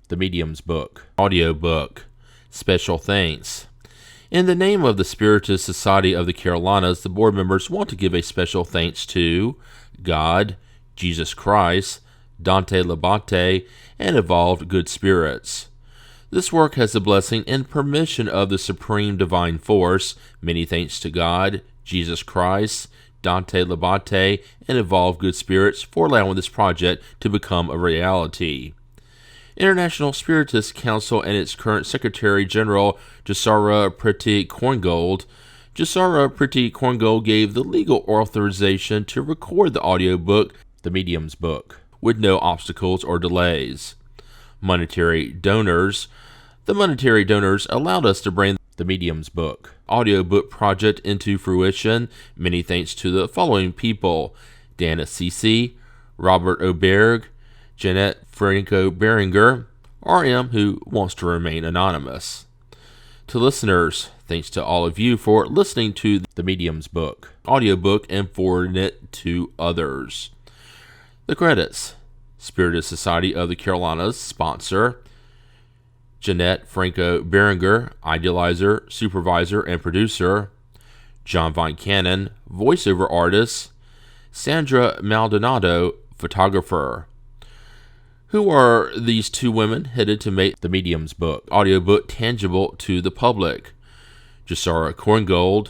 The Medium's Book, audiobook. Special thanks. In the name of the Spiritist Society of the Carolinas, the board members want to give a special thanks to God, Jesus Christ, Dante Labate, and Evolved Good Spirits. This work has the blessing and permission of the Supreme Divine Force. Many thanks to God, Jesus Christ, Dante Labate, and Evolved Good Spirits for allowing this project to become a reality. International Spiritist Council and its current Secretary General, Jasara Priti Korngold. Jasara Priti Korngold gave the legal authorization to record the audiobook, The Medium's Book, with no obstacles or delays. Monetary donors. The monetary donors allowed us to bring The Medium's Book audiobook project into fruition. Many thanks to the following people: Dan Assisi, Robert Oberg, Jeanette Franco Beringer, RM, who wants to remain anonymous. To listeners, thanks to all of you for listening to The Medium's Book audiobook and forwarding it to others. The credits: Spiritist Society of the Carolinas sponsor, Jeanette Franco Beringer, idealizer, supervisor, and producer, John Von Cannon, voiceover artist, Sandra Maldonado, photographer. Who are these two women headed to make The Medium's Book audiobook tangible to the public? Jasara Korngold.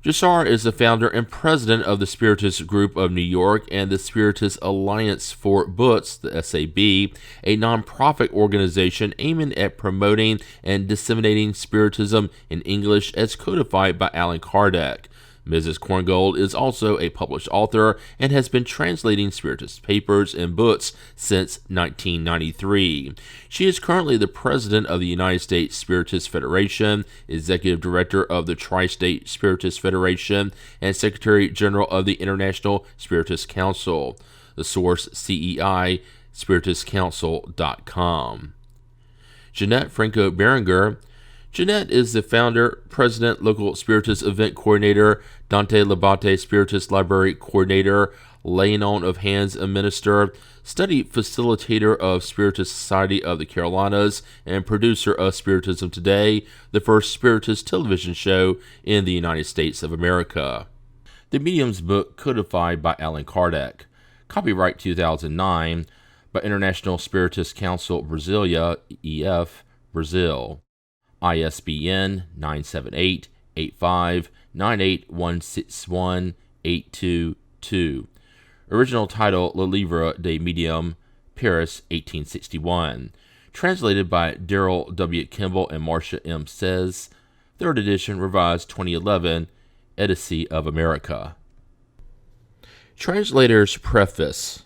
Jasara is the founder and president of the Spiritist Group of New York and the Spiritist Alliance for Books, the SAB, a nonprofit organization aiming at promoting and disseminating Spiritism in English as codified by Allan Kardec. Mrs. Korngold is also a published author and has been translating Spiritist papers and books since 1993. She is currently the president of the United States Spiritist Federation, executive director of the Tri-State Spiritist Federation, and secretary general of the International Spiritist Council. The source: CEI, spiritistcouncil.com. Jeanette Franco Beringer. Jeanette is the founder, president, local Spiritist event coordinator, Dante Labate Spiritist Library coordinator, laying on of hands and minister, study facilitator of Spiritist Society of the Carolinas, and producer of Spiritism Today, the first Spiritist television show in the United States of America. The Medium's Book codified by Allan Kardec. Copyright 2009 by International Spiritist Council Brasilia, EF, Brazil. ISBN 978-85-98161-822. Original title: Le Livre des Medium, Paris, 1861. Translated by Darrell W. Kimball and Marcia M. Says. Third edition, revised 2011, Edicy of America. Translators Preface.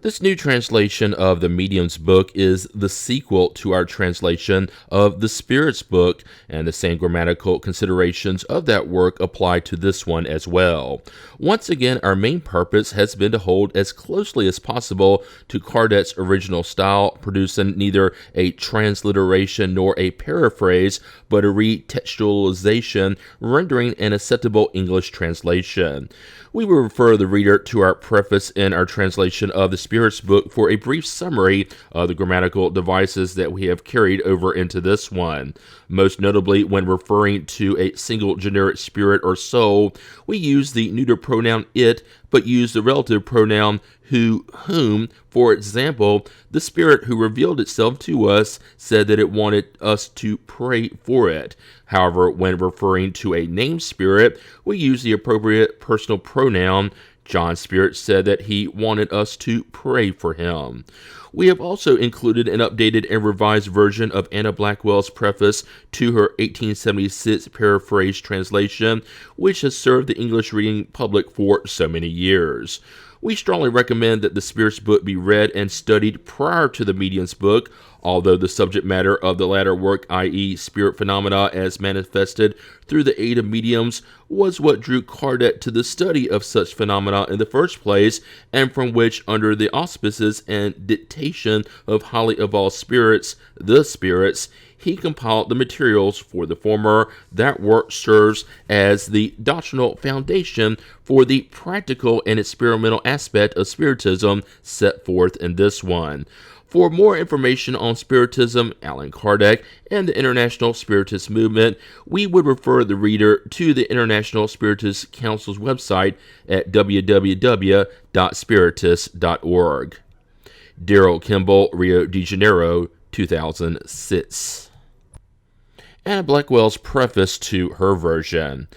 This new translation of the Medium's Book is the sequel to our translation of the Spirit's Book, and the same grammatical considerations of that work apply to this one as well. Once again, our main purpose has been to hold as closely as possible to Kardec's original style, producing neither a transliteration nor a paraphrase, but a retextualization, rendering an acceptable English translation. We will refer the reader to our preface in our translation of the Spirit's Book for a brief summary of the grammatical devices that we have carried over into this one. Most notably, when referring to a single generic spirit or soul, we use the neuter pronoun it, but use the relative pronoun who, whom. For example, the spirit who revealed itself to us said that it wanted us to pray for it. However, when referring to a named spirit, we use the appropriate personal pronoun. John's spirit said that he wanted us to pray for him. We have also included an updated and revised version of Anna Blackwell's preface to her 1876 paraphrase translation, which has served the English reading public for so many years. We strongly recommend that the Spirit's Book be read and studied prior to the Medium's Book, although the subject matter of the latter work, i.e. spirit phenomena as manifested through the aid of mediums, was what drew Kardec to the study of such phenomena in the first place, and from which, under the auspices and dictation of highly evolved spirits, the spirits, he compiled the materials for the former. That work serves as the doctrinal foundation for the practical and experimental aspect of Spiritism set forth in this one. For more information on Spiritism, Allan Kardec, and the International Spiritist Movement, we would refer the reader to the International Spiritist Council's website at www.spiritus.org. Daryl Kimball, Rio de Janeiro, 2006. And Blackwell's preface to her version.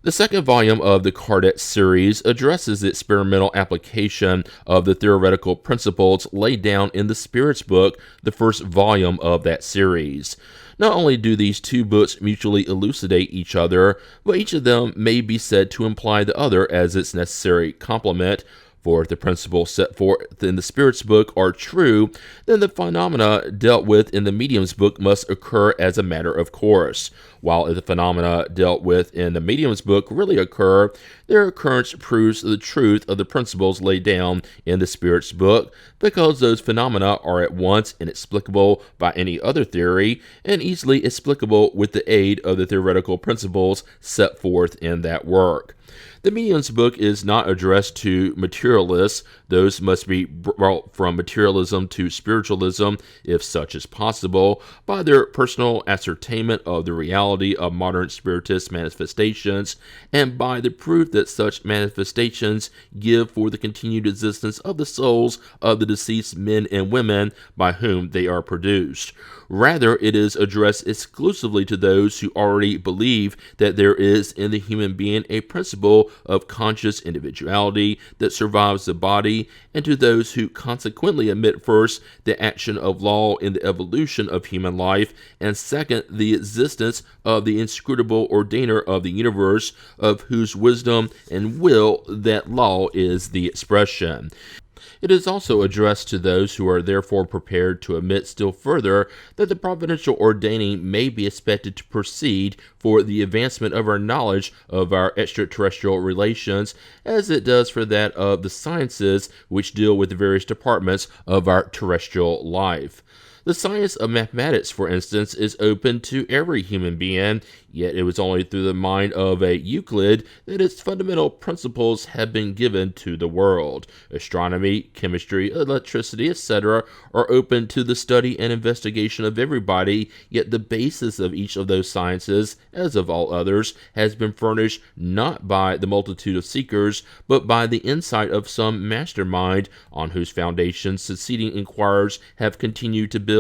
The second volume of the Kardec series addresses the experimental application of the theoretical principles laid down in the Spirit's book, the first volume of that series. Not only do these two books mutually elucidate each other, but each of them may be said to imply the other as its necessary complement. For if the principles set forth in the Spirit's book are true, then the phenomena dealt with in the Medium's book must occur as a matter of course. While if the phenomena dealt with in the Medium's book really occur, their occurrence proves the truth of the principles laid down in the Spirit's book, because those phenomena are at once inexplicable by any other theory, and easily explicable with the aid of the theoretical principles set forth in that work. The Medium's book is not addressed to materialists. Those must be brought from materialism to spiritualism, if such is possible, by their personal ascertainment of the reality of modern spiritist manifestations, and by the proof that such manifestations give for the continued existence of the souls of the deceased men and women by whom they are produced. Rather, it is addressed exclusively to those who already believe that there is in the human being a principle of conscious individuality that survives the body, and to those who consequently admit first the action of law in the evolution of human life, and second the existence of the inscrutable ordainer of the universe, of whose wisdom and will that law is the expression. It is also addressed to those who are therefore prepared to admit still further that the providential ordaining may be expected to proceed for the advancement of our knowledge of our extraterrestrial relations, as it does for that of the sciences which deal with the various departments of our terrestrial life. The science of mathematics, for instance, is open to every human being, yet it was only through the mind of a Euclid that its fundamental principles have been given to the world. Astronomy, chemistry, electricity, etc. are open to the study and investigation of everybody, yet the basis of each of those sciences, as of all others, has been furnished not by the multitude of seekers, but by the insight of some mastermind, on whose foundations succeeding inquirers have continued to build,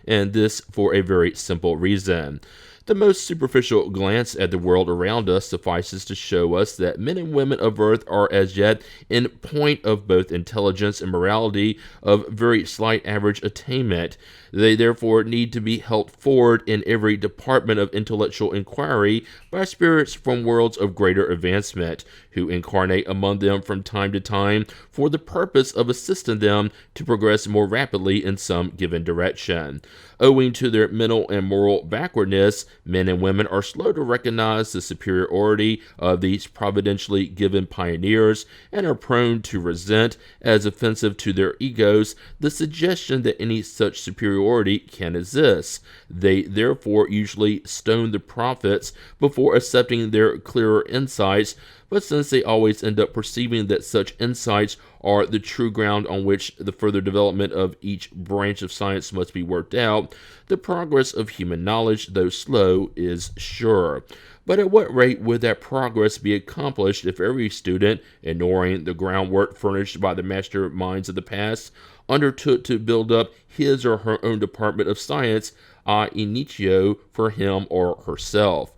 and this for a very simple reason. The most superficial glance at the world around us suffices to show us that men and women of earth are as yet, in point of both intelligence and morality, of very slight average attainment. They therefore need to be helped forward in every department of intellectual inquiry by spirits from worlds of greater advancement, who incarnate among them from time to time for the purpose of assisting them to progress more rapidly in some given direction. Owing to their mental and moral backwardness, men and women are slow to recognize the superiority of these providentially given pioneers, and are prone to resent, as offensive to their egos, the suggestion that any such superiority can exist. They therefore usually stone the prophets before accepting their clearer insights, but since they always end up perceiving that such insights are the true ground on which the further development of each branch of science must be worked out, the progress of human knowledge, though slow, is sure. But at what rate would that progress be accomplished if every student, ignoring the groundwork furnished by the master minds of the past, undertook to build up his or her own department of science a initio for him or herself?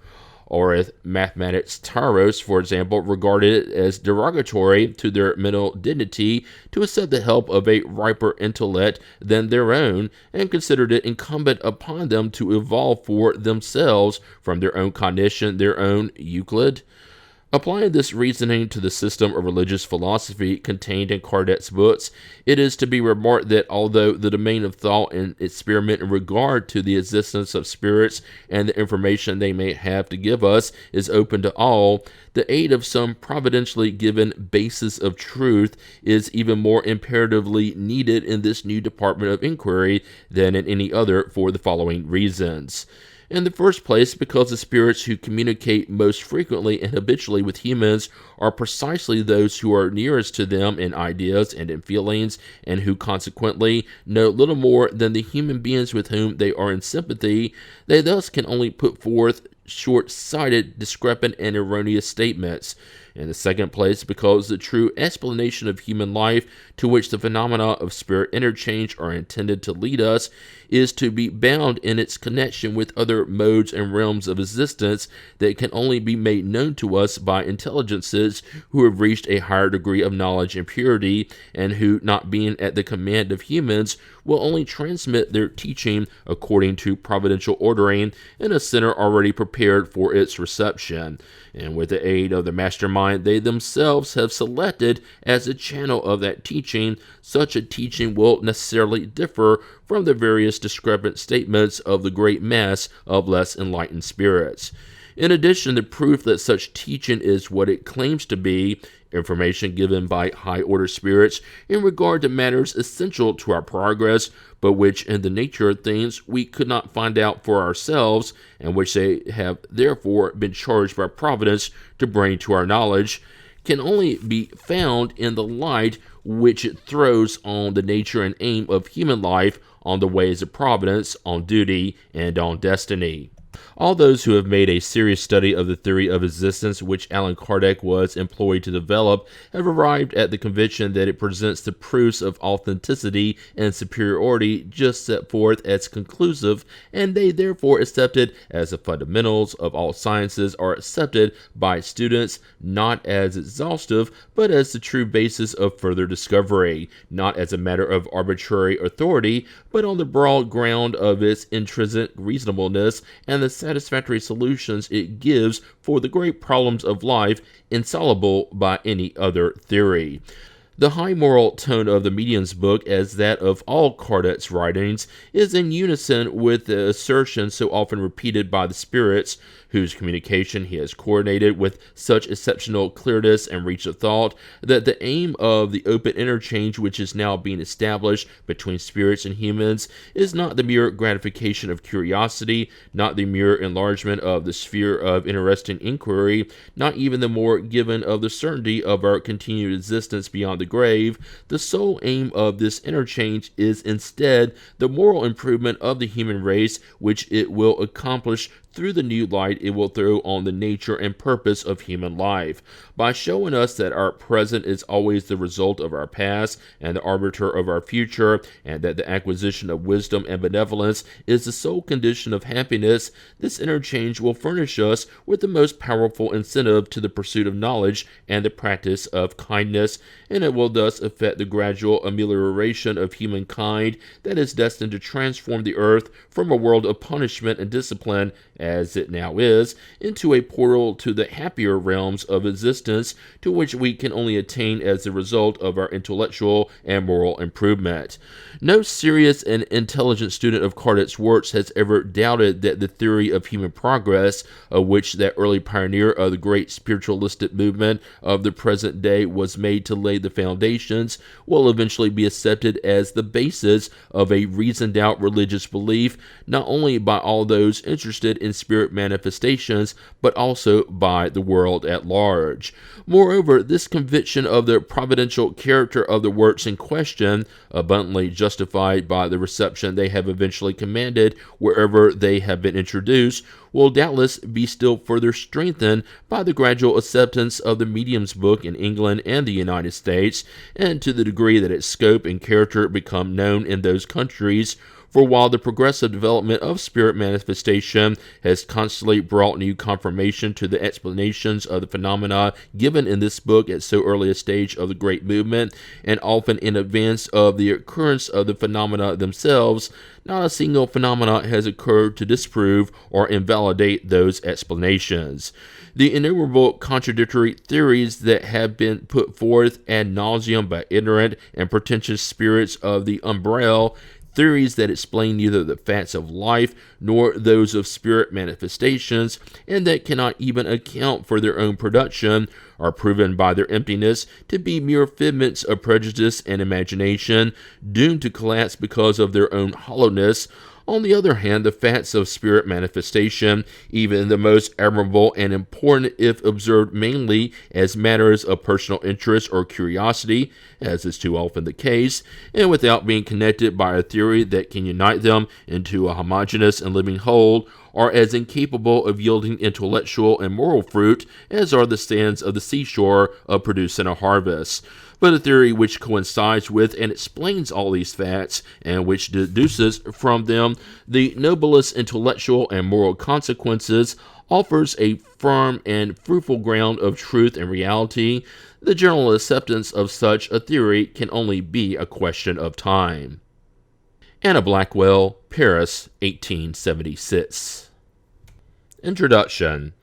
Or if mathematics tyros, for example, regarded it as derogatory to their mental dignity to accept the help of a riper intellect than their own, and considered it incumbent upon them to evolve for themselves from their own cognition their own Euclid? Applying this reasoning to the system of religious philosophy contained in Kardec's books, it is to be remarked that although the domain of thought and experiment in regard to the existence of spirits and the information they may have to give us is open to all, the aid of some providentially given basis of truth is even more imperatively needed in this new department of inquiry than in any other, for the following reasons. In the first place, because the spirits who communicate most frequently and habitually with humans are precisely those who are nearest to them in ideas and in feelings, and who consequently know little more than the human beings with whom they are in sympathy, they thus can only put forth short-sighted, discrepant, and erroneous statements. In the second place, because the true explanation of human life, to which the phenomena of spirit interchange are intended to lead us, is to be bound in its connection with other modes and realms of existence that can only be made known to us by intelligences who have reached a higher degree of knowledge and purity, and who, not being at the command of humans, will only transmit their teaching according to providential ordering in a center already prepared for its reception. And with the aid of the mastermind they themselves have selected as a channel of that teaching, such a teaching will necessarily differ from the various discrepant statements of the great mass of less enlightened spirits. In addition, the proof that such teaching is what it claims to be, information given by high-order spirits in regard to matters essential to our progress, but which in the nature of things we could not find out for ourselves, and which they have therefore been charged by Providence to bring to our knowledge, can only be found in the light which it throws on the nature and aim of human life, on the ways of Providence, on duty, and on destiny. All those who have made a serious study of the theory of existence which Allan Kardec was employed to develop have arrived at the conviction that it presents the proofs of authenticity and superiority just set forth as conclusive, and they therefore accept it as the fundamentals of all sciences are accepted by students, not as exhaustive, but as the true basis of further discovery, not as a matter of arbitrary authority, but on the broad ground of its intrinsic reasonableness and the satisfactory solutions it gives for the great problems of life, insoluble by any other theory. The high moral tone of the Medium's book, as that of all Kardec's writings, is in unison with the assertion so often repeated by the spirits, whose communication he has coordinated with such exceptional clearness and reach of thought, that the aim of the open interchange which is now being established between spirits and humans is not the mere gratification of curiosity, not the mere enlargement of the sphere of interesting inquiry, not even the more given of the certainty of our continued existence beyond the grave. The sole aim of this interchange is instead the moral improvement of the human race, which it will accomplish through the new light it will throw on the nature and purpose of human life, by showing us that our present is always the result of our past and the arbiter of our future, and that the acquisition of wisdom and benevolence is the sole condition of happiness. This interchange will furnish us with the most powerful incentive to the pursuit of knowledge and the practice of kindness, and it will thus effect the gradual amelioration of humankind that is destined to transform the earth from a world of punishment and discipline, as it now is, into a portal to the happier realms of existence, to which we can only attain as the result of our intellectual and moral improvement. No serious and intelligent student of Kardec's works has ever doubted that the theory of human progress, of which that early pioneer of the great spiritualistic movement of the present day was made to lay the foundations, will eventually be accepted as the basis of a reasoned out religious belief, not only by all those interested in spirit manifestations, but also by the world at large. Moreover, this conviction of the providential character of the works in question, abundantly justified by the reception they have eventually commanded wherever they have been introduced, will doubtless be still further strengthened by the gradual acceptance of the Medium's book in England and the United States, and to the degree that its scope and character become known in those countries. For while the progressive development of spirit manifestation has constantly brought new confirmation to the explanations of the phenomena given in this book at so early a stage of the great movement, and often in advance of the occurrence of the phenomena themselves, not a single phenomena has occurred to disprove or invalidate those explanations. The innumerable contradictory theories that have been put forth ad nauseum by ignorant and pretentious spirits of the umbrella, theories that explain neither the facts of life nor those of spirit manifestations, and that cannot even account for their own production, are proven by their emptiness to be mere figments of prejudice and imagination, doomed to collapse because of their own hollowness. On the other hand, the facts of spirit manifestation, even the most admirable and important if observed mainly as matters of personal interest or curiosity, as is too often the case, and without being connected by a theory that can unite them into a homogeneous and living whole, are as incapable of yielding intellectual and moral fruit as are the sands of the seashore of producing a harvest. But a theory which coincides with and explains all these facts, and which deduces from them the noblest intellectual and moral consequences, offers a firm and fruitful ground of truth and reality. The general acceptance of such a theory can only be a question of time. Anna Blackwell, Paris, 1876. Introduction.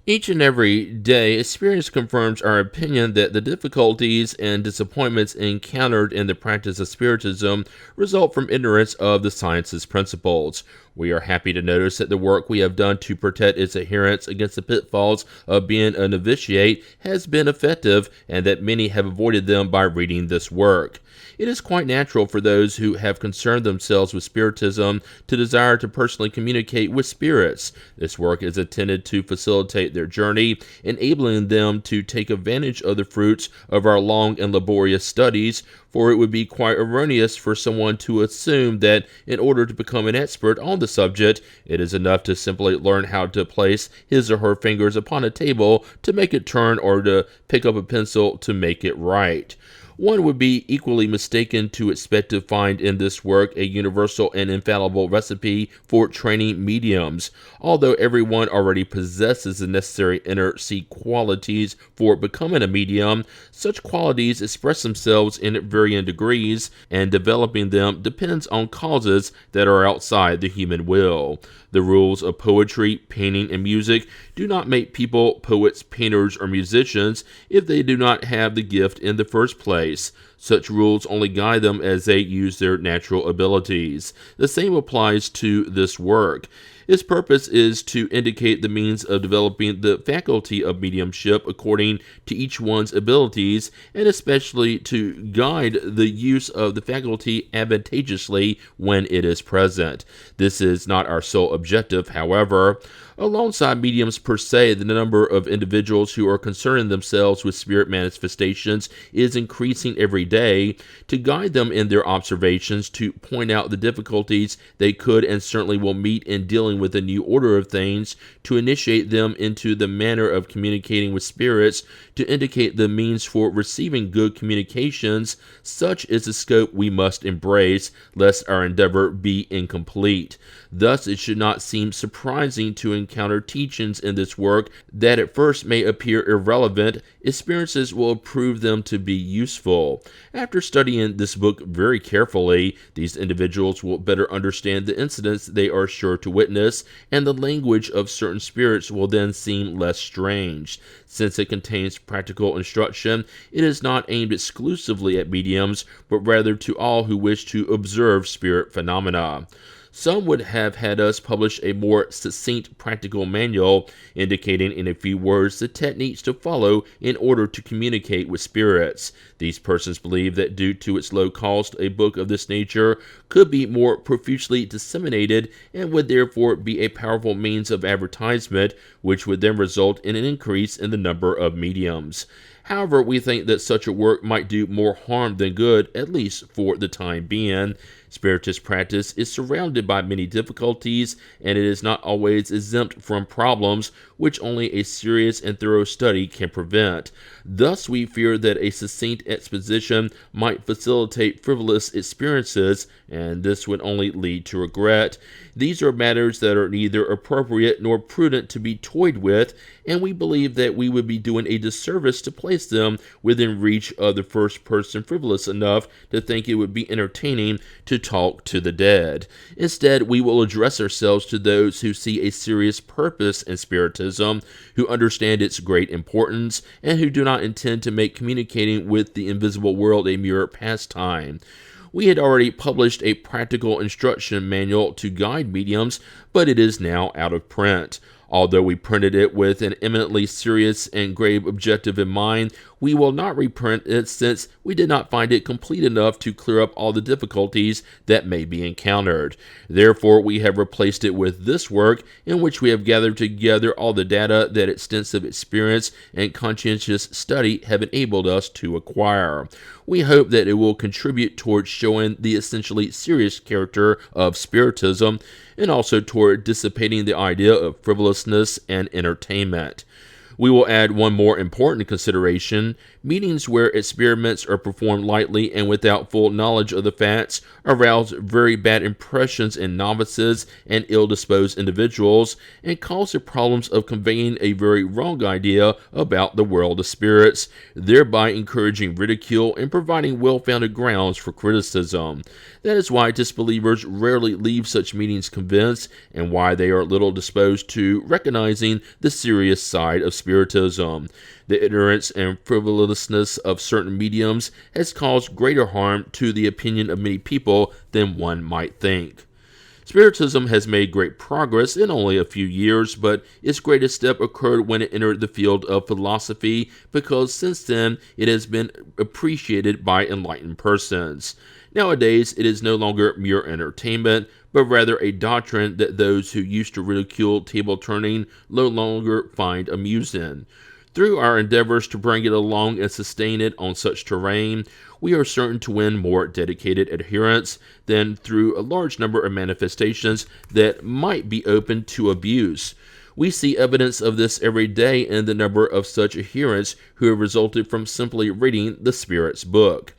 Each and every day, experience confirms our opinion that the difficulties and disappointments encountered in the practice of Spiritism result from ignorance of the science's principles. We are happy to notice that the work we have done to protect its adherents against the pitfalls of being a novitiate has been effective, and that many have avoided them by reading this work. It is quite natural for those who have concerned themselves with Spiritism to desire to personally communicate with spirits. This work is intended to facilitate their journey, enabling them to take advantage of the fruits of our long and laborious studies, for it would be quite erroneous for someone to assume that in order to become an expert on the subject, it is enough to simply learn how to place his or her fingers upon a table to make it turn or to pick up a pencil to make it write. One would be equally mistaken to expect to find in this work a universal and infallible recipe for training mediums. Although everyone already possesses the necessary inner sea qualities for becoming a medium, such qualities express themselves in varying degrees, and developing them depends on causes that are outside the human will. The rules of poetry, painting, and music do not make people poets, painters, or musicians if they do not have the gift in the first place. Such rules only guide them as they use their natural abilities. The same applies to this work. Its purpose is to indicate the means of developing the faculty of mediumship according to each one's abilities, and especially to guide the use of the faculty advantageously when it is present. This is not our sole objective, however. Alongside mediums per se, the number of individuals who are concerning themselves with spirit manifestations is increasing every day. To guide them in their observations, to point out the difficulties they could and certainly will meet in dealing with a new order of things, to initiate them into the manner of communicating with spirits, to indicate the means for receiving good communications, such is the scope we must embrace, lest our endeavor be incomplete. Thus, it should not seem surprising to encounter teachings in this work that at first may appear irrelevant. Experiences will prove them to be useful. After studying this book very carefully, these individuals will better understand the incidents they are sure to witness, and the language of certain spirits will then seem less strange. Since it contains practical instruction, it is not aimed exclusively at mediums, but rather to all who wish to observe spirit phenomena. Some would have had us publish a more succinct practical manual, indicating in a few words the techniques to follow in order to communicate with spirits. These persons believe that due to its low cost, a book of this nature could be more profusely disseminated and would therefore be a powerful means of advertisement, which would then result in an increase in the number of mediums. However, we think that such a work might do more harm than good, at least for the time being. Spiritist practice is surrounded by many difficulties, and it is not always exempt from problems which only a serious and thorough study can prevent. Thus, we fear that a succinct exposition might facilitate frivolous experiences, and this would only lead to regret. These are matters that are neither appropriate nor prudent to be toyed with, and we believe that we would be doing a disservice to place them within reach of the first person frivolous enough to think it would be entertaining to talk to the dead. Instead, we will address ourselves to those who see a serious purpose in Spiritism, who understand its great importance, and who do not intend to make communicating with the invisible world a mere pastime. We had already published a practical instruction manual to guide mediums, but it is now out of print. Although we printed it with an eminently serious and grave objective in mind, We will not reprint it since we did not find it complete enough to clear up all the difficulties that may be encountered. Therefore, we have replaced it with this work, in which we have gathered together all the data that extensive experience and conscientious study have enabled us to acquire. We hope that it will contribute towards showing the essentially serious character of Spiritism, and also toward dissipating the idea of frivolousness and entertainment. We will add one more important consideration. Meetings where experiments are performed lightly and without full knowledge of the facts arouse very bad impressions in novices and ill-disposed individuals, and cause the problems of conveying a very wrong idea about the world of spirits, thereby encouraging ridicule and providing well-founded grounds for criticism. That is why disbelievers rarely leave such meetings convinced, and why they are little disposed to recognizing the serious side of Spiritism. The ignorance and frivolousness of certain mediums has caused greater harm to the opinion of many people than one might think. Spiritism has made great progress in only a few years, but its greatest step occurred when it entered the field of philosophy, because since then it has been appreciated by enlightened persons. Nowadays, it is no longer mere entertainment, but rather a doctrine that those who used to ridicule table turning no longer find amusing. Through our endeavors to bring it along and sustain it on such terrain, we are certain to win more dedicated adherents than through a large number of manifestations that might be open to abuse. We see evidence of this every day in the number of such adherents who have resulted from simply reading the Spirit's book.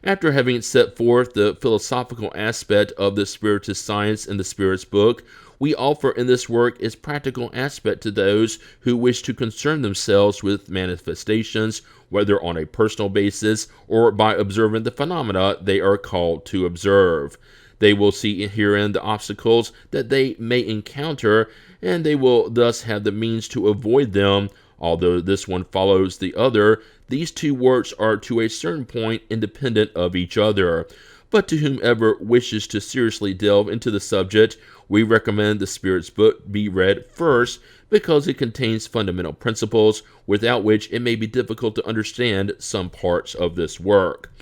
After having set forth the philosophical aspect of the Spiritist science in the Spirit's book, we offer in this work its practical aspect to those who wish to concern themselves with manifestations, whether on a personal basis or by observing the phenomena they are called to observe. They will see herein the obstacles that they may encounter, and they will thus have the means to avoid them. Although this one follows the other, these two works are to a certain point independent of each other. But to whomever wishes to seriously delve into the subject, we recommend the Spirit's book be read first, because it contains fundamental principles without which it may be difficult to understand some parts of this work.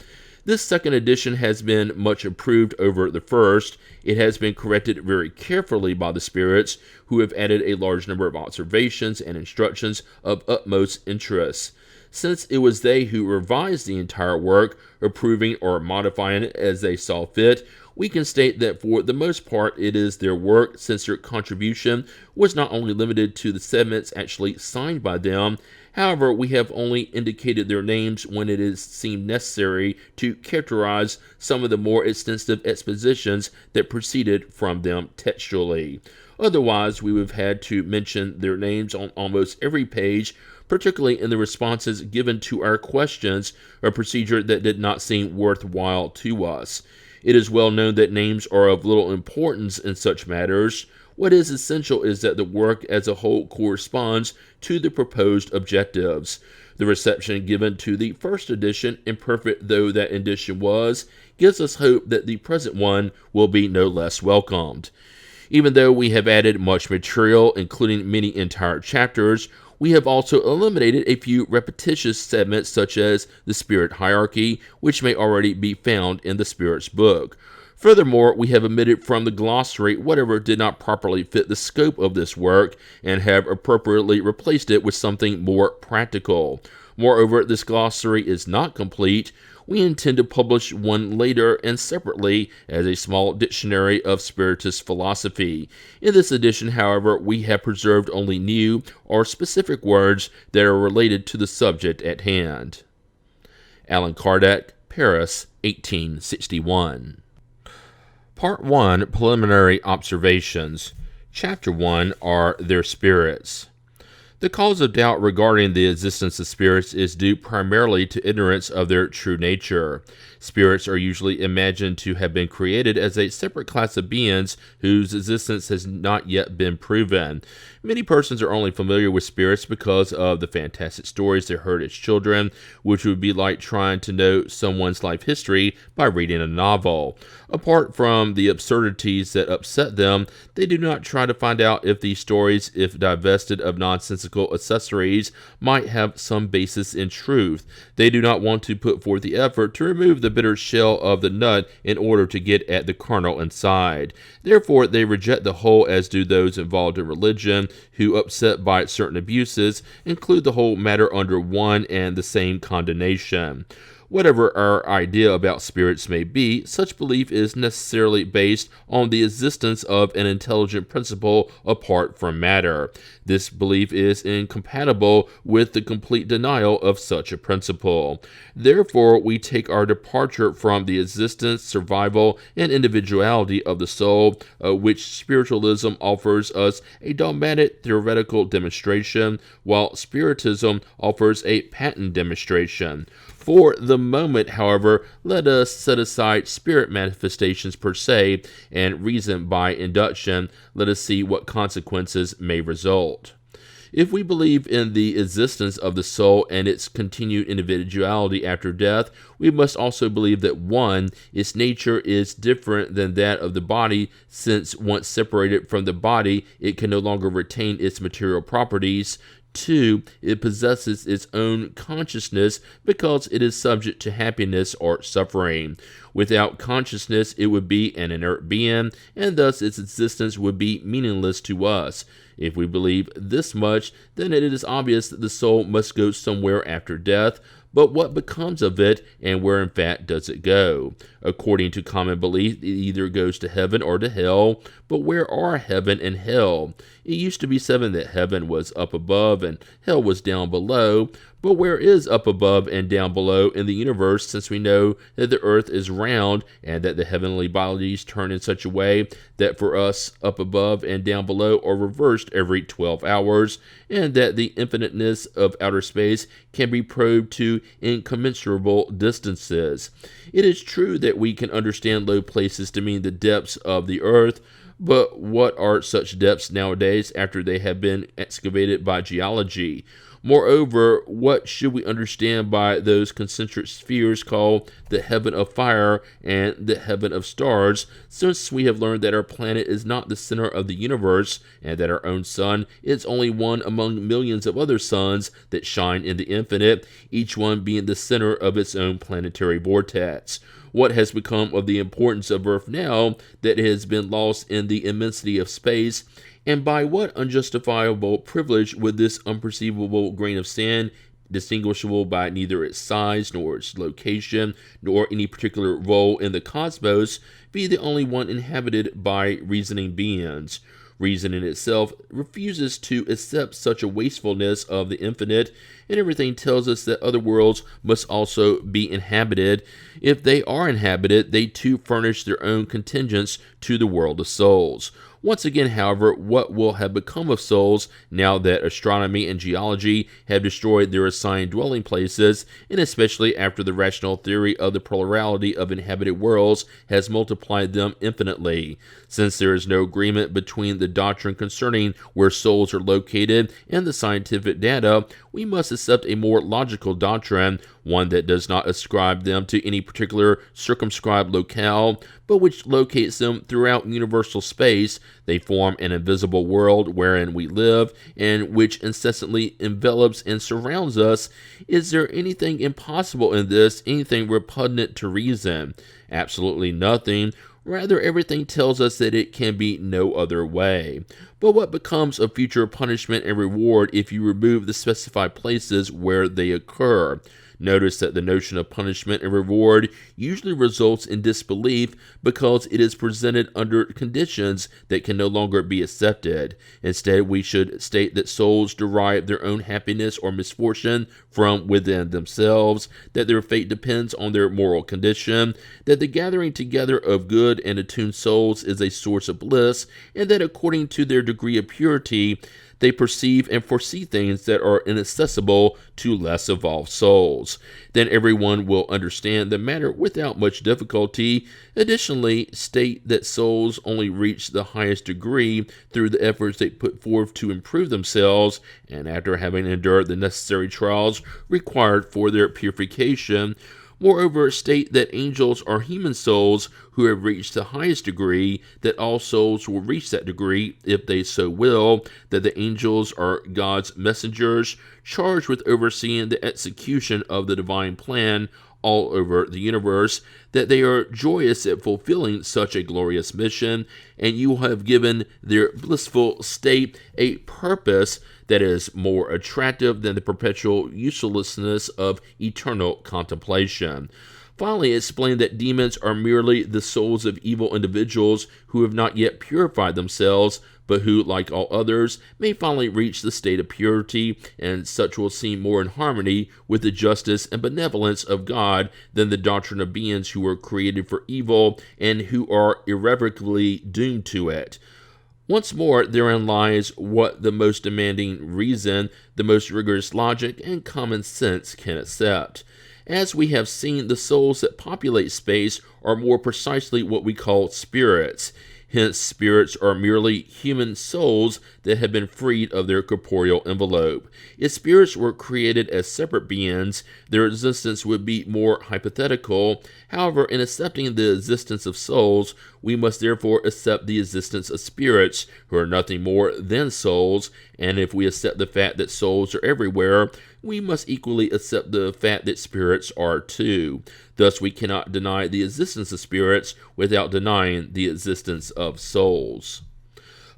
This second edition has been much improved over the first. It has been corrected very carefully by the Spirits, who have added a large number of observations and instructions of utmost interest. Since it was they who revised the entire work, approving or modifying it as they saw fit, we can state that for the most part it is their work, since their contribution was not only limited to the segments actually signed by them. However, we have only indicated their names when it is seemed necessary to characterize some of the more extensive expositions that proceeded from them textually. Otherwise, we would have had to mention their names on almost every page, particularly in the responses given to our questions, a procedure that did not seem worthwhile to us. It is well known that names are of little importance in such matters. What is essential is that the work as a whole corresponds to the proposed objectives. The reception given to the first edition, imperfect though that edition was, gives us hope that the present one will be no less welcomed. Even though we have added much material, including many entire chapters, we have also eliminated a few repetitious segments such as the Spirit hierarchy, which may already be found in the Spirit's book. Furthermore, we have omitted from the glossary whatever did not properly fit the scope of this work, and have appropriately replaced it with something more practical. Moreover, this glossary is not complete. We intend to publish one later and separately as a small dictionary of Spiritist philosophy. In this edition, however, we have preserved only new or specific words that are related to the subject at hand. Allan Kardec, Paris, 1861. Part 1, Preliminary Observations. Chapter 1 are Their Spirits. The cause of doubt regarding the existence of spirits is due primarily to ignorance of their true nature. Spirits are usually imagined to have been created as a separate class of beings whose existence has not yet been proven. Many persons are only familiar with spirits because of the fantastic stories they heard as children, which would be like trying to know someone's life history by reading a novel. Apart from the absurdities that upset them, they do not try to find out if these stories, if divested of nonsensical accessories, might have some basis in truth. They do not want to put forth the effort to remove the bitter shell of the nut in order to get at the kernel inside. Therefore, they reject the whole, as do those involved in religion, who, upset by certain abuses, include the whole matter under one and the same condemnation. Whatever our idea about spirits may be, such belief is necessarily based on the existence of an intelligent principle apart from matter. This belief is incompatible with the complete denial of such a principle. Therefore, we take our departure from the existence, survival, and individuality of the soul, which spiritualism offers us a dogmatic theoretical demonstration, while Spiritism offers a patent demonstration. For the moment, however, let us set aside spirit manifestations per se and reason by induction. Let us see what consequences may result. If we believe in the existence of the soul and its continued individuality after death, we must also believe that 1. Its nature is different than that of the body, since once separated from the body, it can no longer retain its material properties. 2. It possesses its own consciousness because it is subject to happiness or suffering. Without consciousness, it would be an inert being, and thus its existence would be meaningless to us. If we believe this much, then it is obvious that the soul must go somewhere after death. But what becomes of it, and where in fact does it go? According to common belief, it either goes to heaven or to hell. But where are heaven and hell? It used to be said that heaven was up above and hell was down below. But where is up above and down below in the universe, since we know that the earth is round and that the heavenly bodies turn in such a way that for us up above and down below are reversed every 12 hours, and that the infiniteness of outer space can be probed to incommensurable distances? It is true that we can understand low places to mean the depths of the earth, but what are such depths nowadays after they have been excavated by geology? Moreover, what should we understand by those concentric spheres called the heaven of fire and the heaven of stars, since we have learned that our planet is not the center of the universe, and that our own sun is only one among millions of other suns that shine in the infinite, each one being the center of its own planetary vortex? What has become of the importance of Earth now that it has been lost in the immensity of space? And by what unjustifiable privilege would this unperceivable grain of sand, distinguishable by neither its size nor its location nor any particular role in the cosmos, be the only one inhabited by reasoning beings? Reason in itself refuses to accept such a wastefulness of the infinite, and everything tells us that other worlds must also be inhabited. If they are inhabited, they too furnish their own contingents to the world of souls. Once again, however, what will have become of souls now that astronomy and geology have destroyed their assigned dwelling places, and especially after the rational theory of the plurality of inhabited worlds has multiplied them infinitely? Since there is no agreement between the doctrine concerning where souls are located and the scientific data, we must accept a more logical doctrine, one that does not ascribe them to any particular circumscribed locale, but which locates them throughout universal space. They form an invisible world wherein we live, and which incessantly envelops and surrounds us. Is there anything impossible in this, anything repugnant to reason? Absolutely nothing. Rather, everything tells us that it can be no other way. But what becomes of future punishment and reward if you remove the specified places where they occur? Notice that the notion of punishment and reward usually results in disbelief because it is presented under conditions that can no longer be accepted. Instead, we should state that souls derive their own happiness or misfortune from within themselves, that their fate depends on their moral condition, that the gathering together of good and attuned souls is a source of bliss, and that according to their degree of purity, They perceive and foresee things that are inaccessible to less evolved souls. Then everyone will understand the matter without much difficulty. Additionally, state that souls only reach the highest degree through the efforts they put forth to improve themselves, and after having endured the necessary trials required for their purification. Moreover, state that angels are human souls who have reached the highest degree, that all souls will reach that degree if they so will, that the angels are God's messengers, charged with overseeing the execution of the divine plan all over the universe, that they are joyous at fulfilling such a glorious mission, and you have given their blissful state a purpose that is more attractive than the perpetual uselessness of eternal contemplation. Finally, explain that demons are merely the souls of evil individuals who have not yet purified themselves, but who, like all others, may finally reach the state of purity, and such will seem more in harmony with the justice and benevolence of God than the doctrine of beings who were created for evil and who are irrevocably doomed to it. Once more, therein lies what the most demanding reason, the most rigorous logic, and common sense can accept. As we have seen, the souls that populate space are more precisely what we call spirits. Hence, spirits are merely human souls that have been freed of their corporeal envelope. If spirits were created as separate beings, their existence would be more hypothetical. However, in accepting the existence of souls, we must therefore accept the existence of spirits, who are nothing more than souls, and if we accept the fact that souls are everywhere, we must equally accept the fact that spirits are too. Thus, we cannot deny the existence of spirits without denying the existence of souls.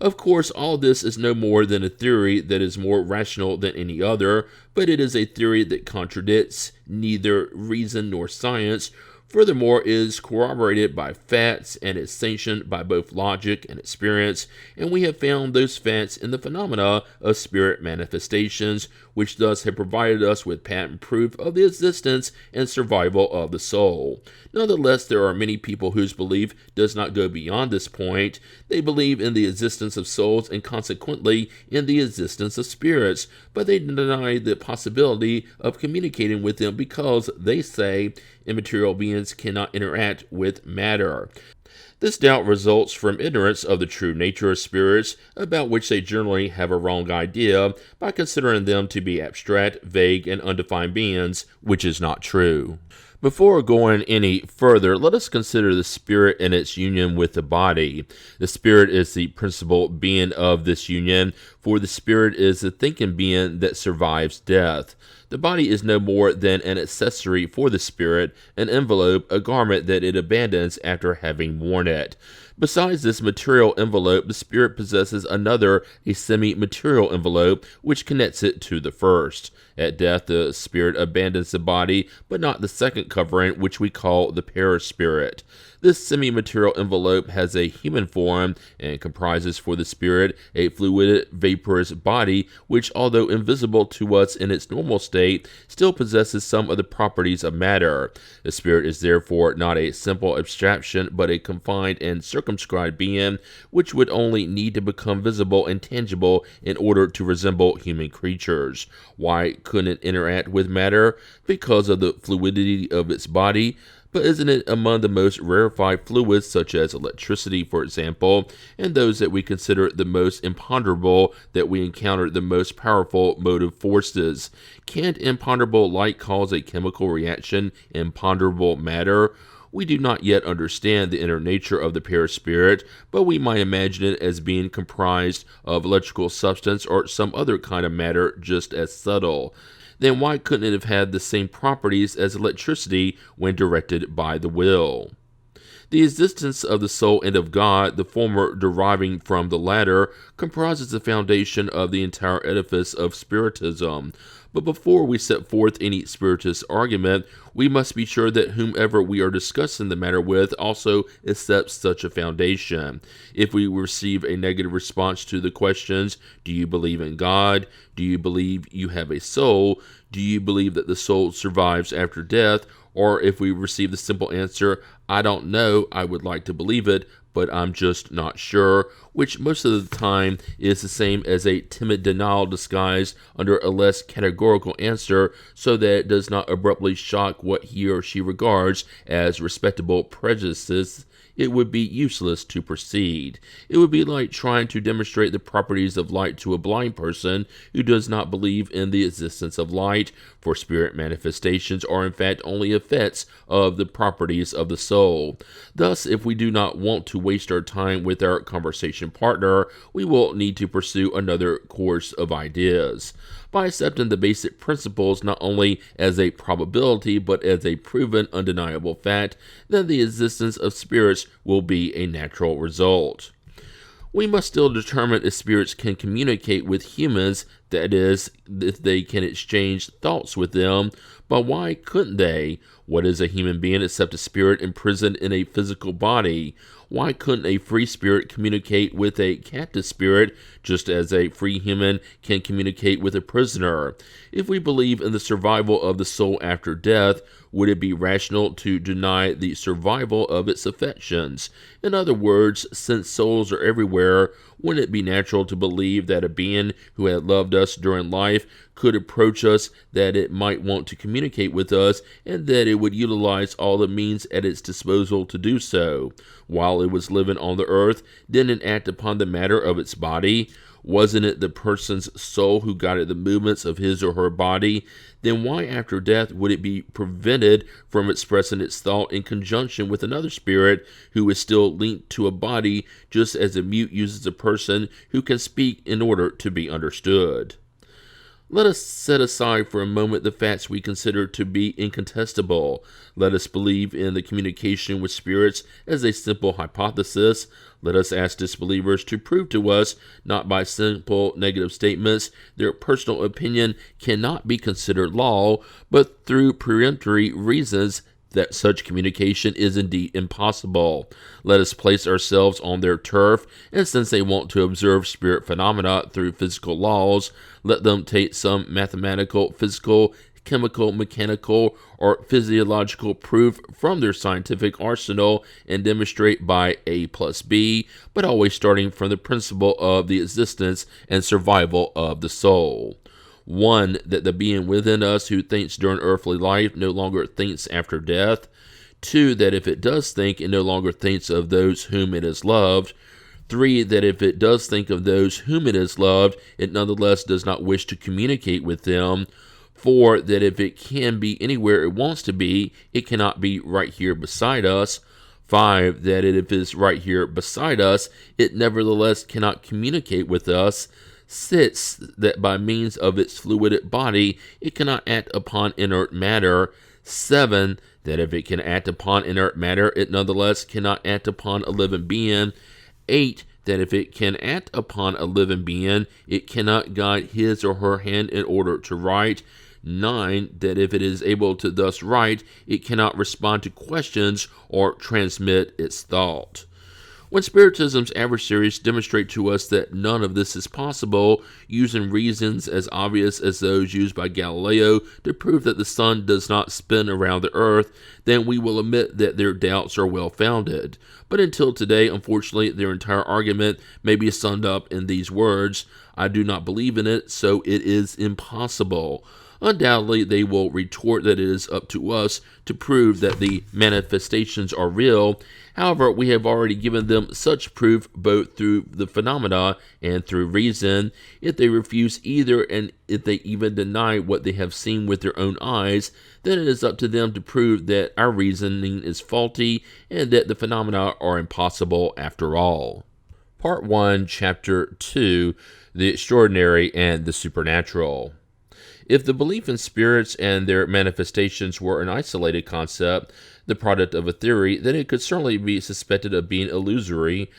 Of course, all this is no more than a theory that is more rational than any other, but it is a theory that contradicts neither reason nor science. Furthermore, it is corroborated by facts and is sanctioned by both logic and experience, and we have found those facts in the phenomena of spirit manifestations, which thus have provided us with patent proof of the existence and survival of the soul. Nonetheless, there are many people whose belief does not go beyond this point. They believe in the existence of souls and consequently in the existence of spirits, but they deny the possibility of communicating with them because, they say, immaterial beings cannot interact with matter. This doubt results from ignorance of the true nature of spirits, about which they generally have a wrong idea by considering them to be abstract, vague, and undefined beings, which is not true. Before going any further, let us consider the spirit and its union with the body. The spirit is the principal being of this union, for the spirit is the thinking being that survives death. The body is no more than an accessory for the spirit, an envelope, a garment that it abandons after having worn it. Besides this material envelope, the spirit possesses another, a semi-material envelope, which connects it to the first. At death, the spirit abandons the body, but not the second covering, which we call the perispirit. This semi-material envelope has a human form and comprises for the spirit a fluid, vaporous body, which, although invisible to us in its normal state, still possesses some of the properties of matter. The spirit is therefore not a simple abstraction, but a confined and circumscribed being, which would only need to become visible and tangible in order to resemble human creatures. Why couldn't it interact with matter? Because of the fluidity of its body. But isn't it among the most rarefied fluids, such as electricity, for example, and those that we consider the most imponderable, that we encounter the most powerful motive forces? Can't imponderable light cause a chemical reaction in ponderable matter? We do not yet understand the inner nature of the perispirit, but we might imagine it as being comprised of electrical substance or some other kind of matter just as subtle. Then why couldn't it have had the same properties as electricity when directed by the will? The existence of the soul and of God, the former deriving from the latter, comprises the foundation of the entire edifice of Spiritism. But before we set forth any Spiritist argument, we must be sure that whomever we are discussing the matter with also accepts such a foundation. If we receive a negative response to the questions, do you believe in God? Do you believe you have a soul? Do you believe that the soul survives after death? Or if we receive the simple answer, I don't know, I would like to believe it, but I'm just not sure, which most of the time is the same as a timid denial disguised under a less categorical answer so that it does not abruptly shock what he or she regards as respectable prejudices. It would be useless to proceed. It would be like trying to demonstrate the properties of light to a blind person who does not believe in the existence of light, for spirit manifestations are in fact only effects of the properties of the soul. Thus, if we do not want to waste our time with our conversation partner, we will need to pursue another course of ideas. By accepting the basic principles not only as a probability but as a proven undeniable fact, then the existence of spirits will be a natural result. We must still determine if spirits can communicate with humans, that is, if they can exchange thoughts with them, but why couldn't they? What is a human being except a spirit imprisoned in a physical body? Why couldn't a free spirit communicate with a captive spirit, just as a free human can communicate with a prisoner? If we believe in the survival of the soul after death, would it be rational to deny the survival of its affections? In other words, since souls are everywhere, wouldn't it be natural to believe that a being who had loved us during life could approach us, that it might want to communicate with us, and that it would utilize all the means at its disposal to do so? While it was living on the earth, didn't it act upon the matter of its body? Wasn't it the person's soul who guided the movements of his or her body? Then why after death would it be prevented from expressing its thought in conjunction with another spirit who is still linked to a body, just as a mute uses a person who can speak in order to be understood? Let us set aside for a moment the facts we consider to be incontestable. Let us believe in the communication with spirits as a simple hypothesis. Let us ask disbelievers to prove to us, not by simple negative statements, their personal opinion cannot be considered law, but through peremptory reasons that such communication is indeed impossible. Let us place ourselves on their turf, and since they want to observe spirit phenomena through physical laws, let them take some mathematical, physical, chemical, mechanical, or physiological proof from their scientific arsenal and demonstrate by A plus B, but always starting from the principle of the existence and survival of the soul. 1. That the being within us who thinks during earthly life no longer thinks after death. 2. That if it does think, it no longer thinks of those whom it has loved. 3. That if it does think of those whom it has loved, it nonetheless does not wish to communicate with them. 4. That if it can be anywhere it wants to be, it cannot be right here beside us. 5. That if it is right here beside us, it nevertheless cannot communicate with us. 6. That by means of its fluid body, it cannot act upon inert matter. 7. That if it can act upon inert matter, it nonetheless cannot act upon a living being. 8. That if it can act upon a living being, it cannot guide his or her hand in order to write. 9. That if it is able to thus write, it cannot respond to questions or transmit its thought. When Spiritism's adversaries demonstrate to us that none of this is possible, using reasons as obvious as those used by Galileo to prove that the sun does not spin around the earth, then we will admit that their doubts are well-founded. But until today, unfortunately, their entire argument may be summed up in these words: I do not believe in it, so it is impossible. Undoubtedly, they will retort that it is up to us to prove that the manifestations are real. However, we have already given them such proof both through the phenomena and through reason. If they refuse either, and if they even deny what they have seen with their own eyes, then it is up to them to prove that our reasoning is faulty and that the phenomena are impossible after all. Part 1, Chapter 2, The Extraordinary and the Supernatural. If the belief in spirits and their manifestations were an isolated concept, the product of a theory, then it could certainly be suspected of being illusory.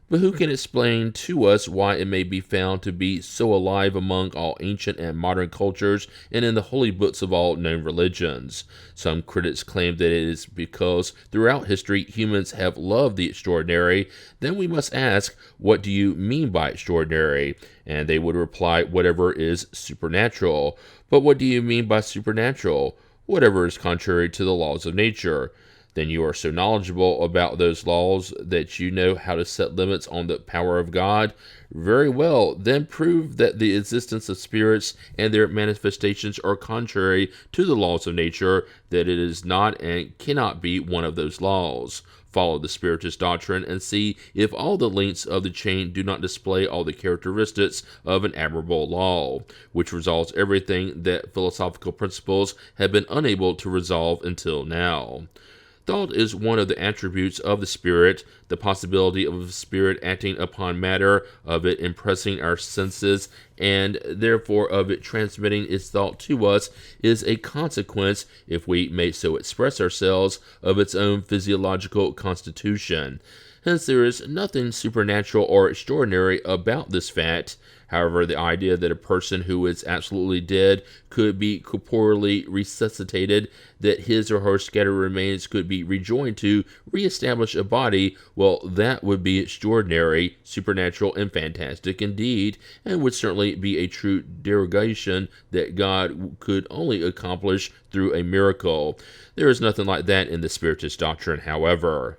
But who can explain to us why it may be found to be so alive among all ancient and modern cultures and in the holy books of all known religions? Some critics claim that it is because throughout history humans have loved the extraordinary. Then we must ask, what do you mean by extraordinary? And they would reply, whatever is supernatural. But what do you mean by supernatural? Whatever is contrary to the laws of nature. Then you are so knowledgeable about those laws that you know how to set limits on the power of God. Very well, then prove that the existence of spirits and their manifestations are contrary to the laws of nature, that it is not and cannot be one of those laws. Follow the Spiritist doctrine and see if all the links of the chain do not display all the characteristics of an admirable law, which resolves everything that philosophical principles have been unable to resolve until now. Thought is one of the attributes of the Spirit. The possibility of a spirit acting upon matter, of it impressing our senses, and therefore of it transmitting its thought to us, is a consequence, if we may so express ourselves, of its own physiological constitution. Hence there is nothing supernatural or extraordinary about this fact. However, the idea that a person who is absolutely dead could be corporeally resuscitated, that his or her scattered remains could be rejoined to reestablish a body, well, that would be extraordinary, supernatural, and fantastic indeed, and would certainly be a true derogation that God could only accomplish through a miracle. There is nothing like that in the Spiritist doctrine, however.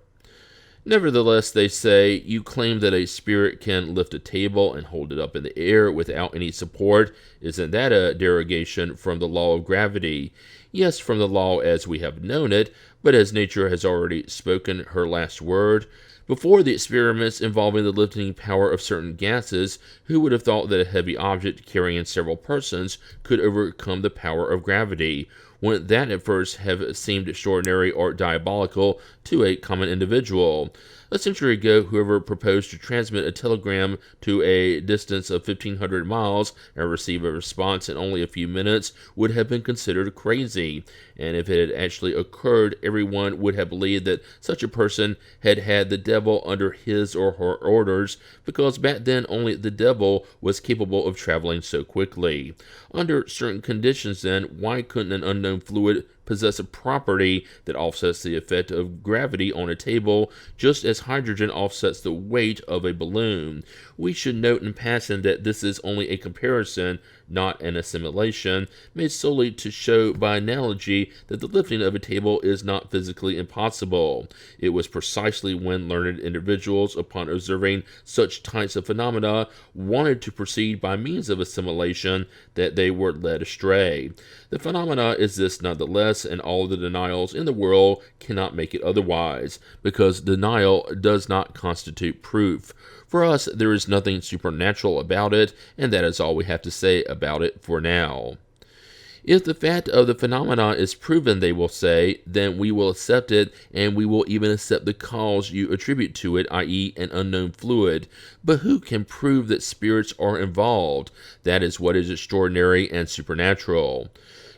Nevertheless, they say, you claim that a spirit can lift a table and hold it up in the air without any support. Isn't that a derogation from the law of gravity? Yes, from the law as we have known it, but as nature has already spoken her last word. Before the experiments involving the lifting power of certain gases, who would have thought that a heavy object carrying several persons could overcome the power of gravity? Wouldn't that at first have seemed extraordinary or diabolical to a common individual? A century ago, whoever proposed to transmit a telegram to a distance of 1,500 miles and receive a response in only a few minutes would have been considered crazy. And if it had actually occurred, everyone would have believed that such a person had had the devil under his or her orders, because back then only the devil was capable of traveling so quickly. Under certain conditions, then, why couldn't an unknown fluid possess a property that offsets the effect of gravity on a table, just as hydrogen offsets the weight of a balloon? We should note in passing that this is only a comparison, not an assimilation, made solely to show by analogy that the lifting of a table is not physically impossible. It was precisely when learned individuals, upon observing such types of phenomena, wanted to proceed by means of assimilation, that they were led astray. The phenomena is this nonetheless, and all the denials in the world cannot make it otherwise, because denial does not constitute proof. For us, there is nothing supernatural about it, and that is all we have to say about it for now. If the fact of the phenomena is proven, they will say, then we will accept it, and we will even accept the cause you attribute to it, i.e. an unknown fluid. But who can prove that spirits are involved? That is what is extraordinary and supernatural.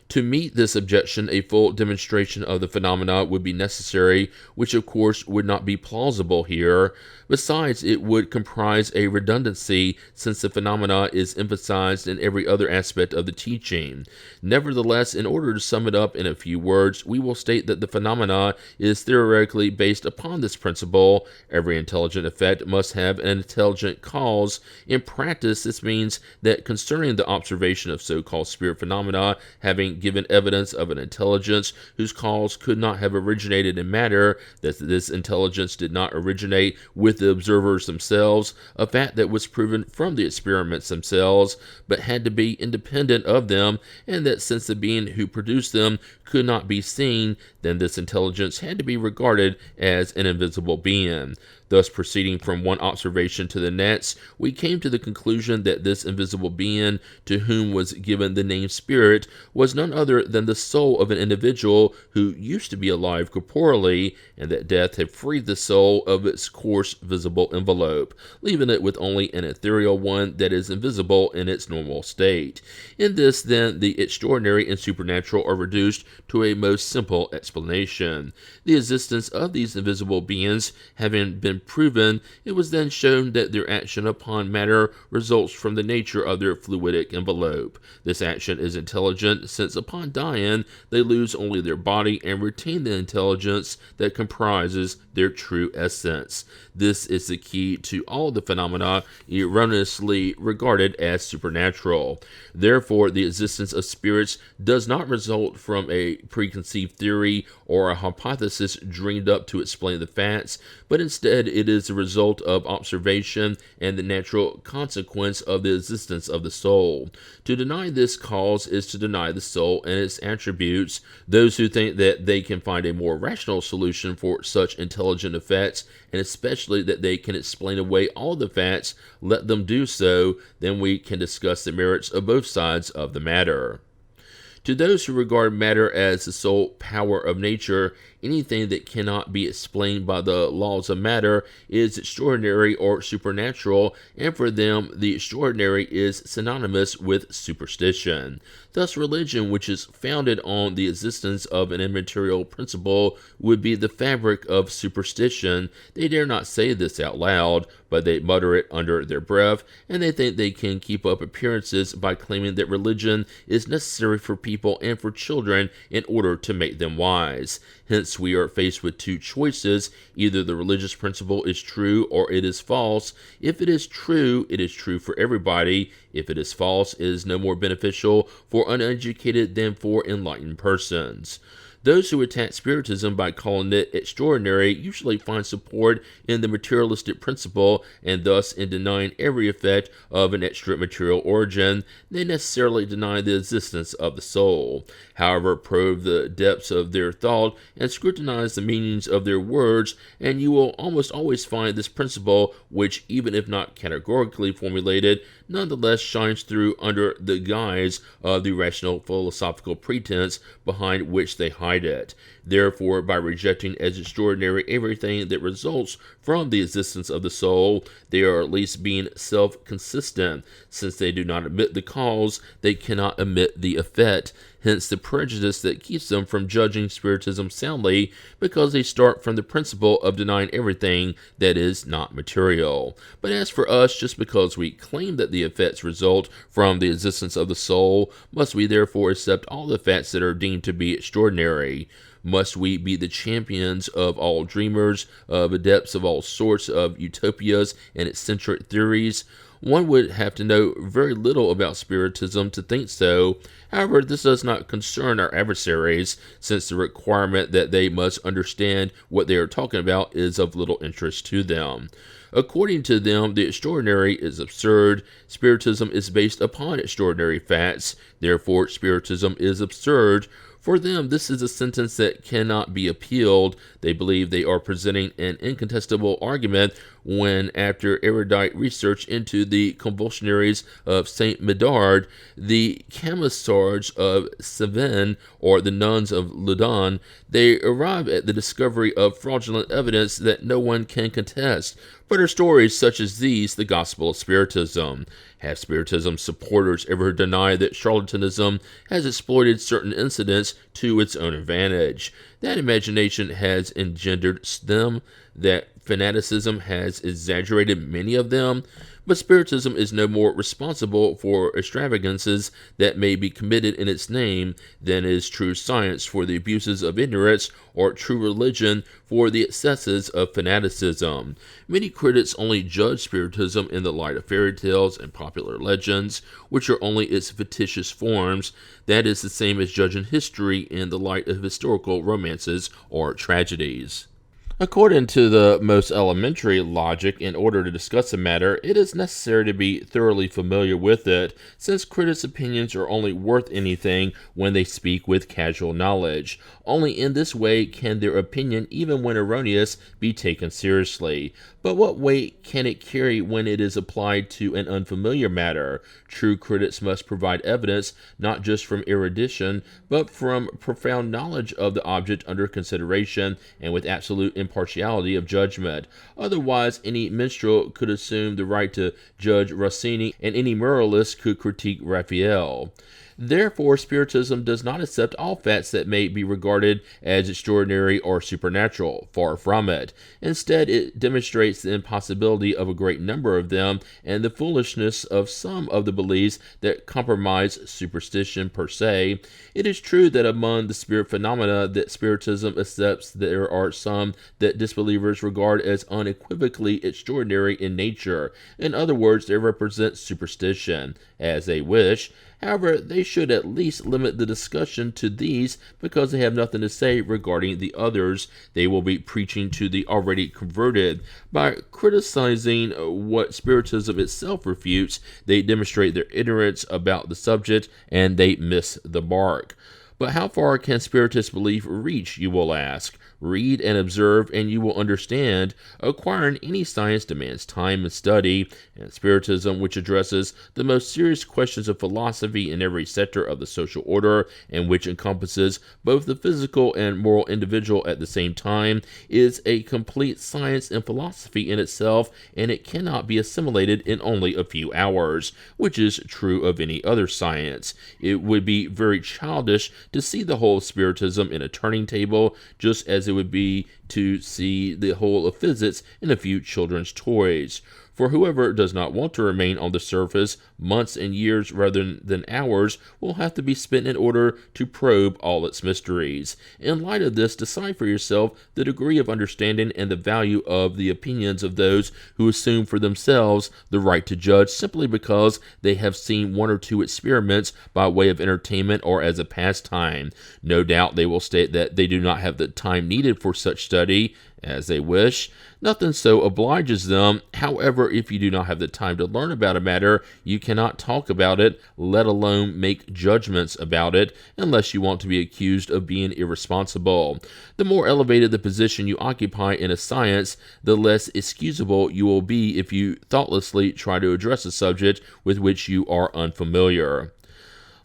To meet this objection, a full demonstration of the phenomena would be necessary, which of course would not be plausible here. Besides, it would comprise a redundancy, since the phenomena is emphasized in every other aspect of the teaching. Nevertheless, in order to sum it up in a few words, we will state that the phenomena is theoretically based upon this principle. Every intelligent effect must have an intelligent cause. In practice, this means that concerning the observation of so-called spirit phenomena, having given evidence of an intelligence whose cause could not have originated in matter, that this intelligence did not originate with the observers themselves, a fact that was proven from the experiments themselves, but had to be independent of them, and that since the being who produced them could not be seen, then this intelligence had to be regarded as an invisible being. Thus, proceeding from one observation to the next, we came to the conclusion that this invisible being, to whom was given the name spirit, was none other than the soul of an individual who used to be alive corporally, and that death had freed the soul of its coarse visible envelope, leaving it with only an ethereal one that is invisible in its normal state. In this, then, the extraordinary and supernatural are reduced to a most simple explanation. The existence of these invisible beings, having been been proven, it was then shown that their action upon matter results from the nature of their fluidic envelope. This action is intelligent, since upon dying, they lose only their body and retain the intelligence that comprises their true essence. This is the key to all the phenomena erroneously regarded as supernatural. Therefore, the existence of spirits does not result from a preconceived theory or a hypothesis dreamed up to explain the facts, but instead it is the result of observation and the natural consequence of the existence of the soul. To deny this cause is to deny the soul and its attributes. Those who think that they can find a more rational solution for such intelligent effects, and especially that they can explain away all the facts, let them do so, then we can discuss the merits of both sides of the matter. To those who regard matter as the sole power of nature, anything that cannot be explained by the laws of matter is extraordinary or supernatural, and for them the extraordinary is synonymous with superstition. Thus, religion, which is founded on the existence of an immaterial principle, would be the fabric of superstition. They dare not say this out loud, but they mutter it under their breath, and they think they can keep up appearances by claiming that religion is necessary for people and for children in order to make them wise. Hence, we are faced with two choices. Either the religious principle is true or it is false. If it is true for everybody. If it is false, it is no more beneficial for uneducated than for enlightened persons. Those who attack Spiritism by calling it extraordinary usually find support in the materialistic principle, and thus in denying every effect of an extra-material origin, they necessarily deny the existence of the soul. However, probe the depths of their thought and scrutinize the meanings of their words, and you will almost always find this principle, which, even if not categorically formulated, nonetheless shines through under the guise of the rational philosophical pretense behind which they hide it. Therefore, by rejecting as extraordinary everything that results from the existence of the soul, they are at least being self-consistent. Since they do not admit the cause, they cannot admit the effect. Hence the prejudice that keeps them from judging Spiritism soundly, because they start from the principle of denying everything that is not material. But as for us, just because we claim that the effects result from the existence of the soul, must we therefore accept all the facts that are deemed to be extraordinary? Must we be the champions of all dreamers, of adepts of all sorts of utopias and eccentric theories? One would have to know very little about Spiritism to think so. However, this does not concern our adversaries, since the requirement that they must understand what they are talking about is of little interest to them. According to them, the extraordinary is absurd. Spiritism is based upon extraordinary facts. Therefore, Spiritism is absurd. For them, this is a sentence that cannot be appealed. They believe they are presenting an incontestable argument when, after erudite research into the convulsionaries of St. Medard, the camisards of Cévennes, or the nuns of Loudun, they arrive at the discovery of fraudulent evidence that no one can contest. But are stories such as these the gospel of Spiritism? Have Spiritism supporters ever denied that charlatanism has exploited certain incidents to its own advantage, that imagination has engendered them, that fanaticism has exaggerated many of them? But Spiritism is no more responsible for extravagances that may be committed in its name than is true science for the abuses of ignorance, or true religion for the excesses of fanaticism. Many critics only judge Spiritism in the light of fairy tales and popular legends, which are only its fictitious forms. That is the same as judging history in the light of historical romances or tragedies. According to the most elementary logic, in order to discuss a matter, it is necessary to be thoroughly familiar with it, since critics' opinions are only worth anything when they speak with casual knowledge. Only in this way can their opinion, even when erroneous, be taken seriously. But what weight can it carry when it is applied to an unfamiliar matter? True critics must provide evidence not just from erudition, but from profound knowledge of the object under consideration, and with absolute impartiality of judgment. Otherwise, any minstrel could assume the right to judge Rossini, and any moralist could critique Raphael. Therefore, Spiritism does not accept all facts that may be regarded as extraordinary or supernatural. Far from it. Instead, it demonstrates the impossibility of a great number of them and the foolishness of some of the beliefs that compromise superstition per se. It is true that among the spirit phenomena that Spiritism accepts, there are some that disbelievers regard as unequivocally extraordinary in nature. In other words, they represent superstition, as they wish. However, they should at least limit the discussion to these, because they have nothing to say regarding the others. They will be preaching to the already converted. By criticizing what Spiritism itself refutes, they demonstrate their ignorance about the subject, and they miss the mark. But how far can Spiritist belief reach, you will ask? Read and observe, and you will understand. Acquiring any science demands time and study, and Spiritism, which addresses the most serious questions of philosophy in every sector of the social order, and which encompasses both the physical and moral individual at the same time, is a complete science and philosophy in itself, and it cannot be assimilated in only a few hours, which is true of any other science. It would be very childish to see the whole of Spiritism in a turning table, just as it would be to see the whole of physics in a few children's toys. For whoever does not want to remain on the surface, months and years rather than hours will have to be spent in order to probe all its mysteries. In light of this, decide for yourself the degree of understanding and the value of the opinions of those who assume for themselves the right to judge simply because they have seen one or two experiments by way of entertainment or as a pastime. No doubt they will state that they do not have the time needed for such study, as they wish. Nothing so obliges them. However, if you do not have the time to learn about a matter, you cannot talk about it, let alone make judgments about it, unless you want to be accused of being irresponsible. The more elevated the position you occupy in a science, the less excusable you will be if you thoughtlessly try to address a subject with which you are unfamiliar.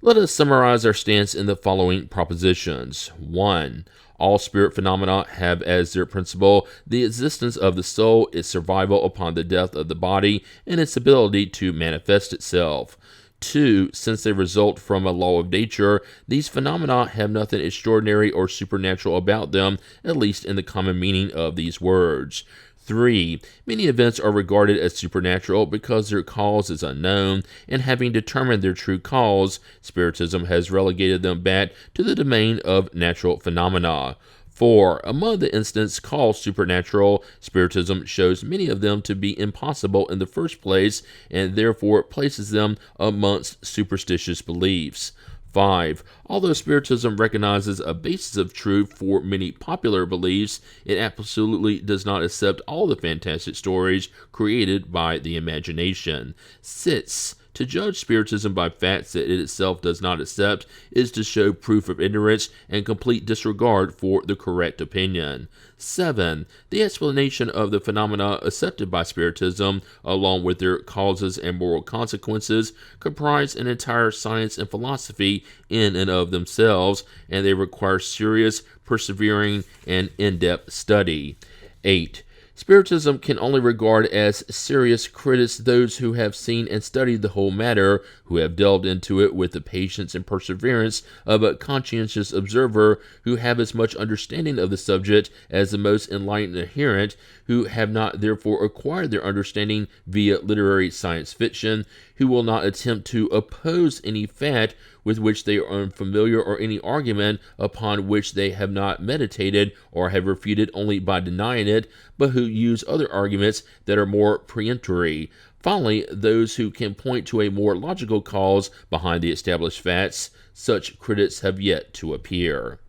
Let us summarize our stance in the following propositions. 1. All spirit phenomena have as their principle the existence of the soul, its survival upon the death of the body, and its ability to manifest itself. 2. Since they result from a law of nature, these phenomena have nothing extraordinary or supernatural about them, at least in the common meaning of these words. 3. Many events are regarded as supernatural because their cause is unknown, and having determined their true cause, Spiritism has relegated them back to the domain of natural phenomena. 4. Among the incidents called supernatural, Spiritism shows many of them to be impossible in the first place, and therefore places them amongst superstitious beliefs. 5. Although Spiritism recognizes a basis of truth for many popular beliefs, it absolutely does not accept all the fantastic stories created by the imagination. 6. To judge Spiritism by facts that it itself does not accept is to show proof of ignorance and complete disregard for the correct opinion. 7. The explanation of the phenomena accepted by Spiritism, along with their causes and moral consequences, comprise an entire science and philosophy in and of themselves, and they require serious, persevering, and in-depth study. 8. Spiritism can only regard as serious critics those who have seen and studied the whole matter, who have delved into it with the patience and perseverance of a conscientious observer, who have as much understanding of the subject as the most enlightened adherent, who have not therefore acquired their understanding via literary science fiction, who will not attempt to oppose any fact with which they are unfamiliar or any argument upon which they have not meditated or have refuted only by denying it, but who use other arguments that are more peremptory. Finally, those who can point to a more logical cause behind the established facts. Such critics have yet to appear.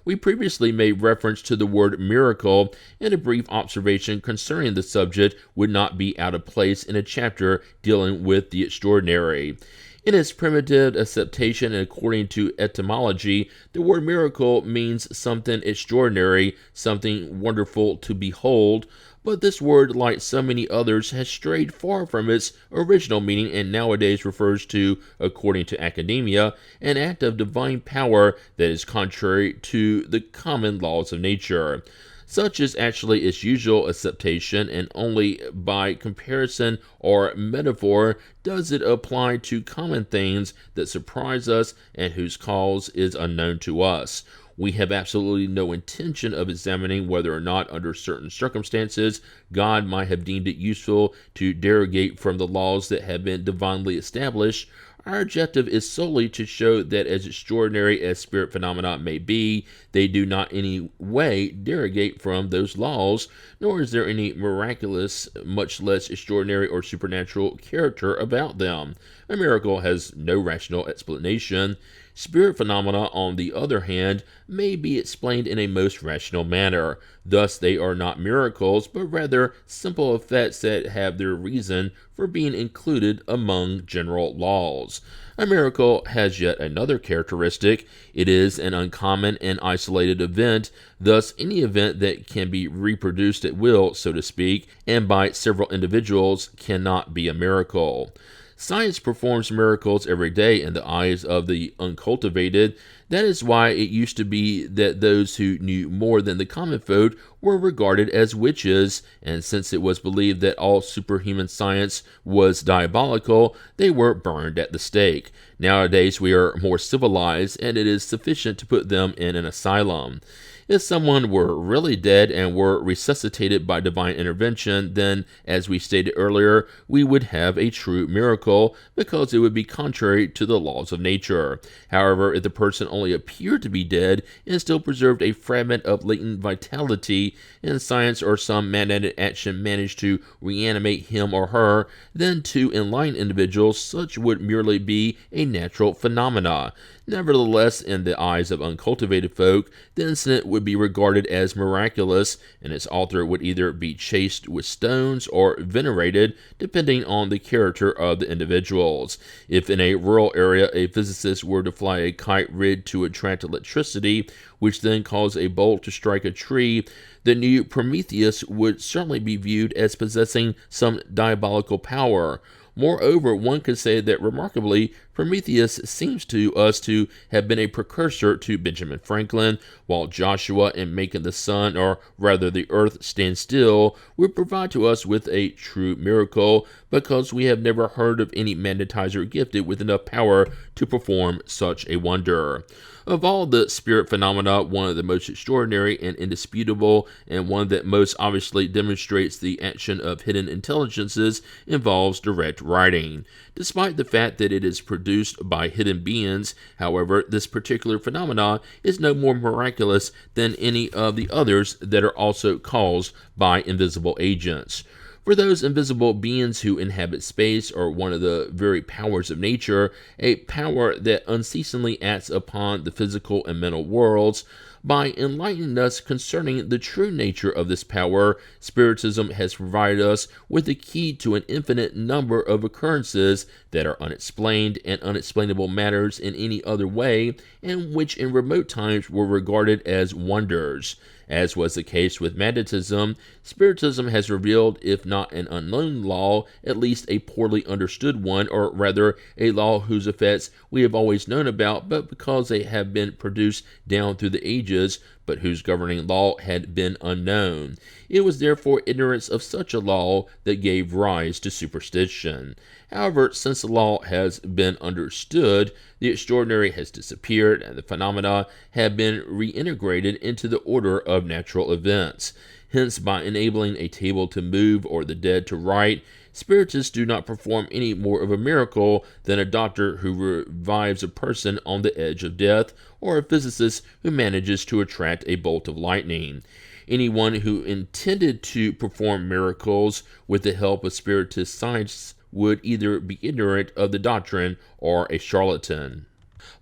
We previously made reference to the word miracle, and a brief observation concerning the subject would not be out of place in a chapter dealing with the extraordinary. In its primitive acceptation and according to etymology, the word miracle means something extraordinary, something wonderful to behold, but this word, like so many others, has strayed far from its original meaning and nowadays refers to, according to academia, an act of divine power that is contrary to the common laws of nature. Such is actually its usual acceptation, and only by comparison or metaphor does it apply to common things that surprise us and whose cause is unknown to us. We have absolutely no intention of examining whether or not, under certain circumstances, God might have deemed it useful to derogate from the laws that have been divinely established. Our objective is solely to show that, as extraordinary as spirit phenomena may be, they do not in any way derogate from those laws, nor is there any miraculous, much less extraordinary or supernatural character about them. A miracle has no rational explanation. Spirit phenomena, on the other hand, may be explained in a most rational manner. Thus, they are not miracles, but rather simple effects that have their reason for being included among general laws. A miracle has yet another characteristic. It is an uncommon and isolated event. Thus, any event that can be reproduced at will, so to speak, and by several individuals, cannot be a miracle. Science performs miracles every day in the eyes of the uncultivated. That is why it used to be that those who knew more than the common folk were regarded as witches, and since it was believed that all superhuman science was diabolical, they were burned at the stake. Nowadays we are more civilized, and it is sufficient to put them in an asylum. If someone were really dead and were resuscitated by divine intervention, then, as we stated earlier, we would have a true miracle, because it would be contrary to the laws of nature. However, if the person only appeared to be dead and still preserved a fragment of latent vitality, and science or some magnetic action managed to reanimate him or her, then to enlightened individuals such would merely be a natural phenomena. Nevertheless, in the eyes of uncultivated folk, the incident would be regarded as miraculous, and its author would either be chased with stones or venerated, depending on the character of the individuals. If in a rural area a physicist were to fly a kite rigged to attract electricity, which then caused a bolt to strike a tree, the new Prometheus would certainly be viewed as possessing some diabolical power. Moreover, one could say that, remarkably, Prometheus seems to us to have been a precursor to Benjamin Franklin, while Joshua, in making the sun, or rather the earth, stand still, would provide to us with a true miracle, because we have never heard of any magnetizer gifted with enough power to perform such a wonder. Of all the spirit phenomena, one of the most extraordinary and indisputable, and one that most obviously demonstrates the action of hidden intelligences, involves direct writing. Despite the fact that it is produced by hidden beings, however, this particular phenomena is no more miraculous than any of the others that are also caused by invisible agents. For those invisible beings who inhabit space are one of the very powers of nature, a power that unceasingly acts upon the physical and mental worlds. By enlightening us concerning the true nature of this power, Spiritism has provided us with the key to an infinite number of occurrences that are unexplained and unexplainable matters in any other way, and which in remote times were regarded as wonders. As was the case with magnetism, Spiritism has revealed, if not an unknown law, at least a poorly understood one, or rather a law whose effects we have always known about, but because they have been produced down through the ages, but whose governing law had been unknown. It was therefore ignorance of such a law that gave rise to superstition. However, since the law has been understood, the extraordinary has disappeared, and the phenomena have been reintegrated into the order of natural events. Hence, by enabling a table to move or the dead to write, Spiritists do not perform any more of a miracle than a doctor who revives a person on the edge of death, or a physicist who manages to attract a bolt of lightning. Anyone who intended to perform miracles with the help of Spiritist science would either be ignorant of the doctrine or a charlatan.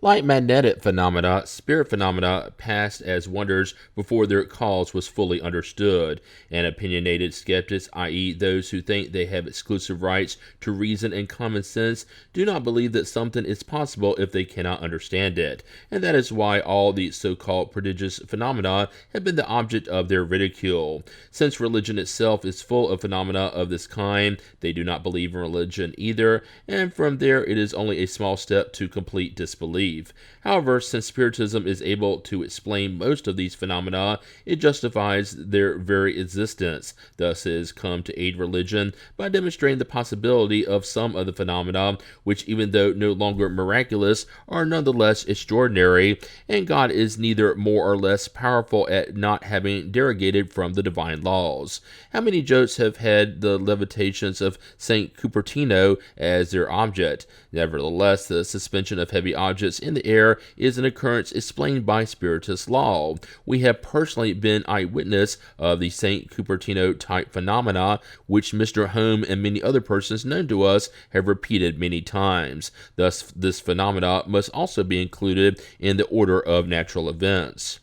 Like magnetic phenomena, spirit phenomena passed as wonders before their cause was fully understood, and opinionated skeptics, i.e. those who think they have exclusive rights to reason and common sense, do not believe that something is possible if they cannot understand it, and that is why all the so-called prodigious phenomena have been the object of their ridicule. Since religion itself is full of phenomena of this kind, they do not believe in religion either, and from there it is only a small step to complete disbelief. belief. However, since Spiritism is able to explain most of these phenomena, it justifies their very existence. Thus, it has come to aid religion by demonstrating the possibility of some of the phenomena, which, even though no longer miraculous, are nonetheless extraordinary, and God is neither more or less powerful at not having derogated from the divine laws. How many jokes have had the levitations of St. Cupertino as their object? Nevertheless, the suspension of heavy objects in the air is an occurrence explained by Spiritist law. We have personally been eyewitness of the St. Cupertino type phenomena, which Mr. Home and many other persons known to us have repeated many times. Thus, this phenomena must also be included in the order of natural events.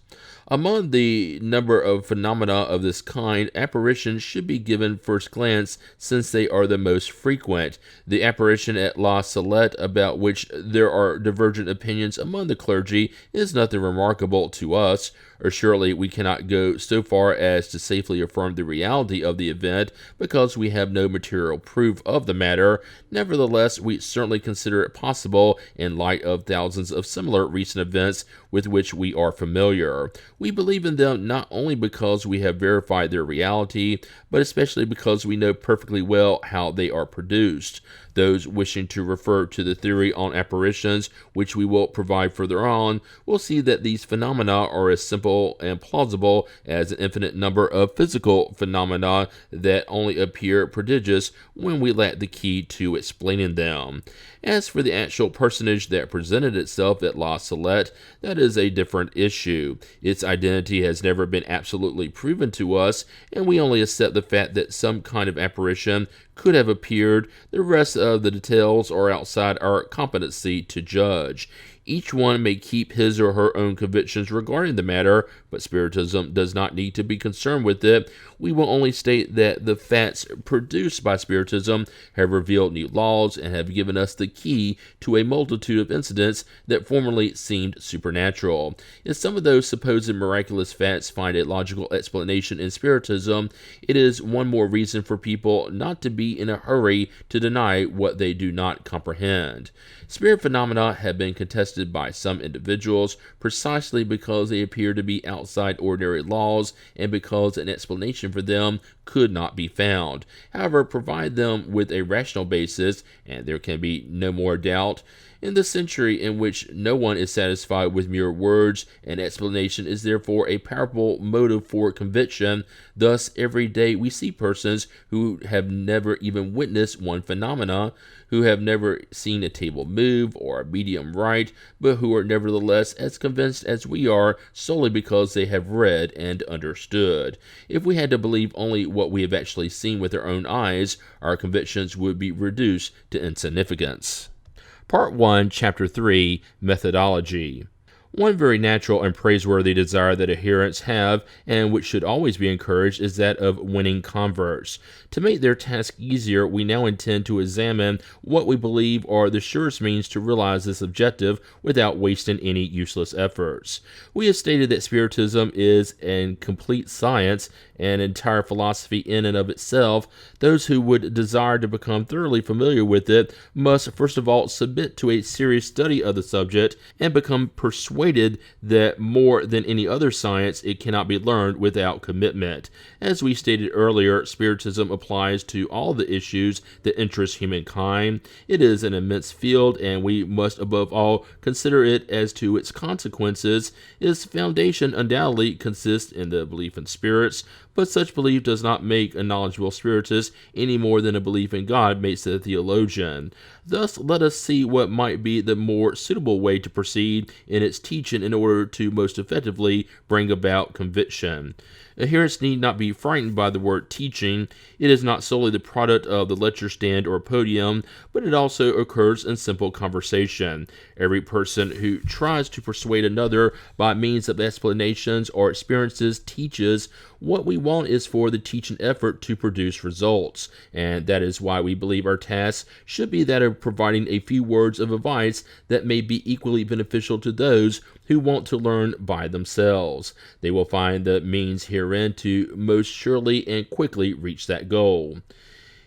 Among the number of phenomena of this kind, apparitions should be given first glance, since they are the most frequent. The apparition at La Salette, about which there are divergent opinions among the clergy, is nothing remarkable to us. Surely we cannot go so far as to safely affirm the reality of the event, because we have no material proof of the matter. Nevertheless, we certainly consider it possible in light of thousands of similar recent events with which we are familiar. We believe in them not only because we have verified their reality, but especially because we know perfectly well how they are produced. Those wishing to refer to the theory on apparitions, which we will provide further on, will see that these phenomena are as simple and plausible as an infinite number of physical phenomena that only appear prodigious when we lack the key to explaining them. As for the actual personage that presented itself at La Salette, that is a different issue. Its identity has never been absolutely proven to us, and we only accept the fact that some kind of apparition could have appeared. The rest of the details are outside our competency to judge. Each one may keep his or her own convictions regarding the matter, but Spiritism does not need to be concerned with it. We will only state that the facts produced by Spiritism have revealed new laws and have given us the key to a multitude of incidents that formerly seemed supernatural. If some of those supposed miraculous facts find a logical explanation in Spiritism, it is one more reason for people not to be in a hurry to deny what they do not comprehend. Spirit phenomena have been contested by some individuals precisely because they appear to be outside ordinary laws and because an explanation for them could not be found. However, provide them with a rational basis, and there can be no more doubt. In the century in which no one is satisfied with mere words, an explanation is therefore a powerful motive for conviction. Thus, every day we see persons who have never even witnessed one phenomena, who have never seen a table move or a medium write, but who are nevertheless as convinced as we are solely because they have read and understood. If we had to believe only what we have actually seen with our own eyes, our convictions would be reduced to insignificance. Part 1, Chapter 3, Methodology. One very natural and praiseworthy desire that adherents have, and which should always be encouraged, is that of winning converts. To make their task easier, we now intend to examine what we believe are the surest means to realize this objective without wasting any useless efforts. We have stated that Spiritism is a complete science, an entire philosophy in and of itself. Those who would desire to become thoroughly familiar with it must first of all submit to a serious study of the subject and become persuaded that more than any other science it cannot be learned without commitment. As we stated earlier, Spiritism applies to all the issues that interest humankind. It is an immense field, and we must above all consider it as to its consequences. Its foundation undoubtedly consists in the belief in spirits, but such belief does not make a knowledgeable spiritist any more than a belief in God makes a theologian. Thus, let us see what might be the more suitable way to proceed in its teaching in order to most effectively bring about conviction. Adherents need not be frightened by the word teaching. It is not solely the product of the lecture stand or podium, but it also occurs in simple conversation. Every person who tries to persuade another by means of explanations or experiences teaches. What we want is for the teaching effort to produce results, and that is why we believe our task should be that of providing a few words of advice that may be equally beneficial to those who want to learn by themselves. They will find the means herein to most surely and quickly reach that goal.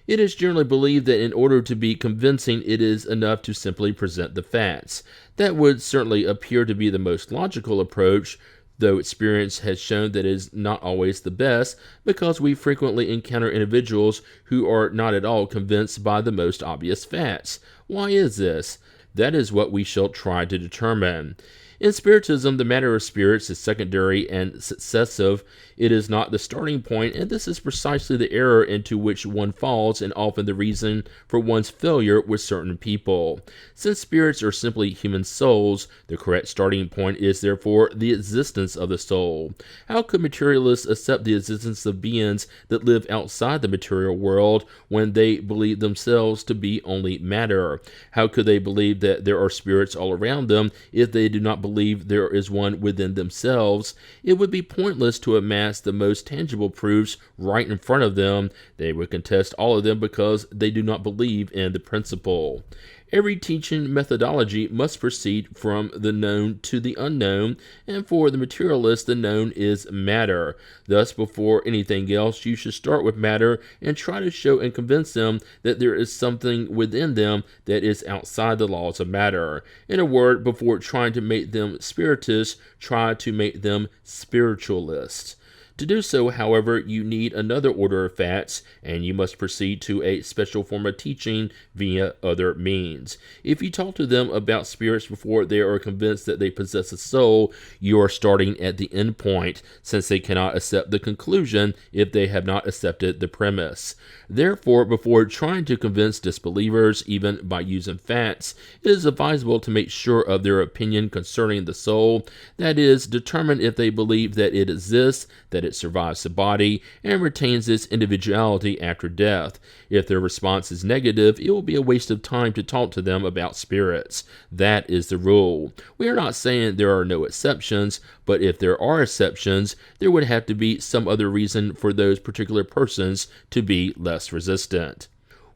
It is generally believed that in order to be convincing, it is enough to simply present the facts. That would certainly appear to be the most logical approach, though experience has shown that it is not always the best, because we frequently encounter individuals who are not at all convinced by the most obvious facts. Why is this? That is what we shall try to determine. In Spiritism, the matter of spirits is secondary and successive. It is not the starting point, and this is precisely the error into which one falls, and often the reason for one's failure with certain people. Since spirits are simply human souls, the correct starting point is therefore the existence of the soul. How could materialists accept the existence of beings that live outside the material world when they believe themselves to be only matter? How could they believe that there are spirits all around them if they do not believe there is one within themselves? It would be pointless to amass the most tangible proofs right in front of them. They would contest all of them because they do not believe in the principle. Every teaching methodology must proceed from the known to the unknown, and for the materialist, the known is matter. Thus, before anything else, you should start with matter and try to show and convince them that there is something within them that is outside the laws of matter. In a word, before trying to make them spiritists, try to make them spiritualists. To do so, however, you need another order of facts, and you must proceed to a special form of teaching via other means. If you talk to them about spirits before they are convinced that they possess a soul, you are starting at the end point, since they cannot accept the conclusion if they have not accepted the premise. Therefore, before trying to convince disbelievers, even by using facts, it is advisable to make sure of their opinion concerning the soul. That is, determine if they believe that it exists, that it survives the body, and retains its individuality after death. If their response is negative, it will be a waste of time to talk to them about spirits. That is the rule. We are not saying there are no exceptions, but if there are exceptions, there would have to be some other reason for those particular persons to be less resistant.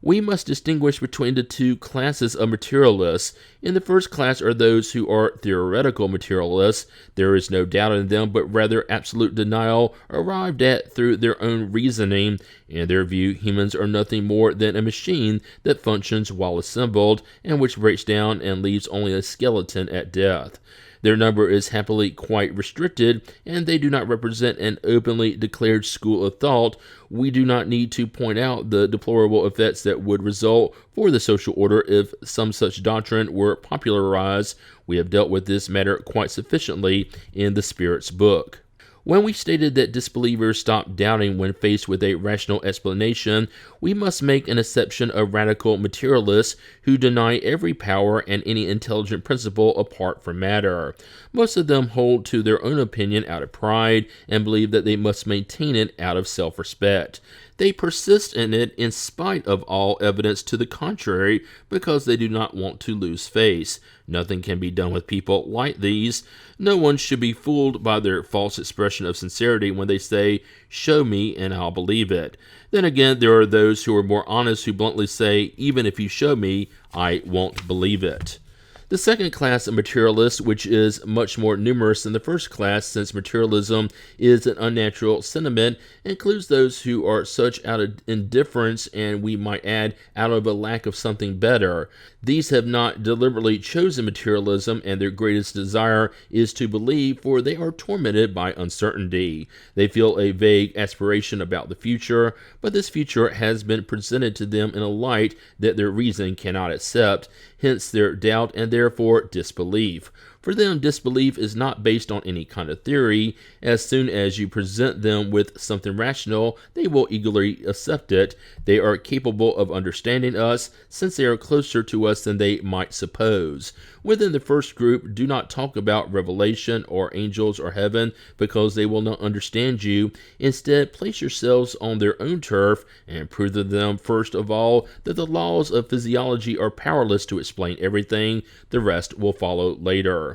We must distinguish between the two classes of materialists. In the first class are those who are theoretical materialists. There is no doubt in them, but rather absolute denial arrived at through their own reasoning. In their view, humans are nothing more than a machine that functions while assembled, and which breaks down and leaves only a skeleton at death. Their number is happily quite restricted, and they do not represent an openly declared school of thought. We do not need to point out the deplorable effects that would result for the social order if some such doctrine were popularized. We have dealt with this matter quite sufficiently in the Spirit's book. When we stated that disbelievers stop doubting when faced with a rational explanation, we must make an exception of radical materialists who deny every power and any intelligent principle apart from matter. Most of them hold to their own opinion out of pride and believe that they must maintain it out of self-respect. They persist in it in spite of all evidence to the contrary because they do not want to lose face. Nothing can be done with people like these. No one should be fooled by their false expression of sincerity when they say, "Show me and I'll believe it." Then again, there are those who are more honest who bluntly say, "Even if you show me, I won't believe it." The second class of materialists, which is much more numerous than the first class, since materialism is an unnatural sentiment, includes those who are such out of indifference, and we might add, out of a lack of something better. These have not deliberately chosen materialism, and their greatest desire is to believe, for they are tormented by uncertainty. They feel a vague aspiration about the future, but this future has been presented to them in a light that their reason cannot accept, hence their doubt and therefore disbelief. For them, disbelief is not based on any kind of theory. As soon as you present them with something rational, they will eagerly accept it. They are capable of understanding us, since they are closer to us than they might suppose. Within the first group, do not talk about revelation or angels or heaven, because they will not understand you. Instead, place yourselves on their own turf and prove to them, first of all, that the laws of physiology are powerless to explain everything. The rest will follow later.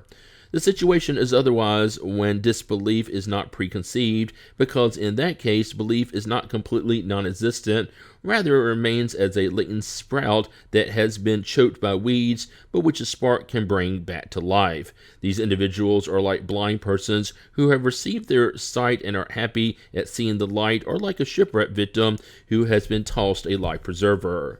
The situation is otherwise when disbelief is not preconceived, because in that case, belief is not completely non-existent. Rather, it remains as a latent sprout that has been choked by weeds, but which a spark can bring back to life. These individuals are like blind persons who have received their sight and are happy at seeing the light, or like a shipwreck victim who has been tossed a life preserver.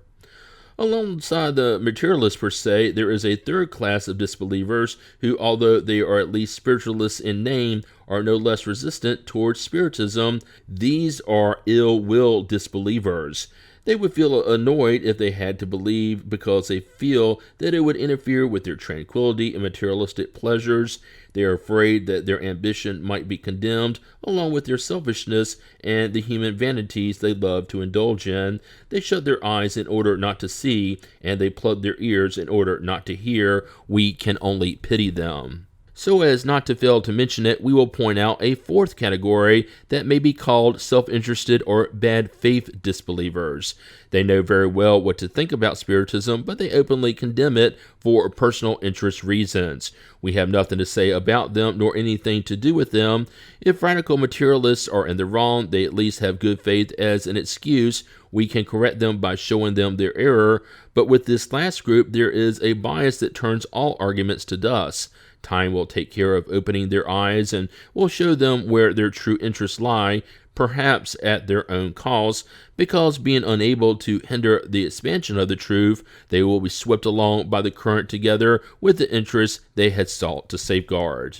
Alongside the materialists per se, there is a third class of disbelievers who, although they are at least spiritualists in name, are no less resistant towards spiritism. These are ill-will disbelievers. They would feel annoyed if they had to believe because they feel that it would interfere with their tranquility and materialistic pleasures. They are afraid that their ambition might be condemned, along with their selfishness and the human vanities they love to indulge in. They shut their eyes in order not to see, and they plug their ears in order not to hear. We can only pity them. So as not to fail to mention it, we will point out a fourth category that may be called self-interested or bad faith disbelievers. They know very well what to think about Spiritism, but they openly condemn it for personal interest reasons. We have nothing to say about them nor anything to do with them. If radical materialists are in the wrong, they at least have good faith as an excuse. We can correct them by showing them their error, but with this last group, there is a bias that turns all arguments to dust. Time will take care of opening their eyes and will show them where their true interests lie, perhaps at their own cost, because being unable to hinder the expansion of the truth, they will be swept along by the current together with the interests they had sought to safeguard.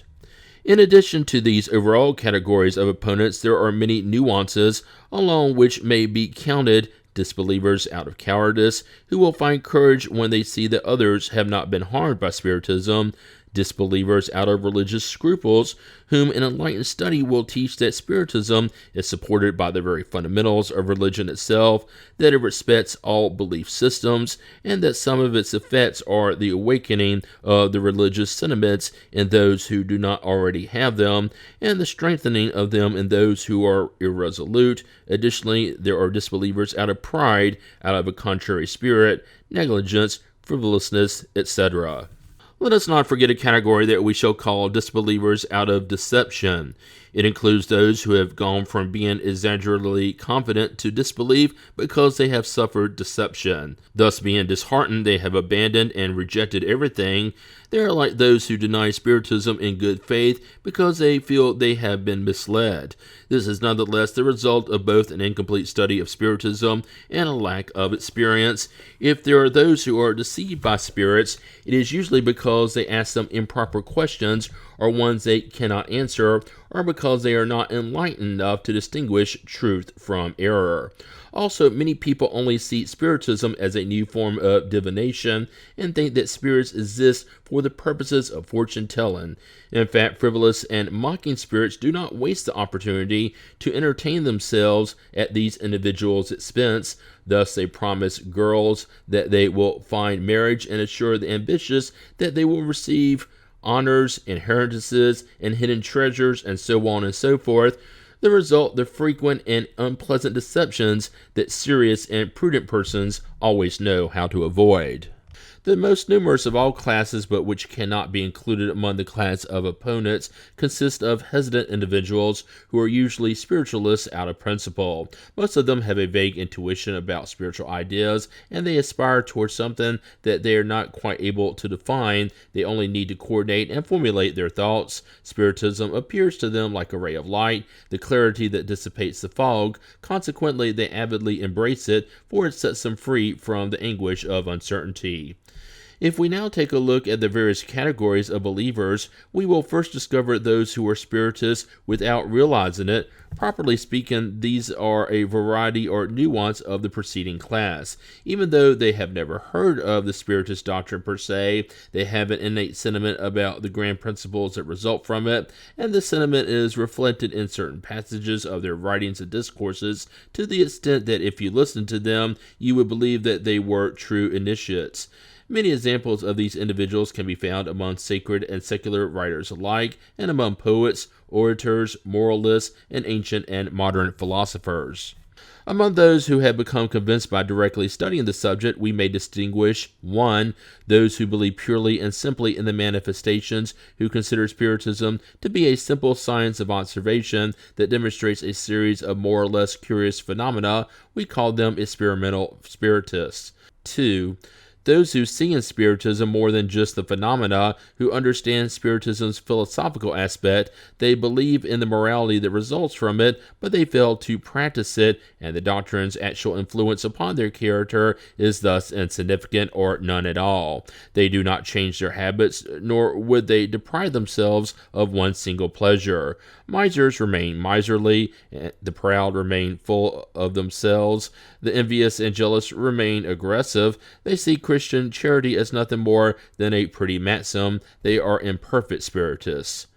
In addition to these overall categories of opponents, there are many nuances along which may be counted disbelievers out of cowardice, who will find courage when they see that others have not been harmed by Spiritism, disbelievers out of religious scruples, whom an enlightened study will teach that Spiritism is supported by the very fundamentals of religion itself, that it respects all belief systems, and that some of its effects are the awakening of the religious sentiments in those who do not already have them, and the strengthening of them in those who are irresolute. Additionally, there are disbelievers out of pride, out of a contrary spirit, negligence, frivolousness, etc. Let us not forget a category that we shall call disbelievers out of deception. It includes those who have gone from being exaggeratedly confident to disbelief because they have suffered deception. Thus, being disheartened, they have abandoned and rejected everything. They are like those who deny Spiritism in good faith because they feel they have been misled. This is nonetheless the result of both an incomplete study of Spiritism and a lack of experience. If there are those who are deceived by spirits, it is usually because they ask them improper questions or ones they cannot answer, or because they are not enlightened enough to distinguish truth from error. Also, many people only see Spiritism as a new form of divination and think that spirits exist for the purposes of fortune-telling. In fact, frivolous and mocking spirits do not waste the opportunity to entertain themselves at these individuals' expense. Thus, they promise girls that they will find marriage and assure the ambitious that they will receive honors, inheritances, and hidden treasures, and so on and so forth. The result, the frequent and unpleasant deceptions that serious and prudent persons always know how to avoid. The most numerous of all classes, but which cannot be included among the class of opponents, consist of hesitant individuals who are usually spiritualists out of principle. Most of them have a vague intuition about spiritual ideas, and they aspire towards something that they are not quite able to define. They only need to coordinate and formulate their thoughts. Spiritism appears to them like a ray of light, the clarity that dissipates the fog. Consequently, they avidly embrace it, for it sets them free from the anguish of uncertainty. If we now take a look at the various categories of believers, we will first discover those who are spiritists without realizing it. Properly speaking, these are a variety or nuance of the preceding class. Even though they have never heard of the spiritist doctrine per se, they have an innate sentiment about the grand principles that result from it, and this sentiment is reflected in certain passages of their writings and discourses to the extent that if you listen to them, you would believe that they were true initiates. Many examples of these individuals can be found among sacred and secular writers alike, and among poets, orators, moralists, and ancient and modern philosophers. Among those who have become convinced by directly studying the subject, we may distinguish 1. Those who believe purely and simply in the manifestations, who consider Spiritism to be a simple science of observation that demonstrates a series of more or less curious phenomena. We call them experimental Spiritists. 2. Those who see in Spiritism more than just the phenomena, who understand Spiritism's philosophical aspect, they believe in the morality that results from it, but they fail to practice it, and the doctrine's actual influence upon their character is thus insignificant or none at all. They do not change their habits, nor would they deprive themselves of one single pleasure. Misers remain miserly, the proud remain full of themselves, the envious and jealous remain aggressive. They see Christian charity as nothing more than a pretty maxim. They are imperfect Spiritists.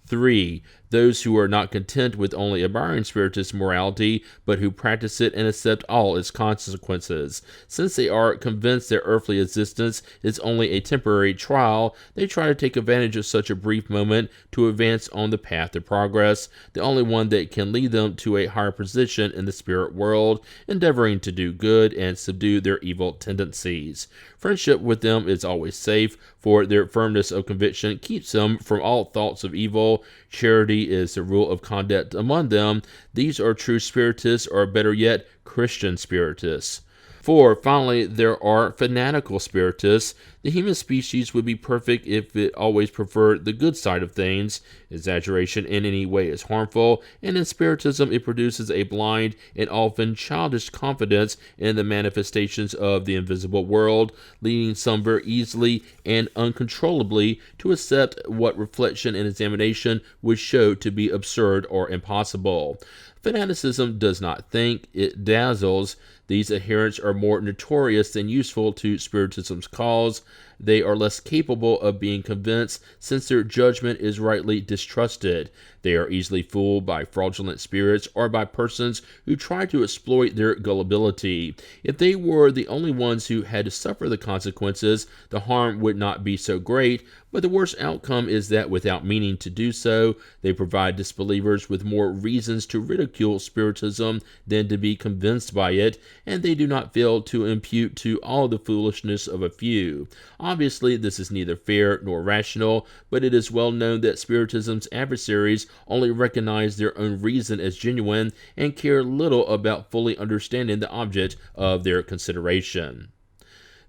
3. Those who are not content with only admiring Spiritist morality, but who practice it and accept all its consequences. Since they are convinced their earthly existence is only a temporary trial, they try to take advantage of such a brief moment to advance on the path of progress, the only one that can lead them to a higher position in the spirit world, endeavoring to do good and subdue their evil tendencies. Friendship with them is always safe, for their firmness of conviction keeps them from all thoughts of evil. Charity is the rule of conduct among them. These are true Spiritists, or better yet, Christian Spiritists. 4. Finally, there are fanatical Spiritists. The human species would be perfect if it always preferred the good side of things. Exaggeration in any way is harmful, and in Spiritism it produces a blind and often childish confidence in the manifestations of the invisible world, leading some very easily and uncontrollably to accept what reflection and examination would show to be absurd or impossible. Fanaticism does not think, it dazzles. These adherents are more notorious than useful to Spiritism's cause. They are less capable of being convinced, since their judgment is rightly distrusted. They are easily fooled by fraudulent spirits or by persons who try to exploit their gullibility. If they were the only ones who had to suffer the consequences, the harm would not be so great, but the worst outcome is that without meaning to do so, they provide disbelievers with more reasons to ridicule Spiritism than to be convinced by it, and they do not fail to impute to all the foolishness of a few. Obviously, this is neither fair nor rational, but it is well known that Spiritism's adversaries only recognize their own reason as genuine and care little about fully understanding the object of their consideration.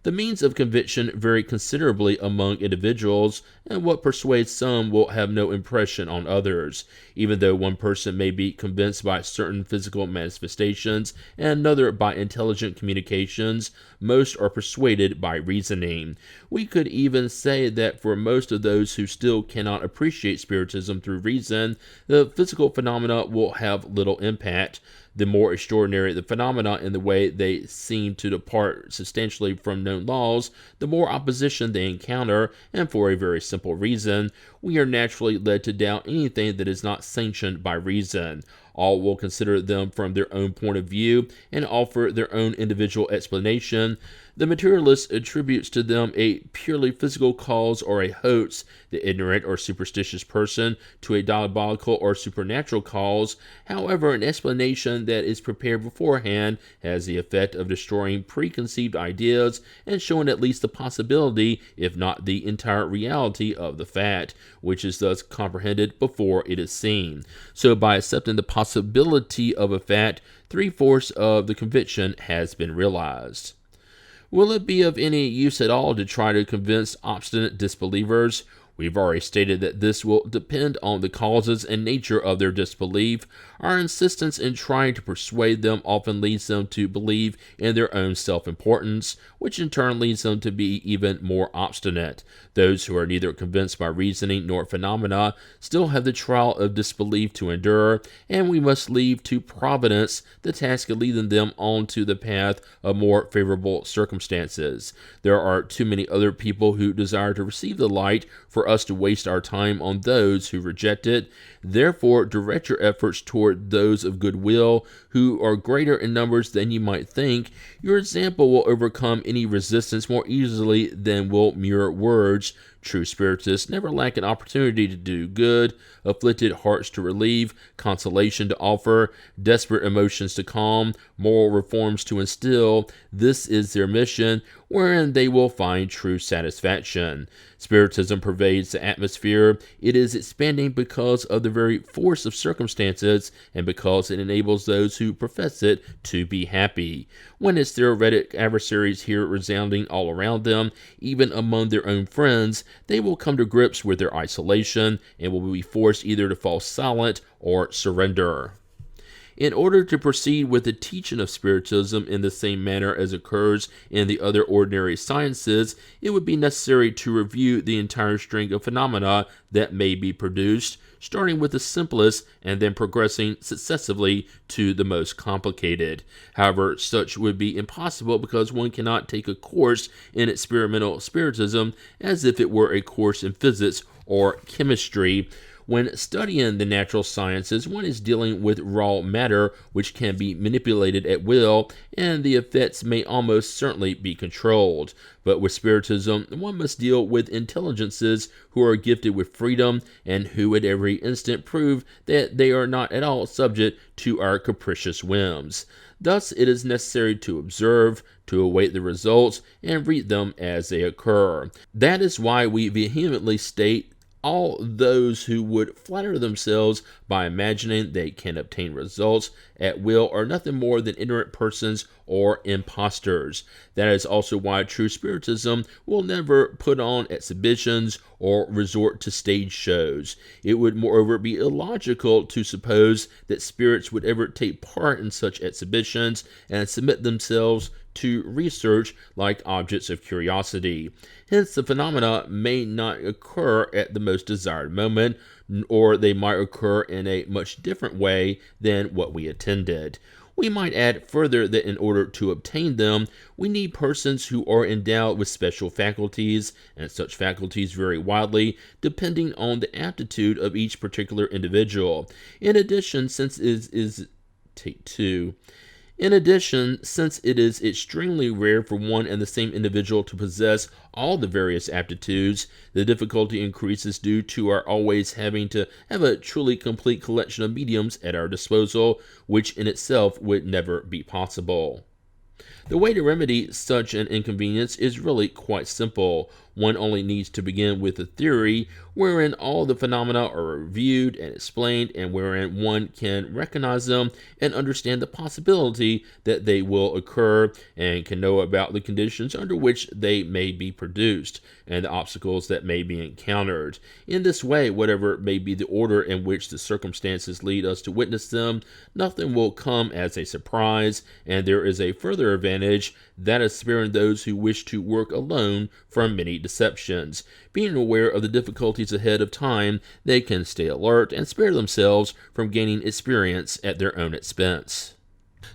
The means of conviction vary considerably among individuals, and what persuades some will have no impression on others. Even though one person may be convinced by certain physical manifestations and another by intelligent communications, most are persuaded by reasoning. We could even say that for most of those who still cannot appreciate Spiritism through reason, the physical phenomena will have little impact. The more extraordinary the phenomena in the way they seem to depart substantially from known laws, the more opposition they encounter, and for a very simple reason. We are naturally led to doubt anything that is not sanctioned by reason. All will consider them from their own point of view and offer their own individual explanation. The materialist attributes to them a purely physical cause or a hoax, the ignorant or superstitious person to a diabolical or supernatural cause. However, an explanation that is prepared beforehand has the effect of destroying preconceived ideas and showing at least the possibility, if not the entire reality, of the fact, which is thus comprehended before it is seen. So by accepting the possibility of a fact, 3/4 of the conviction has been realized. Will it be of any use at all to try to convince obstinate disbelievers? We've already stated that this will depend on the causes and nature of their disbelief. Our insistence in trying to persuade them often leads them to believe in their own self-importance, which in turn leads them to be even more obstinate. Those who are neither convinced by reasoning nor phenomena still have the trial of disbelief to endure, and we must leave to Providence the task of leading them on to the path of more favorable circumstances. There are too many other people who desire to receive the light for us to waste our time on those who reject it. Therefore, direct your efforts toward those of goodwill, who are greater in numbers than you might think. Your example will overcome any resistance more easily than will mere words. True spiritists never lack an opportunity to do good, afflicted hearts to relieve, consolation to offer, desperate emotions to calm, moral reforms to instill. This is their mission, wherein they will find true satisfaction. Spiritism pervades the atmosphere. It is expanding because of the very force of circumstances and because it enables those who profess it to be happy. When its theoretic adversaries hear it resounding all around them, even among their own friends, they will come to grips with their isolation and will be forced either to fall silent or surrender. In order to proceed with the teaching of Spiritism in the same manner as occurs in the other ordinary sciences, it would be necessary to review the entire string of phenomena that may be produced, starting with the simplest and then progressing successively to the most complicated. However, such would be impossible because one cannot take a course in experimental Spiritism as if it were a course in physics or chemistry. When studying the natural sciences, one is dealing with raw matter which can be manipulated at will, and the effects may almost certainly be controlled. But with Spiritism, one must deal with intelligences who are gifted with freedom and who at every instant prove that they are not at all subject to our capricious whims. Thus, it is necessary to observe, to await the results, and read them as they occur. That is why we vehemently state all those who would flatter themselves by imagining they can obtain results at will are nothing more than ignorant persons or impostors. That is also why true Spiritism will never put on exhibitions or resort to stage shows. It would moreover be illogical to suppose that spirits would ever take part in such exhibitions and submit themselves to research like objects of curiosity. Hence, the phenomena may not occur at the most desired moment, or they might occur in a much different way than what we intended. We might add further that in order to obtain them, we need persons who are endowed with special faculties, and such faculties vary widely depending on the aptitude of each particular individual. In addition, since it is extremely rare for one and the same individual to possess all the various aptitudes, the difficulty increases due to our always having to have a truly complete collection of mediums at our disposal, which in itself would never be possible. The way to remedy such an inconvenience is really quite simple. One only needs to begin with a theory wherein all the phenomena are reviewed and explained, and wherein one can recognize them and understand the possibility that they will occur, and can know about the conditions under which they may be produced and the obstacles that may be encountered. In this way, whatever may be the order in which the circumstances lead us to witness them, nothing will come as a surprise, and there is a further advantage, that is sparing those who wish to work alone from many deceptions. Being aware of the difficulties ahead of time, they can stay alert and spare themselves from gaining experience at their own expense.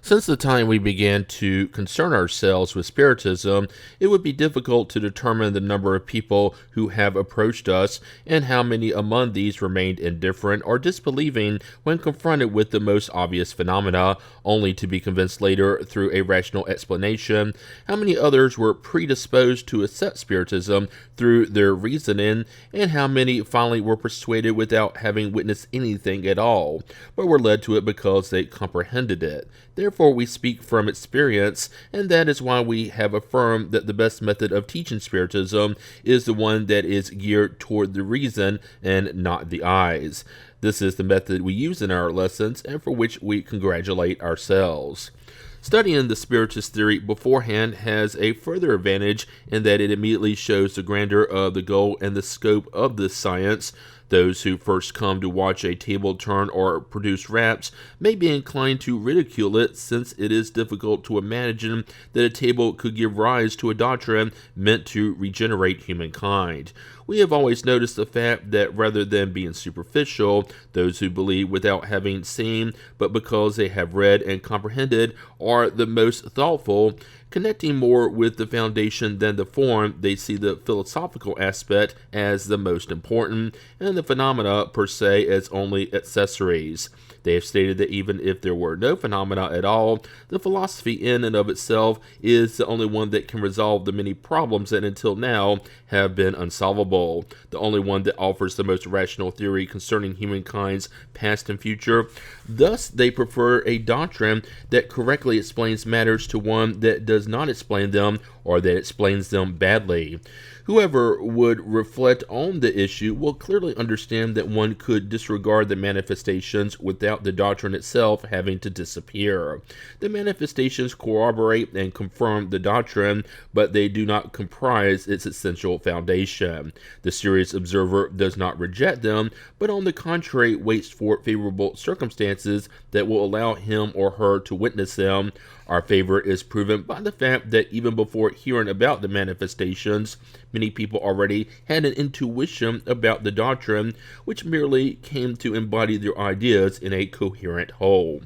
Since the time we began to concern ourselves with Spiritism, it would be difficult to determine the number of people who have approached us and how many among these remained indifferent or disbelieving when confronted with the most obvious phenomena, only to be convinced later through a rational explanation, how many others were predisposed to accept Spiritism through their reasoning, and how many finally were persuaded without having witnessed anything at all, but were led to it because they comprehended it. Therefore, we speak from experience, and that is why we have affirmed that the best method of teaching Spiritism is the one that is geared toward the reason and not the eyes. This is the method we use in our lessons, and for which we congratulate ourselves. Studying the Spiritist theory beforehand has a further advantage in that it immediately shows the grandeur of the goal and the scope of this science. Those who first come to watch a table turn or produce raps may be inclined to ridicule it, since it is difficult to imagine that a table could give rise to a doctrine meant to regenerate humankind. We have always noticed the fact that rather than being superficial, those who believe without having seen, but because they have read and comprehended, are the most thoughtful, Connecting more with the foundation than the form, they see the philosophical aspect as the most important, and the phenomena per se as only accessories. They have stated that even if there were no phenomena at all, the philosophy in and of itself is the only one that can resolve the many problems that until now have been unsolvable, the only one that offers the most rational theory concerning humankind's past and future. Thus, they prefer a doctrine that correctly explains matters to one that does not explain them or that explains them badly. Whoever would reflect on the issue will clearly understand that one could disregard the manifestations without the doctrine itself having to disappear. The manifestations corroborate and confirm the doctrine, but they do not comprise its essential foundation. The serious observer does not reject them, but on the contrary waits for favorable circumstances that will allow him or her to witness them. Our favor is proven by the fact that even before hearing about the manifestations, many people already had an intuition about the doctrine, which merely came to embody their ideas in a coherent whole.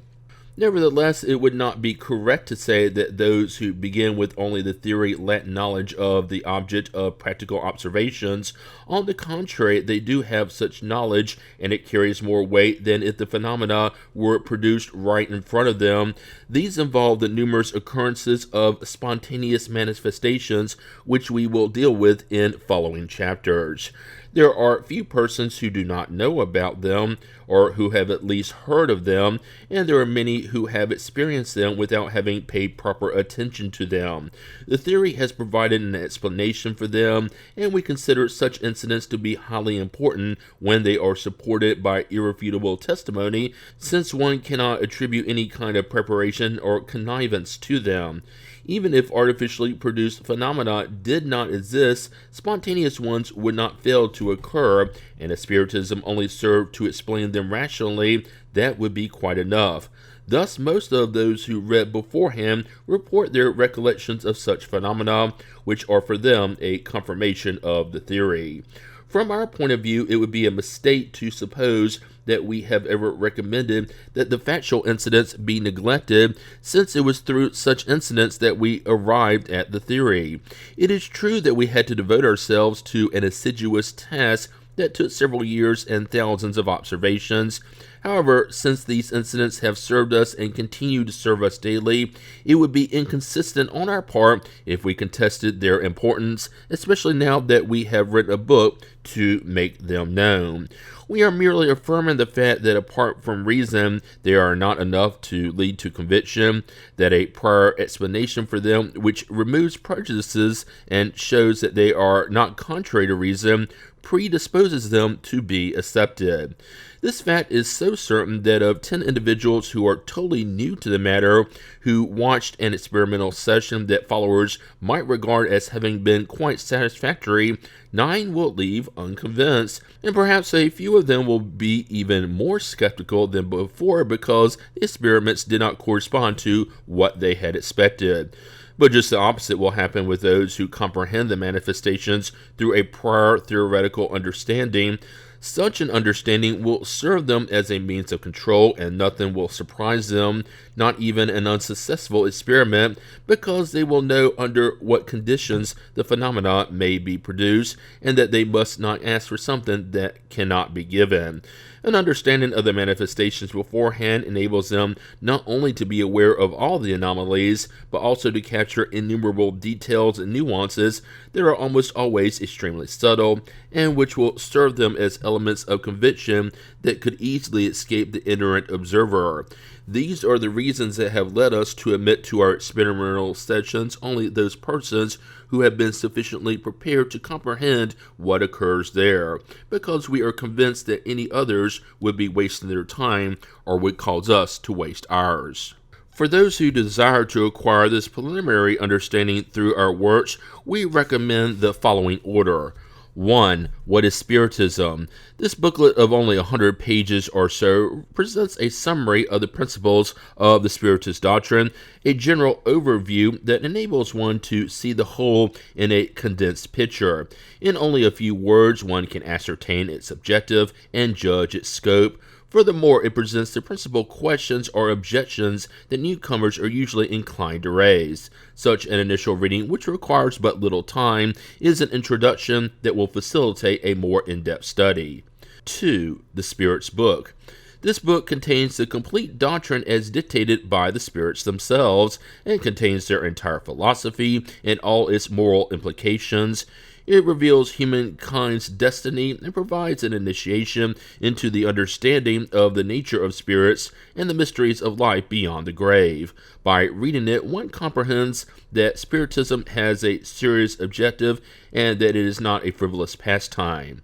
Nevertheless, it would not be correct to say that those who begin with only the theory lack knowledge of the object of practical observations. On the contrary, they do have such knowledge, and it carries more weight than if the phenomena were produced right in front of them. These involve the numerous occurrences of spontaneous manifestations, which we will deal with in following chapters. There are few persons who do not know about them, or who have at least heard of them, and there are many who have experienced them without having paid proper attention to them. The theory has provided an explanation for them, and we consider such incidents to be highly important when they are supported by irrefutable testimony, since one cannot attribute any kind of preparation or connivance to them. Even if artificially produced phenomena did not exist, spontaneous ones would not fail to occur, and if Spiritism only served to explain them rationally, that would be quite enough. Thus, most of those who read beforehand report their recollections of such phenomena, which are for them a confirmation of the theory. From our point of view, it would be a mistake to suppose that we have ever recommended that the factual incidents be neglected, since it was through such incidents that we arrived at the theory. It is true that we had to devote ourselves to an assiduous task that took several years and thousands of observations. However, since these incidents have served us and continue to serve us daily, it would be inconsistent on our part if we contested their importance, especially now that we have written a book to make them known. We are merely affirming the fact that apart from reason, they are not enough to lead to conviction, that a prior explanation for them which removes prejudices and shows that they are not contrary to reason predisposes them to be accepted. This fact is so certain that of 10 individuals who are totally new to the matter, who watched an experimental session that followers might regard as having been quite satisfactory, 9 will leave unconvinced, and perhaps a few of them will be even more skeptical than before because the experiments did not correspond to what they had expected. But just the opposite will happen with those who comprehend the manifestations through a prior theoretical understanding. Such an understanding will serve them as a means of control, and nothing will surprise them, not even an unsuccessful experiment, because they will know under what conditions the phenomena may be produced, and that they must not ask for something that cannot be given. An understanding of the manifestations beforehand enables them not only to be aware of all the anomalies, but also to capture innumerable details and nuances that are almost always extremely subtle, and which will serve them as elements of conviction that could easily escape the ignorant observer. These are the reasons that have led us to admit to our experimental sessions only those persons who have been sufficiently prepared to comprehend what occurs there, because we are convinced that any others would be wasting their time or would cause us to waste ours. For those who desire to acquire this preliminary understanding through our works, we recommend the following order. 1. What is Spiritism? This booklet of only 100 pages or so presents a summary of the principles of the Spiritist doctrine, a general overview that enables one to see the whole in a condensed picture. In only a few words, one can ascertain its objective and judge its scope. Furthermore, it presents the principal questions or objections that newcomers are usually inclined to raise. Such an initial reading, which requires but little time, is an introduction that will facilitate a more in-depth study. 2. The Spirit's Book. This book contains the complete doctrine as dictated by the spirits themselves, and contains their entire philosophy and all its moral implications. It reveals humankind's destiny and provides an initiation into the understanding of the nature of spirits and the mysteries of life beyond the grave. By reading it, one comprehends that Spiritism has a serious objective and that it is not a frivolous pastime.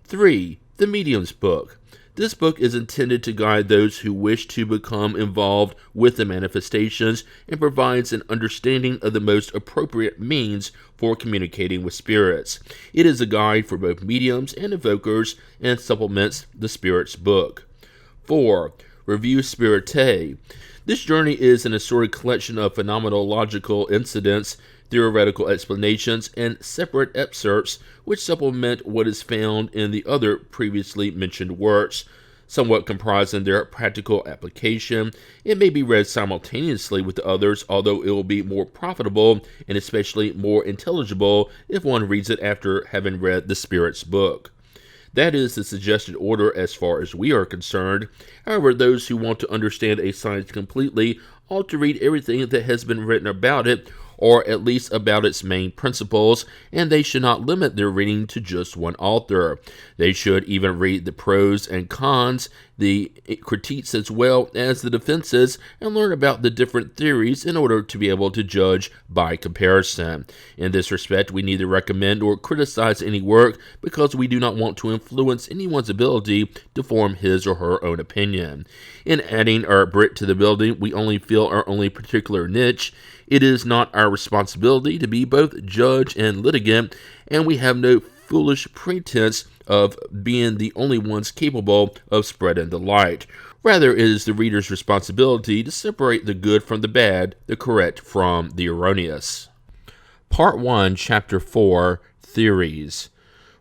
3. The Medium's Book. This book is intended to guide those who wish to become involved with the manifestations and provides an understanding of the most appropriate means for communicating with spirits. It is a guide for both mediums and evokers and supplements the Spirit's Book. 4. Revue Spiritae. This journey is an assorted collection of phenomenological incidents, theoretical explanations, and separate excerpts which supplement what is found in the other previously mentioned works, somewhat comprising their practical application. It may be read simultaneously with the others, although it will be more profitable and especially more intelligible if one reads it after having read the Spirit's Book. That is the suggested order as far as we are concerned. However, those who want to understand a science completely ought to read everything that has been written about it, or at least about its main principles, and they should not limit their reading to just one author. They should even read the pros and cons, the critiques as well as the defenses, and learn about the different theories in order to be able to judge by comparison. In this respect, we neither recommend or criticize any work because we do not want to influence anyone's ability to form his or her own opinion. In adding our brick to the building, we only fill our only particular niche. It is not our responsibility to be both judge and litigant, and we have no foolish pretense of being the only ones capable of spreading the light. Rather, it is the reader's responsibility to separate the good from the bad, the correct from the erroneous. Part 1, Chapter 4, Theories.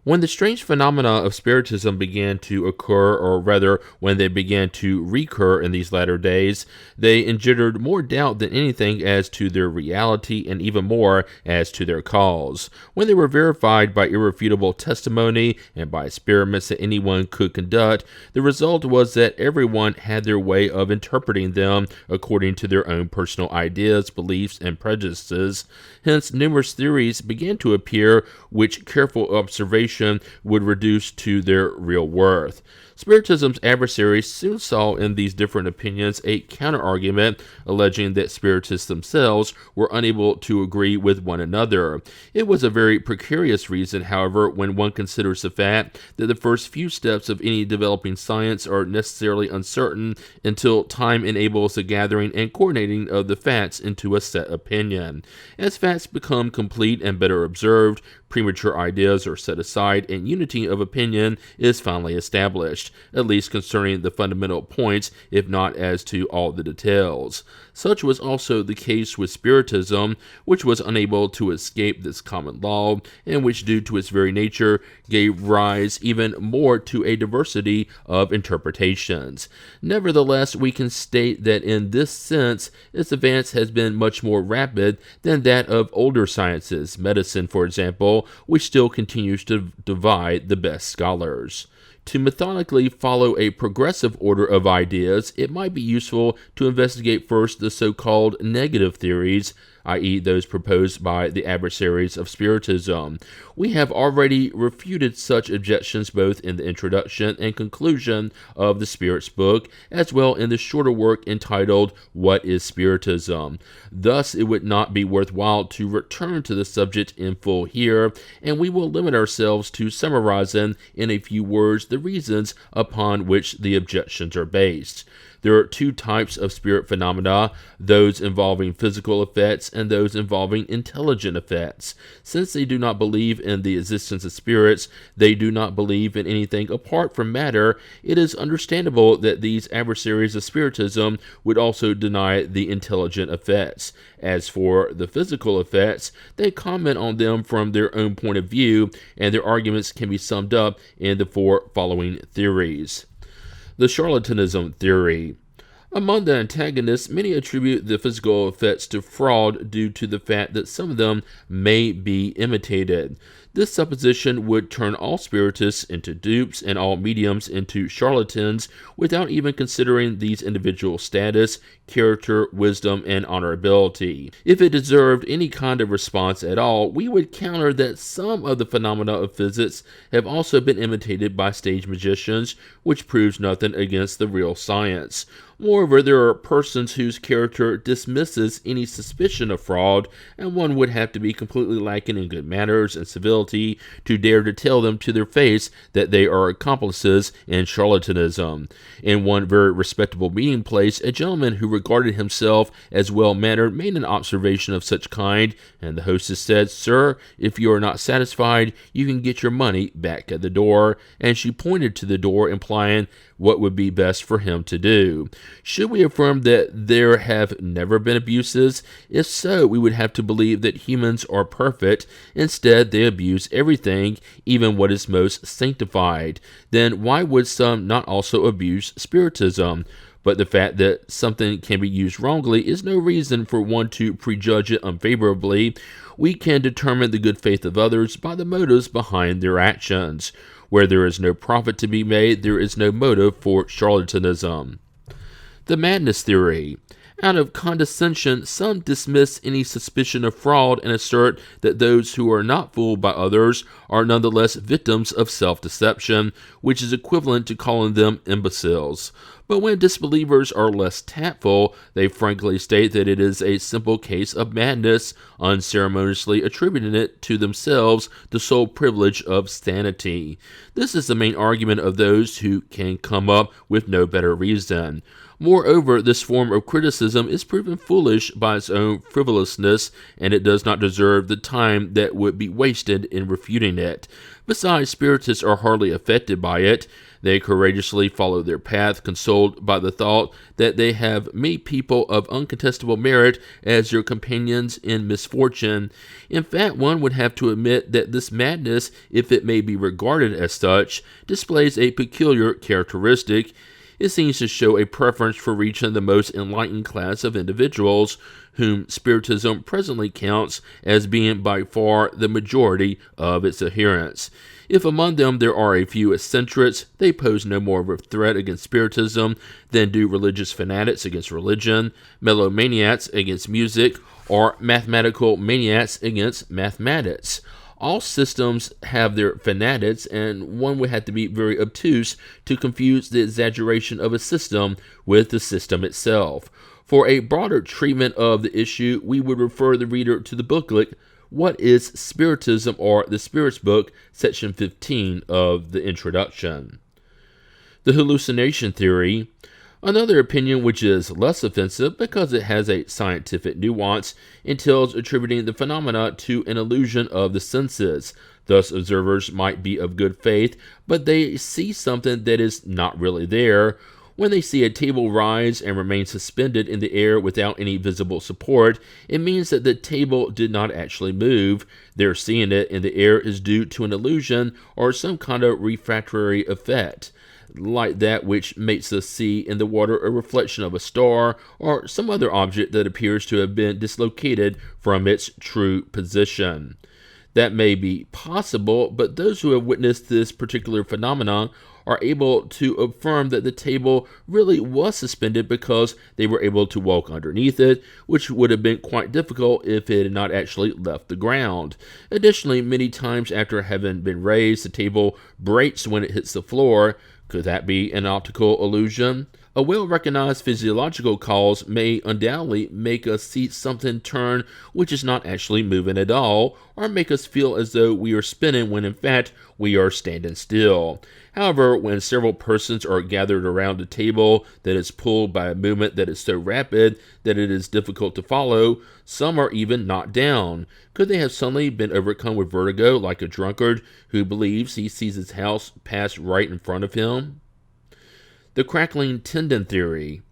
When the strange phenomena of Spiritism began to occur, or rather, when they began to recur in these latter days, they engendered more doubt than anything as to their reality, and even more as to their cause. When they were verified by irrefutable testimony and by experiments that anyone could conduct, the result was that everyone had their way of interpreting them according to their own personal ideas, beliefs, and prejudices. Hence, numerous theories began to appear which careful observation would reduce to their real worth. Spiritism's adversaries soon saw in these different opinions a counter-argument, alleging that Spiritists themselves were unable to agree with one another. It was a very precarious reason, however, when one considers the fact that the first few steps of any developing science are necessarily uncertain until time enables the gathering and coordinating of the facts into a set opinion. As facts become complete and better observed, premature ideas are set aside, and unity of opinion is finally established, at least concerning the fundamental points, if not as to all the details. Such was also the case with Spiritism, which was unable to escape this common law, and which, due to its very nature, gave rise even more to a diversity of interpretations. Nevertheless, we can state that in this sense, its advance has been much more rapid than that of older sciences, medicine, for example, which still continues to divide the best scholars. To methodically follow a progressive order of ideas, it might be useful to investigate first the so-called negative theories, i.e. those proposed by the adversaries of Spiritism. We have already refuted such objections both in the introduction and conclusion of the Spirit's Book, as well in the shorter work entitled What is Spiritism? Thus, it would not be worthwhile to return to the subject in full here, and we will limit ourselves to summarizing in a few words the reasons upon which the objections are based. There are two types of spirit phenomena, those involving physical effects and those involving intelligent effects. Since they do not believe in the existence of spirits, they do not believe in anything apart from matter, it is understandable that these adversaries of Spiritism would also deny the intelligent effects. As for the physical effects, they comment on them from their own point of view, and their arguments can be summed up in the four following theories. The charlatanism theory. Among the antagonists, many attribute the physical effects to fraud due to the fact that some of them may be imitated. This supposition would turn all spiritists into dupes and all mediums into charlatans without even considering these individuals' status, character, wisdom, and honorability. If it deserved any kind of response at all, we would counter that some of the phenomena of physics have also been imitated by stage magicians, which proves nothing against the real science. Moreover, there are persons whose character dismisses any suspicion of fraud, and one would have to be completely lacking in good manners and civility to dare to tell them to their face that they are accomplices in charlatanism. In one very respectable meeting place, a gentleman who regarded himself as well-mannered made an observation of such kind, and the hostess said, "Sir, if you are not satisfied, you can get your money back at the door," and she pointed to the door, implying what would be best for him to do. Should we affirm that there have never been abuses? If so, we would have to believe that humans are perfect. Instead, they abuse everything, even what is most sanctified. Then why would some not also abuse spiritism? But the fact that something can be used wrongly is no reason for one to prejudge it unfavorably. We can determine the good faith of others by the motives behind their actions. Where there is no profit to be made, there is no motive for charlatanism. The madness theory. Out of condescension, some dismiss any suspicion of fraud and assert that those who are not fooled by others are nonetheless victims of self-deception, which is equivalent to calling them imbeciles. But when disbelievers are less tactful, they frankly state that it is a simple case of madness, unceremoniously attributing it to themselves the sole privilege of sanity. This is the main argument of those who can come up with no better reason. Moreover, this form of criticism is proven foolish by its own frivolousness, and it does not deserve the time that would be wasted in refuting it. Besides, spiritists are hardly affected by it. They courageously follow their path, consoled by the thought that they have many people of uncontestable merit as their companions in misfortune. In fact, one would have to admit that this madness, if it may be regarded as such, displays a peculiar characteristic. It seems to show a preference for reaching the most enlightened class of individuals, whom Spiritism presently counts as being by far the majority of its adherents. If among them there are a few eccentrics, they pose no more of a threat against Spiritism than do religious fanatics against religion, melomaniacs against music, or mathematical maniacs against mathematics. All systems have their fanatics, and one would have to be very obtuse to confuse the exaggeration of a system with the system itself. For a broader treatment of the issue, we would refer the reader to the booklet, What is Spiritism, or the Spirit's Book, section 15 of the introduction. The hallucination theory. Another opinion which is less offensive because it has a scientific nuance entails attributing the phenomena to an illusion of the senses. Thus, observers might be of good faith, but they see something that is not really there. When they see a table rise and remain suspended in the air without any visible support, it means that the table did not actually move. Their seeing it in the air is due to an illusion or some kind of refractory effect, like that which makes us see in the water a reflection of a star or some other object that appears to have been dislocated from its true position. That may be possible, but those who have witnessed this particular phenomenon are able to affirm that the table really was suspended because they were able to walk underneath it, which would have been quite difficult if it had not actually left the ground. Additionally, many times after having been raised, the table breaks when it hits the floor. Could that be an optical illusion? A well-recognized physiological cause may undoubtedly make us see something turn which is not actually moving at all, or make us feel as though we are spinning when in fact we are standing still. However, when several persons are gathered around a table that is pulled by a movement that is so rapid that it is difficult to follow, some are even knocked down. Could they have suddenly been overcome with vertigo like a drunkard who believes he sees his house pass right in front of him? The crackling tendon theory.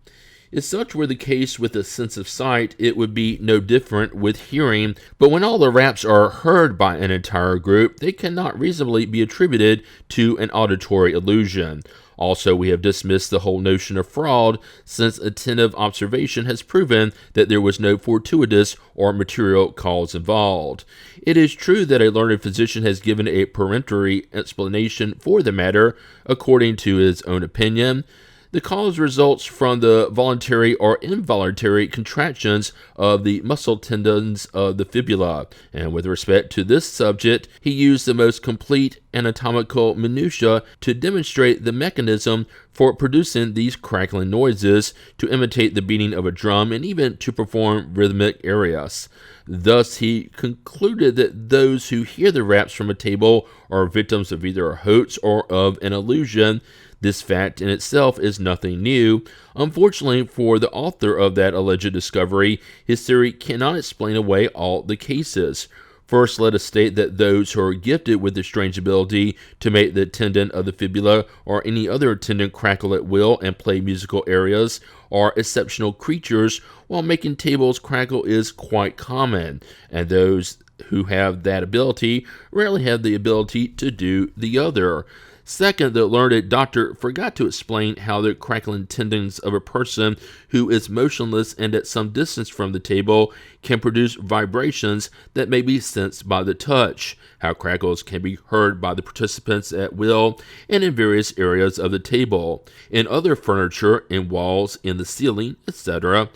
If such were the case with the sense of sight, it would be no different with hearing, but when all the raps are heard by an entire group, they cannot reasonably be attributed to an auditory illusion. Also, we have dismissed the whole notion of fraud, since attentive observation has proven that there was no fortuitous or material cause involved. It is true that a learned physician has given a peremptory explanation for the matter, according to his own opinion. The cause results from the voluntary or involuntary contractions of the muscle tendons of the fibula, and with respect to this subject, he used the most complete anatomical minutiae to demonstrate the mechanism for producing these crackling noises, to imitate the beating of a drum, and even to perform rhythmic arias. Thus, he concluded that those who hear the raps from a table are victims of either a hoax or of an illusion. This fact in itself is nothing new. Unfortunately for the author of that alleged discovery, his theory cannot explain away all the cases. First, let us state that those who are gifted with the strange ability to make the tendon of the fibula or any other tendon crackle at will and play musical arias are exceptional creatures, while making tables crackle is quite common, and those who have that ability rarely have the ability to do the other. Second, the learned doctor forgot to explain how the crackling tendons of a person who is motionless and at some distance from the table can produce vibrations that may be sensed by the touch, how crackles can be heard by the participants at will and in various areas of the table, in other furniture, in walls, in the ceiling, etc.,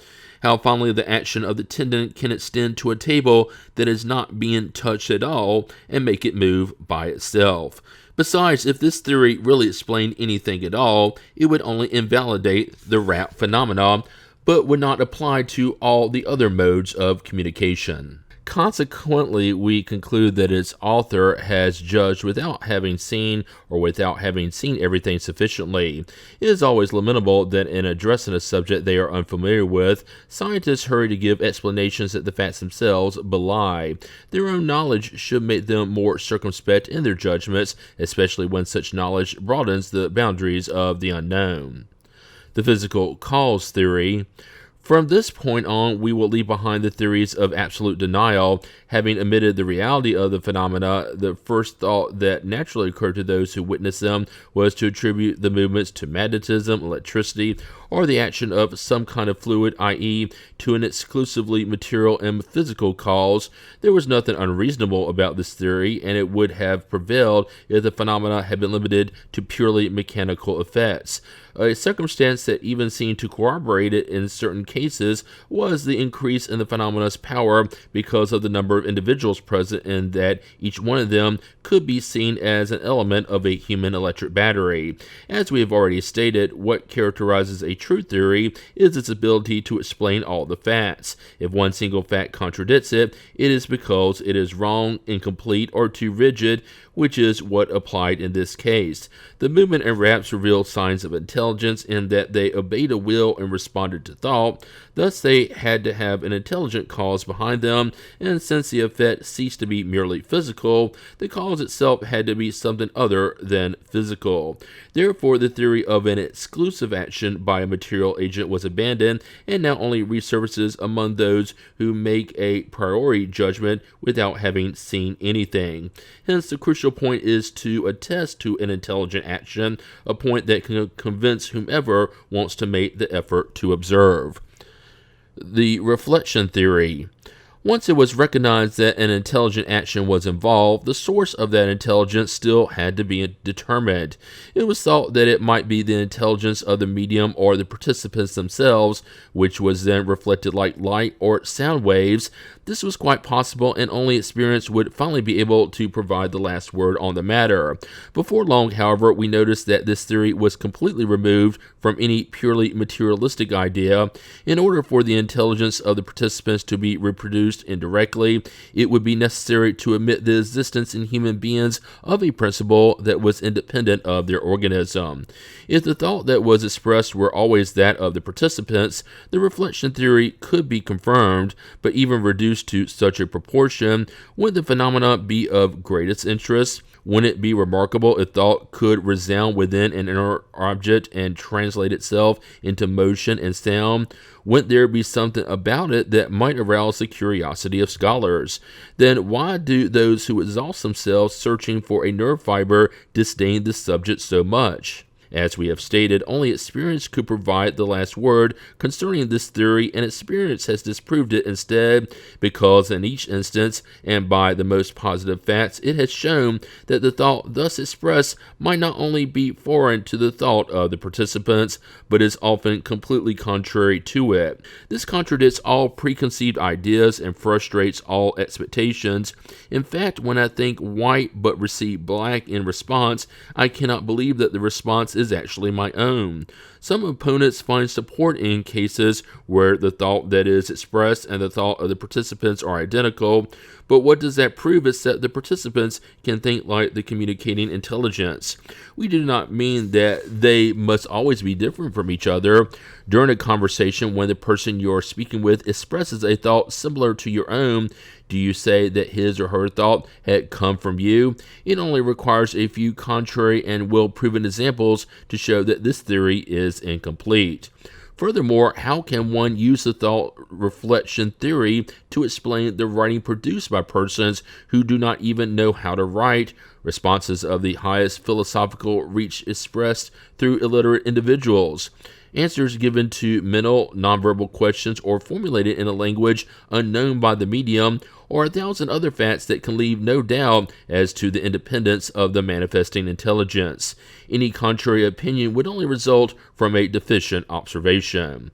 how finally the action of the tendon can extend to a table that is not being touched at all and make it move by itself. Besides, if this theory really explained anything at all, it would only invalidate the rap phenomena, but would not apply to all the other modes of communication. Consequently, we conclude that its author has judged without having seen or without having seen everything sufficiently. It is always lamentable that in addressing a subject they are unfamiliar with, scientists hurry to give explanations that the facts themselves belie. Their own knowledge should make them more circumspect in their judgments, especially when such knowledge broadens the boundaries of the unknown. The physical cause theory. From this point on, we will leave behind the theories of absolute denial. Having omitted the reality of the phenomena, the first thought that naturally occurred to those who witnessed them was to attribute the movements to magnetism, electricity, or the action of some kind of fluid, i.e., to an exclusively material and physical cause. There was nothing unreasonable about this theory, and it would have prevailed if the phenomena had been limited to purely mechanical effects. A circumstance that even seemed to corroborate it in certain cases was the increase in the phenomena's power because of the number of individuals present, and that each one of them could be seen as an element of a human electric battery. As we have already stated, what characterizes a true theory is its ability to explain all the facts. If one single fact contradicts it, it is because it is wrong, incomplete, or too rigid, which is what applied in this case. The movement and raps revealed signs of intelligence in that they obeyed a will and responded to thought. Thus, they had to have an intelligent cause behind them, and since the effect ceased to be merely physical, the cause itself had to be something other than physical. Therefore, the theory of an exclusive action by a material agent was abandoned, and now only resurfaces among those who make a priori judgment without having seen anything. Hence, the crucial point is to attest to an intelligent action, a point that can convince whomever wants to make the effort to observe. The reflection theory. Once it was recognized that an intelligent action was involved, the source of that intelligence still had to be determined. It was thought that it might be the intelligence of the medium or the participants themselves, which was then reflected like light or sound waves. This was quite possible, and only experience would finally be able to provide the last word on the matter. Before long, however, we noticed that this theory was completely removed from any purely materialistic idea. In order for the intelligence of the participants to be reproduced indirectly, it would be necessary to admit the existence in human beings of a principle that was independent of their organism. If the thought that was expressed were always that of the participants, the reflection theory could be confirmed, but even reduced to such a proportion, would the phenomena be of greatest interest? Wouldn't it be remarkable if thought could resound within an inner object and translate itself into motion and sound? Wouldn't there be something about it that might arouse the curiosity of scholars? Then why do those who exhaust themselves searching for a nerve fiber disdain the subject so much? As we have stated, only experience could provide the last word concerning this theory, and experience has disproved it instead, because in each instance, and by the most positive facts, it has shown that the thought thus expressed might not only be foreign to the thought of the participants, but is often completely contrary to it. This contradicts all preconceived ideas and frustrates all expectations. In fact, when I think white but receive black in response, I cannot believe that the response is actually my own. Some opponents find support in cases where the thought that is expressed and the thought of the participants are identical, but what does that prove except the participants can think like the communicating intelligence? We do not mean that they must always be different from each other. During a conversation, when the person you are speaking with expresses a thought similar to your own, do you say that his or her thought had come from you? It only requires a few contrary and well-proven examples to show that this theory is incomplete. Furthermore, how can one use the thought reflection theory to explain the writing produced by persons who do not even know how to write, responses of the highest philosophical reach expressed through illiterate individuals, answers given to mental, nonverbal questions or formulated in a language unknown by the medium, or 1,000 other facts that can leave no doubt as to the independence of the manifesting intelligence? Any contrary opinion would only result from a deficient observation.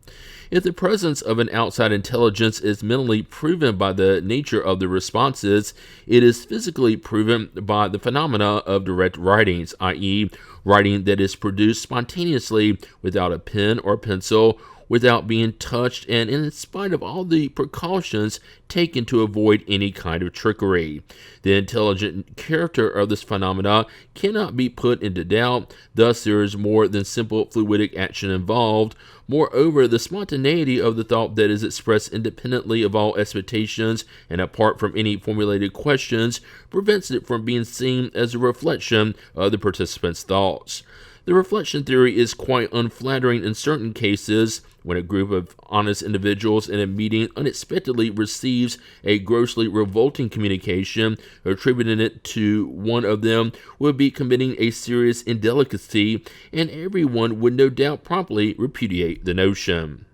If the presence of an outside intelligence is mentally proven by the nature of the responses, it is physically proven by the phenomena of direct writings, i.e., writing that is produced spontaneously without a pen or pencil, without being touched, and in spite of all the precautions taken to avoid any kind of trickery. The intelligent character of this phenomena cannot be put into doubt, thus there is more than simple fluidic action involved. Moreover, the spontaneity of the thought that is expressed independently of all expectations and apart from any formulated questions prevents it from being seen as a reflection of the participant's thoughts. The reflection theory is quite unflattering in certain cases. When a group of honest individuals in a meeting unexpectedly receives a grossly revolting communication, attributing it to one of them would be committing a serious indelicacy, and everyone would no doubt promptly repudiate the notion.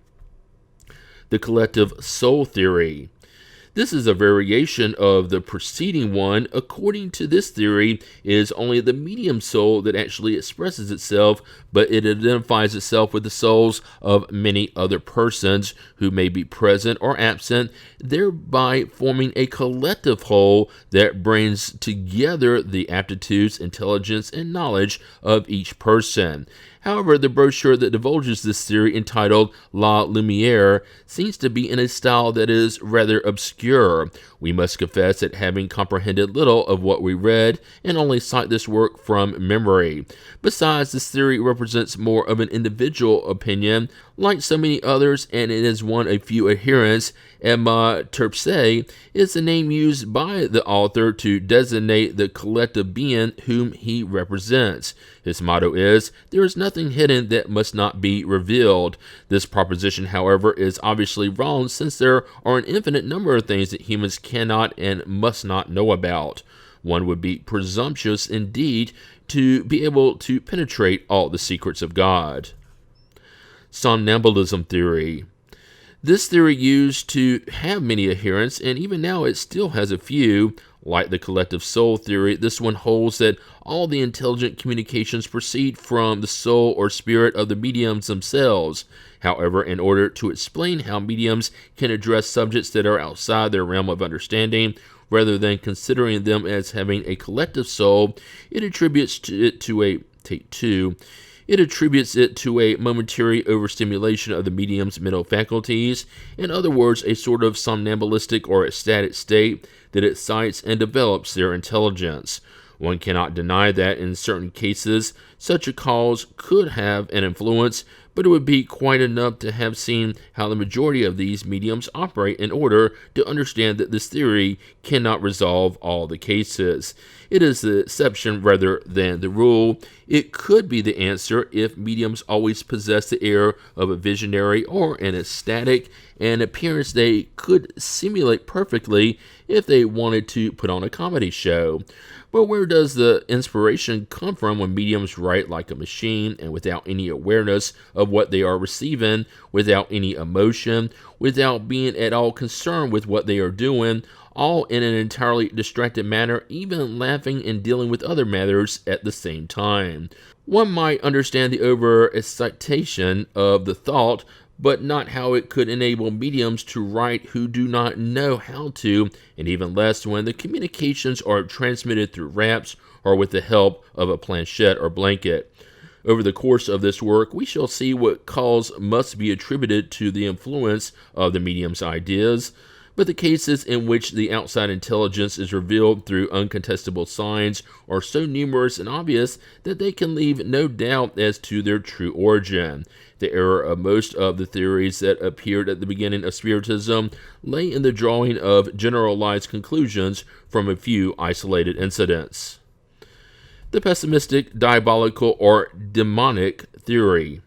The collective soul theory. This is a variation of the preceding one. According to this theory, it is only the medium soul that actually expresses itself, but it identifies itself with the souls of many other persons who may be present or absent, thereby forming a collective whole that brings together the aptitudes, intelligence, and knowledge of each person. However, the brochure that divulges this theory, entitled La Lumière, seems to be in a style that is rather obscure. We must confess that having comprehended little of what we read, and only cite this work from memory. Besides, this theory represents more of an individual opinion, like so many others, and it is one of few adherents. Pneumatography is the name used by the author to designate the collective being whom he represents. His motto is, "There is nothing hidden that must not be revealed." This proposition, however, is obviously wrong, since there are an infinite number of things that humans cannot and must not know about. One would be presumptuous indeed to be able to penetrate all the secrets of God. Somnambulism theory. This theory used to have many adherents, and even now it still has a few. Like the collective soul theory, this one holds that all the intelligent communications proceed from the soul or spirit of the mediums themselves. However, in order to explain how mediums can address subjects that are outside their realm of understanding, rather than considering them as having a collective soul, it attributes it to a momentary overstimulation of the medium's mental faculties, in other words, a sort of somnambulistic or ecstatic state that excites and develops their intelligence. One cannot deny that in certain cases such a cause could have an influence, but it would be quite enough to have seen how the majority of these mediums operate in order to understand that this theory cannot resolve all the cases. It is the exception rather than the rule. It could be the answer if mediums always possess the air of a visionary or an ecstatic, an appearance they could simulate perfectly if they wanted to put on a comedy show. But where does the inspiration come from when mediums write like a machine and without any awareness of what they are receiving, without any emotion, without being at all concerned with what they are doing, all in an entirely distracted manner, even laughing and dealing with other matters at the same time? One might understand the over-excitation of the thought, but not how it could enable mediums to write who do not know how to, and even less when the communications are transmitted through raps or with the help of a planchette or blanket. Over the course of this work, we shall see what cause must be attributed to the influence of the medium's ideas, but the cases in which the outside intelligence is revealed through uncontestable signs are so numerous and obvious that they can leave no doubt as to their true origin. The error of most of the theories that appeared at the beginning of Spiritism lay in the drawing of generalized conclusions from a few isolated incidents. The pessimistic, diabolical, or demonic theory.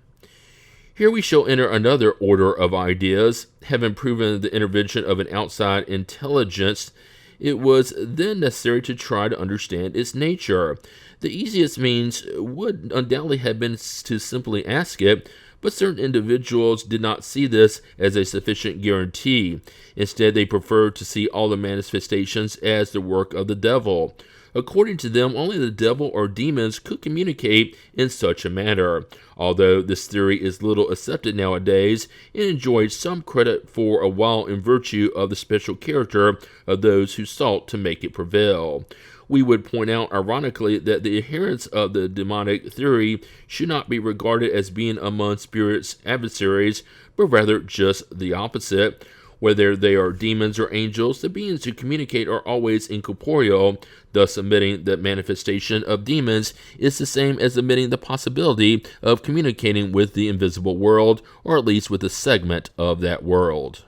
Here we shall enter another order of ideas. Having proven the intervention of an outside intelligence, it was then necessary to try to understand its nature. The easiest means would undoubtedly have been to simply ask it, but certain individuals did not see this as a sufficient guarantee. Instead, they preferred to see all the manifestations as the work of the devil. According to them, only the devil or demons could communicate in such a manner. Although this theory is little accepted nowadays, it enjoyed some credit for a while in virtue of the special character of those who sought to make it prevail. We would point out ironically that the adherents of the demonic theory should not be regarded as being among spirits' adversaries, but rather just the opposite. Whether they are demons or angels, the beings who communicate are always incorporeal, thus admitting that manifestation of demons is the same as admitting the possibility of communicating with the invisible world, or at least with a segment of that world.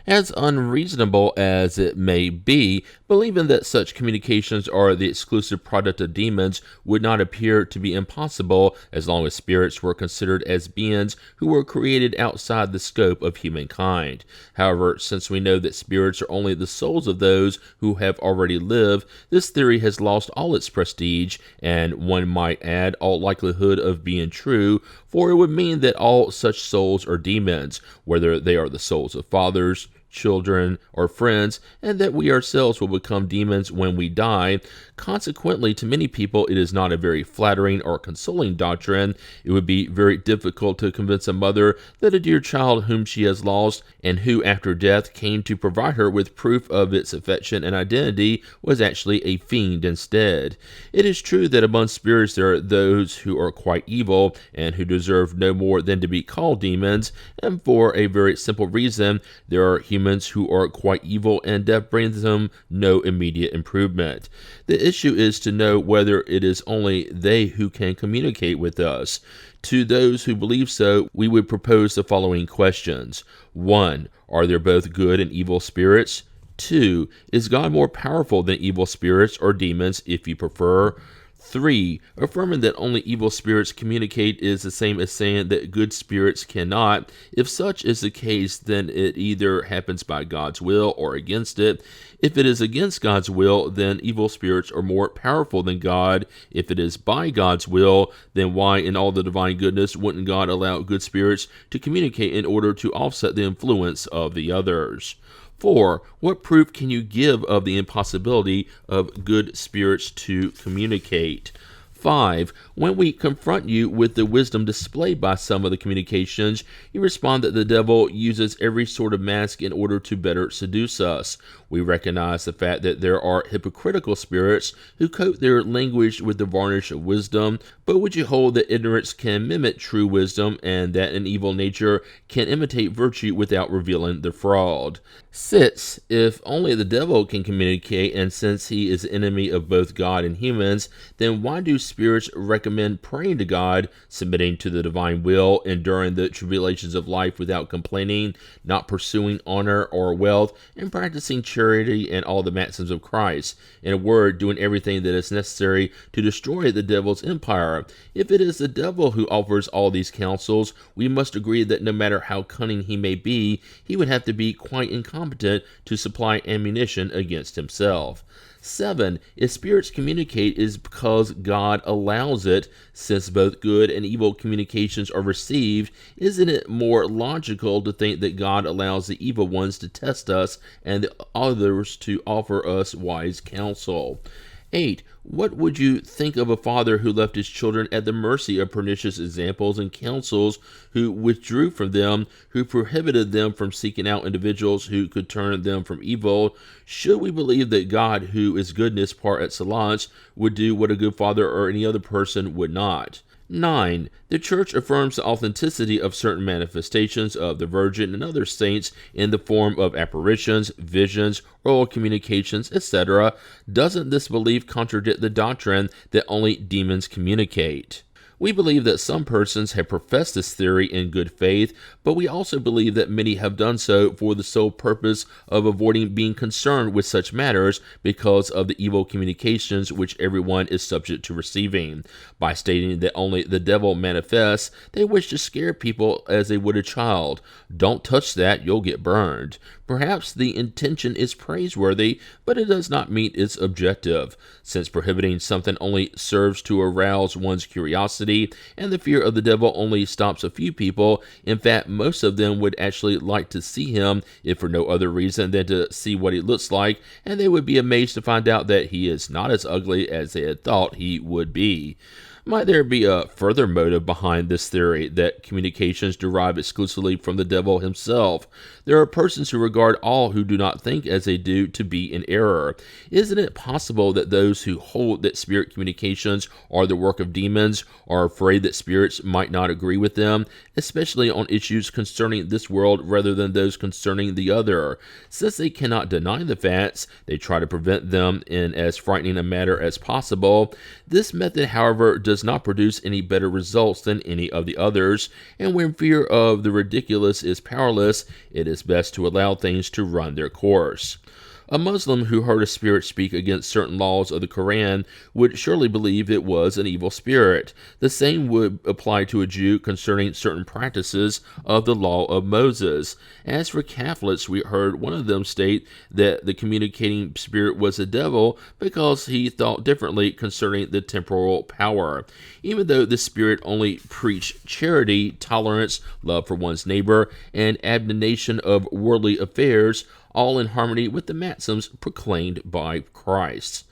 As unreasonable as it may be, believing that such communications are the exclusive product of demons would not appear to be impossible as long as spirits were considered as beings who were created outside the scope of humankind. However, since we know that spirits are only the souls of those who have already lived, this theory has lost all its prestige, and one might add all likelihood of being true, for it would mean that all such souls are demons, whether they are the souls of fathers, children, or friends, and that we ourselves will become demons when we die. Consequently, to many people, it is not a very flattering or consoling doctrine. It would be very difficult to convince a mother that a dear child whom she has lost, and who after death came to provide her with proof of its affection and identity, was actually a fiend instead. It is true that among spirits there are those who are quite evil, and who deserve no more than to be called demons, and for a very simple reason, there are humans who are quite evil, and death brings them no immediate improvement. The issue is to know whether it is only they who can communicate with us. To those who believe so, we would propose the following questions. 1. Are there both good and evil spirits? 2. Is God more powerful than evil spirits or demons, if you prefer? 3. Affirming that only evil spirits communicate is the same as saying that good spirits cannot. If such is the case, then it either happens by God's will or against it. If it is against God's will, then evil spirits are more powerful than God. If it is by God's will, then why in all the divine goodness wouldn't God allow good spirits to communicate in order to offset the influence of the others? 4. What proof can you give of the impossibility of good spirits to communicate? 5. When we confront you with the wisdom displayed by some of the communications, you respond that the devil uses every sort of mask in order to better seduce us. We recognize the fact that there are hypocritical spirits who coat their language with the varnish of wisdom, but would you hold that ignorance can mimic true wisdom, and that an evil nature can imitate virtue without revealing the fraud? 6. If only the devil can communicate, and since he is the enemy of both God and humans, then why do spirits recommend praying to God, submitting to the divine will, enduring the tribulations of life without complaining, not pursuing honor or wealth, and practicing charity and all the maxims of Christ? In a word, doing everything that is necessary to destroy the devil's empire. If it is the devil who offers all these counsels, we must agree that no matter how cunning he may be, he would have to be quite incompetent to supply ammunition against himself. 7. If spirits communicate, it is because God allows it. Since both good and evil communications are received, isn't it more logical to think that God allows the evil ones to test us and the others to offer us wise counsel? 8. What would you think of a father who left his children at the mercy of pernicious examples and counsels, who withdrew from them, who prohibited them from seeking out individuals who could turn them from evil? Should we believe that God, who is goodness par excellence, would do what a good father or any other person would not? 9. The Church affirms the authenticity of certain manifestations of the Virgin and other saints in the form of apparitions, visions, oral communications, etc. Doesn't this belief contradict the doctrine that only demons communicate? We believe that some persons have professed this theory in good faith, but we also believe that many have done so for the sole purpose of avoiding being concerned with such matters because of the evil communications which everyone is subject to receiving. By stating that only the devil manifests, they wish to scare people as they would a child. Don't touch that, you'll get burned. Perhaps the intention is praiseworthy, but it does not meet its objective. Since prohibiting something only serves to arouse one's curiosity, and the fear of the devil only stops a few people, in fact, most of them would actually like to see him, if for no other reason than to see what he looks like, and they would be amazed to find out that he is not as ugly as they had thought he would be. Might there be a further motive behind this theory, that communications derive exclusively from the devil himself? There are persons who regard all who do not think as they do to be in error. Isn't it possible that those who hold that spirit communications are the work of demons are afraid that spirits might not agree with them, especially on issues concerning this world rather than those concerning the other? Since they cannot deny the facts, they try to prevent them in as frightening a manner as possible. This method, however, does not produce any better results than any of the others, and when fear of the ridiculous is powerless, it is best to allow things to run their course. A Muslim who heard a spirit speak against certain laws of the Quran would surely believe it was an evil spirit. The same would apply to a Jew concerning certain practices of the law of Moses. As for Catholics, we heard one of them state that the communicating spirit was a devil because he thought differently concerning the temporal power. Even though the spirit only preached charity, tolerance, love for one's neighbor, and abnegation of worldly affairs, all in harmony with the maxims proclaimed by Christ.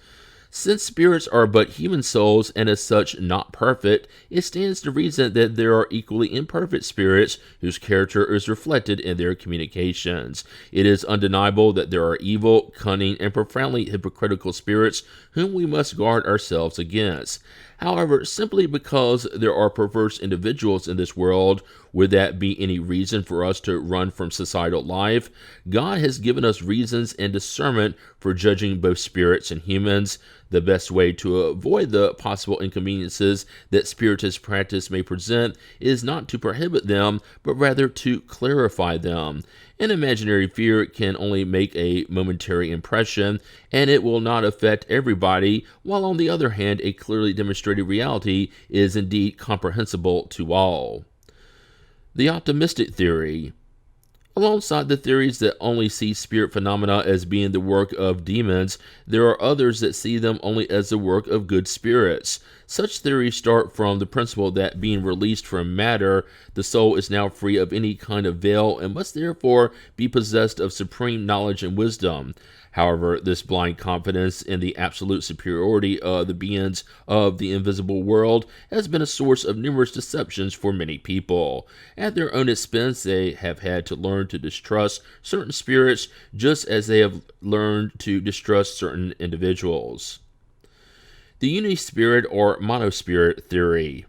Since spirits are but human souls and as such not perfect, it stands to reason that there are equally imperfect spirits whose character is reflected in their communications. It is undeniable that there are evil, cunning, and profoundly hypocritical spirits whom we must guard ourselves against. However, simply because there are perverse individuals in this world, would that be any reason for us to run from societal life? God has given us reasons and discernment for judging both spirits and humans. The best way to avoid the possible inconveniences that spiritist practice may present is not to prohibit them, but rather to clarify them. An imaginary fear can only make a momentary impression, and it will not affect everybody, while on the other hand, a clearly demonstrated reality is indeed comprehensible to all. The optimistic theory. Alongside the theories that only see spirit phenomena as being the work of demons, there are others that see them only as the work of good spirits. Such theories start from the principle that being released from matter, the soul is now free of any kind of veil and must therefore be possessed of supreme knowledge and wisdom. However, this blind confidence in the absolute superiority of the beings of the invisible world has been a source of numerous deceptions for many people. At their own expense, they have had to learn to distrust certain spirits just as they have learned to distrust certain individuals. The unispirit or monospirit theory.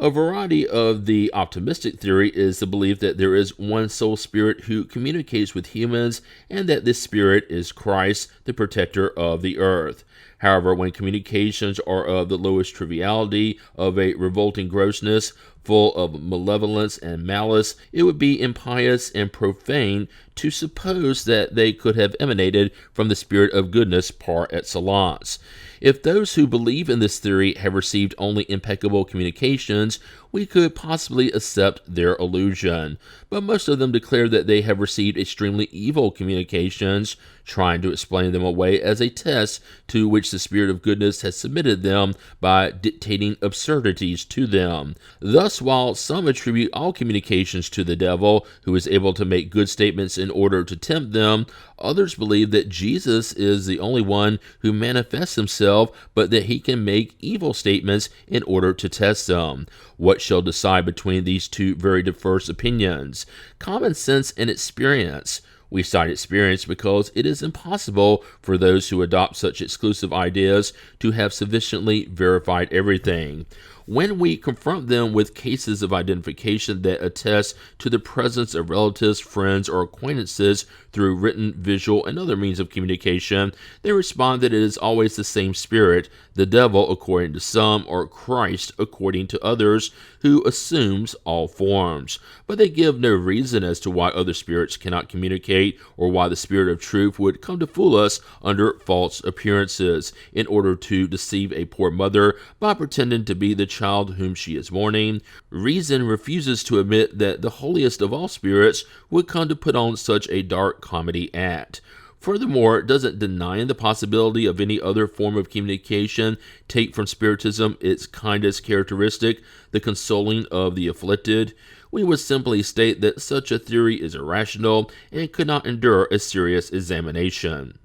A variety of the optimistic theory is the belief that there is one soul spirit who communicates with humans and that this spirit is Christ, the protector of the earth. However, when communications are of the lowest triviality, of a revolting grossness, full of malevolence and malice, it would be impious and profane to suppose that they could have emanated from the Spirit of goodness par excellence. If those who believe in this theory have received only impeccable communications, we could possibly accept their illusion. But most of them declare that they have received extremely evil communications, trying to explain them away as a test to which the Spirit of goodness has submitted them by dictating absurdities to them. Thus, while some attribute all communications to the devil, who is able to make good statements in order to tempt them, others believe that Jesus is the only one who manifests himself, but that he can make evil statements in order to test them. What shall decide between these two very diverse opinions? Common sense and experience. We cite experience because it is impossible for those who adopt such exclusive ideas to have sufficiently verified everything. When we confront them with cases of identification that attest to the presence of relatives, friends, or acquaintances through written, visual, and other means of communication, they respond that it is always the same spirit, the devil according to some, or Christ according to others, who assumes all forms. But they give no reason as to why other spirits cannot communicate, or why the Spirit of truth would come to fool us under false appearances, in order to deceive a poor mother by pretending to be the child whom she is mourning. Reason refuses to admit that the holiest of all spirits would come to put on such a dark comedy act. Furthermore, doesn't denying the possibility of any other form of communication take from Spiritism its kindest characteristic, the consoling of the afflicted? We would simply state that such a theory is irrational and could not endure a serious examination.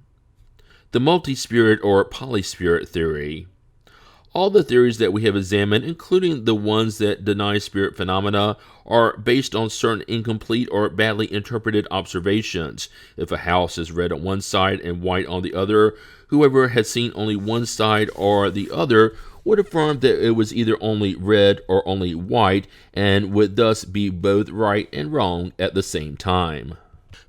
The multi-spirit or polyspirit theory. All the theories that we have examined, including the ones that deny spirit phenomena, are based on certain incomplete or badly interpreted observations. If a house is red on one side and white on the other, whoever has seen only one side or the other would affirm that it was either only red or only white, and would thus be both right and wrong at the same time.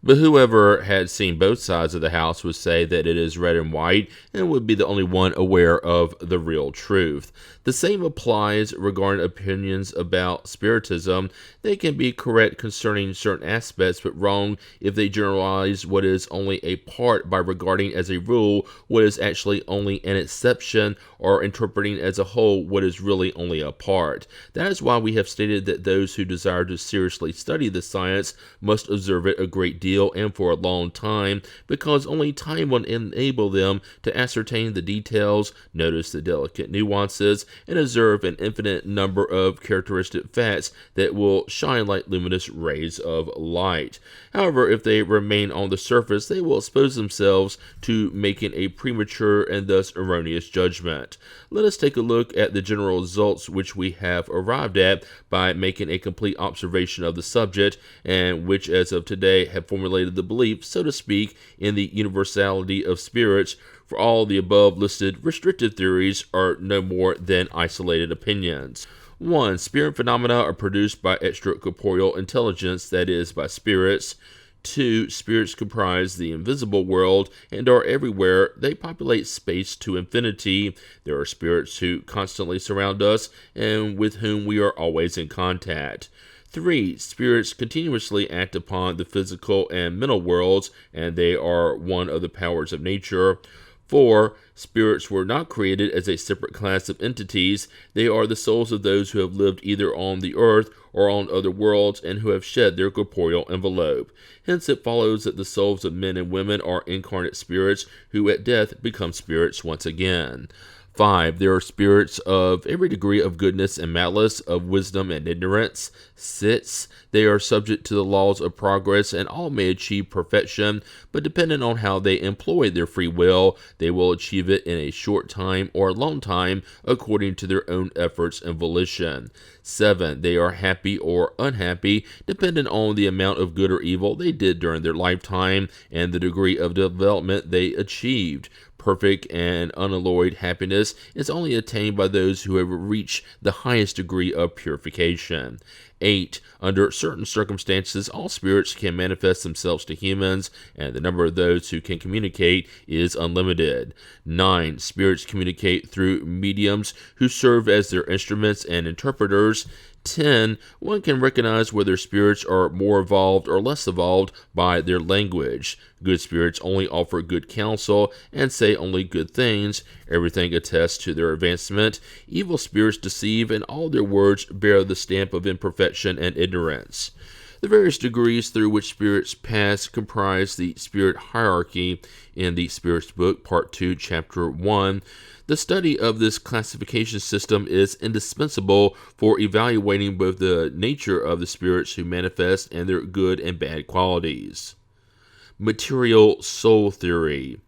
But whoever had seen both sides of the house would say that it is red and white, and would be the only one aware of the real truth. The same applies regarding opinions about Spiritism. They can be correct concerning certain aspects, but wrong if they generalize what is only a part by regarding as a rule what is actually only an exception, or interpreting as a whole what is really only a part. That is why we have stated that those who desire to seriously study the science must observe it a great deal and for a long time, because only time will enable them to ascertain the details, notice the delicate nuances, and observe an infinite number of characteristic facts that will shine like luminous rays of light. However, if they remain on the surface, they will expose themselves to making a premature and thus erroneous judgment. Let us take a look at the general results which we have arrived at by making a complete observation of the subject, and which as of today have formulated the belief, so to speak, in the universality of spirits. For all the above listed restrictive theories are no more than isolated opinions. 1. Spirit phenomena are produced by extracorporeal intelligence, that is, by spirits. 2. Spirits comprise the invisible world and are everywhere. They populate space to infinity. There are spirits who constantly surround us and with whom we are always in contact. 3. Spirits continuously act upon the physical and mental worlds, and they are one of the powers of nature. 4. Spirits were not created as a separate class of entities. They are the souls of those who have lived either on the earth or on other worlds and who have shed their corporeal envelope. Hence it follows that the souls of men and women are incarnate spirits who at death become spirits once again. 5. There are spirits of every degree of goodness and malice, of wisdom and ignorance. 6. They are subject to the laws of progress, and all may achieve perfection, but depending on how they employ their free will, they will achieve it in a short time or a long time, according to their own efforts and volition. 7. They are happy or unhappy, depending on the amount of good or evil they did during their lifetime, and the degree of development they achieved. perfect and unalloyed happiness is only attained by those who have reached the highest degree of purification. 8. Under certain circumstances, all spirits can manifest themselves to humans, and the number of those who can communicate is unlimited. 9. Spirits communicate through mediums who serve as their instruments and interpreters. 10. One can recognize whether spirits are more evolved or less evolved by their language. Good spirits only offer good counsel and say only good things. Everything attests to their advancement. Evil spirits deceive, and all their words bear the stamp of imperfection and ignorance. The various degrees through which spirits pass comprise the spirit hierarchy in the Spirits Book, Part 2, Chapter 1. The study of this classification system is indispensable for evaluating both the nature of the spirits who manifest and their good and bad qualities. Material soul theory.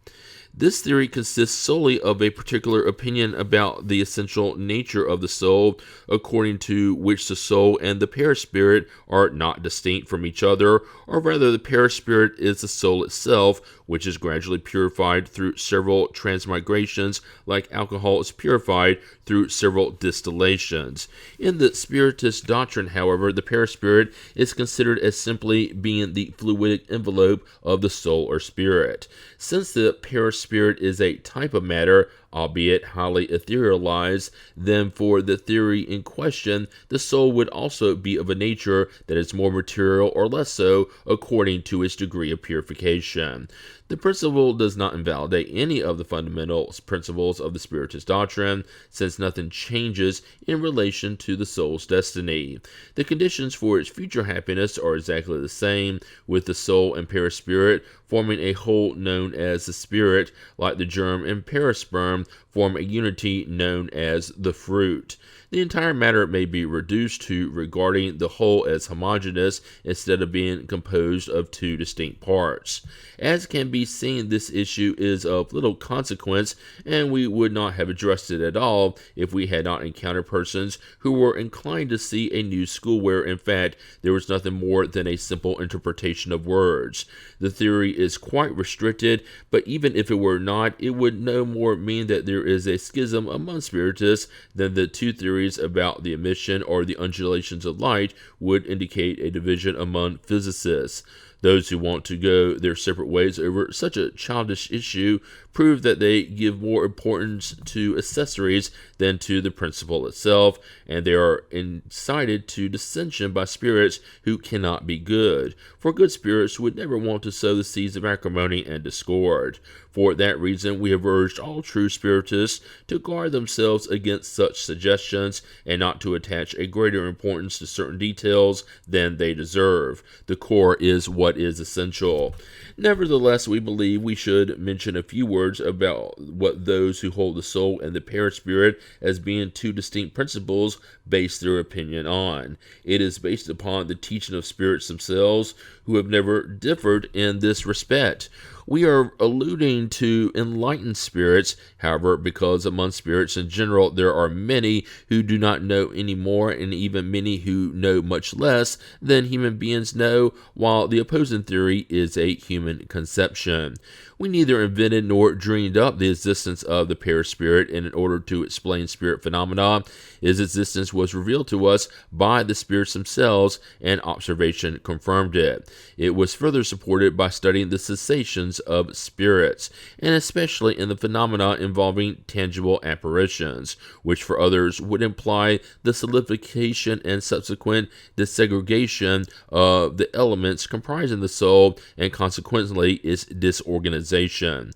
This theory consists solely of a particular opinion about the essential nature of the soul, according to which the soul and the perispirit are not distinct from each other, or rather the perispirit is the soul itself, which is gradually purified through several transmigrations, like alcohol is purified through several distillations. In the Spiritist doctrine, however, the perispirit is considered as simply being the fluidic envelope of the soul or spirit. Since the perispirit is a type of matter, albeit highly etherealized, then for the theory in question, the soul would also be of a nature that is more material or less so according to its degree of purification. The principle does not invalidate any of the fundamental principles of the Spiritist doctrine, since nothing changes in relation to the soul's destiny. The conditions for its future happiness are exactly the same, with the soul and perispirit forming a whole known as the spirit, like the germ and perisperm form a unity known as the fruit. The entire matter may be reduced to regarding the whole as homogeneous instead of being composed of two distinct parts. As can be seen, this issue is of little consequence, and we would not have addressed it at all if we had not encountered persons who were inclined to see a new school where, in fact, there was nothing more than a simple interpretation of words. The theory is quite restricted, but even if it were not, it would no more mean that there is a schism among Spiritists than the two theories about the emission or the undulations of light would indicate a division among physicists. Those who want to go their separate ways over such a childish issue prove that they give more importance to accessories than to the principle itself, and they are incited to dissension by spirits who cannot be good. For good spirits would never want to sow the seeds of acrimony and discord. For that reason, we have urged all true Spiritists to guard themselves against such suggestions and not to attach a greater importance to certain details than they deserve. The core is what is essential. Nevertheless, we believe we should mention a few words about what those who hold the soul and the perispirit as being two distinct principles base their opinion on. It is based upon the teaching of spirits themselves, who have never differed in this respect. We are alluding to enlightened spirits, however, because among spirits in general there are many who do not know any more, and even many who know much less than human beings know, while the opposing theory is a human conception. We neither invented nor dreamed up the existence of the perispirit in order to explain spirit phenomena. Its existence was revealed to us by the spirits themselves, and observation confirmed it. It was further supported by studying the sensations of spirits, and especially in the phenomena involving tangible apparitions, which for others would imply the solidification and subsequent disaggregation of the elements comprising the soul, and consequently its disorganization.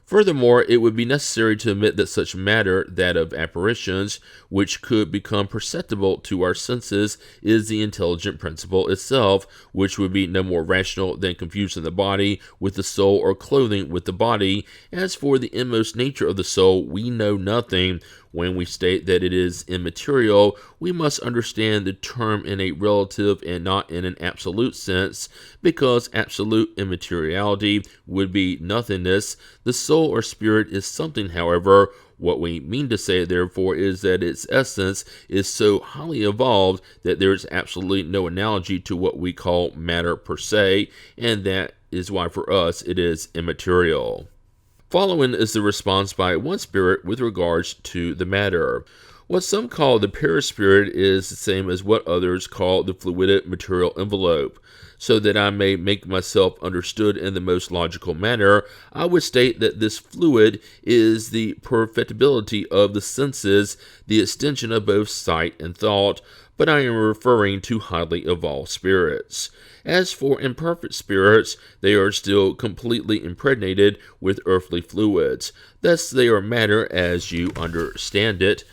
Furthermore, it would be necessary to admit that such matter, that of apparitions, which could become perceptible to our senses, is the intelligent principle itself, which would be no more rational than confusing the body with the soul or clothing with the body. As for the inmost nature of the soul, we know nothing. When we state that it is immaterial, we must understand the term in a relative and not in an absolute sense, because absolute immateriality would be nothingness. The soul or spirit is something, however. What we mean to say, therefore, is that its essence is so highly evolved that there is absolutely no analogy to what we call matter per se, and that is why for us it is immaterial. Following is the response by one spirit with regards to the matter. What some call the perispirit is the same as what others call the fluidic material envelope. So that I may make myself understood in the most logical manner, I would state that this fluid is the perfectibility of the senses, the extension of both sight and thought, but I am referring to highly evolved spirits. As for imperfect spirits, they are still completely impregnated with earthly fluids. Thus they are matter as you understand it.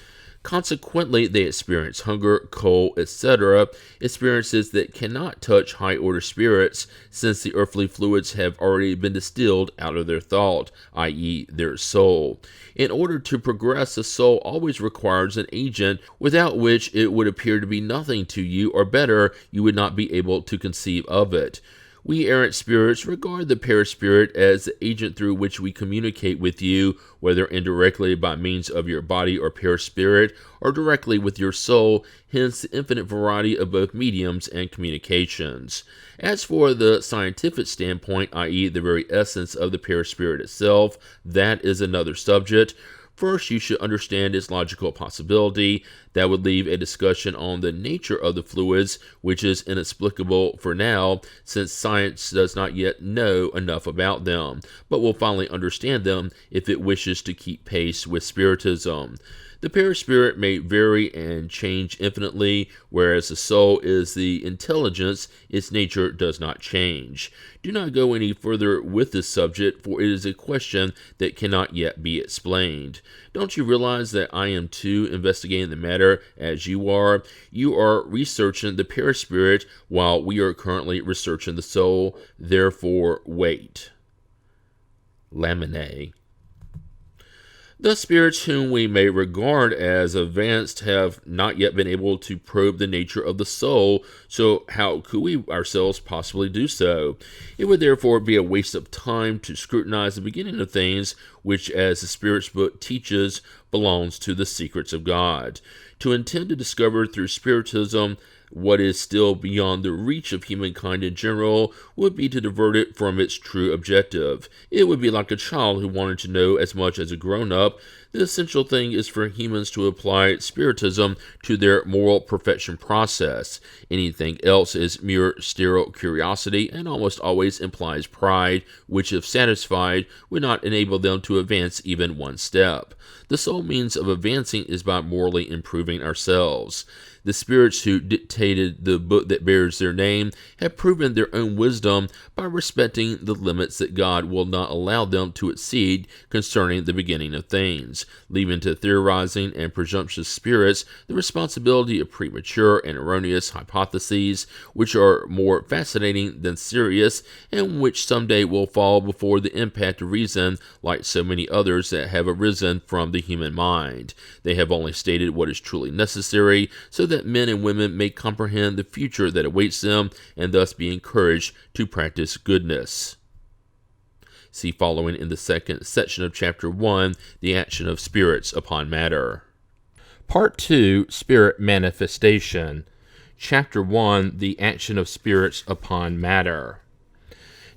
Consequently, they experience hunger, cold, etc., experiences that cannot touch high-order spirits, since the earthly fluids have already been distilled out of their thought, i.e., their soul. In order to progress, the soul always requires an agent, without which it would appear to be nothing to you, or better, you would not be able to conceive of it. We errant spirits regard the perispirit as the agent through which we communicate with you, whether indirectly by means of your body or perispirit, or directly with your soul, hence the infinite variety of both mediums and communications. As for the scientific standpoint, i.e., the very essence of the perispirit itself, that is another subject. First, you should understand its logical possibility. That would leave a discussion on the nature of the fluids, which is inexplicable for now, since science does not yet know enough about them, but will finally understand them if it wishes to keep pace with Spiritism. The perispirit may vary and change infinitely, whereas the soul is the intelligence, its nature does not change. Do not go any further with this subject, for it is a question that cannot yet be explained. Don't you realize that I am too investigating the matter as you are? You are researching the perispirit while we are currently researching the soul. Therefore, wait. Lamine. The spirits whom we may regard as advanced have not yet been able to probe the nature of the soul, so how could we ourselves possibly do so? It would therefore be a waste of time to scrutinize the beginning of things, which, as the Spirit's book teaches, belongs to the secrets of God. To intend to discover through Spiritism what is still beyond the reach of humankind in general would be to divert it from its true objective. It would be like a child who wanted to know as much as a grown-up. The essential thing is for humans to apply Spiritism to their moral perfection process. Anything else is mere sterile curiosity and almost always implies pride, which, if satisfied, would not enable them to advance even one step. The sole means of advancing is by morally improving ourselves. The spirits who dictated the book that bears their name have proven their own wisdom by respecting the limits that God will not allow them to exceed concerning the beginning of things, leaving to theorizing and presumptuous spirits the responsibility of premature and erroneous hypotheses, which are more fascinating than serious, and which someday will fall before the impact of reason, like so many others that have arisen from the human mind. They have only stated what is truly necessary, so that men and women may comprehend the future that awaits them, and thus be encouraged to practice goodness. See following in the second section of Chapter 1, the action of spirits upon matter. Part 2, Spirit Manifestation. Chapter 1, the action of spirits upon matter.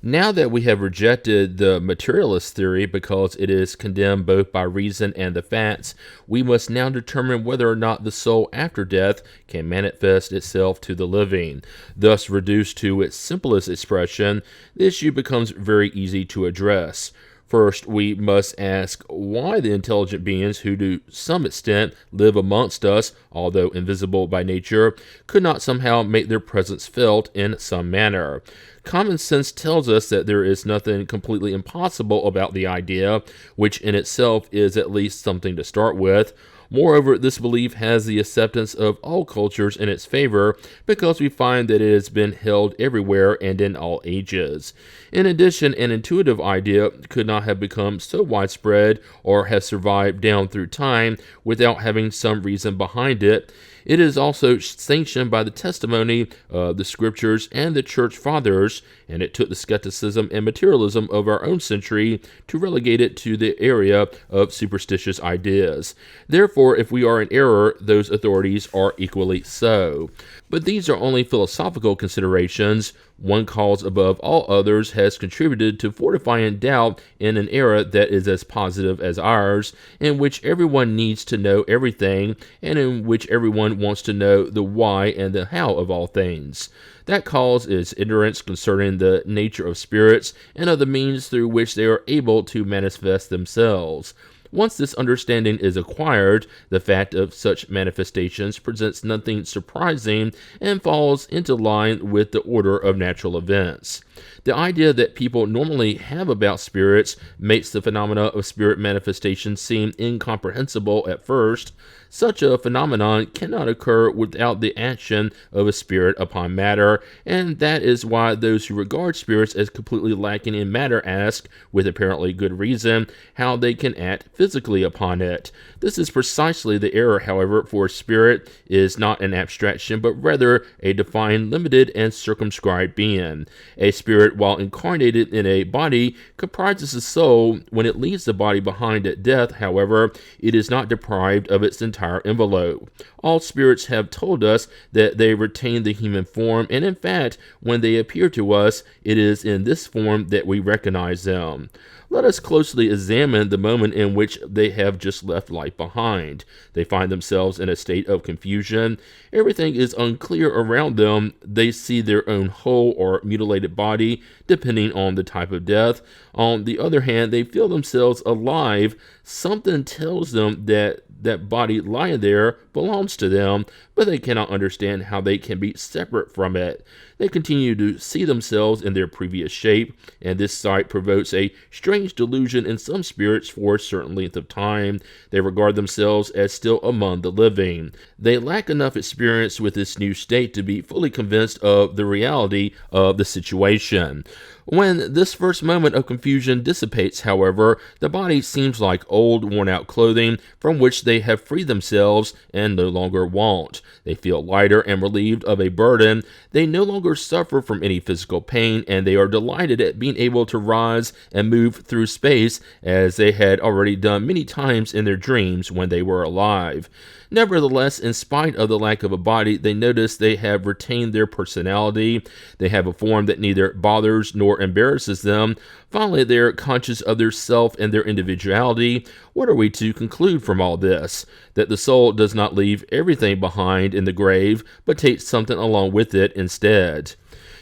Now that we have rejected the materialist theory because it is condemned both by reason and the facts, we must now determine whether or not the soul after death can manifest itself to the living. Thus, reduced to its simplest expression, the issue becomes very easy to address. First, we must ask why the intelligent beings who to some extent live amongst us, although invisible by nature, could not somehow make their presence felt in some manner. Common sense tells us that there is nothing completely impossible about the idea, which in itself is at least something to start with. Moreover, this belief has the acceptance of all cultures in its favor because we find that it has been held everywhere and in all ages. In addition, an intuitive idea could not have become so widespread or have survived down through time without having some reason behind it. It is also sanctioned by the testimony of the scriptures and the church fathers, and it took the skepticism and materialism of our own century to relegate it to the area of superstitious ideas. Therefore, if we are in error, those authorities are equally so. But these are only philosophical considerations. One cause above all others has contributed to fortifying doubt in an era that is as positive as ours, in which everyone needs to know everything, and in which everyone wants to know the why and the how of all things. That cause is ignorance concerning the nature of spirits and of the means through which they are able to manifest themselves. Once this understanding is acquired, the fact of such manifestations presents nothing surprising and falls into line with the order of natural events. The idea that people normally have about spirits makes the phenomena of spirit manifestation seem incomprehensible at first. Such a phenomenon cannot occur without the action of a spirit upon matter, and that is why those who regard spirits as completely lacking in matter ask, with apparently good reason, how they can act physically upon it. This is precisely the error, however, for spirit is not an abstraction, but rather a defined, limited, and circumscribed being. A spirit, while incarnated in a body, comprises a soul. When it leaves the body behind at death, however, it is not deprived of its entire envelope. All spirits have told us that they retain the human form, and in fact, when they appear to us, it is in this form that we recognize them. Let us closely examine the moment in which they have just left life behind. They find themselves in a state of confusion. Everything is unclear around them. They see their own whole or mutilated body, depending on the type of death. On the other hand, they feel themselves alive. Something tells them that body lying there belongs to them, but they cannot understand how they can be separate from it. They continue to see themselves in their previous shape, and this sight provokes a strange delusion in some spirits for a certain length of time. They regard themselves as still among the living. They lack enough experience with this new state to be fully convinced of the reality of the situation. When this first moment of confusion dissipates, however, the body seems like old, worn-out clothing from which they have freed themselves and no longer want. They feel lighter and relieved of a burden. They no longer suffer from any physical pain, and they are delighted at being able to rise and move through space as they had already done many times in their dreams when they were alive. Nevertheless, in spite of the lack of a body, they notice they have retained their personality. They have a form that neither bothers nor embarrasses them. Finally, they are conscious of their self and their individuality. What are we to conclude from all this? That the soul does not leave everything behind in the grave, but takes something along with it instead.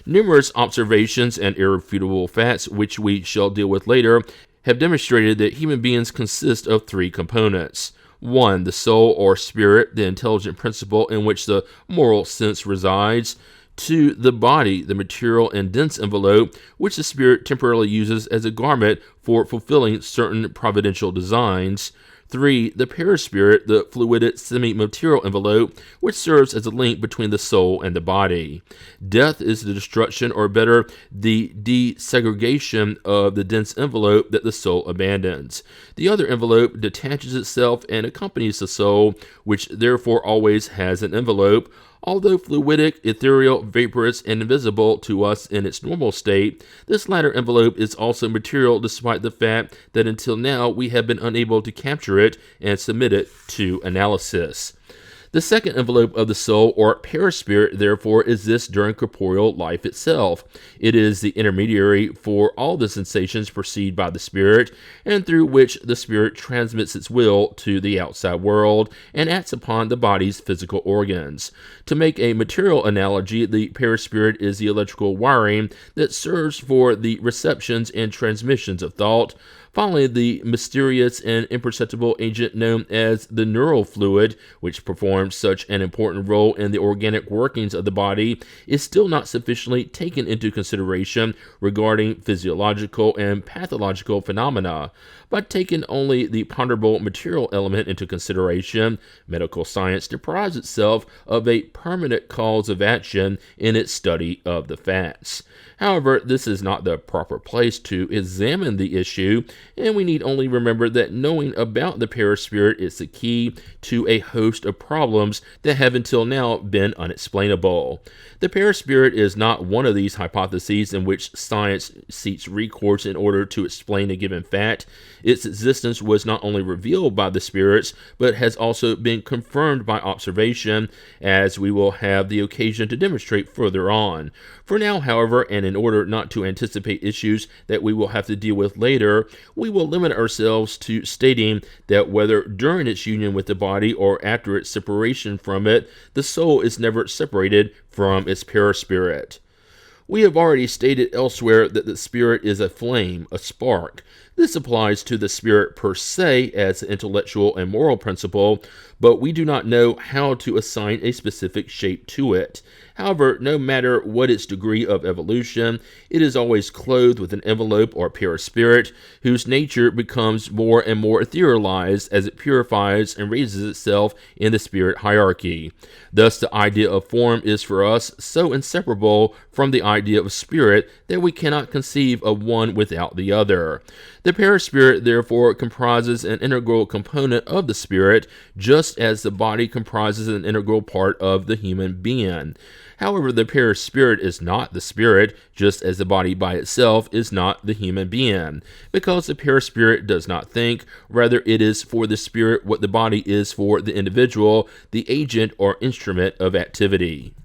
Numerous observations and irrefutable facts, which we shall deal with later, have demonstrated that human beings consist of three components. 1. The soul or spirit, the intelligent principle in which the moral sense resides. 2. The body, the material and dense envelope, which the spirit temporarily uses as a garment for fulfilling certain providential designs. 3. The perispirit, the fluided semi-material envelope, which serves as a link between the soul and the body. Death is the destruction, or better, the desegregation of the dense envelope that the soul abandons. The other envelope detaches itself and accompanies the soul, which therefore always has an envelope. Although fluidic, ethereal, vaporous, and invisible to us in its normal state, this latter envelope is also material despite the fact that until now we have been unable to capture it and submit it to analysis. The second envelope of the soul, or perispirit, therefore, exists during corporeal life itself. It is the intermediary for all the sensations perceived by the spirit, and through which the spirit transmits its will to the outside world and acts upon the body's physical organs. To make a material analogy, the perispirit is the electrical wiring that serves for the receptions and transmissions of thought. Finally, the mysterious and imperceptible agent known as the neural fluid, which performs such an important role in the organic workings of the body, is still not sufficiently taken into consideration regarding physiological and pathological phenomena. By taking only the ponderable material element into consideration, medical science deprives itself of a permanent cause of action in its study of the facts. However, this is not the proper place to examine the issue. and we need only remember that knowing about the paraspirit is the key to a host of problems that have until now been unexplainable. The paraspirit is not one of these hypotheses in which science seeks recourse in order to explain a given fact. Its existence was not only revealed by the spirits, but has also been confirmed by observation, as we will have the occasion to demonstrate further on. For now, however, and in order not to anticipate issues that we will have to deal with later, we will limit ourselves to stating that whether during its union with the body or after its separation from it, the soul is never separated from its paraspirit. We have already stated elsewhere that the spirit is a flame, a spark. This applies to the spirit per se as an intellectual and moral principle, but we do not know how to assign a specific shape to it. However, no matter what its degree of evolution, it is always clothed with an envelope or paraspirit, whose nature becomes more and more etherealized as it purifies and raises itself in the spirit hierarchy. Thus, the idea of form is for us so inseparable from the idea of spirit that we cannot conceive of one without the other. The paraspirit, therefore, comprises an integral component of the spirit, just as the body comprises an integral part of the human being. However, the paraspirit is not the spirit, just as the body by itself is not the human being, because the paraspirit does not think, rather it is for the spirit what the body is for the individual, the agent or instrument of activity.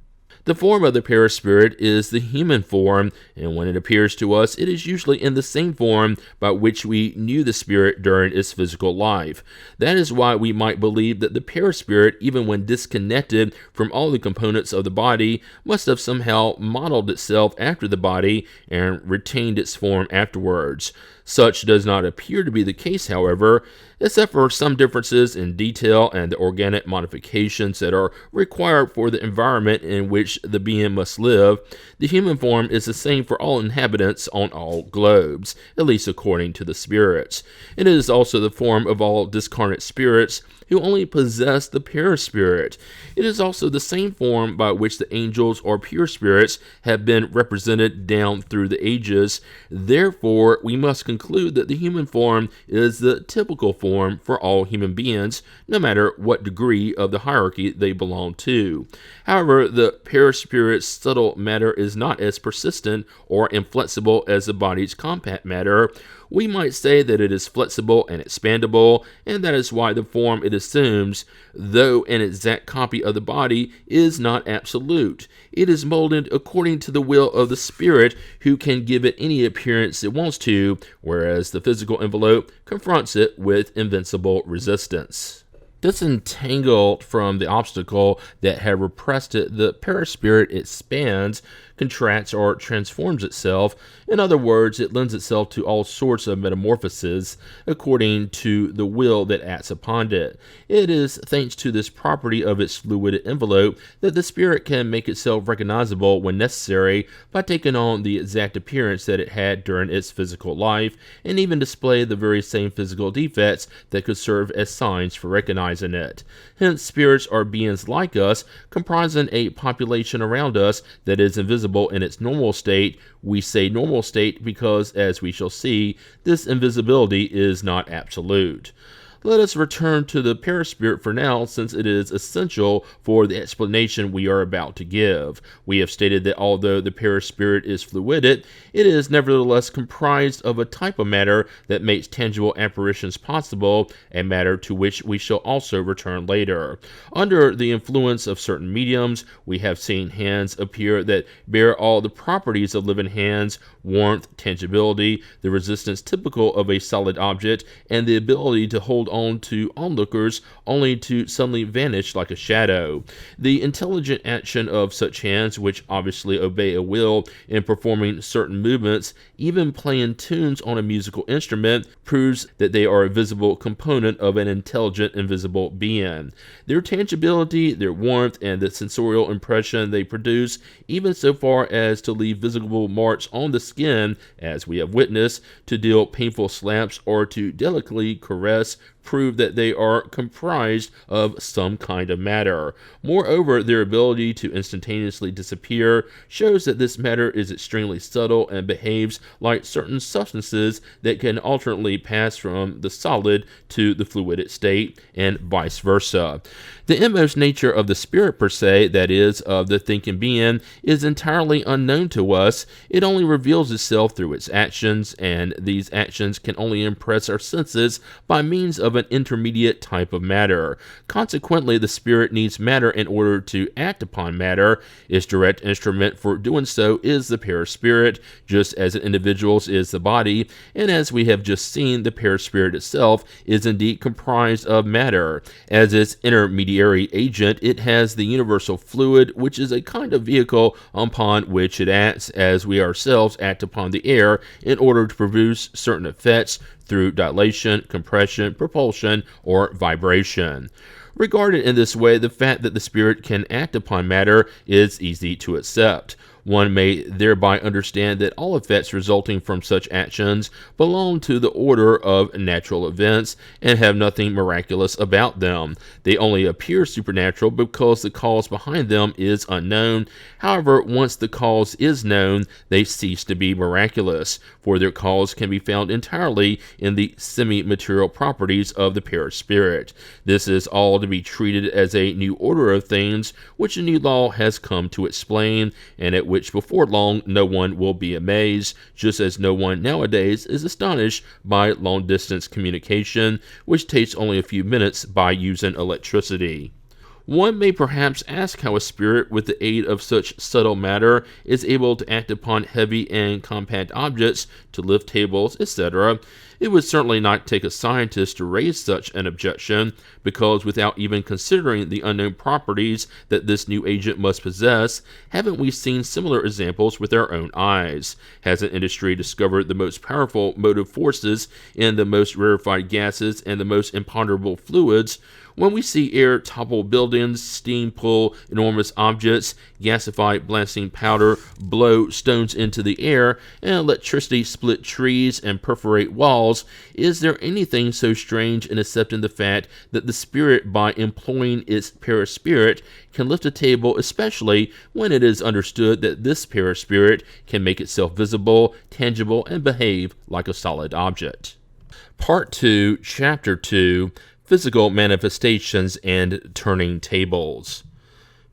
The form of the paraspirit is the human form, and when it appears to us, it is usually in the same form by which we knew the spirit during its physical life. That is why we might believe that the paraspirit, even when disconnected from all the components of the body, must have somehow modeled itself after the body and retained its form afterwards. Such does not appear to be the case, however, except for some differences in detail and the organic modifications that are required for the environment in which the being must live. The human form is the same for all inhabitants on all globes, at least according to the spirits. It is also the form of all discarnate spirits who only possess the paraspirit. It is also the same form by which the angels or pure spirits have been represented down through the ages. Therefore, we must conclude that the human form is the typical form for all human beings, no matter what degree of the hierarchy they belong to. However, the paraspirit's subtle matter is not as persistent or inflexible as the body's compact matter. We might say that it is flexible and expandable, and that is why the form it assumes, though an exact copy of the body, is not absolute. It is molded according to the will of the spirit, who can give it any appearance it wants to, whereas the physical envelope confronts it with invincible resistance. Disentangled from the obstacle that had repressed it, the paraspirit expands, contracts, or transforms itself. In other words, it lends itself to all sorts of metamorphoses according to the will that acts upon it. It is thanks to this property of its fluid envelope that the spirit can make itself recognizable when necessary by taking on the exact appearance that it had during its physical life, and even display the very same physical defects that could serve as signs for recognizing it. Hence, spirits are beings like us, comprising a population around us that is invisible in its normal state. We say normal state because, as we shall see, this invisibility is not absolute. Let us return to the paraspirit for now, since it is essential for the explanation we are about to give. We have stated that although the paraspirit is fluided, it is nevertheless comprised of a type of matter that makes tangible apparitions possible, a matter to which we shall also return later. Under the influence of certain mediums, we have seen hands appear that bear all the properties of living hands: warmth, tangibility, the resistance typical of a solid object, and the ability to hold on to onlookers only to suddenly vanish like a shadow. The intelligent action of such hands, which obviously obey a will in performing certain movements, even playing tunes on a musical instrument, proves that they are a visible component of an intelligent, invisible being. Their tangibility, their warmth, and the sensorial impression they produce, even so far as to leave visible marks on the skin, as we have witnessed, to deal painful slaps, or to delicately caress, prove that they are comprised of some kind of matter. Moreover, their ability to instantaneously disappear shows that this matter is extremely subtle and behaves like certain substances that can alternately pass from the solid to the fluidic state, and vice versa. The inmost nature of the spirit per se, that is, of the thinking being, is entirely unknown to us. It only reveals itself through its actions, and these actions can only impress our senses by means of an intermediate type of matter. Consequently, the spirit needs matter in order to act upon matter. Its direct instrument for doing so is the perispirit, just as an individual's is the body, and as we have just seen, the perispirit itself is indeed comprised of matter. As its intermediary agent, it has the universal fluid, which is a kind of vehicle upon which it acts, as we ourselves act upon the air in order to produce certain effects through dilation, compression, propulsion, or vibration. Regarded in this way, the fact that the spirit can act upon matter is easy to accept. One may thereby understand that all effects resulting from such actions belong to the order of natural events and have nothing miraculous about them. They only appear supernatural because the cause behind them is unknown. However, once the cause is known, they cease to be miraculous, for their cause can be found entirely in the semi-material properties of the perispirit. This is all to be treated as a new order of things, which a new law has come to explain, and at which before long no one will be amazed, just as no one nowadays is astonished by long-distance communication, which takes only a few minutes by using electricity. One may perhaps ask how a spirit, with the aid of such subtle matter, is able to act upon heavy and compact objects, to lift tables, etc. It would certainly not take a scientist to raise such an objection, because without even considering the unknown properties that this new agent must possess, haven't we seen similar examples with our own eyes? Hasn't industry discovered the most powerful motive forces in the most rarefied gases and the most imponderable fluids? When we see air topple buildings, steam pull enormous objects, gasify blasting powder blow stones into the air, and electricity split trees and perforate walls, is there anything so strange in accepting the fact that the spirit, by employing its perispirit, can lift a table, especially when it is understood that this perispirit can make itself visible, tangible, and behave like a solid object? Part 2, Chapter 2, Physical Manifestations and Turning Tables.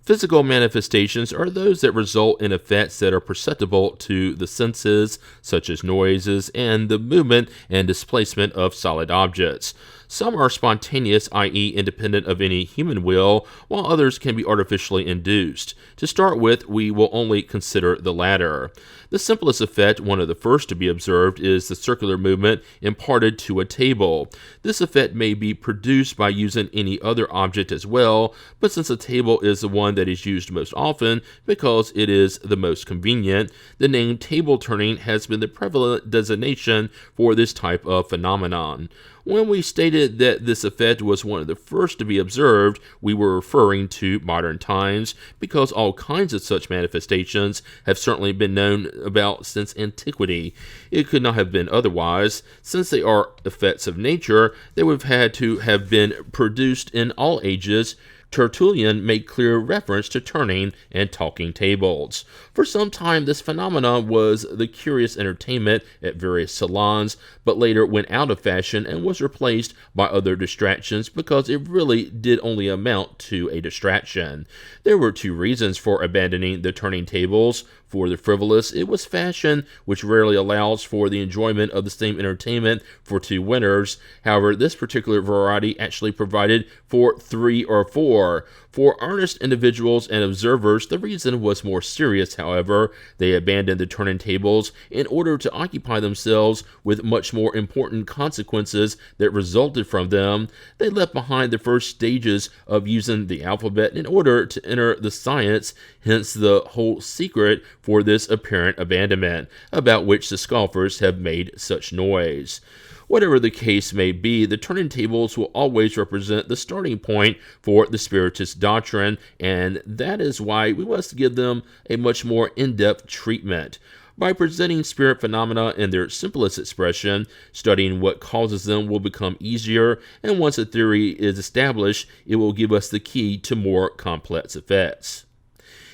Physical manifestations are those that result in effects that are perceptible to the senses, such as noises and the movement and displacement of solid objects. Some are spontaneous, i.e. independent of any human will, while others can be artificially induced. To start with, we will only consider the latter. The simplest effect, one of the first to be observed, is the circular movement imparted to a table. This effect may be produced by using any other object as well, but since a table is the one that is used most often because it is the most convenient, the name table turning has been the prevalent designation for this type of phenomenon. When we stated that this effect was one of the first to be observed, we were referring to modern times, because all kinds of such manifestations have certainly been known about since antiquity. It could not have been otherwise. Since they are effects of nature, they would have had to have been produced in all ages. Tertullian made clear reference to turning and talking tables. For some time, this phenomenon was the curious entertainment at various salons, but later went out of fashion and was replaced by other distractions because it really did only amount to a distraction. There were two reasons for abandoning the turning tables. For the frivolous, it was fashion, which rarely allows for the enjoyment of the same entertainment for two winners. However, this particular variety actually provided for 3 or 4. For earnest individuals and observers, the reason was more serious, however. They abandoned the turning tables in order to occupy themselves with much more important consequences that resulted from them. They left behind the first stages of using the alphabet in order to enter the science, hence the whole secret for this apparent abandonment, about which the scoffers have made such noise. Whatever the case may be, the turning tables will always represent the starting point for the Spiritist doctrine, and that is why we must give them a much more in-depth treatment. By presenting spirit phenomena in their simplest expression, studying what causes them will become easier, and once a theory is established, it will give us the key to more complex effects.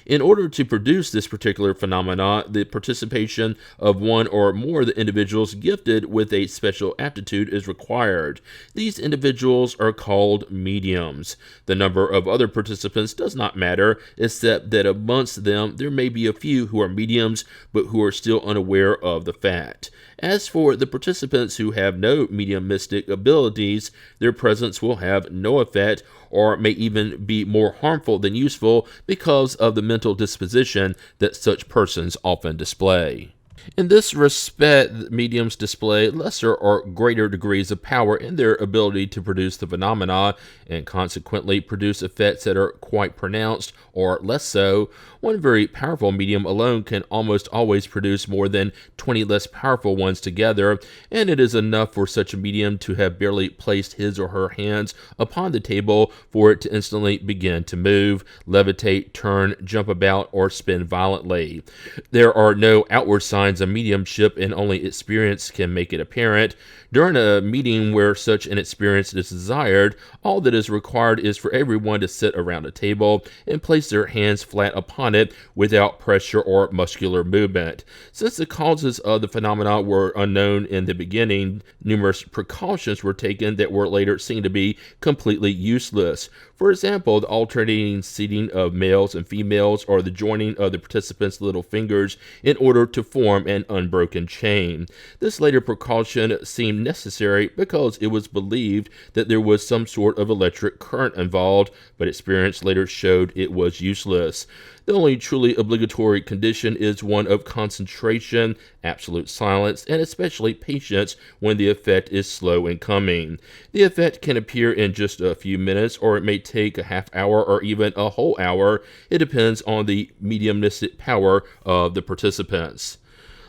In order to produce this particular phenomena, the participation of one or more of the individuals gifted with a special aptitude is required. These individuals are called mediums. The number of other participants does not matter, except that amongst them there may be a few who are mediums, but who are still unaware of the fact. As for the participants who have no mediumistic abilities, their presence will have no effect, or may even be more harmful than useful because of the mental disposition that such persons often display. In this respect, mediums display lesser or greater degrees of power in their ability to produce the phenomena, and consequently produce effects that are quite pronounced or less so. One very powerful medium alone can almost always produce more than 20 less powerful ones together, and it is enough for such a medium to have barely placed his or her hands upon the table for it to instantly begin to move, levitate, turn, jump about, or spin violently. There are no outward signs of mediumship, and only experience can make it apparent. During a meeting where such an experience is desired, all that is required is for everyone to sit around a table and place their hands flat upon it without pressure or muscular movement. Since the causes of the phenomena were unknown in the beginning, numerous precautions were taken that were later seen to be completely useless. For example, the alternating seating of males and females, or the joining of the participants' little fingers in order to form an unbroken chain. This later precaution seemed necessary because it was believed that there was some sort of electric current involved, but experience later showed it was useless. The only truly obligatory condition is one of concentration, absolute silence, and especially patience when the effect is slow in coming. The effect can appear in just a few minutes, or it may take a half hour or even a whole hour. It depends on the mediumistic power of the participants.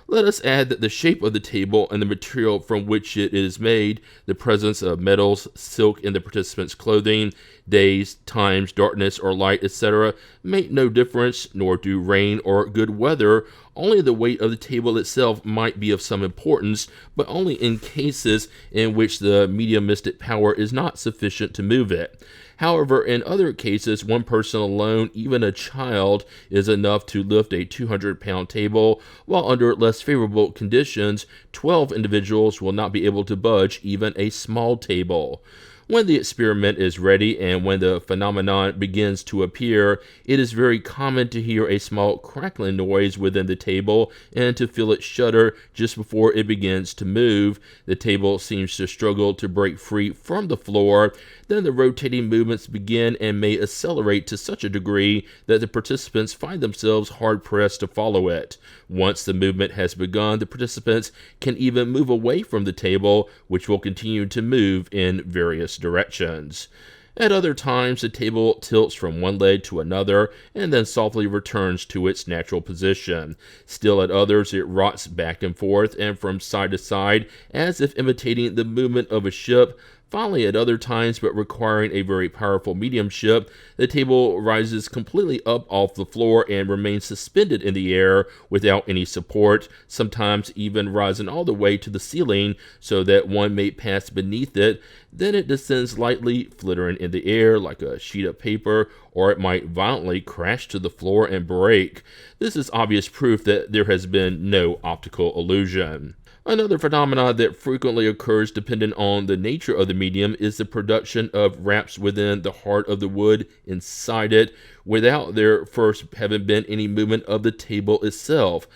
Let us add that the shape of the table and the material from which it is made, the presence of metals, silk in the participants' clothing, days, times, darkness, or light, etc., make no difference, nor do rain or good weather. Only the weight of the table itself might be of some importance, but only in cases in which the mediumistic power is not sufficient to move it. However, in other cases, one person alone, even a child, is enough to lift a 200-pound table, while under less favorable conditions, 12 individuals will not be able to budge even a small table. When the experiment is ready and when the phenomenon begins to appear, it is very common to hear a small crackling noise within the table and to feel it shudder just before it begins to move. The table seems to struggle to break free from the floor. Then the rotating movements begin and may accelerate to such a degree that the participants find themselves hard-pressed to follow it. Once the movement has begun, the participants can even move away from the table, which will continue to move in various directions. At other times, the table tilts from one leg to another and then softly returns to its natural position. Still at others, it rocks back and forth and from side to side as if imitating the movement of a ship. Finally, at other times, but requiring a very powerful mediumship, the table rises completely up off the floor and remains suspended in the air without any support, sometimes even rising all the way to the ceiling so that one may pass beneath it. Then it descends lightly, flittering in the air like a sheet of paper, or it might violently crash to the floor and break. This is obvious proof that there has been no optical illusion. Another phenomenon that frequently occurs depending on the nature of the medium is the production of raps within the heart of the wood inside it, without there first having been any movement of the table itself.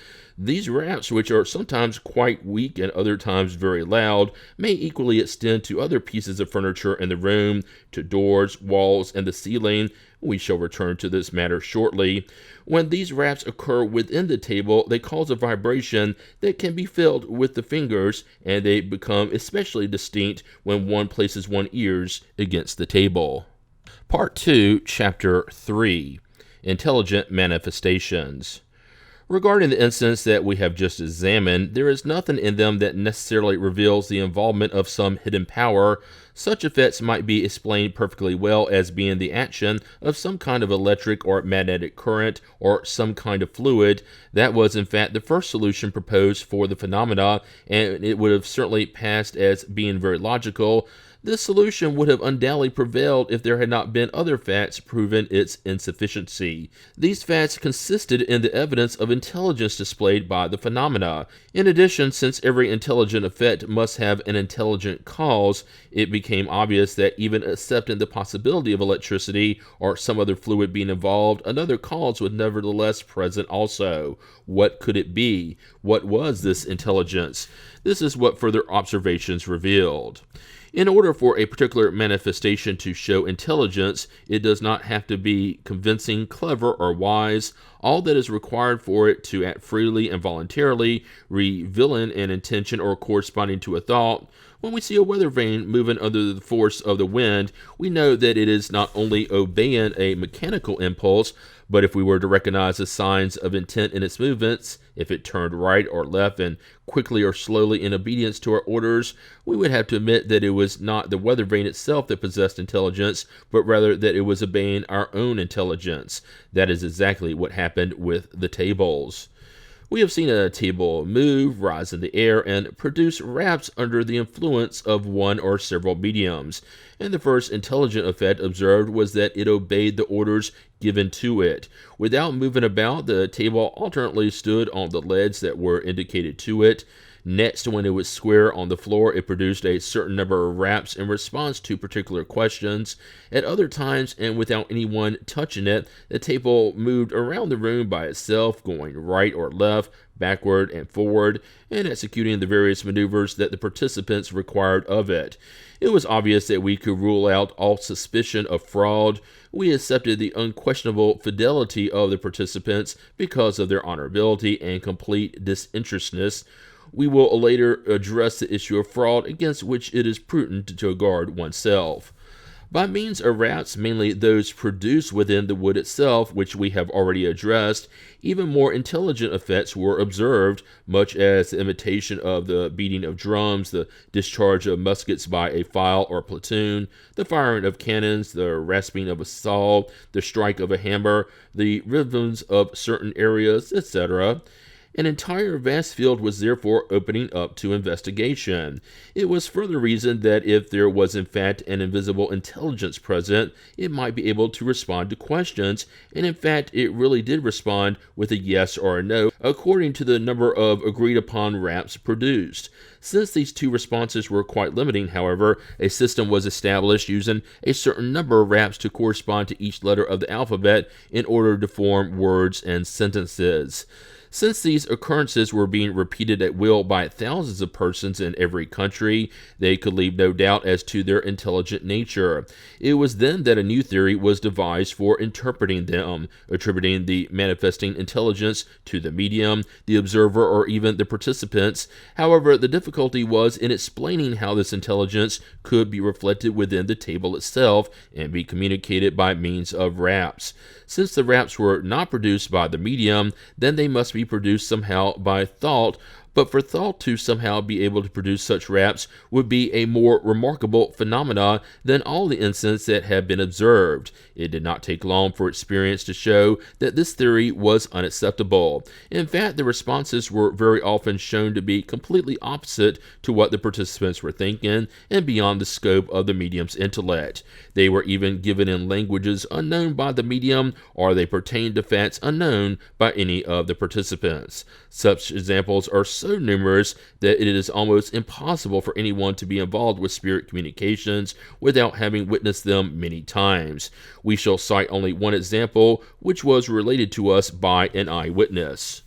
These raps, which are sometimes quite weak and other times very loud, may equally extend to other pieces of furniture in the room, to doors, walls, and the ceiling. We shall return to this matter shortly. When these raps occur within the table, they cause a vibration that can be felt with the fingers, and they become especially distinct when one places one's ears against the table. Part 2, Chapter 3, Intelligent Manifestations. Regarding the incidents that we have just examined, there is nothing in them that necessarily reveals the involvement of some hidden power. Such effects might be explained perfectly well as being the action of some kind of electric or magnetic current or some kind of fluid. That was in fact the first solution proposed for the phenomena, and it would have certainly passed as being very logical. This solution would have undoubtedly prevailed if there had not been other facts proving its insufficiency. These facts consisted in the evidence of intelligence displayed by the phenomena. In addition, since every intelligent effect must have an intelligent cause, it became obvious that even accepting the possibility of electricity or some other fluid being involved, another cause was nevertheless present also. What could it be? What was this intelligence? This is what further observations revealed. In order for a particular manifestation to show intelligence, it does not have to be convincing, clever, or wise. All that is required for it to act freely and voluntarily, revealing an intention or corresponding to a thought. When we see a weather vane moving under the force of the wind, we know that it is not only obeying a mechanical impulse, but if we were to recognize the signs of intent in its movements, if it turned right or left and quickly or slowly in obedience to our orders, we would have to admit that it was not the weather vane itself that possessed intelligence, but rather that it was obeying our own intelligence. That is exactly what happened with the tables. We have seen a table move, rise in the air, and produce raps under the influence of one or several mediums. And the first intelligent effect observed was that it obeyed the orders given to it. Without moving about, the table alternately stood on the leads that were indicated to it. Next, when it was square on the floor, it produced a certain number of raps in response to particular questions. At other times, and without anyone touching it, the table moved around the room by itself, going right or left, backward and forward, and executing the various maneuvers that the participants required of it. It was obvious that we could rule out all suspicion of fraud. We accepted the unquestionable fidelity of the participants because of their honorability and complete disinterestedness. We will later address the issue of fraud, against which it is prudent to guard oneself. By means of raps, mainly those produced within the wood itself, which we have already addressed, even more intelligent effects were observed, much as the imitation of the beating of drums, the discharge of muskets by a file or platoon, the firing of cannons, the rasping of a saw, the strike of a hammer, the rhythms of certain areas, etc. An entire vast field was therefore opening up to investigation. It was further reasoned that if there was in fact an invisible intelligence present, it might be able to respond to questions, and in fact it really did respond with a yes or a no, according to the number of agreed-upon raps produced. Since these two responses were quite limiting, however, a system was established using a certain number of raps to correspond to each letter of the alphabet in order to form words and sentences. Since these occurrences were being repeated at will by thousands of persons in every country, they could leave no doubt as to their intelligent nature. It was then that a new theory was devised for interpreting them, attributing the manifesting intelligence to the medium, the observer, or even the participants. However, the difficulty was in explaining how this intelligence could be reflected within the table itself and be communicated by means of raps. Since the raps were not produced by the medium, then they must be produced somehow by thought, but for thought to somehow be able to produce such raps would be a more remarkable phenomena than all the incidents that have been observed. It did not take long for experience to show that this theory was unacceptable. In fact, the responses were very often shown to be completely opposite to what the participants were thinking and beyond the scope of the medium's intellect. They were even given in languages unknown by the medium, or they pertained to facts unknown by any of the participants. Such examples are so numerous that it is almost impossible for anyone to be involved with spirit communications without having witnessed them many times. We shall cite only one example, which was related to us by an eyewitness.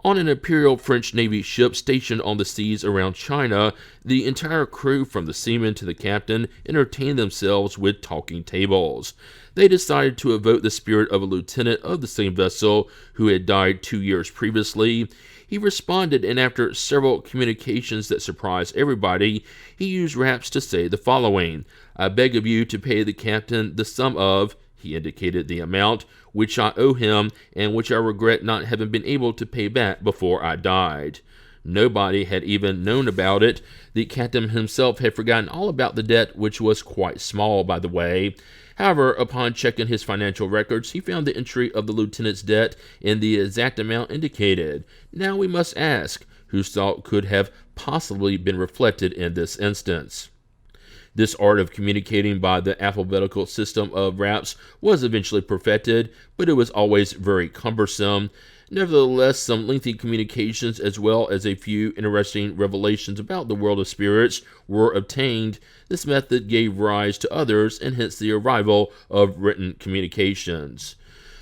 On an Imperial French Navy ship stationed on the seas around China, the entire crew, from the seaman to the captain, entertained themselves with talking tables. They decided to evoke the spirit of a lieutenant of the same vessel who had died 2 years previously. He responded, and after several communications that surprised everybody, he used raps to say the following: "I beg of you to pay the captain the sum of," He indicated the amount which I owe him and which I regret not having been able to pay back before I died. Nobody had even known about it. The captain himself had forgotten all about the debt, which was quite small, by the way. However, upon checking his financial records, he found the entry of the lieutenant's debt in the exact amount indicated. Now we must ask, whose thought could have possibly been reflected in this instance? This art of communicating by the alphabetical system of raps was eventually perfected, but it was always very cumbersome. Nevertheless, some lengthy communications as well as a few interesting revelations about the world of spirits were obtained. This method gave rise to others, and hence the arrival of written communications.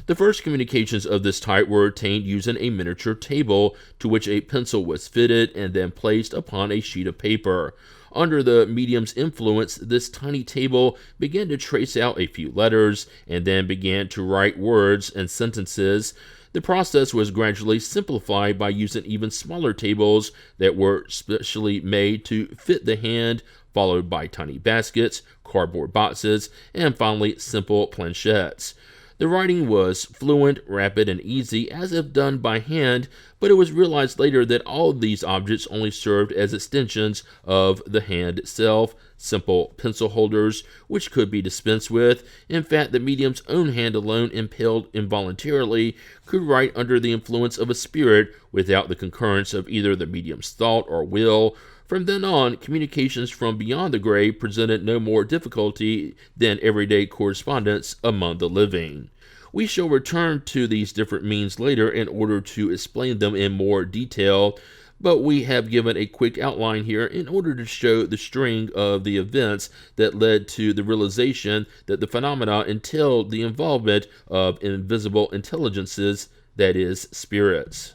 The first communications of this type were obtained using a miniature table to which a pencil was fitted and then placed upon a sheet of paper. Under the medium's influence, this tiny table began to trace out a few letters and then began to write words and sentences. The process was gradually simplified by using even smaller tables that were specially made to fit the hand, followed by tiny baskets, cardboard boxes, and finally simple planchettes. The writing was fluent, rapid, and easy, as if done by hand, but it was realized later that all of these objects only served as extensions of the hand itself, simple pencil holders, which could be dispensed with. In fact, the medium's own hand alone, impelled involuntarily, could write under the influence of a spirit without the concurrence of either the medium's thought or will. From then on, communications from beyond the grave presented no more difficulty than everyday correspondence among the living. We shall return to these different means later in order to explain them in more detail, but we have given a quick outline here in order to show the string of the events that led to the realization that the phenomena entailed the involvement of invisible intelligences, that is, spirits.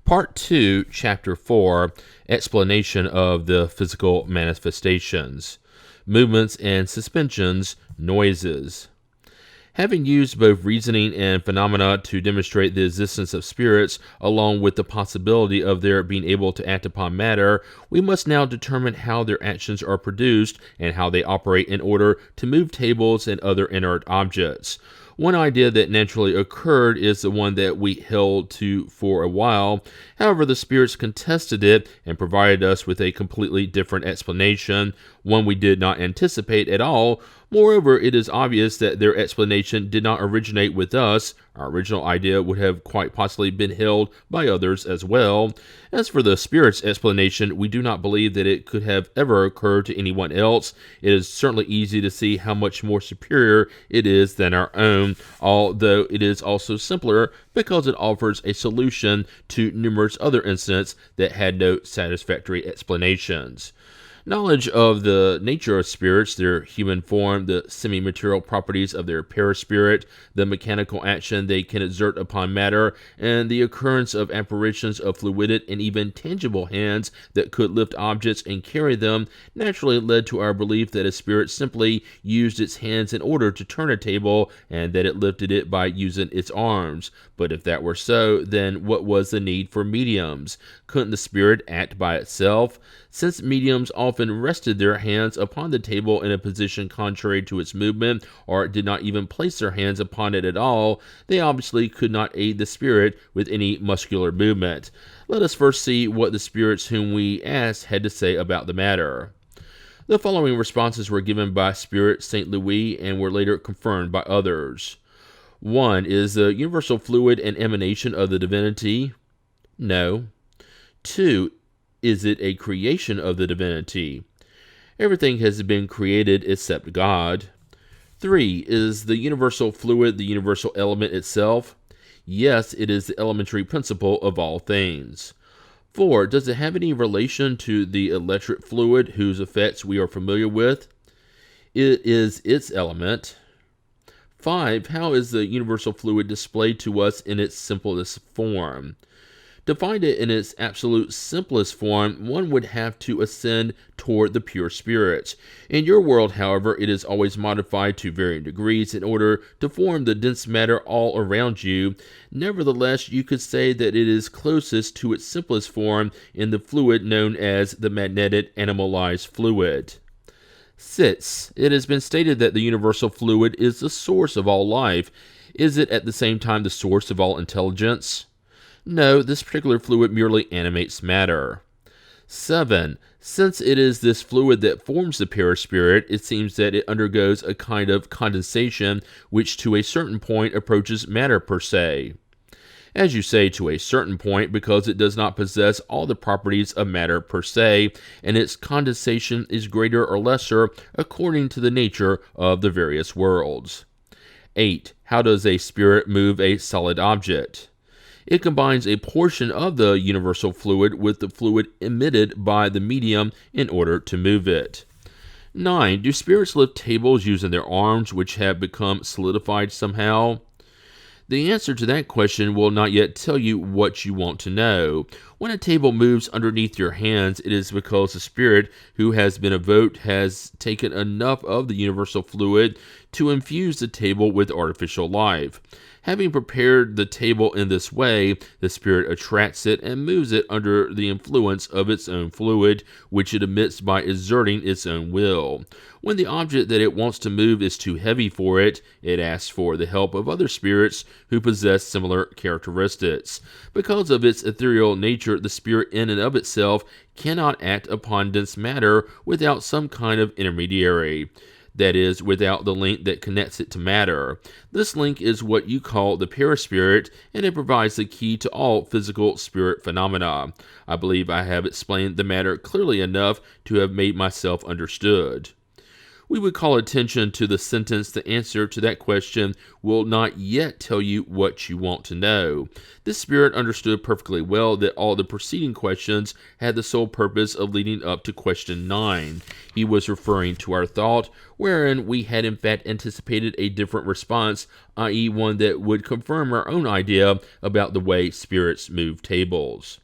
Part 2, Chapter 4, Explanation of the Physical Manifestations, Movements and Suspensions, Noises. Having used both reasoning and phenomena to demonstrate the existence of spirits, along with the possibility of their being able to act upon matter, we must now determine how their actions are produced and how they operate in order to move tables and other inert objects. One idea that naturally occurred is the one that we held to for a while. However, the spirits contested it and provided us with a completely different explanation, one we did not anticipate at all. Moreover, it is obvious that their explanation did not originate with us. Our original idea would have quite possibly been held by others as well. As for the spirit's explanation, we do not believe that it could have ever occurred to anyone else. It is certainly easy to see how much more superior it is than our own, although it is also simpler because it offers a solution to numerous other incidents that had no satisfactory explanations. Knowledge of the nature of spirits, their human form, the semi-material properties of their perispirit, the mechanical action they can exert upon matter, and the occurrence of apparitions of fluid and even tangible hands that could lift objects and carry them, naturally led to our belief that a spirit simply used its hands in order to turn a table, and that it lifted it by using its arms. But if that were so, then what was the need for mediums? Couldn't the spirit act by itself? Since mediums often rested their hands upon the table in a position contrary to its movement, or did not even place their hands upon it at all, they obviously could not aid the spirit with any muscular movement. Let us first see what the spirits whom we asked had to say about the matter. The following responses were given by Spirit St. Louis and were later confirmed by others. 1. Is the universal fluid an emanation of the divinity? No. 2. Is it a creation of the divinity? Everything has been created except God. 3. Is the universal fluid the universal element itself? Yes, it is the elementary principle of all things. 4. Does it have any relation to the electric fluid whose effects we are familiar with? It is its element. 5. How is the universal fluid displayed to us in its simplest form? To find it in its absolute simplest form, one would have to ascend toward the pure spirits. In your world, however, it is always modified to varying degrees in order to form the dense matter all around you. Nevertheless, you could say that it is closest to its simplest form in the fluid known as the magnetic animalized fluid. 6. It has been stated that the universal fluid is the source of all life. Is it at the same time the source of all intelligence? No, this particular fluid merely animates matter. 7. Since it is this fluid that forms the perispirit, it seems that it undergoes a kind of condensation which to a certain point approaches matter per se. As you say, to a certain point, because it does not possess all the properties of matter per se, and its condensation is greater or lesser according to the nature of the various worlds. 8. How does a spirit move a solid object? It combines a portion of the universal fluid with the fluid emitted by the medium in order to move it. 9. Do spirits lift tables using their arms which have become solidified somehow? The answer to that question will not yet tell you what you want to know. When a table moves underneath your hands, it is because the spirit who has been evoked has taken enough of the universal fluid to infuse the table with artificial life. Having prepared the table in this way, the spirit attracts it and moves it under the influence of its own fluid, which it emits by exerting its own will. When the object that it wants to move is too heavy for it, it asks for the help of other spirits who possess similar characteristics. Because of its ethereal nature, the spirit in and of itself cannot act upon dense matter without some kind of intermediary. That is, without the link that connects it to matter. This link is what you call the perispirit, and it provides the key to all physical spirit phenomena. I believe I have explained the matter clearly enough to have made myself understood. We would call attention to the sentence: the answer to that question will not yet tell you what you want to know. This spirit understood perfectly well that all the preceding questions had the sole purpose of leading up to question 9. He was referring to our thought, wherein we had in fact anticipated a different response, i.e. one that would confirm our own idea about the way spirits move tables.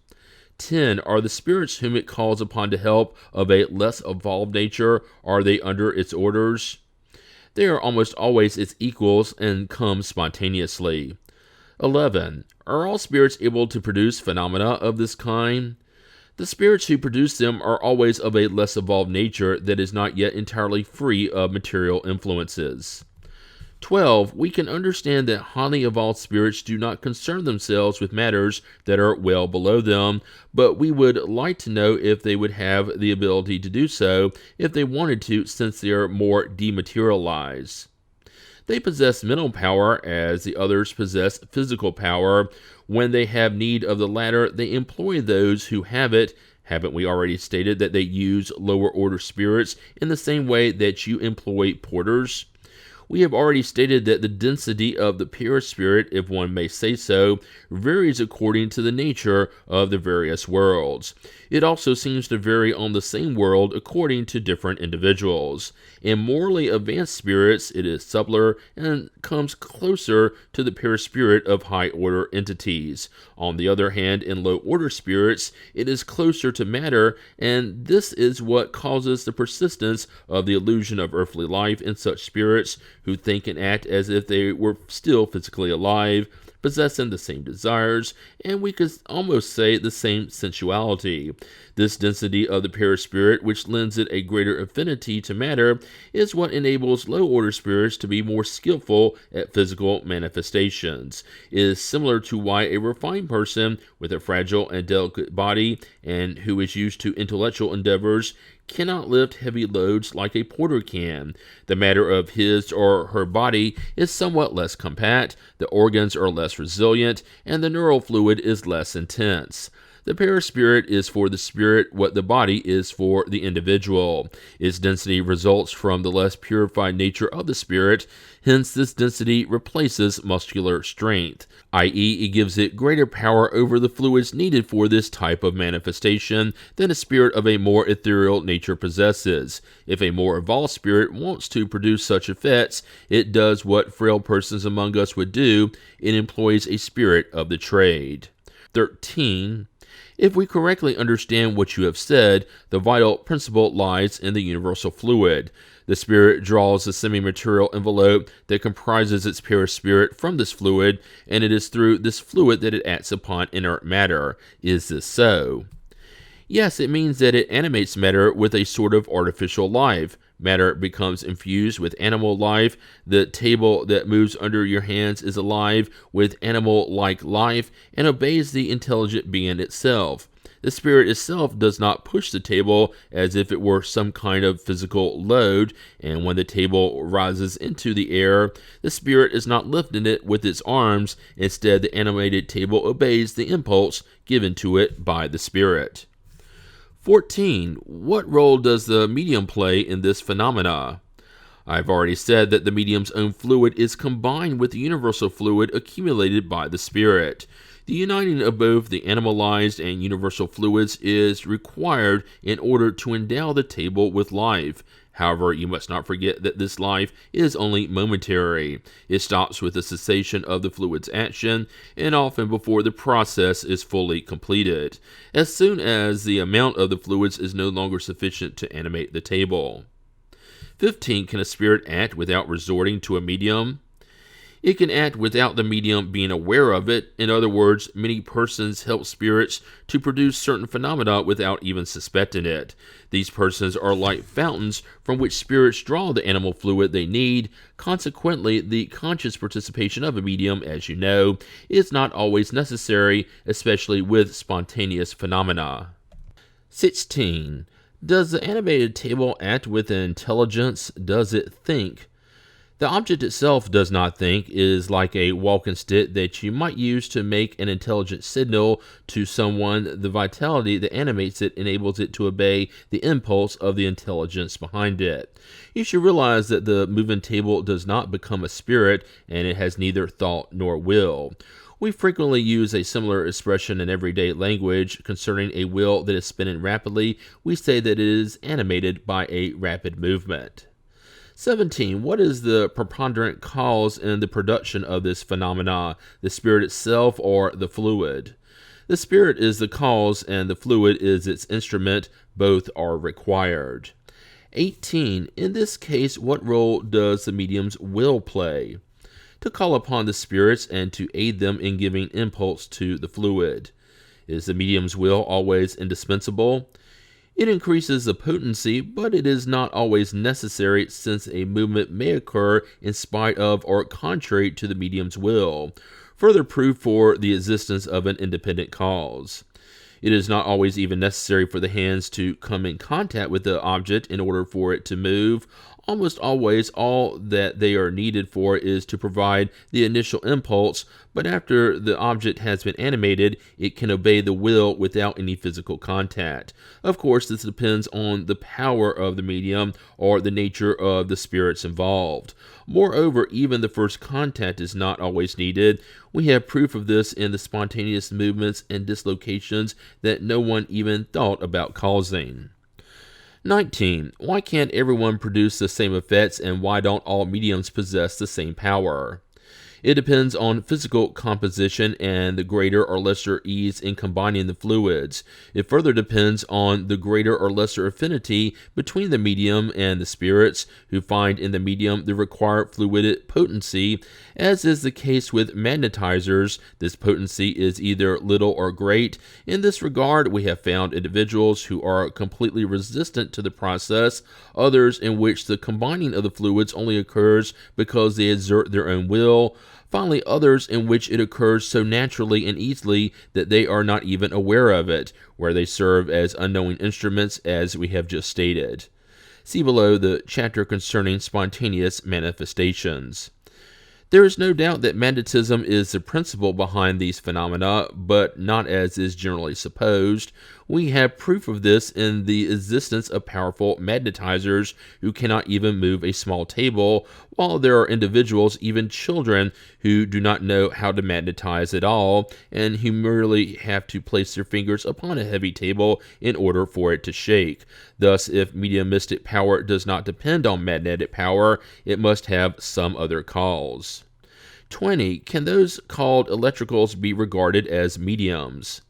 10. Are the spirits whom it calls upon to help of a less evolved nature? Are they under its orders? They are almost always its equals and come spontaneously. 11. Are all spirits able to produce phenomena of this kind? The spirits who produce them are always of a less evolved nature that is not yet entirely free of material influences. 12. We can understand that highly evolved spirits do not concern themselves with matters that are well below them, but we would like to know if they would have the ability to do so if they wanted to, since they are more dematerialized. They possess mental power as the others possess physical power. When they have need of the latter, they employ those who have it. Haven't we already stated that they use lower order spirits in the same way that you employ porters? We have already stated that the density of the perispirit, if one may say so, varies according to the nature of the various worlds. It also seems to vary on the same world according to different individuals. In morally advanced spirits, it is subtler and comes closer to the perispirit of high-order entities. On the other hand, in low-order spirits, it is closer to matter, and this is what causes the persistence of the illusion of earthly life in such spirits who think and act as if they were still physically alive, possessing the same desires, and we could almost say the same sensuality. This density of the perispirit, which lends it a greater affinity to matter, is what enables low-order spirits to be more skillful at physical manifestations. It is similar to why a refined person with a fragile and delicate body, and who is used to intellectual endeavors, cannot lift heavy loads like a porter can. The matter of his or her body is somewhat less compact, the organs are less resilient, and the neural fluid is less intense. The perispirit is for the spirit what the body is for the individual. Its density results from the less purified nature of the spirit, hence this density replaces muscular strength, i.e. it gives it greater power over the fluids needed for this type of manifestation than a spirit of a more ethereal nature possesses. If a more evolved spirit wants to produce such effects, it does what frail persons among us would do: it employs a spirit of the trade. 13. If we correctly understand what you have said, the vital principle lies in the universal fluid. The spirit draws the semi-material envelope that comprises its perispirit from this fluid, and it is through this fluid that it acts upon inert matter. Is this so? Yes, it means that it animates matter with a sort of artificial life. Matter becomes infused with animal life. The table that moves under your hands is alive with animal-like life and obeys the intelligent being itself. The spirit itself does not push the table as if it were some kind of physical load, and when the table rises into the air, the spirit is not lifting it with its arms. Instead, the animated table obeys the impulse given to it by the spirit. 14. What role does the medium play in this phenomena? I've already said that the medium's own fluid is combined with the universal fluid accumulated by the spirit. The uniting of both the animalized and universal fluids is required in order to endow the table with life. However, you must not forget that this life is only momentary. It stops with the cessation of the fluid's action, and often before the process is fully completed, as soon as the amount of the fluids is no longer sufficient to animate the table. 15. Can a spirit act without resorting to a medium? It can act without the medium being aware of it. In other words, many persons help spirits to produce certain phenomena without even suspecting it. These persons are like fountains from which spirits draw the animal fluid they need. Consequently, the conscious participation of a medium, as you know, is not always necessary, especially with spontaneous phenomena. 16. Does the animated table act with intelligence? Does it think? The object itself does not think. It is like a walking stick that you might use to make an intelligent signal to someone. The vitality that animates it enables it to obey the impulse of the intelligence behind it. You should realize that the moving table does not become a spirit, and it has neither thought nor will. We frequently use a similar expression in everyday language concerning a wheel that is spinning rapidly. We say that it is animated by a rapid movement. 17. What is the preponderant cause in the production of this phenomena, the spirit itself or the fluid? The spirit is the cause and the fluid is its instrument. Both are required. 18. In this case, what role does the medium's will play? To call upon the spirits and to aid them in giving impulse to the fluid. Is the medium's will always indispensable? It increases the potency, but it is not always necessary, since a movement may occur in spite of or contrary to the medium's will. Further proof for the existence of an independent cause. It is not always even necessary for the hands to come in contact with the object in order for it to move. Almost always, all that they are needed for is to provide the initial impulse, but after the object has been animated, it can obey the will without any physical contact. Of course, this depends on the power of the medium or the nature of the spirits involved. Moreover, even the first contact is not always needed. We have proof of this in the spontaneous movements and dislocations that no one even thought about causing. 19. Why can't everyone produce the same effects, and why don't all mediums possess the same power? It depends on physical composition and the greater or lesser ease in combining the fluids. It further depends on the greater or lesser affinity between the medium and the spirits, who find in the medium the required fluidic potency. As is the case with magnetizers, this potency is either little or great. In this regard, we have found individuals who are completely resistant to the process, others in which the combining of the fluids only occurs because they exert their own will. Finally, others in which it occurs so naturally and easily that they are not even aware of it, where they serve as unknowing instruments, as we have just stated. See below the chapter concerning spontaneous manifestations. There is no doubt that magnetism is the principle behind these phenomena, but not as is generally supposed. We have proof of this in the existence of powerful magnetizers who cannot even move a small table, while there are individuals, even children, who do not know how to magnetize at all, and who merely have to place their fingers upon a heavy table in order for it to shake. Thus, if mediumistic power does not depend on magnetic power, it must have some other cause. 20. Can those called electricals be regarded as mediums?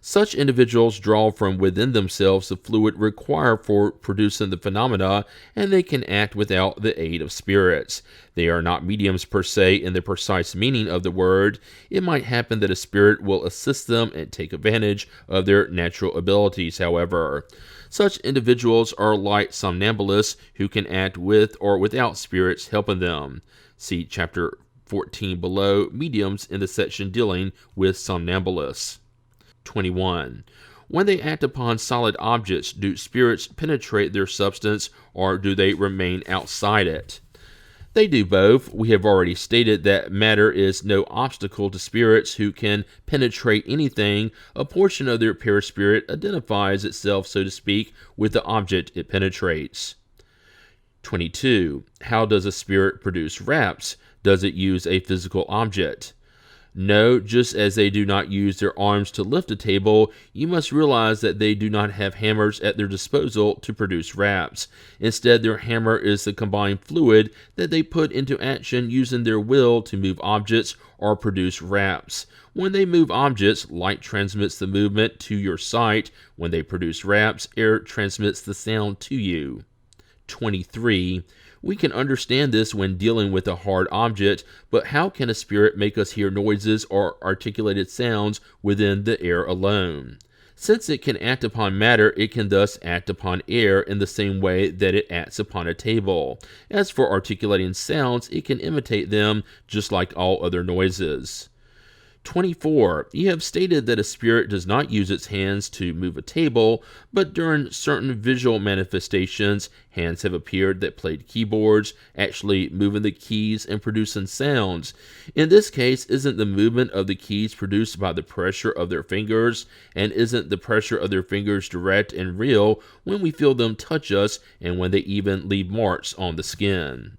Such individuals draw from within themselves the fluid required for producing the phenomena, and they can act without the aid of spirits. They are not mediums per se in the precise meaning of the word. It might happen that a spirit will assist them and take advantage of their natural abilities, however. Such individuals are like somnambulists who can act with or without spirits helping them. See Chapter 14 below, Mediums, in the section dealing with somnambulists. 21. When they act upon solid objects, do spirits penetrate their substance, or do they remain outside it? They do both. We have already stated that matter is no obstacle to spirits who can penetrate anything. A portion of their perispirit identifies itself, so to speak, with the object it penetrates. 22. How does a spirit produce raps? Does it use a physical object? No, just as they do not use their arms to lift a table, you must realize that they do not have hammers at their disposal to produce raps. Instead, their hammer is the combined fluid that they put into action using their will to move objects or produce raps. When they move objects, light transmits the movement to your sight. When they produce raps, air transmits the sound to you. 23. We can understand this when dealing with a hard object, but how can a spirit make us hear noises or articulated sounds within the air alone? Since it can act upon matter, it can thus act upon air in the same way that it acts upon a table. As for articulating sounds, it can imitate them just like all other noises. 24. You have stated that a spirit does not use its hands to move a table, but during certain visual manifestations, hands have appeared that played keyboards, actually moving the keys and producing sounds. In this case, isn't the movement of the keys produced by the pressure of their fingers? And isn't the pressure of their fingers direct and real when we feel them touch us and when they even leave marks on the skin?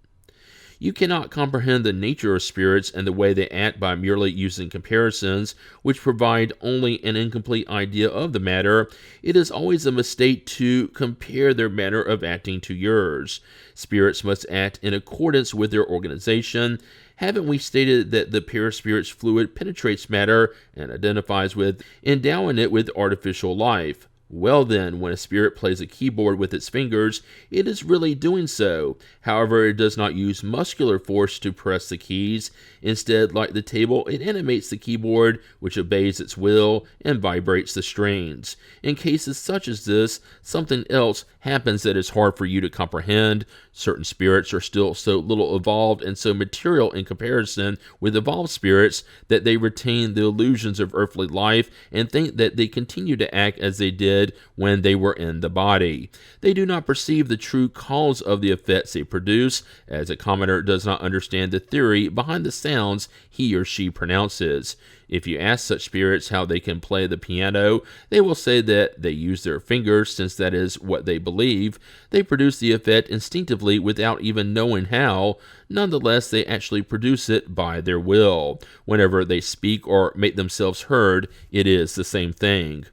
You cannot comprehend the nature of spirits and the way they act by merely using comparisons, which provide only an incomplete idea of the matter. It is always a mistake to compare their manner of acting to yours. Spirits must act in accordance with their organization. Haven't we stated that the perispirit's fluid penetrates matter and identifies with, endowing it with artificial life? Well then, when a spirit plays a keyboard with its fingers, it is really doing so. However, it does not use muscular force to press the keys. Instead, like the table, it animates the keyboard, which obeys its will, and vibrates the strings. In cases such as this, something else happens that is hard for you to comprehend. Certain spirits are still so little evolved and so material in comparison with evolved spirits that they retain the illusions of earthly life and think that they continue to act as they did when they were in the body. They do not perceive the true cause of the effects they produce, as a commenter does not understand the theory behind the sounds he or she pronounces. If you ask such spirits how they can play the piano, they will say that they use their fingers, since that is what they believe. They produce the effect instinctively without even knowing how. Nonetheless, they actually produce it by their will. Whenever they speak or make themselves heard, it is the same thing.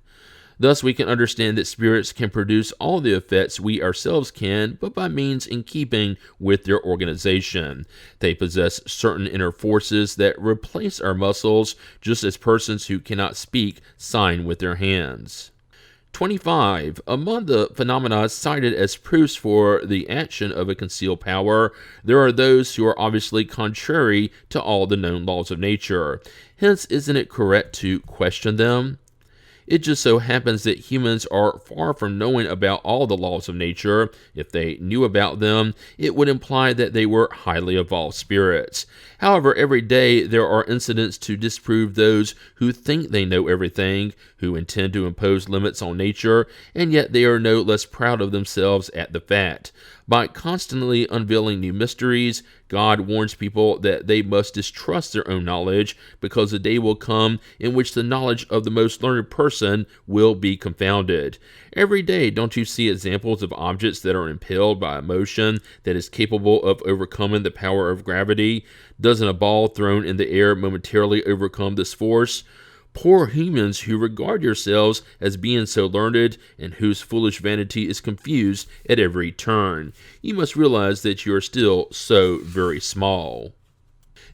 Thus, we can understand that spirits can produce all the effects we ourselves can, but by means in keeping with their organization. They possess certain inner forces that replace our muscles, just as persons who cannot speak sign with their hands. 25. Among the phenomena cited as proofs for the action of a concealed power, there are those who are obviously contrary to all the known laws of nature. Hence, isn't it correct to question them? It just so happens that humans are far from knowing about all the laws of nature. If they knew about them, it would imply that they were highly evolved spirits. However, every day there are incidents to disprove those who think they know everything, who intend to impose limits on nature, and yet they are no less proud of themselves at the fact. By constantly unveiling new mysteries, God warns people that they must distrust their own knowledge, because a day will come in which the knowledge of the most learned person will be confounded. Every day, don't you see examples of objects that are impelled by a motion that is capable of overcoming the power of gravity? Doesn't a ball thrown in the air momentarily overcome this force? Poor humans who regard yourselves as being so learned and whose foolish vanity is confused at every turn. You must realize that you are still so very small.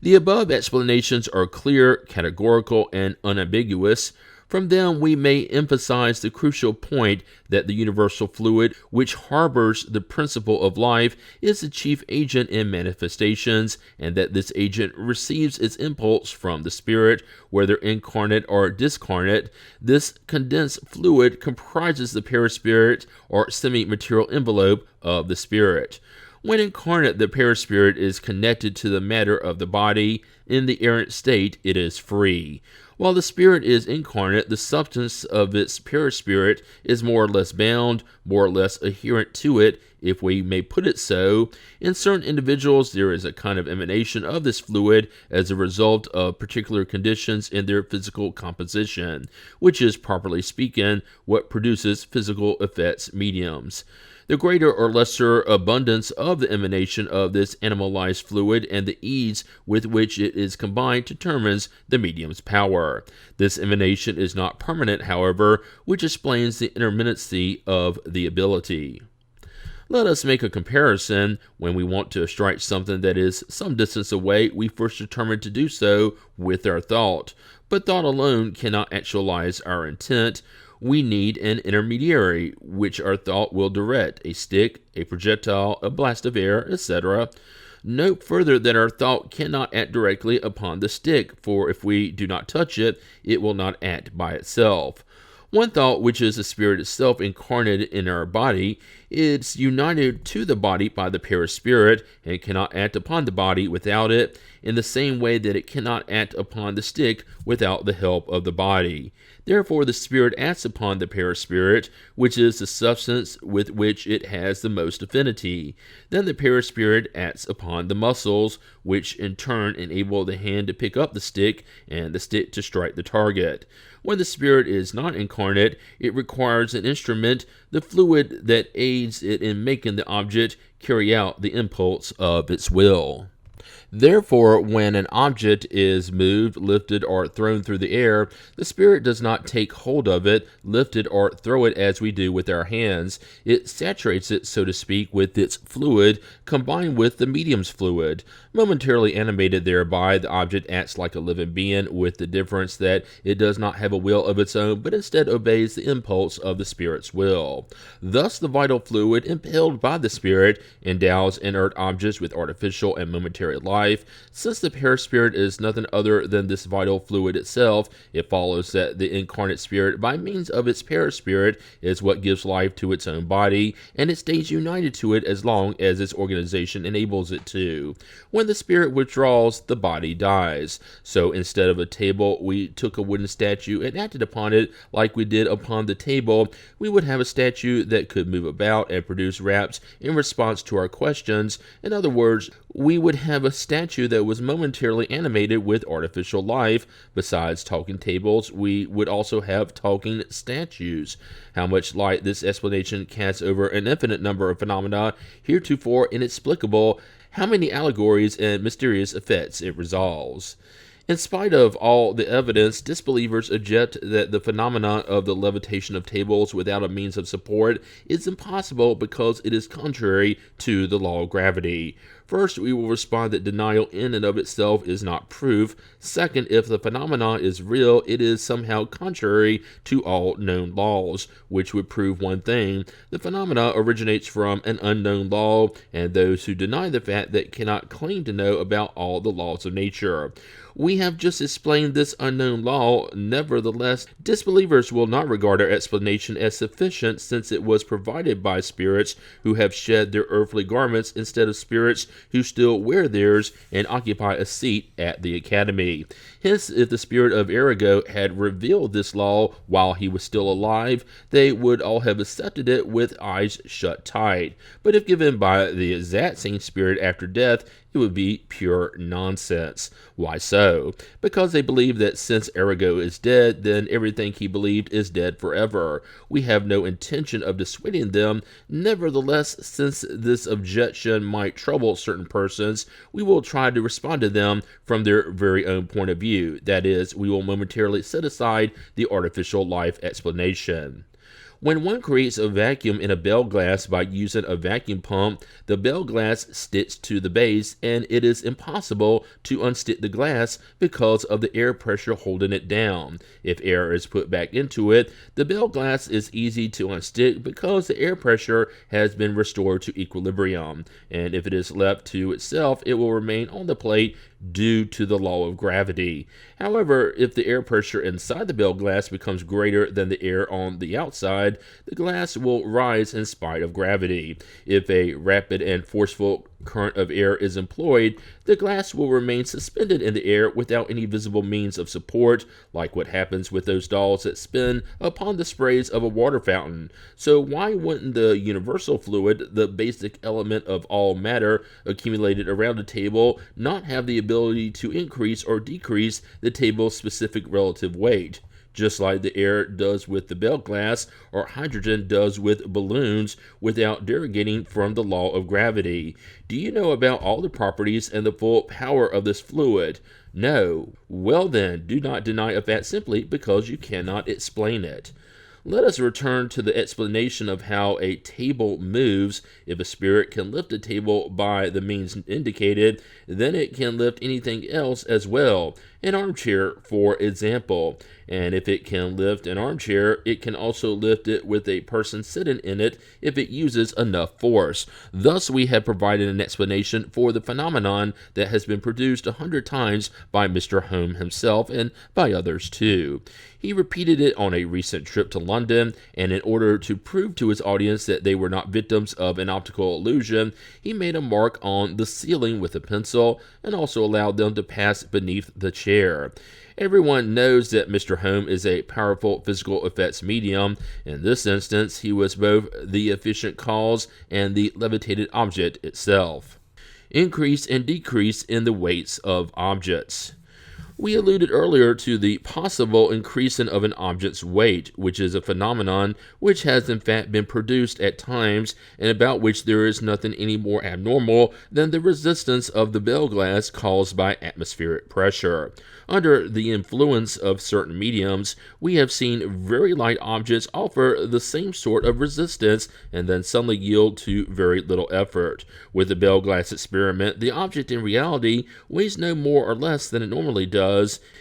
The above explanations are clear, categorical, and unambiguous. From them we may emphasize the crucial point that the universal fluid, which harbors the principle of life, is the chief agent in manifestations, and that this agent receives its impulse from the spirit, whether incarnate or discarnate. This condensed fluid comprises the perispirit or semi-material envelope of the spirit. When incarnate, the perispirit is connected to the matter of the body. In the errant state, it is free. While the spirit is incarnate, the substance of its perispirit is more or less bound, more or less adherent to it, if we may put it so. In certain individuals, there is a kind of emanation of this fluid as a result of particular conditions in their physical composition, which is, properly speaking, what produces physical effects mediums. The greater or lesser abundance of the emanation of this animalized fluid and the ease with which it is combined determines the medium's power. This emanation is not permanent, however, which explains the intermittency of the ability. Let us make a comparison. When we want to strike something that is some distance away, we first determine to do so with our thought. But thought alone cannot actualize our intent. We need an intermediary, which our thought will direct, a stick, a projectile, a blast of air, etc. Note further that our thought cannot act directly upon the stick, for if we do not touch it, it will not act by itself. One thought, which is the spirit itself incarnated in our body, is united to the body by the perispirit, and cannot act upon the body without it, in the same way that it cannot act upon the stick without the help of the body. Therefore, the spirit acts upon the perispirit, which is the substance with which it has the most affinity. Then the perispirit acts upon the muscles, which in turn enable the hand to pick up the stick and the stick to strike the target. When the spirit is not incarnate, it requires an instrument, the fluid that aids it in making the object carry out the impulse of its will. Therefore, when an object is moved, lifted, or thrown through the air, the spirit does not take hold of it, lift it, or throw it as we do with our hands. It saturates it, so to speak, with its fluid, combined with the medium's fluid. Momentarily animated thereby, the object acts like a living being, with the difference that it does not have a will of its own, but instead obeys the impulse of the spirit's will. Thus, the vital fluid, impelled by the spirit, endows inert objects with artificial and momentary life. Since the perispirit is nothing other than this vital fluid itself, it follows that the incarnate spirit, by means of its perispirit, is what gives life to its own body, and it stays united to it as long as its organization enables it to. When the spirit withdraws, the body dies. So instead of a table, we took a wooden statue and acted upon it like we did upon the table. We would have a statue that could move about and produce raps in response to our questions. In other words, we would have a statue that was momentarily animated with artificial life. Besides talking tables, we would also have talking statues. How much light this explanation casts over an infinite number of phenomena heretofore inexplicable, how many allegories and mysterious effects it resolves. In spite of all the evidence, disbelievers object that the phenomena of the levitation of tables without a means of support is impossible because it is contrary to the law of gravity. First, we will respond that denial in and of itself is not proof. Second, if the phenomenon is real, it is somehow contrary to all known laws, which would prove one thing. The phenomena originates from an unknown law, and those who deny the fact that cannot claim to know about all the laws of nature. We have just explained this unknown law. Nevertheless, disbelievers will not regard our explanation as sufficient, since it was provided by spirits who have shed their earthly garments instead of spirits who still wear theirs and occupy a seat at the academy. Hence, if the spirit of Arago had revealed this law while he was still alive, they would all have accepted it with eyes shut tight. But if given by the exact same spirit after death, it would be pure nonsense. Why so? Because they believe that since Arago is dead, then everything he believed is dead forever. We have no intention of dissuading them. Nevertheless, since this objection might trouble certain persons, we will try to respond to them from their very own point of view. That is, we will momentarily set aside the artificial life explanation. When one creates a vacuum in a bell glass by using a vacuum pump, the bell glass sticks to the base, and it is impossible to unstick the glass because of the air pressure holding it down. If air is put back into it, the bell glass is easy to unstick because the air pressure has been restored to equilibrium, and if it is left to itself, it will remain on the plate due to the law of gravity. However, if the air pressure inside the bell glass becomes greater than the air on the outside, the glass will rise in spite of gravity. If a rapid and forceful current of air is employed, the glass will remain suspended in the air without any visible means of support, like what happens with those dolls that spin upon the sprays of a water fountain. So why wouldn't the universal fluid, the basic element of all matter accumulated around a table, not have the ability to increase or decrease the table's specific relative weight? Just like the air does with the bell glass, or hydrogen does with balloons, without derogating from the law of gravity. Do you know about all the properties and the full power of this fluid? No. Well then, do not deny a fact simply because you cannot explain it. Let us return to the explanation of how a table moves. If a spirit can lift a table by the means indicated, then it can lift anything else as well. An armchair, for example. And if it can lift an armchair, it can also lift it with a person sitting in it if it uses enough force. Thus, we have provided an explanation for the phenomenon that has been produced 100 times by Mr. Home himself and by others too. He repeated it on a recent trip to London, and in order to prove to his audience that they were not victims of an optical illusion, he made a mark on the ceiling with a pencil and also allowed them to pass beneath the chair. Everyone knows that Mr. Home is a powerful physical effects medium. In this instance, he was both the efficient cause and the levitated object itself. Increase and decrease in the weights of objects. We alluded earlier to the possible increasing of an object's weight, which is a phenomenon which has in fact been produced at times and about which there is nothing any more abnormal than the resistance of the bell glass caused by atmospheric pressure. Under the influence of certain mediums, we have seen very light objects offer the same sort of resistance and then suddenly yield to very little effort. With the bell glass experiment, the object in reality weighs no more or less than it normally does.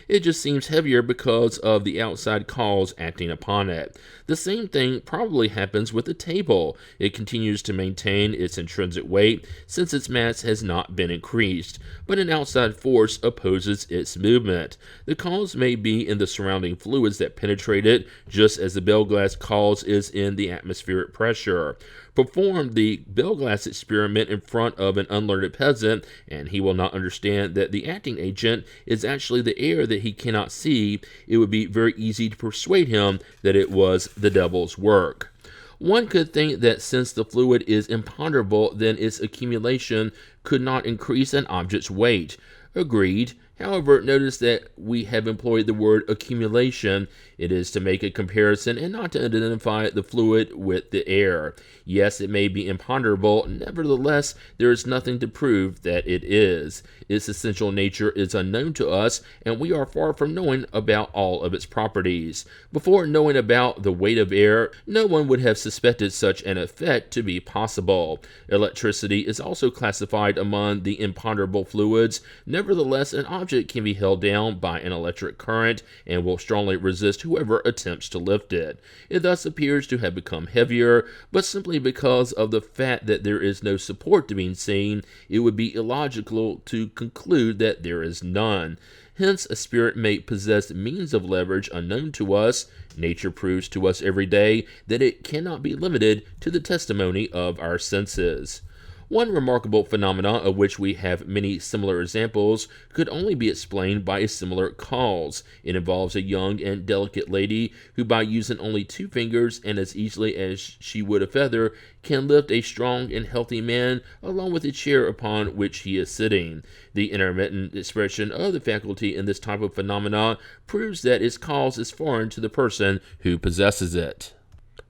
It just seems heavier because of the outside cause acting upon it. The same thing probably happens with the table. It continues to maintain its intrinsic weight since its mass has not been increased, but an outside force opposes its movement. The cause may be in the surrounding fluids that penetrate it, just as the bell glass cause is in the atmospheric pressure. Perform the bell glass experiment in front of an unlearned peasant, and he will not understand that the acting agent is actually the air that he cannot see. It would be very easy to persuade him that it was the devil's work. One could think that since the fluid is imponderable, then its accumulation could not increase an object's weight. Agreed. However, notice that we have employed the word accumulation. It is to make a comparison and not to identify the fluid with the air. Yes, it may be imponderable. Nevertheless, there is nothing to prove that it is. Its essential nature is unknown to us, and we are far from knowing about all of its properties. Before knowing about the weight of air, no one would have suspected such an effect to be possible. Electricity is also classified among the imponderable fluids. Nevertheless, an object can be held down by an electric current and will strongly resist whoever attempts to lift it. It thus appears to have become heavier, but simply because of the fact that there is no support to be seen, it would be illogical to conclude that there is none. Hence, a spirit may possess means of leverage unknown to us. Nature proves to us every day that it cannot be limited to the testimony of our senses. One remarkable phenomenon of which we have many similar examples could only be explained by a similar cause. It involves a young and delicate lady who, by using only 2 fingers and as easily as she would a feather, can lift a strong and healthy man along with the chair upon which he is sitting. The intermittent expression of the faculty in this type of phenomena proves that its cause is foreign to the person who possesses it.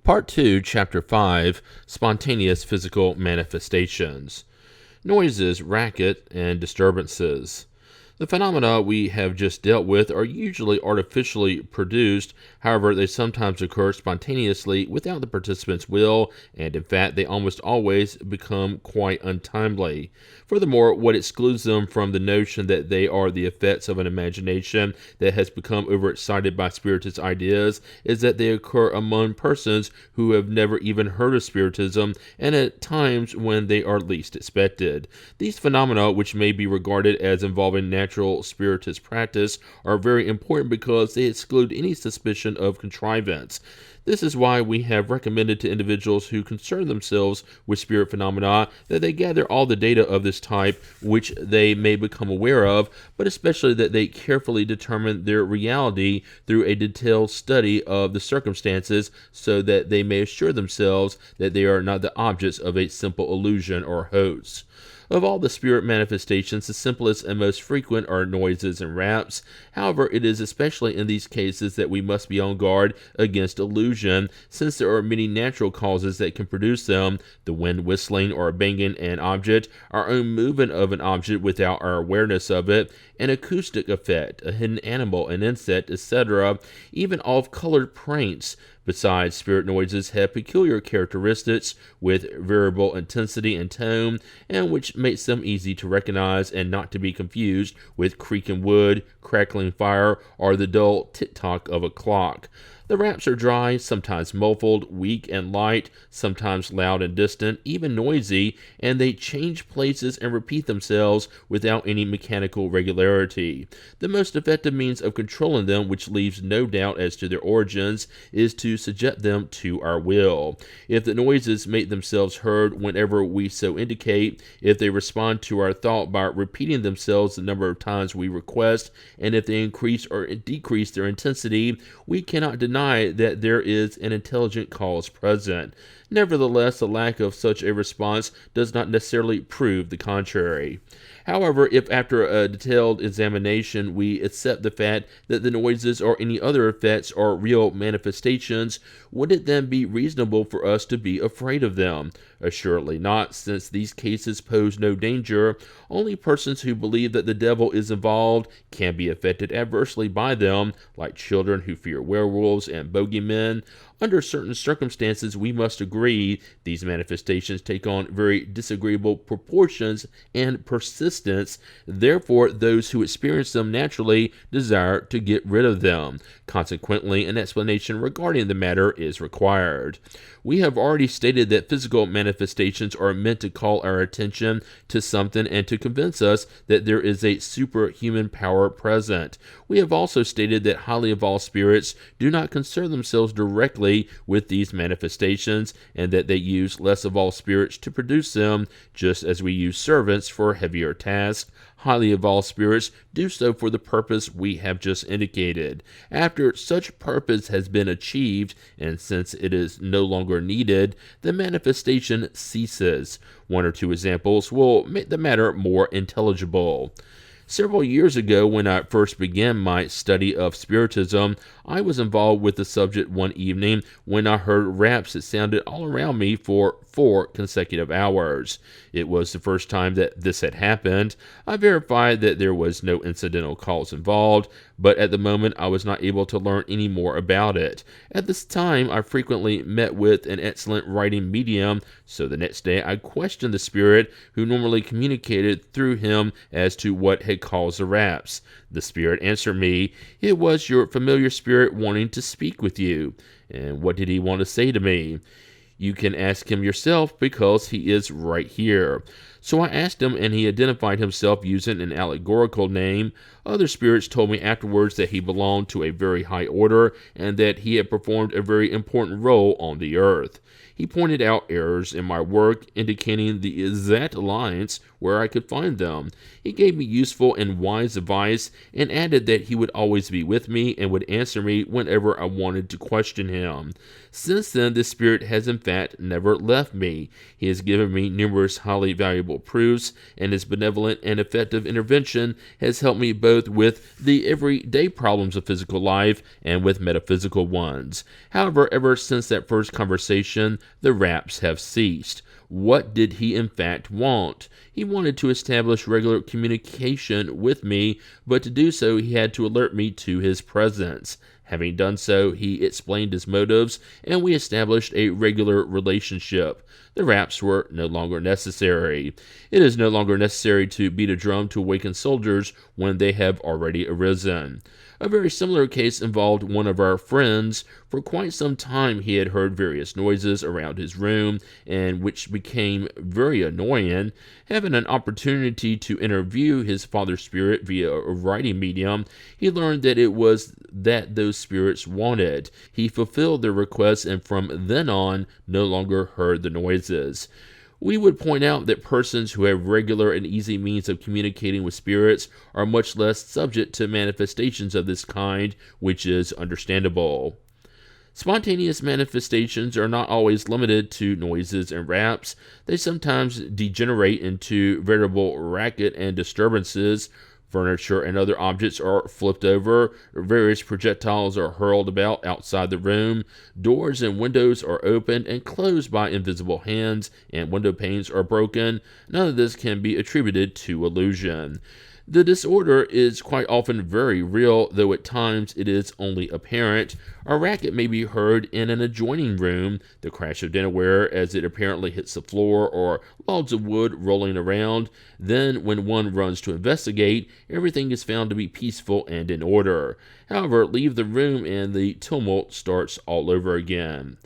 Part 2, Chapter 5, Spontaneous Physical Manifestations. Noises, racket, and disturbances. The phenomena we have just dealt with are usually artificially produced. However, they sometimes occur spontaneously without the participant's will, and in fact, they almost always become quite untimely. Furthermore, what excludes them from the notion that they are the effects of an imagination that has become overexcited by Spiritist ideas is that they occur among persons who have never even heard of Spiritism, and at times when they are least expected. These phenomena, which may be regarded as involving natural Spiritist practice, are very important because they exclude any suspicion of contrivance. This is why we have recommended to individuals who concern themselves with spirit phenomena that they gather all the data of this type which they may become aware of, but especially that they carefully determine their reality through a detailed study of the circumstances so that they may assure themselves that they are not the objects of a simple illusion or hoax. Of all the spirit manifestations, the simplest and most frequent are noises and raps. However, it is especially in these cases that we must be on guard against illusion, since there are many natural causes that can produce them: the wind whistling or banging an object, our own movement of an object without our awareness of it, an acoustic effect, a hidden animal, an insect, etc., even off-colored pranks. Besides, spirit noises have peculiar characteristics with variable intensity and tone, and which makes them easy to recognize and not to be confused with creaking wood, crackling fire, or the dull tick-tock of a clock. The raps are dry, sometimes muffled, weak and light, sometimes loud and distant, even noisy, and they change places and repeat themselves without any mechanical regularity. The most effective means of controlling them, which leaves no doubt as to their origins, is to subject them to our will. If the noises make themselves heard whenever we so indicate, if they respond to our thought by repeating themselves the number of times we request, and if they increase or decrease their intensity, we cannot deny that there is an intelligent cause present. Nevertheless, the lack of such a response does not necessarily prove the contrary. However, if after a detailed examination we accept the fact that the noises or any other effects are real manifestations, would it then be reasonable for us to be afraid of them? Assuredly not, since these cases pose no danger. Only persons who believe that the devil is involved can be affected adversely by them, like children who fear werewolves and bogeymen. Under certain circumstances, we must agree, these manifestations take on very disagreeable proportions and persistence. Therefore, those who experience them naturally desire to get rid of them. Consequently, an explanation regarding the matter is required. We have already stated that physical manifestations are meant to call our attention to something and to convince us that there is a superhuman power present. We have also stated that highly evolved spirits do not concern themselves directly with these manifestations, and that they use less evolved spirits to produce them, just as we use servants for heavier tasks. Highly evolved spirits do so for the purpose we have just indicated. After such purpose has been achieved, and since it is no longer needed, the manifestation ceases. One or two examples will make the matter more intelligible. Several years ago, when I first began my study of Spiritism, I was involved with the subject one evening when I heard raps that sounded all around me for 4 consecutive hours. It was the first time that this had happened. I verified that there was no incidental cause involved, but at the moment I was not able to learn any more about it. At this time, I frequently met with an excellent writing medium, so the next day I questioned the spirit who normally communicated through him as to what had caused the raps. The spirit answered me, "It was your familiar spirit wanting to speak with you." And what did he want to say to me? You can ask him yourself, because he is right here. So I asked him, and he identified himself using an allegorical name. Other spirits told me afterwards that he belonged to a very high order, and that he had performed a very important role on the earth. He pointed out errors in my work, indicating the exact alliance where I could find them. He gave me useful and wise advice, and added that he would always be with me and would answer me whenever I wanted to question him. Since then, this spirit has in fact never left me. He has given me numerous highly valuable proofs, and his benevolent and effective intervention has helped me both with the everyday problems of physical life and with metaphysical ones. However, ever since that first conversation, the raps have ceased. What did he in fact want? He wanted to establish regular communication with me, but to do so he had to alert me to his presence. Having done so, he explained his motives, and we established a regular relationship. The raps were no longer necessary. It is no longer necessary to beat a drum to awaken soldiers when they have already arisen. A very similar case involved one of our friends. For quite some time he had heard various noises around his room, and which became very annoying. Having an opportunity to interview his father spirit via a writing medium, he learned that it was that those spirits wanted. He fulfilled their requests, and from then on no longer heard the noises. We would point out that persons who have regular and easy means of communicating with spirits are much less subject to manifestations of this kind, which is understandable. Spontaneous manifestations are not always limited to noises and raps. They sometimes degenerate into veritable racket and disturbances. Furniture and other objects are flipped over, various projectiles are hurled about outside the room, doors and windows are opened and closed by invisible hands, and window panes are broken. None of this can be attributed to illusion. The disorder is quite often very real, though at times it is only apparent. A racket may be heard in an adjoining room, the crash of dinnerware as it apparently hits the floor, or logs of wood rolling around. Then, when one runs to investigate, everything is found to be peaceful and in order. However, leave the room and the tumult starts all over again.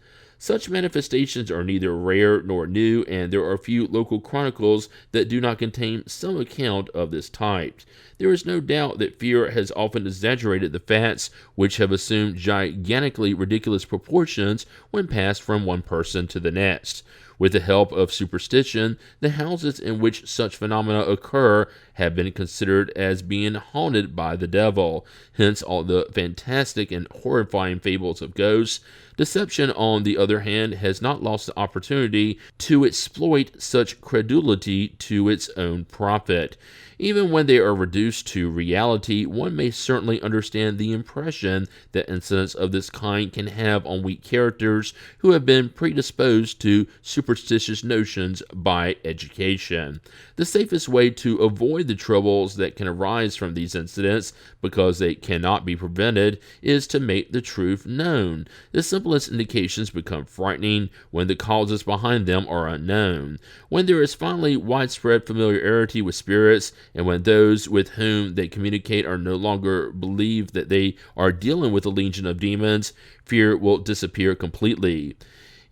Such manifestations are neither rare nor new, and there are few local chronicles that do not contain some account of this type. There is no doubt that fear has often exaggerated the facts, which have assumed gigantically ridiculous proportions when passed from one person to the next. With the help of superstition, the houses in which such phenomena occur have been considered as being haunted by the devil, hence all the fantastic and horrifying fables of ghosts. Deception, on the other hand, has not lost the opportunity to exploit such credulity to its own profit. Even when they are reduced to reality, one may certainly understand the impression that incidents of this kind can have on weak characters who have been predisposed to superstitious notions by education. The safest way to avoid the troubles that can arise from these incidents, because they cannot be prevented, is to make the truth known. The simplest indications become frightening when the causes behind them are unknown. When there is finally widespread familiarity with spirits, and when those with whom they communicate are no longer believe that they are dealing with a legion of demons, fear will disappear completely.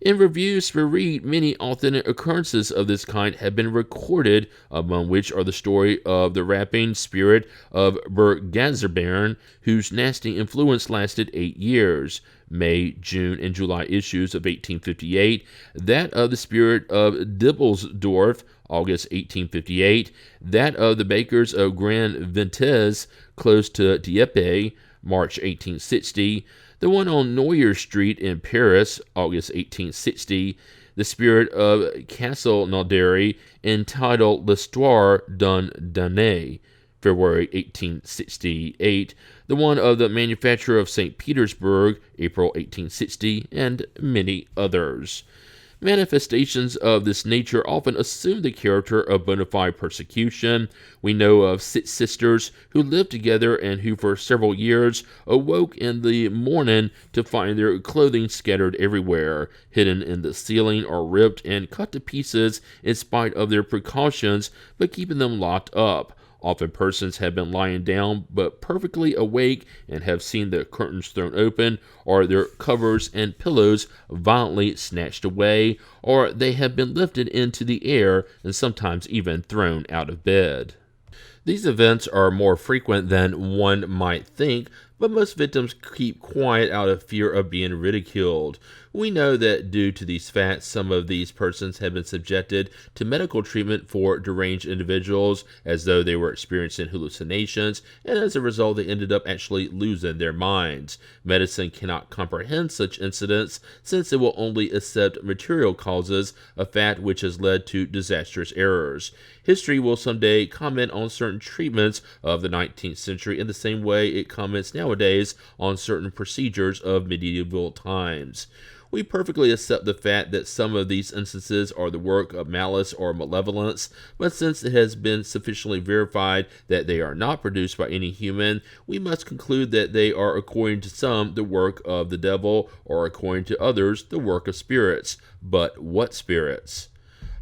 In Revue Spirit, many authentic occurrences of this kind have been recorded, among which are the story of the rapping spirit of Bergazerbairn, whose nasty influence lasted 8 years, May, June, and July issues of 1858, that of the spirit of Dibbelsdorf, August 1858, that of the bakers of Grand Ventez, close to Dieppe, March 1860, the one on Noyer Street in Paris, August 1860, the spirit of Castelnaudary, entitled L'Histoire d'un Damné, February 1868, the one of the manufacturer of St. Petersburg, April 1860, and many others. Manifestations of this nature often assume the character of bona fide persecution. We know of 6 sisters who lived together and who for several years awoke in the morning to find their clothing scattered everywhere, hidden in the ceiling or ripped and cut to pieces in spite of their precautions, but keeping them locked up. Often persons have been lying down but perfectly awake and have seen the curtains thrown open, or their covers and pillows violently snatched away, or they have been lifted into the air and sometimes even thrown out of bed. These events are more frequent than one might think, but most victims keep quiet out of fear of being ridiculed. We know that due to these facts, some of these persons have been subjected to medical treatment for deranged individuals as though they were experiencing hallucinations, and as a result they ended up actually losing their minds. Medicine cannot comprehend such incidents since it will only accept material causes, a fact which has led to disastrous errors. History will someday comment on certain treatments of the 19th century in the same way it comments nowadays on certain procedures of medieval times. We perfectly accept the fact that some of these instances are the work of malice or malevolence, but since it has been sufficiently verified that they are not produced by any human, we must conclude that they are, according to some, the work of the devil, or according to others, the work of spirits. But what spirits?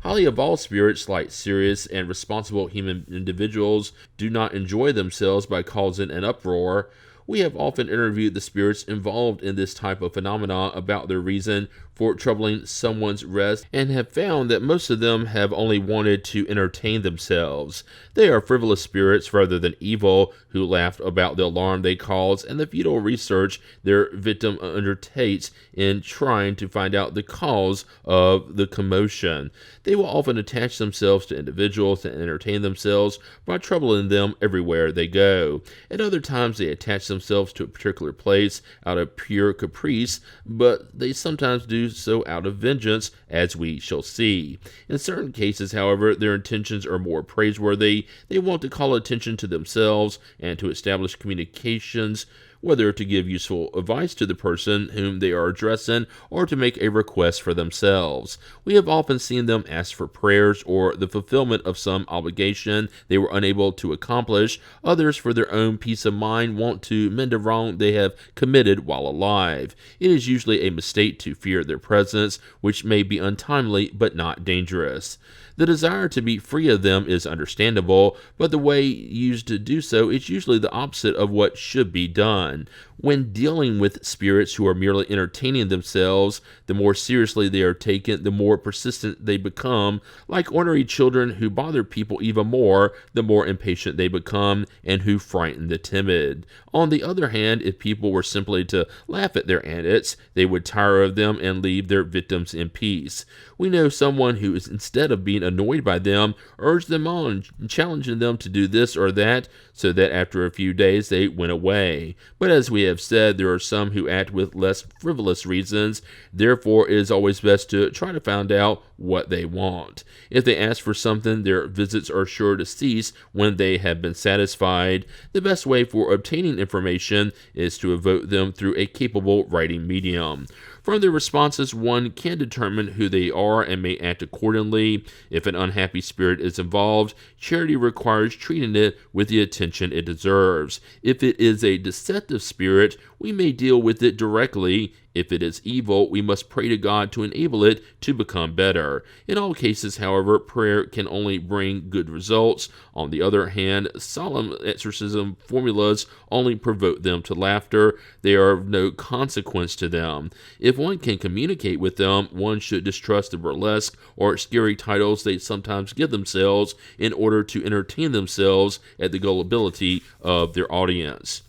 Highly evolved spirits, like serious and responsible human individuals, do not enjoy themselves by causing an uproar. We have often interviewed the spirits involved in this type of phenomena about their reason for troubling someone's rest, and have found that most of them have only wanted to entertain themselves. They are frivolous spirits rather than evil, who laugh about the alarm they cause and the futile research their victim undertakes in trying to find out the cause of the commotion. They will often attach themselves to individuals and entertain themselves by troubling them everywhere they go. At other times they attach themselves to a particular place out of pure caprice, but they sometimes do so out of vengeance, as we shall see. In certain cases, however, their intentions are more praiseworthy. They want to call attention to themselves and to establish communications, whether to give useful advice to the person whom they are addressing or to make a request for themselves. We have often seen them ask for prayers or the fulfillment of some obligation they were unable to accomplish. Others, for their own peace of mind, want to mend a wrong they have committed while alive. It is usually a mistake to fear their presence, which may be untimely but not dangerous. The desire to be free of them is understandable, but the way used to do so is usually the opposite of what should be done. When dealing with spirits who are merely entertaining themselves, the more seriously they are taken, the more persistent they become. Like ornery children who bother people even more, the more impatient they become, and who frighten the timid. On the other hand, if people were simply to laugh at their antics, they would tire of them and leave their victims in peace. We know someone who, instead of being annoyed by them, urged them on, challenging them to do this or that, so that after a few days they went away. But as we have said, there are some who act with less frivolous reasons. Therefore, it is always best to try to find out what they want. If they ask for something, their visits are sure to cease when they have been satisfied. The best way for obtaining information is to evoke them through a capable writing medium. From their responses, one can determine who they are and may act accordingly. If an unhappy spirit is involved, charity requires treating it with the attention it deserves. If it is a deceptive spirit, we may deal with it directly. If it is evil, we must pray to God to enable it to become better. In all cases, however, prayer can only bring good results. On the other hand, solemn exorcism formulas only provoke them to laughter. They are of no consequence to them. If one can communicate with them, one should distrust the burlesque or scary titles they sometimes give themselves in order to entertain themselves at the gullibility of their audience.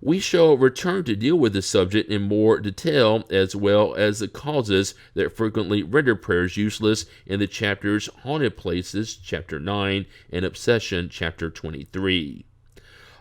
We shall return to deal with this subject in more detail, as well as the causes that frequently render prayers useless in the chapters Haunted Places, Chapter 9, and Obsession, Chapter 23.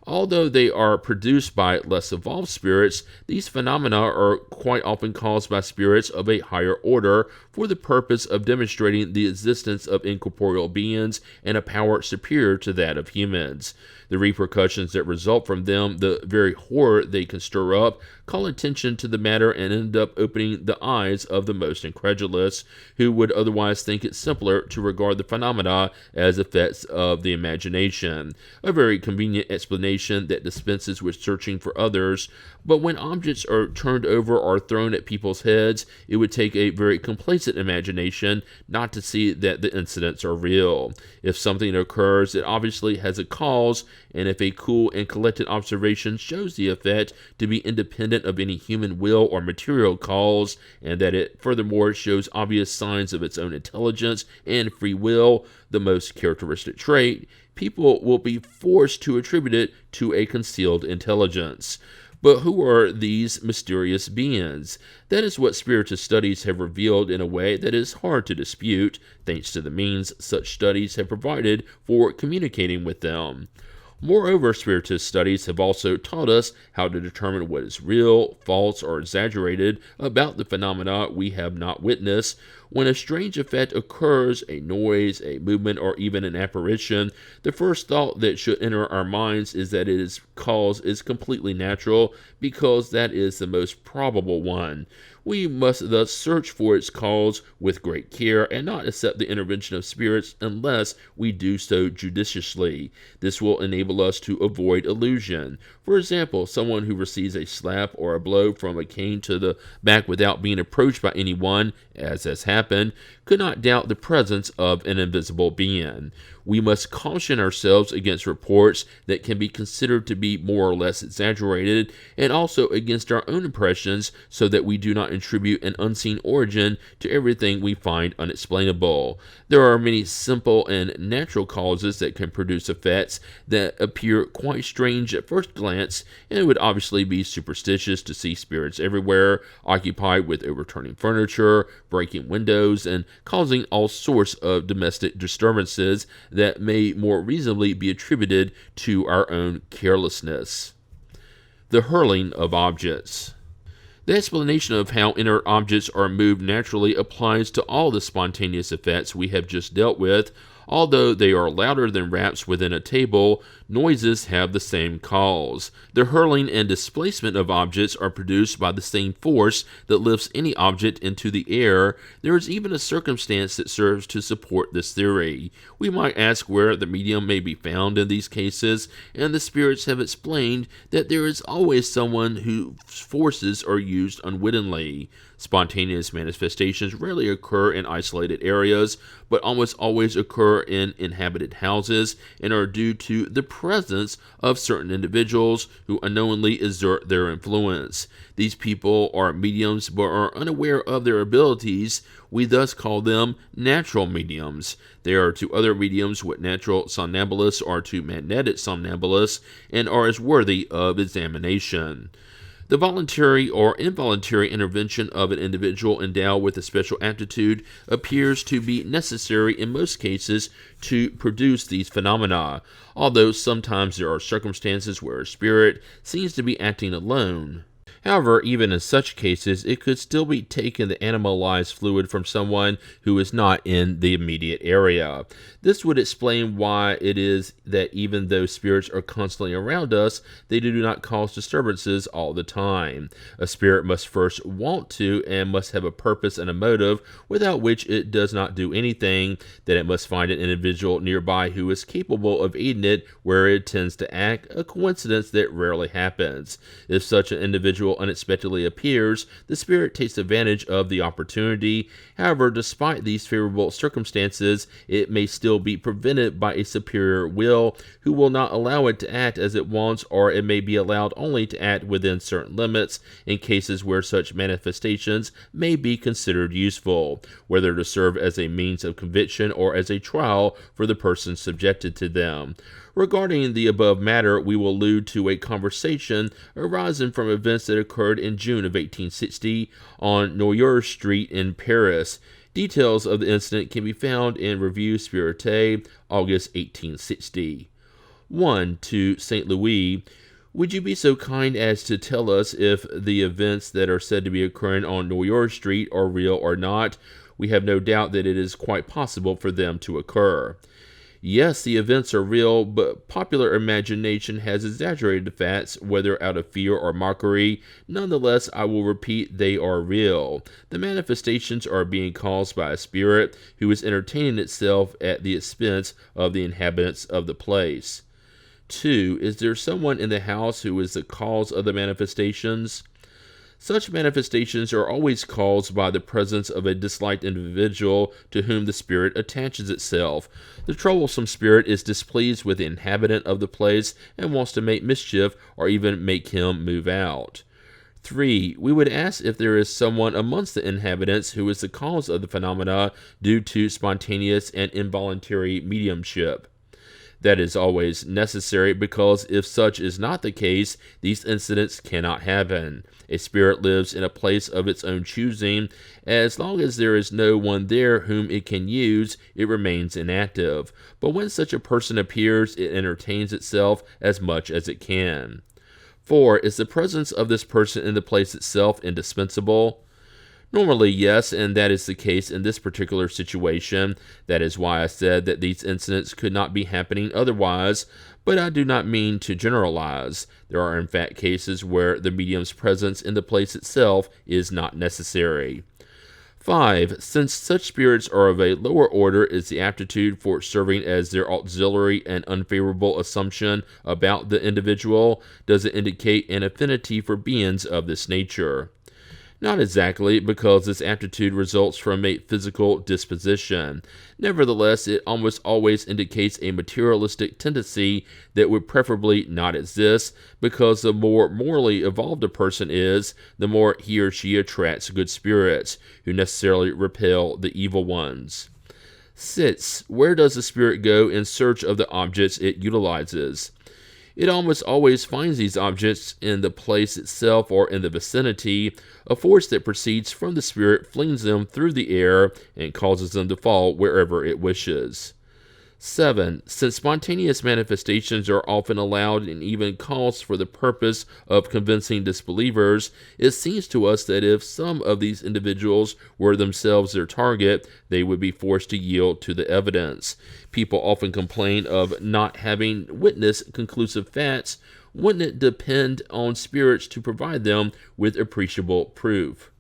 Although they are produced by less evolved spirits, these phenomena are quite often caused by spirits of a higher order for the purpose of demonstrating the existence of incorporeal beings and a power superior to that of humans. The repercussions that result from them, the very horror they can stir up, call attention to the matter and end up opening the eyes of the most incredulous, who would otherwise think it simpler to regard the phenomena as effects of the imagination. A very convenient explanation that dispenses with searching for others, but when objects are turned over or thrown at people's heads, it would take a very complacent imagination not to see that the incidents are real. If something occurs, it obviously has a cause, and if a cool and collected observation shows the effect to be independent of any human will or material cause, and that it furthermore shows obvious signs of its own intelligence and free will, the most characteristic trait, people will be forced to attribute it to a concealed intelligence. But who are these mysterious beings? That is what spiritist studies have revealed in a way that is hard to dispute, thanks to the means such studies have provided for communicating with them. Moreover, spiritist studies have also taught us how to determine what is real, false, or exaggerated about the phenomena we have not witnessed. When a strange effect occurs, a noise, a movement, or even an apparition, the first thought that should enter our minds is that its cause is completely natural, because that is the most probable one. We must thus search for its cause with great care and not accept the intervention of spirits unless we do so judiciously. This will enable us to avoid illusion. For example, someone who receives a slap or a blow from a cane to the back without being approached by anyone, as has happened, could not doubt the presence of an invisible being. We must caution ourselves against reports that can be considered to be more or less exaggerated, and also against our own impressions, so that we do not attribute an unseen origin to everything we find unexplainable. There are many simple and natural causes that can produce effects that appear quite strange at first glance, and it would obviously be superstitious to see spirits everywhere, occupied with overturning furniture, breaking windows, and causing all sorts of domestic disturbances that may more reasonably be attributed to our own carelessness. The hurling of objects. The explanation of how inert objects are moved naturally applies to all the spontaneous effects we have just dealt with. Although they are louder than raps within a table, noises have the same cause. The hurling and displacement of objects are produced by the same force that lifts any object into the air. There is even a circumstance that serves to support this theory. We might ask where the medium may be found in these cases, and the spirits have explained that there is always someone whose forces are used unwittingly. Spontaneous manifestations rarely occur in isolated areas, but almost always occur in inhabited houses and are due to the presence of certain individuals who unknowingly exert their influence. These people are mediums but are unaware of their abilities. We thus call them natural mediums. They are to other mediums what natural somnambulists are to magnetic somnambulists, and are as worthy of examination. The voluntary or involuntary intervention of an individual endowed with a special aptitude appears to be necessary in most cases to produce these phenomena, although sometimes there are circumstances where a spirit seems to be acting alone. However, even in such cases, it could still be taken the animalized fluid from someone who is not in the immediate area. This would explain why it is that even though spirits are constantly around us, they do not cause disturbances all the time. A spirit must first want to and must have a purpose and a motive, without which it does not do anything. That it must find an individual nearby who is capable of aiding it where it tends to act, a coincidence that rarely happens. If such an individual unexpectedly appears, the spirit takes advantage of the opportunity. However, despite these favorable circumstances, it may still be prevented by a superior will who will not allow it to act as it wants, or it may be allowed only to act within certain limits in cases where such manifestations may be considered useful, whether to serve as a means of conviction or as a trial for the person subjected to them. Regarding the above matter, we will allude to a conversation arising from events that occurred in June of 1860 on Noyer Street in Paris. Details of the incident can be found in Revue Spirituelle, August 1860. 1. To St. Louis. Would you be so kind as to tell us if the events that are said to be occurring on Noyer Street are real or not? We have no doubt that it is quite possible for them to occur. Yes, the events are real, but popular imagination has exaggerated the facts, whether out of fear or mockery. Nonetheless, I will repeat, they are real. The manifestations are being caused by a spirit who is entertaining itself at the expense of the inhabitants of the place. 2. Is there someone in the house who is the cause of the manifestations? Such manifestations are always caused by the presence of a disliked individual to whom the spirit attaches itself. The troublesome spirit is displeased with the inhabitant of the place and wants to make mischief or even make him move out. 3. We would ask if there is someone amongst the inhabitants who is the cause of the phenomena due to spontaneous and involuntary mediumship. That is always necessary, because if such is not the case, these incidents cannot happen. A spirit lives in a place of its own choosing. As long as there is no one there whom it can use, it remains inactive. But when such a person appears, it entertains itself as much as it can. 4. Is the presence of this person in the place itself indispensable? Normally, yes, and that is the case in this particular situation. That is why I said that these incidents could not be happening otherwise, but I do not mean to generalize. There are in fact cases where the medium's presence in the place itself is not necessary. 5. Since such spirits are of a lower order, is the aptitude for serving as their auxiliary an unfavorable assumption about the individual? Does it indicate an affinity for beings of this nature? Not exactly, because this aptitude results from a physical disposition. Nevertheless, it almost always indicates a materialistic tendency that would preferably not exist, because the more morally evolved a person is, the more he or she attracts good spirits, who necessarily repel the evil ones. 6. Where does the spirit go in search of the objects it utilizes? It almost always finds these objects in the place itself or in the vicinity. A force that proceeds from the spirit flings them through the air and causes them to fall wherever it wishes. 7. Since spontaneous manifestations are often allowed and even caused for the purpose of convincing disbelievers, it seems to us that if some of these individuals were themselves their target, they would be forced to yield to the evidence. People often complain of not having witnessed conclusive facts. Wouldn't it depend on spirits to provide them with appreciable proof?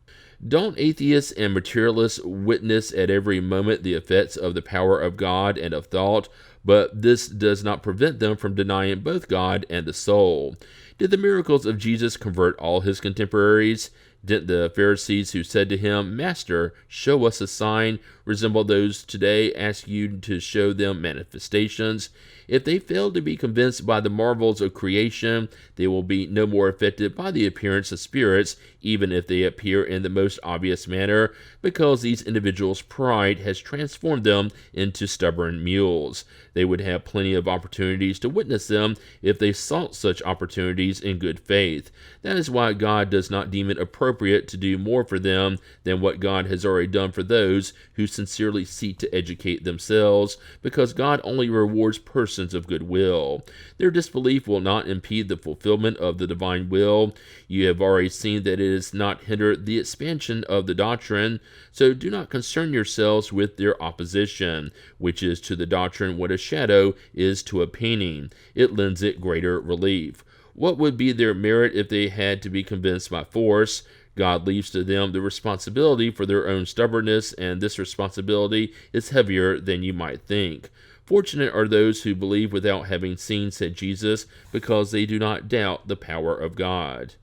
Don't atheists and materialists witness at every moment the effects of the power of God and of thought, but this does not prevent them from denying both God and the soul? Did the miracles of Jesus convert all his contemporaries? Didn't the Pharisees who said to him, "Master, show us a sign," resemble those today ask you to show them manifestations? If they fail to be convinced by the marvels of creation, they will be no more affected by the appearance of spirits, even if they appear in the most obvious manner, because these individuals' pride has transformed them into stubborn mules. They would have plenty of opportunities to witness them if they sought such opportunities in good faith. That is why God does not deem it appropriate to do more for them than what God has already done for those who sincerely seek to educate themselves, because God only rewards persons of goodwill. Their disbelief will not impede the fulfillment of the divine will. You have already seen that it has not hindered the expansion of the doctrine, so do not concern yourselves with their opposition, which is to the doctrine what a shadow is to a painting. It lends it greater relief. What would be their merit if they had to be convinced by force? God leaves to them the responsibility for their own stubbornness, and this responsibility is heavier than you might think. Fortunate are those who believe without having seen, said Jesus, because they do not doubt the power of God.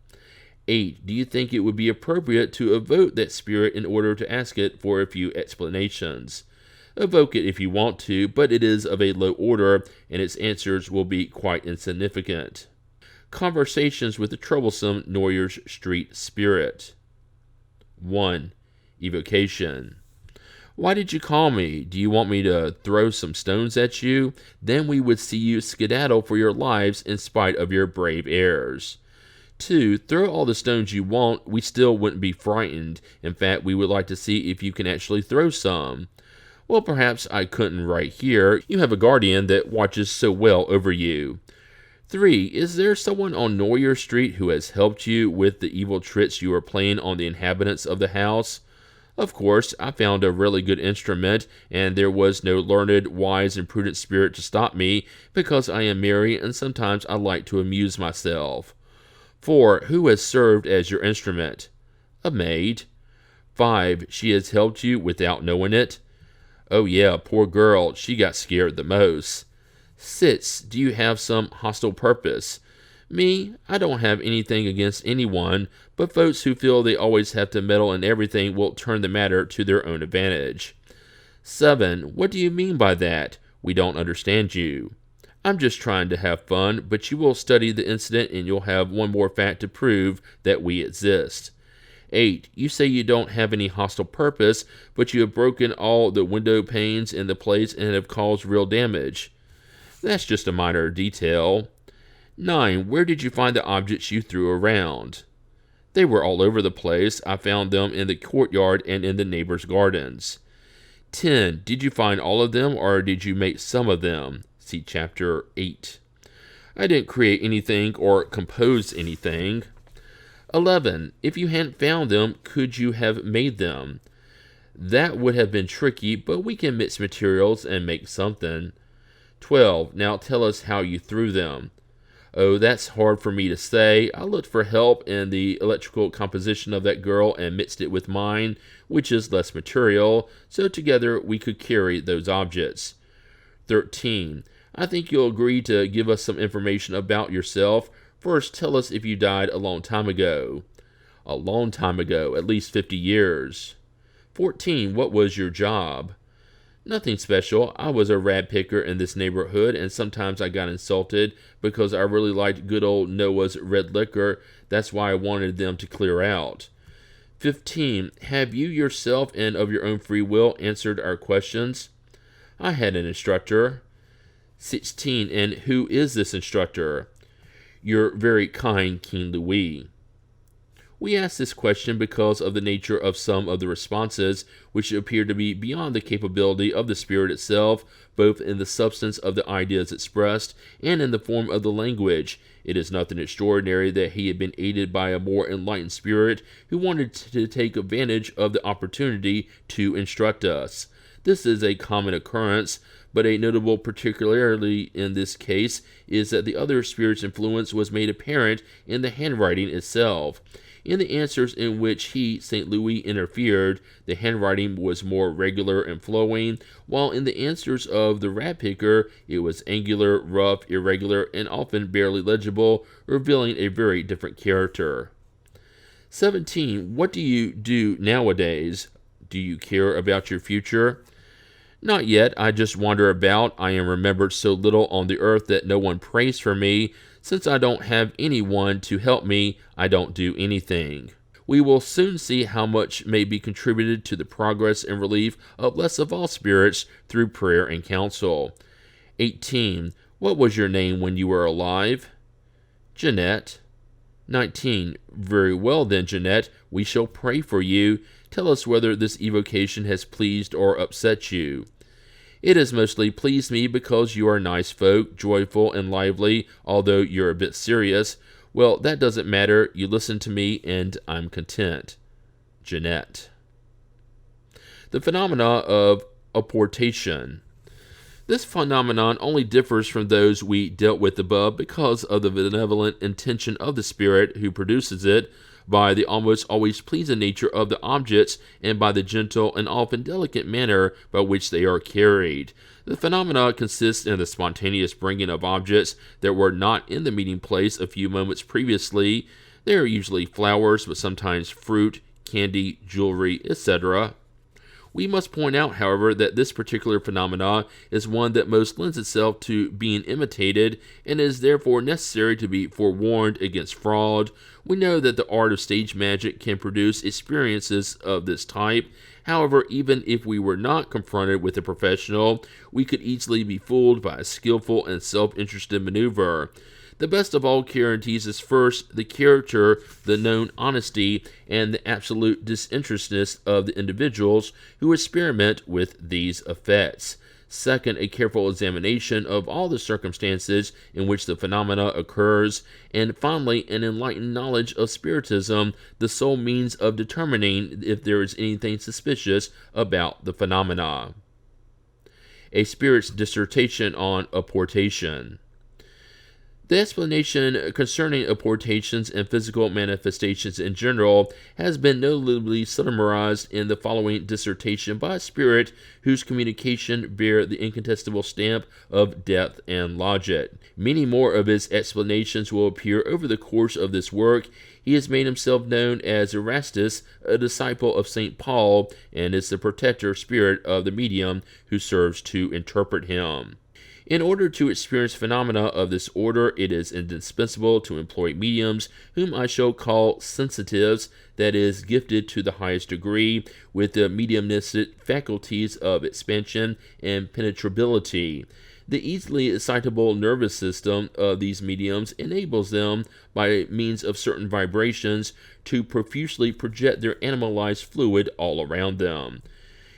8. Do you think it would be appropriate to evoke that spirit in order to ask it for a few explanations? Evoke it if you want to, but it is of a low order, and its answers will be quite insignificant. Conversations with the troublesome Noyers Street spirit. 1. Evocation. Why did you call me? Do you want me to throw some stones at you? Then we would see you skedaddle for your lives in spite of your brave airs. 2. Throw all the stones you want. We still wouldn't be frightened. In fact, we would like to see if you can actually throw some. Well, perhaps I couldn't right here. You have a guardian that watches so well over you. 3. Is there someone on Noyer Street who has helped you with the evil tricks you are playing on the inhabitants of the house? Of course, I found a really good instrument, and there was no learned, wise, and prudent spirit to stop me, because I am merry, and sometimes I like to amuse myself. 4. Who has served as your instrument? A maid. 5. She has helped you without knowing it? Oh yeah, poor girl, she got scared the most. 6. Do you have some hostile purpose? Me, I don't have anything against anyone, but folks who feel they always have to meddle in everything will turn the matter to their own advantage. 7. What do you mean by that? We don't understand you. I'm just trying to have fun, but you will study the incident and you'll have one more fact to prove that we exist. 8. You say you don't have any hostile purpose, but you have broken all the window panes in the place and have caused real damage. That's just a minor detail. 9. Where did you find the objects you threw around? They were all over the place. I found them in the courtyard and in the neighbors' gardens. 10. Did you find all of them, or did you make some of them? See Chapter 8. I didn't create anything or compose anything. 11. If you hadn't found them, could you have made them? That would have been tricky, but we can mix materials and make something. 12. Now tell us how you threw them. Oh, that's hard for me to say. I looked for help in the electrical composition of that girl and mixed it with mine, which is less material, so together we could carry those objects. 13. I think you'll agree to give us some information about yourself. First, tell us if you died a long time ago. A long time ago, at least 50 years. 14. What was your job? Nothing special. I was a rag picker in this neighborhood, and sometimes I got insulted because I really liked good old Noah's red liquor. That's why I wanted them to clear out. 15. Have you yourself and of your own free will answered our questions? I had an instructor. 16. And who is this instructor? Your very kind King Louis. We ask this question because of the nature of some of the responses, which appear to be beyond the capability of the spirit itself, both in the substance of the ideas expressed and in the form of the language. It is nothing extraordinary that he had been aided by a more enlightened spirit who wanted to take advantage of the opportunity to instruct us. This is a common occurrence, but a notable particularity in this case is that the other spirit's influence was made apparent in the handwriting itself. In the answers in which he, St. Louis, interfered, the handwriting was more regular and flowing, while in the answers of the rat picker, it was angular, rough, irregular, and often barely legible, revealing a very different character. 17. What do you do nowadays? Do you care about your future? Not yet. I just wander about. I am remembered so little on the earth that no one prays for me. Since I don't have anyone to help me, I don't do anything. We will soon see how much may be contributed to the progress and relief of less of all spirits through prayer and counsel. 18. What was your name when you were alive? Jeanette. 19. Very well then, Jeanette, we shall pray for you. Tell us whether this evocation has pleased or upset you. It has mostly pleased me because you are nice folk, joyful and lively, although you're a bit serious. Well, that doesn't matter. You listen to me, and I'm content. Jeanette. The phenomena of apportation. This phenomenon only differs from those we dealt with above because of the benevolent intention of the spirit who produces it, by the almost always pleasing nature of the objects, and by the gentle and often delicate manner by which they are carried. The phenomena consists in the spontaneous bringing of objects that were not in the meeting place a few moments previously. They are usually flowers, but sometimes fruit, candy, jewelry, etc. We must point out, however, that this particular phenomena is one that most lends itself to being imitated, and is therefore necessary to be forewarned against fraud. We know that the art of stage magic can produce experiences of this type. However, even if we were not confronted with a professional, we could easily be fooled by a skillful and self-interested maneuver. The best of all guarantees is first, the character, the known honesty, and the absolute disinterestedness of the individuals who experiment with these effects. Second, a careful examination of all the circumstances in which the phenomena occurs. And finally, an enlightened knowledge of spiritism, the sole means of determining if there is anything suspicious about the phenomena. A spirit's dissertation on apportation. The explanation concerning apportations and physical manifestations in general has been notably summarized in the following dissertation by a spirit whose communication bear the incontestable stamp of depth and logic. Many more of his explanations will appear over the course of this work. He has made himself known as Erastus, a disciple of St. Paul, and is the protector spirit of the medium who serves to interpret him. In order to experience phenomena of this order, it is indispensable to employ mediums, whom I shall call sensitives, that is, gifted to the highest degree with the mediumistic faculties of expansion and penetrability. The easily excitable nervous system of these mediums enables them, by means of certain vibrations, to profusely project their animalized fluid all around them.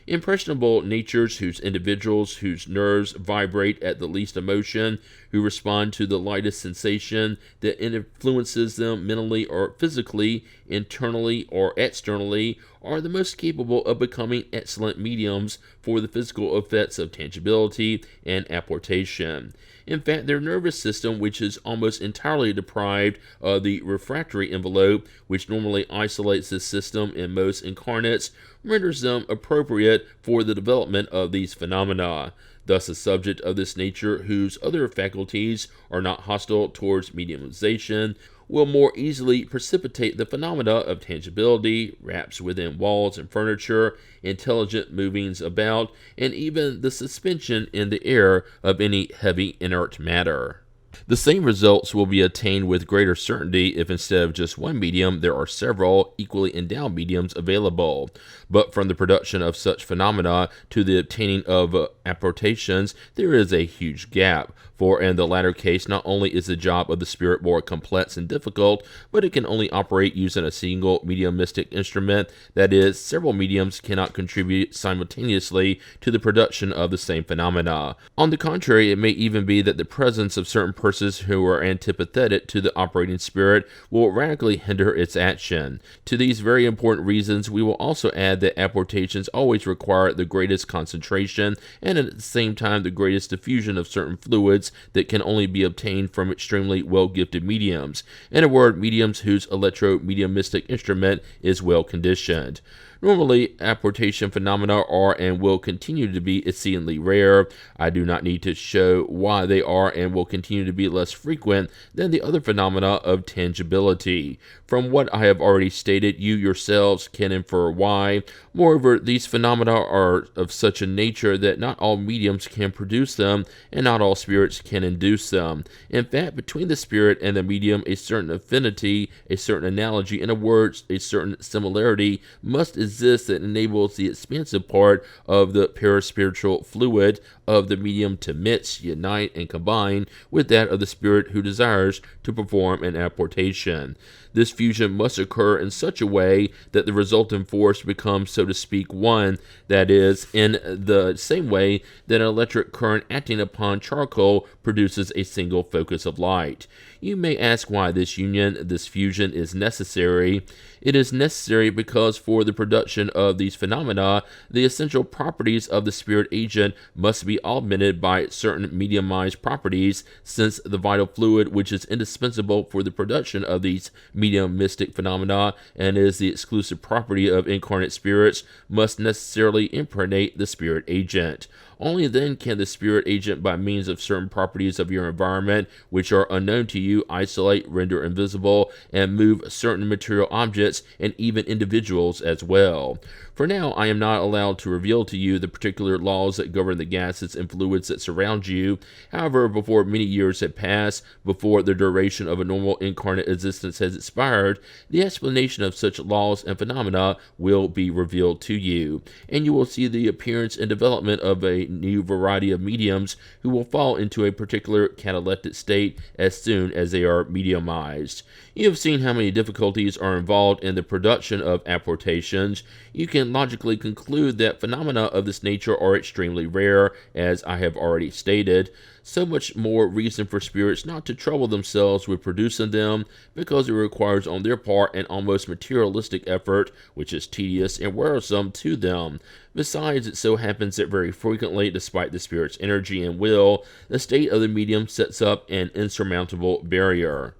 Impressionable natures individuals whose nerves vibrate at the least emotion, who respond to the lightest sensation that influences them mentally or physically, internally or externally, are the most capable of becoming excellent mediums for the physical effects of tangibility and apportation. In fact, their nervous system, which is almost entirely deprived of the refractory envelope, which normally isolates this system in most incarnates, renders them appropriate for the development of these phenomena. Thus, a subject of this nature, whose other faculties are not hostile towards mediumization, will more easily precipitate the phenomena of tangibility, raps within walls and furniture, intelligent movings about, and even the suspension in the air of any heavy inert matter. The same results will be attained with greater certainty if instead of just one medium, there are several equally endowed mediums available. But from the production of such phenomena to the obtaining of apportations, there is a huge gap. For in the latter case, not only is the job of the spirit more complex and difficult, but it can only operate using a single mediumistic instrument. That is, several mediums cannot contribute simultaneously to the production of the same phenomena. On the contrary, it may even be that the presence of certain persons who are antipathetic to the operating spirit will radically hinder its action. To these very important reasons, we will also add that apportations always require the greatest concentration and at the same time the greatest diffusion of certain fluids that can only be obtained from extremely well-gifted mediums. In a word, mediums whose electro-mediumistic instrument is well conditioned. Normally, apportation phenomena are and will continue to be exceedingly rare. I do not need to show why they are and will continue to be less frequent than the other phenomena of tangibility. From what I have already stated, you yourselves can infer why. Moreover, these phenomena are of such a nature that not all mediums can produce them, and not all spirits can induce them. In fact, between the spirit and the medium, a certain affinity, a certain analogy, in other words, a certain similarity must exist that enables the expansive part of the paraspiritual fluid of the medium to mix, unite, and combine with that of the spirit who desires to perform an apportation. This fusion must occur in such a way that the resultant force becomes, so to speak, one, that is, in the same way that an electric current acting upon charcoal produces a single focus of light. You may ask why this union, this fusion, is necessary. It is necessary because for the production of these phenomena, the essential properties of the spirit agent must be augmented by certain mediumized properties, since the vital fluid which is indispensable for the production of these mediumistic phenomena and is the exclusive property of incarnate spirits must necessarily impregnate the spirit agent. Only then can the spirit agent, by means of certain properties of your environment, which are unknown to you, isolate, render invisible, and move certain material objects and even individuals as well. For now, I am not allowed to reveal to you the particular laws that govern the gases and fluids that surround you. However, before many years have passed, before the duration of a normal incarnate existence has expired, the explanation of such laws and phenomena will be revealed to you, and you will see the appearance and development of a new variety of mediums who will fall into a particular cataleptic state as soon as they are mediumized. You have seen how many difficulties are involved in the production of apportations. You can logically conclude that phenomena of this nature are extremely rare, as I have already stated. So much more reason for spirits not to trouble themselves with producing them, because it requires on their part an almost materialistic effort, which is tedious and wearisome to them. Besides, it so happens that very frequently, despite the spirit's energy and will, the state of the medium sets up an insurmountable barrier.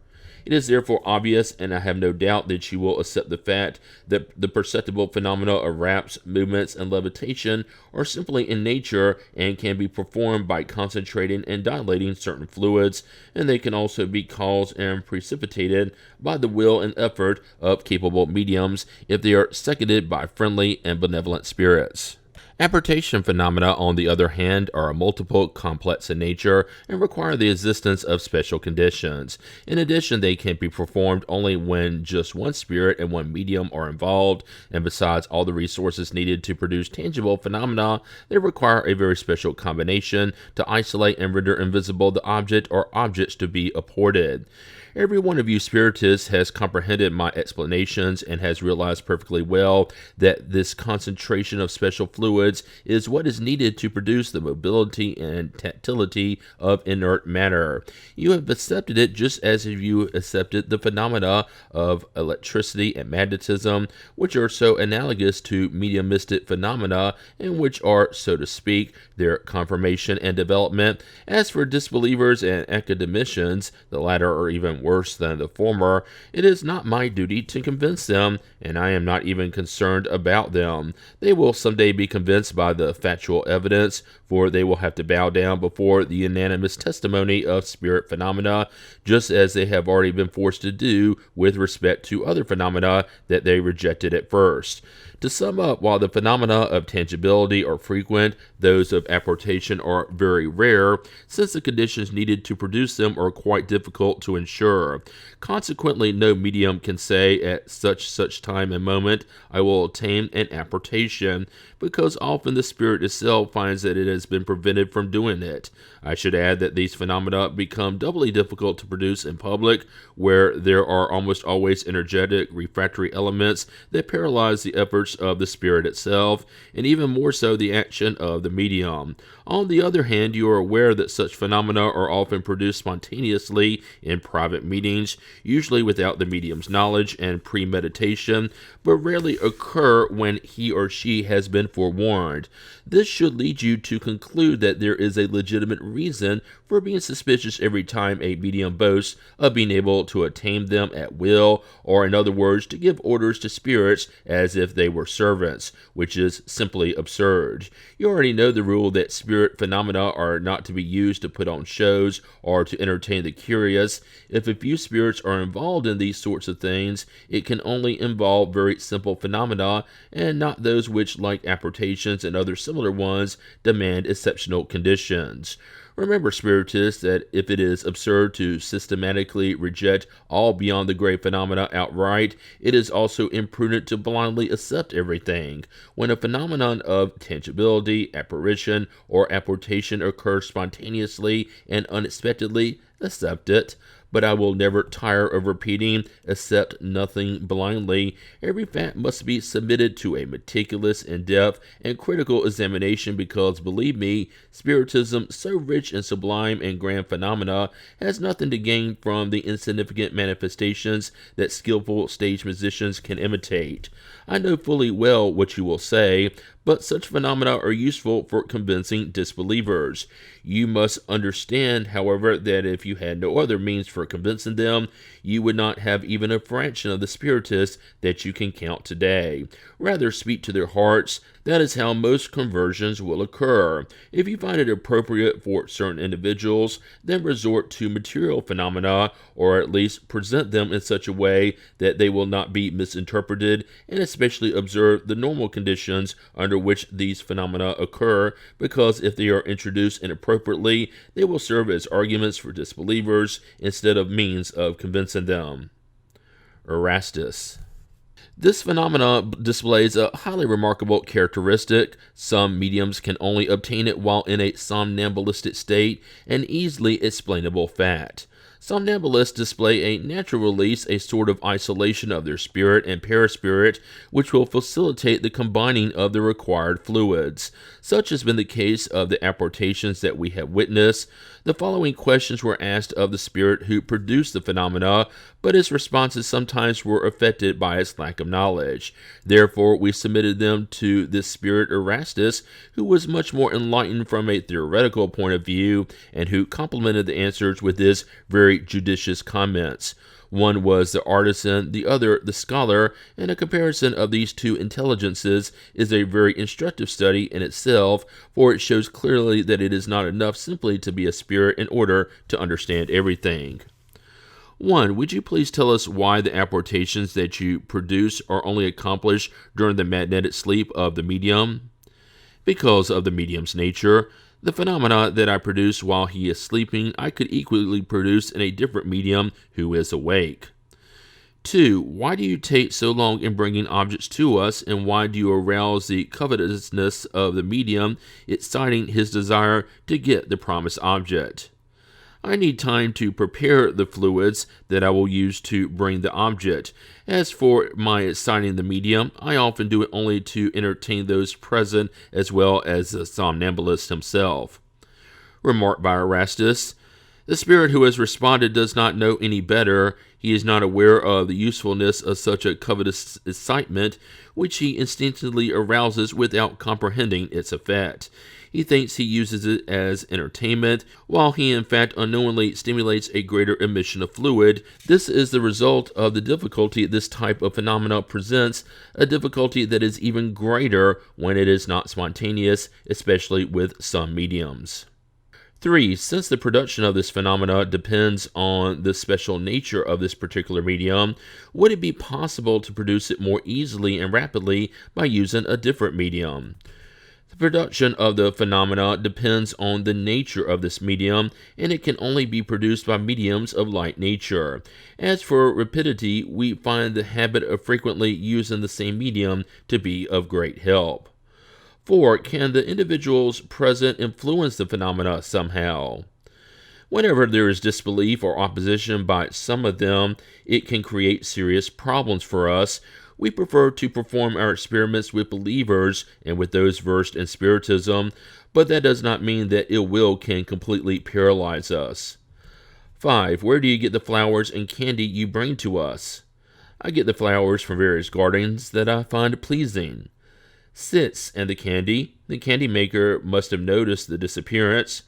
It is therefore obvious, and I have no doubt that you will accept the fact, that the perceptible phenomena of raps, movements, and levitation are simply in nature and can be performed by concentrating and dilating certain fluids, and they can also be caused and precipitated by the will and effort of capable mediums if they are seconded by friendly and benevolent spirits. Apportation phenomena, on the other hand, are multiple, complex in nature, and require the existence of special conditions. In addition, they can be performed only when just one spirit and one medium are involved, and besides all the resources needed to produce tangible phenomena, they require a very special combination to isolate and render invisible the object or objects to be apported. Every one of you spiritists has comprehended my explanations and has realized perfectly well that this concentration of special fluids is what is needed to produce the mobility and tactility of inert matter. You have accepted it just as if you accepted the phenomena of electricity and magnetism, which are so analogous to mediumistic phenomena and which are, so to speak, their confirmation and development. As for disbelievers and academicians, the latter are even worse than the former. It is not my duty to convince them, and I am not even concerned about them. They will someday be convinced by the factual evidence, for they will have to bow down before the unanimous testimony of spirit phenomena, just as they have already been forced to do with respect to other phenomena that they rejected at first. To sum up, while the phenomena of tangibility are frequent, those of apportation are very rare, since the conditions needed to produce them are quite difficult to ensure. Consequently, no medium can say at such time and moment, I will attain an apportation, because often the spirit itself finds that it has been prevented from doing it. I should add that these phenomena become doubly difficult to produce in public, where there are almost always energetic, refractory elements that paralyze the efforts of the spirit itself, and even more so the action of the medium. On the other hand, you are aware that such phenomena are often produced spontaneously in private meetings, usually without the medium's knowledge and premeditation, but rarely occur when he or she has been forewarned. This should lead you to conclude that there is a legitimate reason for being suspicious every time a medium boasts of being able to attain them at will, or in other words, to give orders to spirits as if they were servants, which is simply absurd. You already know the rule that spirit phenomena are not to be used to put on shows or to entertain the curious. If a few spirits are involved in these sorts of things, it can only involve very simple phenomena, and not those which, like apportations and other similar ones, demand exceptional conditions. Remember, spiritists, that if it is absurd to systematically reject all beyond the grave phenomena outright, it is also imprudent to blindly accept everything. When a phenomenon of tangibility, apparition, or apportation occurs spontaneously and unexpectedly, accept it. But I will never tire of repeating, accept nothing blindly. Every fact must be submitted to a meticulous, in-depth, and critical examination, because, believe me, Spiritism, so rich in sublime and grand phenomena, has nothing to gain from the insignificant manifestations that skillful stage musicians can imitate. I know fully well what you will say, but such phenomena are useful for convincing disbelievers. You must understand, however, that if you had no other means for convincing them, you would not have even a fraction of the spiritists that you can count today. Rather, speak to their hearts. That is how most conversions will occur. If you find it appropriate for certain individuals, then resort to material phenomena, or at least present them in such a way that they will not be misinterpreted, and especially observe the normal conditions under which these phenomena occur, because if they are introduced inappropriately, they will serve as arguments for disbelievers instead of means of convincing them. Erastus. This phenomena displays a highly remarkable characteristic. Some mediums can only obtain it while in a somnambulistic state, an easily explainable fact. Somnambulists display a natural release, a sort of isolation of their spirit and perispirit, which will facilitate the combining of the required fluids. Such has been the case of the apportations that we have witnessed. The following questions were asked of the spirit who produced the phenomena, but his responses sometimes were affected by his lack of knowledge. Therefore, we submitted them to this spirit Erastus, who was much more enlightened from a theoretical point of view, and who complemented the answers with his very judicious comments. One was the artisan, the other the scholar, and a comparison of these two intelligences is a very instructive study in itself, for it shows clearly that it is not enough simply to be a spirit in order to understand everything. 1. Would you please tell us why the apportations that you produce are only accomplished during the magnetic sleep of the medium? Because of the medium's nature. The phenomena that I produce while he is sleeping, I could equally produce in a different medium who is awake. 2. Why do you take so long in bringing objects to us, and why do you arouse the covetousness of the medium, exciting his desire to get the promised object? I need time to prepare the fluids that I will use to bring the object. As for my signing the medium, I often do it only to entertain those present as well as the somnambulist himself. Remarked by Erastus, the spirit who has responded does not know any better. He is not aware of the usefulness of such a covetous excitement, which he instinctively arouses without comprehending its effect. He thinks he uses it as entertainment, while he in fact unknowingly stimulates a greater emission of fluid. This is the result of the difficulty this type of phenomena presents, a difficulty that is even greater when it is not spontaneous, especially with some mediums. 3. Since the production of this phenomena depends on the special nature of this particular medium, would it be possible to produce it more easily and rapidly by using a different medium? The production of the phenomena depends on the nature of this medium, and it can only be produced by mediums of like nature. As for rapidity, we find the habit of frequently using the same medium to be of great help. 4. Can the individuals present influence the phenomena somehow? Whenever there is disbelief or opposition by some of them, it can create serious problems for us. We prefer to perform our experiments with believers and with those versed in Spiritism, but that does not mean that ill will can completely paralyze us. 5. Where do you get the flowers and candy you bring to us? I get the flowers from various gardens that I find pleasing. 6. And the candy maker must have noticed the disappearance.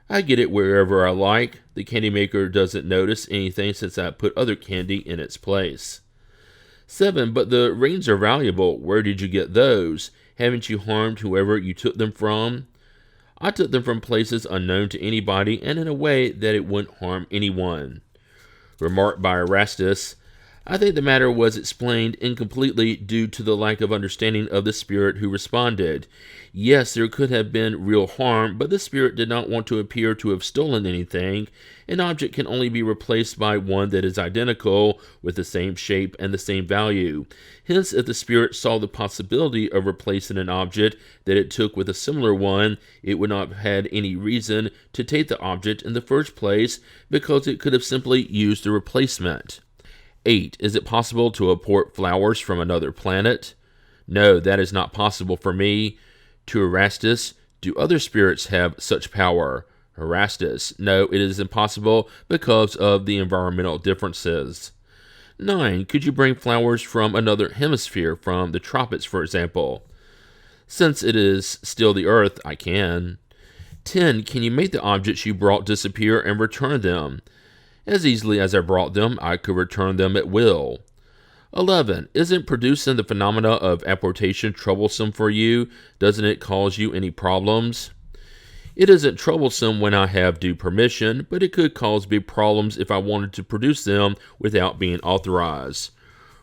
I get it wherever I like. The candy maker doesn't notice anything since I put other candy in its place. 7. But the rings are valuable. Where did you get those? Haven't you harmed whoever you took them from? I took them from places unknown to anybody and in a way that it wouldn't harm anyone. Remarked by Erastus, I think the matter was explained incompletely due to the lack of understanding of the spirit who responded. Yes, there could have been real harm, but the spirit did not want to appear to have stolen anything. An object can only be replaced by one that is identical, with the same shape and the same value. Hence, if the spirit saw the possibility of replacing an object that it took with a similar one, it would not have had any reason to take the object in the first place, because it could have simply used the replacement. 8. Is it possible to import flowers from another planet? No, that is not possible for me. To Erastus, do other spirits have such power? Erastus, no, it is impossible because of the environmental differences. 9. Could you bring flowers from another hemisphere, from the tropics, for example? Since it is still the earth, I can. 10. Can you make the objects you brought disappear and return them? As easily as I brought them, I could return them at will. 11. Isn't producing the phenomena of apportation troublesome for you? Doesn't it cause you any problems? It isn't troublesome when I have due permission, but it could cause big problems if I wanted to produce them without being authorized.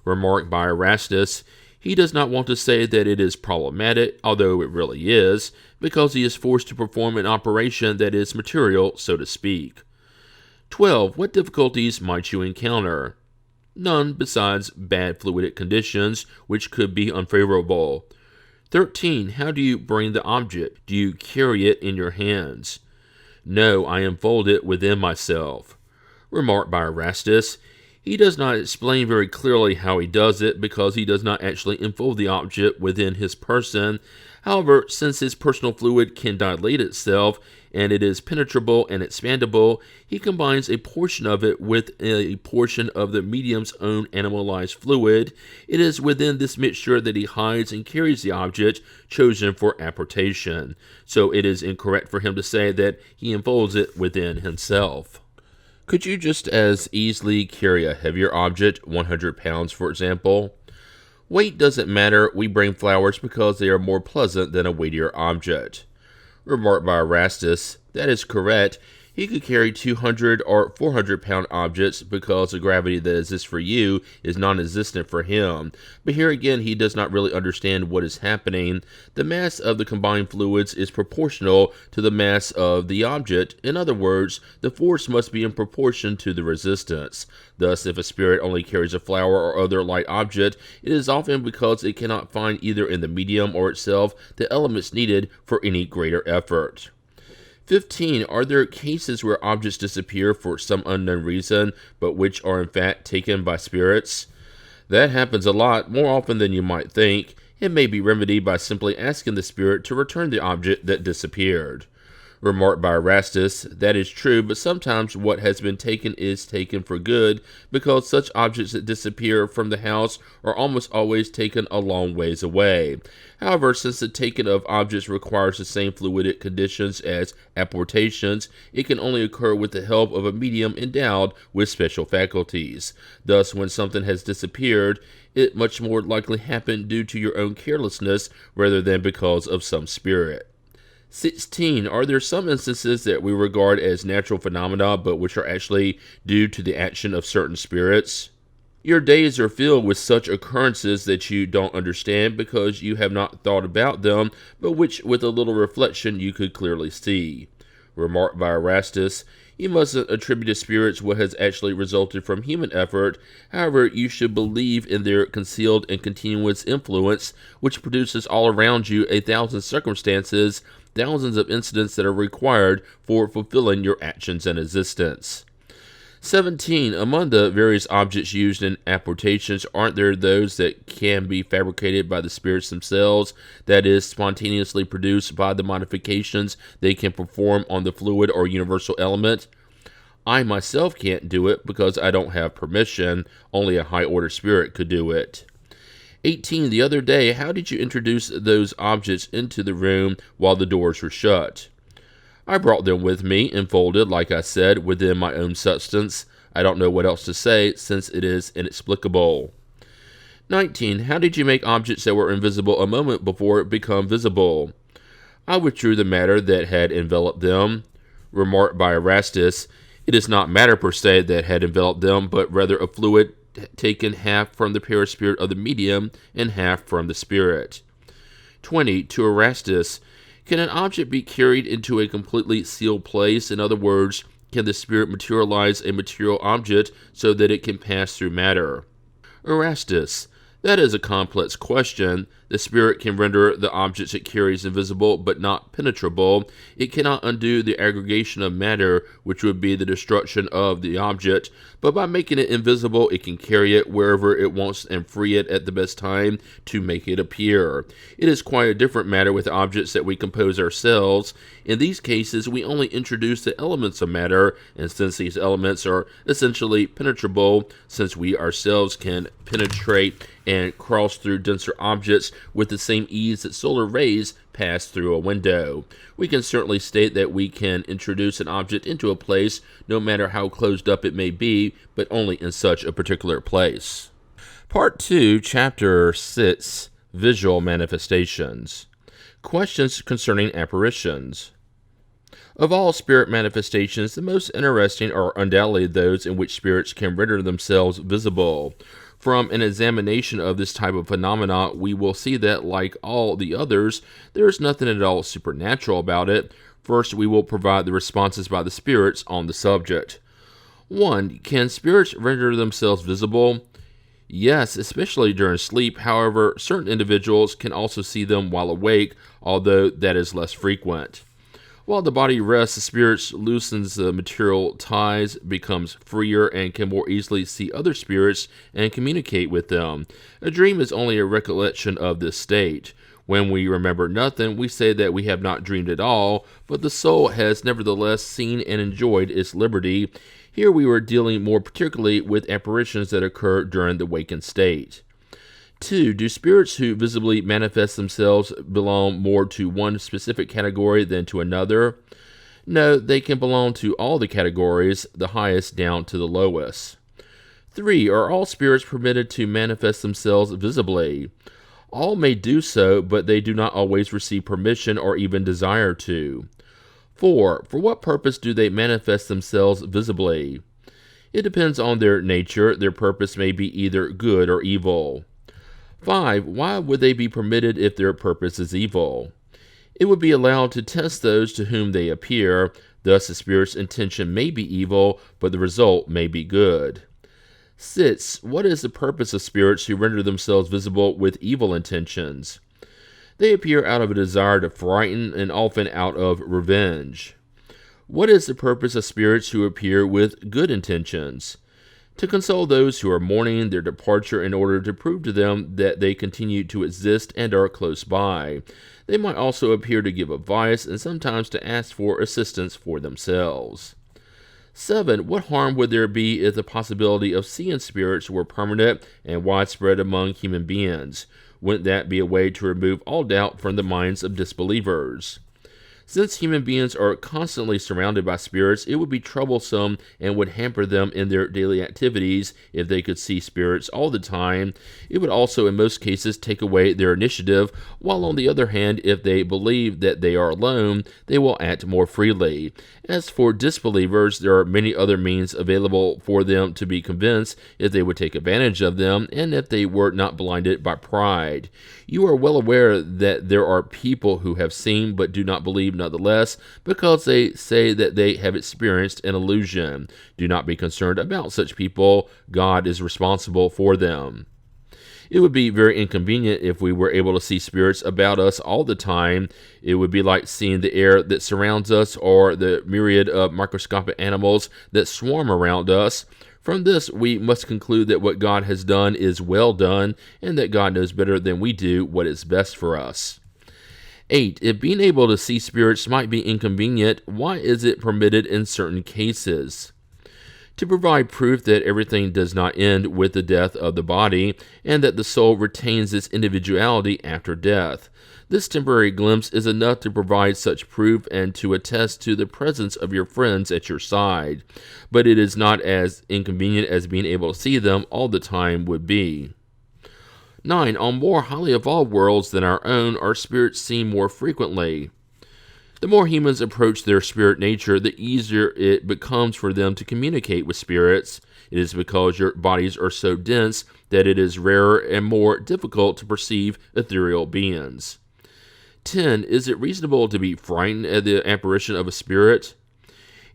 Remarked by Erastus, he does not want to say that it is problematic, although it really is, because he is forced to perform an operation that is material, so to speak. 12. What difficulties might you encounter? None besides bad fluidic conditions, which could be unfavorable. 13. How do you bring the object? Do you carry it in your hands? No, I unfold it within myself. Remarked by Erastus, he does not explain very clearly how he does it because he does not actually unfold the object within his person. However, since his personal fluid can dilate itself, and it is penetrable and expandable, he combines a portion of it with a portion of the medium's own animalized fluid. It is within this mixture that he hides and carries the object chosen for apportation. So it is incorrect for him to say that he unfolds it within himself. Could you just as easily carry a heavier object, 100 pounds for example? Weight doesn't matter. We bring flowers because they are more pleasant than a weightier object. Remarked by Erastus, that is correct. He could carry 200 or 400-pound objects because the gravity that exists for you is non-existent for him. But here again, he does not really understand what is happening. The mass of the combined fluids is proportional to the mass of the object. In other words, the force must be in proportion to the resistance. Thus, if a spirit only carries a flower or other light object, it is often because it cannot find either in the medium or itself the elements needed for any greater effort. 15. Are there cases where objects disappear for some unknown reason, but which are in fact taken by spirits? That happens a lot, more often than you might think. It may be remedied by simply asking the spirit to return the object that disappeared. Remarked by Erastus, that is true, but sometimes what has been taken is taken for good, because such objects that disappear from the house are almost always taken a long ways away. However, since the taking of objects requires the same fluidic conditions as apportations, it can only occur with the help of a medium endowed with special faculties. Thus, when something has disappeared, it much more likely happened due to your own carelessness rather than because of some spirit. 16. Are there some instances that we regard as natural phenomena, but which are actually due to the action of certain spirits? Your days are filled with such occurrences that you don't understand because you have not thought about them, but which with a little reflection you could clearly see. Remarked by Erastus, you mustn't attribute to spirits what has actually resulted from human effort. However, you should believe in their concealed and continuous influence, which produces all around you 1,000 circumstances, thousands of incidents that are required for fulfilling your actions and existence. 17. Among the various objects used in apportations, aren't there those that can be fabricated by the spirits themselves, that is, spontaneously produced by the modifications they can perform on the fluid or universal element? I myself can't do it because I don't have permission. Only a high-order spirit could do it. 18. The other day, how did you introduce those objects into the room while the doors were shut? I brought them with me, enfolded, like I said, within my own substance. I don't know what else to say, since it is inexplicable. 19. How did you make objects that were invisible a moment before it become visible? I withdrew the matter that had enveloped them. Remarked by Erastus, it is not matter per se that had enveloped them, but rather a fluid taken half from the perispirit of the medium and half from the spirit. 20. To Erastus, can an object be carried into a completely sealed place? In other words, can the spirit materialize a material object so that it can pass through matter? Erastus, that is a complex question. The spirit can render the objects it carries invisible, but not penetrable. It cannot undo the aggregation of matter, which would be the destruction of the object, but by making it invisible, it can carry it wherever it wants and free it at the best time to make it appear. It is quite a different matter with objects that we compose ourselves. In these cases, we only introduce the elements of matter, and since these elements are essentially penetrable, since we ourselves can penetrate and cross through denser objects with the same ease that solar rays pass through a window, we can certainly state that we can introduce an object into a place, no matter how closed up it may be, but only in such a particular place. Part 2, Chapter 6, Visual Manifestations. Questions concerning apparitions. Of all spirit manifestations, the most interesting are undoubtedly those in which spirits can render themselves visible. From an examination of this type of phenomena, we will see that, like all the others, there is nothing at all supernatural about it. First, we will provide the responses by the spirits on the subject. 1. Can spirits render themselves visible? Yes, especially during sleep. However, certain individuals can also see them while awake, although that is less frequent. While the body rests, the spirit loosens the material ties, becomes freer, and can more easily see other spirits and communicate with them. A dream is only a recollection of this state. When we remember nothing, we say that we have not dreamed at all, but the soul has nevertheless seen and enjoyed its liberty. Here we were dealing more particularly with apparitions that occur during the wakened state. 2. Do spirits who visibly manifest themselves belong more to one specific category than to another? No, they can belong to all the categories, the highest down to the lowest. 3. Are all spirits permitted to manifest themselves visibly? All may do so, but they do not always receive permission or even desire to. 4. For what purpose do they manifest themselves visibly? It depends on their nature. Their purpose may be either good or evil. 5. Why would they be permitted if their purpose is evil? It would be allowed to test those to whom they appear. Thus, the spirit's intention may be evil, but the result may be good. 6. What is the purpose of spirits who render themselves visible with evil intentions? They appear out of a desire to frighten and often out of revenge. What is the purpose of spirits who appear with good intentions? To console those who are mourning their departure in order to prove to them that they continue to exist and are close by. They might also appear to give advice and sometimes to ask for assistance for themselves. 7. What harm would there be if the possibility of seeing spirits were permanent and widespread among human beings? Wouldn't that be a way to remove all doubt from the minds of disbelievers? Since human beings are constantly surrounded by spirits, it would be troublesome and would hamper them in their daily activities if they could see spirits all the time. It would also, in most cases, take away their initiative, while on the other hand, if they believe that they are alone, they will act more freely. As for disbelievers, there are many other means available for them to be convinced if they would take advantage of them, and if they were not blinded by pride. You are well aware that there are people who have seen but do not believe nonetheless, because they say that they have experienced an illusion. Do not be concerned about such people. God is responsible for them. It would be very inconvenient if we were able to see spirits about us all the time. It would be like seeing the air that surrounds us or the myriad of microscopic animals that swarm around us. From this, we must conclude that what God has done is well done, and that God knows better than we do what is best for us. 8. If being able to see spirits might be inconvenient, why is it permitted in certain cases? To provide proof that everything does not end with the death of the body, and that the soul retains its individuality after death. This temporary glimpse is enough to provide such proof and to attest to the presence of your friends at your side, but it is not as inconvenient as being able to see them all the time would be. 9. On more highly evolved worlds than our own, our spirits seen more frequently. The more humans approach their spirit nature, the easier it becomes for them to communicate with spirits. It is because your bodies are so dense that it is rarer and more difficult to perceive ethereal beings. 10. Is it reasonable to be frightened at the apparition of a spirit?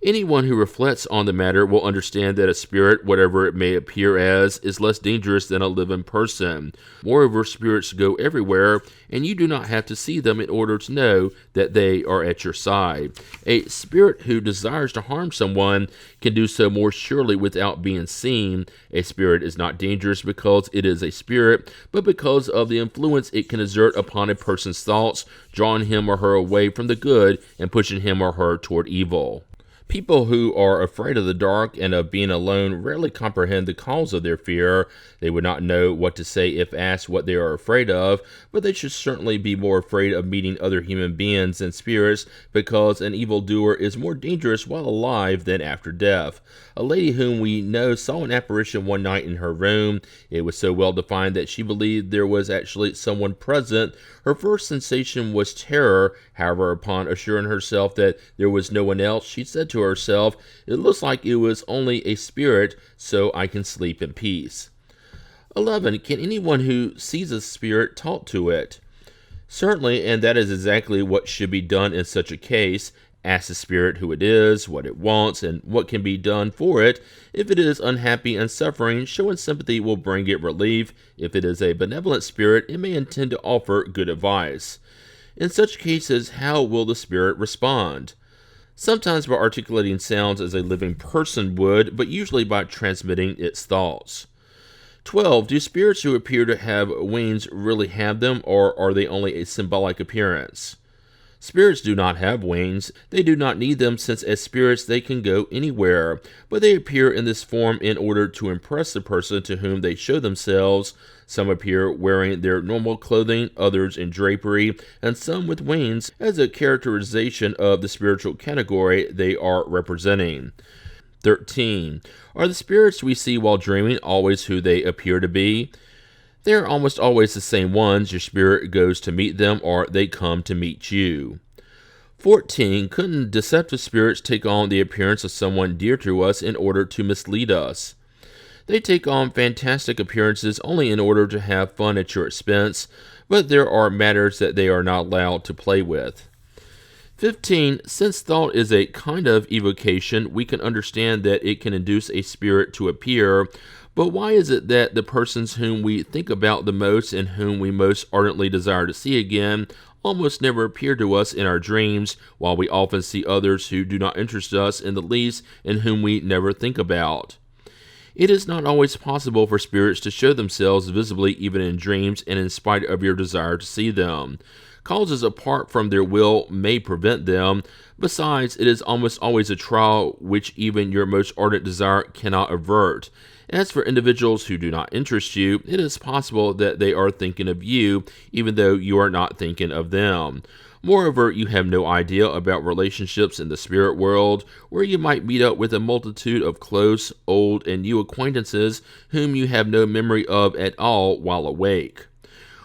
Anyone who reflects on the matter will understand that a spirit, whatever it may appear as, is less dangerous than a living person. Moreover, spirits go everywhere, and you do not have to see them in order to know that they are at your side. A spirit who desires to harm someone can do so more surely without being seen. A spirit is not dangerous because it is a spirit, but because of the influence it can exert upon a person's thoughts, drawing him or her away from the good and pushing him or her toward evil. People who are afraid of the dark and of being alone rarely comprehend the cause of their fear. They would not know what to say if asked what they are afraid of, but they should certainly be more afraid of meeting other human beings than spirits, because an evildoer is more dangerous while alive than after death. A lady whom we know saw an apparition one night in her room. It was so well defined that she believed there was actually someone present. Her first sensation was terror. However, upon assuring herself that there was no one else, she said to herself, "It looks like it was only a spirit, so I can sleep in peace." 11. Can anyone who sees a spirit talk to it? Certainly, and that is exactly what should be done in such a case. Ask the spirit who it is, what it wants, and what can be done for it. If it is unhappy and suffering, showing sympathy will bring it relief. If it is a benevolent spirit, it may intend to offer good advice. In such cases, how will the spirit respond? Sometimes by articulating sounds as a living person would, but usually by transmitting its thoughts. 12. Do spirits who appear to have wings really have them, or are they only a symbolic appearance? Spirits do not have wings. They do not need them, since as spirits they can go anywhere, but they appear in this form in order to impress the person to whom they show themselves. Some appear wearing their normal clothing, others in drapery, and some with wings, as a characterization of the spiritual category they are representing. 13. Are the spirits we see while dreaming always who they appear to be? They are almost always the same ones. Your spirit goes to meet them, or they come to meet you. 14. Couldn't deceptive spirits take on the appearance of someone dear to us in order to mislead us? They take on fantastic appearances only in order to have fun at your expense, but there are matters that they are not allowed to play with. 15. Since thought is a kind of evocation, we can understand that it can induce a spirit to appear, but why is it that the persons whom we think about the most and whom we most ardently desire to see again almost never appear to us in our dreams, while we often see others who do not interest us in the least and whom we never think about. It is not always possible for spirits to show themselves visibly even in dreams and in spite of your desire to see them. Causes apart from their will may prevent them. Besides, it is almost always a trial which even your most ardent desire cannot avert. As for individuals who do not interest you, it is possible that they are thinking of you, even though you are not thinking of them. Moreover, you have no idea about relationships in the spirit world, where you might meet up with a multitude of close, old, and new acquaintances whom you have no memory of at all while awake.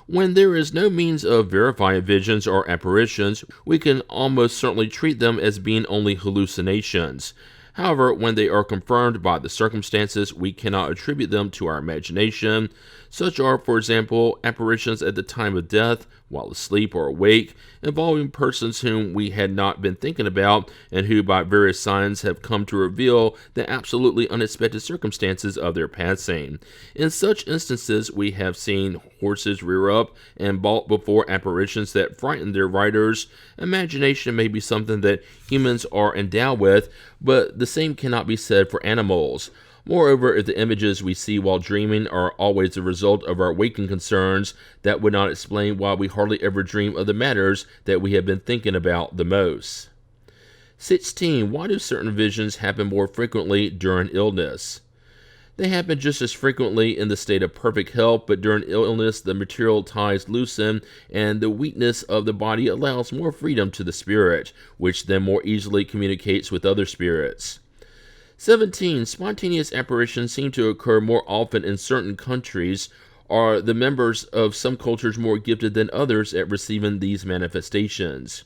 When there is no means of verifying visions or apparitions, we can almost certainly treat them as being only hallucinations. However, when they are confirmed by the circumstances, we cannot attribute them to our imagination. Such are, for example, apparitions at the time of death, while asleep or awake, involving persons whom we had not been thinking about, and who by various signs have come to reveal the absolutely unexpected circumstances of their passing. In such instances, we have seen horses rear up and bolt before apparitions that frighten their riders. Imagination may be something that humans are endowed with, but the same cannot be said for animals. Moreover, if the images we see while dreaming are always the result of our waking concerns, that would not explain why we hardly ever dream of the matters that we have been thinking about the most. 16. Why do certain visions happen more frequently during illness? They happen just as frequently in the state of perfect health, but during illness the material ties loosen, and the weakness of the body allows more freedom to the spirit, which then more easily communicates with other spirits. 17. Spontaneous apparitions seem to occur more often in certain countries. Are the members of some cultures more gifted than others at receiving these manifestations?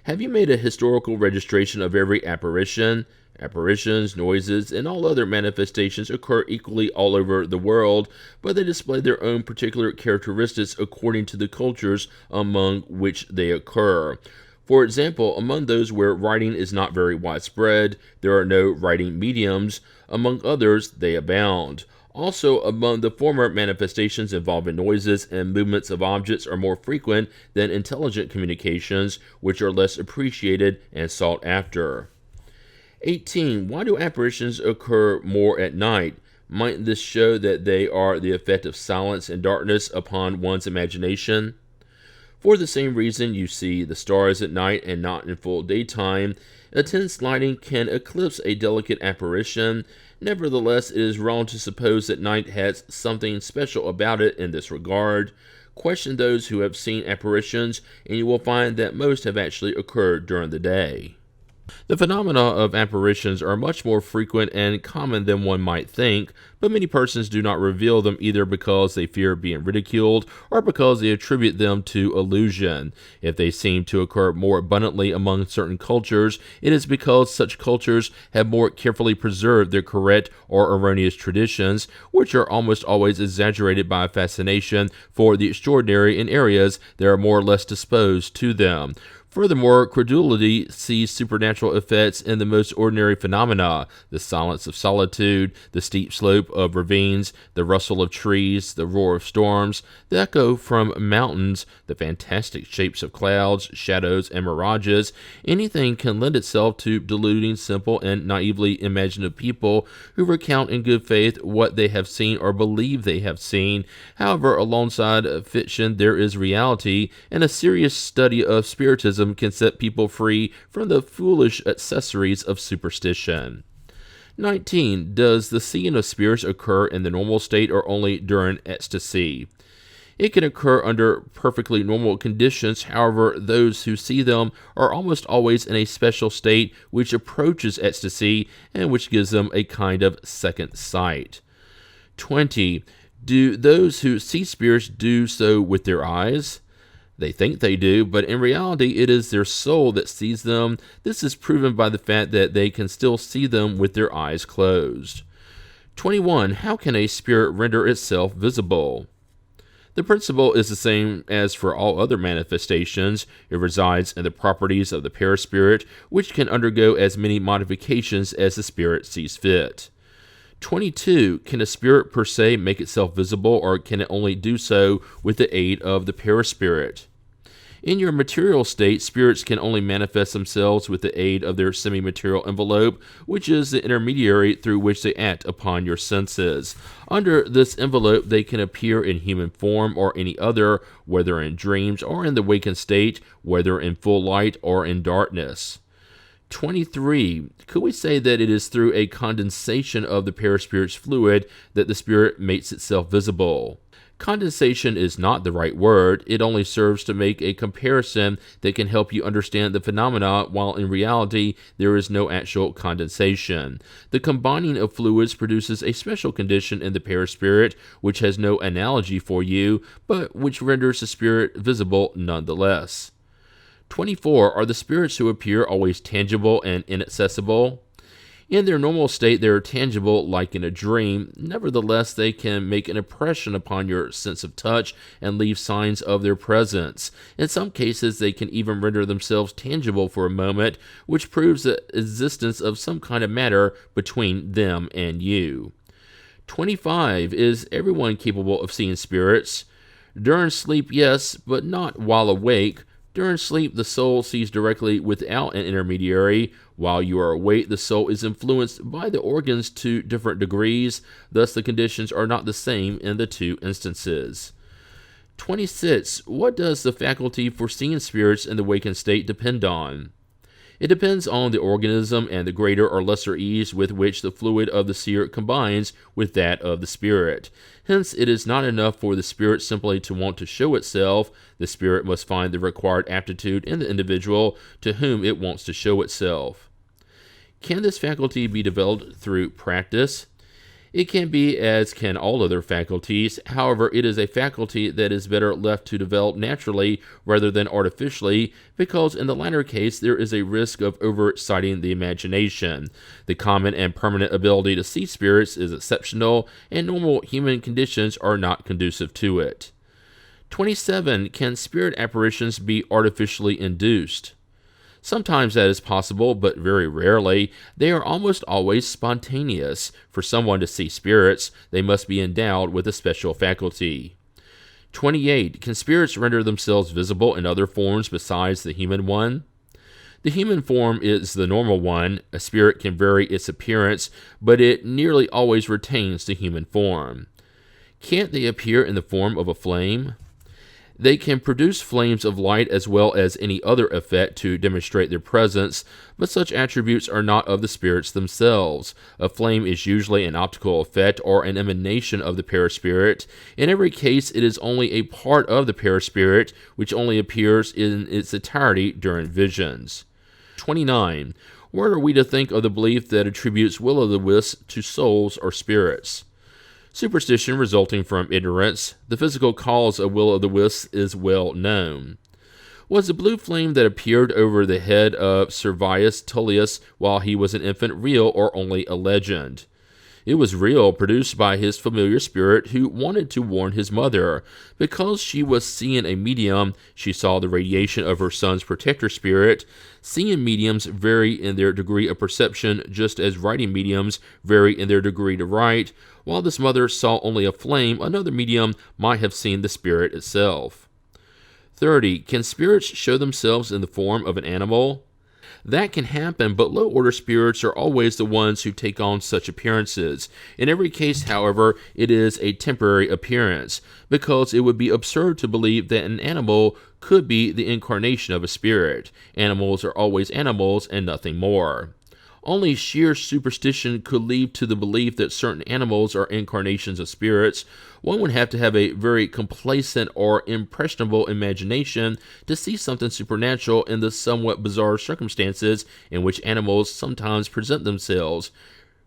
Have you made a historical registration of every apparition? Apparitions, noises, and all other manifestations occur equally all over the world, but they display their own particular characteristics according to the cultures among which they occur. For example, among those where writing is not very widespread, there are no writing mediums. Among others, they abound. Also, among the former, manifestations involving noises and movements of objects are more frequent than intelligent communications, which are less appreciated and sought after. 18. Why do apparitions occur more at night? Might this show that they are the effect of silence and darkness upon one's imagination? For the same reason you see the stars at night and not in full daytime, intense lighting can eclipse a delicate apparition. Nevertheless, it is wrong to suppose that night has something special about it in this regard. Question those who have seen apparitions, and you will find that most have actually occurred during the day. The phenomena of apparitions are much more frequent and common than one might think, but many persons do not reveal them either because they fear being ridiculed or because they attribute them to illusion. If they seem to occur more abundantly among certain cultures, it is because such cultures have more carefully preserved their correct or erroneous traditions, which are almost always exaggerated by a fascination for the extraordinary in areas that are more or less disposed to them. Furthermore, credulity sees supernatural effects in the most ordinary phenomena: the silence of solitude, the steep slope of ravines, the rustle of trees, the roar of storms, the echo from mountains, the fantastic shapes of clouds, shadows, and mirages. Anything can lend itself to deluding simple and naively imaginative people who recount in good faith what they have seen or believe they have seen. However, alongside fiction there is reality, and a serious study of spiritism can set people free from the foolish accessories of superstition. 19. Does the seeing of spirits occur in the normal state or only during ecstasy? It can occur under perfectly normal conditions. However, those who see them are almost always in a special state which approaches ecstasy and which gives them a kind of second sight. 20. Do those who see spirits do so with their eyes? They think they do, but in reality it is their soul that sees them. This is proven by the fact that they can still see them with their eyes closed. 21. How can a spirit render itself visible? The principle is the same as for all other manifestations. It resides in the properties of the paraspirit, which can undergo as many modifications as the spirit sees fit. 22. Can a spirit per se make itself visible, or can it only do so with the aid of the paraspirit? In your material state, spirits can only manifest themselves with the aid of their semi-material envelope, which is the intermediary through which they act upon your senses. Under this envelope, they can appear in human form or any other, whether in dreams or in the wakened state, whether in full light or in darkness. 23. Could we say that it is through a condensation of the perispirit's fluid that the spirit makes itself visible? Condensation is not the right word. It only serves to make a comparison that can help you understand the phenomena, while in reality there is no actual condensation. The combining of fluids produces a special condition in the perispirit, which has no analogy for you, but which renders the spirit visible nonetheless. 24. Are the spirits who appear always tangible and inaccessible? In their normal state, they are tangible like in a dream. Nevertheless, they can make an impression upon your sense of touch and leave signs of their presence. In some cases, they can even render themselves tangible for a moment, which proves the existence of some kind of matter between them and you. 25. Is everyone capable of seeing spirits? During sleep, yes, but not while awake. During sleep, the soul sees directly without an intermediary. While you are awake, the soul is influenced by the organs to different degrees. Thus, the conditions are not the same in the two instances. 26. What does the faculty for seeing spirits in the wakened state depend on? It depends on the organism and the greater or lesser ease with which the fluid of the seer combines with that of the spirit. Hence, it is not enough for the spirit simply to want to show itself. The spirit must find the required aptitude in the individual to whom it wants to show itself. Can this faculty be developed through practice? It can be, as can all other faculties. However, it is a faculty that is better left to develop naturally rather than artificially, because in the latter case there is a risk of overexciting the imagination. The common and permanent ability to see spirits is exceptional, and normal human conditions are not conducive to it. 27. Can spirit apparitions be artificially induced? Sometimes that is possible, but very rarely. They are almost always spontaneous. For someone to see spirits, they must be endowed with a special faculty. 28. Can spirits render themselves visible in other forms besides the human one? The human form is the normal one. A spirit can vary its appearance, but it nearly always retains the human form. Can't they appear in the form of a flame? They can produce flames of light as well as any other effect to demonstrate their presence, but such attributes are not of the spirits themselves. A flame is usually an optical effect or an emanation of the perispirit. In every case, it is only a part of the perispirit, which only appears in its entirety during visions. 29. What are we to think of the belief that attributes will-o'-the-wisp to souls or spirits? Superstition resulting from ignorance. The physical cause of will-o'-the-wisp is well known. Was the blue flame that appeared over the head of Servius Tullius while he was an infant real or only a legend? It was real, produced by his familiar spirit who wanted to warn his mother. Because she was seeing a medium, she saw the radiation of her son's protector spirit. Seeing mediums vary in their degree of perception, just as writing mediums vary in their degree to write. While this mother saw only a flame, another medium might have seen the spirit itself. 30. Can spirits show themselves in the form of an animal? That can happen, but low-order spirits are always the ones who take on such appearances. In every case, however, it is a temporary appearance, because it would be absurd to believe that an animal could be the incarnation of a spirit. Animals are always animals and nothing more. Only sheer superstition could lead to the belief that certain animals are incarnations of spirits. One would have to have a very complacent or impressionable imagination to see something supernatural in the somewhat bizarre circumstances in which animals sometimes present themselves.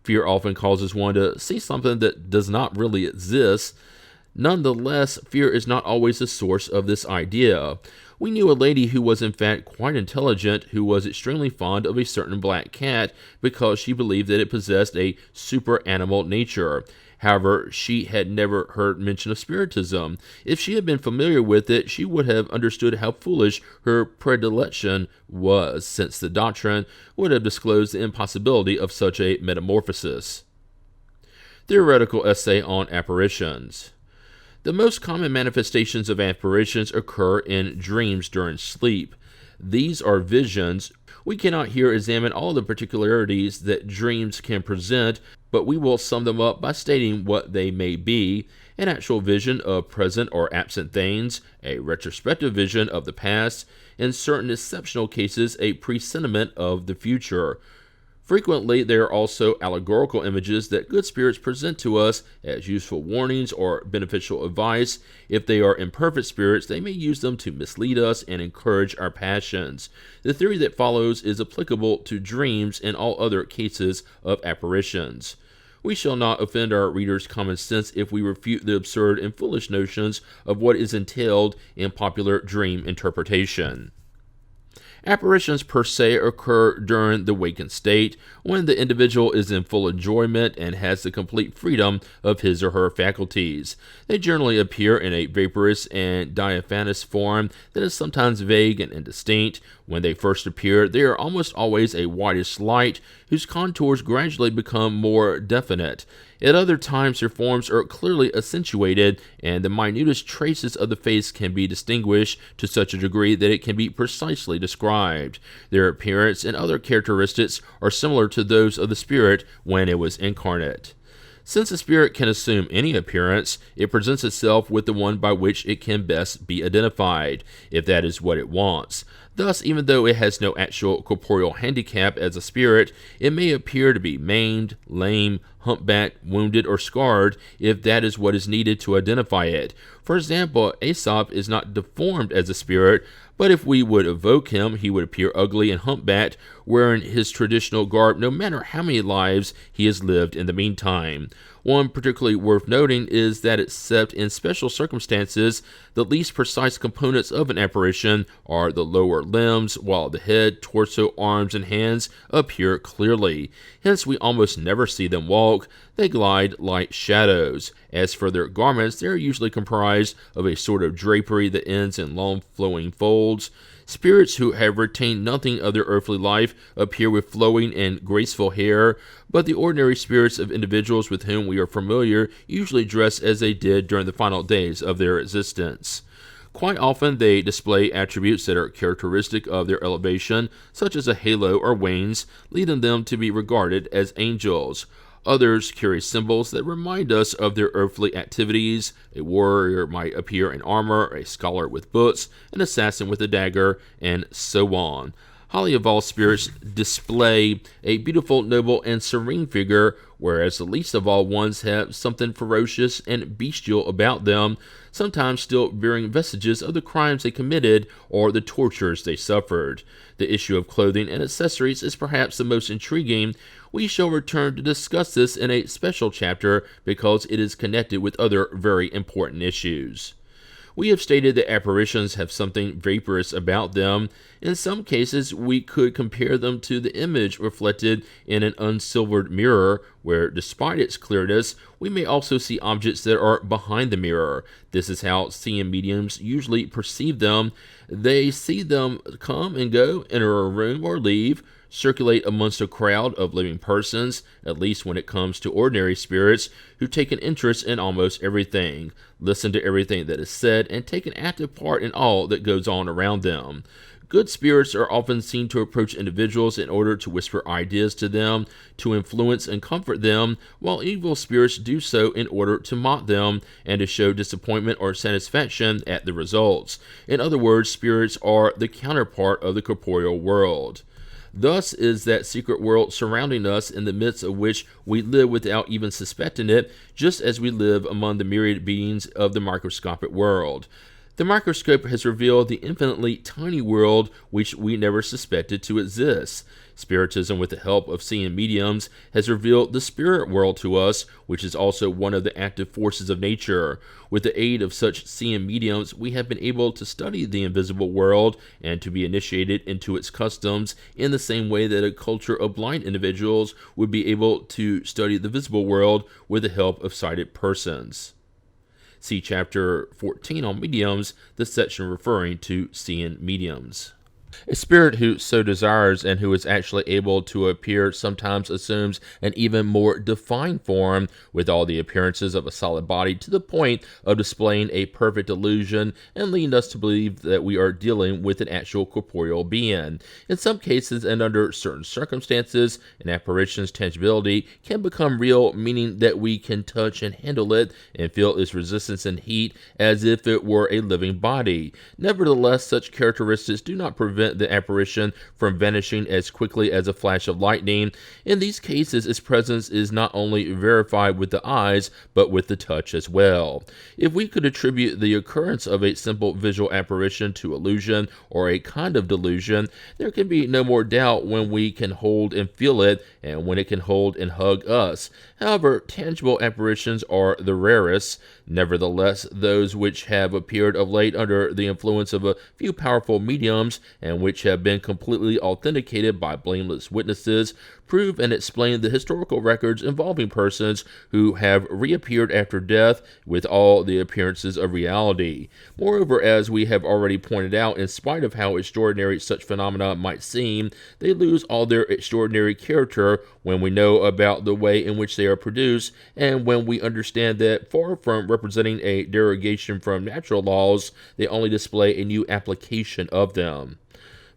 Fear often causes one to see something that does not really exist. Nonetheless, fear is not always the source of this idea. We knew a lady who was in fact quite intelligent, who was extremely fond of a certain black cat because she believed that it possessed a super-animal nature. However, she had never heard mention of spiritism. If she had been familiar with it, she would have understood how foolish her predilection was, since the doctrine would have disclosed the impossibility of such a metamorphosis. Theoretical essay on apparitions. The most common manifestations of apparitions occur in dreams during sleep. These are visions. We cannot here examine all the particularities that dreams can present, but we will sum them up by stating what they may be: an actual vision of present or absent things, a retrospective vision of the past, in certain exceptional cases, a presentiment of the future. Frequently, there are also allegorical images that good spirits present to us as useful warnings or beneficial advice. If they are imperfect spirits, they may use them to mislead us and encourage our passions. The theory that follows is applicable to dreams and all other cases of apparitions. We shall not offend our readers' common sense if we refute the absurd and foolish notions of what is entailed in popular dream interpretation. Apparitions per se occur during the wakened state, when the individual is in full enjoyment and has the complete freedom of his or her faculties. They generally appear in a vaporous and diaphanous form that is sometimes vague and indistinct. When they first appear, they are almost always a whitish light whose contours gradually become more definite. At other times, their forms are clearly accentuated, and the minutest traces of the face can be distinguished to such a degree that it can be precisely described. Their appearance and other characteristics are similar to those of the spirit when it was incarnate. Since a spirit can assume any appearance, it presents itself with the one by which it can best be identified, if that is what it wants. Thus, even though it has no actual corporeal handicap as a spirit, it may appear to be maimed, lame, humpbacked, wounded, or scarred, if that is what is needed to identify it. For example, Aesop is not deformed as a spirit, but if we would evoke him, he would appear ugly and humpbacked, wearing his traditional garb, no matter how many lives he has lived in the meantime. One particularly worth noting is that, except in special circumstances, the least precise components of an apparition are the lower limbs, while the head, torso, arms, and hands appear clearly. Hence, we almost never see them walk. They glide like shadows. As for their garments, they are usually comprised of a sort of drapery that ends in long flowing folds. Spirits who have retained nothing of their earthly life appear with flowing and graceful hair, but the ordinary spirits of individuals with whom we are familiar usually dress as they did during the final days of their existence. Quite often they display attributes that are characteristic of their elevation, such as a halo or wings, leading them to be regarded as angels. Others carry symbols that remind us of their earthly activities. A warrior might appear in armor, a scholar with books, an assassin with a dagger, and so on. Highly evolved spirits display a beautiful, noble, and serene figure, whereas the least evolved ones have something ferocious and bestial about them, sometimes still bearing vestiges of the crimes they committed or the tortures they suffered. The issue of clothing and accessories is perhaps the most intriguing. We shall return to discuss this in a special chapter because it is connected with other very important issues. We have stated that apparitions have something vaporous about them. In some cases, we could compare them to the image reflected in an unsilvered mirror, where, despite its clearness, we may also see objects that are behind the mirror. This is how seeing mediums usually perceive them. They see them come and go, enter a room or leave, circulate amongst a crowd of living persons, at least when it comes to ordinary spirits, who take an interest in almost everything, listen to everything that is said, and take an active part in all that goes on around them. Good spirits are often seen to approach individuals in order to whisper ideas to them, to influence and comfort them, while evil spirits do so in order to mock them and to show disappointment or satisfaction at the results. In other words, spirits are the counterpart of the corporeal world. Thus is that secret world surrounding us, in the midst of which we live without even suspecting it, just as we live among the myriad beings of the microscopic world. The microscope has revealed the infinitely tiny world which we never suspected to exist. Spiritism, with the help of seeing mediums, has revealed the spirit world to us, which is also one of the active forces of nature. With the aid of such seeing mediums, we have been able to study the invisible world and to be initiated into its customs in the same way that a culture of blind individuals would be able to study the visible world with the help of sighted persons. See Chapter 14 on mediums, the section referring to seeing mediums. A spirit who so desires and who is actually able to appear sometimes assumes an even more defined form with all the appearances of a solid body to the point of displaying a perfect illusion and leading us to believe that we are dealing with an actual corporeal being. In some cases and under certain circumstances, an apparition's tangibility can become real, meaning that we can touch and handle it and feel its resistance and heat as if it were a living body. Nevertheless, such characteristics do not prevent the apparition from vanishing as quickly as a flash of lightning. In these cases, its presence is not only verified with the eyes, but with the touch as well. If we could attribute the occurrence of a simple visual apparition to illusion or a kind of delusion, there can be no more doubt when we can hold and feel it, and when it can hold and hug us. However, tangible apparitions are the rarest. Nevertheless, those which have appeared of late under the influence of a few powerful mediums, and which have been completely authenticated by blameless witnesses, prove and explain the historical records involving persons who have reappeared after death with all the appearances of reality. Moreover, as we have already pointed out, in spite of how extraordinary such phenomena might seem, they lose all their extraordinary character when we know about the way in which they are produced, and when we understand that, far from representing a derogation from natural laws, they only display a new application of them.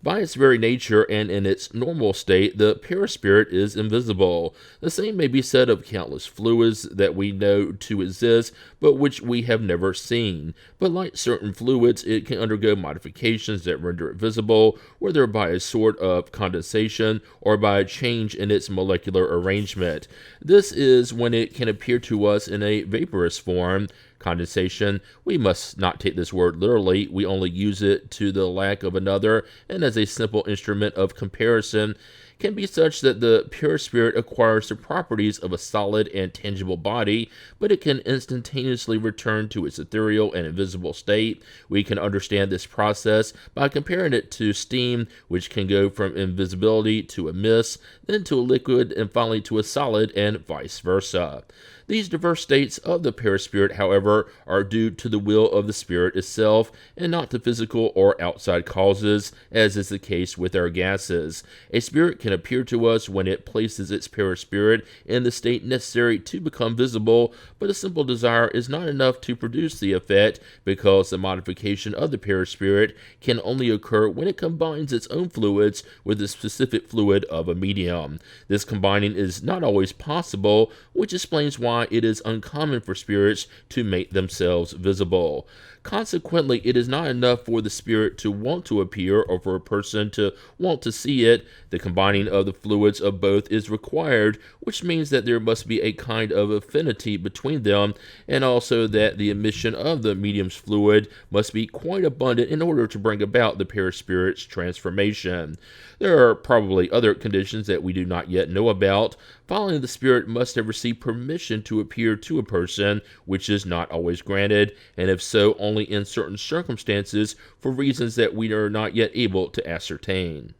By its very nature and in its normal state, the perispirit is invisible. The same may be said of countless fluids that we know to exist, but which we have never seen. But like certain fluids, it can undergo modifications that render it visible, whether by a sort of condensation or by a change in its molecular arrangement. This is when it can appear to us in a vaporous form. Condensation, we must not take this word literally, we only use it to the lack of another, and as a simple instrument of comparison, can be such that the pure spirit acquires the properties of a solid and tangible body, but it can instantaneously return to its ethereal and invisible state. We can understand this process by comparing it to steam, which can go from invisibility to a mist, then to a liquid, and finally to a solid, and vice versa. These diverse states of the perispirit, however, are due to the will of the spirit itself, and not to physical or outside causes, as is the case with our gases. A spirit can appear to us when it places its perispirit in the state necessary to become visible, but a simple desire is not enough to produce the effect, because the modification of the perispirit can only occur when it combines its own fluids with the specific fluid of a medium. This combining is not always possible, which explains why it is uncommon for spirits to make themselves visible. Consequently, it is not enough for the spirit to want to appear or for a person to want to see it. The combining of the fluids of both is required, which means that there must be a kind of affinity between them, and also that the emission of the medium's fluid must be quite abundant in order to bring about the perispirit's transformation. There are probably other conditions that we do not yet know about. Finally, the spirit must have received permission to appear to a person, which is not always granted, and if so, only in certain circumstances for reasons that we are not yet able to ascertain.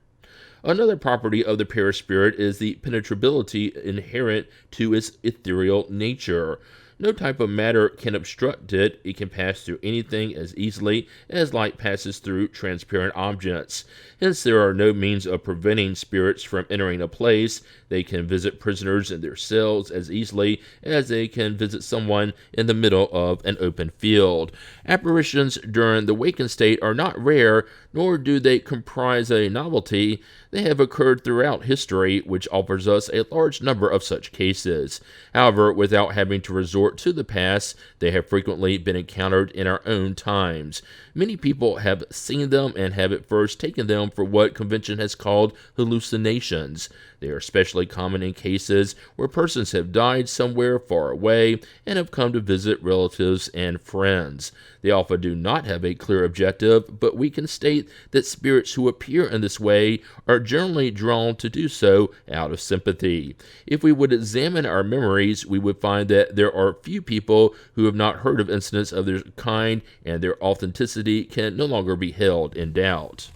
Another property of the perispirit is the penetrability inherent to its ethereal nature. No type of matter can obstruct it. It can pass through anything as easily as light passes through transparent objects. Hence, there are no means of preventing spirits from entering a place. They can visit prisoners in their cells as easily as they can visit someone in the middle of an open field. Apparitions during the wakened state are not rare, nor do they comprise a novelty. They have occurred throughout history, which offers us a large number of such cases. However, without having to resort to the past, they have frequently been encountered in our own times. Many people have seen them and have at first taken them for what convention has called hallucinations. They are especially common in cases where persons have died somewhere far away and have come to visit relatives and friends. They often do not have a clear objective, but we can state that spirits who appear in this way are generally drawn to do so out of sympathy. If we would examine our memories, we would find that there are few people who have not heard of incidents of this kind, and their authenticity can no longer be held in doubt.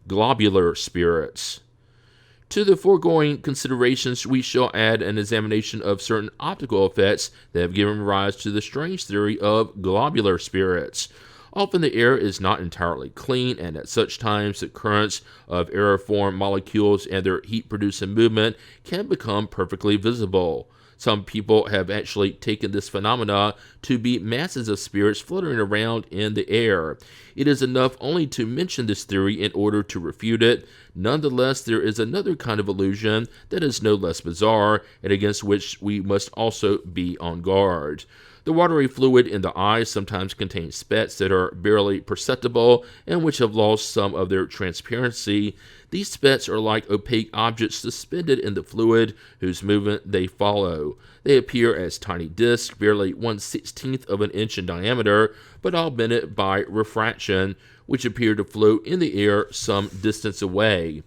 Globular spirits. To the foregoing considerations, we shall add an examination of certain optical effects that have given rise to the strange theory of globular spirits. Often the air is not entirely clean, and at such times the currents of aeriform molecules and their heat-producing movement can become perfectly visible. Some people have actually taken this phenomena to be masses of spirits floating around in the air. It is enough only to mention this theory in order to refute it. Nonetheless, there is another kind of illusion that is no less bizarre, and against which we must also be on guard. The watery fluid in the eye sometimes contains specks that are barely perceptible and which have lost some of their transparency. These specks are like opaque objects suspended in the fluid whose movement they follow. They appear as tiny discs, barely 1/16th of an inch in diameter, but augmented by refraction, which appear to float in the air some distance away.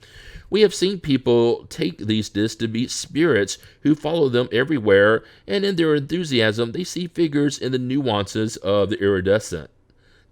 We have seen people take these discs to be spirits who follow them everywhere, and in their enthusiasm they see figures in the nuances of the iridescent.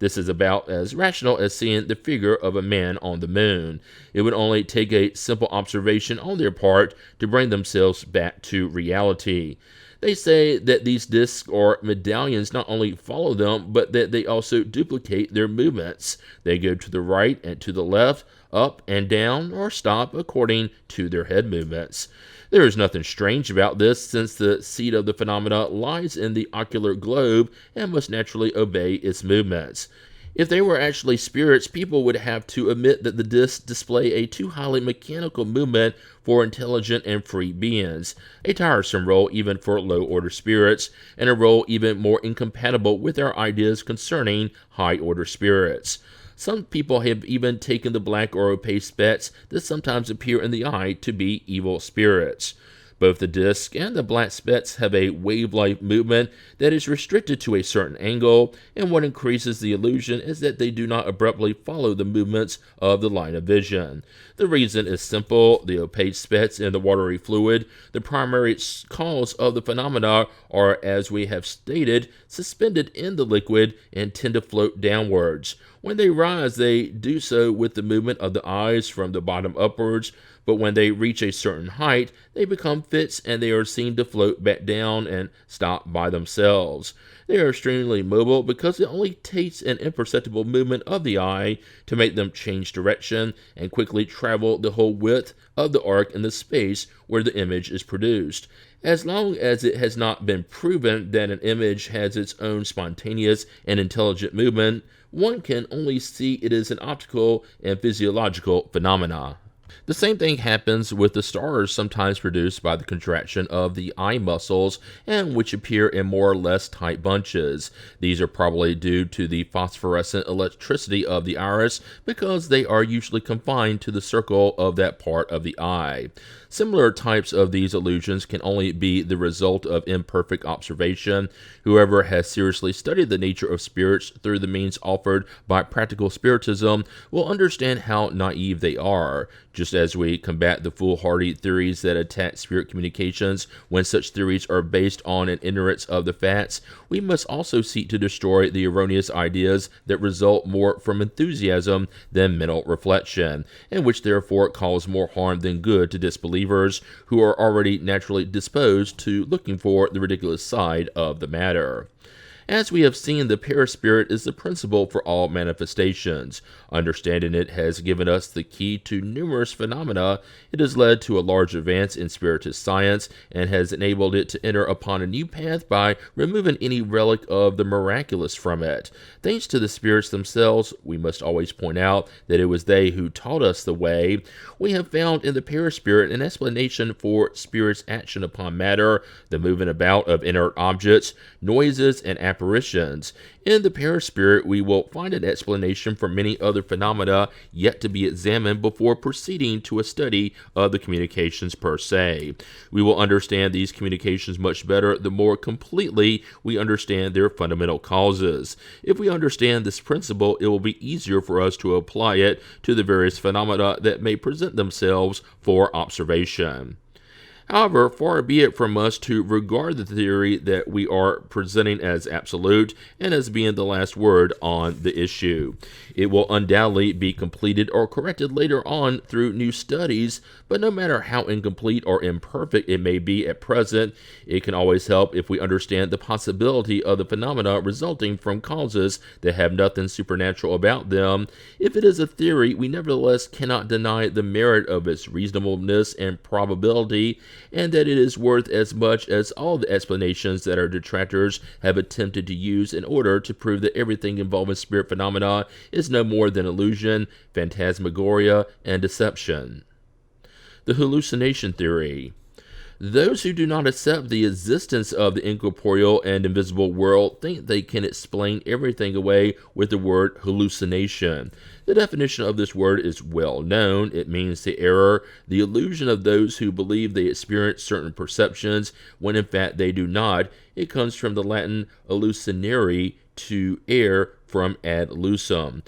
This is about as rational as seeing the figure of a man on the moon. It would only take a simple observation on their part to bring themselves back to reality. They say that these discs or medallions not only follow them, but that they also duplicate their movements. They go to the right and to the left, up and down, or stop according to their head movements. There is nothing strange about this, since the seat of the phenomena lies in the ocular globe and must naturally obey its movements. If they were actually spirits, people would have to admit that the discs display a too highly mechanical movement for intelligent and free beings, a tiresome role even for low-order spirits, and a role even more incompatible with our ideas concerning high-order spirits. Some people have even taken the black or opaque specks that sometimes appear in the eye to be evil spirits. Both the disc and the black specks have a wave-like movement that is restricted to a certain angle, and what increases the illusion is that they do not abruptly follow the movements of the line of vision. The reason is simple. The opaque specks in the watery fluid, the primary cause of the phenomena, are, as we have stated, suspended in the liquid and tend to float downwards. When they rise, they do so with the movement of the eyes from the bottom upwards, but when they reach a certain height, they become fixed and they are seen to float back down and stop by themselves. They are extremely mobile because it only takes an imperceptible movement of the eye to make them change direction and quickly travel the whole width of the arc in the space where the image is produced. As long as it has not been proven that an image has its own spontaneous and intelligent movement, one can only see it as an optical and physiological phenomena. The same thing happens with the stars sometimes produced by the contraction of the eye muscles and which appear in more or less tight bunches. These are probably due to the phosphorescent electricity of the iris because they are usually confined to the circle of that part of the eye. Similar types of these illusions can only be the result of imperfect observation. Whoever has seriously studied the nature of spirits through the means offered by practical spiritism will understand how naive they are. Just as we combat the foolhardy theories that attack spirit communications when such theories are based on an ignorance of the facts, we must also seek to destroy the erroneous ideas that result more from enthusiasm than mental reflection, and which therefore cause more harm than good to disbelievers who are already naturally disposed to looking for the ridiculous side of the matter. As we have seen, the perispirit is the principle for all manifestations. Understanding it has given us the key to numerous phenomena. It has led to a large advance in spiritist science and has enabled it to enter upon a new path by removing any relic of the miraculous from it. Thanks to the spirits themselves, we must always point out that it was they who taught us the way. We have found in the perispirit an explanation for spirit's action upon matter, the moving about of inert objects, noises, and apparitions. In the perispirit, we will find an explanation for many other phenomena yet to be examined before proceeding to a study of the communications per se. We will understand these communications much better the more completely we understand their fundamental causes. If we understand this principle, it will be easier for us to apply it to the various phenomena that may present themselves for observation. However, far be it from us to regard the theory that we are presenting as absolute and as being the last word on the issue. It will undoubtedly be completed or corrected later on through new studies, but no matter how incomplete or imperfect it may be at present, it can always help if we understand the possibility of the phenomena resulting from causes that have nothing supernatural about them. If it is a theory, we nevertheless cannot deny the merit of its reasonableness and probability, and that it is worth as much as all the explanations that our detractors have attempted to use in order to prove that everything involving spirit phenomena is no more than illusion, phantasmagoria, and deception. The hallucination theory. Those who do not accept the existence of the incorporeal and invisible world think they can explain everything away with the word hallucination. The definition of this word is well known. It means the error, the illusion of those who believe they experience certain perceptions when in fact they do not. It comes from the Latin hallucinare, to err, from ad lucem.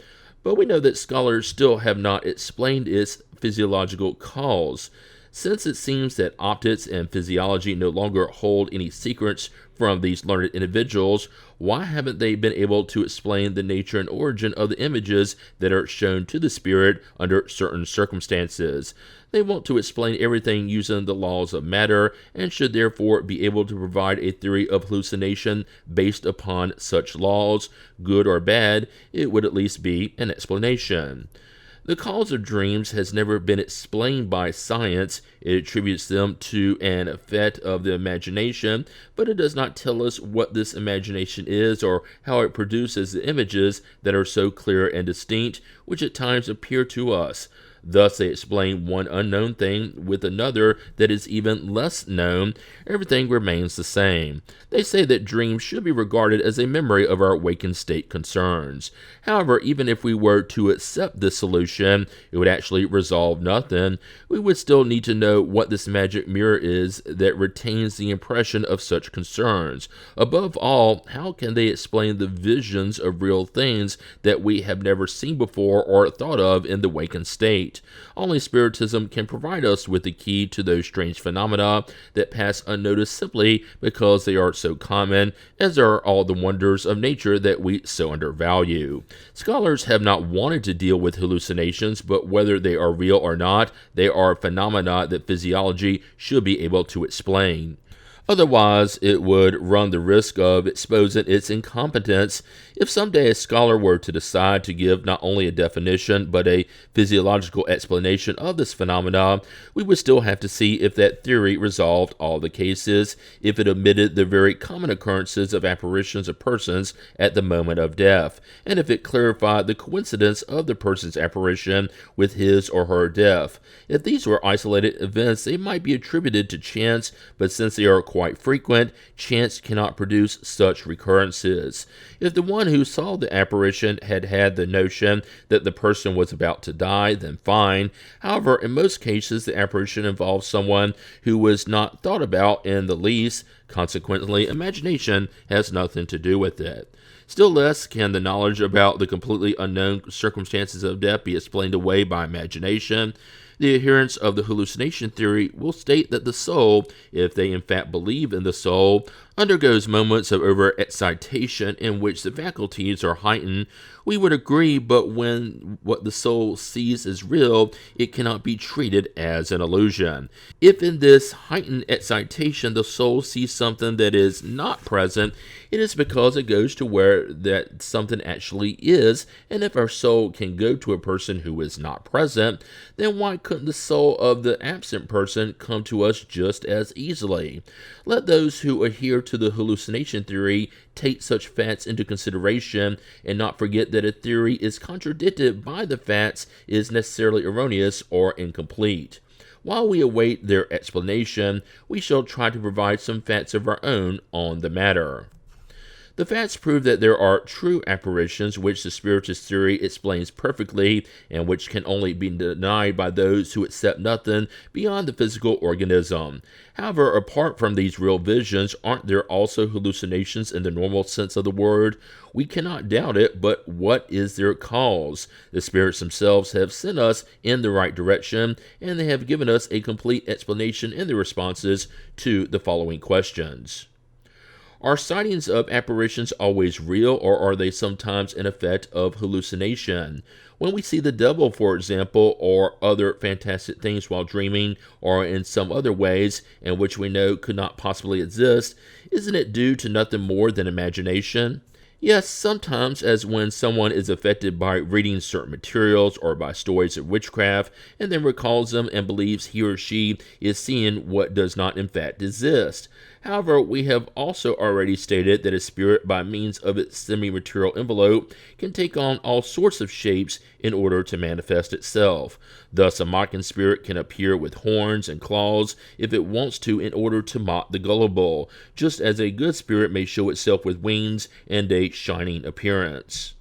But we know that scholars still have not explained its physiological cause. Since it seems that optics and physiology no longer hold any secrets from these learned individuals, why haven't they been able to explain the nature and origin of the images that are shown to the spirit under certain circumstances? They want to explain everything using the laws of matter, and should therefore be able to provide a theory of hallucination based upon such laws. Good or bad, it would at least be an explanation. The cause of dreams has never been explained by science. It attributes them to an effect of the imagination, but it does not tell us what this imagination is or how it produces the images that are so clear and distinct, which at times appear to us. Thus they explain one unknown thing with another that is even less known. Everything remains the same. They say that dreams should be regarded as a memory of our awakened state concerns. However, even if we were to accept this solution, it would actually resolve nothing. We would still need to know what this magic mirror is that retains the impression of such concerns. Above all, how can they explain the visions of real things that we have never seen before or thought of in the awakened state? Only Spiritism can provide us with the key to those strange phenomena that pass unnoticed simply because they are so common, as are all the wonders of nature that we so undervalue. Scholars have not wanted to deal with hallucinations, but whether they are real or not, they are phenomena that physiology should be able to explain. Otherwise, it would run the risk of exposing its incompetence. If someday a scholar were to decide to give not only a definition, but a physiological explanation of this phenomenon, we would still have to see if that theory resolved all the cases, if it omitted the very common occurrences of apparitions of persons at the moment of death, and if it clarified the coincidence of the person's apparition with his or her death. If these were isolated events, they might be attributed to chance, but since they are quite frequent, chance cannot produce such recurrences. If the one who saw the apparition had had the notion that the person was about to die, then fine. However, in most cases, the apparition involves someone who was not thought about in the least. Consequently, imagination has nothing to do with it. Still less can the knowledge about the completely unknown circumstances of death be explained away by imagination. The adherents of the hallucination theory will state that the soul, if they in fact believe in the soul, undergoes moments of overexcitation in which the faculties are heightened. We would agree, but when what the soul sees is real, it cannot be treated as an illusion. If in this heightened excitation the soul sees something that is not present, it is because it goes to where that something actually is, and if our soul can go to a person who is not present, then why couldn't the soul of the absent person come to us just as easily? Let those who adhere to the hallucination theory take such facts into consideration and not forget that a theory is contradicted by the facts is necessarily erroneous or incomplete. While we await their explanation, we shall try to provide some facts of our own on the matter. The facts prove that there are true apparitions which the Spiritist theory explains perfectly and which can only be denied by those who accept nothing beyond the physical organism. However, apart from these real visions, aren't there also hallucinations in the normal sense of the word? We cannot doubt it, but what is their cause? The spirits themselves have sent us in the right direction, and they have given us a complete explanation in their responses to the following questions. Are sightings of apparitions always real, or are they sometimes an effect of hallucination? When we see the devil, for example, or other fantastic things while dreaming, or in some other ways in which we know could not possibly exist, isn't it due to nothing more than imagination? Yes, sometimes, as when someone is affected by reading certain materials or by stories of witchcraft, and then recalls them and believes he or she is seeing what does not in fact exist. However, we have also already stated that a spirit, by means of its semi-material envelope, can take on all sorts of shapes in order to manifest itself. Thus, a mocking spirit can appear with horns and claws if it wants to in order to mock the gullible, just as a good spirit may show itself with wings and a shining appearance.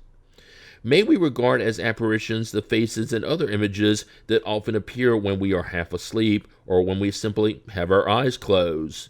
May we regard as apparitions the faces and other images that often appear when we are half asleep or when we simply have our eyes closed?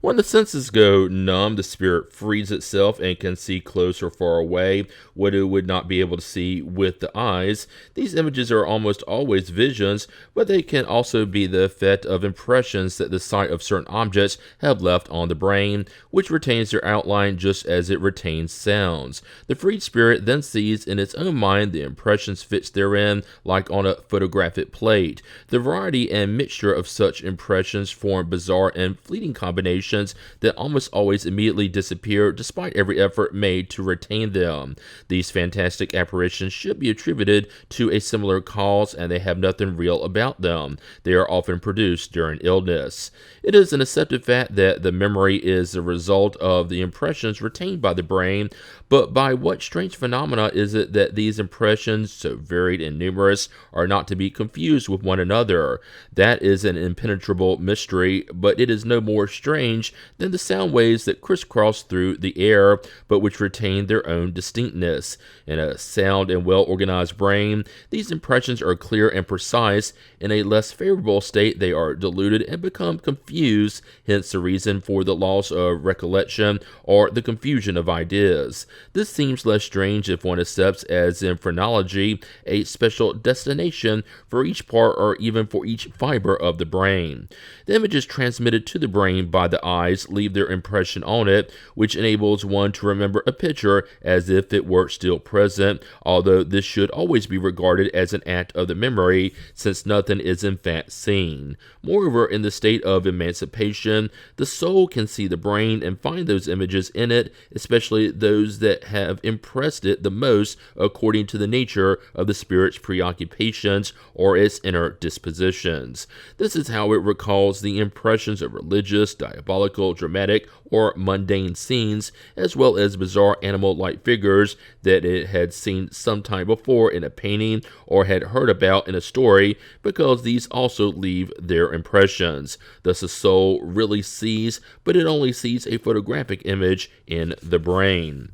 When the senses go numb, the spirit frees itself and can see close or far away what it would not be able to see with the eyes. These images are almost always visions, but they can also be the effect of impressions that the sight of certain objects have left on the brain, which retains their outline just as it retains sounds. The freed spirit then sees in its own mind the impressions fixed therein, like on a photographic plate. The variety and mixture of such impressions form bizarre and fleeting combinations that almost always immediately disappear despite every effort made to retain them. These fantastic apparitions should be attributed to a similar cause, and they have nothing real about them. They are often produced during illness. It is an accepted fact that the memory is the result of the impressions retained by the brain, but by what strange phenomena is it that these impressions, so varied and numerous, are not to be confused with one another? That is an impenetrable mystery, but it is no more strange than the sound waves that crisscross through the air, but which retain their own distinctness. In a sound and well-organized brain, these impressions are clear and precise. In a less favorable state, they are diluted and become confused, hence the reason for the loss of recollection or the confusion of ideas. This seems less strange if one accepts, as in phrenology, a special destination for each part or even for each fiber of the brain. The images transmitted to the brain by the eyes leave their impression on it, which enables one to remember a picture as if it were still present, although this should always be regarded as an act of the memory, since nothing is in fact seen. Moreover, in the state of emancipation, the soul can see the brain and find those images in it, especially those that have impressed it the most according to the nature of the spirit's preoccupations or its inner dispositions. This is how it recalls the impressions of religious, diabolical, dramatic, or mundane scenes, as well as bizarre animal-like figures that it had seen some time before in a painting or had heard about in a story, because these also leave their impressions. Thus the soul really sees, but it only sees a photographic image in the brain.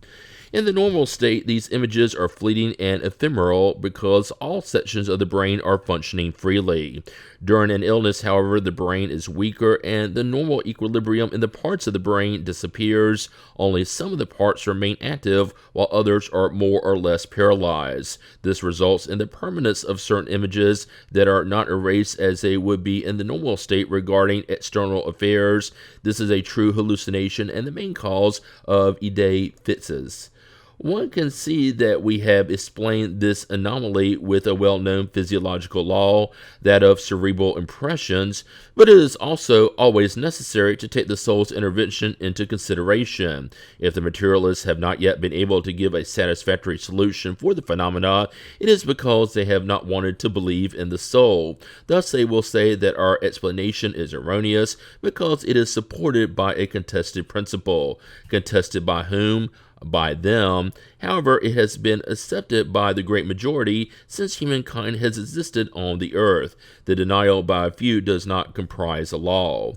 In the normal state, these images are fleeting and ephemeral because all sections of the brain are functioning freely. During an illness, however, the brain is weaker and the normal equilibrium in the parts of the brain disappears. Only some of the parts remain active while others are more or less paralyzed. This results in the permanence of certain images that are not erased as they would be in the normal state regarding external affairs. This is a true hallucination and the main cause of idée fixes. One can see that we have explained this anomaly with a well-known physiological law, that of cerebral impressions, but it is also always necessary to take the soul's intervention into consideration. If the materialists have not yet been able to give a satisfactory solution for the phenomena, it is because they have not wanted to believe in the soul. Thus they will say that our explanation is erroneous because it is supported by a contested principle. Contested by whom? By them. However, it has been accepted by the great majority since humankind has existed on the earth. The denial by a few does not comprise a law.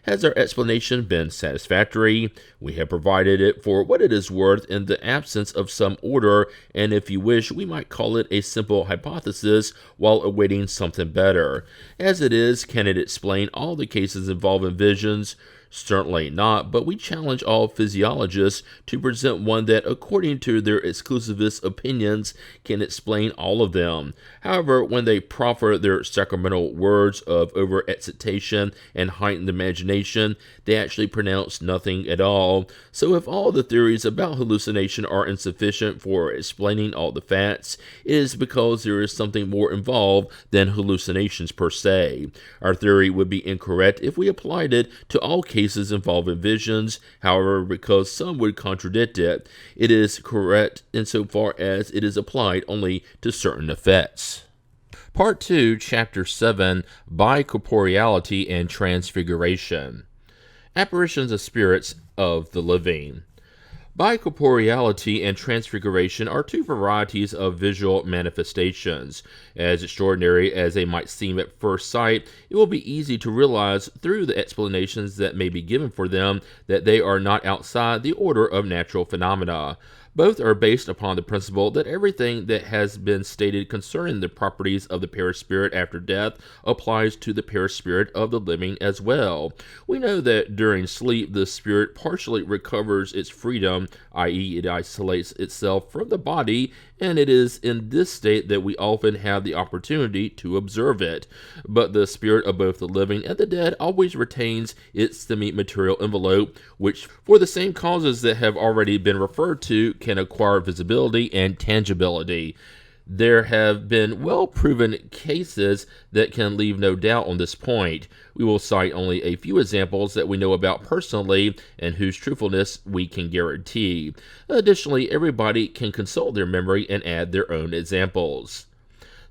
Has our explanation been satisfactory? We have provided it for what it is worth in the absence of some order, and if you wish, we might call it a simple hypothesis while awaiting something better. As it is, can it explain all the cases involving visions? Certainly not, but we challenge all physiologists to present one that, according to their exclusivist opinions, can explain all of them. However, when they proffer their sacramental words of over-excitation and heightened imagination, they actually pronounce nothing at all. So if all the theories about hallucination are insufficient for explaining all the facts, it is because there is something more involved than hallucinations per se. Our theory would be incorrect if we applied it to all cases involving visions. However, because some would contradict it, it is correct insofar as it is applied only to certain effects. Part 2, Chapter 7, Bi-Corporealty and Transfiguration. Apparitions of spirits of the living. Bi-Corporeality and transfiguration are two varieties of visual manifestations. As extraordinary as they might seem at first sight, it will be easy to realize through the explanations that may be given for them that they are not outside the order of natural phenomena. Both are based upon the principle that everything that has been stated concerning the properties of the perispirit after death applies to the perispirit of the living as well. We know that during sleep the spirit partially recovers its freedom, i.e., it isolates itself from the body, and it is in this state that we often have the opportunity to observe it. But the spirit of both the living and the dead always retains its semi-material envelope, which, for the same causes that have already been referred to, can acquire visibility and tangibility. There have been well-proven cases that can leave no doubt on this point. We will cite only a few examples that we know about personally and whose truthfulness we can guarantee. Additionally, everybody can consult their memory and add their own examples.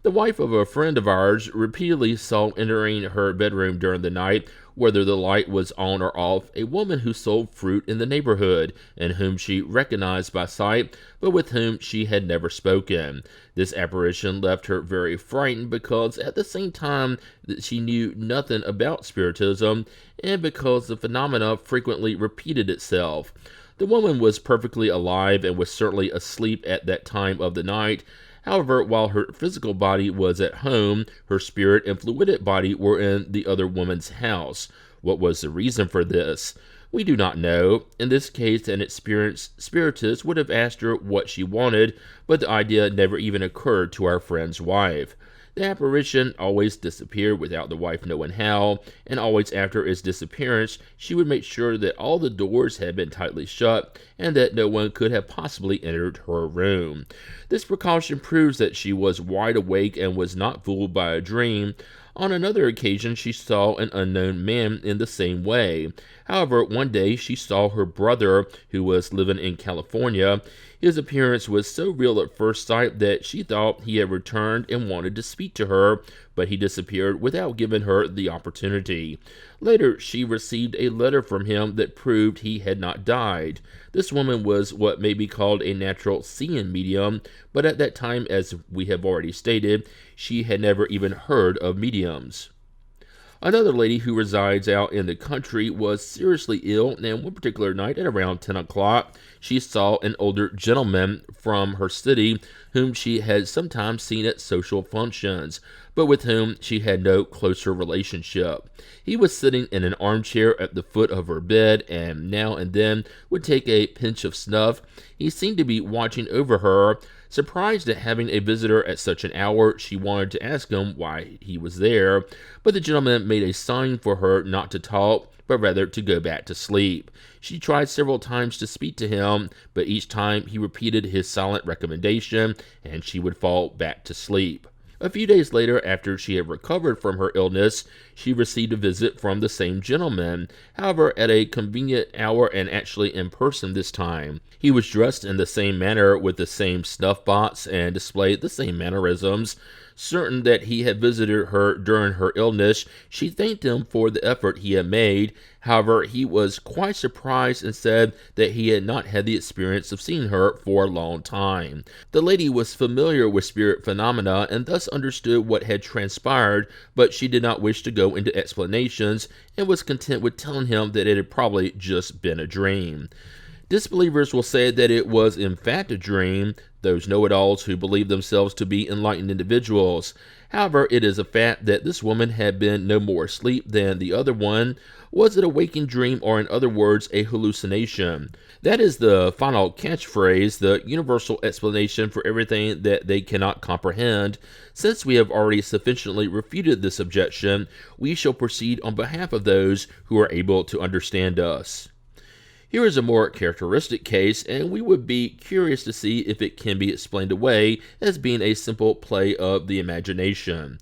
The wife of a friend of ours repeatedly saw entering her bedroom during the night, whether the light was on or off, a woman who sold fruit in the neighborhood, and whom she recognized by sight, but with whom she had never spoken. This apparition left her very frightened because at the same time that she knew nothing about spiritism, and because the phenomena frequently repeated itself. The woman was perfectly alive and was certainly asleep at that time of the night. However, while her physical body was at home, her spirit and fluidic body were in the other woman's house. What was the reason for this? We do not know. In this case, an experienced spiritist would have asked her what she wanted, but the idea never even occurred to our friend's wife. The apparition always disappeared without the wife knowing how, and always after its disappearance, she would make sure that all the doors had been tightly shut and that no one could have possibly entered her room. This precaution proves that she was wide awake and was not fooled by a dream. On another occasion, she saw an unknown man in the same way. However, one day she saw her brother, who was living in California. His appearance was so real at first sight that she thought he had returned and wanted to speak to her, but he disappeared without giving her the opportunity. Later, she received a letter from him that proved he had not died. This woman was what may be called a natural seeing medium, but at that time, as we have already stated, she had never even heard of mediums. Another lady who resides out in the country was seriously ill, and one particular night at around 10 o'clock, she saw an older gentleman from her city whom she had sometimes seen at social functions, but with whom she had no closer relationship. He was sitting in an armchair at the foot of her bed, and now and then would take a pinch of snuff. He seemed to be watching over her. Surprised at having a visitor at such an hour, she wanted to ask him why he was there, but the gentleman made a sign for her not to talk, but rather to go back to sleep. She tried several times to speak to him, but each time he repeated his silent recommendation, and she would fall back to sleep. A few days later, after she had recovered from her illness, she received a visit from the same gentleman, however at a convenient hour and actually in person this time. He was dressed in the same manner with the same snuff box and displayed the same mannerisms. Certain that he had visited her during her illness, she thanked him for the effort he had made. However, he was quite surprised and said that he had not had the experience of seeing her for a long time. The lady was familiar with spirit phenomena and thus understood what had transpired, but she did not wish to go into explanations and was content with telling him that it had probably just been a dream. Disbelievers will say that it was in fact a dream, those know-it-alls who believe themselves to be enlightened individuals. However, it is a fact that this woman had been no more asleep than the other one. Was it a waking dream, or in other words, a hallucination? That is the final catchphrase, the universal explanation for everything that they cannot comprehend. Since we have already sufficiently refuted this objection, we shall proceed on behalf of those who are able to understand us. Here is a more characteristic case, and we would be curious to see if it can be explained away as being a simple play of the imagination.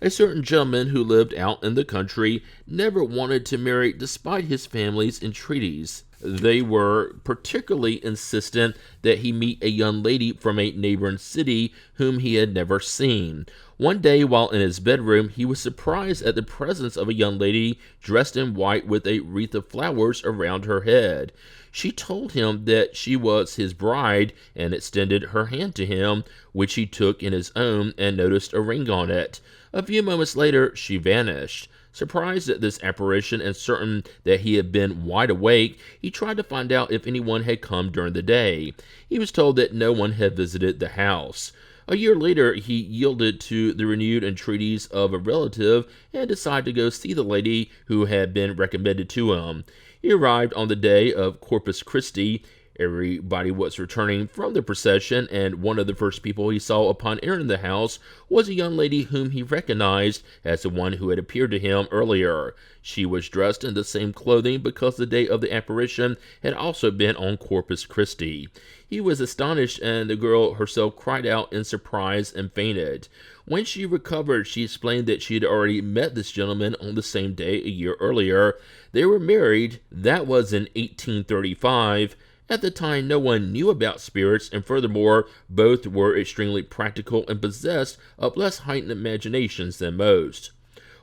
A certain gentleman who lived out in the country never wanted to marry despite his family's entreaties. They were particularly insistent that he meet a young lady from a neighboring city whom he had never seen. One day, while in his bedroom, he was surprised at the presence of a young lady dressed in white with a wreath of flowers around her head. She told him that she was his bride and extended her hand to him, which he took in his own and noticed a ring on it. A few moments later, she vanished. Surprised at this apparition and certain that he had been wide awake, he tried to find out if anyone had come during the day. He was told that no one had visited the house. A year later, he yielded to the renewed entreaties of a relative and decided to go see the lady who had been recommended to him. He arrived on the day of Corpus Christi. Everybody was returning from the procession, and one of the first people he saw upon entering the house was a young lady whom he recognized as the one who had appeared to him earlier. She was dressed in the same clothing because the day of the apparition had also been on Corpus Christi. He was astonished, and the girl herself cried out in surprise and fainted. When she recovered, she explained that she had already met this gentleman on the same day a year earlier. They were married. That was in 1835. At the time, no one knew about spirits, and furthermore, both were extremely practical and possessed of less heightened imaginations than most.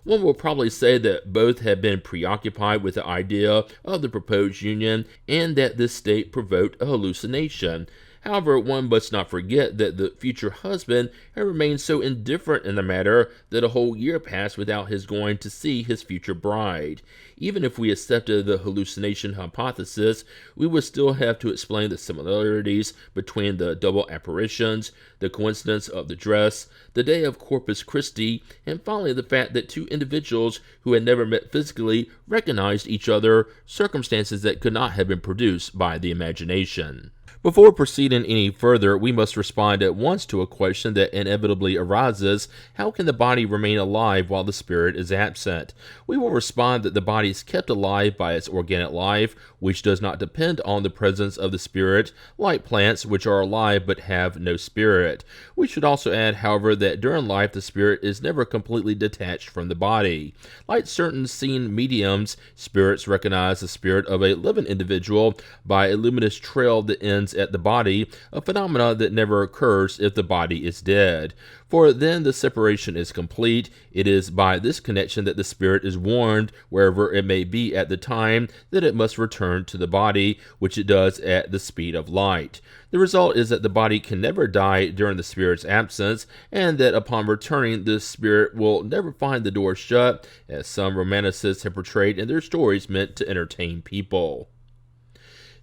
One will probably say that both had been preoccupied with the idea of the proposed union, and that this state provoked a hallucination. However, one must not forget that the future husband had remained so indifferent in the matter that a whole year passed without his going to see his future bride. Even if we accepted the hallucination hypothesis, we would still have to explain the similarities between the double apparitions, the coincidence of the dress, the day of Corpus Christi, and finally the fact that two individuals who had never met physically recognized each other, circumstances that could not have been produced by the imagination. Before proceeding any further, we must respond at once to a question that inevitably arises: how can the body remain alive while the spirit is absent? We will respond that the body is kept alive by its organic life, which does not depend on the presence of the spirit, like plants which are alive but have no spirit. We should also add, however, that during life the spirit is never completely detached from the body. Like certain seen mediums, spirits recognize the spirit of a living individual by a luminous trail that ends at the body, a phenomenon that never occurs if the body is dead. For then the separation is complete. It is by this connection that the spirit is warned, wherever it may be at the time, that it must return to the body, which it does at the speed of light. The result is that the body can never die during the spirit's absence, and that upon returning, the spirit will never find the door shut, as some romanticists have portrayed in their stories meant to entertain people.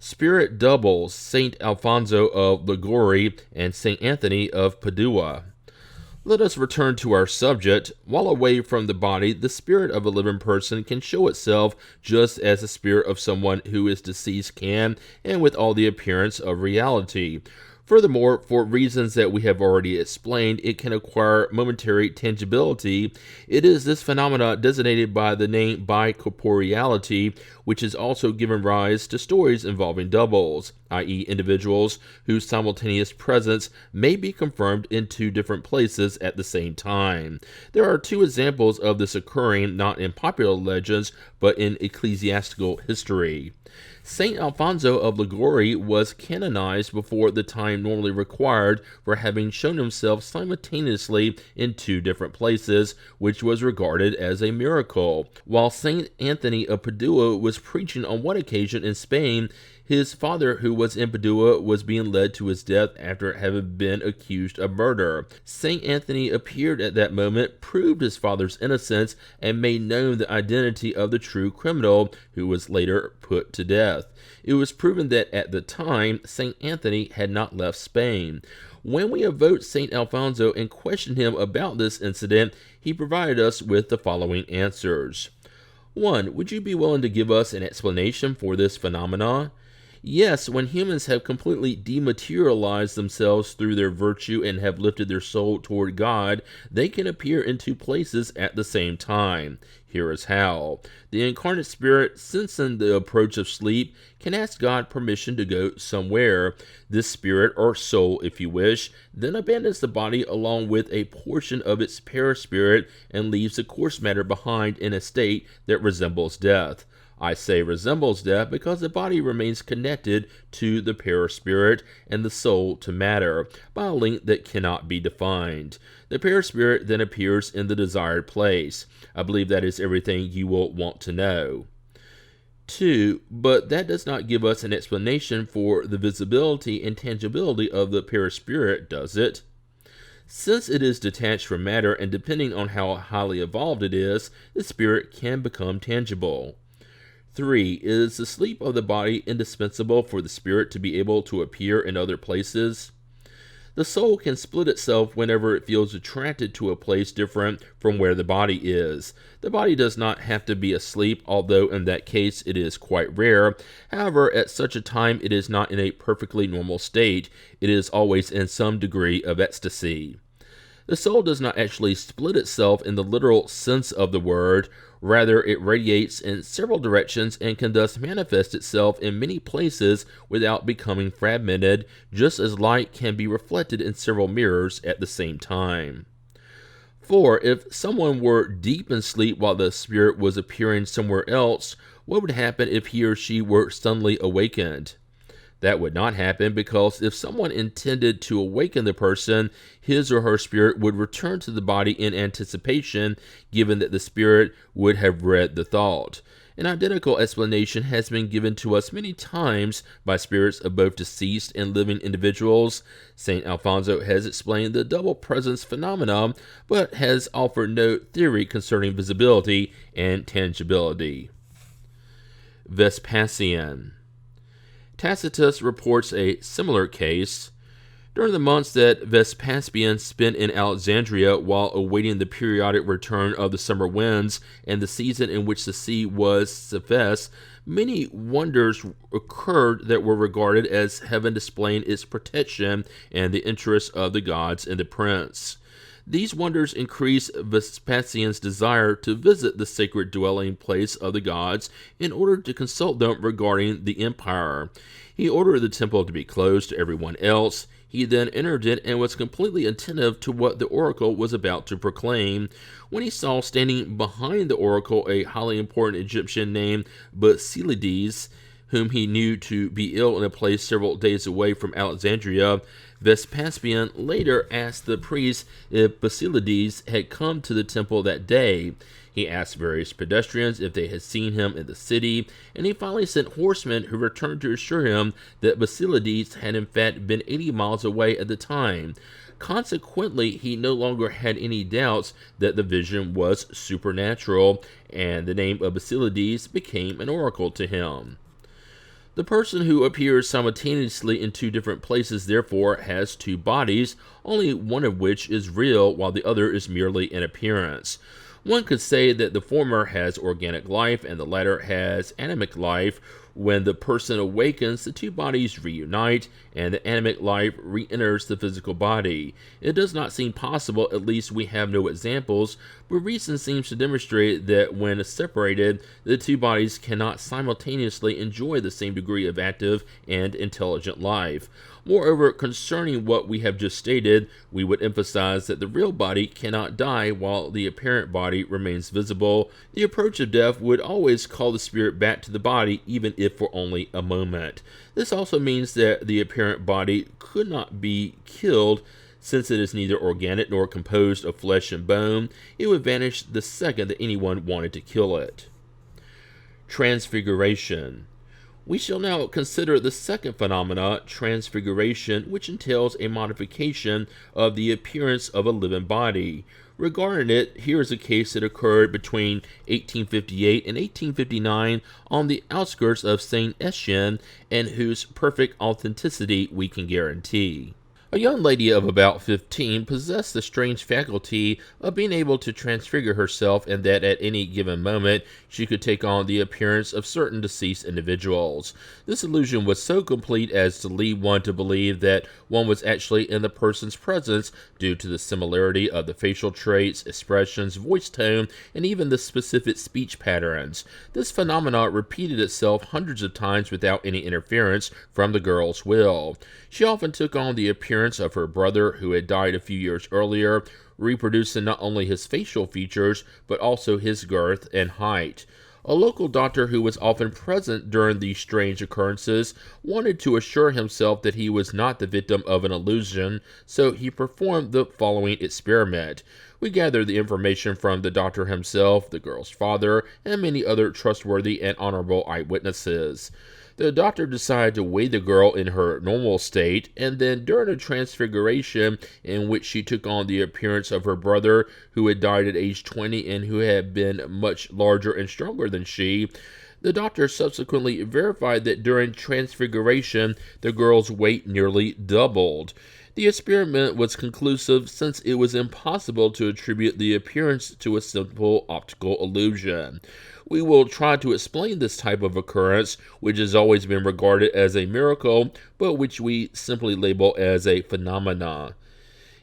Spirit doubles: Saint Alfonso of Liguori and Saint Anthony of Padua. Let us return to our subject. While away from the body, the spirit of a living person can show itself just as the spirit of someone who is deceased can, and with all the appearance of reality. Furthermore, for reasons that we have already explained, it can acquire momentary tangibility. It is this phenomena designated by the name Bi-Corporeality, which has also given rise to stories involving doubles, i.e. individuals whose simultaneous presence may be confirmed in two different places at the same time. There are two examples of this occurring not in popular legends, but in ecclesiastical history. Saint Alfonso of Liguori was canonized before the time normally required for having shown himself simultaneously in two different places, which was regarded as a miracle. While Saint Anthony of Padua was preaching on one occasion in Spain, his father, who was in Padua, was being led to his death after having been accused of murder. Saint Anthony appeared at that moment, proved his father's innocence, and made known the identity of the true criminal, who was later put to death. It was proven that at the time, Saint Anthony had not left Spain. When we invoked Saint Alfonso and questioned him about this incident, he provided us with the following answers. 1. Would you be willing to give us an explanation for this phenomenon? Yes, when humans have completely dematerialized themselves through their virtue and have lifted their soul toward God, they can appear in two places at the same time. Here is how. The incarnate spirit, sensing the approach of sleep, can ask God permission to go somewhere. This spirit, or soul if you wish, then abandons the body along with a portion of its paraspirit and leaves the coarse matter behind in a state that resembles death. I say resembles death because the body remains connected to the paraspirit and the soul to matter by a link that cannot be defined. The paraspirit then appears in the desired place. I believe that is everything you will want to know. 2. But that does not give us an explanation for the visibility and tangibility of the paraspirit, does it? Since it is detached from matter and depending on how highly evolved it is, the spirit can become tangible. 3. Is the sleep of the body indispensable for the spirit to be able to appear in other places? The soul can split itself whenever it feels attracted to a place different from where the body is. The body does not have to be asleep, although in that case it is quite rare. However, at such a time it is not in a perfectly normal state. It is always in some degree of ecstasy. The soul does not actually split itself in the literal sense of the word. Rather, it radiates in several directions and can thus manifest itself in many places without becoming fragmented, just as light can be reflected in several mirrors at the same time. 4. If someone were deep in sleep while the spirit was appearing somewhere else, what would happen if he or she were suddenly awakened? That would not happen because if someone intended to awaken the person, his or her spirit would return to the body in anticipation, given that the spirit would have read the thought. An identical explanation has been given to us many times by spirits of both deceased and living individuals. St. Alfonso has explained the double presence phenomenon, but has offered no theory concerning visibility and tangibility. Vespasian. Tacitus reports a similar case. During the months that Vespasian spent in Alexandria while awaiting the periodic return of the summer winds and the season in which the sea was cephas, many wonders occurred that were regarded as heaven displaying its protection and the interests of the gods and the prince. These wonders increased Vespasian's desire to visit the sacred dwelling place of the gods in order to consult them regarding the empire. He ordered the temple to be closed to everyone else. He then entered it and was completely attentive to what the oracle was about to proclaim. When he saw standing behind the oracle a highly important Egyptian named Basilides, whom he knew to be ill in a place several days away from Alexandria, Vespasian later asked the priest if Basilides had come to the temple that day. He asked various pedestrians if they had seen him in the city, and he finally sent horsemen who returned to assure him that Basilides had in fact been 80 miles away at the time. Consequently, he no longer had any doubts that the vision was supernatural, and the name of Basilides became an oracle to him. The person who appears simultaneously in two different places therefore has two bodies, only one of which is real while the other is merely an appearance. One could say that the former has organic life and the latter has animic life. When the person awakens, the two bodies reunite, and the animic life re-enters the physical body. It does not seem possible, at least we have no examples, but reason seems to demonstrate that when separated, the two bodies cannot simultaneously enjoy the same degree of active and intelligent life. Moreover, concerning what we have just stated, we would emphasize that the real body cannot die while the apparent body remains visible. The approach of death would always call the spirit back to the body, even if for only a moment. This also means that the apparent body could not be killed, since it is neither organic nor composed of flesh and bone. It would vanish the second that anyone wanted to kill it. Transfiguration. We shall now consider the second phenomena, transfiguration, which entails a modification of the appearance of a living body. Regarding it, here is a case that occurred between 1858 and 1859 on the outskirts of Saint Etienne, and whose perfect authenticity we can guarantee. A young lady of about 15 possessed the strange faculty of being able to transfigure herself, and that at any given moment she could take on the appearance of certain deceased individuals. This illusion was so complete as to lead one to believe that one was actually in the person's presence due to the similarity of the facial traits, expressions, voice tone, and even the specific speech patterns. This phenomenon repeated itself hundreds of times without any interference from the girl's will. She often took on the appearance of her brother, who had died a few years earlier, reproducing not only his facial features, but also his girth and height. A local doctor who was often present during these strange occurrences wanted to assure himself that he was not the victim of an illusion, so he performed the following experiment. We gather the information from the doctor himself, the girl's father, and many other trustworthy and honorable eyewitnesses. The doctor decided to weigh the girl in her normal state, and then during a transfiguration in which she took on the appearance of her brother, who had died at age 20 and who had been much larger and stronger than she, the doctor subsequently verified that during transfiguration the girl's weight nearly doubled. The experiment was conclusive, since it was impossible to attribute the appearance to a simple optical illusion. We will try to explain this type of occurrence, which has always been regarded as a miracle, but which we simply label as a phenomenon.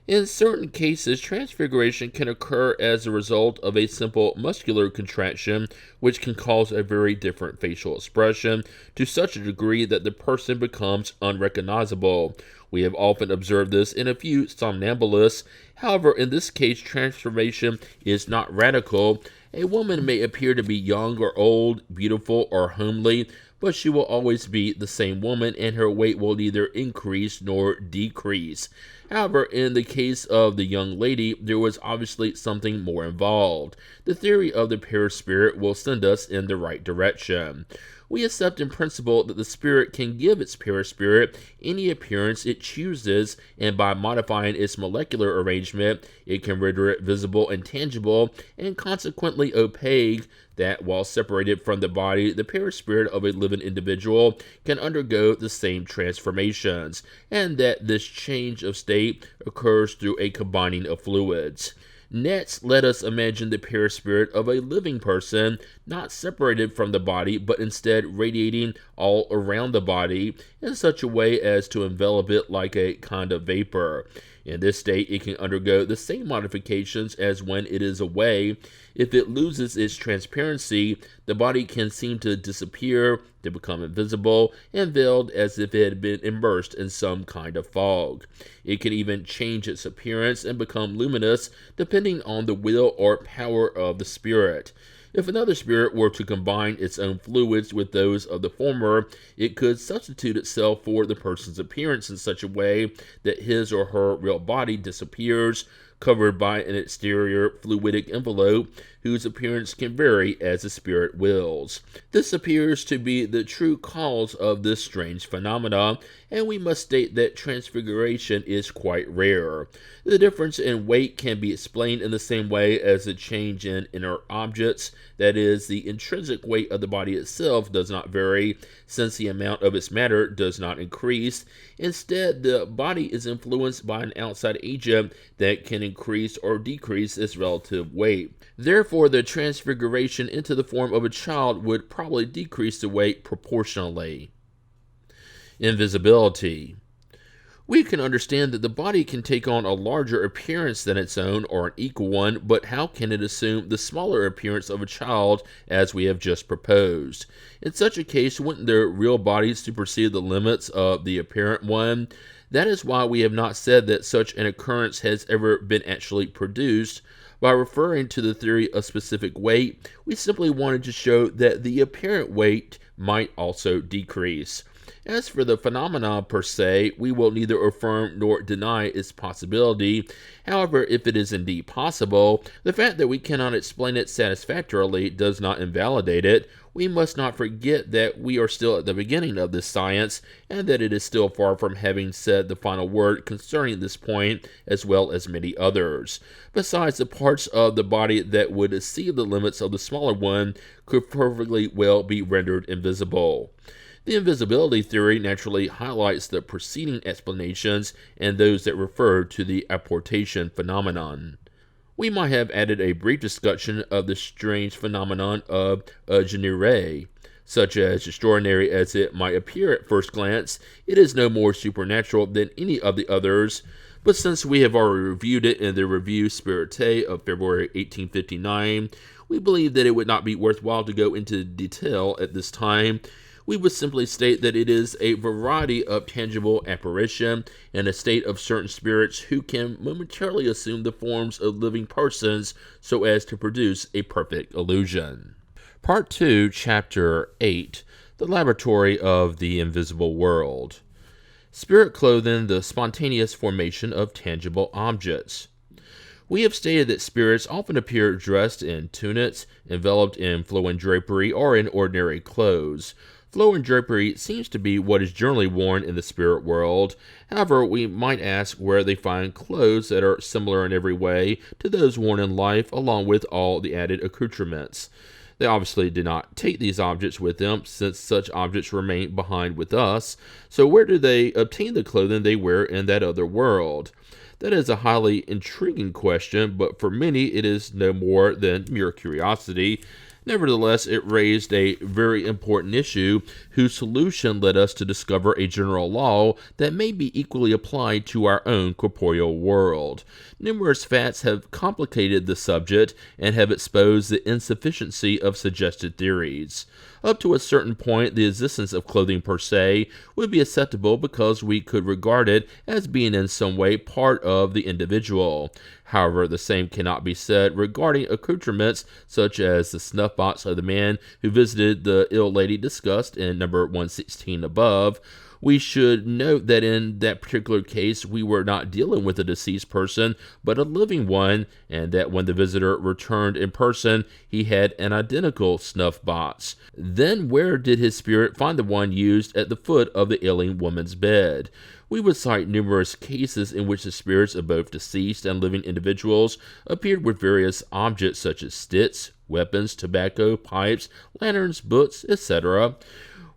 In certain cases, transfiguration can occur as a result of a simple muscular contraction, which can cause a very different facial expression to such a degree that the person becomes unrecognizable. We have often observed this in a few somnambulists. However, in this case, transformation is not radical. A woman may appear to be young or old, beautiful or homely, but she will always be the same woman, and her weight will neither increase nor decrease. However, in the case of the young lady, there was obviously something more involved. The theory of the perispirit will send us in the right direction. We accept in principle that the spirit can give its perispirit any appearance it chooses, and by modifying its molecular arrangement, it can render it visible and tangible, and consequently opaque, that while separated from the body, the perispirit of a living individual can undergo the same transformations, and that this change of state occurs through a combining of fluids. Next, let us imagine the perispirit of a living person, not separated from the body, but instead radiating all around the body in such a way as to envelop it like a kind of vapor. In this state, it can undergo the same modifications as when it is away. If it loses its transparency, the body can seem to disappear, to become invisible, and veiled as if it had been immersed in some kind of fog. It can even change its appearance and become luminous, depending on the will or power of the spirit. If another spirit were to combine its own fluids with those of the former, it could substitute itself for the person's appearance in such a way that his or her real body disappears, covered by an exterior fluidic envelope whose appearance can vary as the spirit wills. This appears to be the true cause of this strange phenomenon, and we must state that transfiguration is quite rare. The difference in weight can be explained in the same way as the change in inert objects, that is, the intrinsic weight of the body itself does not vary, since the amount of its matter does not increase. Instead, the body is influenced by an outside agent that can increase or decrease its relative weight. Therefore, the transfiguration into the form of a child would probably decrease the weight proportionally. Invisibility. We can understand that the body can take on a larger appearance than its own or an equal one, but how can it assume the smaller appearance of a child as we have just proposed? In such a case, wouldn't their real body supersede the limits of the apparent one? That is why we have not said that such an occurrence has ever been actually produced. By referring to the theory of specific weight, we simply wanted to show that the apparent weight might also decrease. As for the phenomena per se, we will neither affirm nor deny its possibility. However, if it is indeed possible, the fact that we cannot explain it satisfactorily does not invalidate it. We must not forget that we are still at the beginning of this science, and that it is still far from having said the final word concerning this point, as well as many others. Besides, the parts of the body that would exceed the limits of the smaller one could perfectly well be rendered invisible. The invisibility theory naturally highlights the preceding explanations and those that refer to the apportation phenomenon. We might have added a brief discussion of the strange phenomenon of genere. Such as extraordinary as it might appear at first glance, it is no more supernatural than any of the others. But since we have already reviewed it in the Revue Spirite of February 1859, we believe that it would not be worthwhile to go into detail at this time. We would simply state that it is a variety of tangible apparition and a state of certain spirits who can momentarily assume the forms of living persons so as to produce a perfect illusion. Part 2, Chapter 8, The Laboratory of the Invisible World. Spirit clothing, the spontaneous formation of tangible objects. We have stated that spirits often appear dressed in tunics, enveloped in flowing drapery, or in ordinary clothes. Flowing drapery seems to be what is generally worn in the spirit world. However, we might ask where they find clothes that are similar in every way to those worn in life, along with all the added accoutrements. They obviously did not take these objects with them, since such objects remain behind with us. So where do they obtain the clothing they wear in that other world? That is a highly intriguing question, but for many it is no more than mere curiosity. Nevertheless, it raised a very important issue whose solution led us to discover a general law that may be equally applied to our own corporeal world. Numerous facts have complicated the subject and have exposed the insufficiency of suggested theories. Up to a certain point, the existence of clothing per se would be acceptable because we could regard it as being in some way part of the individual. However, the same cannot be said regarding accoutrements such as the snuff box of the man who visited the ill lady discussed in number 116 above. We should note that in that particular case, we were not dealing with a deceased person, but a living one, and that when the visitor returned in person, he had an identical snuff box. Then where did his spirit find the one used at the foot of the ailing woman's bed? We would cite numerous cases in which the spirits of both deceased and living individuals appeared with various objects such as sticks, weapons, tobacco, pipes, lanterns, books, etc.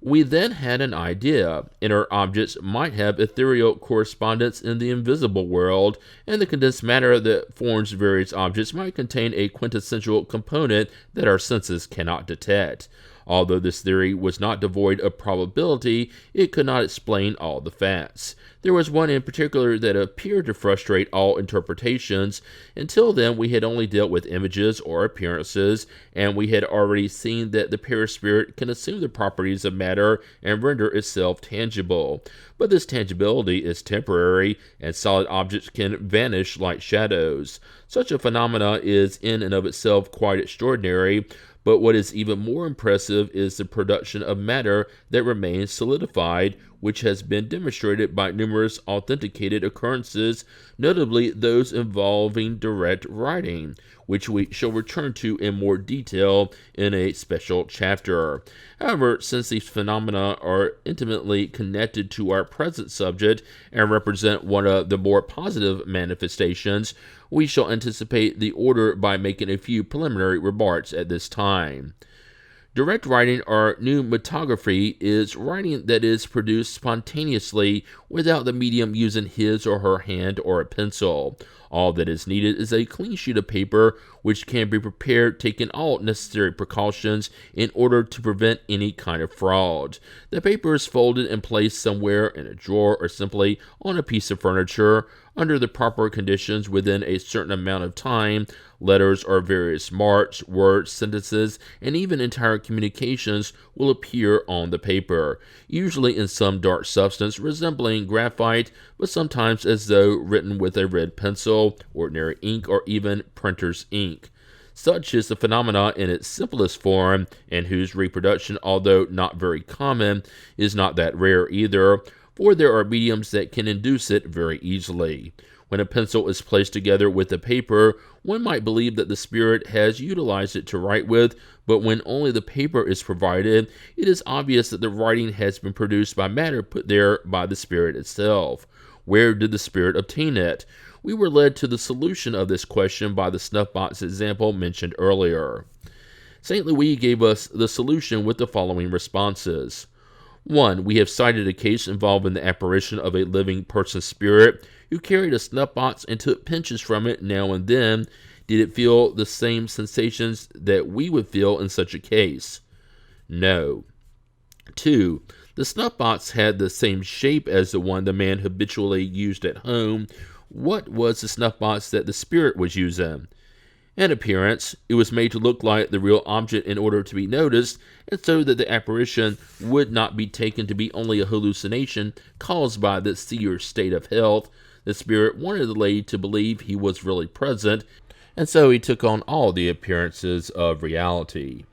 We then had an idea. Inert objects might have ethereal correspondence in the invisible world, and the condensed matter that forms various objects might contain a quintessential component that our senses cannot detect. Although this theory was not devoid of probability, it could not explain all the facts. There was one in particular that appeared to frustrate all interpretations. Until then, we had only dealt with images or appearances, and we had already seen that the perispirit can assume the properties of matter and render itself tangible. But this tangibility is temporary, and solid objects can vanish like shadows. Such a phenomena is in and of itself quite extraordinary. But what is even more impressive is the production of matter that remains solidified, which has been demonstrated by numerous authenticated occurrences, notably those involving direct writing, which we shall return to in more detail in a special chapter. However, since these phenomena are intimately connected to our present subject and represent one of the more positive manifestations, we shall anticipate the order by making a few preliminary remarks at this time. Direct writing or pneumatography is writing that is produced spontaneously without the medium using his or her hand or a pencil. All that is needed is a clean sheet of paper, which can be prepared taking all necessary precautions in order to prevent any kind of fraud. The paper is folded and placed somewhere in a drawer or simply on a piece of furniture. Under the proper conditions, within a certain amount of time, letters or various marks, words, sentences, and even entire communications will appear on the paper, usually in some dark substance resembling graphite, but sometimes as though written with a red pencil, ordinary ink, or even printer's ink. Such is the phenomena in its simplest form, and whose reproduction, although not very common, is not that rare either, for there are mediums that can induce it very easily. When a pencil is placed together with the paper, one might believe that the spirit has utilized it to write with, but when only the paper is provided, it is obvious that the writing has been produced by matter put there by the spirit itself. Where did the spirit obtain it? We were led to the solution of this question by the snuff box example mentioned earlier. St. Louis gave us the solution with the following responses. 1. We have cited a case involving the apparition of a living person's spirit who carried a snuff box and took pinches from it now and then. Did it feel the same sensations that we would feel in such a case? No. 2. The snuff box had the same shape as the one the man habitually used at home. What was the snuff box that the spirit was using? In appearance, it was made to look like the real object in order to be noticed, and so that the apparition would not be taken to be only a hallucination caused by the seer's state of health. The spirit wanted the lady to believe he was really present, and so he took on all the appearances of reality.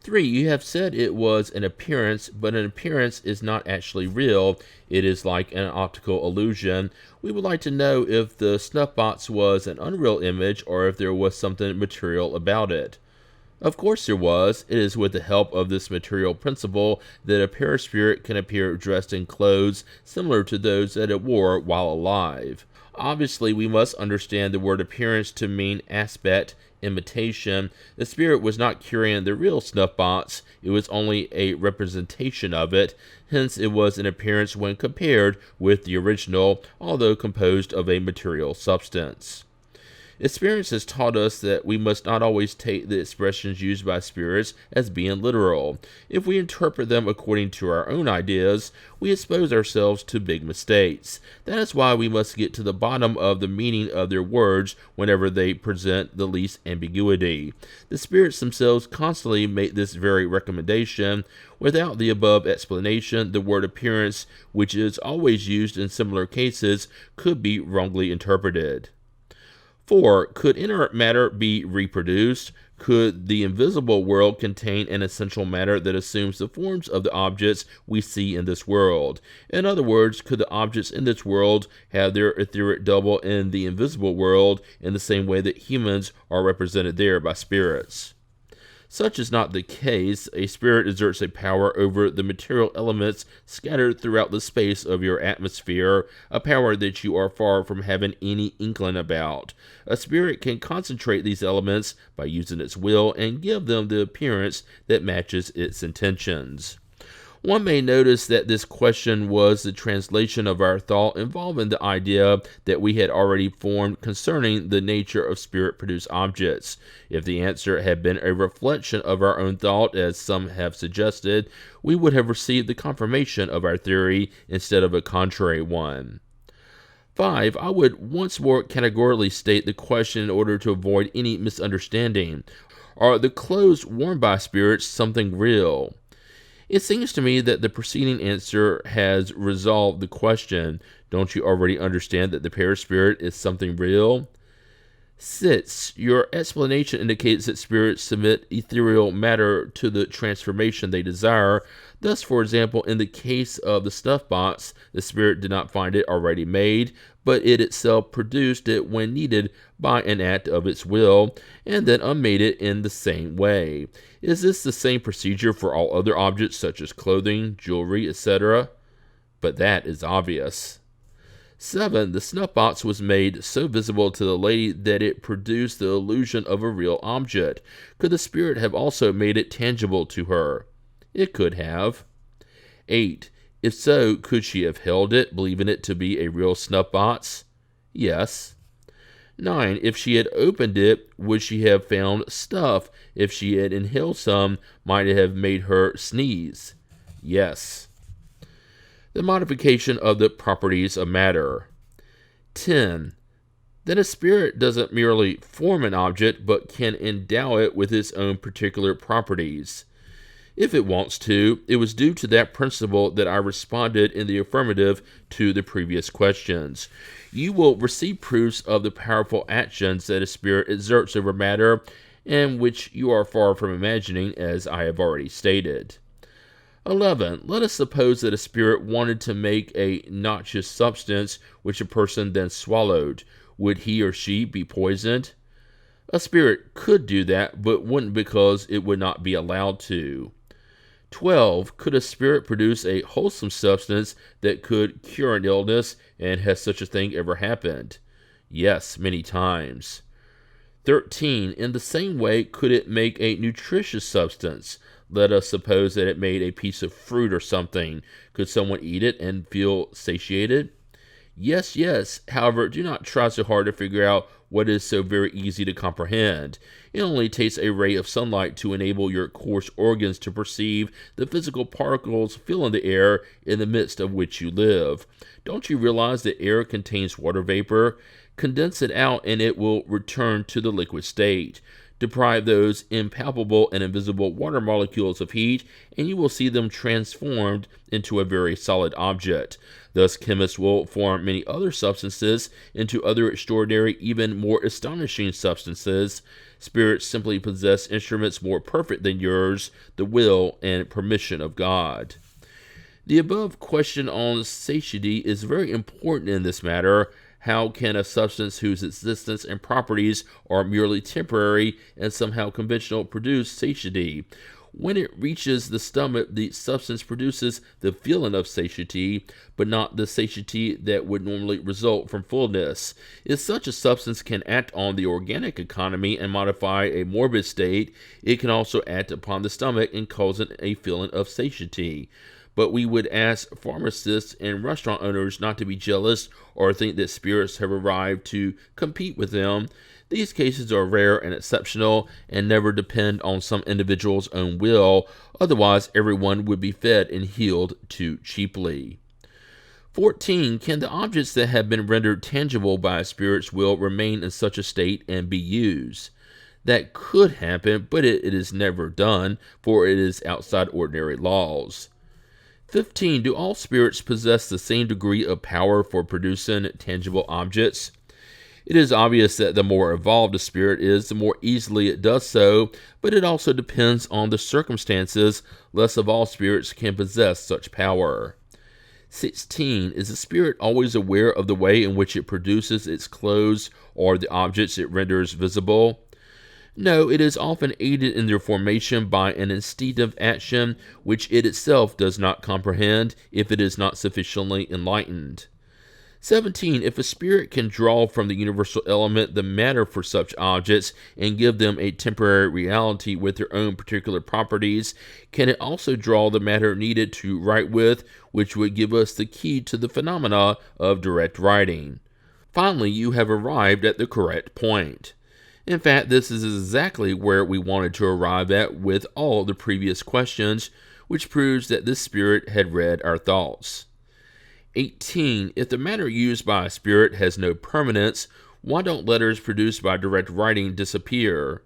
3. You have said it was an appearance, but an appearance is not actually real. It is like an optical illusion. We would like to know if the snuff box was an unreal image or if there was something material about it. Of course there was. It is with the help of this material principle that a paraspirit can appear dressed in clothes similar to those that it wore while alive. Obviously, we must understand the word appearance to mean aspect, imitation. The spirit was not carrying the real snuff box, it was only a representation of it, hence it was an appearance when compared with the original, although composed of a material substance. Experience has taught us that we must not always take the expressions used by spirits as being literal. If we interpret them according to our own ideas, we expose ourselves to big mistakes. That is why we must get to the bottom of the meaning of their words whenever they present the least ambiguity. The spirits themselves constantly make this very recommendation. Without the above explanation, the word appearance, which is always used in similar cases, could be wrongly interpreted. 4. Could inert matter be reproduced? Could the invisible world contain an essential matter that assumes the forms of the objects we see in this world? In other words, could the objects in this world have their etheric double in the invisible world in the same way that humans are represented there by spirits? Such is not the case. A spirit exerts a power over the material elements scattered throughout the space of your atmosphere, a power that you are far from having any inkling about. A spirit can concentrate these elements by using its will and give them the appearance that matches its intentions. One may notice that this question was the translation of our thought involving the idea that we had already formed concerning the nature of spirit-produced objects. If the answer had been a reflection of our own thought, as some have suggested, we would have received the confirmation of our theory instead of a contrary one. 5. I would once more categorically state the question in order to avoid any misunderstanding. Are the clothes worn by spirits something real? It seems to me that the preceding answer has resolved the question. Don't you already understand that the paraspirit is something real? 6. Your explanation indicates that spirits submit ethereal matter to the transformation they desire. Thus, for example, in the case of the snuff box, the spirit did not find it already made, but it itself produced it when needed by an act of its will, and then unmade it in the same way. Is this the same procedure for all other objects such as clothing, jewelry, etc.? But that is obvious. 7. The snuff box was made so visible to the lady that it produced the illusion of a real object. Could the spirit have also made it tangible to her? It could have. 8. If so, could she have held it, believing it to be a real snuff box? Yes. 9. If she had opened it, would she have found stuff? If she had inhaled some, might it have made her sneeze? Yes. The modification of the properties of matter. 10. That a spirit doesn't merely form an object, but can endow it with its own particular properties. If it wants to, it was due to that principle that I responded in the affirmative to the previous questions. You will receive proofs of the powerful actions that a spirit exerts over matter, and which you are far from imagining, as I have already stated. 11. Let us suppose that a spirit wanted to make a noxious substance which a person then swallowed. Would he or she be poisoned? A spirit could do that, but wouldn't, because it would not be allowed to. 12. Could a spirit produce a wholesome substance that could cure an illness, and has such a thing ever happened? Yes, many times. 13. In the same way, could it make a nutritious substance? Let us suppose that it made a piece of fruit or something. Could someone eat it and feel satiated? Yes, yes. However, do not try so hard to figure out what is so very easy to comprehend. It only takes a ray of sunlight to enable your coarse organs to perceive the physical particles filling the air in the midst of which you live. Don't you realize that air contains water vapor? Condense it out and it will return to the liquid state. Deprive those impalpable and invisible water molecules of heat, and you will see them transformed into a very solid object. Thus, chemists will form many other substances into other extraordinary, even more astonishing substances. Spirits simply possess instruments more perfect than yours, the will and permission of God. The above question on satiety is very important in this matter. How can a substance whose existence and properties are merely temporary and somehow conventional produce satiety? When it reaches the stomach, the substance produces the feeling of satiety, but not the satiety that would normally result from fullness. If such a substance can act on the organic economy and modify a morbid state, it can also act upon the stomach and cause a feeling of satiety. But we would ask pharmacists and restaurant owners not to be jealous or think that spirits have arrived to compete with them. These cases are rare and exceptional and never depend on some individual's own will. Otherwise, everyone would be fed and healed too cheaply. 14. Can the objects that have been rendered tangible by a spirit's will remain in such a state and be used? That could happen, but it is never done, for it is outside ordinary laws. 15. Do all spirits possess the same degree of power for producing tangible objects? It is obvious that the more evolved a spirit is, the more easily it does so, but it also depends on the circumstances. Less of all spirits can possess such power. 16. Is the spirit always aware of the way in which it produces its clothes or the objects it renders visible? No, it is often aided in their formation by an instinctive action which it itself does not comprehend if it is not sufficiently enlightened. 17. If a spirit can draw from the universal element the matter for such objects and give them a temporary reality with their own particular properties, can it also draw the matter needed to write with, which would give us the key to the phenomena of direct writing? Finally, you have arrived at the correct point. In fact, this is exactly where we wanted to arrive at with all the previous questions, which proves that this spirit had read our thoughts. 18. If the matter used by a spirit has no permanence, why don't letters produced by direct writing disappear?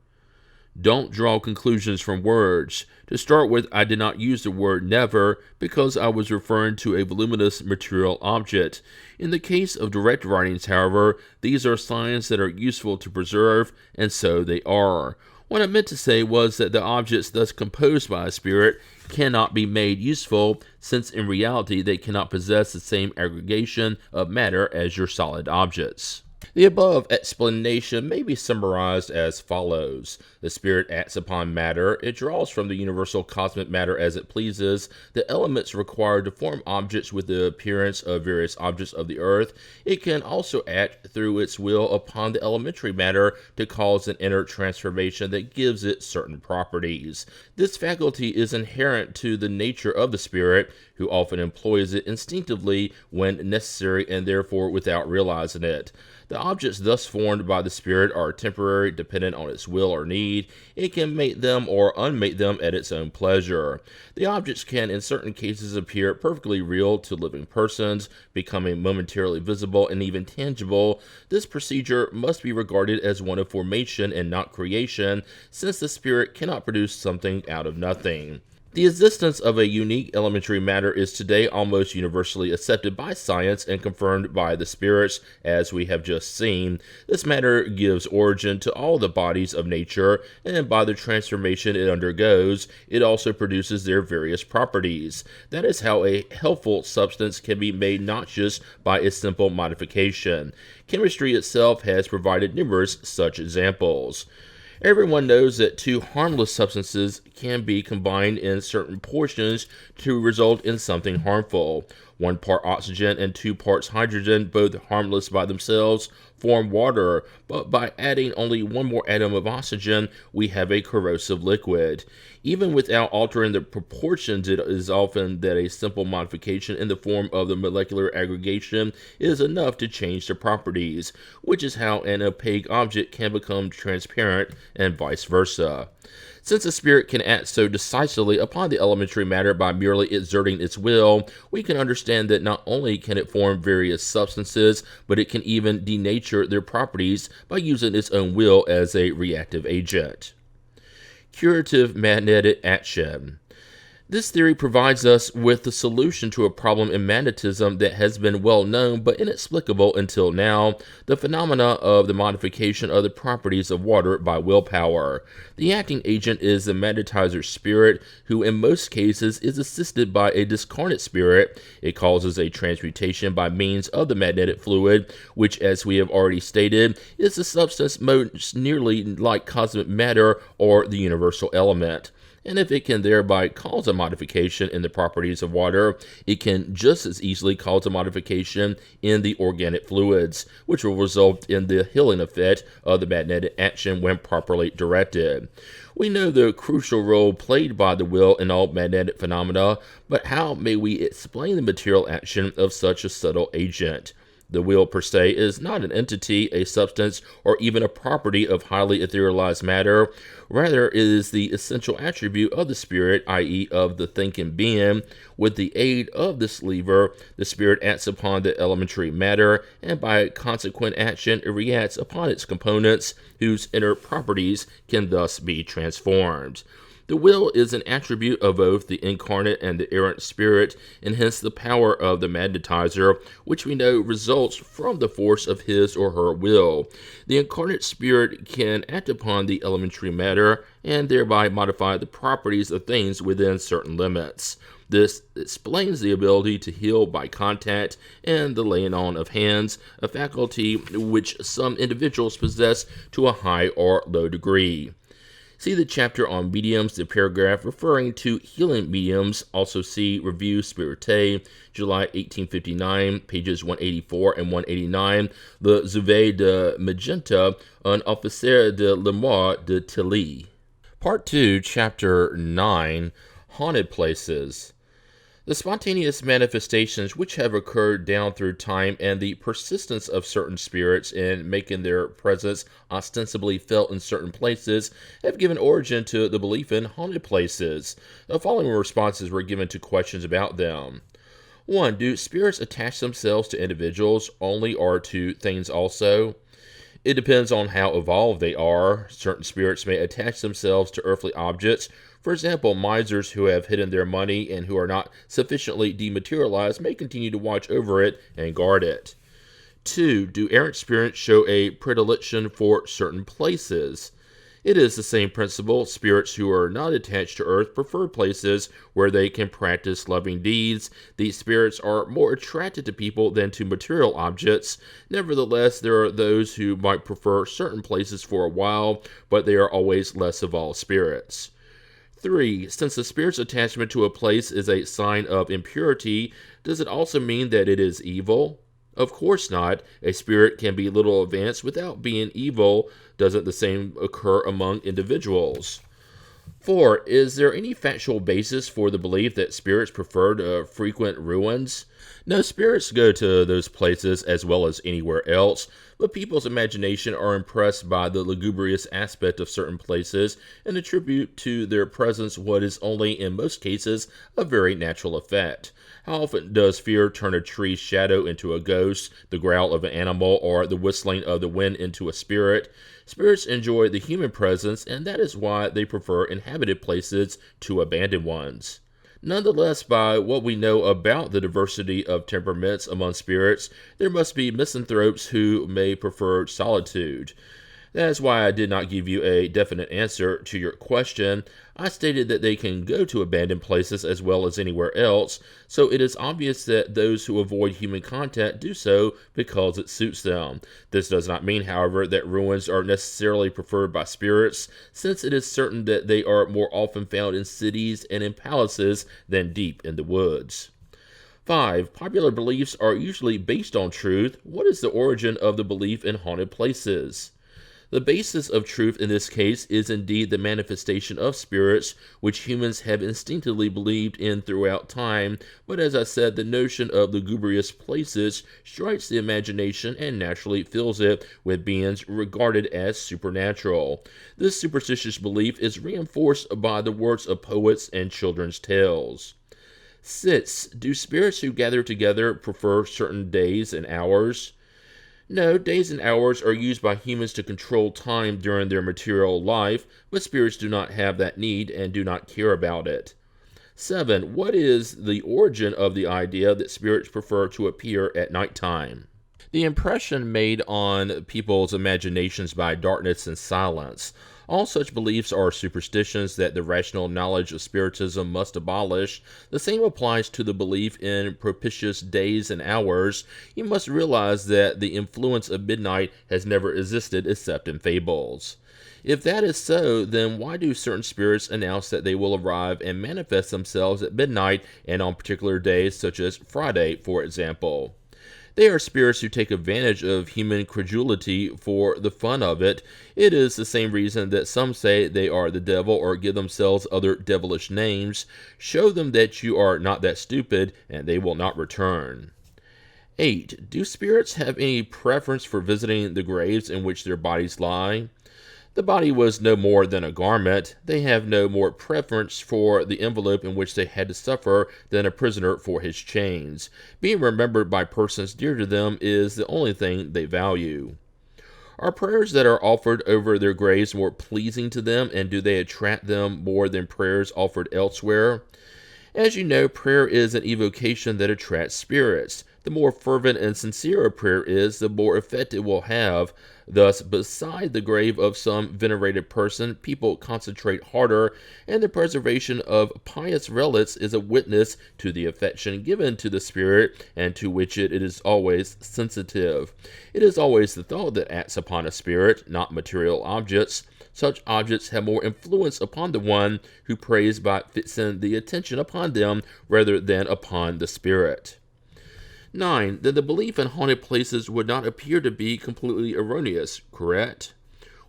Don't draw conclusions from words. To start with, I did not use the word never because I was referring to a voluminous material object. In the case of direct writings, however, these are signs that are useful to preserve, and so they are. What I meant to say was that the objects thus composed by a spirit cannot be made useful, since in reality they cannot possess the same aggregation of matter as your solid objects. The above explanation may be summarized as follows. The spirit acts upon matter. It draws from the universal cosmic matter as it pleases the elements required to form objects with the appearance of various objects of the earth. It can also act through its will upon the elementary matter to cause an inner transformation that gives it certain properties. This faculty is inherent to the nature of the spirit, who often employs it instinctively when necessary and therefore without realizing it. The objects thus formed by the spirit are temporary, dependent on its will or need. It can mate them or unmate them at its own pleasure. The objects can in certain cases appear perfectly real to living persons, becoming momentarily visible and even tangible. This procedure must be regarded as one of formation and not creation, since the spirit cannot produce something out of nothing. The existence of a unique elementary matter is today almost universally accepted by science and confirmed by the spirits, as we have just seen. This matter gives origin to all the bodies of nature, and by the transformation it undergoes, it also produces their various properties. That is how a helpful substance can be made noxious by a simple modification. Chemistry itself has provided numerous such examples. Everyone knows that two harmless substances can be combined in certain portions to result in something harmful. 1 part oxygen and 2 parts hydrogen, both harmless by themselves, form water, but by adding only one more atom of oxygen, we have a corrosive liquid. Even without altering the proportions, it is often that a simple modification in the form of the molecular aggregation is enough to change the properties, which is how an opaque object can become transparent and vice versa. Since a spirit can act so decisively upon the elementary matter by merely exerting its will, we can understand that not only can it form various substances, but it can even denature their properties by using its own will as a reactive agent. Curative magnetic action. This theory provides us with the solution to a problem in magnetism that has been well known but inexplicable until now, the phenomena of the modification of the properties of water by willpower. The acting agent is the magnetizer's spirit, who in most cases is assisted by a discarnate spirit. It causes a transmutation by means of the magnetic fluid, which, as we have already stated, is a substance most nearly like cosmic matter or the universal element. And if it can thereby cause a modification in the properties of water, it can just as easily cause a modification in the organic fluids, which will result in the healing effect of the magnetic action when properly directed. We know the crucial role played by the will in all magnetic phenomena, but how may we explain the material action of such a subtle agent? The will per se is not an entity, a substance, or even a property of highly etherealized matter. Rather, it is the essential attribute of the spirit, i.e. of the thinking being. With the aid of this lever, the spirit acts upon the elementary matter, and by consequent action, it reacts upon its components, whose inner properties can thus be transformed. The will is an attribute of both the incarnate and the errant spirit, and hence the power of the magnetizer, which we know results from the force of his or her will. The incarnate spirit can act upon the elementary matter, and thereby modify the properties of things within certain limits. This explains the ability to heal by contact and the laying on of hands, a faculty which some individuals possess to a high or low degree. See the chapter on mediums, the paragraph referring to healing mediums. Also see Revue Spirite, July 1859, pages 184 and 189. The Zuvet de Magenta, un officier de l'Amour de Tilly. Part 2, Chapter 9, Haunted Places. The spontaneous manifestations which have occurred down through time and the persistence of certain spirits in making their presence ostensibly felt in certain places have given origin to the belief in haunted places. The following responses were given to questions about them. 1. Do spirits attach themselves to individuals only or to things also? It depends on how evolved they are. Certain spirits may attach themselves to earthly objects. For example, misers who have hidden their money and who are not sufficiently dematerialized may continue to watch over it and guard it. 2. Do errant spirits show a predilection for certain places? It is the same principle. Spirits who are not attached to earth prefer places where they can practice loving deeds. These spirits are more attracted to people than to material objects. Nevertheless, there are those who might prefer certain places for a while, but they are always less of all spirits. 3. Since the spirit's attachment to a place is a sign of impurity, does it also mean that it is evil? Of course not. A spirit can be little advanced without being evil. Doesn't the same occur among individuals? 4. Is there any factual basis for the belief that spirits prefer to frequent ruins? No, spirits go to those places as well as anywhere else, but people's imagination are impressed by the lugubrious aspect of certain places and attribute to their presence what is only in most cases a very natural effect. How often does fear turn a tree's shadow into a ghost, the growl of an animal, or the whistling of the wind into a spirit? Spirits enjoy the human presence, and that is why they prefer inhabited places to abandoned ones. Nonetheless, by what we know about the diversity of temperaments among spirits, there must be misanthropes who may prefer solitude. That is why I did not give you a definite answer to your question. I stated that they can go to abandoned places as well as anywhere else, so it is obvious that those who avoid human contact do so because it suits them. This does not mean, however, that ruins are necessarily preferred by spirits, since it is certain that they are more often found in cities and in palaces than deep in the woods. 5. Popular beliefs are usually based on truth. What is the origin of the belief in haunted places? The basis of truth in this case is indeed the manifestation of spirits, which humans have instinctively believed in throughout time, but as I said, the notion of lugubrious places strikes the imagination and naturally fills it with beings regarded as supernatural. This superstitious belief is reinforced by the works of poets and children's tales. 6. Do spirits who gather together prefer certain days and hours? No, days and hours are used by humans to control time during their material life, but spirits do not have that need and do not care about it. 7. What is the origin of the idea that spirits prefer to appear at nighttime? The impression made on people's imaginations by darkness and silence. All such beliefs are superstitions that the rational knowledge of Spiritism must abolish. The same applies to the belief in propitious days and hours. You must realize that the influence of midnight has never existed except in fables. If that is so, then why do certain spirits announce that they will arrive and manifest themselves at midnight and on particular days, such as Friday, for example? They are spirits who take advantage of human credulity for the fun of it. It is the same reason that some say they are the devil or give themselves other devilish names. Show them that you are not that stupid, and they will not return. 8. Do spirits have any preference for visiting the graves in which their bodies lie? The body was no more than a garment. They have no more preference for the envelope in which they had to suffer than a prisoner for his chains. Being remembered by persons dear to them is the only thing they value. Are prayers that are offered over their graves more pleasing to them, and do they attract them more than prayers offered elsewhere? As you know, prayer is an evocation that attracts spirits. The more fervent and sincere a prayer is, the more effect it will have. Thus, beside the grave of some venerated person, people concentrate harder, and the preservation of pious relics is a witness to the affection given to the spirit and to which it is always sensitive. It is always the thought that acts upon a spirit, not material objects. Such objects have more influence upon the one who prays by fixing the attention upon them rather than upon the spirit. 9. Then the belief in haunted places would not appear to be completely erroneous, correct?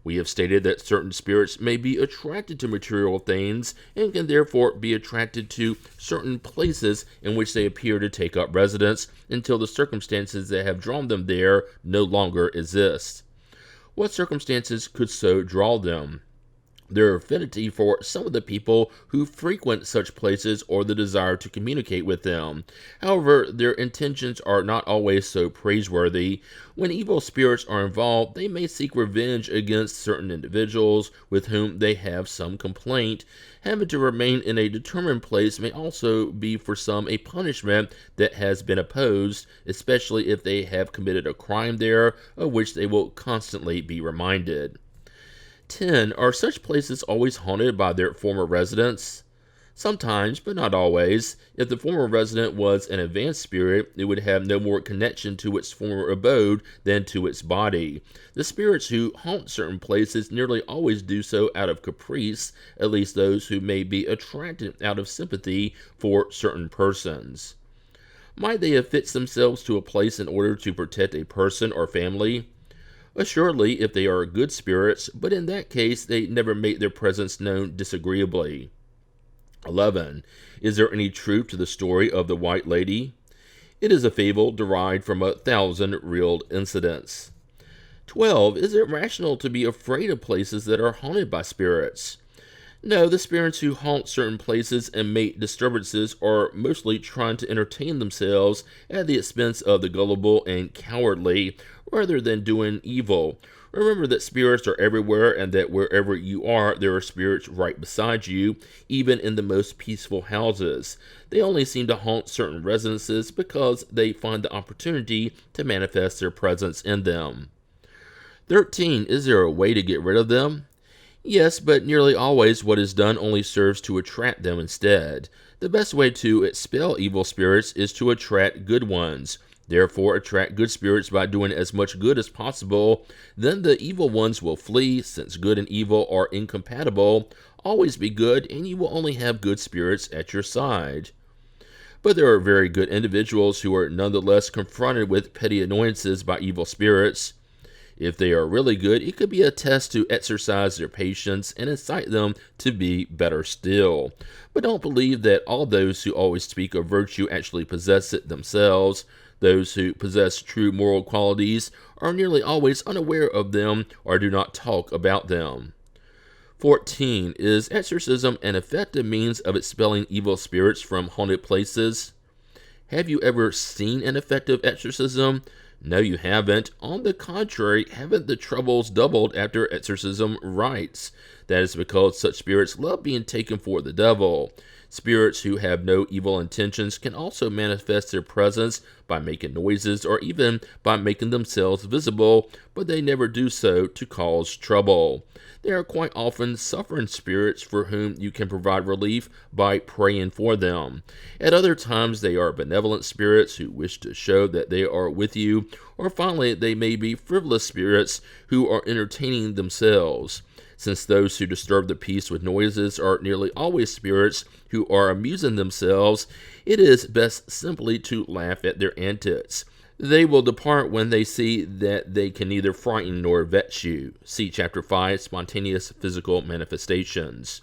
We have stated that certain spirits may be attracted to material things and can therefore be attracted to certain places in which they appear to take up residence until the circumstances that have drawn them there no longer exist. What circumstances could so draw them? Their affinity for some of the people who frequent such places or the desire to communicate with them. However, their intentions are not always so praiseworthy. When evil spirits are involved, they may seek revenge against certain individuals with whom they have some complaint. Having to remain in a determined place may also be for some a punishment that has been imposed, especially if they have committed a crime there, of which they will constantly be reminded. 10. Are such places always haunted by their former residents? Sometimes, but not always. If the former resident was an advanced spirit, it would have no more connection to its former abode than to its body. The spirits who haunt certain places nearly always do so out of caprice, at least those who may be attracted out of sympathy for certain persons. Might they affix themselves to a place in order to protect a person or family? Assuredly, if they are good spirits, but in that case they never make their presence known disagreeably. 11. Is there any truth to the story of the White Lady? It is a fable derived from 1,000 real incidents. 12. Is it rational to be afraid of places that are haunted by spirits? No, the spirits who haunt certain places and make disturbances are mostly trying to entertain themselves at the expense of the gullible and cowardly, rather than doing evil. Remember that spirits are everywhere, and that wherever you are, there are spirits right beside you, even in the most peaceful houses. They only seem to haunt certain residences because they find the opportunity to manifest their presence in them. 13. Is there a way to get rid of them? Yes, but nearly always what is done only serves to attract them instead. The best way to expel evil spirits is to attract good ones. Therefore, attract good spirits by doing as much good as possible. Then the evil ones will flee, since good and evil are incompatible. Always be good, and you will only have good spirits at your side. But there are very good individuals who are nonetheless confronted with petty annoyances by evil spirits. If they are really good, it could be a test to exercise their patience and incite them to be better still. But don't believe that all those who always speak of virtue actually possess it themselves. Those who possess true moral qualities are nearly always unaware of them or do not talk about them. 14. Is exorcism an effective means of expelling evil spirits from haunted places? Have you ever seen an effective exorcism? No, you haven't. On the contrary, haven't the troubles doubled after exorcism rites? That is because such spirits love being taken for the devil. Spirits who have no evil intentions can also manifest their presence by making noises or even by making themselves visible, but they never do so to cause trouble. They are quite often suffering spirits for whom you can provide relief by praying for them. At other times, they are benevolent spirits who wish to show that they are with you, or finally, they may be frivolous spirits who are entertaining themselves. Since those who disturb the peace with noises are nearly always spirits who are amusing themselves, it is best simply to laugh at their antics. They will depart when they see that they can neither frighten nor vex you. See Chapter 5, Spontaneous Physical Manifestations.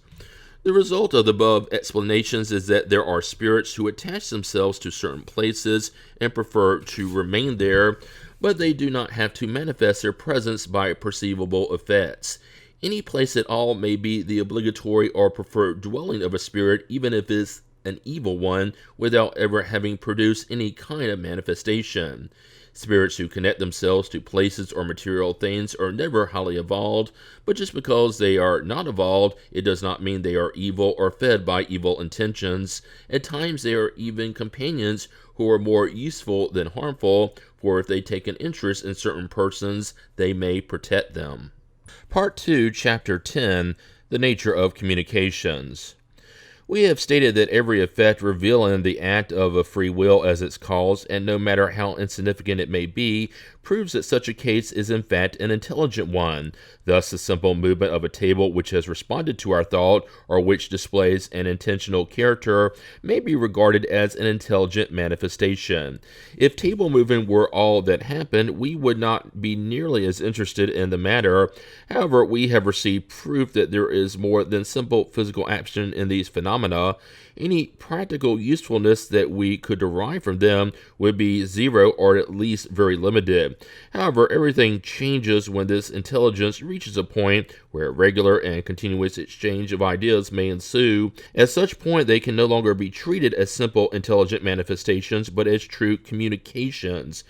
The result of the above explanations is that there are spirits who attach themselves to certain places and prefer to remain there, but they do not have to manifest their presence by perceivable effects. Any place at all may be the obligatory or preferred dwelling of a spirit, even if it is an evil one, without ever having produced any kind of manifestation. Spirits who connect themselves to places or material things are never highly evolved, but just because they are not evolved, it does not mean they are evil or fed by evil intentions. At times they are even companions who are more useful than harmful, for if they take an interest in certain persons, they may protect them. Part 2, Chapter 10, The Nature of Communications. We have stated that every effect revealing the act of a free will as its cause, and no matter how insignificant it may be, proves that such a case is in fact an intelligent one. Thus, the simple movement of a table which has responded to our thought, or which displays an intentional character, may be regarded as an intelligent manifestation. If table moving were all that happened, we would not be nearly as interested in the matter. However, we have received proof that there is more than simple physical action in these phenomena. Any practical usefulness that we could derive from them would be zero, or at least very limited. However, everything changes when this intelligence reaches a point where regular and continuous exchange of ideas may ensue. At such point, they can no longer be treated as simple intelligent manifestations, but as true communications.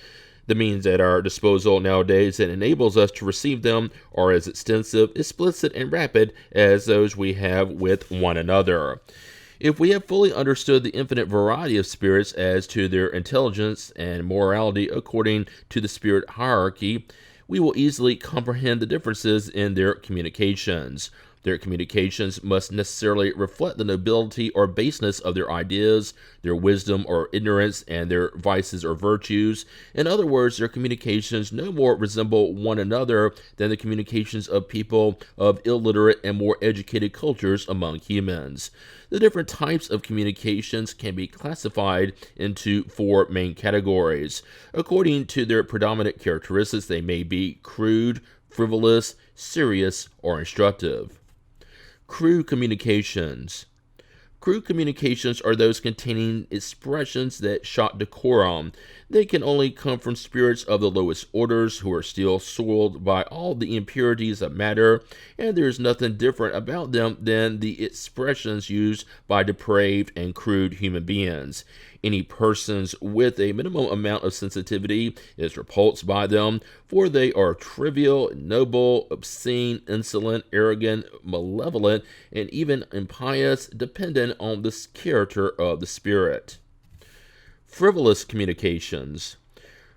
The means at our disposal nowadays that enables us to receive them are as extensive, explicit, and rapid as those we have with one another. If we have fully understood the infinite variety of spirits as to their intelligence and morality according to the spirit hierarchy, we will easily comprehend the differences in their communications. Their communications must necessarily reflect the nobility or baseness of their ideas, their wisdom or ignorance, and their vices or virtues. In other words, their communications no more resemble one another than the communications of people of illiterate and more educated cultures among humans. The different types of communications can be classified into 4 main categories. According to their predominant characteristics, they may be crude, frivolous, serious, or instructive. Crude communications. Crude communications are those containing expressions that shock decorum. They can only come from spirits of the lowest orders who are still soiled by all the impurities of matter, and there is nothing different about them than the expressions used by depraved and crude human beings. Any persons with a minimum amount of sensitivity is repulsed by them, for they are trivial, noble, obscene, insolent, arrogant, malevolent, and even impious, dependent on the character of the spirit. Frivolous communications.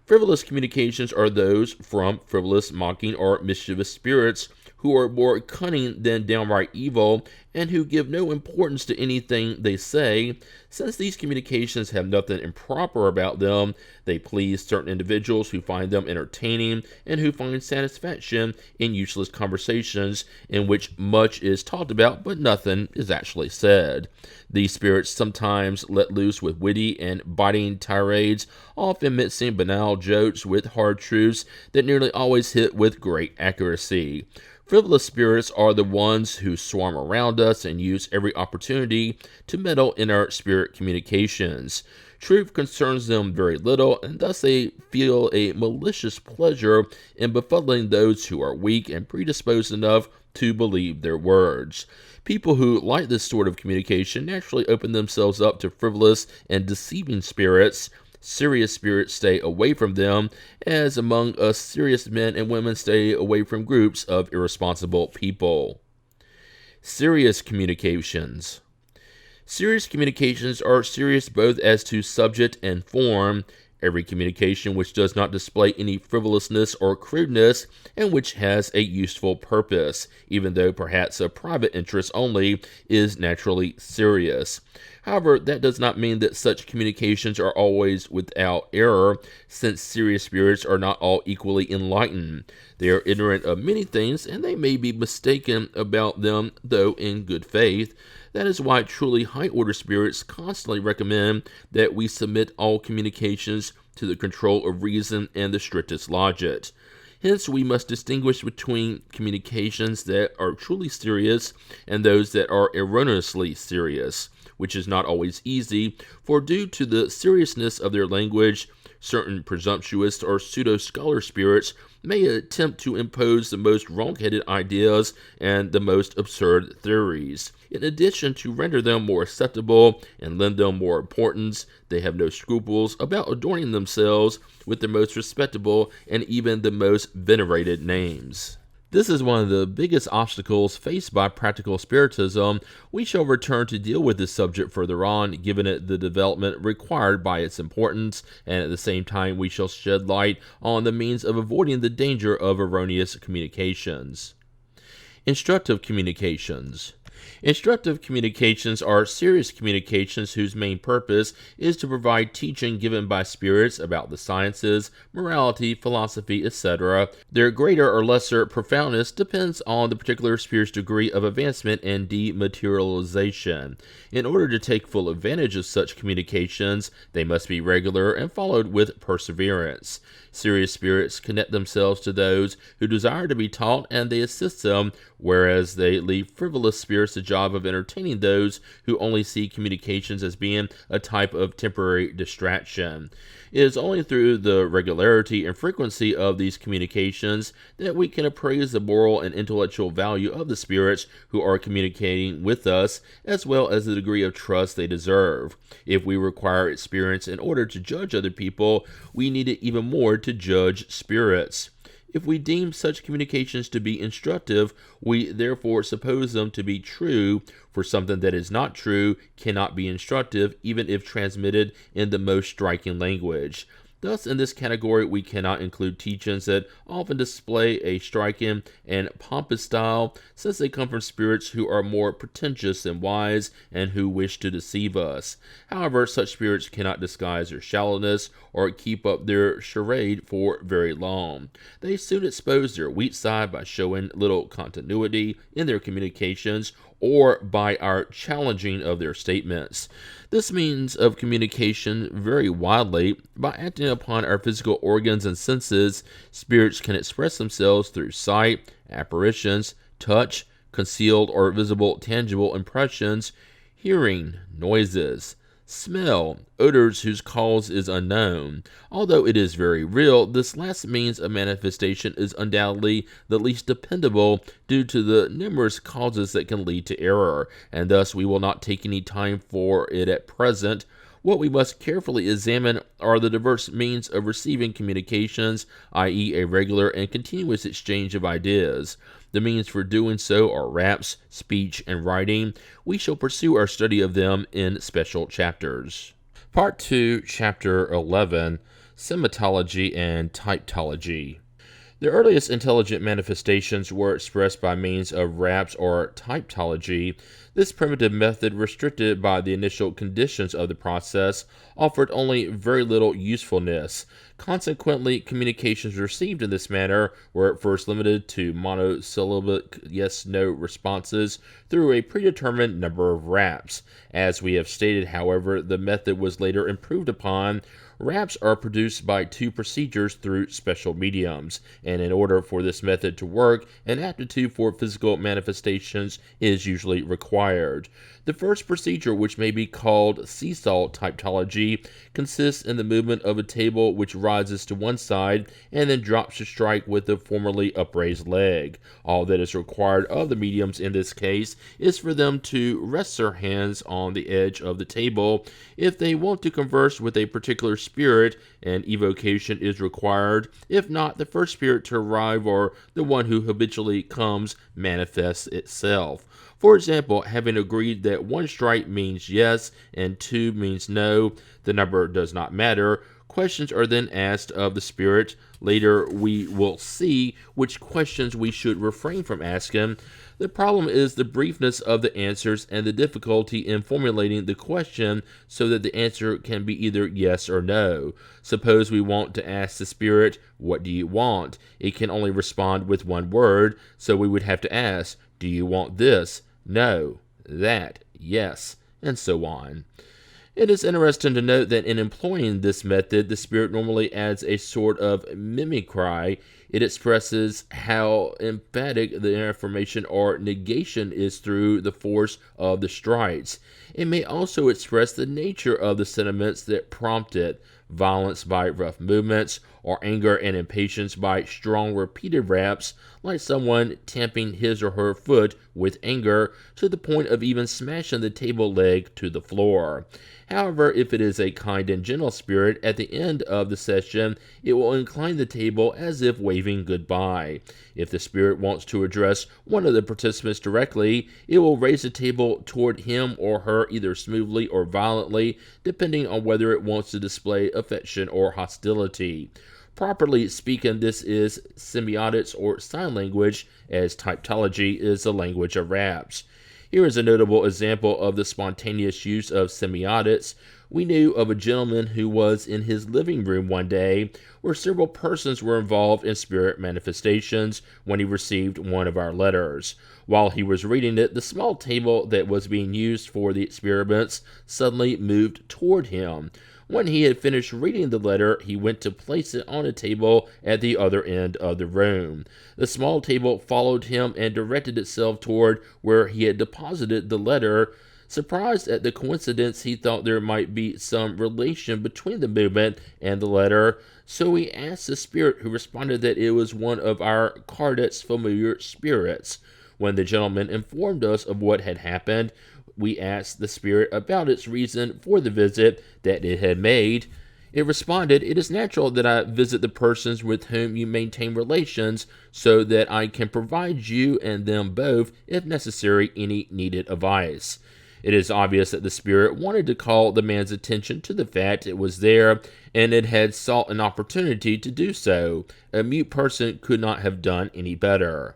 Frivolous communications are those from frivolous, mocking, or mischievous spirits who are more cunning than downright evil, and who give no importance to anything they say. Since these communications have nothing improper about them, they please certain individuals who find them entertaining and who find satisfaction in useless conversations in which much is talked about but nothing is actually said. These spirits sometimes let loose with witty and biting tirades, often mixing banal jokes with hard truths that nearly always hit with great accuracy. Frivolous spirits are the ones who swarm around us and use every opportunity to meddle in our spirit communications. Truth concerns them very little, and thus they feel a malicious pleasure in befuddling those who are weak and predisposed enough to believe their words. People who like this sort of communication naturally open themselves up to frivolous and deceiving spirits. Serious spirits stay away from them, as among us serious men and women stay away from groups of irresponsible people. Serious communications. Serious communications are serious both as to subject and form. Every communication which does not display any frivolousness or crudeness, and which has a useful purpose, even though perhaps of private interest only, is naturally serious. However, that does not mean that such communications are always without error, since serious spirits are not all equally enlightened. They are ignorant of many things, and they may be mistaken about them, though in good faith. That is why truly high-order spirits constantly recommend that we submit all communications to the control of reason and the strictest logic. Hence, we must distinguish between communications that are truly serious and those that are erroneously serious, which is not always easy, for due to the seriousness of their language, certain presumptuous or pseudo-scholar spirits may attempt to impose the most wrong-headed ideas and the most absurd theories. In addition to render them more acceptable and lend them more importance, they have no scruples about adorning themselves with the most respectable and even the most venerated names. This is one of the biggest obstacles faced by practical spiritism. We shall return to deal with this subject further on, given it the development required by its importance, and at the same time we shall shed light on the means of avoiding the danger of erroneous communications. Instructive communications. Instructive communications are serious communications whose main purpose is to provide teaching given by spirits about the sciences, morality, philosophy, etc. Their greater or lesser profoundness depends on the particular spirit's degree of advancement and dematerialization. In order to take full advantage of such communications, they must be regular and followed with perseverance. Serious spirits connect themselves to those who desire to be taught, and they assist them, whereas they leave frivolous spirits the job of entertaining those who only see communications as being a type of temporary distraction. It is only through the regularity and frequency of these communications that we can appraise the moral and intellectual value of the spirits who are communicating with us, as well as the degree of trust they deserve. If we require experience in order to judge other people, we need it even more to judge spirits. If we deem such communications to be instructive, we therefore suppose them to be true, for something that is not true cannot be instructive, even if transmitted in the most striking language. Thus, in this category, we cannot include teachings that often display a striking and pompous style, since they come from spirits who are more pretentious than wise and who wish to deceive us. However, such spirits cannot disguise their shallowness or keep up their charade for very long. They soon expose their weak side by showing little continuity in their communications or by our challenging of their statements. This means of communication vary widely. By acting upon our physical organs and senses, spirits can express themselves through sight, apparitions, touch, concealed or visible tangible impressions, hearing, noises, smell, odors whose cause is unknown. Although it is very real, this last means of manifestation is undoubtedly the least dependable due to the numerous causes that can lead to error, and thus we will not take any time for it at present. What we must carefully examine are the diverse means of receiving communications, i.e. a regular and continuous exchange of ideas. The means for doing so are raps, speech, and writing. We shall pursue our study of them in special chapters. Part 2, Chapter 11, Sematology and Typtology. The earliest intelligent manifestations were expressed by means of raps or typtology. This primitive method, restricted by the initial conditions of the process, offered only very little usefulness. Consequently, communications received in this manner were at first limited to monosyllabic yes-no responses through a predetermined number of raps. As we have stated, however, the method was later improved upon. Raps are produced by two procedures through special mediums, and in order for this method to work, an aptitude for physical manifestations is usually required. The first procedure, which may be called seesaw typtology, consists in the movement of a table which rises to one side and then drops to strike with the formerly upraised leg. All that is required of the mediums in this case is for them to rest their hands on the edge of the table. If they want to converse with a particular spirit, an evocation is required. If not, the first spirit to arrive, or the one who habitually comes, manifests itself. For example, having agreed that 1 strike means yes and 2 means no, the number does not matter. Questions are then asked of the spirit. Later, we will see which questions we should refrain from asking. The problem is the briefness of the answers and the difficulty in formulating the question so that the answer can be either yes or no. Suppose we want to ask the spirit, "What do you want?" It can only respond with one word, so we would have to ask, "Do you want this? No. That? Yes," and so on. It is interesting to note that in employing this method, the spirit normally adds a sort of mimicry. It expresses how emphatic the affirmation or negation is through the force of the strikes. It may also express the nature of the sentiments that prompt it, violence by rough movements, or anger and impatience by strong repeated raps, like someone tamping his or her foot with anger to the point of even smashing the table leg to the floor. However, if it is a kind and gentle spirit, at the end of the session, it will incline the table as if waving goodbye. If the spirit wants to address one of the participants directly, it will raise the table toward him or her either smoothly or violently, depending on whether it wants to display affection or hostility. Properly speaking, this is semiotics or sign language, as typtology is the language of raps. Here is a notable example of the spontaneous use of semiotics. We knew of a gentleman who was in his living room one day where several persons were involved in spirit manifestations when he received one of our letters. While he was reading it, the small table that was being used for the experiments suddenly moved toward him. When he had finished reading the letter, he went to place it on a table at the other end of the room. The small table followed him and directed itself toward where he had deposited the letter. Surprised at the coincidence, he thought there might be some relation between the movement and the letter, so he asked the spirit, who responded that it was one of our Kardec's familiar spirits. When the gentleman informed us of what had happened, we asked the spirit about its reason for the visit that it had made. It responded, "It is natural that I visit the persons with whom you maintain relations, so that I can provide you and them both, if necessary, any needed advice." It is obvious that the spirit wanted to call the man's attention to the fact it was there, and it had sought an opportunity to do so. A mute person could not have done any better.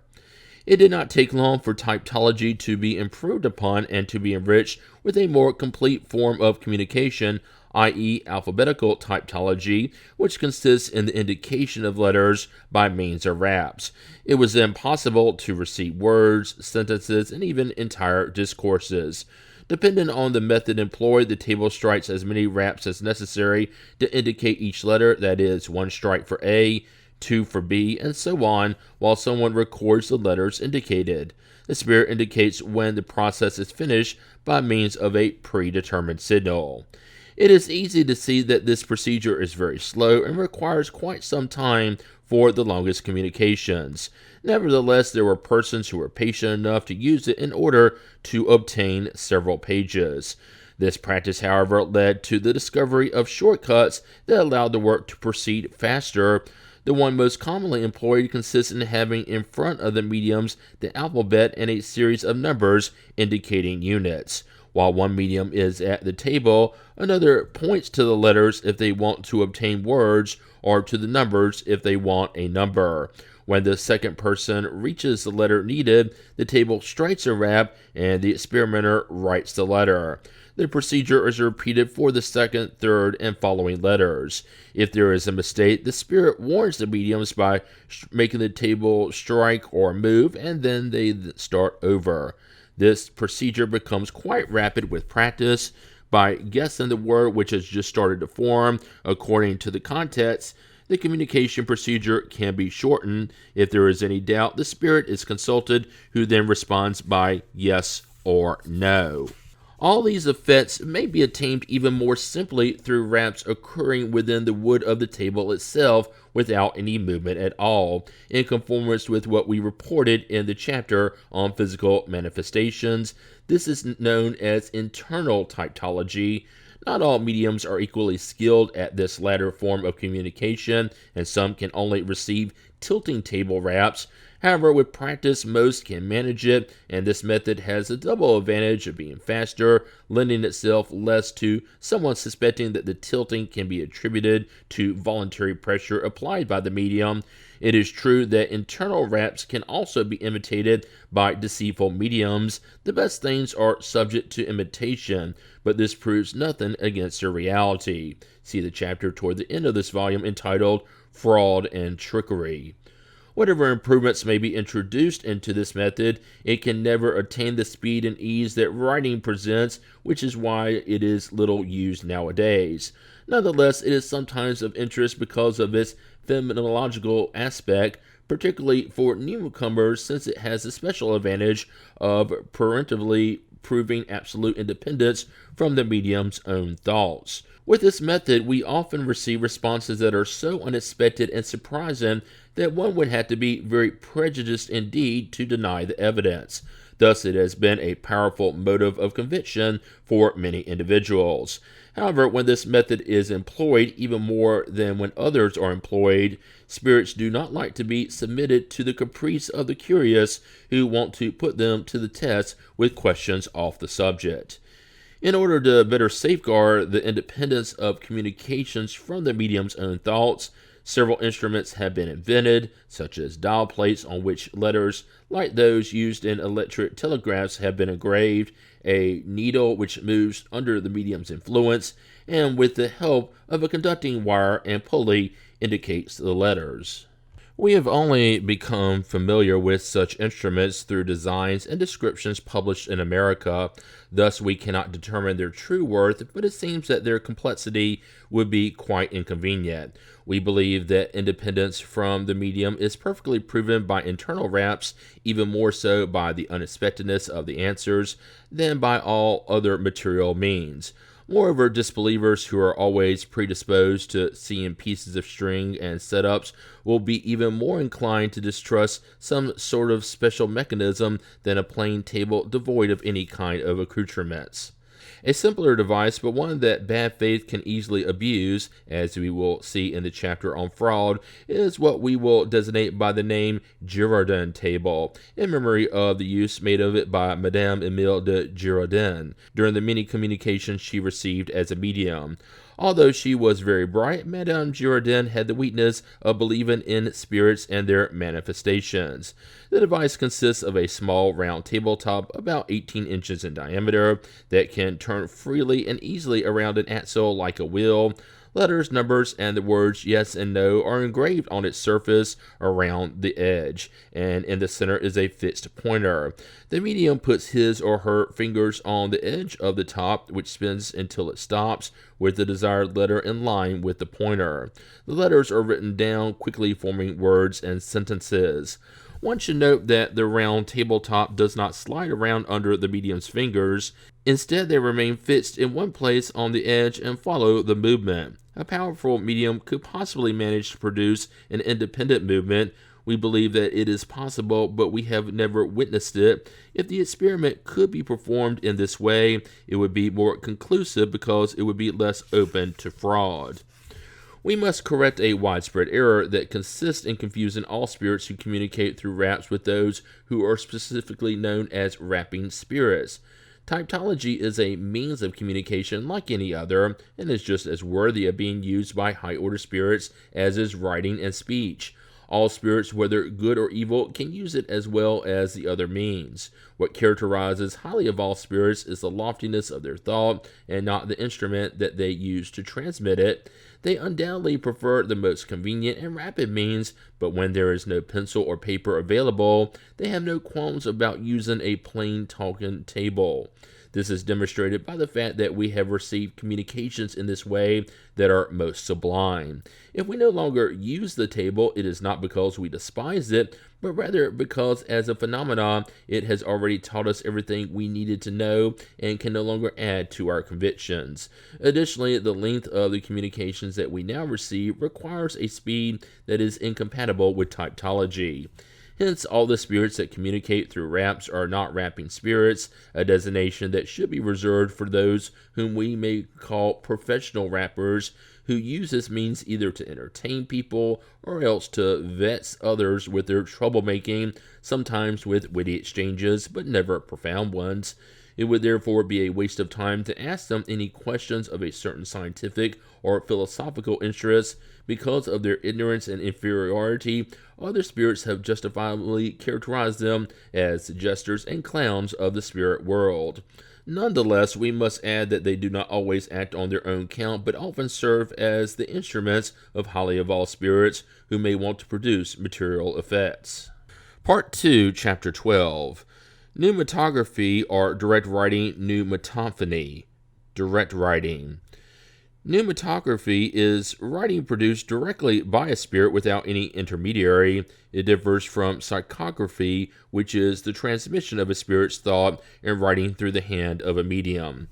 It did not take long for typtology to be improved upon and to be enriched with a more complete form of communication, i.e. alphabetical typtology, which consists in the indication of letters by means of raps. It was then possible to receive words, sentences, and even entire discourses. Depending on the method employed, the table strikes as many raps as necessary to indicate each letter, that is, 1 strike for A, 2 for B, and so on, while someone records the letters indicated. The spirit indicates when the process is finished by means of a predetermined signal. It is easy to see that this procedure is very slow and requires quite some time for the longest communications. Nevertheless, there were persons who were patient enough to use it in order to obtain several pages. This practice, however, led to the discovery of shortcuts that allowed the work to proceed faster. The one most commonly employed consists in having in front of the mediums the alphabet and a series of numbers indicating units. While one medium is at the table, another points to the letters if they want to obtain words, or to the numbers if they want a number. When the second person reaches the letter needed, the table strikes a rap and the experimenter writes the letter. The procedure is repeated for the second, third, and following letters. If there is a mistake, the spirit warns the mediums by making the table strike or move, and then they start over. This procedure becomes quite rapid with practice. By guessing the word which has just started to form according to the context, the communication procedure can be shortened. If there is any doubt, the spirit is consulted, who then responds by yes or no. All these effects may be attained even more simply through raps occurring within the wood of the table itself without any movement at all, in conformance with what we reported in the chapter on physical manifestations. This is known as internal typtology. Not all mediums are equally skilled at this latter form of communication, and some can only receive tilting table raps. However, with practice, most can manage it, and this method has a double advantage of being faster, lending itself less to someone suspecting that the tilting can be attributed to voluntary pressure applied by the medium. It is true that internal raps can also be imitated by deceitful mediums. The best things are subject to imitation, but this proves nothing against their reality. See the chapter toward the end of this volume entitled Fraud and Trickery. Whatever improvements may be introduced into this method, it can never attain the speed and ease that writing presents, which is why it is little used nowadays. Nonetheless, it is sometimes of interest because of its phenomenological aspect, particularly for newcomers, since it has the special advantage of preemptively proving absolute independence from the medium's own thoughts. With this method, we often receive responses that are so unexpected and surprising that one would have to be very prejudiced indeed to deny the evidence. Thus, it has been a powerful motive of conviction for many individuals. However, when this method is employed, even more than when others are employed, spirits do not like to be submitted to the caprice of the curious who want to put them to the test with questions off the subject. In order to better safeguard the independence of communications from the medium's own thoughts, several instruments have been invented, such as dial plates on which letters like those used in electric telegraphs have been engraved, a needle which moves under the medium's influence, and with the help of a conducting wire and pulley indicates the letters. We have only become familiar with such instruments through designs and descriptions published in America. Thus, we cannot determine their true worth, but it seems that their complexity would be quite inconvenient. We believe that independence from the medium is perfectly proven by internal raps, even more so by the unexpectedness of the answers than by all other material means. Moreover, disbelievers who are always predisposed to seeing pieces of string and setups will be even more inclined to distrust some sort of special mechanism than a plain table devoid of any kind of accoutrements. A simpler device, but one that bad faith can easily abuse, as we will see in the chapter on fraud, is what we will designate by the name Girardin table, in memory of the use made of it by Madame Emile de Girardin during the many communications she received as a medium. Although she was very bright, Madame Girardin had the weakness of believing in spirits and their manifestations. The device consists of a small round tabletop about 18 inches in diameter that can turn freely and easily around an axle like a wheel. Letters, numbers, and the words yes and no are engraved on its surface around the edge, and in the center is a fixed pointer. The medium puts his or her fingers on the edge of the top, which spins until it stops, with the desired letter in line with the pointer. The letters are written down, quickly forming words and sentences. One should note that the round tabletop does not slide around under the medium's fingers. Instead, they remain fixed in one place on the edge and follow the movement. A powerful medium could possibly manage to produce an independent movement. We believe that it is possible, but we have never witnessed it. If the experiment could be performed in this way, it would be more conclusive because it would be less open to fraud. We must correct a widespread error that consists in confusing all spirits who communicate through raps with those who are specifically known as rapping spirits. Typtology is a means of communication like any other, and is just as worthy of being used by high-order spirits as is writing and speech. All spirits, whether good or evil, can use it as well as the other means. What characterizes highly evolved spirits is the loftiness of their thought, and not the instrument that they use to transmit it. They undoubtedly prefer the most convenient and rapid means, but when there is no pencil or paper available, they have no qualms about using a plain talking table. This is demonstrated by the fact that we have received communications in this way that are most sublime. If we no longer use the table, it is not because we despise it, but rather because as a phenomenon, it has already taught us everything we needed to know and can no longer add to our convictions. Additionally, the length of the communications that we now receive requires a speed that is incompatible with typtology. Hence, all the spirits that communicate through raps are not rapping spirits, a designation that should be reserved for those whom we may call professional rappers, who use this means either to entertain people or else to vex others with their troublemaking, sometimes with witty exchanges, but never profound ones. It would therefore be a waste of time to ask them any questions of a certain scientific or philosophical interest. Because of their ignorance and inferiority, other spirits have justifiably characterized them as jesters and clowns of the spirit world. Nonetheless, we must add that they do not always act on their own account, but often serve as the instruments of highly evolved spirits who may want to produce material effects. Part 2, Chapter 12. Pneumatography or direct writing pneumotophony. Direct writing. Pneumatography is writing produced directly by a spirit without any intermediary. It differs from psychography, which is the transmission of a spirit's thought and writing through the hand of a medium.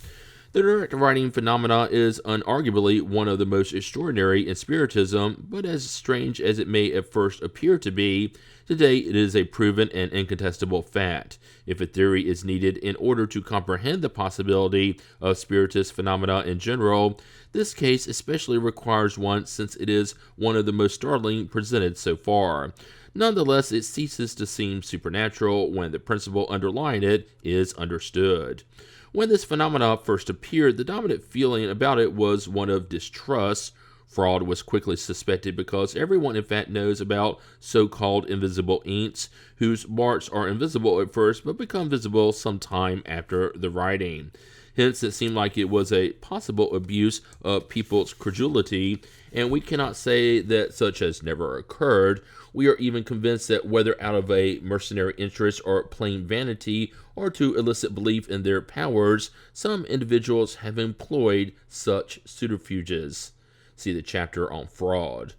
The direct writing phenomena is unarguably one of the most extraordinary in Spiritism, but as strange as it may at first appear to be, today it is a proven and incontestable fact. If a theory is needed in order to comprehend the possibility of Spiritist phenomena in general, this case especially requires one, since it is one of the most startling presented so far. Nonetheless, it ceases to seem supernatural when the principle underlying it is understood. When this phenomena first appeared, the dominant feeling about it was one of distrust. Fraud was quickly suspected because everyone in fact knows about so-called invisible inks, whose marks are invisible at first but become visible sometime after the writing. Hence, it seemed like it was a possible abuse of people's credulity, and we cannot say that such has never occurred. We are even convinced that whether out of a mercenary interest or plain vanity, or to elicit belief in their powers, some individuals have employed such subterfuges. See the chapter on fraud.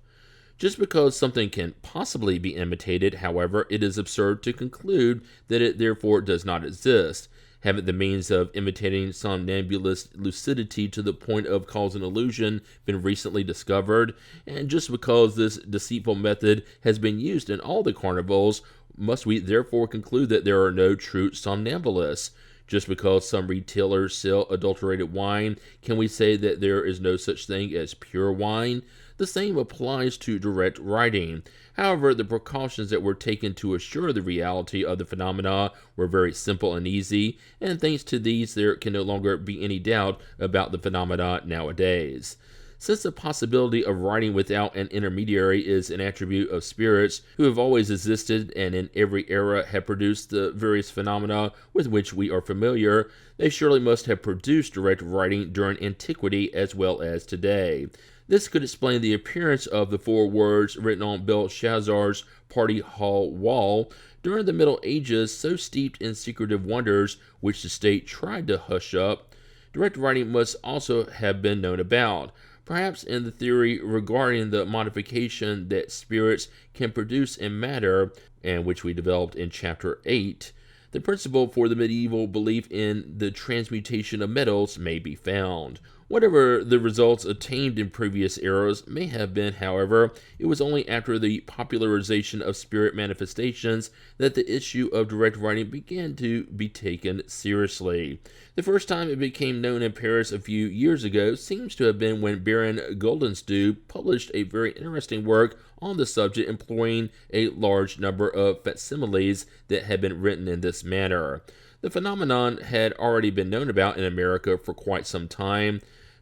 Just because something can possibly be imitated, however, it is absurd to conclude that it therefore does not exist. Haven't the means of imitating somnambulist lucidity to the point of causing illusion been recently discovered? And just because this deceitful method has been used in all the carnivals, must we therefore conclude that there are no true somnambulists? Just because some retailers sell adulterated wine, can we say that there is no such thing as pure wine? The same applies to direct writing. However, the precautions that were taken to assure the reality of the phenomena were very simple and easy, and thanks to these, there can no longer be any doubt about the phenomena nowadays. Since the possibility of writing without an intermediary is an attribute of spirits who have always existed and in every era have produced the various phenomena with which we are familiar, they surely must have produced direct writing during antiquity as well as today. This could explain the appearance of the 4 words written on Belshazzar's party hall wall during the Middle Ages, so steeped in secretive wonders which the state tried to hush up. Direct writing must also have been known about. Perhaps in the theory regarding the modification that spirits can produce in matter, and which we developed in Chapter 8, the principle for the medieval belief in the transmutation of metals may be found. Whatever the results attained in previous eras may have been, however, it was only after the popularization of spirit manifestations that the issue of direct writing began to be taken seriously. The first time it became known in Paris a few years ago seems to have been when Baron Goldenstube published a very interesting work on the subject, employing a large number of facsimiles that had been written in this manner. The phenomenon had already been known about in America for quite some time.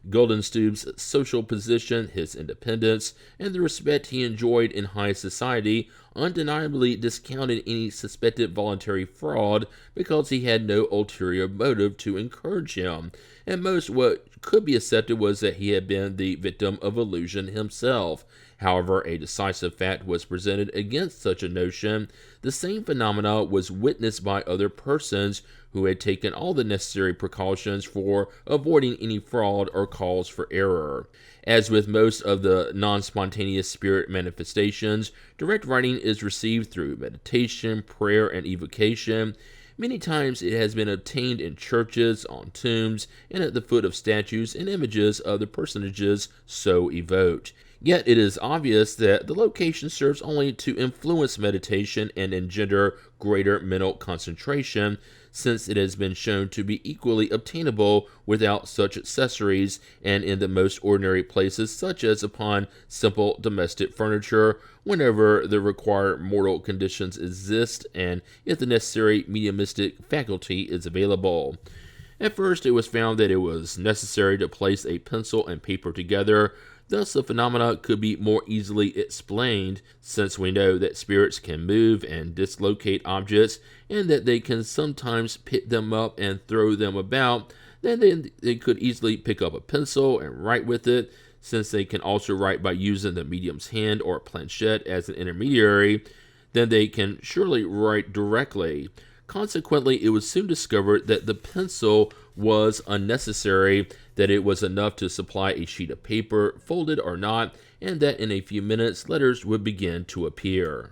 Goldenstube's social position, his independence, and the respect he enjoyed in high society undeniably discounted any suspected voluntary fraud because he had no ulterior motive to encourage him. At most, what could be accepted was that he had been the victim of illusion himself. However, a decisive fact was presented against such a notion. The same phenomena was witnessed by other persons who had taken all the necessary precautions for avoiding any fraud or cause for error. As with most of the non-spontaneous spirit manifestations, direct writing is received through meditation, prayer, and evocation. Many times it has been obtained in churches, on tombs, and at the foot of statues and images of the personages so evoked. Yet it is obvious that the location serves only to influence meditation and engender greater mental concentration, since it has been shown to be equally obtainable without such accessories and in the most ordinary places, such as upon simple domestic furniture, whenever the required mortal conditions exist and if the necessary mediumistic faculty is available. At first, it was found that it was necessary to place a pencil and paper together. Thus, the phenomena could be more easily explained, since we know that spirits can move and dislocate objects, and that they can sometimes pick them up and throw them about. Then they could easily pick up a pencil and write with it. Since they can also write by using the medium's hand or planchette as an intermediary, then they can surely write directly. Consequently, it was soon discovered that the pencil was unnecessary, that it was enough to supply a sheet of paper, folded or not, and that in a few minutes letters would begin to appear.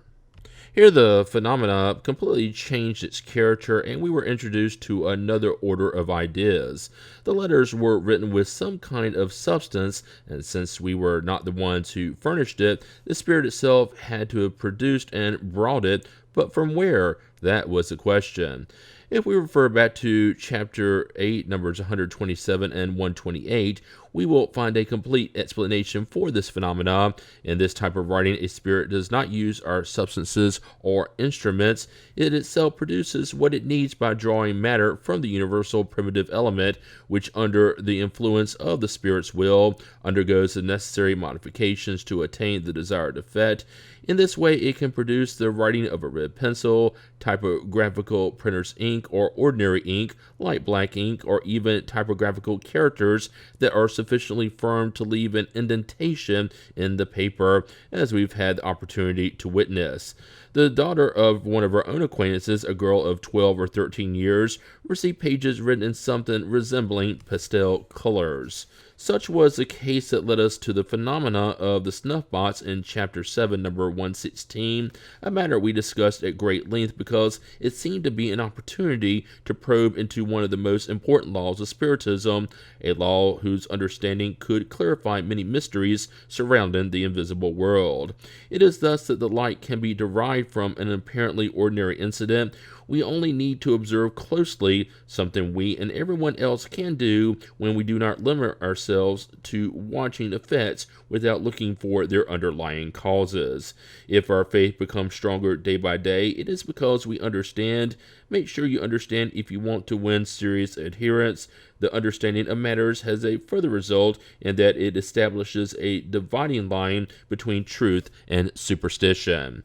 Here the phenomena completely changed its character, and we were introduced to another order of ideas. The letters were written with some kind of substance, and since we were not the ones who furnished it, the spirit itself had to have produced and brought it, but from where? That was the question. If we refer back to Chapter 8, numbers 127 and 128, we will find a complete explanation for this phenomena. In this type of writing, a spirit does not use our substances or instruments. It itself produces what it needs by drawing matter from the universal primitive element, which under the influence of the spirit's will undergoes the necessary modifications to attain the desired effect. In this way, it can produce the writing of a red pencil, typographical printer's ink, or ordinary ink, like black ink, or even typographical characters that are sufficiently firm to leave an indentation in the paper, as we've had the opportunity to witness. The daughter of one of our own acquaintances, a girl of 12 or 13 years, received pages written in something resembling pastel colors. Such was the case that led us to the phenomena of the snuff box in Chapter 7, number 116, a matter we discussed at great length because it seemed to be an opportunity to probe into one of the most important laws of Spiritism, a law whose understanding could clarify many mysteries surrounding the invisible world. It is thus that the light can be derived from an apparently ordinary incident, We only need to observe closely, something we and everyone else can do when we do not limit ourselves to watching effects without looking for their underlying causes. If our faith becomes stronger day by day, it is because we understand. Make sure you understand if you want to win serious adherents. The understanding of matters has a further result in that it establishes a dividing line between truth and superstition.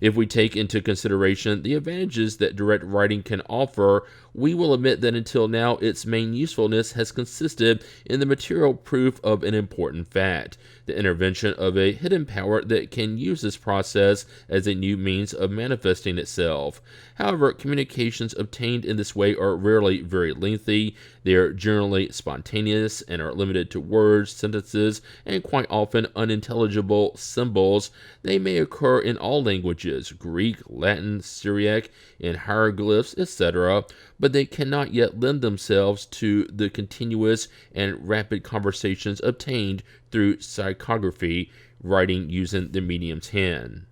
If we take into consideration the advantages that direct writing can offer, we will admit that until now its main usefulness has consisted in the material proof of an important fact, the intervention of a hidden power that can use this process as a new means of manifesting itself. However, communications obtained in this way are rarely very lengthy. They are generally spontaneous and are limited to words, sentences, and quite often unintelligible symbols. They may occur in all languages, Greek, Latin, Syriac, in hieroglyphs, etc., but they cannot yet lend themselves to the continuous and rapid conversations obtained through psychography, writing using the medium's hand.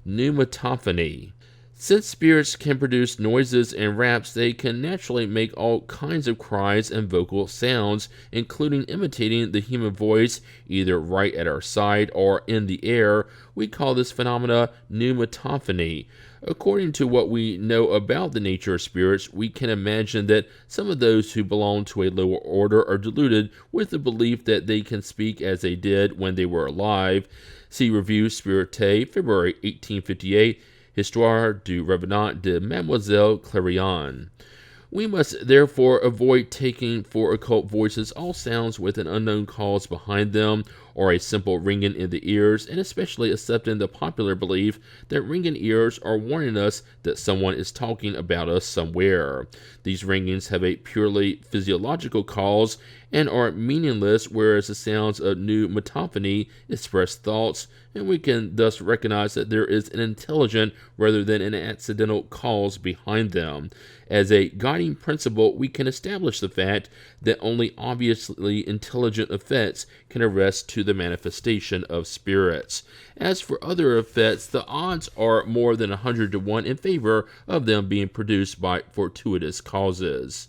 Pneumatophy. Since spirits can produce noises and raps, they can naturally make all kinds of cries and vocal sounds, including imitating the human voice, either right at our side or in the air. We call this phenomena pneumotophony. According to what we know about the nature of spirits, we can imagine that some of those who belong to a lower order are deluded with the belief that they can speak as they did when they were alive. See Revue Spirituelle, February 1858, Histoire du Revenant de Mademoiselle Clarion. We must therefore avoid taking for occult voices all sounds with an unknown cause behind them, or a simple ringing in the ears, and especially accepting the popular belief that ringing ears are warning us that someone is talking about us somewhere. These ringings have a purely physiological cause and are meaningless, whereas the sounds of pneumotophony express thoughts, and we can thus recognize that there is an intelligent rather than an accidental cause behind them. As a guiding principle, we can establish the fact that only obviously intelligent effects can arrest to the manifestation of spirits. As for other effects, the odds are more than 100 to 1 in favor of them being produced by fortuitous causes.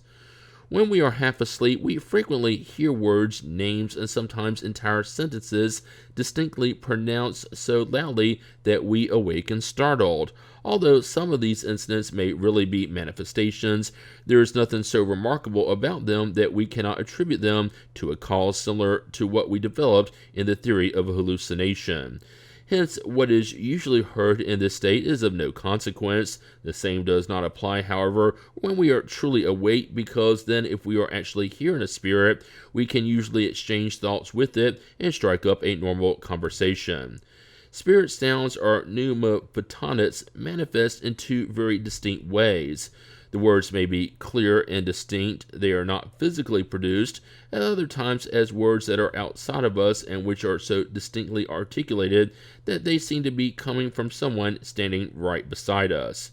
When we are half asleep, we frequently hear words, names, and sometimes entire sentences distinctly pronounced so loudly that we awaken startled. Although some of these incidents may really be manifestations, there is nothing so remarkable about them that we cannot attribute them to a cause similar to what we developed in the theory of hallucination. Hence, what is usually heard in this state is of no consequence. The same does not apply, however, when we are truly awake, because then if we are actually hearing a spirit, we can usually exchange thoughts with it and strike up a normal conversation. Spirit sounds or pneumophonics manifest in two very distinct ways. The words may be clear and distinct. They are not physically produced, at other times as words that are outside of us and which are so distinctly articulated that they seem to be coming from someone standing right beside us.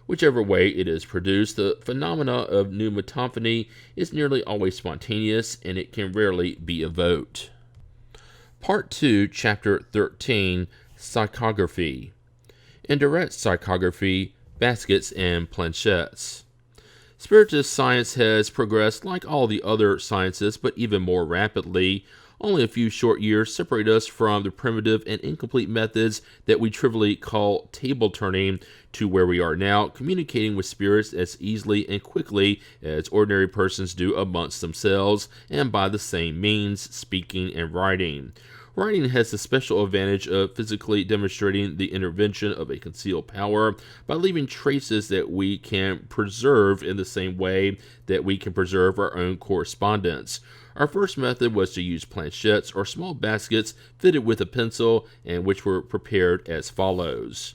Whichever way it is produced, the phenomena of pneumotophony is nearly always spontaneous, and it can rarely be evoked. Part 2, Chapter 13, Psychography. In direct psychography, baskets and planchettes. Spiritist science has progressed like all the other sciences, but even more rapidly. Only a few short years separate us from the primitive and incomplete methods that we trivially call table turning to where we are now, communicating with spirits as easily and quickly as ordinary persons do amongst themselves, and by the same means, speaking and writing. Writing has the special advantage of physically demonstrating the intervention of a concealed power by leaving traces that we can preserve in the same way that we can preserve our own correspondence. Our first method was to use planchettes or small baskets fitted with a pencil and which were prepared as follows.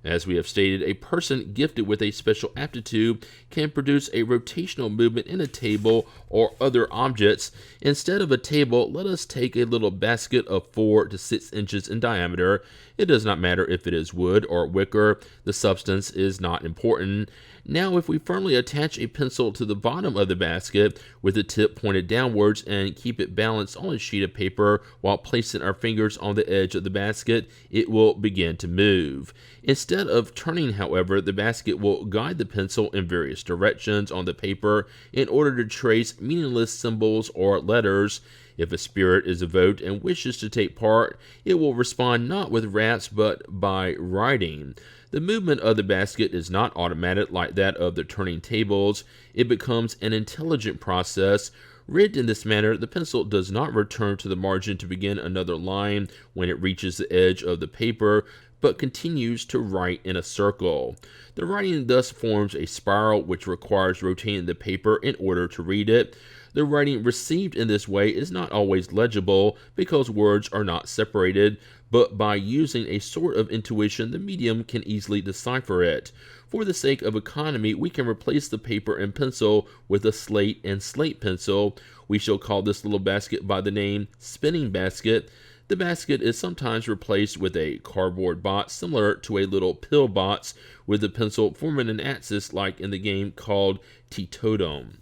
As we have stated, a person gifted with a special aptitude can produce a rotational movement in a table or other objects. Instead of a table, let us take a little basket of 4 to 6 inches in diameter. It does not matter if it is wood or wicker. The substance is not important. Now, if we firmly attach a pencil to the bottom of the basket with the tip pointed downwards and keep it balanced on a sheet of paper while placing our fingers on the edge of the basket, it will begin to move. Instead of turning, however, the basket will guide the pencil in various directions on the paper in order to trace meaningless symbols or letters. If a spirit is evoked and wishes to take part, it will respond not with raps but by writing. The movement of the basket is not automatic like that of the turning tables. It becomes an intelligent process. Rigged in this manner, the pencil does not return to the margin to begin another line when it reaches the edge of the paper, but continues to write in a circle. The writing thus forms a spiral which requires rotating the paper in order to read it. The writing received in this way is not always legible because words are not separated, but by using a sort of intuition, the medium can easily decipher it. For the sake of economy, we can replace the paper and pencil with a slate and slate pencil. We shall call this little basket by the name spinning basket. The basket is sometimes replaced with a cardboard box similar to a little pill box, with the pencil forming an axis like in the game called Typtology.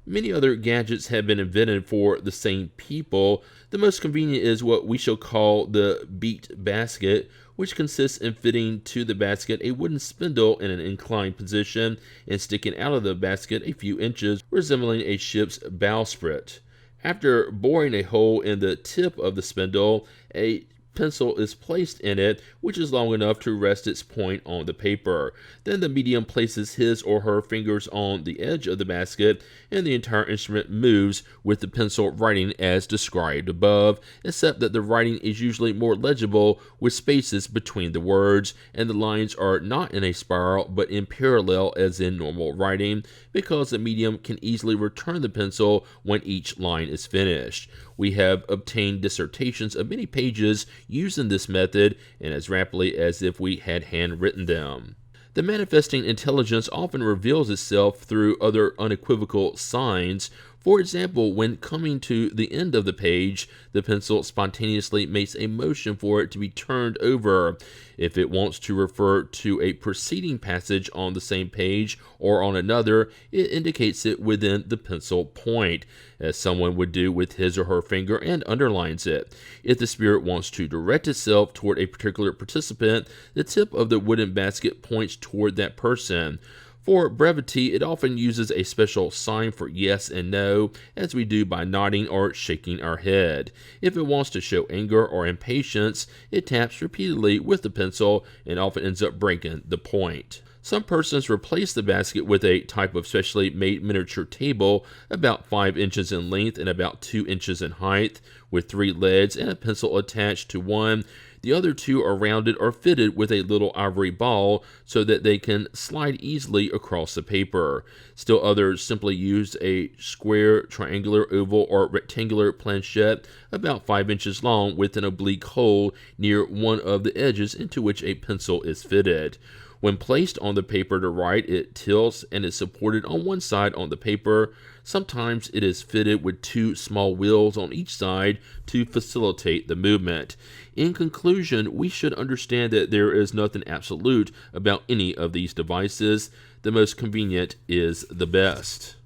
Many other gadgets have been invented for the same people. The most convenient is what we shall call the beat basket, which consists in fitting to the basket a wooden spindle in an inclined position and sticking out of the basket a few inches, resembling a ship's bowsprit. After boring a hole in the tip of the spindle, a pencil is placed in it, which is long enough to rest its point on the paper. Then the medium places his or her fingers on the edge of the basket, and the entire instrument moves with the pencil writing as described above, except that the writing is usually more legible with spaces between the words, and the lines are not in a spiral but in parallel as in normal writing, because the medium can easily return the pencil when each line is finished. We have obtained dissertations of many pages using this method and as rapidly as if we had handwritten them. The manifesting intelligence often reveals itself through other unequivocal signs. For example, when coming to the end of the page, the pencil spontaneously makes a motion for it to be turned over. If it wants to refer to a preceding passage on the same page or on another, it indicates it within the pencil point, as someone would do with his or her finger, and underlines it. If the spirit wants to direct itself toward a particular participant, the tip of the wooden basket points toward that person. For brevity, it often uses a special sign for yes and no, as we do by nodding or shaking our head. If it wants to show anger or impatience, it taps repeatedly with the pencil and often ends up breaking the point. Some persons replace the basket with a type of specially made miniature table about 5 inches in length and about 2 inches in height, with 3 legs and a pencil attached to one. The other 2 are rounded or fitted with a little ivory ball so that they can slide easily across the paper. Still others simply use a square, triangular, oval, or rectangular planchette about 5 inches long with an oblique hole near one of the edges into which a pencil is fitted. When placed on the paper to write, it tilts and is supported on one side on the paper. Sometimes it is fitted with 2 small wheels on each side to facilitate the movement. In conclusion, we should understand that there is nothing absolute about any of these devices. The most convenient is the best.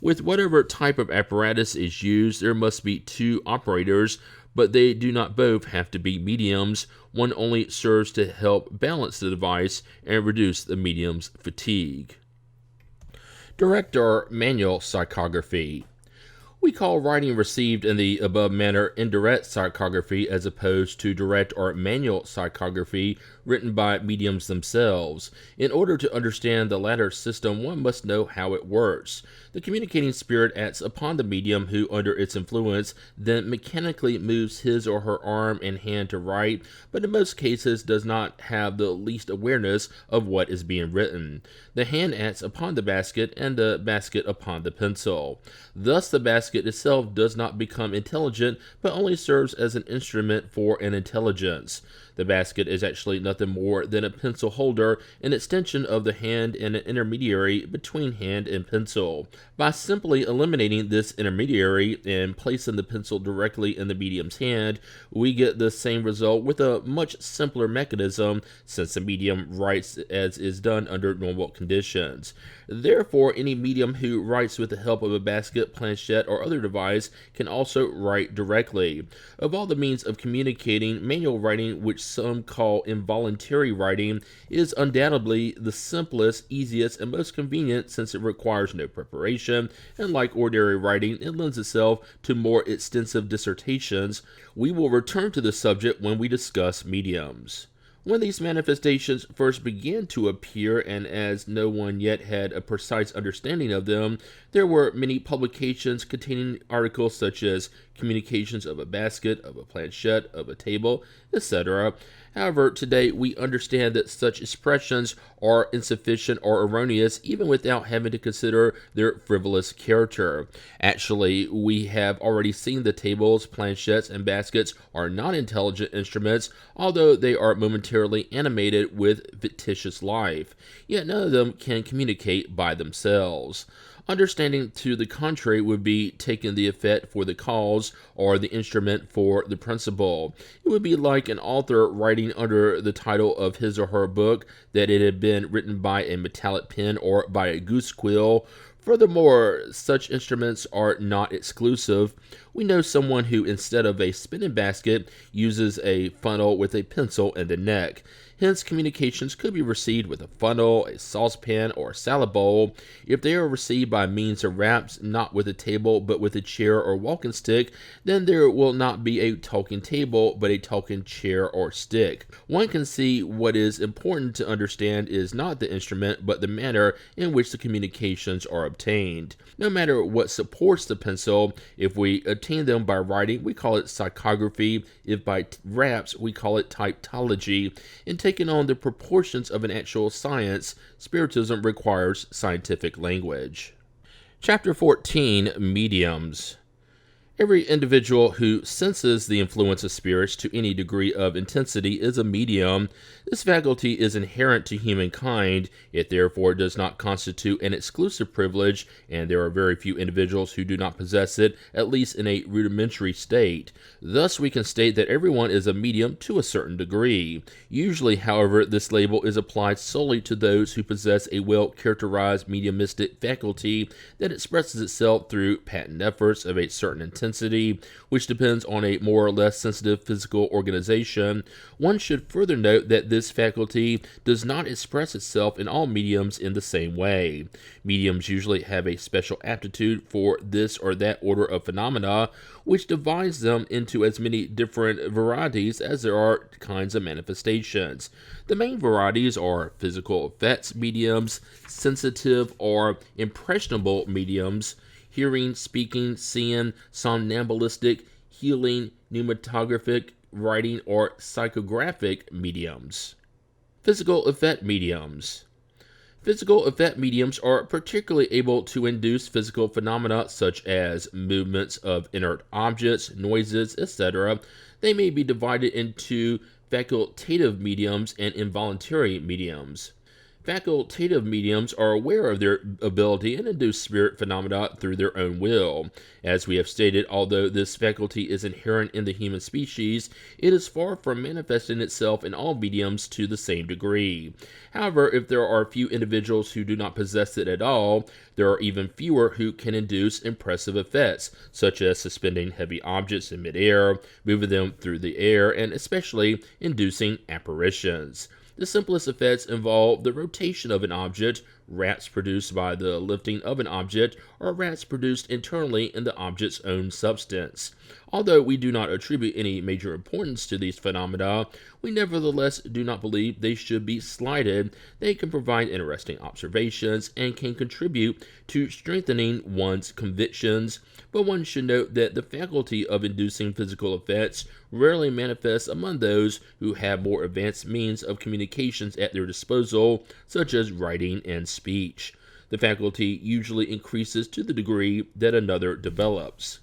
With whatever type of apparatus is used, there must be 2 operators, but they do not both have to be mediums. One only serves to help balance the device and reduce the medium's fatigue. Direct or manual psychography. We call writing received in the above manner indirect psychography as opposed to direct or manual psychography written by mediums themselves. In order to understand the latter system, one must know how it works. The communicating spirit acts upon the medium who, under its influence, then mechanically moves his or her arm and hand to write, but in most cases does not have the least awareness of what is being written. The hand acts upon the basket and the basket upon the pencil. Thus the basket basket itself does not become intelligent, but only serves as an instrument for an intelligence. The basket is actually nothing more than a pencil holder, an extension of the hand and an intermediary between hand and pencil. By simply eliminating this intermediary and placing the pencil directly in the medium's hand, we get the same result with a much simpler mechanism, since the medium writes as is done under normal conditions. Therefore, any medium who writes with the help of a basket, planchette, or other device can also write directly. Of all the means of communicating, manual writing, which some call involuntary writing, is undoubtedly the simplest, easiest, and most convenient, since it requires no preparation, and like ordinary writing, it lends itself to more extensive dissertations. We will return to the subject when we discuss mediums. When these manifestations first began to appear, and as no one yet had a precise understanding of them, there were many publications containing articles such as communications of a basket, of a planchette, of a table, etc. However, today we understand that such expressions are insufficient or erroneous, even without having to consider their frivolous character. Actually, we have already seen the tables, planchettes, and baskets are non-intelligent instruments, although they are momentarily animated with fictitious life. Yet none of them can communicate by themselves. Understanding to the contrary would be taking the effect for the cause, or the instrument for the principle. It would be like an author writing under the title of his or her book that it had been written by a metallic pen or by a goose quill. Furthermore, such instruments are not exclusive. We know someone who, instead of a spinning basket, uses a funnel with a pencil in the neck. Hence, communications could be received with a funnel, a saucepan, or a salad bowl. If they are received by means of raps, not with a table, but with a chair or walking stick, then there will not be a talking table, but a talking chair or stick. One can see what is important to understand is not the instrument, but the manner in which the communications are obtained. No matter what supports the pencil, if we obtain them by writing, we call it psychography. If by raps, we call it typtology. In taking on the proportions of an actual science, Spiritism requires scientific language. Chapter 14, Mediums. Every individual who senses the influence of spirits to any degree of intensity is a medium. This faculty is inherent to humankind. It therefore does not constitute an exclusive privilege, and there are very few individuals who do not possess it, at least in a rudimentary state. Thus, we can state that everyone is a medium to a certain degree. Usually, however, this label is applied solely to those who possess a well-characterized mediumistic faculty that expresses itself through patent efforts of a certain intensity, which depends on a more or less sensitive physical organization. One should further note that this faculty does not express itself in all mediums in the same way. Mediums usually have a special aptitude for this or that order of phenomena, which divides them into as many different varieties as there are kinds of manifestations. The main varieties are physical effects mediums, sensitive or impressionable mediums, hearing, speaking, seeing, somnambulistic, healing, pneumatographic, writing, or psychographic mediums. Physical effect mediums. Physical effect mediums are particularly able to induce physical phenomena such as movements of inert objects, noises, etc. They may be divided into facultative mediums and involuntary mediums. Facultative mediums are aware of their ability and induce spirit phenomena through their own will. As we have stated, although this faculty is inherent in the human species, it is far from manifesting itself in all mediums to the same degree. However, if there are few individuals who do not possess it at all, there are even fewer who can induce impressive effects, such as suspending heavy objects in midair, moving them through the air, and especially inducing apparitions. The simplest effects involve the rotation of an object, raps produced by the lifting of an object, or raps produced internally in the object's own substance. Although we do not attribute any major importance to these phenomena, we nevertheless do not believe they should be slighted. They can provide interesting observations and can contribute to strengthening one's convictions, but one should note that the faculty of inducing physical effects rarely manifests among those who have more advanced means of communications at their disposal, such as writing and speech. The faculty usually increases to the degree that another develops.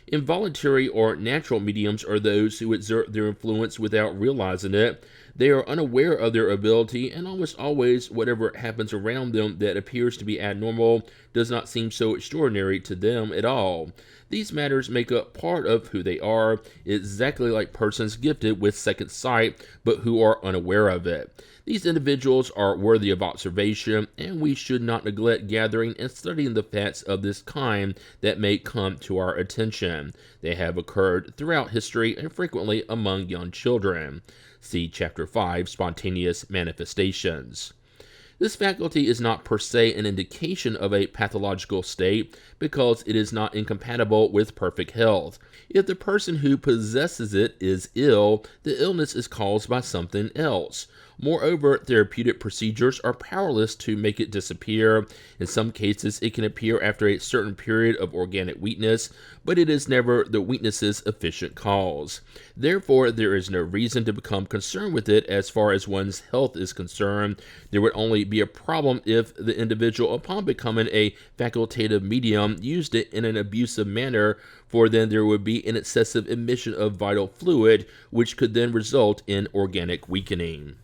Involuntary or natural mediums are those who exert their influence without realizing it. They are unaware of their ability, and almost always whatever happens around them that appears to be abnormal does not seem so extraordinary to them at all. These matters make up part of who they are, exactly like persons gifted with second sight, but who are unaware of it. These individuals are worthy of observation, and we should not neglect gathering and studying the facts of this kind that may come to our attention. They have occurred throughout history and frequently among young children. See Chapter 5, Spontaneous Manifestations. This faculty is not per se an indication of a pathological state because it is not incompatible with perfect health. If the person who possesses it is ill, the illness is caused by something else. Moreover, therapeutic procedures are powerless to make it disappear. In some cases, it can appear after a certain period of organic weakness, but it is never the weakness's efficient cause. Therefore, there is no reason to become concerned with it as far as one's health is concerned. There would only be a problem if the individual, upon becoming a facultative medium, used it in an abusive manner, for then there would be an excessive emission of vital fluid, which could then result in organic weakening.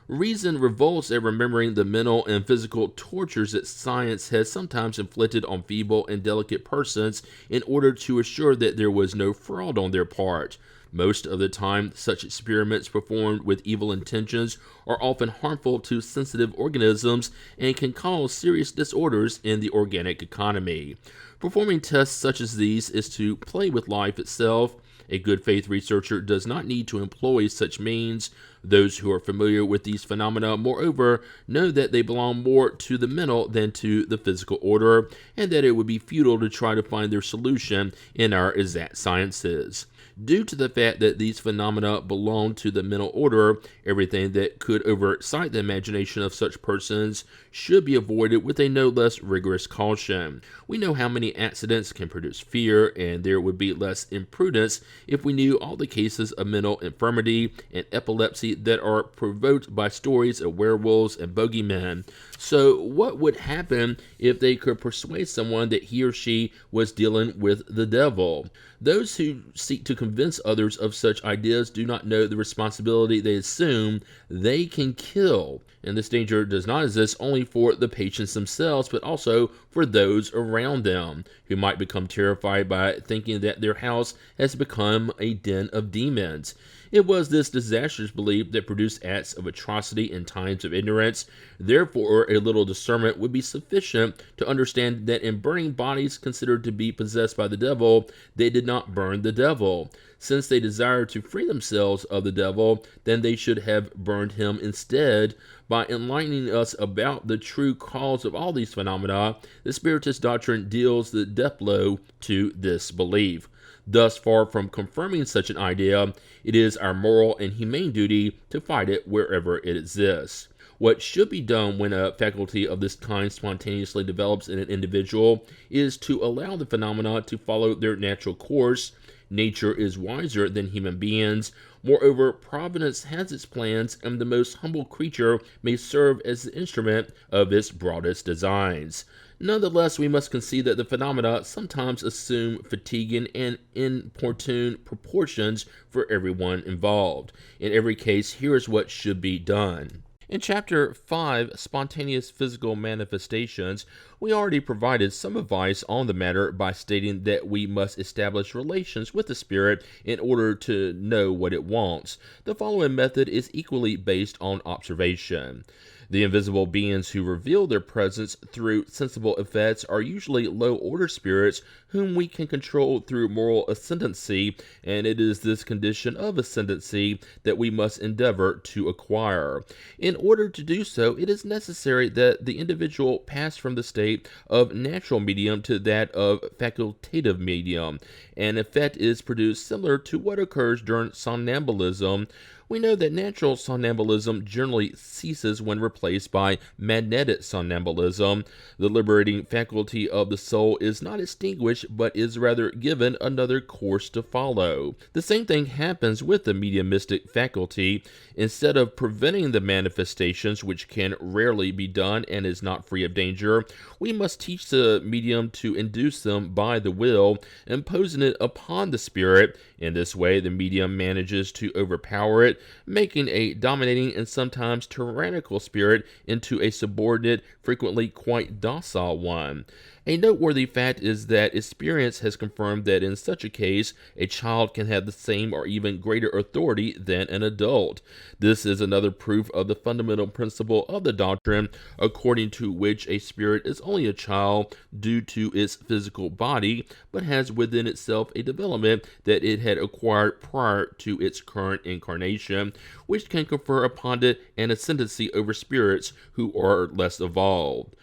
Reason revolts at remembering the mental and physical tortures that science has sometimes inflicted on feeble and delicate persons in order to assure that there was no fraud on their part. Most of the time, such experiments performed with evil intentions are often harmful to sensitive organisms and can cause serious disorders in the organic economy. Performing tests such as these is to play with life itself. A good faith researcher does not need to employ such means. Those who are familiar with these phenomena, moreover, know that they belong more to the mental than to the physical order, and that it would be futile to try to find their solution in our exact sciences. Due to the fact that these phenomena belong to the mental order, everything that could overexcite the imagination of such persons should be avoided with a no less rigorous caution. We know how many accidents can produce fear, and there would be less imprudence if we knew all the cases of mental infirmity and epilepsy that are provoked by stories of werewolves and bogeymen. So what would happen if they could persuade someone that he or she was dealing with the devil? Those who seek to convince others of such ideas do not know the responsibility they assume. They can kill, and this danger does not exist only for the patients themselves, but also for those around them, who might become terrified by thinking that their house has become a den of demons. It was this disastrous belief that produced acts of atrocity in times of ignorance. Therefore, a little discernment would be sufficient to understand that in burning bodies considered to be possessed by the devil, they did not burn the devil. Since they desired to free themselves of the devil, then they should have burned him instead. By enlightening us about the true cause of all these phenomena, the Spiritist doctrine deals the death blow to this belief. Thus, far from confirming such an idea, it is our moral and humane duty to fight it wherever it exists. What should be done when a faculty of this kind spontaneously develops in an individual is to allow the phenomena to follow their natural course. Nature is wiser than human beings. Moreover, Providence has its plans, and the most humble creature may serve as the instrument of its broadest designs. Nonetheless, we must concede that the phenomena sometimes assume fatiguing and importune proportions for everyone involved. In every case, here is what should be done. In Chapter 5, Spontaneous Physical Manifestations, we already provided some advice on the matter by stating that we must establish relations with the spirit in order to know what it wants. The following method is equally based on observation. The invisible beings who reveal their presence through sensible effects are usually low-order spirits whom we can control through moral ascendancy, and it is this condition of ascendancy that we must endeavor to acquire. In order to do so, it is necessary that the individual pass from the state of natural medium to that of facultative medium. An effect is produced similar to what occurs during somnambulism, We know that natural somnambulism generally ceases when replaced by magnetic somnambulism. The liberating faculty of the soul is not extinguished, but is rather given another course to follow. The same thing happens with the mediumistic faculty. Instead of preventing the manifestations, which can rarely be done and is not free of danger, we must teach the medium to induce them by the will, imposing it upon the spirit. In this way, the medium manages to overpower it, making a dominating and sometimes tyrannical spirit into a subordinate, frequently quite docile one. A noteworthy fact is that experience has confirmed that in such a case, a child can have the same or even greater authority than an adult. This is another proof of the fundamental principle of the doctrine, according to which a spirit is only a child due to its physical body, but has within itself a development that it had acquired prior to its current incarnation, which can confer upon it an ascendancy over spirits who are less evolved.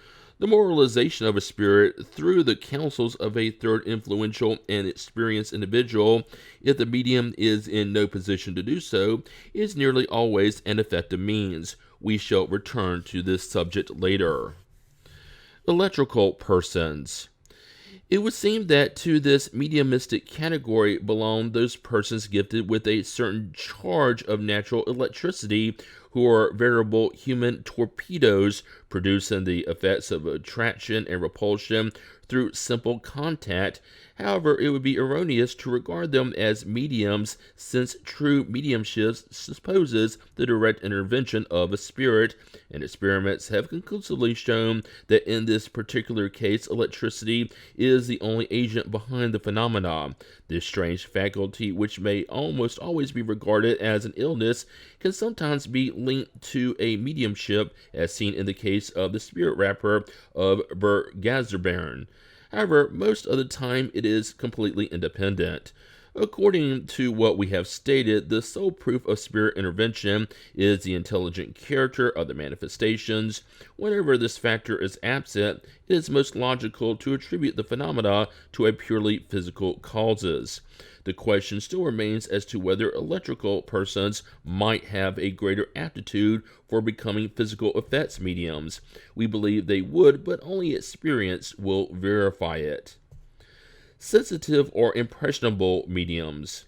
The moralization of a spirit through the counsels of a third influential and experienced individual, if the medium is in no position to do so, is nearly always an effective means. We shall return to this subject later. Electrical persons. It would seem that to this mediumistic category belong those persons gifted with a certain charge of natural electricity, who are veritable human torpedoes, producing the effects of attraction and repulsion through simple contact. However, it would be erroneous to regard them as mediums, since true mediumship supposes the direct intervention of a spirit, and experiments have conclusively shown that in this particular case, electricity is the only agent behind the phenomena. This strange faculty, which may almost always be regarded as an illness, can sometimes be linked to a mediumship, as seen in the case of the spirit rapper of Bergazerbairn. However, most of the time it is completely independent. According to what we have stated, the sole proof of spirit intervention is the intelligent character of the manifestations. Whenever this factor is absent, it is most logical to attribute the phenomena to a purely physical causes. The question still remains as to whether electrical persons might have a greater aptitude for becoming physical effects mediums. We believe they would, but only experience will verify it. Sensitive or impressionable mediums.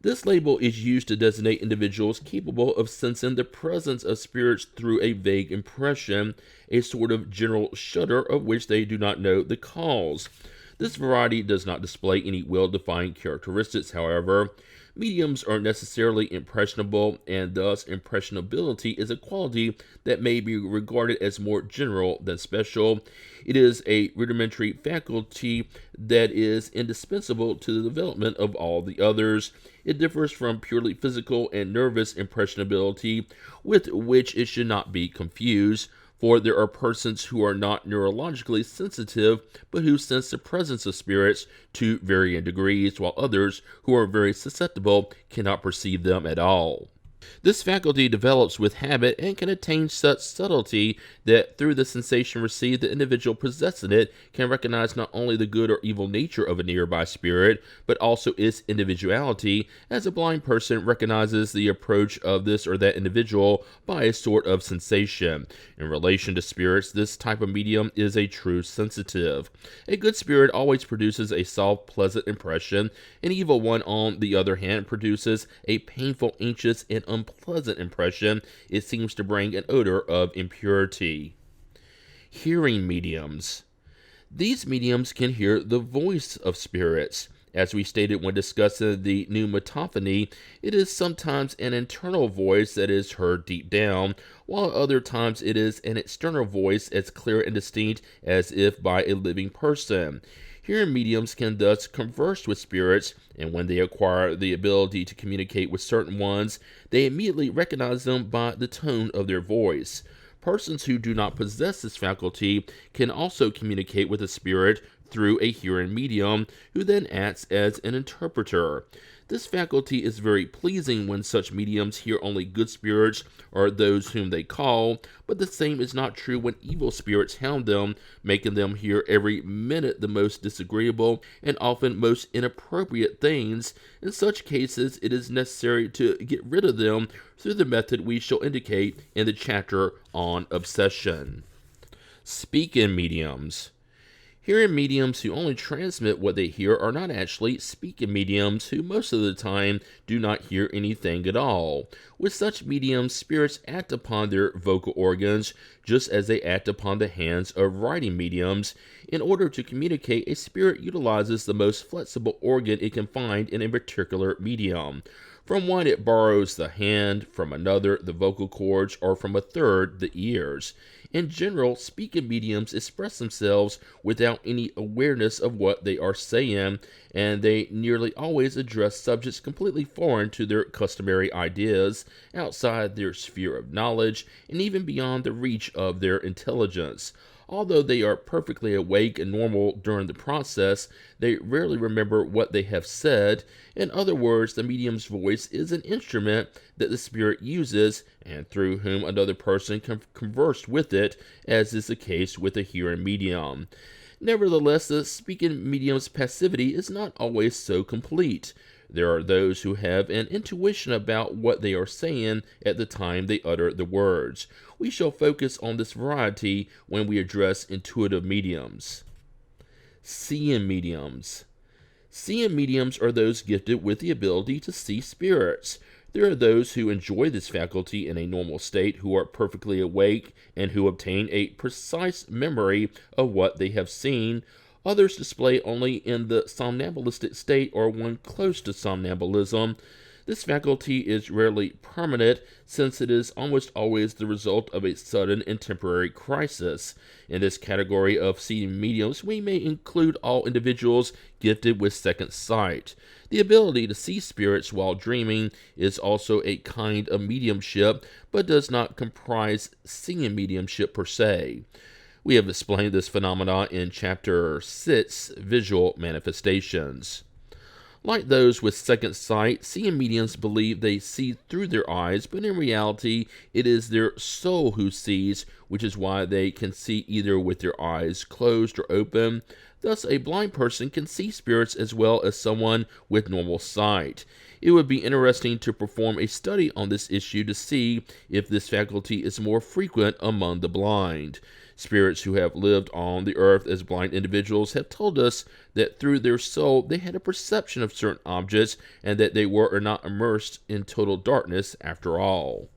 This label is used to designate individuals capable of sensing the presence of spirits through a vague impression, a sort of general shudder of which they do not know the cause. This variety does not display any well-defined characteristics, however. Mediums are necessarily impressionable, and thus impressionability is a quality that may be regarded as more general than special. It is a rudimentary faculty that is indispensable to the development of all the others. It differs from purely physical and nervous impressionability, with which it should not be confused. For there are persons who are not neurologically sensitive, but who sense the presence of spirits to varying degrees, while others, who are very susceptible, cannot perceive them at all. This faculty develops with habit and can attain such subtlety that through the sensation received, the individual possessing it can recognize not only the good or evil nature of a nearby spirit, but also its individuality, as a blind person recognizes the approach of this or that individual by a sort of sensation. In relation to spirits, this type of medium is a true sensitive. A good spirit always produces a soft, pleasant impression. An evil one, on the other hand, produces a painful, anxious, and unpleasant impression. It seems to bring an odor of impurity. Hearing mediums. These mediums can hear the voice of spirits. As we stated when discussing the Pneumatophy, it is sometimes an internal voice that is heard deep down, while other times it is an external voice as clear and distinct as if by a living person. Hearing mediums can thus converse with spirits, and when they acquire the ability to communicate with certain ones, they immediately recognize them by the tone of their voice. Persons who do not possess this faculty can also communicate with a spirit through a hearing medium, who then acts as an interpreter. This faculty is very pleasing when such mediums hear only good spirits or those whom they call, but the same is not true when evil spirits hound them, making them hear every minute the most disagreeable and often most inappropriate things. In such cases, it is necessary to get rid of them through the method we shall indicate in the chapter on obsession. Speak-in mediums. Hearing mediums who only transmit what they hear are not actually speaking mediums who most of the time do not hear anything at all. With such mediums, spirits act upon their vocal organs just as they act upon the hands of writing mediums. In order to communicate, a spirit utilizes the most flexible organ it can find in a particular medium. From one it borrows the hand, from another the vocal cords, or from a third the ears. In general, speaking mediums express themselves without any awareness of what they are saying, and they nearly always address subjects completely foreign to their customary ideas, outside their sphere of knowledge, and even beyond the reach of their intelligence. Although they are perfectly awake and normal during the process, they rarely remember what they have said. In other words, the medium's voice is an instrument that the spirit uses and through whom another person can converse with it, as is the case with a hearing medium. Nevertheless, the speaking medium's passivity is not always so complete. There are those who have an intuition about what they are saying at the time they utter the words. We shall focus on this variety when we address intuitive mediums. Seeing mediums. Seeing mediums are those gifted with the ability to see spirits. There are those who enjoy this faculty in a normal state, who are perfectly awake, and who obtain a precise memory of what they have seen. Others display only in the somnambulistic state or one close to somnambulism. This faculty is rarely permanent, since it is almost always the result of a sudden and temporary crisis. In this category of seeing mediums, we may include all individuals gifted with second sight. The ability to see spirits while dreaming is also a kind of mediumship, but does not comprise seeing mediumship per se. We have explained this phenomenon in Chapter 6, Visual Manifestations. Like those with second sight, seeing mediums believe they see through their eyes, but in reality, it is their soul who sees, which is why they can see either with their eyes closed or open. Thus, a blind person can see spirits as well as someone with normal sight. It would be interesting to perform a study on this issue to see if this faculty is more frequent among the blind. Spirits who have lived on the earth as blind individuals have told us that through their soul they had a perception of certain objects and that they were or not immersed in total darkness after all.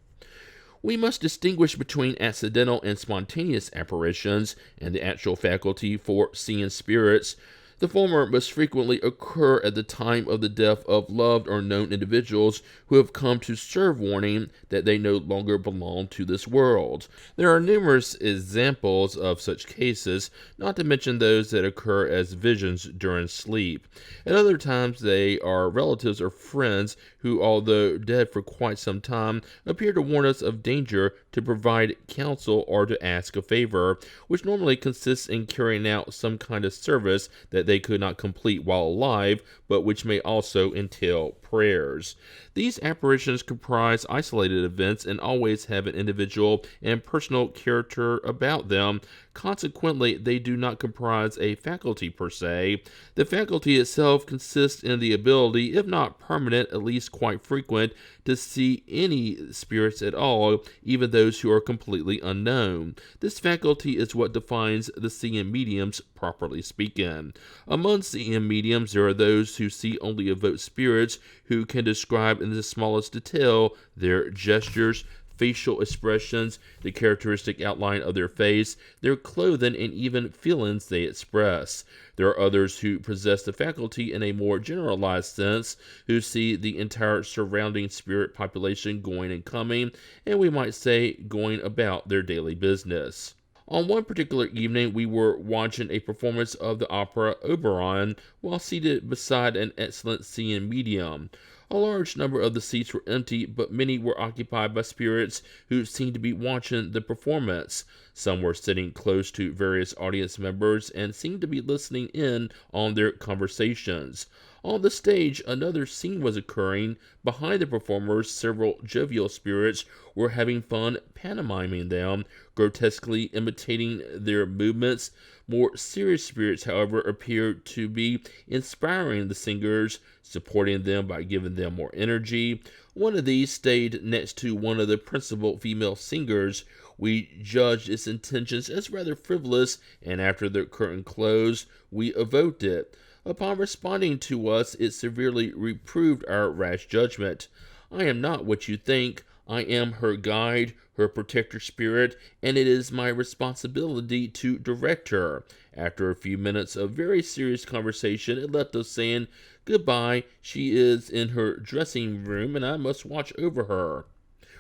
We must distinguish between accidental and spontaneous apparitions and the actual faculty for seeing spirits. The former must frequently occur at the time of the death of loved or known individuals who have come to serve warning that they no longer belong to this world. There are numerous examples of such cases, not to mention those that occur as visions during sleep. At other times, they are relatives or friends who, although dead for quite some time, appear to warn us of danger, to provide counsel, or to ask a favor, which normally consists in carrying out some kind of service that they could not complete while alive, but which may also entail prayers. These apparitions comprise isolated events and always have an individual and personal character about them. Consequently, they do not comprise a faculty per se. The faculty itself consists in the ability, if not permanent, at least quite frequent, to see any spirits at all, even those who are completely unknown. This faculty is what defines the seeing mediums, properly speaking. Among seeing mediums, there are those who see only evoked spirits, who can describe in the smallest detail their gestures, facial expressions, the characteristic outline of their face, their clothing, and even feelings they express. There are others who possess the faculty in a more generalized sense, who see the entire surrounding spirit population going and coming, and we might say going about their daily business. On one particular evening, we were watching a performance of the opera Oberon while seated beside an excellent seeing medium. A large number of the seats were empty, but many were occupied by spirits who seemed to be watching the performance. Some were sitting close to various audience members and seemed to be listening in on their conversations. On the stage, another scene was occurring. Behind the performers, several jovial spirits were having fun pantomiming them, grotesquely imitating their movements. More serious spirits, however, appeared to be inspiring the singers, supporting them by giving them more energy. One of these stayed next to one of the principal female singers. We judged its intentions as rather frivolous, and after the curtain closed, we evoked it. Upon responding to us, it severely reproved our rash judgment. I am not what you think. I am her guide, her protector spirit, and it is my responsibility to direct her. After a few minutes of very serious conversation, it left us saying, "Goodbye, she is in her dressing room, and I must watch over her."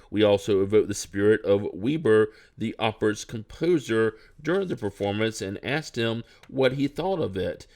We also evoked the spirit of Weber, the opera's composer, during the performance, and asked him what he thought of it.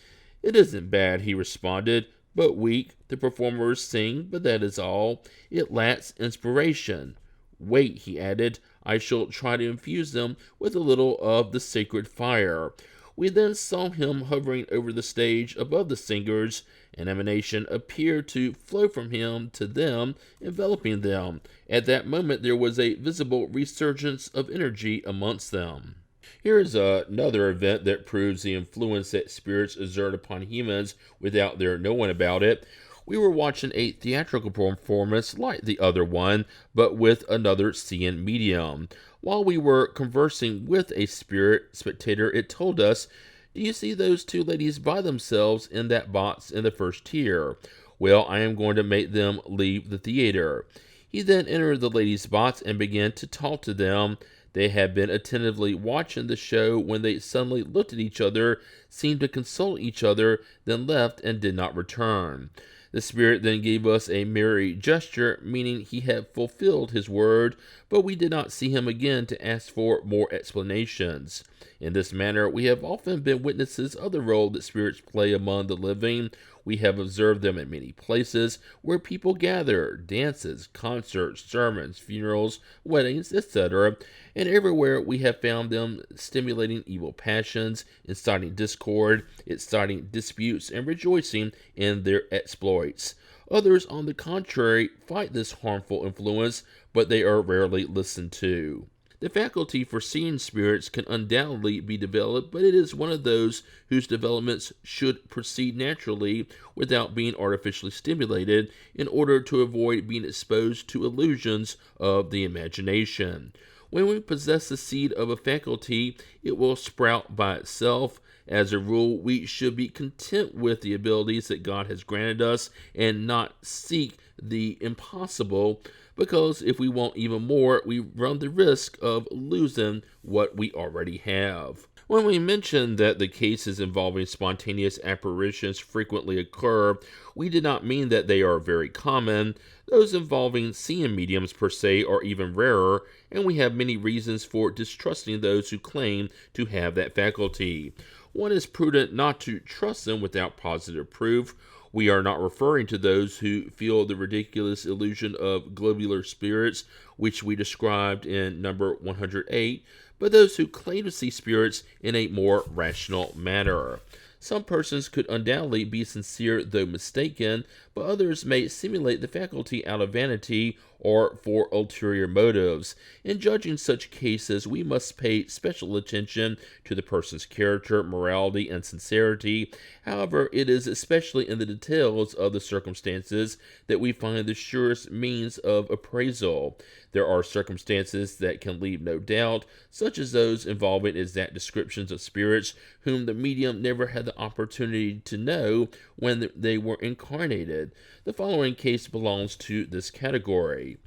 "It isn't bad," he responded, "but weak. The performers sing, but that is all. It lacks inspiration. Wait," he added, "I shall try to infuse them with a little of the sacred fire." We then saw him hovering over the stage above the singers. An emanation appeared to flow from him to them, enveloping them. At that moment there was a visible resurgence of energy amongst them. Here is another event that proves the influence that spirits exert upon humans without their knowing about it. We were watching a theatrical performance like the other one, but with another seeing medium. While we were conversing with a spirit spectator, it told us, "Do you see those two ladies by themselves in that box in the first tier? Well, I am going to make them leave the theater." He then entered the ladies' box and began to talk to them. They had been attentively watching the show when they suddenly looked at each other, seemed to consult each other, then left and did not return. The spirit then gave us a merry gesture, meaning he had fulfilled his word, but we did not see him again to ask for more explanations. In this manner, we have often been witnesses of the role that spirits play among the living. We have observed them in many places where people gather, dances, concerts, sermons, funerals, weddings, etc., and everywhere we have found them stimulating evil passions, inciting discord, exciting disputes, and rejoicing in their exploits. Others, on the contrary, fight this harmful influence, but they are rarely listened to. The faculty for seeing spirits can undoubtedly be developed, but it is one of those whose developments should proceed naturally without being artificially stimulated in order to avoid being exposed to illusions of the imagination. When we possess the seed of a faculty, it will sprout by itself. As a rule, we should be content with the abilities that God has granted us and not seek the impossible, because if we want even more, we run the risk of losing what we already have. When we mention that the cases involving spontaneous apparitions frequently occur, we did not mean that they are very common. Those involving seeing mediums per se are even rarer, and we have many reasons for distrusting those who claim to have that faculty. One is prudent not to trust them without positive proof. We are not referring to those who feel the ridiculous illusion of globular spirits, which we described in number 108, but those who claim to see spirits in a more rational manner. Some persons could undoubtedly be sincere though mistaken, but others may simulate the faculty out of vanity or for ulterior motives. In judging such cases, we must pay special attention to the person's character, morality, and sincerity. However, it is especially in the details of the circumstances that we find the surest means of appraisal. There are circumstances that can leave no doubt, such as those involving exact descriptions of spirits whom the medium never had the opportunity to know when they were incarnated. The following case belongs to this category.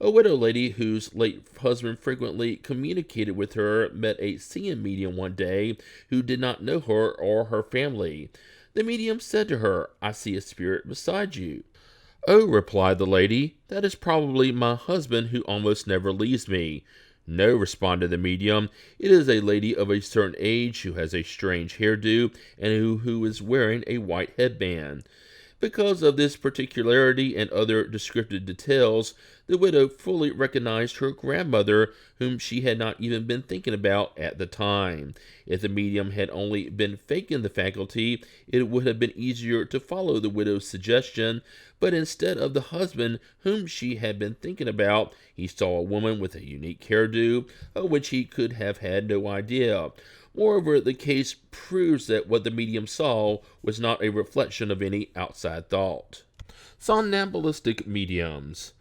A widow lady whose late husband frequently communicated with her met a seeing medium one day who did not know her or her family. The medium said to her, "I see a spirit beside you." "Oh," replied the lady, "that is probably my husband who almost never leaves me." "No," responded the medium, "it is a lady of a certain age who has a strange hairdo and who is wearing a white headband." Because of this particularity and other descriptive details, the widow fully recognized her grandmother, whom she had not even been thinking about at the time. If the medium had only been faking the faculty, it would have been easier to follow the widow's suggestion, but instead of the husband whom she had been thinking about, he saw a woman with a unique hairdo, of which he could have had no idea. Moreover, the case proves that what the medium saw was not a reflection of any outside thought. Somnambulistic mediums.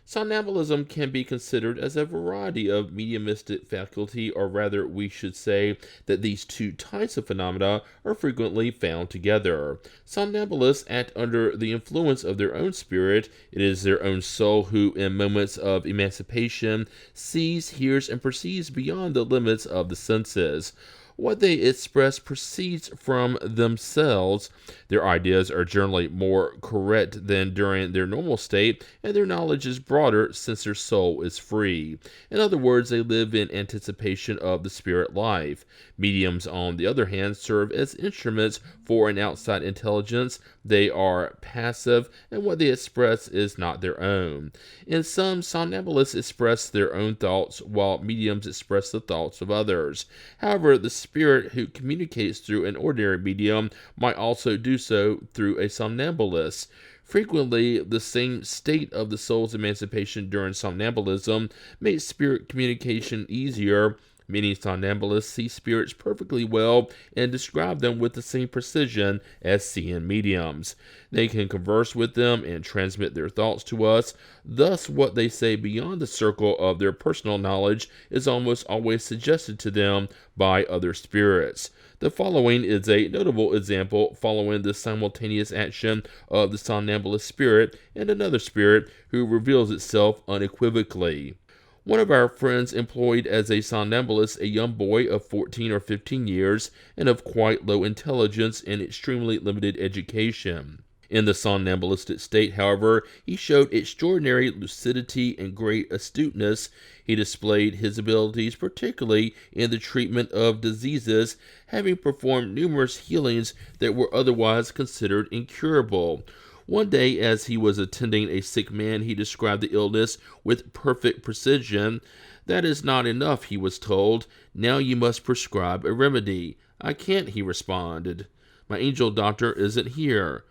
Somnambulism can be considered as a variety of mediumistic faculty, or rather we should say that these two types of phenomena are frequently found together. Somnambulists act under the influence of their own spirit. It is their own soul who, in moments of emancipation, sees, hears, and perceives beyond the limits of the senses. What they express proceeds from themselves. Their ideas are generally more correct than during their normal state, and their knowledge is broader since their soul is free. In other words, they live in anticipation of the spirit life. Mediums, on the other hand, serve as instruments for an outside intelligence. They are passive, and what they express is not their own. In some, somnambulists express their own thoughts, while mediums express the thoughts of others. However, the spirit who communicates through an ordinary medium might also do so through a somnambulist. Frequently, the same state of the soul's emancipation during somnambulism makes spirit communication easier. Many somnambulists see spirits perfectly well and describe them with the same precision as seeing mediums. They can converse with them and transmit their thoughts to us. Thus, what they say beyond the circle of their personal knowledge is almost always suggested to them by other spirits. The following is a notable example following the simultaneous action of the somnambulist spirit and another spirit who reveals itself unequivocally. One of our friends employed as a somnambulist a young boy of 14 or 15 years and of quite low intelligence and extremely limited education. In the somnambulistic state, however, he showed extraordinary lucidity and great astuteness. He displayed his abilities particularly in the treatment of diseases, having performed numerous healings that were otherwise considered incurable. One day, as he was attending a sick man, he described the illness with perfect precision. "That is not enough," he was told. "Now you must prescribe a remedy." "I can't," he responded. "My angel doctor isn't here."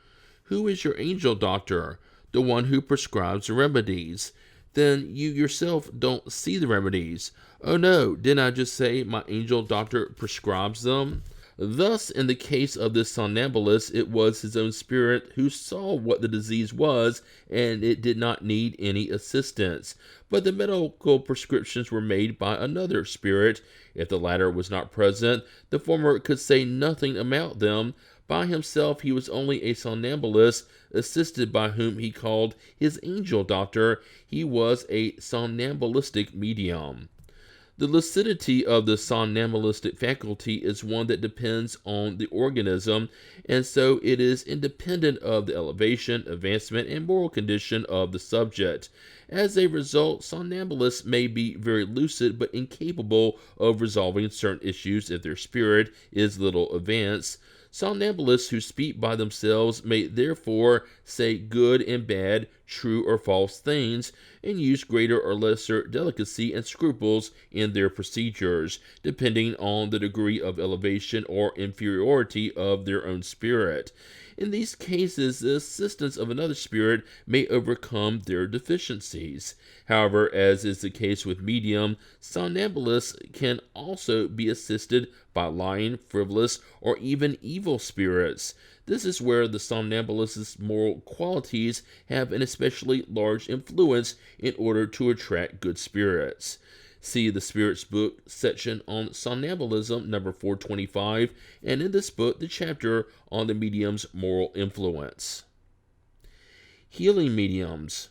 "Who is your angel doctor?" "The one who prescribes the remedies." "Then you yourself don't see the remedies." "Oh no, didn't I just say my angel doctor prescribes them?" Thus, in the case of this somnambulist, it was his own spirit who saw what the disease was, and it did not need any assistance. But the medical prescriptions were made by another spirit. If the latter was not present, the former could say nothing about them. By himself, he was only a somnambulist, assisted by whom he called his angel doctor. He was a somnambulistic medium. The lucidity of the somnambulistic faculty is one that depends on the organism, and so it is independent of the elevation, advancement, and moral condition of the subject. As a result, somnambulists may be very lucid but incapable of resolving certain issues if their spirit is little advanced. Somnambulists who speak by themselves may therefore say good and bad, true or false things, and use greater or lesser delicacy and scruples in their procedures, depending on the degree of elevation or inferiority of their own spirit. In these cases, the assistance of another spirit may overcome their deficiencies. However, as is the case with medium, somnambulists can also be assisted by lying, frivolous, or even evil spirits. This is where the somnambulist's moral qualities have an especially large influence in order to attract good spirits. See the Spirits Book section on somnambulism, number 425, and in this book, the chapter on the medium's moral influence. Healing mediums.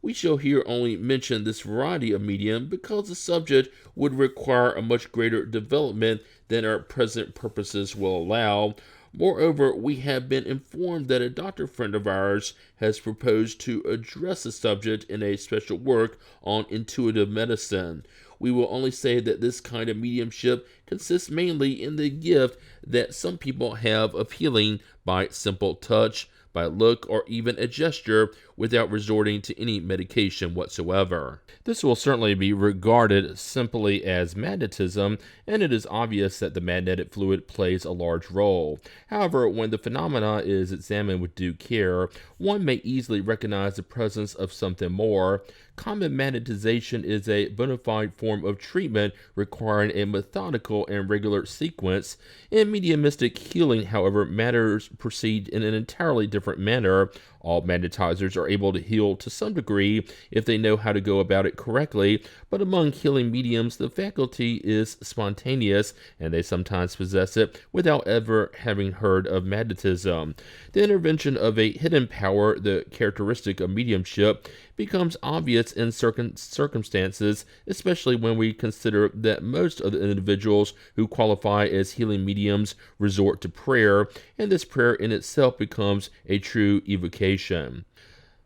We shall here only mention this variety of medium because the subject would require a much greater development than our present purposes will allow. Moreover, we have been informed that a doctor friend of ours has proposed to address the subject in a special work on intuitive medicine. We will only say that this kind of mediumship consists mainly in the gift that some people have of healing by simple touch, by a look or even a gesture without resorting to any medication whatsoever. This will certainly be regarded simply as magnetism, and it is obvious that the magnetic fluid plays a large role. However, when the phenomena is examined with due care, one may easily recognize the presence of something more. Common magnetization is a bona fide form of treatment requiring a methodical and regular sequence. In mediumistic healing, however, matters proceed in an entirely different manner. All magnetizers are able to heal to some degree if they know how to go about it correctly, but among healing mediums, the faculty is spontaneous, and they sometimes possess it without ever having heard of magnetism. The intervention of a hidden power, the characteristic of mediumship, becomes obvious in certain circumstances, especially when we consider that most of the individuals who qualify as healing mediums resort to prayer, and this prayer in itself becomes a true evocation.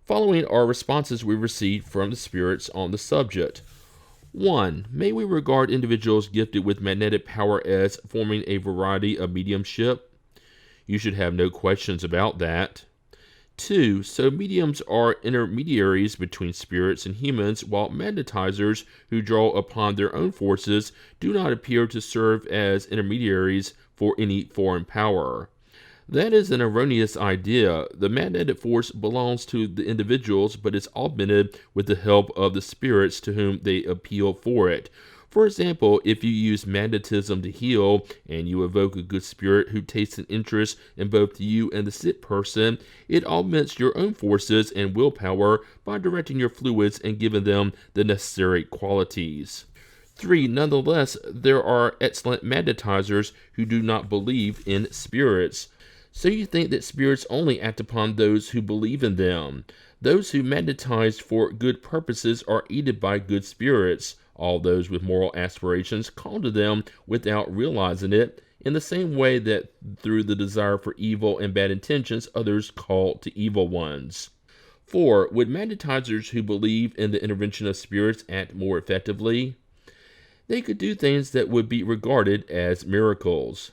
Following are responses we received from the spirits on the subject. 1. May we regard individuals gifted with magnetic power as forming a variety of mediumship? You should have no questions about that. 2. So mediums are intermediaries between spirits and humans, while magnetizers who draw upon their own forces do not appear to serve as intermediaries for any foreign power. That is an erroneous idea. The magnetic force belongs to the individuals, but is augmented with the help of the spirits to whom they appeal for it. For example, if you use magnetism to heal, and you evoke a good spirit who takes an interest in both you and the sick person, it augments your own forces and willpower by directing your fluids and giving them the necessary qualities. 3. Nonetheless, there are excellent magnetizers who do not believe in spirits. So you think that spirits only act upon those who believe in them. Those who magnetize for good purposes are aided by good spirits. All those with moral aspirations call to them without realizing it, in the same way that through the desire for evil and bad intentions, others call to evil ones. 4. Would magnetizers who believe in the intervention of spirits act more effectively? They could do things that would be regarded as miracles.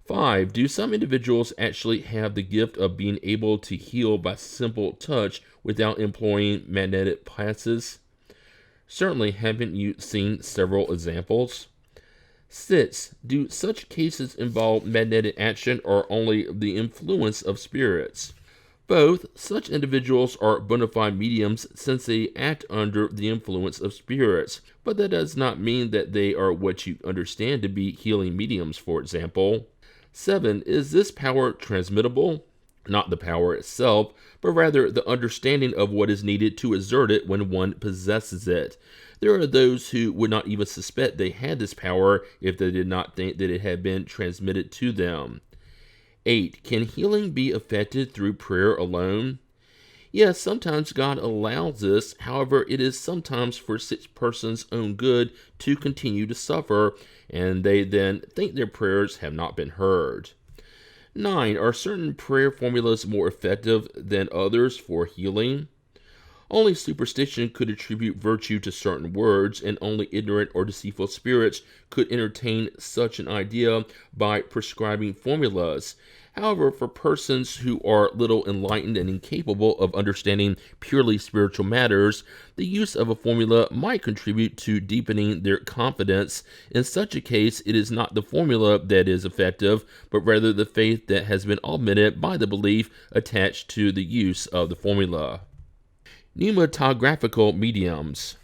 5. Do some individuals actually have the gift of being able to heal by simple touch without employing magnetic passes? Certainly, haven't you seen several examples? 6. Do such cases involve magnetic action or only the influence of spirits? Both. Such individuals are bona fide mediums since they act under the influence of spirits, but that does not mean that they are what you understand to be healing mediums, for example. 7. Is this power transmittable? Not the power itself, but rather the understanding of what is needed to exert it when one possesses it. There are those who would not even suspect they had this power if they did not think that it had been transmitted to them. 8. Can healing be effected through prayer alone? Yes, sometimes God allows this. However, it is sometimes for such person's own good to continue to suffer, and they then think their prayers have not been heard. 9. Are certain prayer formulas more effective than others for healing? Only superstition could attribute virtue to certain words, and only ignorant or deceitful spirits could entertain such an idea by prescribing formulas. However, for persons who are little enlightened and incapable of understanding purely spiritual matters, the use of a formula might contribute to deepening their confidence. In such a case, it is not the formula that is effective, but rather the faith that has been augmented by the belief attached to the use of the formula. Pneumatographical mediums.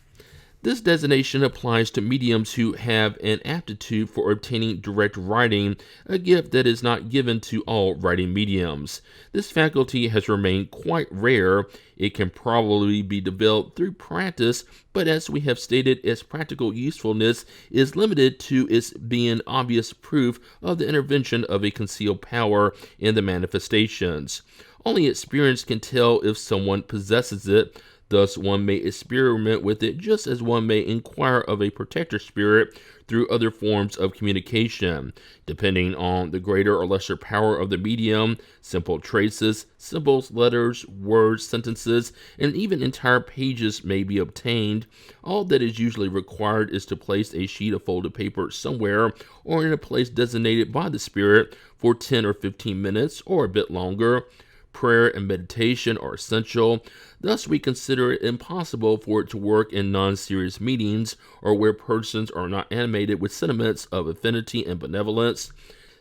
This designation applies to mediums who have an aptitude for obtaining direct writing, a gift that is not given to all writing mediums. This faculty has remained quite rare. It can probably be developed through practice, but as we have stated, its practical usefulness is limited to its being obvious proof of the intervention of a concealed power in the manifestations. Only experience can tell if someone possesses it. Thus, one may experiment with it just as one may inquire of a protector spirit through other forms of communication. Depending on the greater or lesser power of the medium, simple traces, symbols, letters, words, sentences, and even entire pages may be obtained. All that is usually required is to place a sheet of folded paper somewhere or in a place designated by the spirit for 10 or 15 minutes or a bit longer. Prayer and meditation are essential. Thus, we consider it impossible for it to work in non-serious meetings or where persons are not animated with sentiments of affinity and benevolence.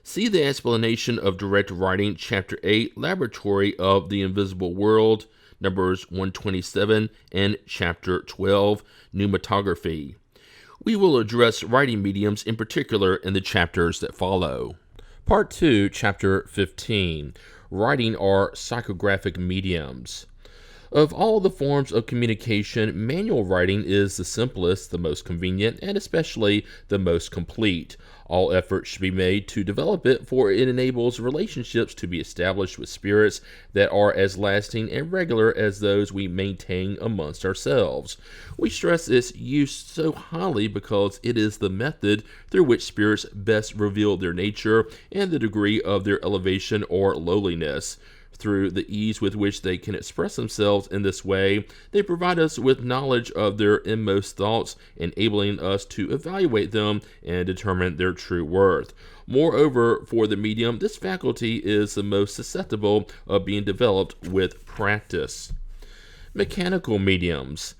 See the explanation of direct writing, Chapter 8, Laboratory of the Invisible World, Numbers 127, and Chapter 12, Pneumatography. We will address writing mediums in particular in the chapters that follow. Part 2, Chapter 15, Writing or Psychographic Mediums. Of all the forms of communication, manual writing is the simplest, the most convenient, and especially the most complete. All efforts should be made to develop it, for it enables relationships to be established with spirits that are as lasting and regular as those we maintain amongst ourselves. We stress its use so highly because it is the method through which spirits best reveal their nature and the degree of their elevation or lowliness. Through the ease with which they can express themselves in this way, they provide us with knowledge of their inmost thoughts, enabling us to evaluate them and determine their true worth. Moreover, for the medium, this faculty is the most susceptible of being developed with practice. Mechanical mediums.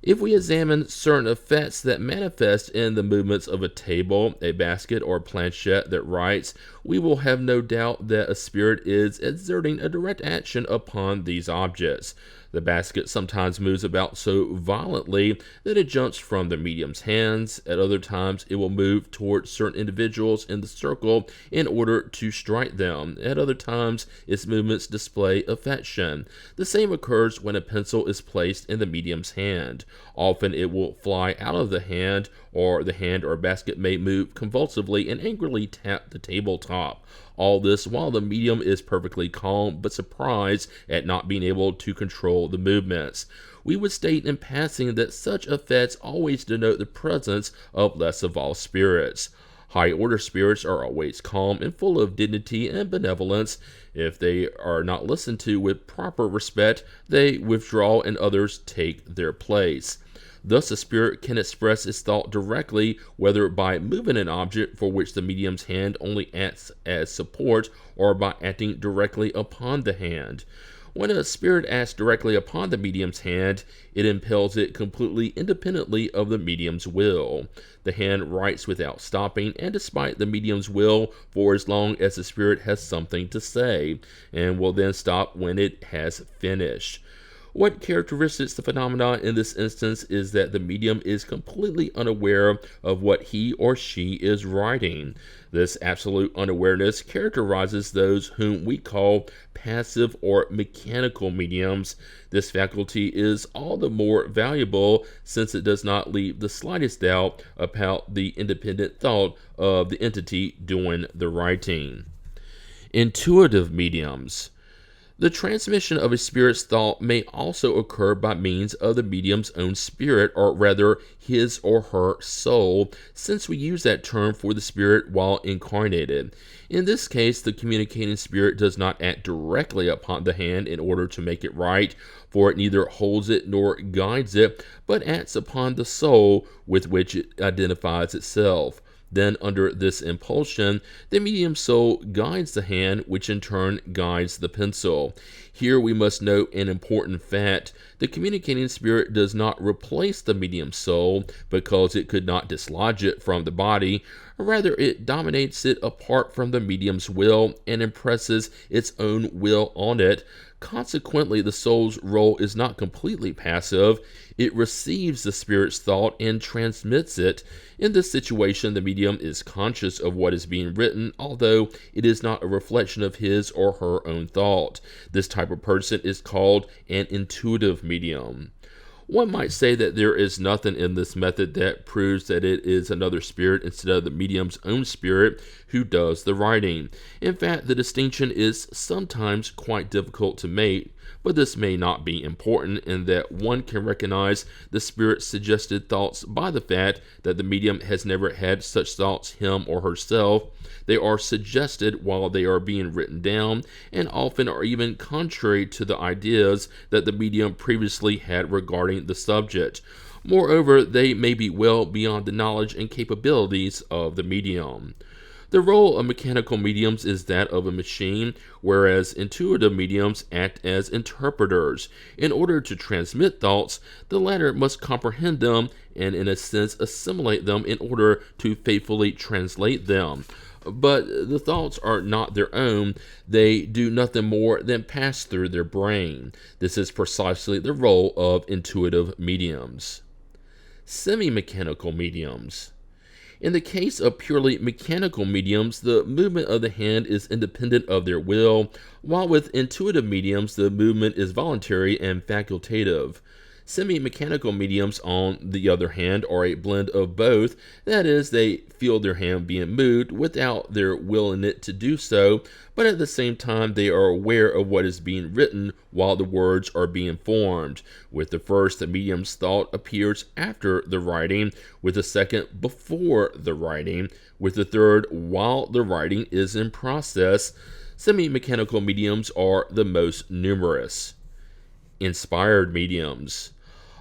If we examine certain effects that manifest in the movements of a table, a basket, or planchette that writes, we will have no doubt that a spirit is exerting a direct action upon these objects. The basket sometimes moves about so violently that it jumps from the medium's hands. At other times, it will move towards certain individuals in the circle in order to strike them. At other times, its movements display affection. The same occurs when a pencil is placed in the medium's hand. Often it will fly out of the hand, or the hand or basket may move convulsively and angrily tap the tabletop. All this while the medium is perfectly calm but surprised at not being able to control the movements. We would state in passing that such effects always denote the presence of less evolved spirits. High-order spirits are always calm and full of dignity and benevolence. If they are not listened to with proper respect, they withdraw and others take their place. Thus, a spirit can express its thought directly, whether by moving an object for which the medium's hand only acts as support, or by acting directly upon the hand. When a spirit acts directly upon the medium's hand, it impels it completely independently of the medium's will. The hand writes without stopping, and despite the medium's will, for as long as the spirit has something to say, and will then stop when it has finished. What characteristics the phenomenon in this instance is that the medium is completely unaware of what he or she is writing. This absolute unawareness characterizes those whom we call passive or mechanical mediums. This faculty is all the more valuable since it does not leave the slightest doubt about the independent thought of the entity doing the writing. Intuitive mediums. The transmission of a spirit's thought may also occur by means of the medium's own spirit, or rather his or her soul, since we use that term for the spirit while incarnated. In this case, the communicating spirit does not act directly upon the hand in order to make it right, for it neither holds it nor guides it, but acts upon the soul with which it identifies itself. Then, under this impulsion, the medium soul guides the hand, which in turn guides the pencil. Here we must note an important fact. The communicating spirit does not replace the medium soul because it could not dislodge it from the body. Rather, it dominates it apart from the medium's will and impresses its own will on it. Consequently, the soul's role is not completely passive. It receives the spirit's thought and transmits it. In this situation, the medium is conscious of what is being written, although it is not a reflection of his or her own thought. This type of person is called an intuitive medium. One might say that there is nothing in this method that proves that it is another spirit instead of the medium's own spirit who does the writing. In fact, the distinction is sometimes quite difficult to make, but this may not be important in that one can recognize the spirit's suggested thoughts by the fact that the medium has never had such thoughts him or herself. They are suggested while they are being written down, and often are even contrary to the ideas that the medium previously had regarding the subject. Moreover, they may be well beyond the knowledge and capabilities of the medium. The role of mechanical mediums is that of a machine, whereas intuitive mediums act as interpreters. In order to transmit thoughts, the latter must comprehend them and, in a sense, assimilate them in order to faithfully translate them. But the thoughts are not their own. They do nothing more than pass through their brain. This is precisely the role of intuitive mediums. Semi-mechanical mediums. In the case of purely mechanical mediums, the movement of the hand is independent of their will, while with intuitive mediums, the movement is voluntary and facultative. Semi-mechanical mediums, on the other hand, are a blend of both. That is, they feel their hand being moved without their willing it to do so, but at the same time they are aware of what is being written while the words are being formed. With the first, the medium's thought appears after the writing, with the second before the writing, with the third while the writing is in process. Semi-mechanical mediums are the most numerous. Inspired mediums.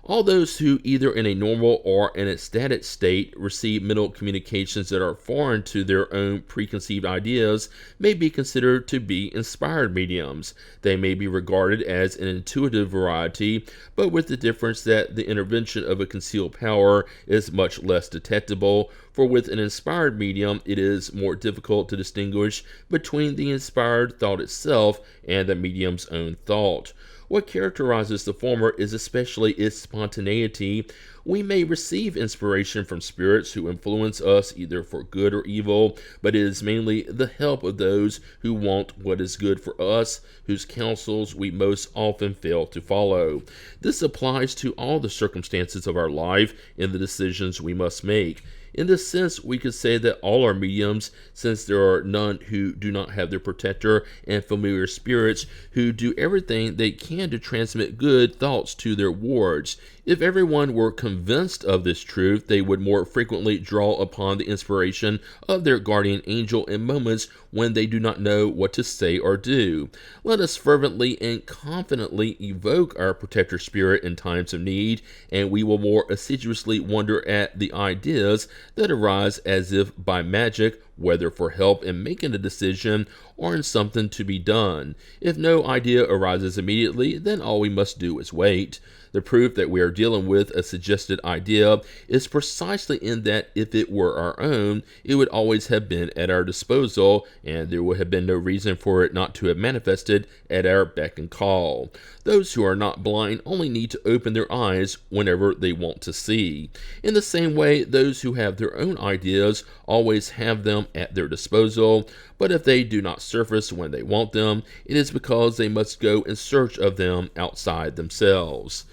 All those who, either in a normal or an ecstatic state, receive mental communications that are foreign to their own preconceived ideas may be considered to be inspired mediums. They may be regarded as an intuitive variety, but with the difference that the intervention of a concealed power is much less detectable, for with an inspired medium it is more difficult to distinguish between the inspired thought itself and the medium's own thought. What characterizes the former is especially its spontaneity. We may receive inspiration from spirits who influence us either for good or evil, but it is mainly the help of those who want what is good for us, whose counsels we most often fail to follow. This applies to all the circumstances of our life and the decisions we must make. In this sense, we could say that all are mediums, since there are none who do not have their protector and familiar spirits who do everything they can to transmit good thoughts to their wards. If everyone were convinced of this truth, they would more frequently draw upon the inspiration of their guardian angel in moments when they do not know what to say or do. Let us fervently and confidently evoke our protector spirit in times of need, and we will more assiduously wonder at the ideas that arise as if by magic, whether for help in making a decision or in something to be done. If no idea arises immediately, then all we must do is wait. The proof that we are dealing with a suggested idea is precisely in that if it were our own, it would always have been at our disposal, and there would have been no reason for it not to have manifested at our beck and call. Those who are not blind only need to open their eyes whenever they want to see. In the same way, those who have their own ideas always have them at their disposal, but if they do not surface when they want them, it is because they must go in search of them outside themselves.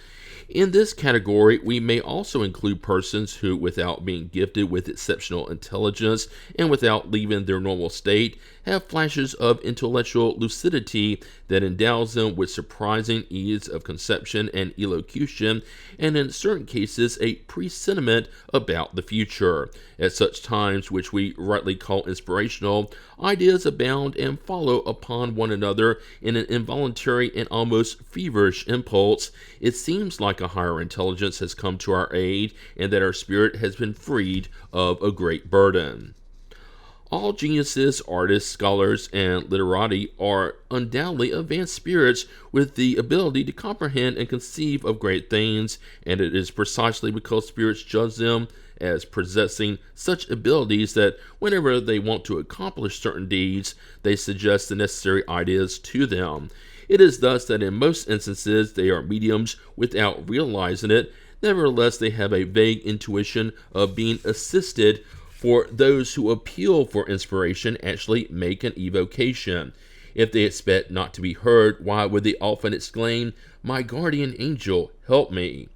In this category, we may also include persons who, without being gifted with exceptional intelligence and without leaving their normal state, have flashes of intellectual lucidity that endows them with surprising ease of conception and elocution, and in certain cases a presentiment about the future. At such times, which we rightly call inspirational, ideas abound and follow upon one another in an involuntary and almost feverish impulse. It seems like a higher intelligence has come to our aid, and that our spirit has been freed of a great burden. All geniuses, artists, scholars, and literati are undoubtedly advanced spirits with the ability to comprehend and conceive of great things, and it is precisely because spirits judge them as possessing such abilities that whenever they want to accomplish certain deeds, they suggest the necessary ideas to them. It is thus that in most instances they are mediums without realizing it. Nevertheless, they have a vague intuition of being assisted, for those who appeal for inspiration actually make an evocation. If they expect not to be heard, why would they often exclaim, "My guardian angel, help me"?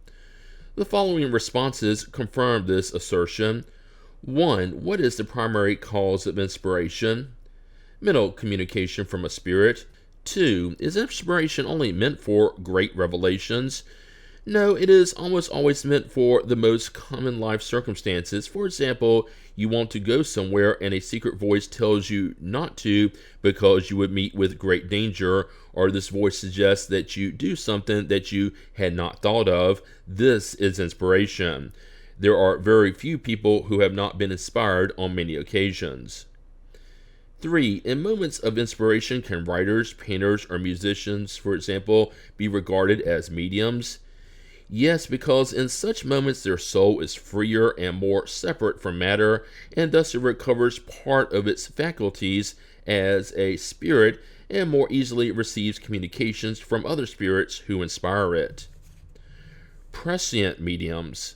The following responses confirm this assertion. 1. What is the primary cause of inspiration? Mental communication from a spirit. 2. Is inspiration only meant for great revelations? No, it is almost always meant for the most common life circumstances. For example, you want to go somewhere and a secret voice tells you not to because you would meet with great danger, or this voice suggests that you do something that you had not thought of. This is inspiration. There are very few people who have not been inspired on many occasions. 3. In moments of inspiration, can writers, painters, or musicians, for example, be regarded as mediums? Yes, because in such moments their soul is freer and more separate from matter, and thus it recovers part of its faculties as a spirit and more easily receives communications from other spirits who inspire it. Prescient mediums.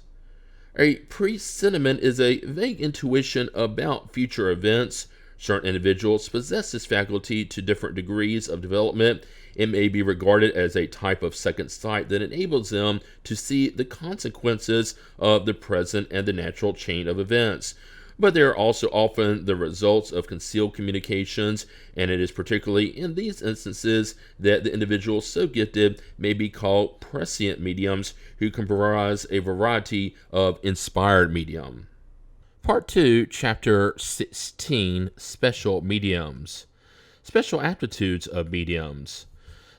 A presentiment is a vague intuition about future events. Certain individuals possess this faculty to different degrees of development. It may be regarded as a type of second sight that enables them to see the consequences of the present and the natural chain of events. But they are also often the results of concealed communications, and it is particularly in these instances that the individuals so gifted may be called prescient mediums, who comprise a variety of inspired medium. Part 2, Chapter 16, Special Mediums. Special aptitudes of mediums.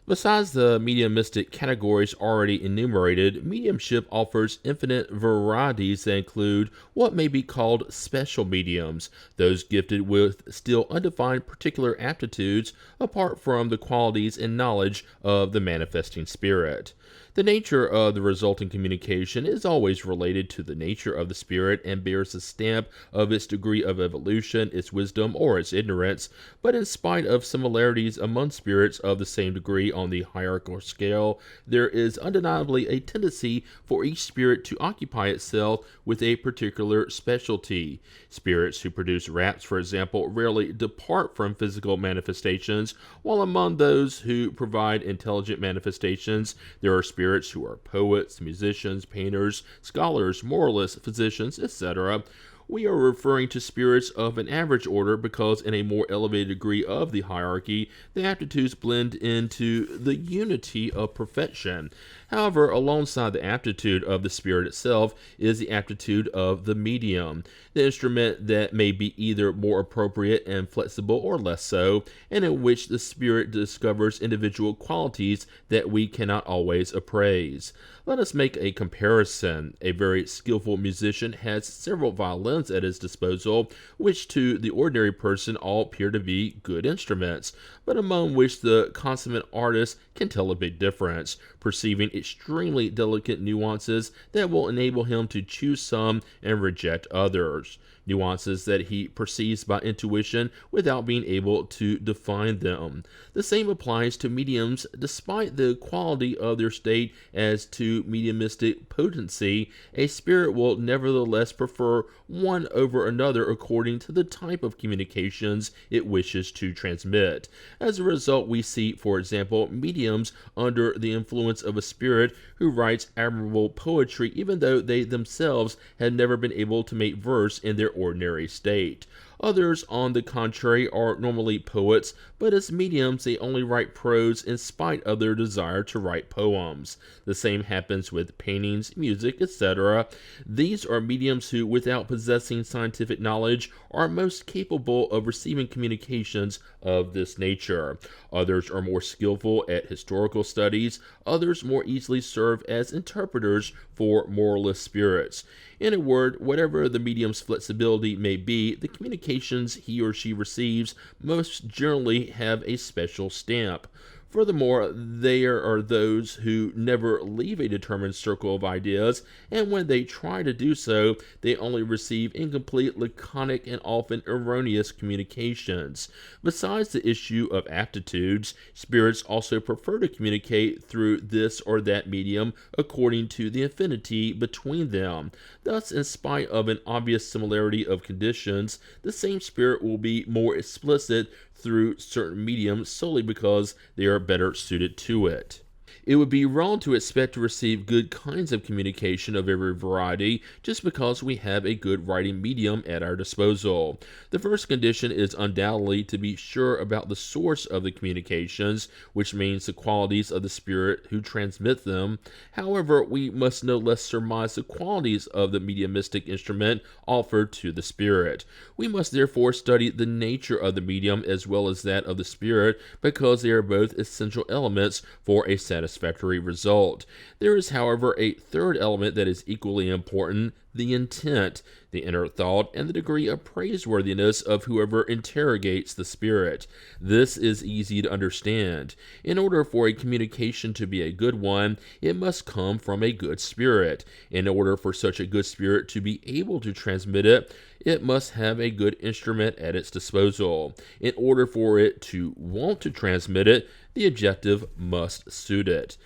Besides the mediumistic categories already enumerated, mediumship offers infinite varieties that include what may be called special mediums, those gifted with still undefined particular aptitudes apart from the qualities and knowledge of the manifesting spirit. The nature of the resulting communication is always related to the nature of the spirit and bears the stamp of its degree of evolution, its wisdom, or its ignorance, but in spite of similarities among spirits of the same degree on the hierarchical scale, there is undeniably a tendency for each spirit to occupy itself with a particular specialty. Spirits who produce raps, for example, rarely depart from physical manifestations, while among those who provide intelligent manifestations, there are spirits who are poets, musicians, painters, scholars, moralists, physicians, etc. We are referring to spirits of an average order because in a more elevated degree of the hierarchy, the aptitudes blend into the unity of perfection. However, alongside the aptitude of the spirit itself is the aptitude of the medium, the instrument that may be either more appropriate and flexible or less so, and in which the spirit discovers individual qualities that we cannot always appraise. Let us make a comparison. A very skillful musician has several violins at his disposal, which to the ordinary person all appear to be good instruments, but among which the consummate artist can tell a big difference, perceiving extremely delicate nuances that will enable him to choose some and reject others. Nuances that he perceives by intuition without being able to define them. The same applies to mediums, despite the quality of their state as to mediumistic potency. A spirit will nevertheless prefer one over another according to the type of communications it wishes to transmit. As a result, we see, for example, mediums under the influence of a spirit who writes admirable poetry even though they themselves had never been able to make verse in their ordinary state. Others, on the contrary, are normally poets, but as mediums they only write prose in spite of their desire to write poems. The same happens with paintings, music, etc. These are mediums who, without possessing scientific knowledge, are most capable of receiving communications of this nature. Others are more skillful at historical studies. Others more easily serve as interpreters for moralist spirits. In a word, whatever the medium's flexibility may be, the communications he or she receives most generally have a special stamp. Furthermore, there are those who never leave a determined circle of ideas, and when they try to do so, they only receive incomplete, laconic, and often erroneous communications. Besides the issue of aptitudes, spirits also prefer to communicate through this or that medium according to the affinity between them. Thus, in spite of an obvious similarity of conditions, the same spirit will be more explicit through certain mediums solely because they are better suited to it. It would be wrong to expect to receive good kinds of communication of every variety just because we have a good writing medium at our disposal. The first condition is undoubtedly to be sure about the source of the communications, which means the qualities of the spirit who transmit them. However, we must no less surmise the qualities of the mediumistic instrument offered to the spirit. We must therefore study the nature of the medium as well as that of the spirit, because they are both essential elements for a satisfactory satisfactory result. There is, however, a third element that is equally important: the intent, the inner thought, and the degree of praiseworthiness of whoever interrogates the spirit. This is easy to understand. In order for a communication to be a good one, it must come from a good spirit. In order for such a good spirit to be able to transmit it, it must have a good instrument at its disposal. In order for it to want to transmit it, the objective must suit it.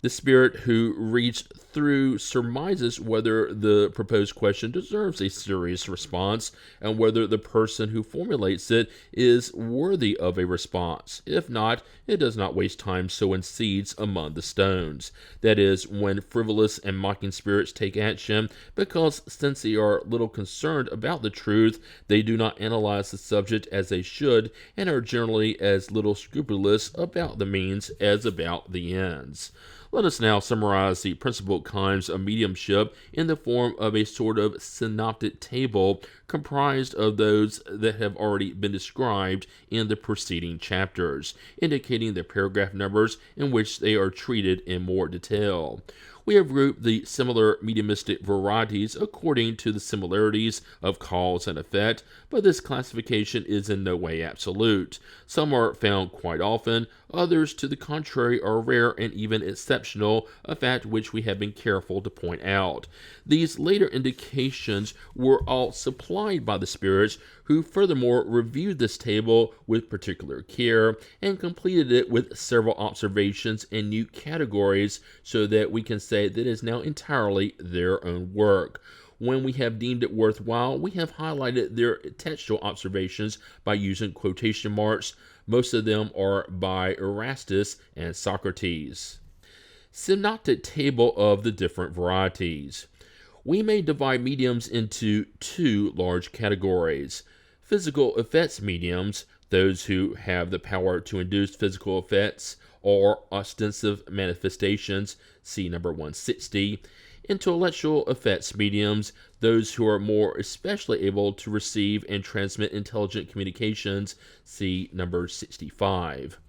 The spirit who reads through surmises whether the proposed question deserves a serious response and whether the person who formulates it is worthy of a response. If not, it does not waste time sowing seeds among the stones. That is, when frivolous and mocking spirits take action, because since they are little concerned about the truth, they do not analyze the subject as they should and are generally as little scrupulous about the means as about the ends. Let us now summarize the principal kinds of mediumship in the form of a sort of synoptic table comprised of those that have already been described in the preceding chapters, indicating the paragraph numbers in which they are treated in more detail. We have grouped the similar mediumistic varieties according to the similarities of cause and effect, but this classification is in no way absolute. Some are found quite often, others, to the contrary, are rare and even exceptional, a fact which we have been careful to point out. These later indications were all supplied by the spirits, who furthermore reviewed this table with particular care and completed it with several observations and new categories, so that we can say that it is now entirely their own work. When we have deemed it worthwhile, we have highlighted their textual observations by using quotation marks. Most of them are by Erastus and Socrates. Synoptic table of the different varieties. We may divide mediums into two large categories: physical effects mediums, those who have the power to induce physical effects or ostensive manifestations, see number 160. Intellectual effects mediums, those who are more especially able to receive and transmit intelligent communications, see number 65.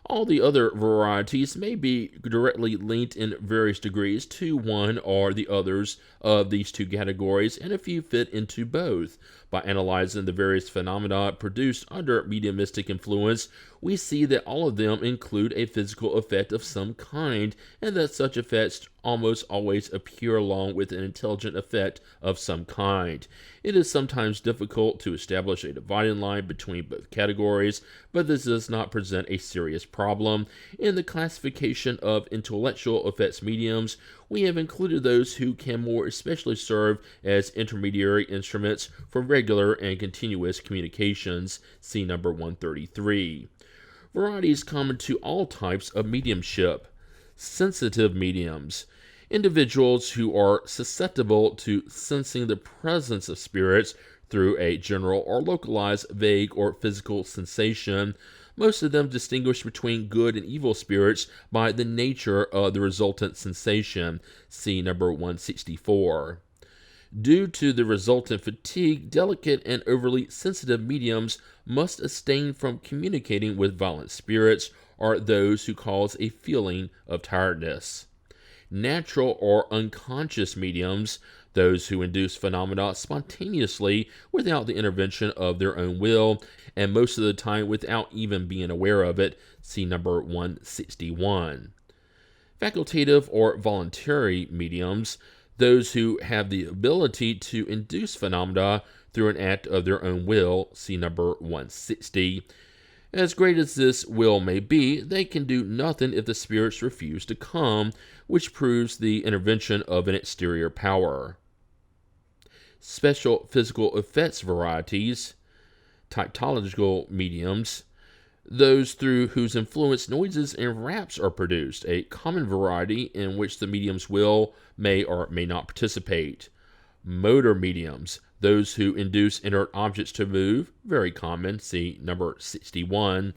All the other varieties may be directly linked in various degrees to one or the others of these two categories, and a few fit into both. By analyzing the various phenomena produced under mediumistic influence, we see that all of them include a physical effect of some kind, and that such effects almost always appear along with an intelligent effect of some kind. It is sometimes difficult to establish a dividing line between both categories, but this does not present a serious problem. In the classification of intellectual effects mediums, we have included those who can more especially serve as intermediary instruments for regular and continuous communications, see number 133. Varieties common to all types of mediumship. Sensitive mediums. Individuals who are susceptible to sensing the presence of spirits through a general or localized vague or physical sensation. Most of them distinguish between good and evil spirits by the nature of the resultant sensation, see number 164. Due to the resultant fatigue, delicate and overly sensitive mediums must abstain from communicating with violent spirits or those who cause a feeling of tiredness. Natural or unconscious mediums, those who induce phenomena spontaneously without the intervention of their own will, and most of the time without even being aware of it, see number 161. Facultative or voluntary mediums, those who have the ability to induce phenomena through an act of their own will, see number 160. As great as this will may be, they can do nothing if the spirits refuse to come, which proves the intervention of an exterior power. Special physical effects varieties. Typtological mediums, those through whose influence noises and raps are produced, a common variety in which the medium's will may or may not participate. Motor mediums, those who induce inert objects to move, very common, see number 61.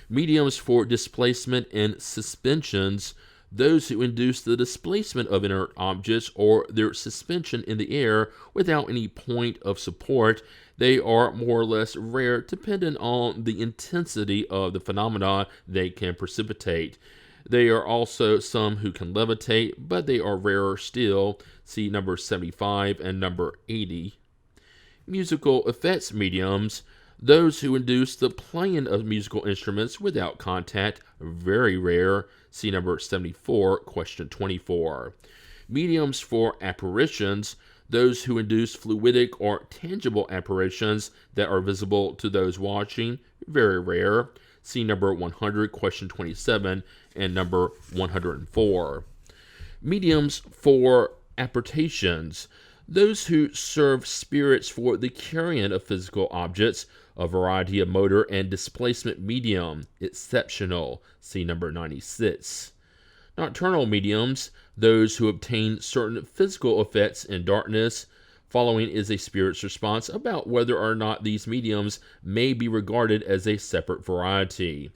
Mediums for displacement and suspensions, those who induce the displacement of inert objects or their suspension in the air without any point of support. They are more or less rare, dependent on the intensity of the phenomena they can precipitate. There are also some who can levitate, but they are rarer still. See number 75 and number 80. Musical effects mediums, those who induce the playing of musical instruments without contact, very rare. See number 74, question 24. Mediums for apparitions, those who induce fluidic or tangible apparitions that are visible to those watching, very rare. See number 100, question 27, and number 104. Mediums for apportations, those who serve spirits for the carrying of physical objects, a variety of motor and displacement medium, exceptional. See number 96. Nocturnal mediums, those who obtain certain physical effects in darkness. Following is a spirit's response about whether or not these mediums may be regarded as a separate variety.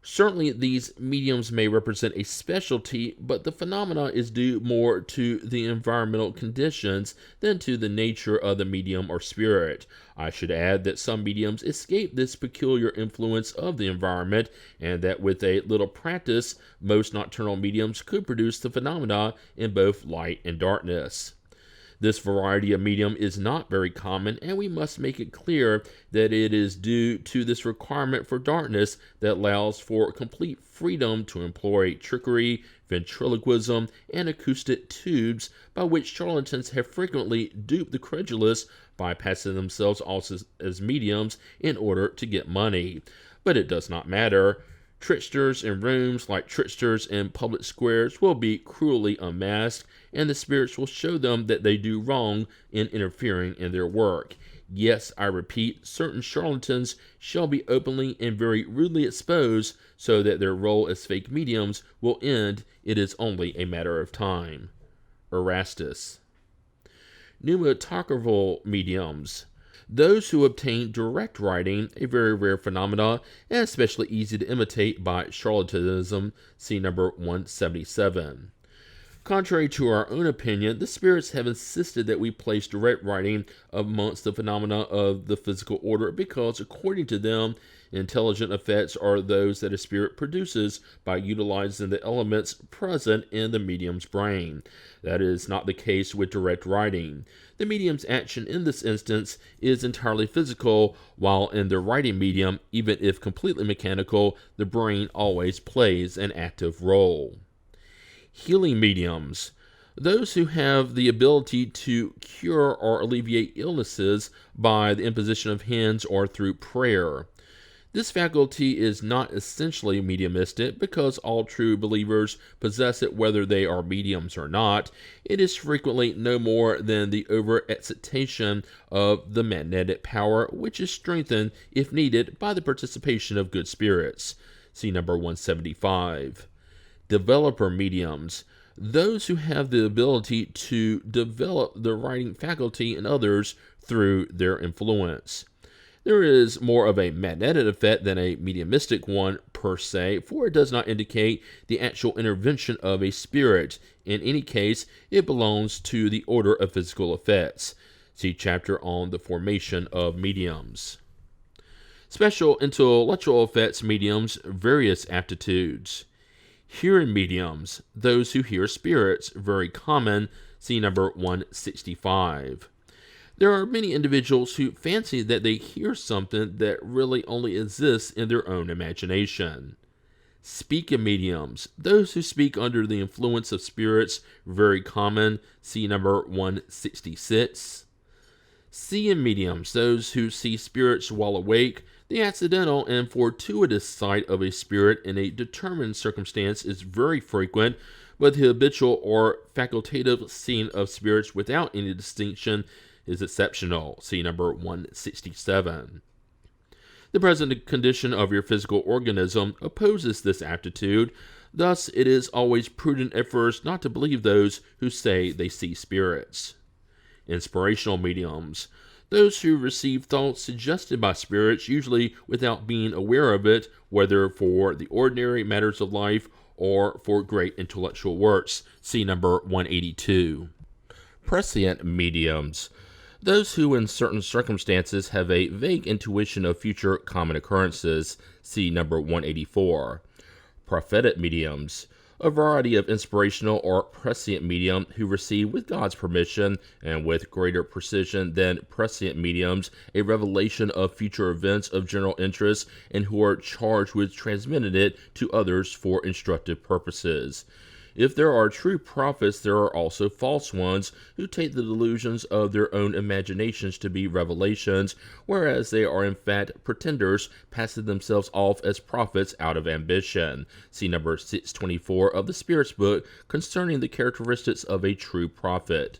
Certainly, these mediums may represent a specialty, but the phenomena is due more to the environmental conditions than to the nature of the medium or spirit. I should add that some mediums escape this peculiar influence of the environment, and that with a little practice, most nocturnal mediums could produce the phenomena in both light and darkness. This variety of medium is not very common, and we must make it clear that it is due to this requirement for darkness that allows for complete freedom to employ trickery, ventriloquism, and acoustic tubes, by which charlatans have frequently duped the credulous by passing themselves also as mediums in order to get money. But it does not matter. Tricksters in rooms, like tricksters in public squares, will be cruelly unmasked, and the spirits will show them that they do wrong in interfering in their work. Yes, I repeat, certain charlatans shall be openly and very rudely exposed, so that their role as fake mediums will end. It is only a matter of time. Erastus. Pneumatography mediums, those who obtain direct writing, a very rare phenomenon, and especially easy to imitate by charlatanism. See number 177. Contrary to our own opinion, the spirits have insisted that we place direct writing amongst the phenomena of the physical order because, according to them, intelligent effects are those that a spirit produces by utilizing the elements present in the medium's brain. That is not the case with direct writing. The medium's action in this instance is entirely physical, while in the writing medium, even if completely mechanical, the brain always plays an active role. Healing mediums, those who have the ability to cure or alleviate illnesses by the imposition of hands or through prayer. This faculty is not essentially mediumistic because all true believers possess it whether they are mediums or not. It is frequently no more than the over-excitation of the magnetic power, which is strengthened, if needed, by the participation of good spirits. See number 175. Developer mediums, those who have the ability to develop the writing faculty in others through their influence. There is more of a magnetic effect than a mediumistic one per se, for it does not indicate the actual intervention of a spirit. In any case, it belongs to the order of physical effects. See chapter on the formation of mediums. Special intellectual effects mediums, various aptitudes. Hearing mediums, those who hear spirits, very common. See number 165. There are many individuals who fancy that they hear something that really only exists in their own imagination. Speaking mediums, those who speak under the influence of spirits, very common. See number 166. Seeing mediums, those who see spirits while awake. The accidental and fortuitous sight of a spirit in a determined circumstance is very frequent, but the habitual or facultative seeing of spirits without any distinction is exceptional. See number 167. The present condition of your physical organism opposes this aptitude. Thus, it is always prudent at first not to believe those who say they see spirits. Inspirational mediums, those who receive thoughts suggested by spirits, usually without being aware of it, whether for the ordinary matters of life or for great intellectual works. See number 182. Prescient mediums, those who in certain circumstances have a vague intuition of future common occurrences. See number 184. Prophetic mediums, a variety of inspirational or prescient medium who receive with God's permission and with greater precision than prescient mediums a revelation of future events of general interest and who are charged with transmitting it to others for instructive purposes. If there are true prophets, there are also false ones who take the delusions of their own imaginations to be revelations, whereas they are in fact pretenders passing themselves off as prophets out of ambition. See number 624 of the Spirit's book concerning the characteristics of a true prophet.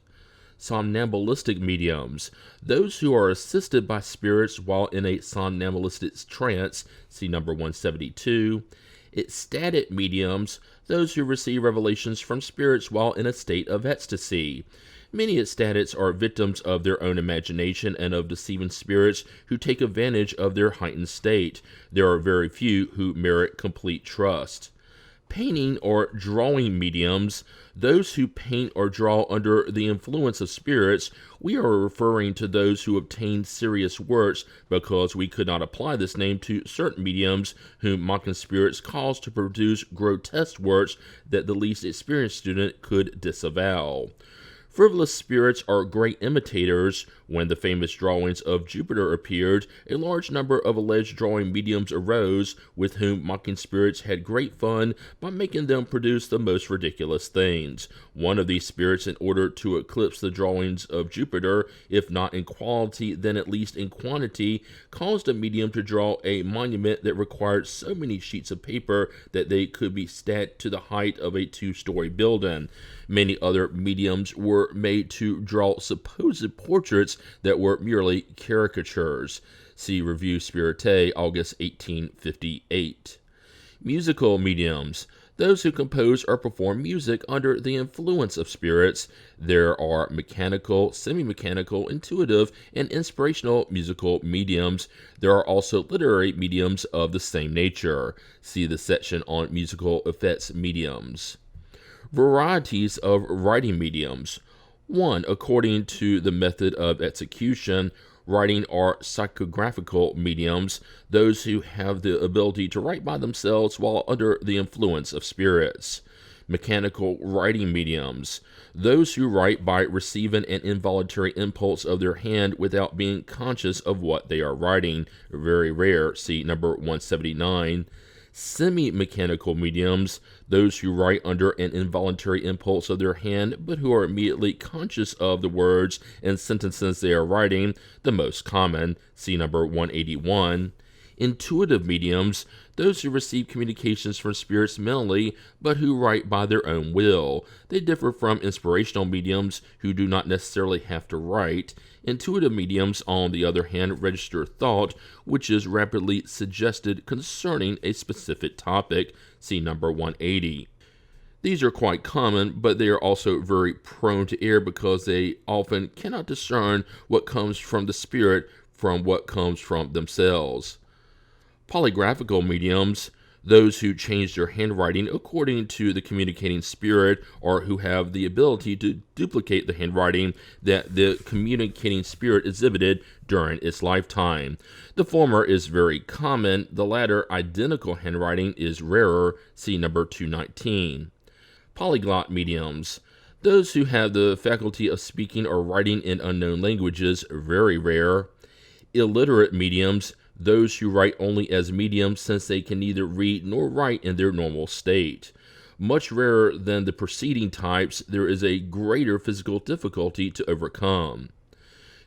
Somnambulistic mediums, those who are assisted by spirits while in a somnambulistic trance. See number 172. Ecstatic mediums, those who receive revelations from spirits while in a state of ecstasy. Many ecstatics are victims of their own imagination and of deceiving spirits who take advantage of their heightened state. There are very few who merit complete trust. Painting or drawing mediums, those who paint or draw under the influence of spirits. We are referring to those who obtain serious works because we could not apply this name to certain mediums whom mocking spirits cause to produce grotesque works that the least experienced student could disavow. Frivolous spirits are great imitators. When the famous drawings of Jupiter appeared, a large number of alleged drawing mediums arose, with whom mocking spirits had great fun by making them produce the most ridiculous things. One of these spirits, in order to eclipse the drawings of Jupiter, if not in quality, then at least in quantity, caused a medium to draw a monument that required so many sheets of paper that they could be stacked to the height of a 2-story building. Many other mediums were made to draw supposed portraits that were merely caricatures. See Revue Spirite, August 1858. Musical mediums, those who compose or perform music under the influence of spirits. There are mechanical, semi-mechanical, intuitive, and inspirational musical mediums. There are also literary mediums of the same nature. See the section on musical effects mediums. Varieties of writing mediums. 1. According to the method of execution, writing are psychographical mediums, those who have the ability to write by themselves while under the influence of spirits. Mechanical writing mediums, those who write by receiving an involuntary impulse of their hand without being conscious of what they are writing. Very rare. See number 179. Semi-mechanical mediums, those who write under an involuntary impulse of their hand, but who are immediately conscious of the words and sentences they are writing, the most common. See number 181. Intuitive mediums, those who receive communications from spirits mentally, but who write by their own will. They differ from inspirational mediums, who do not necessarily have to write. Intuitive mediums, on the other hand, register thought, which is rapidly suggested concerning a specific topic. See number 180. These are quite common, but they are also very prone to error because they often cannot discern what comes from the spirit from what comes from themselves. Polygraphical mediums, those who change their handwriting according to the communicating spirit, or who have the ability to duplicate the handwriting that the communicating spirit exhibited during its lifetime. The former is very common, the latter, identical handwriting, is rarer. See number 219. Polyglot mediums, those who have the faculty of speaking or writing in unknown languages, very rare. Illiterate mediums, those who write only as mediums since they can neither read nor write in their normal state. Much rarer than the preceding types, there is a greater physical difficulty to overcome.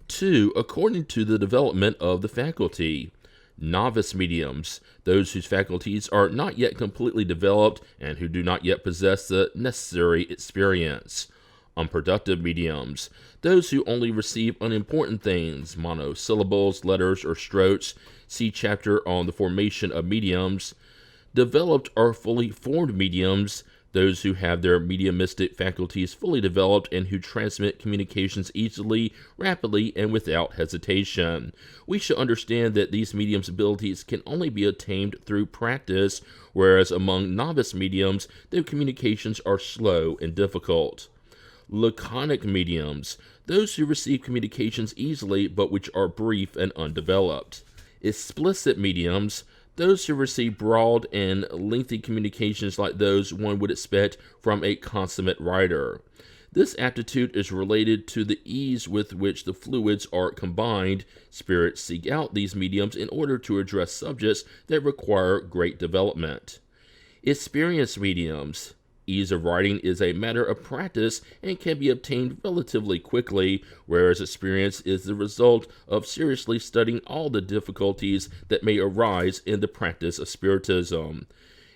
2. According to the development of the faculty. Novice mediums, those whose faculties are not yet completely developed and who do not yet possess the necessary experience. Unproductive mediums, those who only receive unimportant things, monosyllables, letters, or strokes. See chapter on the formation of mediums. Developed or fully formed mediums, those who have their mediumistic faculties fully developed and who transmit communications easily, rapidly, and without hesitation. We should understand that these mediums' abilities can only be attained through practice, whereas among novice mediums, their communications are slow and difficult. Laconic mediums, those who receive communications easily but which are brief and undeveloped. Explicit mediums, Those who receive broad and lengthy communications like those one would expect from a consummate writer. This aptitude is related to the ease with which the fluids are combined. Spirits seek out these mediums in order to address subjects that require great development. Experienced mediums. Ease of writing is a matter of practice and can be obtained relatively quickly, whereas experience is the result of seriously studying all the difficulties that may arise in the practice of Spiritism.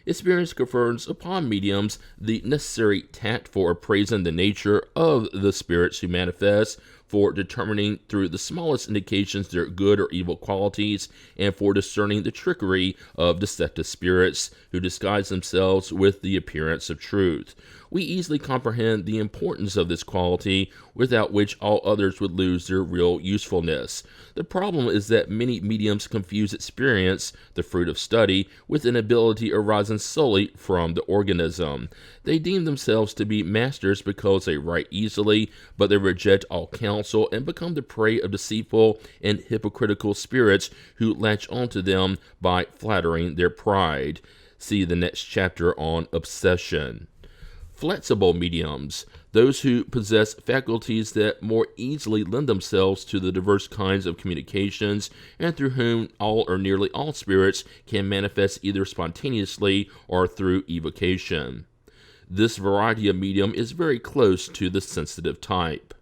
Experience confers upon mediums the necessary tact for appraising the nature of the spirits who manifest, for determining through the smallest indications their good or evil qualities, and for discerning the trickery of deceptive spirits who disguise themselves with the appearance of truth. We easily comprehend the importance of this quality, without which all others would lose their real usefulness. The problem is that many mediums confuse experience, the fruit of study, with an ability arising solely from the organism. They deem themselves to be masters because they write easily, but they reject all counsel and become the prey of deceitful and hypocritical spirits who latch onto them by flattering their pride. See the next chapter on obsession. Flexible mediums, those who possess faculties that more easily lend themselves to the diverse kinds of communications, and through whom all or nearly all spirits can manifest either spontaneously or through evocation. This variety of medium is very close to the sensitive type.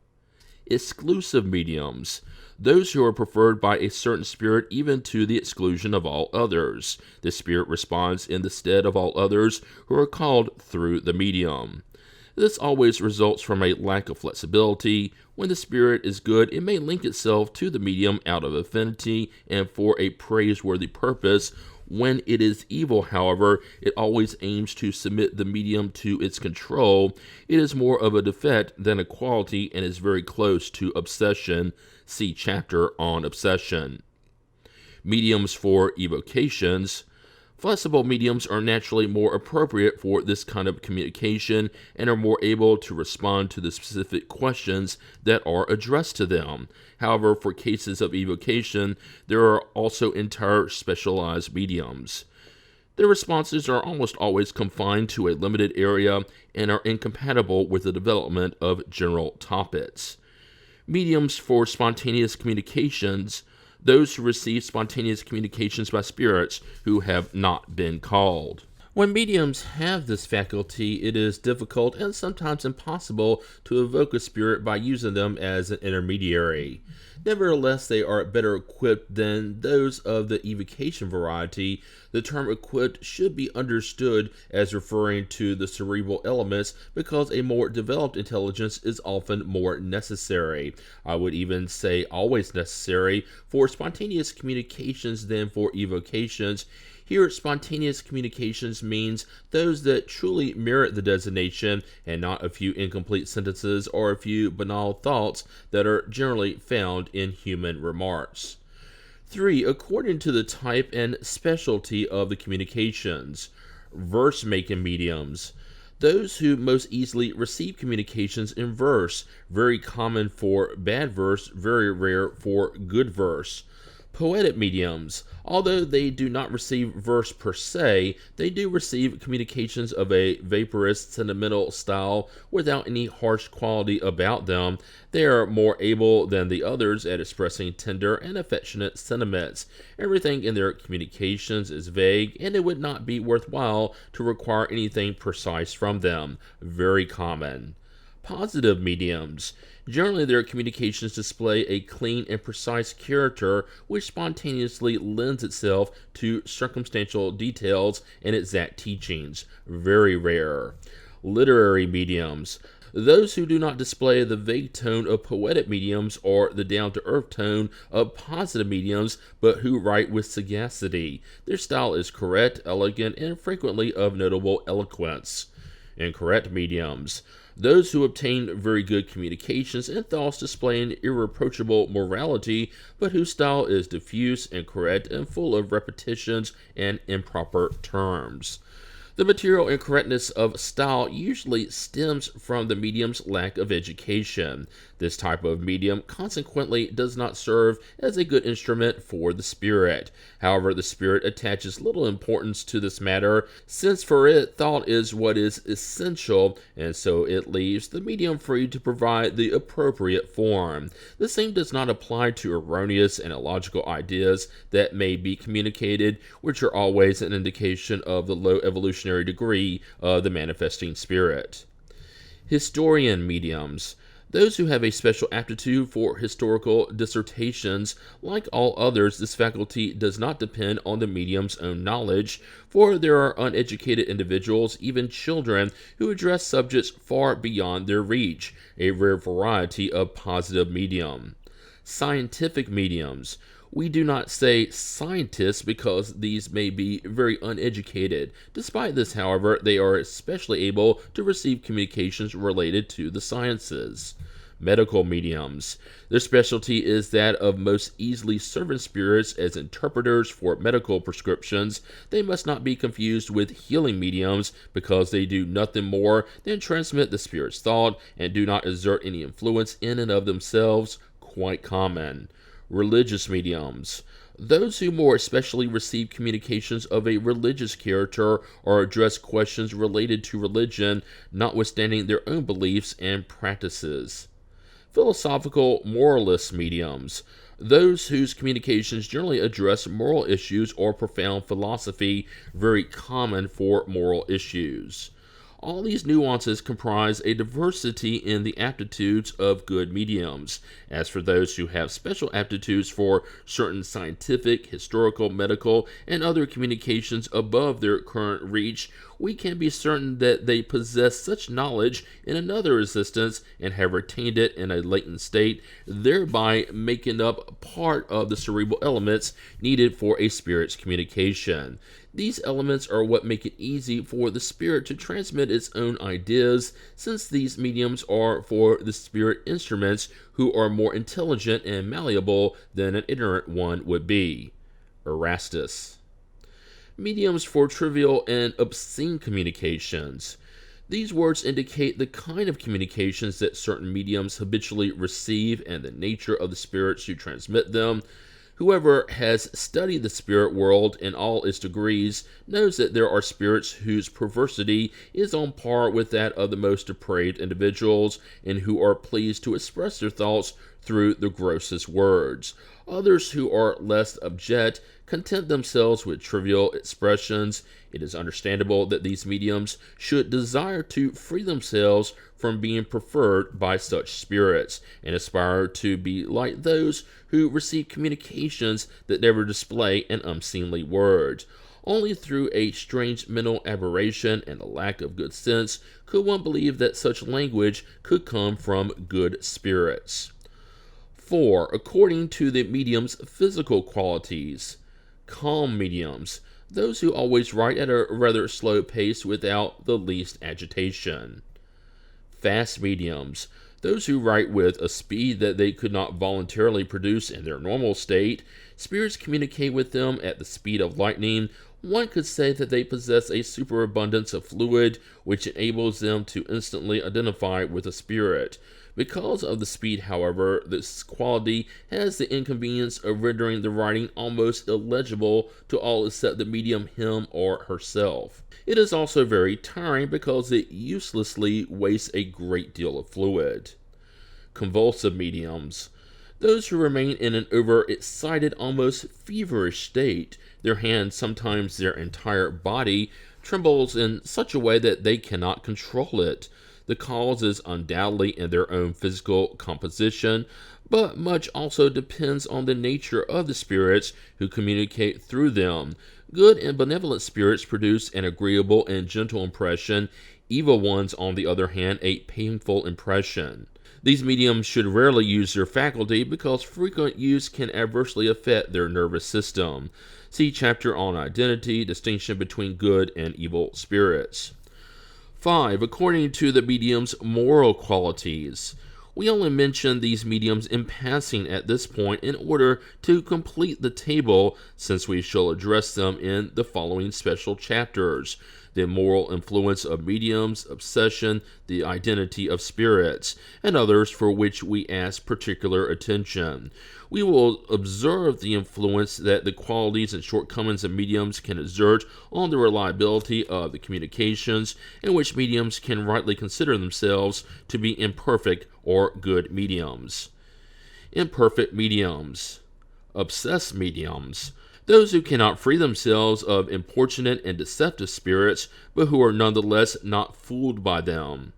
Exclusive mediums, those who are preferred by a certain spirit even to the exclusion of all others. The spirit responds in the stead of all others who are called through the medium. This always results from a lack of flexibility. When the spirit is good, it may link itself to the medium out of affinity and for a praiseworthy purpose. When it is evil, however, it always aims to submit the medium to its control. It is more of a defect than a quality and is very close to obsession. See chapter on obsession. Mediums for evocations. Flexible mediums are naturally more appropriate for this kind of communication and are more able to respond to the specific questions that are addressed to them. However, for cases of evocation, there are also entire specialized mediums. Their responses are almost always confined to a limited area and are incompatible with the development of general topics. Mediums for spontaneous communications, those who receive spontaneous communications by spirits who have not been called. When mediums have this faculty, it is difficult and sometimes impossible to evoke a spirit by using them as an intermediary. Nevertheless, they are better equipped than those of the evocation variety. The term equipped should be understood as referring to the cerebral elements because a more developed intelligence is often more necessary. I would even say always necessary for spontaneous communications than for evocations. Here, spontaneous communications means those that truly merit the designation and not a few incomplete sentences or a few banal thoughts that are generally found in human remarks. 3. According to the type and specialty of the communications. Verse-making mediums. Those who most easily receive communications in verse, very common for bad verse, very rare for good verse. Poetic mediums, although they do not receive verse per se, they do receive communications of a vaporous, sentimental style without any harsh quality about them. They are more able than the others at expressing tender and affectionate sentiments. Everything in their communications is vague, and it would not be worthwhile to require anything precise from them. Very common. Positive mediums. Generally, their communications display a clean and precise character which spontaneously lends itself to circumstantial details and exact teachings. Very rare. Literary mediums. Those who do not display the vague tone of poetic mediums or the down-to-earth tone of positive mediums, but who write with sagacity. Their style is correct, elegant, and frequently of notable eloquence. Incorrect mediums. Those who obtain very good communications and thoughts displaying irreproachable morality, but whose style is diffuse, incorrect, and full of repetitions and improper terms. The material incorrectness of style usually stems from the medium's lack of education. This type of medium consequently does not serve as a good instrument for the spirit. However, the spirit attaches little importance to this matter, since for it thought is what is essential, and so it leaves the medium free to provide the appropriate form. The same does not apply to erroneous and illogical ideas that may be communicated, which are always an indication of the low evolutionary degree of the manifesting spirit. Historian mediums. Those who have a special aptitude for historical dissertations, like all others, this faculty does not depend on the medium's own knowledge, for there are uneducated individuals, even children, who address subjects far beyond their reach, a rare variety of positive medium. Scientific mediums. We do not say scientists because these may be very uneducated. Despite this, however, they are especially able to receive communications related to the sciences. Medical mediums. Their specialty is that of most easily serving spirits as interpreters for medical prescriptions. They must not be confused with healing mediums because they do nothing more than transmit the spirit's thought and do not exert any influence in and of themselves. Quite common. Religious mediums. Those who more especially receive communications of a religious character or address questions related to religion, notwithstanding their own beliefs and practices. Philosophical moralist mediums. Those whose communications generally address moral issues or profound philosophy, very common for moral issues. All these nuances comprise a diversity in the aptitudes of good mediums. As for those who have special aptitudes for certain scientific, historical, medical, and other communications above their current reach, we can be certain that they possess such knowledge in another existence and have retained it in a latent state, thereby making up part of the cerebral elements needed for a spirit's communication. These elements are what make it easy for the spirit to transmit its own ideas, since these mediums are for the spirit instruments who are more intelligent and malleable than an ignorant one would be. Erastus. Mediums for trivial and obscene communications. These words indicate the kind of communications that certain mediums habitually receive and the nature of the spirits who transmit them. Whoever has studied the spirit world in all its degrees knows that there are spirits whose perversity is on par with that of the most depraved individuals, and who are pleased to express their thoughts through the grossest words. Others who are less abject content themselves with trivial expressions. It is understandable that these mediums should desire to free themselves from being preferred by such spirits, and aspire to be like those who receive communications that never display an unseemly word. Only through a strange mental aberration and a lack of good sense could one believe that such language could come from good spirits. 4. According to the medium's physical qualities. Calm mediums. Those who always write at a rather slow pace without the least agitation. Fast mediums. Those who write with a speed that they could not voluntarily produce in their normal state. Spirits communicate with them at the speed of lightning. One could say that they possess a superabundance of fluid, which enables them to instantly identify with a spirit. Because of the speed, however, this quality has the inconvenience of rendering the writing almost illegible to all except the medium, him or herself. It is also very tiring because it uselessly wastes a great deal of fluid. Convulsive mediums. Those who remain in an overexcited, almost feverish state. Their hand, sometimes their entire body, trembles in such a way that they cannot control it. The cause is undoubtedly in their own physical composition, but much also depends on the nature of the spirits who communicate through them. Good and benevolent spirits produce an agreeable and gentle impression. Evil ones, on the other hand, a painful impression. These mediums should rarely use their faculty because frequent use can adversely affect their nervous system. See chapter on identity, distinction between good and evil spirits. 5. According to the medium's moral qualities. We only mention these mediums in passing at this point in order to complete the table, since we shall address them in the following special chapters. the moral influence of mediums, obsession, the identity of spirits, and others for which we ask particular attention. We will observe the influence that the qualities and shortcomings of mediums can exert on the reliability of the communications, in which mediums can rightly consider themselves to be imperfect or good mediums. Imperfect mediums. Obsessed mediums. Those who cannot free themselves of importunate and deceptive spirits, but who are nonetheless not fooled by them.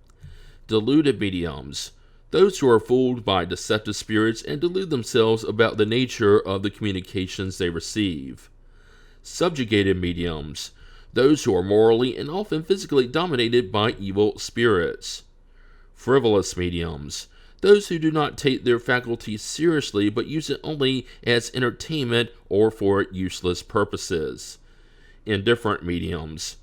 Deluded mediums. Those who are fooled by deceptive spirits and delude themselves about the nature of the communications they receive. Subjugated mediums. Those who are morally and often physically dominated by evil spirits. Frivolous mediums. Those who do not take their faculties seriously but use it only as entertainment or for useless purposes. Indifferent mediums.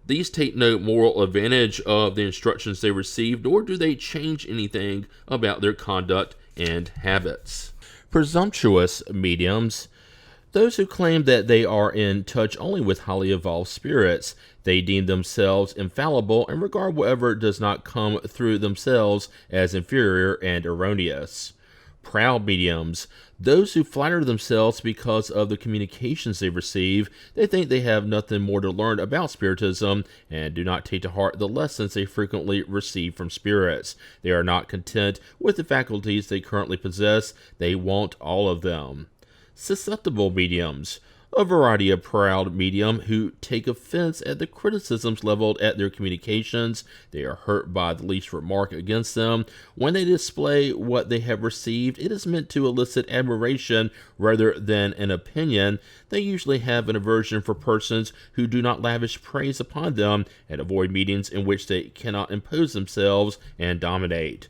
These take no moral advantage of the instructions they receive, nor do they change anything about their conduct and habits. Presumptuous mediums. Those who claim that they are in touch only with highly evolved spirits. They deem themselves infallible and regard whatever does not come through themselves as inferior and erroneous. Proud mediums. Those who flatter themselves because of the communications they receive. They think they have nothing more to learn about Spiritism and do not take to heart the lessons they frequently receive from spirits. They are not content with the faculties they currently possess. They want all of them. Susceptible mediums. A variety of proud medium who take offense at the criticisms leveled at their communications. They are hurt by the least remark against them. When they display what they have received, it is meant to elicit admiration rather than an opinion. They usually have an aversion for persons who do not lavish praise upon them and avoid meetings in which they cannot impose themselves and dominate.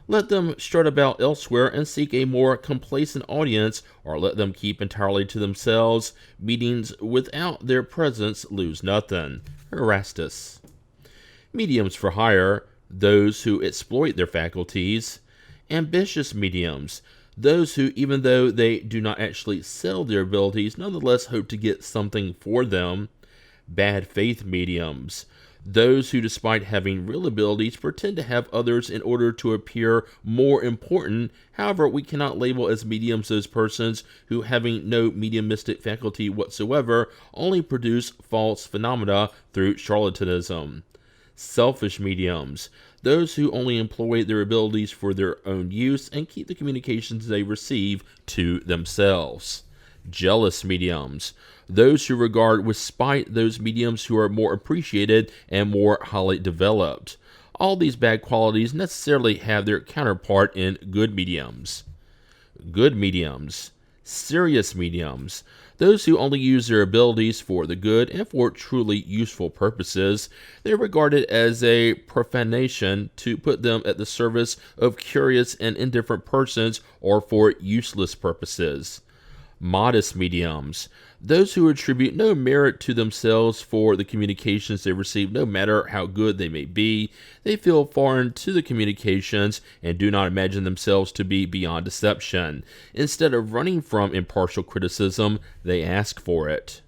Let them strut about elsewhere and seek a more complacent audience, or let them keep entirely to themselves. Meetings without their presence lose nothing. Erastus. Mediums for hire. Those who exploit their faculties. Ambitious mediums. Those who, even though they do not actually sell their abilities, nonetheless hope to get something for them. Bad faith mediums. Those who, despite having real abilities, pretend to have others in order to appear more important. However, we cannot label as mediums those persons who, having no mediumistic faculty whatsoever, only produce false phenomena through charlatanism. Selfish mediums. Those who only employ their abilities for their own use and keep the communications they receive to themselves. Jealous mediums. Those who regard with spite those mediums who are more appreciated and more highly developed. All these bad qualities necessarily have their counterpart in good mediums. Good mediums. Serious mediums. Those who only use their abilities for the good and for truly useful purposes. They regard it as a profanation to put them at the service of curious and indifferent persons or for useless purposes. Modest mediums. Those who attribute no merit to themselves for the communications they receive, no matter how good they may be. They feel foreign to the communications and do not imagine themselves to be beyond deception. Instead of running from impartial criticism, they ask for it.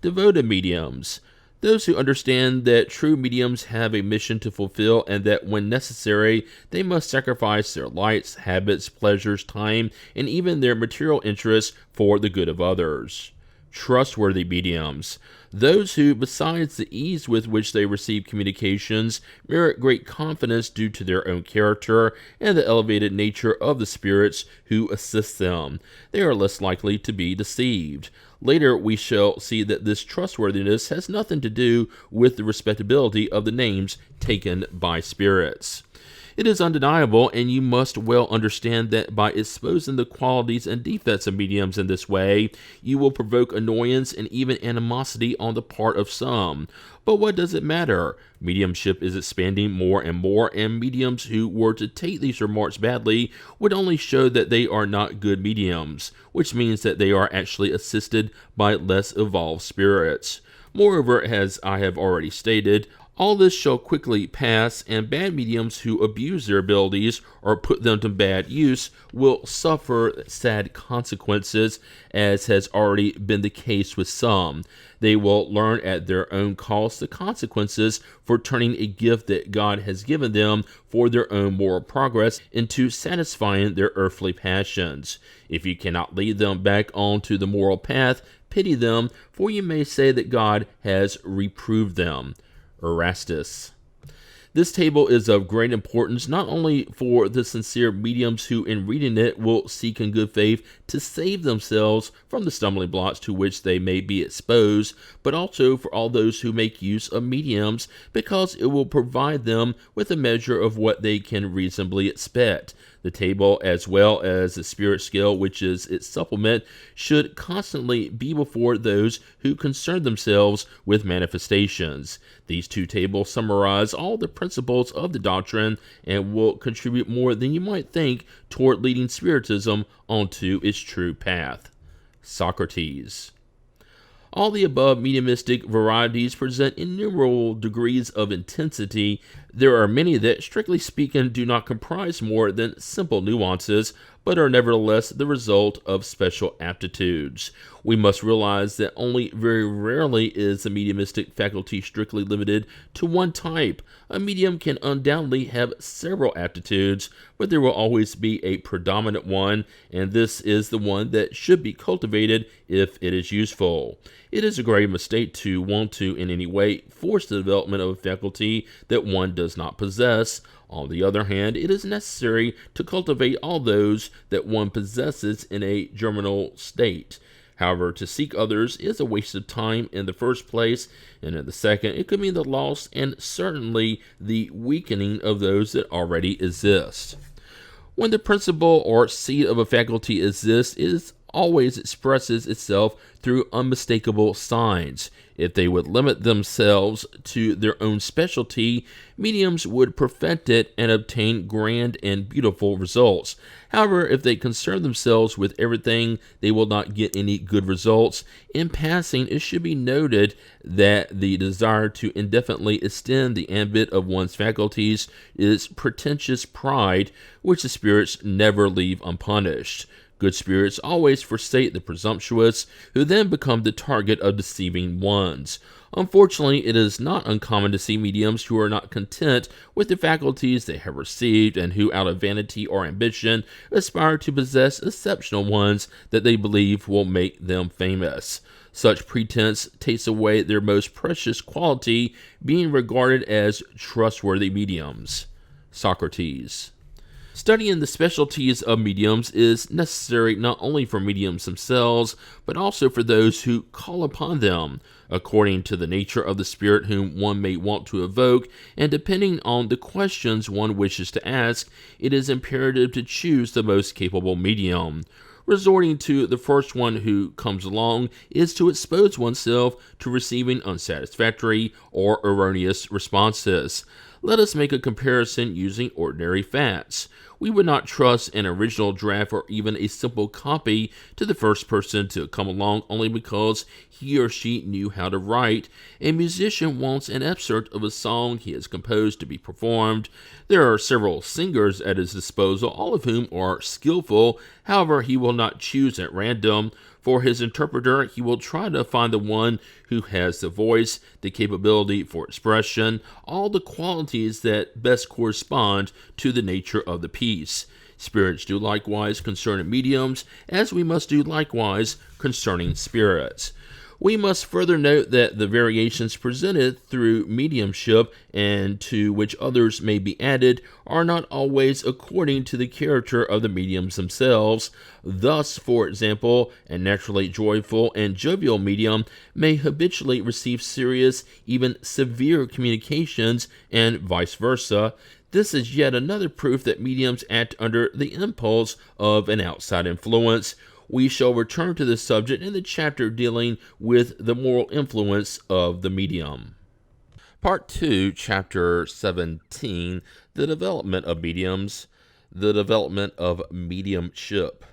Devoted mediums. Those who understand that true mediums have a mission to fulfill and that when necessary, they must sacrifice their lights, habits, pleasures, time, and even their material interests for the good of others. Trustworthy mediums. Those who, besides the ease with which they receive communications, merit great confidence due to their own character and the elevated nature of the spirits who assist them. They are less likely to be deceived. Later, we shall see that this trustworthiness has nothing to do with the respectability of the names taken by spirits. It is undeniable, and you must well understand that by exposing the qualities and defects of mediums in this way, you will provoke annoyance and even animosity on the part of some. But what does it matter? Mediumship is expanding more and more, and mediums who were to take these remarks badly would only show that they are not good mediums, which means that they are actually assisted by less evolved spirits. Moreover, as I have already stated, All this shall quickly pass, and bad mediums who abuse their abilities or put them to bad use will suffer sad consequences, as has already been the case with some. They will learn at their own cost the consequences for turning a gift that God has given them for their own moral progress into satisfying their earthly passions. If you cannot lead them back onto the moral path, pity them, for you may say that God has reproved them. Erastus. This table is of great importance not only for the sincere mediums who in reading it will seek in good faith to save themselves from the stumbling blocks to which they may be exposed, but also for all those who make use of mediums, because it will provide them with a measure of what they can reasonably expect. The table, as well as the spirit scale, which is its supplement, should constantly be before those who concern themselves with manifestations. These two tables summarize all the principles of the doctrine and will contribute more than you might think toward leading Spiritism onto its true path. Socrates. All the above mediumistic varieties present innumerable degrees of intensity. There are many that, strictly speaking, do not comprise more than simple nuances, but are nevertheless the result of special aptitudes. We must realize that only very rarely is the mediumistic faculty strictly limited to one type. A medium can undoubtedly have several aptitudes, but there will always be a predominant one, and this is the one that should be cultivated if it is useful. It is a grave mistake to want to in any way force the development of a faculty that one does not possess. On the other hand, it is necessary to cultivate all those that one possesses in a germinal state. However, to seek others is a waste of time in the first place, and in the second, it could mean the loss and certainly the weakening of those that already exist. When the principle or seed of a faculty exists, it always expresses itself through unmistakable signs. If they would limit themselves to their own specialty, mediums would perfect it and obtain grand and beautiful results. However, if they concern themselves with everything, they will not get any good results. In passing, it should be noted that the desire to indefinitely extend the ambit of one's faculties is pretentious pride, which the spirits never leave unpunished. Good spirits always forsake the presumptuous, who then become the target of deceiving ones. Unfortunately, it is not uncommon to see mediums who are not content with the faculties they have received and who, out of vanity or ambition, aspire to possess exceptional ones that they believe will make them famous. Such pretense takes away their most precious quality, being regarded as trustworthy mediums. Socrates. Studying the specialties of mediums is necessary not only for mediums themselves, but also for those who call upon them. According to the nature of the spirit whom one may want to evoke, and depending on the questions one wishes to ask, it is imperative to choose the most capable medium. Resorting to the first one who comes along is to expose oneself to receiving unsatisfactory or erroneous responses. Let us make a comparison using ordinary facts. We would not trust an original draft or even a simple copy to the first person to come along only because he or she knew how to write. A musician wants an excerpt of a song he has composed to be performed. There are several singers at his disposal, all of whom are skillful. However, he will not choose at random. For his interpreter, he will try to find the one who has the voice, the capability for expression, all the qualities that best correspond to the nature of the piece. Spirits do likewise concerning mediums, as we must do likewise concerning spirits. We must further note that the variations presented through mediumship, and to which others may be added, are not always according to the character of the mediums themselves. Thus, for example, a naturally joyful and jovial medium may habitually receive serious, even severe communications, and vice versa. This is yet another proof that mediums act under the impulse of an outside influence. We shall return to this subject in the chapter dealing with the moral influence of the medium. Part 2, Chapter 17, The Development of Mediums, the Development of Mediumship.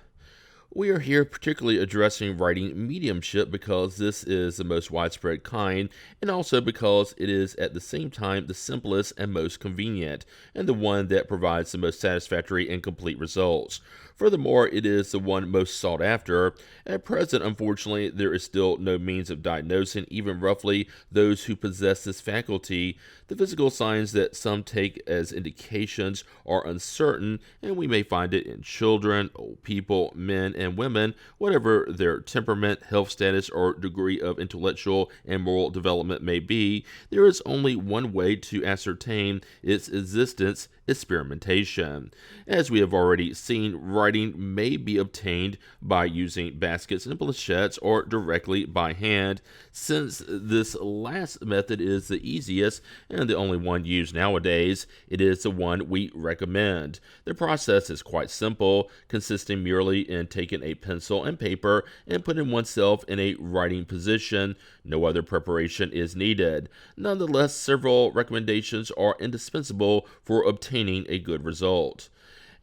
We are here particularly addressing writing mediumship because this is the most widespread kind, and also because it is at the same time the simplest and most convenient, and the one that provides the most satisfactory and complete results. Furthermore, it is the one most sought after. At present, unfortunately, there is still no means of diagnosing, even roughly, those who possess this faculty. The physical signs that some take as indications are uncertain, and we may find it in children, old people, men, and women, whatever their temperament, health status, or degree of intellectual and moral development may be. There is only one way to ascertain its existence: experimentation. As we have already seen, writing may be obtained by using baskets and planchettes or directly by hand. Since this last method is the easiest and the only one used nowadays, it is the one we recommend. The process is quite simple, consisting merely in taking a pencil and paper and putting oneself in a writing position. No other preparation is needed. Nonetheless, several recommendations are indispensable for obtaining a good result.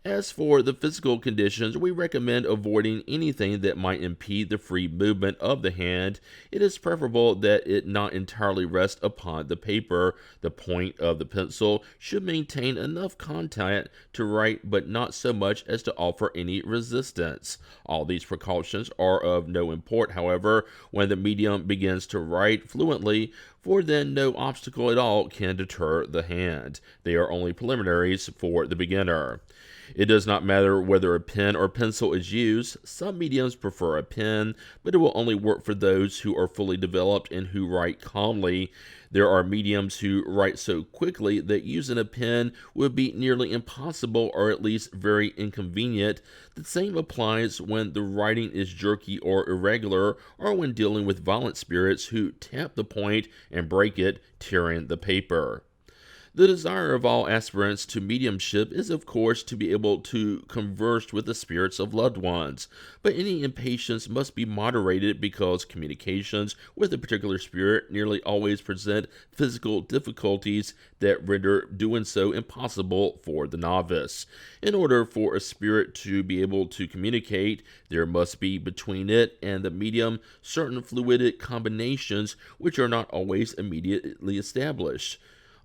As for the physical conditions, we recommend avoiding anything that might impede the free movement of the hand. It is preferable that it not entirely rest upon the paper. The point of the pencil should maintain enough contact to write, but not so much as to offer any resistance. All these precautions are of no import, however, when the medium begins to write fluently, for then no obstacle at all can deter the hand. They are only preliminaries for the beginner. It does not matter whether a pen or pencil is used. Some mediums prefer a pen, but it will only work for those who are fully developed and who write calmly. There are mediums who write so quickly that using a pen would be nearly impossible, or at least very inconvenient. The same applies when the writing is jerky or irregular, or when dealing with violent spirits who tap the point and break it, tearing the paper. The desire of all aspirants to mediumship is, of course, to be able to converse with the spirits of loved ones, but any impatience must be moderated because communications with a particular spirit nearly always present physical difficulties that render doing so impossible for the novice. In order for a spirit to be able to communicate, there must be between it and the medium certain fluidic combinations which are not always immediately established.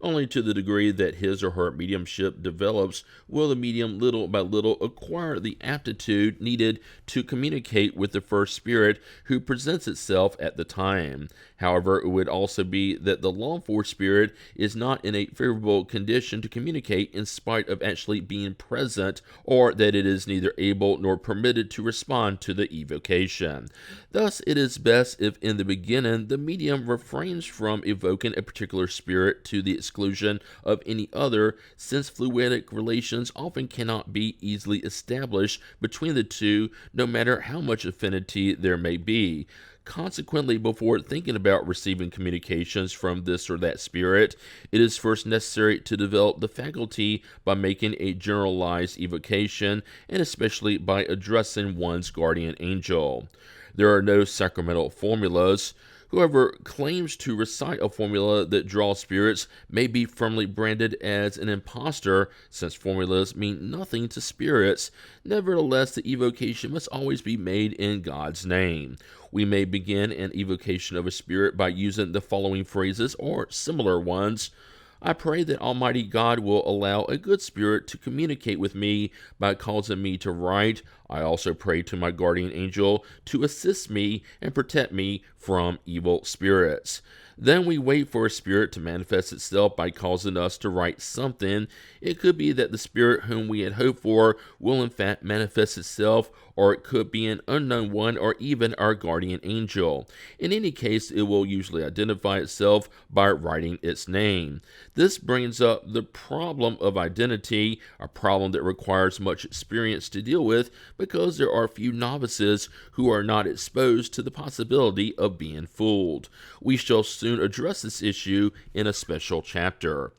Only to the degree that his or her mediumship develops will the medium little by little acquire the aptitude needed to communicate with the first spirit who presents itself at the time. However, it would also be that the longed-for spirit is not in a favorable condition to communicate in spite of actually being present, or that it is neither able nor permitted to respond to the evocation. Thus, it is best if in the beginning the medium refrains from evoking a particular spirit to the exclusion of any other, since fluidic relations often cannot be easily established between the two, no matter how much affinity there may be. Consequently, before thinking about receiving communications from this or that spirit, it is first necessary to develop the faculty by making a generalized evocation, and especially by addressing one's guardian angel. There are no sacramental formulas. Whoever claims to recite a formula that draws spirits may be firmly branded as an impostor, since formulas mean nothing to spirits. Nevertheless, the evocation must always be made in God's name. We may begin an evocation of a spirit by using the following phrases or similar ones. I pray that Almighty God will allow a good spirit to communicate with me by causing me to write. I also pray to my guardian angel to assist me and protect me from evil spirits. Then we wait for a spirit to manifest itself by causing us to write something. It could be that the spirit whom we had hoped for will in fact manifest itself, or it could be an unknown one, or even our guardian angel. In any case, it will usually identify itself by writing its name. This brings up the problem of identity, a problem that requires much experience to deal with, because there are few novices who are not exposed to the possibility of being fooled. We shall soon address this issue in a special chapter.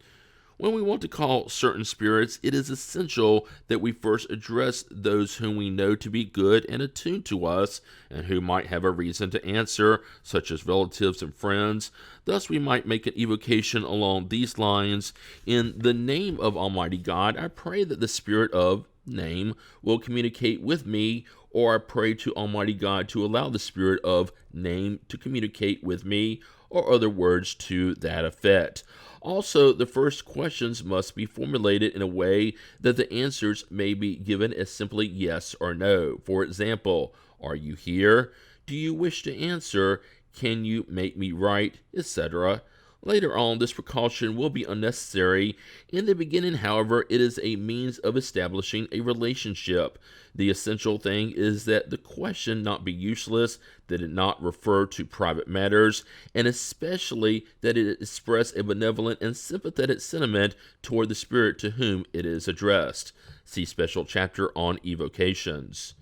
When we want to call certain spirits, it is essential that we first address those whom we know to be good and attuned to us, and who might have a reason to answer, such as relatives and friends. Thus, we might make an evocation along these lines. In the name of Almighty God, I pray that the spirit of name will communicate with me, or I pray to Almighty God to allow the spirit of name to communicate with me, or other words to that effect. Also, the first questions must be formulated in a way that the answers may be given as simply yes or no. For example, are you here? Do you wish to answer? Can you make me right? Etc. Later on, this precaution will be unnecessary. In the beginning, however, it is a means of establishing a relationship. The essential thing is that the question not be useless, that it not refer to private matters, and especially that it express a benevolent and sympathetic sentiment toward the spirit to whom it is addressed. See special chapter on evocations.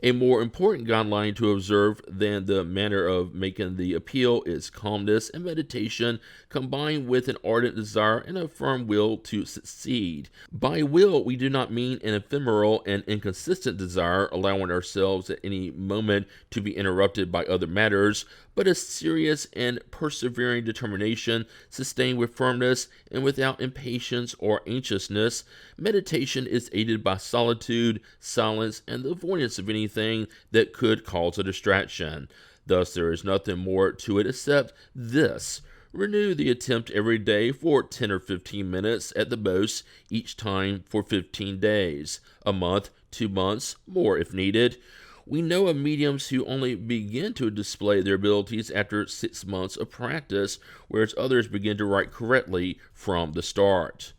A more important guideline to observe than the manner of making the appeal is calmness and meditation combined with an ardent desire and a firm will to succeed. By will, we do not mean an ephemeral and inconsistent desire allowing ourselves at any moment to be interrupted by other matters, but a serious and persevering determination sustained with firmness and without impatience or anxiousness. Meditation is aided by solitude, silence, and the avoidance of anything that could cause a distraction. Thus, there is nothing more to it except this. Renew the attempt every day for 10 or 15 minutes at the most, each time for 15 days, a month, 2 months, more if needed. We know of mediums who only begin to display their abilities after 6 months of practice, whereas others begin to write correctly from the start.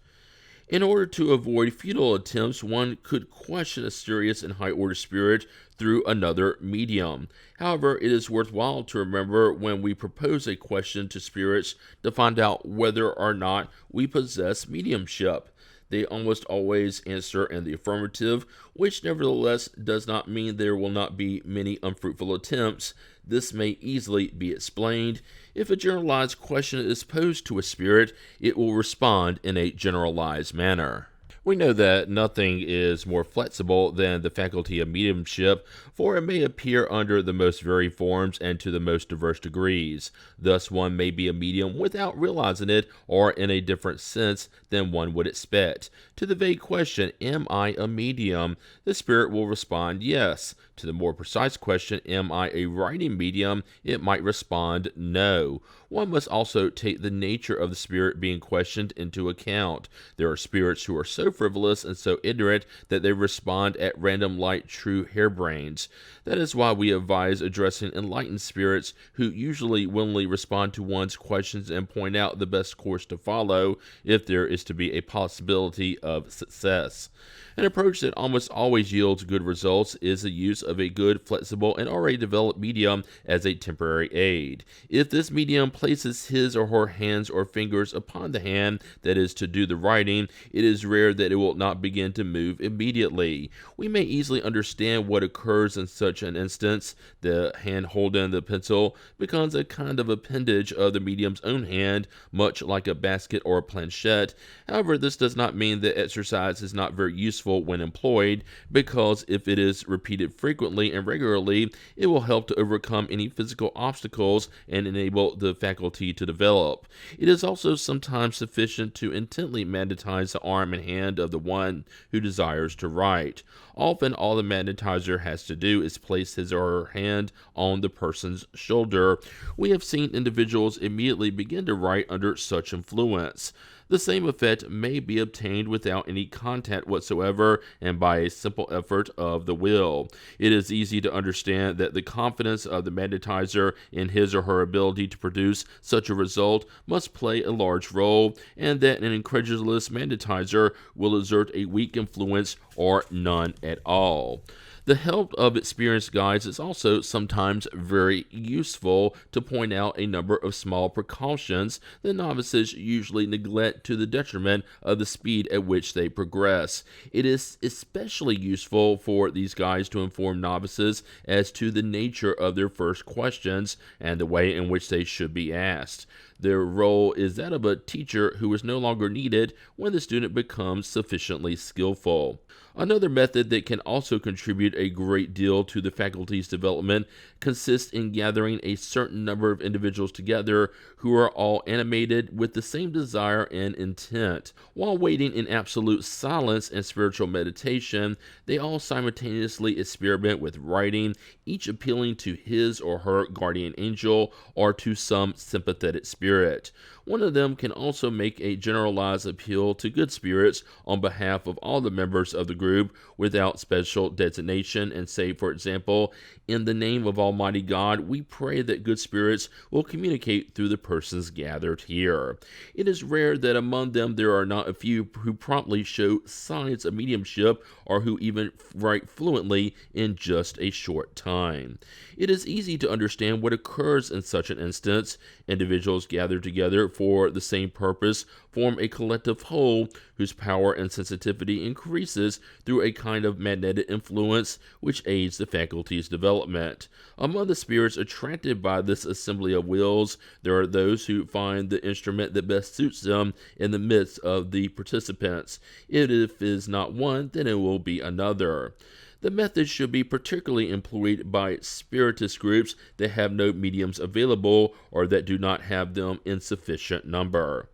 In order to avoid futile attempts, one could question a serious and high-order spirit through another medium. However, it is worthwhile to remember when we propose a question to spirits to find out whether or not we possess mediumship. They almost always answer in the affirmative, which nevertheless does not mean there will not be many unfruitful attempts. This may easily be explained. If a generalized question is posed to a spirit, it will respond in a generalized manner. We know that nothing is more flexible than the faculty of mediumship, for it may appear under the most varied forms and to the most diverse degrees. Thus, one may be a medium without realizing it, or in a different sense than one would expect. To the vague question, am I a medium? The spirit will respond yes. To the more precise question, am I a writing medium? It might respond no. One must also take the nature of the spirit being questioned into account. There are spirits who are so frivolous and so ignorant that they respond at random like true harebrains. That is why we advise addressing enlightened spirits who usually willingly respond to one's questions and point out the best course to follow if there is to be a possibility of success. An approach that almost always yields good results is the use of a good, flexible, and already developed medium as a temporary aid. If this medium places his or her hands or fingers upon the hand that is to do the writing, it is rare that it will not begin to move immediately. We may easily understand what occurs in such an instance. The hand holding the pencil becomes a kind of appendage of the medium's own hand, much like a basket or a planchette. However, this does not mean that exercise is not very useful when employed, because if it is repeated frequently and regularly, it will help to overcome any physical obstacles and enable the faculty to develop. It is also sometimes sufficient to intently magnetize the arm and hand of the one who desires to write. Often, all the magnetizer has to do is place his or her hand on the person's shoulder. We have seen individuals immediately begin to write under such influence. The same effect may be obtained without any contact whatsoever and by a simple effort of the will. It is easy to understand that the confidence of the magnetizer in his or her ability to produce such a result must play a large role, and that an incredulous magnetizer will exert a weak influence or none at all. The help of experienced guides is also sometimes very useful to point out a number of small precautions that novices usually neglect to the detriment of the speed at which they progress. It is especially useful for these guides to inform novices as to the nature of their first questions and the way in which they should be asked. Their role is that of a teacher who is no longer needed when the student becomes sufficiently skillful. Another method that can also contribute a great deal to the faculty's development consists in gathering a certain number of individuals together who are all animated with the same desire and intent. While waiting in absolute silence and spiritual meditation, they all simultaneously experiment with writing, each appealing to his or her guardian angel or to some sympathetic spirit. One of them can also make a generalized appeal to good spirits on behalf of all the members of the group without special designation and say, for example, "In the name of Almighty God, we pray that good spirits will communicate through the persons gathered here." It is rare that among them there are not a few who promptly show signs of mediumship or who even write fluently in just a short time. It is easy to understand what occurs in such an instance. Individuals gathered together for the same purpose form a collective whole whose power and sensitivity increases through a kind of magnetic influence which aids the faculty's development. Among the spirits attracted by this assembly of wills, there are those who find the instrument that best suits them in the midst of the participants. If it is not one, then it will be another. The method should be particularly employed by spiritist groups that have no mediums available or that do not have them in sufficient number.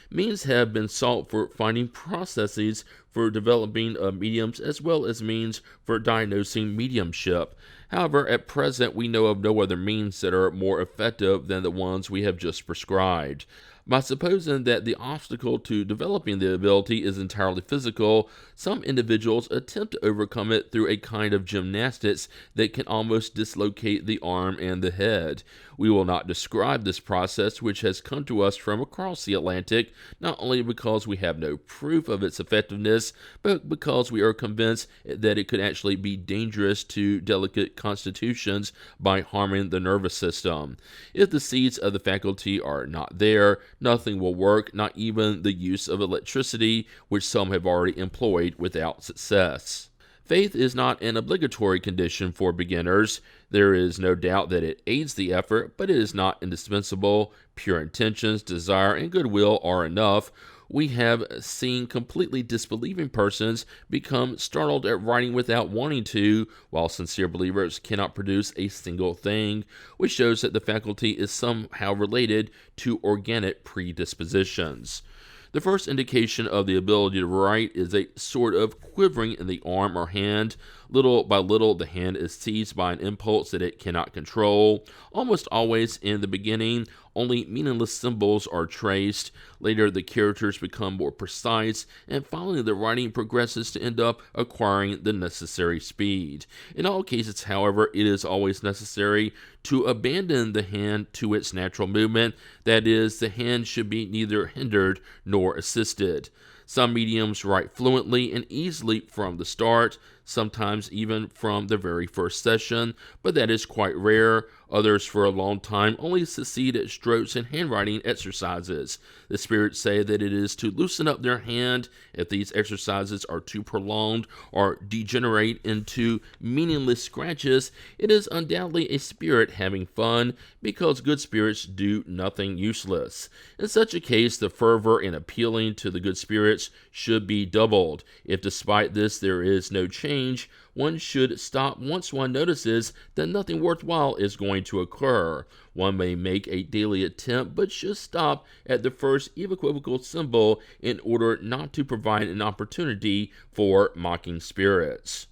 Means have been sought for finding processes for developing mediums as well as means for diagnosing mediumship. However, at present we know of no other means that are more effective than the ones we have just prescribed. By supposing that the obstacle to developing the ability is entirely physical, some individuals attempt to overcome it through a kind of gymnastics that can almost dislocate the arm and the head. We will not describe this process, which has come to us from across the Atlantic, not only because we have no proof of its effectiveness, but because we are convinced that it could actually be dangerous to delicate constitutions by harming the nervous system. If the seeds of the faculty are not there, nothing will work, not even the use of electricity, which some have already employed without success. Faith is not an obligatory condition for beginners. There is no doubt that it aids the effort, but it is not indispensable. Pure intentions, desire, and goodwill are enough. We have seen completely disbelieving persons become startled at writing without wanting to, while sincere believers cannot produce a single thing, which shows that the faculty is somehow related to organic predispositions. The first indication of the ability to write is a sort of quivering in the arm or hand. Little by little, the hand is seized by an impulse that it cannot control. Almost always in the beginning, only meaningless symbols are traced. Later, the characters become more precise, and finally, the writing progresses to end up acquiring the necessary speed. In all cases, however, it is always necessary to abandon the hand to its natural movement. That is, the hand should be neither hindered nor assisted. Some mediums write fluently and easily from the start, sometimes even from the very first session, but that is quite rare. Others, for a long time, only succeed at strokes and handwriting exercises. The spirits say that it is to loosen up their hand. If these exercises are too prolonged or degenerate into meaningless scratches, it is undoubtedly a spirit having fun, because good spirits do nothing useless. In such a case, the fervor in appealing to the good spirits should be doubled. If despite this there is no change, one should stop once one notices that nothing worthwhile is going to occur. One may make a daily attempt, but should stop at the first equivocal symbol in order not to provide an opportunity for mocking spirits.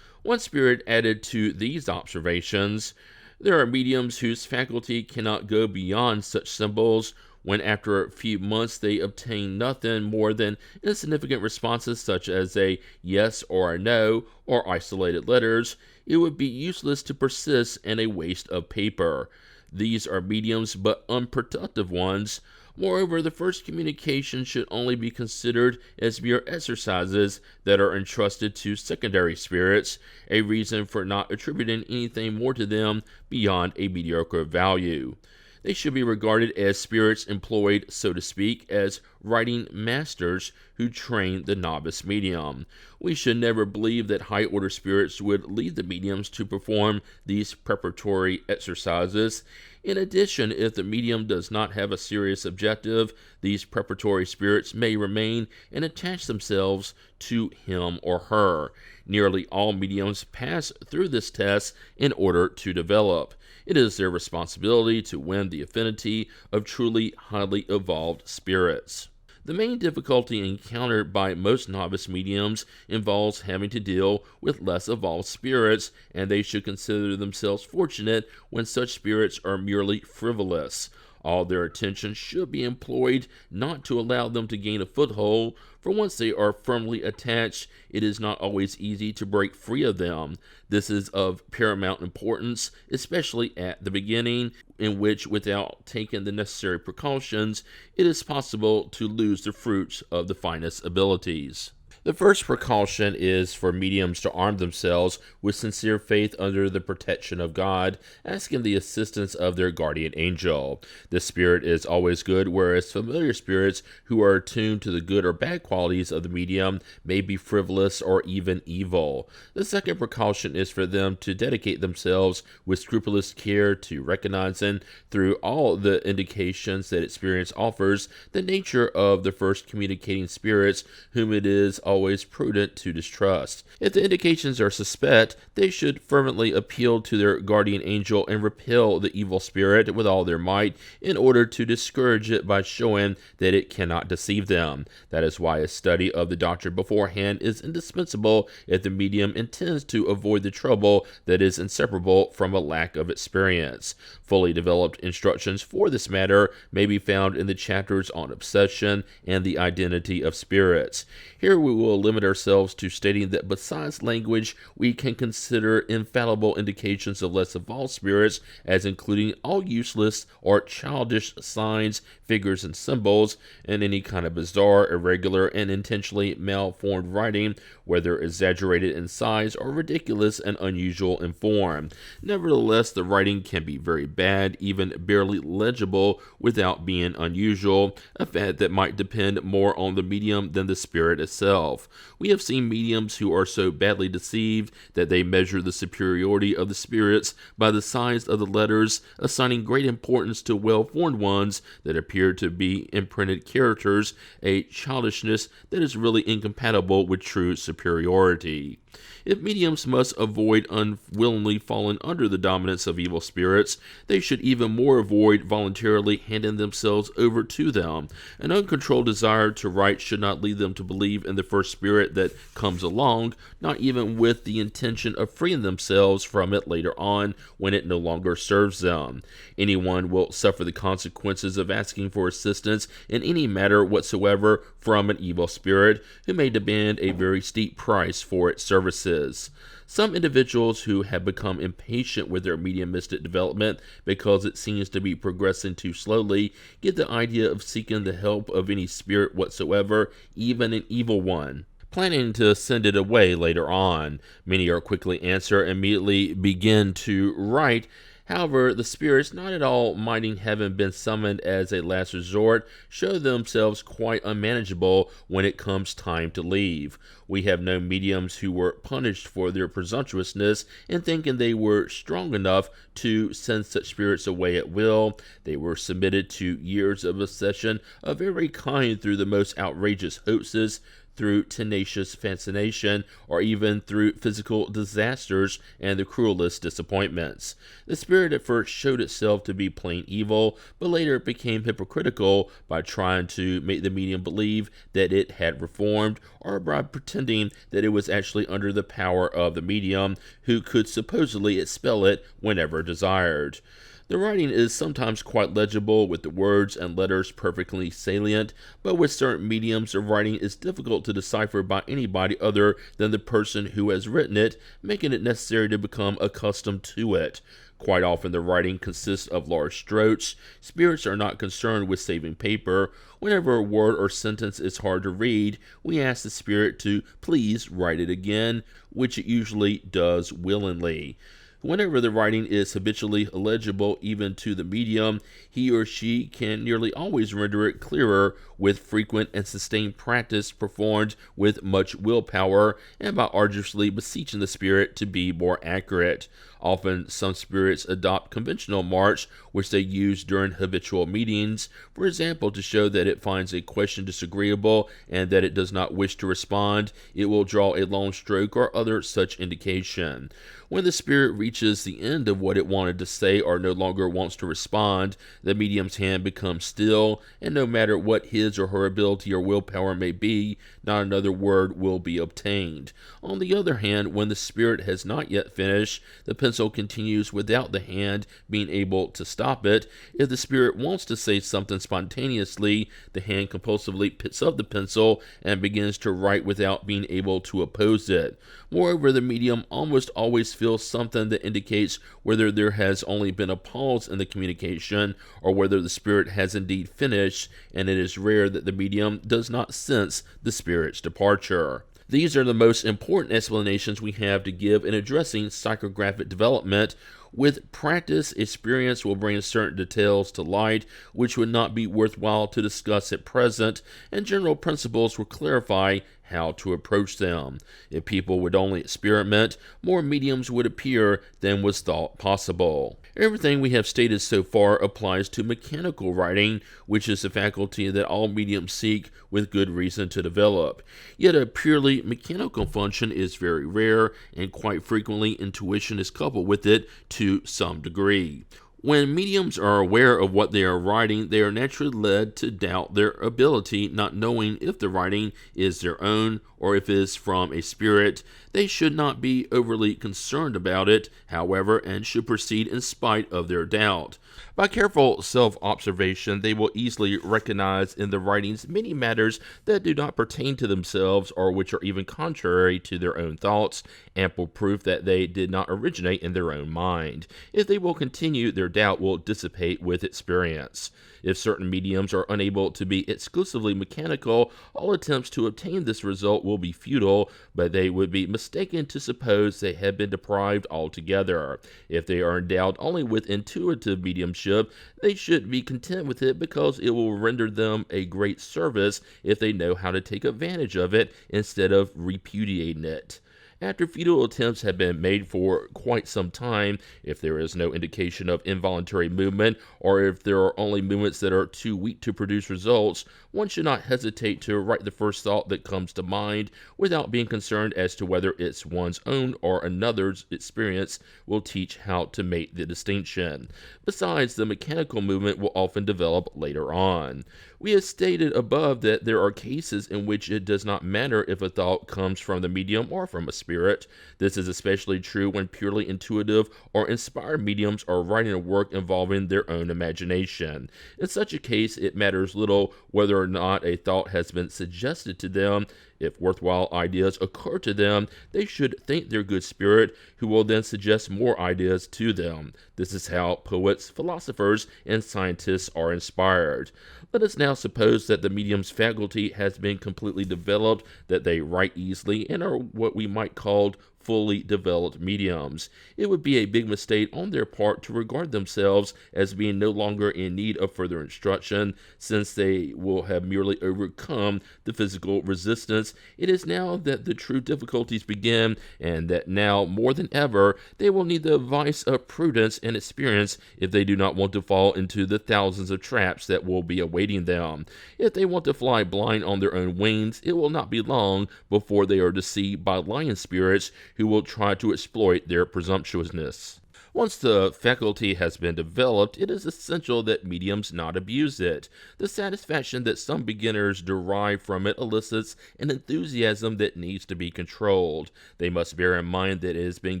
One spirit added to these observations: there are mediums whose faculty cannot go beyond such symbols. When after a few months they obtain nothing more than insignificant responses such as a yes or a no, or isolated letters, it would be useless to persist and a waste of paper. These are mediums, but unproductive ones. Moreover, the first communication should only be considered as mere exercises that are entrusted to secondary spirits, a reason for not attributing anything more to them beyond a mediocre value. They should be regarded as spirits employed, so to speak, as writing masters who train the novice medium. We should never believe that high-order spirits would lead the mediums to perform these preparatory exercises. In addition, if the medium does not have a serious objective, these preparatory spirits may remain and attach themselves to him or her. Nearly all mediums pass through this test in order to develop. It is their responsibility to win the affinity of truly highly evolved spirits. The main difficulty encountered by most novice mediums involves having to deal with less evolved spirits, and they should consider themselves fortunate when such spirits are merely frivolous. All their attention should be employed not to allow them to gain a foothold, for once they are firmly attached, it is not always easy to break free of them. This is of paramount importance, especially at the beginning, in which, without taking the necessary precautions, it is possible to lose the fruits of the finest abilities. The first precaution is for mediums to arm themselves with sincere faith under the protection of God, asking the assistance of their guardian angel. This spirit is always good, whereas familiar spirits who are attuned to the good or bad qualities of the medium may be frivolous or even evil. The second precaution is for them to dedicate themselves with scrupulous care to recognizing, through all the indications that experience offers, the nature of the first communicating spirits whom it is always prudent to distrust. If the indications are suspect, they should fervently appeal to their guardian angel and repel the evil spirit with all their might in order to discourage it by showing that it cannot deceive them. That is why a study of the doctrine beforehand is indispensable if the medium intends to avoid the trouble that is inseparable from a lack of experience. Fully developed instructions for this matter may be found in the chapters on obsession and the identity of spirits. Here we will limit ourselves to stating that besides language, we can consider infallible indications of less evolved spirits as including all useless or childish signs, figures, and symbols, and any kind of bizarre, irregular, and intentionally malformed writing, whether exaggerated in size or ridiculous and unusual in form. Nevertheless, the writing can be very bad, even barely legible, without being unusual, a fact that might depend more on the medium than the spirit itself. We have seen mediums who are so badly deceived that they measure the superiority of the spirits by the size of the letters, assigning great importance to well-formed ones that appear to be imprinted characters, a childishness that is really incompatible with true superiority. If mediums must avoid unwillingly falling under the dominance of evil spirits, they should even more avoid voluntarily handing themselves over to them. An uncontrolled desire to write should not lead them to believe in the first spirit that comes along, not even with the intention of freeing themselves from it later on when it no longer serves them. Anyone will suffer the consequences of asking for assistance in any matter whatsoever from an evil spirit, who may demand a very steep price for its services. Some individuals who have become impatient with their mediumistic development because it seems to be progressing too slowly get the idea of seeking the help of any spirit whatsoever, even an evil one, planning to send it away later on. Many are quickly answer and immediately begin to write. However, the spirits, not at all minding having been summoned as a last resort, show themselves quite unmanageable when it comes time to leave. We have known mediums who were punished for their presumptuousness in thinking they were strong enough to send such spirits away at will. They were submitted to years of obsession of every kind through the most outrageous hoaxes, through tenacious fascination, or even through physical disasters and the cruelest disappointments. The spirit at first showed itself to be plain evil, but later it became hypocritical by trying to make the medium believe that it had reformed, or by pretending that it was actually under the power of the medium, who could supposedly expel it whenever desired. The writing is sometimes quite legible, with the words and letters perfectly salient, but with certain mediums the writing is difficult to decipher by anybody other than the person who has written it, making it necessary to become accustomed to it. Quite often the writing consists of large strokes. Spirits are not concerned with saving paper. Whenever a word or sentence is hard to read, we ask the spirit to please write it again, which it usually does willingly. Whenever the writing is habitually illegible even to the medium, he or she can nearly always render it clearer with frequent and sustained practice performed with much willpower and by arduously beseeching the spirit to be more accurate. Often, some spirits adopt conventional marks which they use during habitual meetings, for example, to show that it finds a question disagreeable and that it does not wish to respond. It will draw a long stroke or other such indication. When the spirit reaches the end of what it wanted to say or no longer wants to respond, the medium's hand becomes still, and no matter what his or her ability or willpower may be, not another word will be obtained. On the other hand, when the spirit has not yet finished, the pencil continues without the hand being able to stop it. If the spirit wants to say something spontaneously, the hand compulsively picks up the pencil and begins to write without being able to oppose it. Moreover, the medium almost always feels something that indicates whether there has only been a pause in the communication or whether the spirit has indeed finished, and it is rare that the medium does not sense the spirit's departure. These are the most important explanations we have to give in addressing psychographic development. With practice, experience will bring certain details to light which would not be worthwhile to discuss at present, and general principles will clarify how to approach them. If people would only experiment, more mediums would appear than was thought possible. Everything we have stated so far applies to mechanical writing, which is a faculty that all mediums seek with good reason to develop. Yet a purely mechanical function is very rare, and quite frequently intuition is coupled with it to some degree. When mediums are aware of what they are writing, they are naturally led to doubt their ability, not knowing if the writing is their own or if it is from a spirit. They should not be overly concerned about it, however, and should proceed in spite of their doubt. By careful self-observation, they will easily recognize in the writings many matters that do not pertain to themselves or which are even contrary to their own thoughts, ample proof that they did not originate in their own mind. If they will continue, their doubt will dissipate with experience. If certain mediums are unable to be exclusively mechanical, all attempts to obtain this result will be futile, but they would be mistaken to suppose they have been deprived altogether. If they are endowed only with intuitive mediumship, they should be content with it because it will render them a great service if they know how to take advantage of it instead of repudiating it. After futile attempts have been made for quite some time, if there is no indication of involuntary movement, or if there are only movements that are too weak to produce results, one should not hesitate to write the first thought that comes to mind, without being concerned as to whether it's one's own or another's experience will teach how to make the distinction. Besides, the mechanical movement will often develop later on. We have stated above that there are cases in which it does not matter if a thought comes from the medium or from a spirit. This is especially true when purely intuitive or inspired mediums are writing a work involving their own imagination. In such a case, it matters little whether or not a thought has been suggested to them. If worthwhile ideas occur to them, they should thank their good spirit, who will then suggest more ideas to them. This is how poets, philosophers, and scientists are inspired. Let us now suppose that the medium's faculty has been completely developed, that they write easily, and are what we might call fully developed mediums. It would be a big mistake on their part to regard themselves as being no longer in need of further instruction, since they will have merely overcome the physical resistance. It is now that the true difficulties begin, and that now more than ever they will need the advice of prudence and experience if they do not want to fall into the thousands of traps that will be awaiting them. If they want to fly blind on their own wings, it will not be long before they are deceived by lion spirits who will try to exploit their presumptuousness. Once the faculty has been developed, it is essential that mediums not abuse it. The satisfaction that some beginners derive from it elicits an enthusiasm that needs to be controlled. They must bear in mind that it has been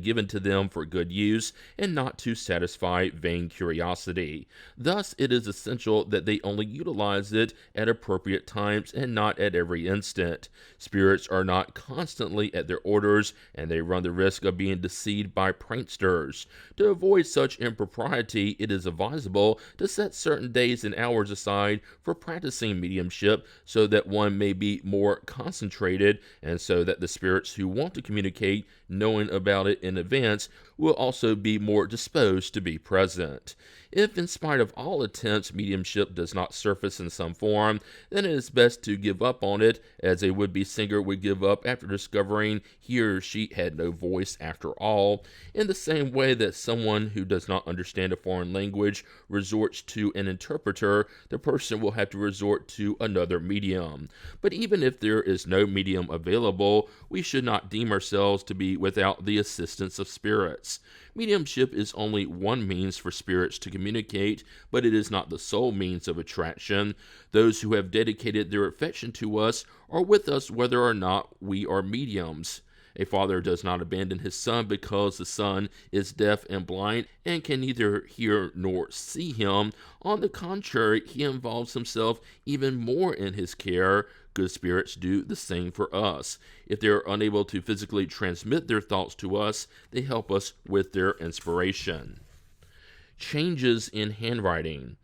given to them for good use and not to satisfy vain curiosity. Thus, it is essential that they only utilize it at appropriate times and not at every instant. Spirits are not constantly at their orders, and they run the risk of being deceived by pranksters. To To avoid such impropriety, it is advisable to set certain days and hours aside for practicing mediumship so that one may be more concentrated and so that the spirits who want to communicate, knowing about it in advance, will also be more disposed to be present. If, in spite of all attempts, mediumship does not surface in some form, then it is best to give up on it, as a would-be singer would give up after discovering he or she had no voice after all, in the same way that someone who does not understand a foreign language resorts to an interpreter. The person will have to resort to another medium. But even if there is no medium available, we should not deem ourselves to be without the assistance of spirits. Mediumship is only one means for spirits to communicate, but it is not the sole means of attraction. Those who have dedicated their affection to us are with us whether or not we are mediums. A father does not abandon his son because the son is deaf and blind and can neither hear nor see him. On the contrary, he involves himself even more in his care. Good spirits do the same for us. If they are unable to physically transmit their thoughts to us, they help us with their inspiration. Changes in handwriting.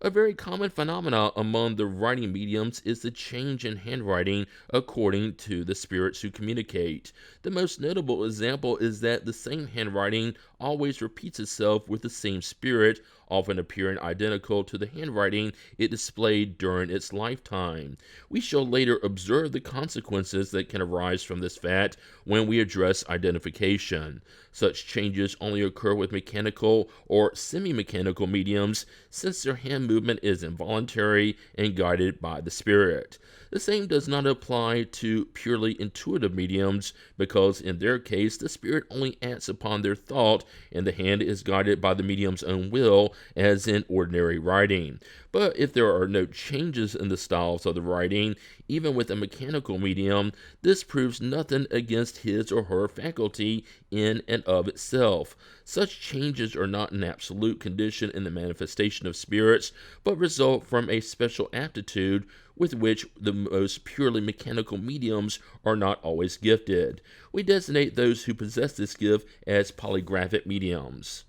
A very common phenomenon among the writing mediums is the change in handwriting according to the spirits who communicate. The most notable example is that the same handwriting always repeats itself with the same spirit, often appearing identical to the handwriting it displayed during its lifetime. We shall later observe the consequences that can arise from this fact when we address identification. Such changes only occur with mechanical or semi-mechanical mediums, since their hand movement is involuntary and guided by the spirit. The same does not apply to purely intuitive mediums, because in their case the spirit only acts upon their thought and the hand is guided by the medium's own will, as in ordinary writing. But if there are no changes in the styles of the writing, even with a mechanical medium, this proves nothing against his or her faculty in and of itself. Such changes are not an absolute condition in the manifestation of spirits, but result from a special aptitude with which the most purely mechanical mediums are not always gifted. We designate those who possess this gift as polygraphic mediums.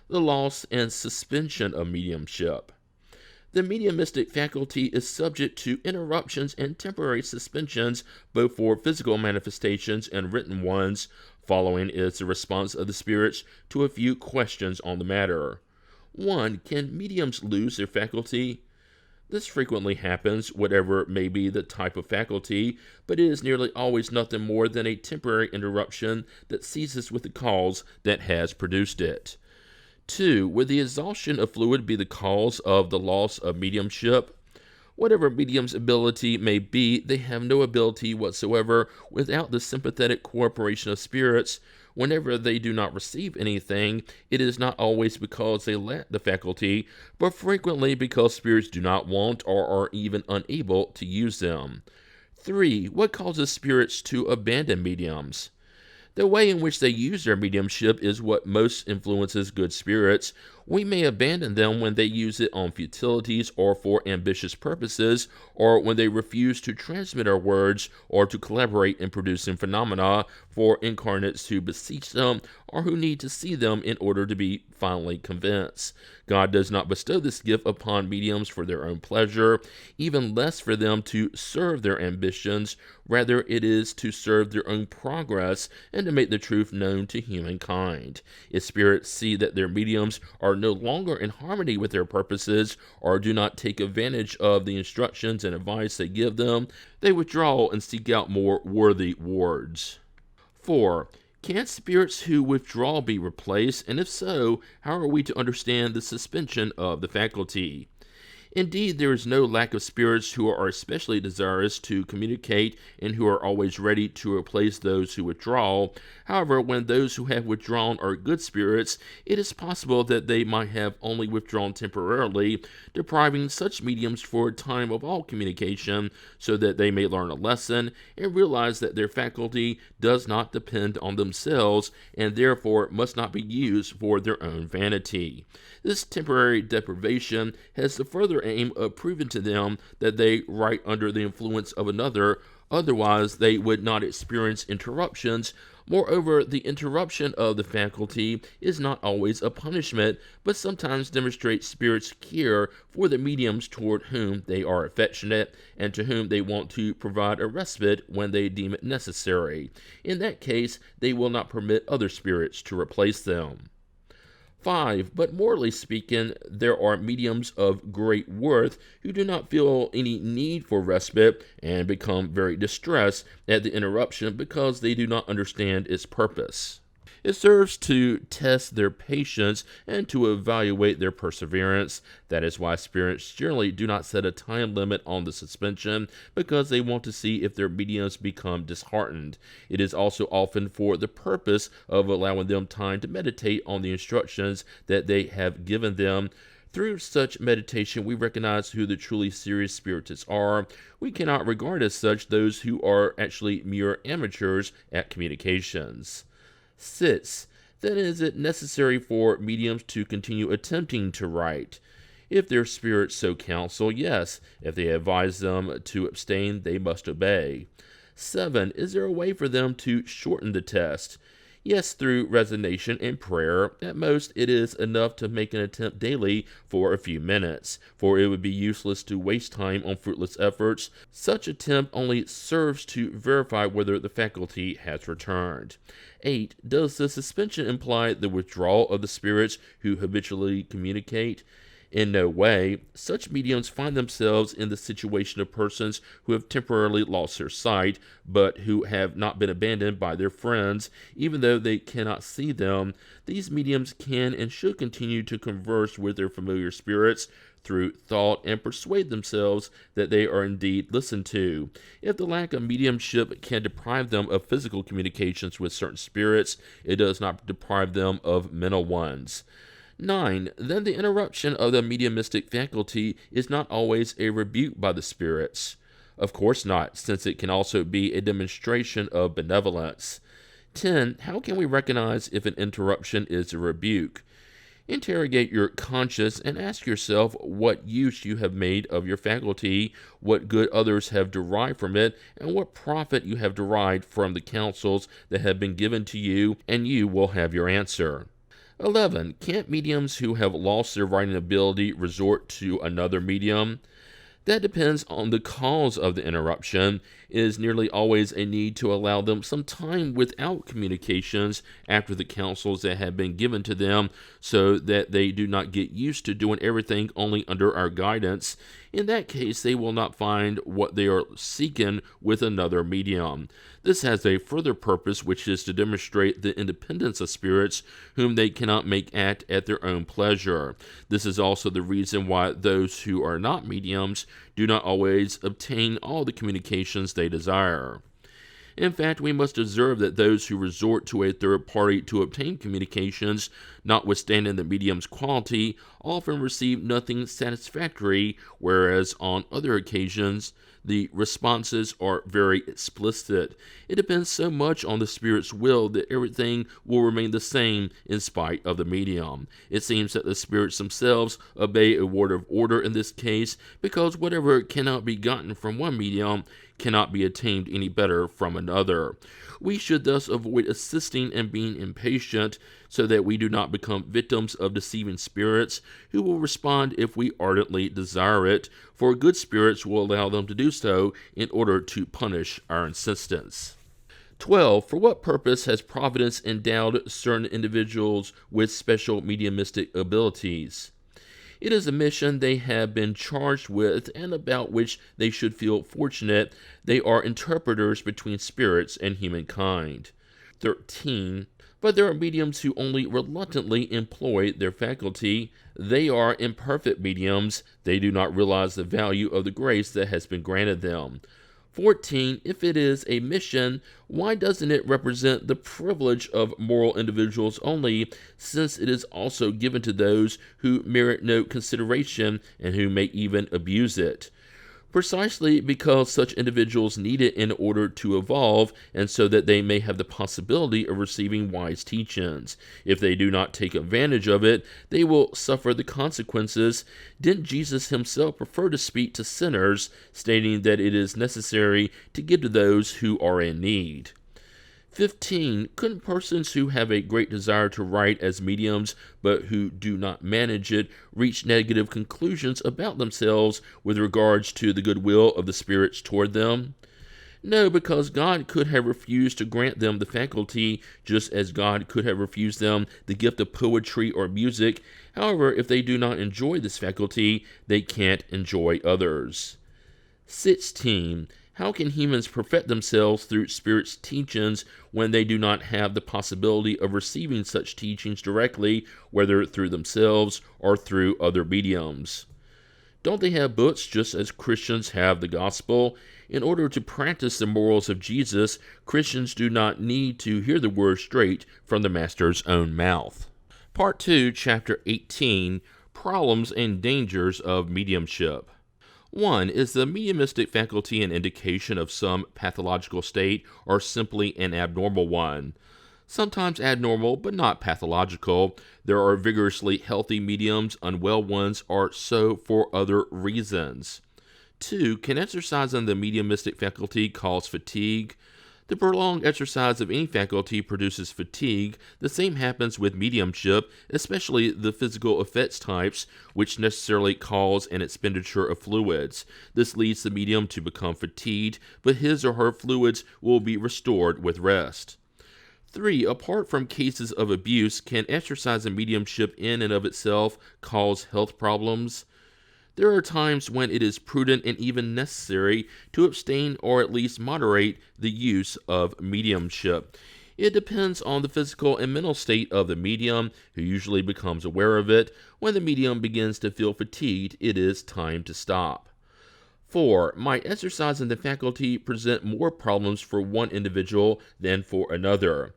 The loss and suspension of mediumship. The mediumistic faculty is subject to interruptions and temporary suspensions, both for physical manifestations and written ones. Following is the response of the spirits to a few questions on the matter. 1. Can mediums lose their faculty? This frequently happens, whatever may be the type of faculty, but it is nearly always nothing more than a temporary interruption that ceases with the cause that has produced it. 2. Would the exhaustion of fluid be the cause of the loss of mediumship? Whatever medium's ability may be, they have no ability whatsoever without the sympathetic cooperation of spirits. Whenever they do not receive anything, it is not always because they lack the faculty, but frequently because spirits do not want or are even unable to use them. 3. What causes spirits to abandon mediums? The way in which they use their mediumship is what most influences good spirits. We may abandon them when they use it on futilities or for ambitious purposes, or when they refuse to transmit our words or to collaborate in producing phenomena for incarnates who beseech them or who need to see them in order to be finally convinced. God does not bestow this gift upon mediums for their own pleasure, even less for them to serve their ambitions. Rather, it is to serve their own progress and to make the truth known to humankind. If spirits see that their mediums are no longer in harmony with their purposes or do not take advantage of the instructions and advice they give them, they withdraw and seek out more worthy wards. 4. Can spirits who withdraw be replaced, and if so, how are we to understand the suspension of the faculty? Indeed, there is no lack of spirits who are especially desirous to communicate and who are always ready to replace those who withdraw. However, when those who have withdrawn are good spirits, it is possible that they might have only withdrawn temporarily, depriving such mediums for a time of all communication, so that they may learn a lesson and realize that their faculty does not depend on themselves and therefore must not be used for their own vanity. This temporary deprivation has the further aim of proving to them that they write under the influence of another, otherwise they would not experience interruptions Moreover, the interruption of the faculty is not always a punishment, but sometimes demonstrates Spirit's care for the mediums toward whom they are affectionate and to whom they want to provide a respite when they deem it necessary. In that case, they will not permit other spirits to replace them. 5. But morally speaking, there are mediums of great worth who do not feel any need for respite and become very distressed at the interruption because they do not understand its purpose. It serves to test their patience and to evaluate their perseverance. That is why spirits generally do not set a time limit on the suspension, because they want to see if their mediums become disheartened. It is also often for the purpose of allowing them time to meditate on the instructions that they have given them. Through such meditation, we recognize who the truly serious spiritists are. We cannot regard as such those who are actually mere amateurs at communications. 6. Then is it necessary for mediums to continue attempting to write? If their spirits so counsel, yes. If they advise them to abstain, they must obey. 7. Is there a way for them to shorten the test? Yes, through resignation and prayer. At most, it is enough to make an attempt daily for a few minutes, for it would be useless to waste time on fruitless efforts. Such attempt only serves to verify whether the faculty has returned. 8. Does the suspension imply the withdrawal of the spirits who habitually communicate? In no way. Such mediums find themselves in the situation of persons who have temporarily lost their sight, but who have not been abandoned by their friends, even though they cannot see them. These mediums can and should continue to converse with their familiar spirits through thought and persuade themselves that they are indeed listened to. If the lack of mediumship can deprive them of physical communications with certain spirits, it does not deprive them of mental ones. 9. Then the interruption of the mediumistic faculty is not always a rebuke by the spirits. Of course not, since it can also be a demonstration of benevolence. 10. How can we recognize if an interruption is a rebuke? Interrogate your conscience and ask yourself what use you have made of your faculty, what good others have derived from it, and what profit you have derived from the counsels that have been given to you, and you will have your answer. 11. Can't mediums who have lost their writing ability resort to another medium? That depends on the cause of the interruption. It is nearly always a need to allow them some time without communications after the counsels that have been given to them, so that they do not get used to doing everything only under our guidance. In that case, they will not find what they are seeking with another medium. This has a further purpose, which is to demonstrate the independence of spirits whom they cannot make act at their own pleasure. This is also the reason why those who are not mediums do not always obtain all the communications they desire. In fact, we must observe that those who resort to a third party to obtain communications, notwithstanding the medium's quality, often receive nothing satisfactory, whereas on other occasions the responses are very explicit. It depends so much on the spirit's will that everything will remain the same in spite of the medium. It seems that the spirits themselves obey a word of order in this case, because whatever cannot be gotten from one medium cannot be attained any better from another. We should thus avoid assisting and being impatient, so that we do not become victims of deceiving spirits who will respond if we ardently desire it, for good spirits will allow them to do so in order to punish our insistence. 12. For what purpose has Providence endowed certain individuals with special mediumistic abilities? It is a mission they have been charged with and about which they should feel fortunate. They are interpreters between spirits and humankind. 13. But there are mediums who only reluctantly employ their faculty. They are imperfect mediums. They do not realize the value of the grace that has been granted them. 14. If it is a mission, why doesn't it represent the privilege of moral individuals only, since it is also given to those who merit no consideration and who may even abuse it? Precisely because such individuals need it in order to evolve, and so that they may have the possibility of receiving wise teachings. If they do not take advantage of it, they will suffer the consequences. Didn't Jesus himself prefer to speak to sinners, stating that it is necessary to give to those who are in need? 15. Couldn't persons who have a great desire to write as mediums, but who do not manage it, reach negative conclusions about themselves with regards to the goodwill of the spirits toward them? No, because God could have refused to grant them the faculty, just as God could have refused them the gift of poetry or music. However, if they do not enjoy this faculty, they can't enjoy others. 16. How can humans perfect themselves through spirits' teachings when they do not have the possibility of receiving such teachings directly, whether through themselves or through other mediums? Don't they have books just as Christians have the gospel? In order to practice the morals of Jesus, Christians do not need to hear the word straight from the Master's own mouth. Part 2, Chapter 18, Problems and Dangers of Mediumship. 1. Is the mediumistic faculty an indication of some pathological state or simply an abnormal one? Sometimes abnormal, but not pathological. There are vigorously healthy mediums, unwell ones are so for other reasons. 2. Can exercising the mediumistic faculty cause fatigue? The prolonged exercise of any faculty produces fatigue. The same happens with mediumship, especially the physical effects types, which necessarily cause an expenditure of fluids. This leads the medium to become fatigued, but his or her fluids will be restored with rest. 3. Apart from cases of abuse, can exercising mediumship in and of itself cause health problems? There are times when it is prudent and even necessary to abstain or at least moderate the use of mediumship. It depends on the physical and mental state of the medium, who usually becomes aware of it. When the medium begins to feel fatigued, it is time to stop. 4. Might exercising the faculty present more problems for one individual than for another?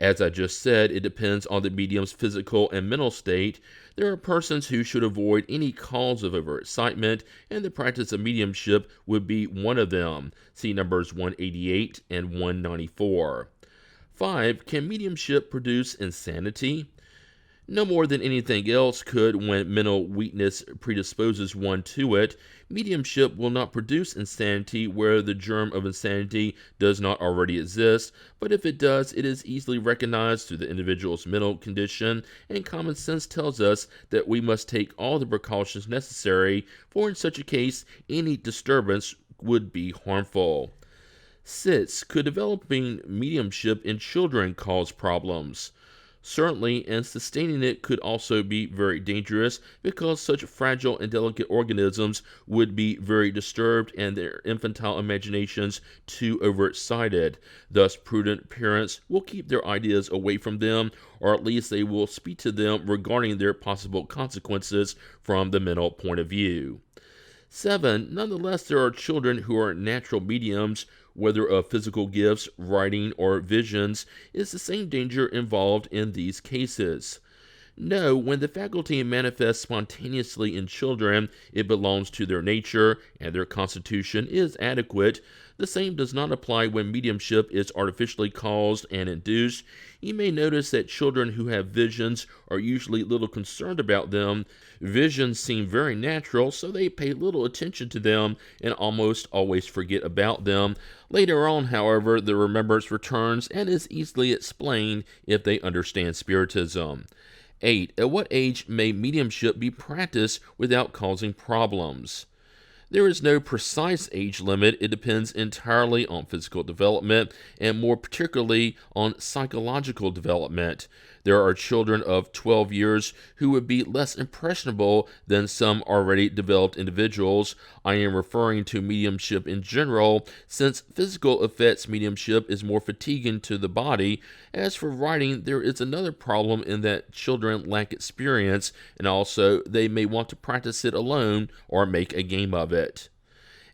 As I just said, it depends on the medium's physical and mental state. There are persons who should avoid any cause of overexcitement, and the practice of mediumship would be one of them. See numbers 188 and 194. 5. Can mediumship produce insanity? No more than anything else could when mental weakness predisposes one to it. Mediumship will not produce insanity where the germ of insanity does not already exist, but if it does, it is easily recognized through the individual's mental condition, and common sense tells us that we must take all the precautions necessary, for in such a case, any disturbance would be harmful. 6. Could developing mediumship in children cause problems? Certainly, and sustaining it could also be very dangerous because such fragile and delicate organisms would be very disturbed and their infantile imaginations too overexcited. Thus, prudent parents will keep their ideas away from them, or at least they will speak to them regarding their possible consequences from the mental point of view. 7. Nonetheless, there are children who are natural mediums, whether of physical gifts, writing, or visions. Is the same danger involved in these cases? No, when the faculty manifests spontaneously in children, it belongs to their nature, and their constitution is adequate. The same does not apply when mediumship is artificially caused and induced. You may notice that children who have visions are usually little concerned about them. Visions seem very natural, so they pay little attention to them and almost always forget about them. Later on, however, the remembrance returns and is easily explained if they understand Spiritism. 8. At what age may mediumship be practiced without causing problems? There is no precise age limit. It depends entirely on physical development and more particularly on psychological development. There are children of 12 years who would be less impressionable than some already developed individuals. I am referring to mediumship in general, since physical affects mediumship is more fatiguing to the body. As for writing, there is another problem in that children lack experience, and also they may want to practice it alone or make a game of it.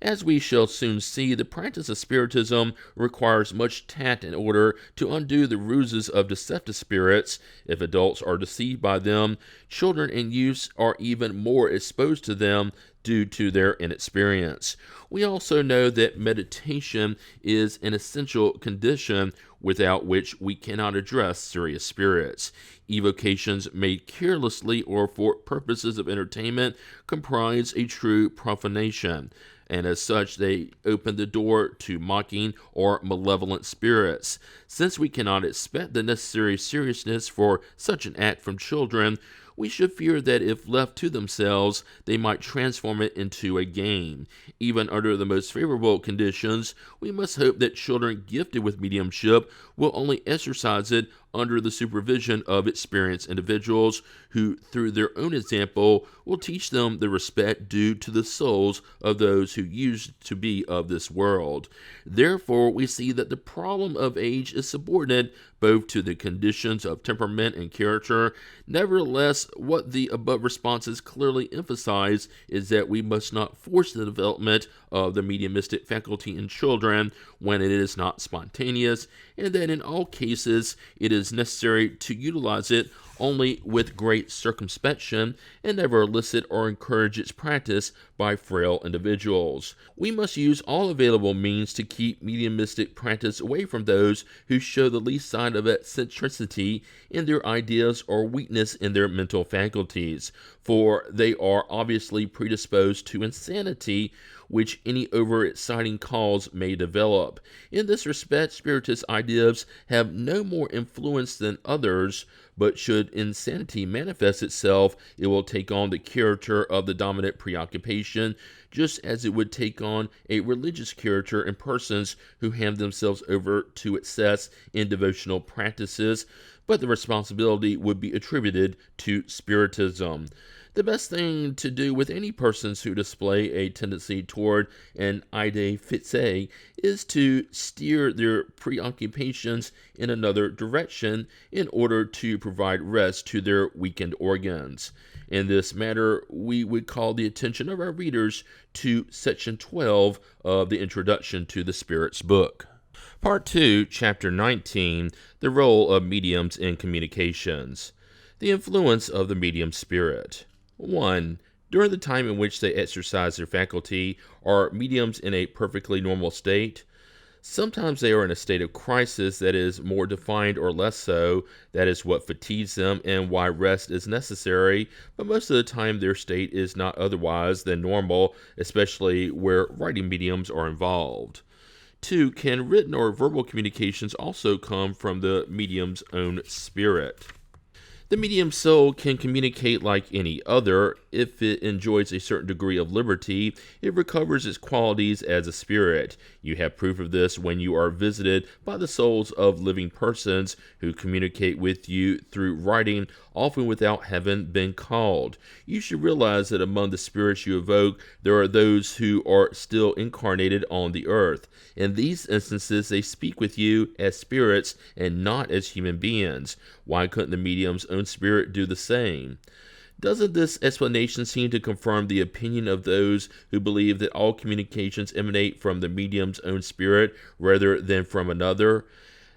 As we shall soon see, the practice of Spiritism requires much tact in order to undo the ruses of deceptive spirits. If adults are deceived by them, children and youths are even more exposed to them due to their inexperience. We also know that meditation is an essential condition without which we cannot address serious spirits. Evocations made carelessly or for purposes of entertainment comprise a true profanation. and as such they open the door to mocking or malevolent spirits. Since we cannot expect the necessary seriousness for such an act from children, we should fear that if left to themselves, they might transform it into a game. Even under the most favorable conditions, we must hope that children gifted with mediumship will only exercise it under the supervision of experienced individuals who, through their own example, will teach them the respect due to the souls of those who used to be of this world. Therefore, we see that the problem of age is subordinate both to the conditions of temperament and character. Nevertheless, what the above responses clearly emphasize is that we must not force the development of the mediumistic faculty in children when it is not spontaneous, and that in all cases it is necessary to utilize it only with great circumspection and never elicit or encourage its practice by frail individuals. We must use all available means to keep mediumistic practice away from those who show the least sign of eccentricity in their ideas or weakness in their mental faculties, for they are obviously predisposed to insanity, which any overexciting cause may develop. In this respect, Spiritist ideas have no more influence than others, but should insanity manifest itself, it will take on the character of the dominant preoccupation, just as it would take on a religious character in persons who hand themselves over to excess in devotional practices, but the responsibility would be attributed to Spiritism. The best thing to do with any persons who display a tendency toward an idée fixe is to steer their preoccupations in another direction in order to provide rest to their weakened organs. In this matter, we would call the attention of our readers to section 12 of the Introduction to the Spirit's Book. Part 2, Chapter 19, The Role of Mediums in Communications. The Influence of the Medium Spirit. 1. During the time in which they exercise their faculty, are mediums in a perfectly normal state? Sometimes they are in a state of crisis that is more defined or less so. That is what fatigues them and why rest is necessary, but most of the time their state is not otherwise than normal, especially where writing mediums are involved. 2. Can written or verbal communications also come from the medium's own spirit? The medium soul can communicate like any other. If it enjoys a certain degree of liberty, it recovers its qualities as a spirit. You have proof of this when you are visited by the souls of living persons who communicate with you through writing, often without having been called. You should realize that among the spirits you evoke, there are those who are still incarnated on the earth. In these instances, they speak with you as spirits and not as human beings. Why couldn't the medium's own spirit do the same? Doesn't this explanation seem to confirm the opinion of those who believe that all communications emanate from the medium's own spirit rather than from another?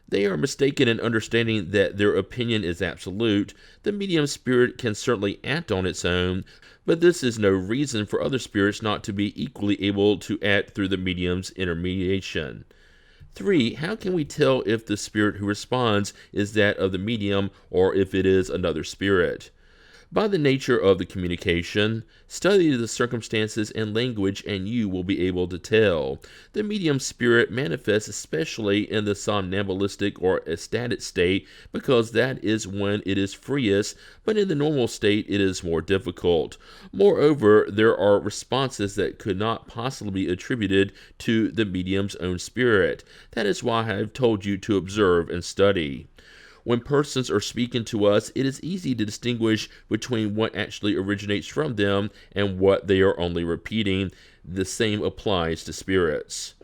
They are mistaken in understanding that their opinion is absolute. The medium spirit can certainly act on its own, but this is no reason for other spirits not to be equally able to act through the medium's intermediation. 3. How can we tell if the spirit who responds is that of the medium or if it is another spirit? By the nature of the communication, study the circumstances and language and you will be able to tell. The medium spirit manifests especially in the somnambulistic or ecstatic state because that is when it is freest, but in the normal state it is more difficult. Moreover, there are responses that could not possibly be attributed to the medium's own spirit. That is why I have told you to observe and study. When persons are speaking to us, it is easy to distinguish between what actually originates from them and what they are only repeating. The same applies to spirits.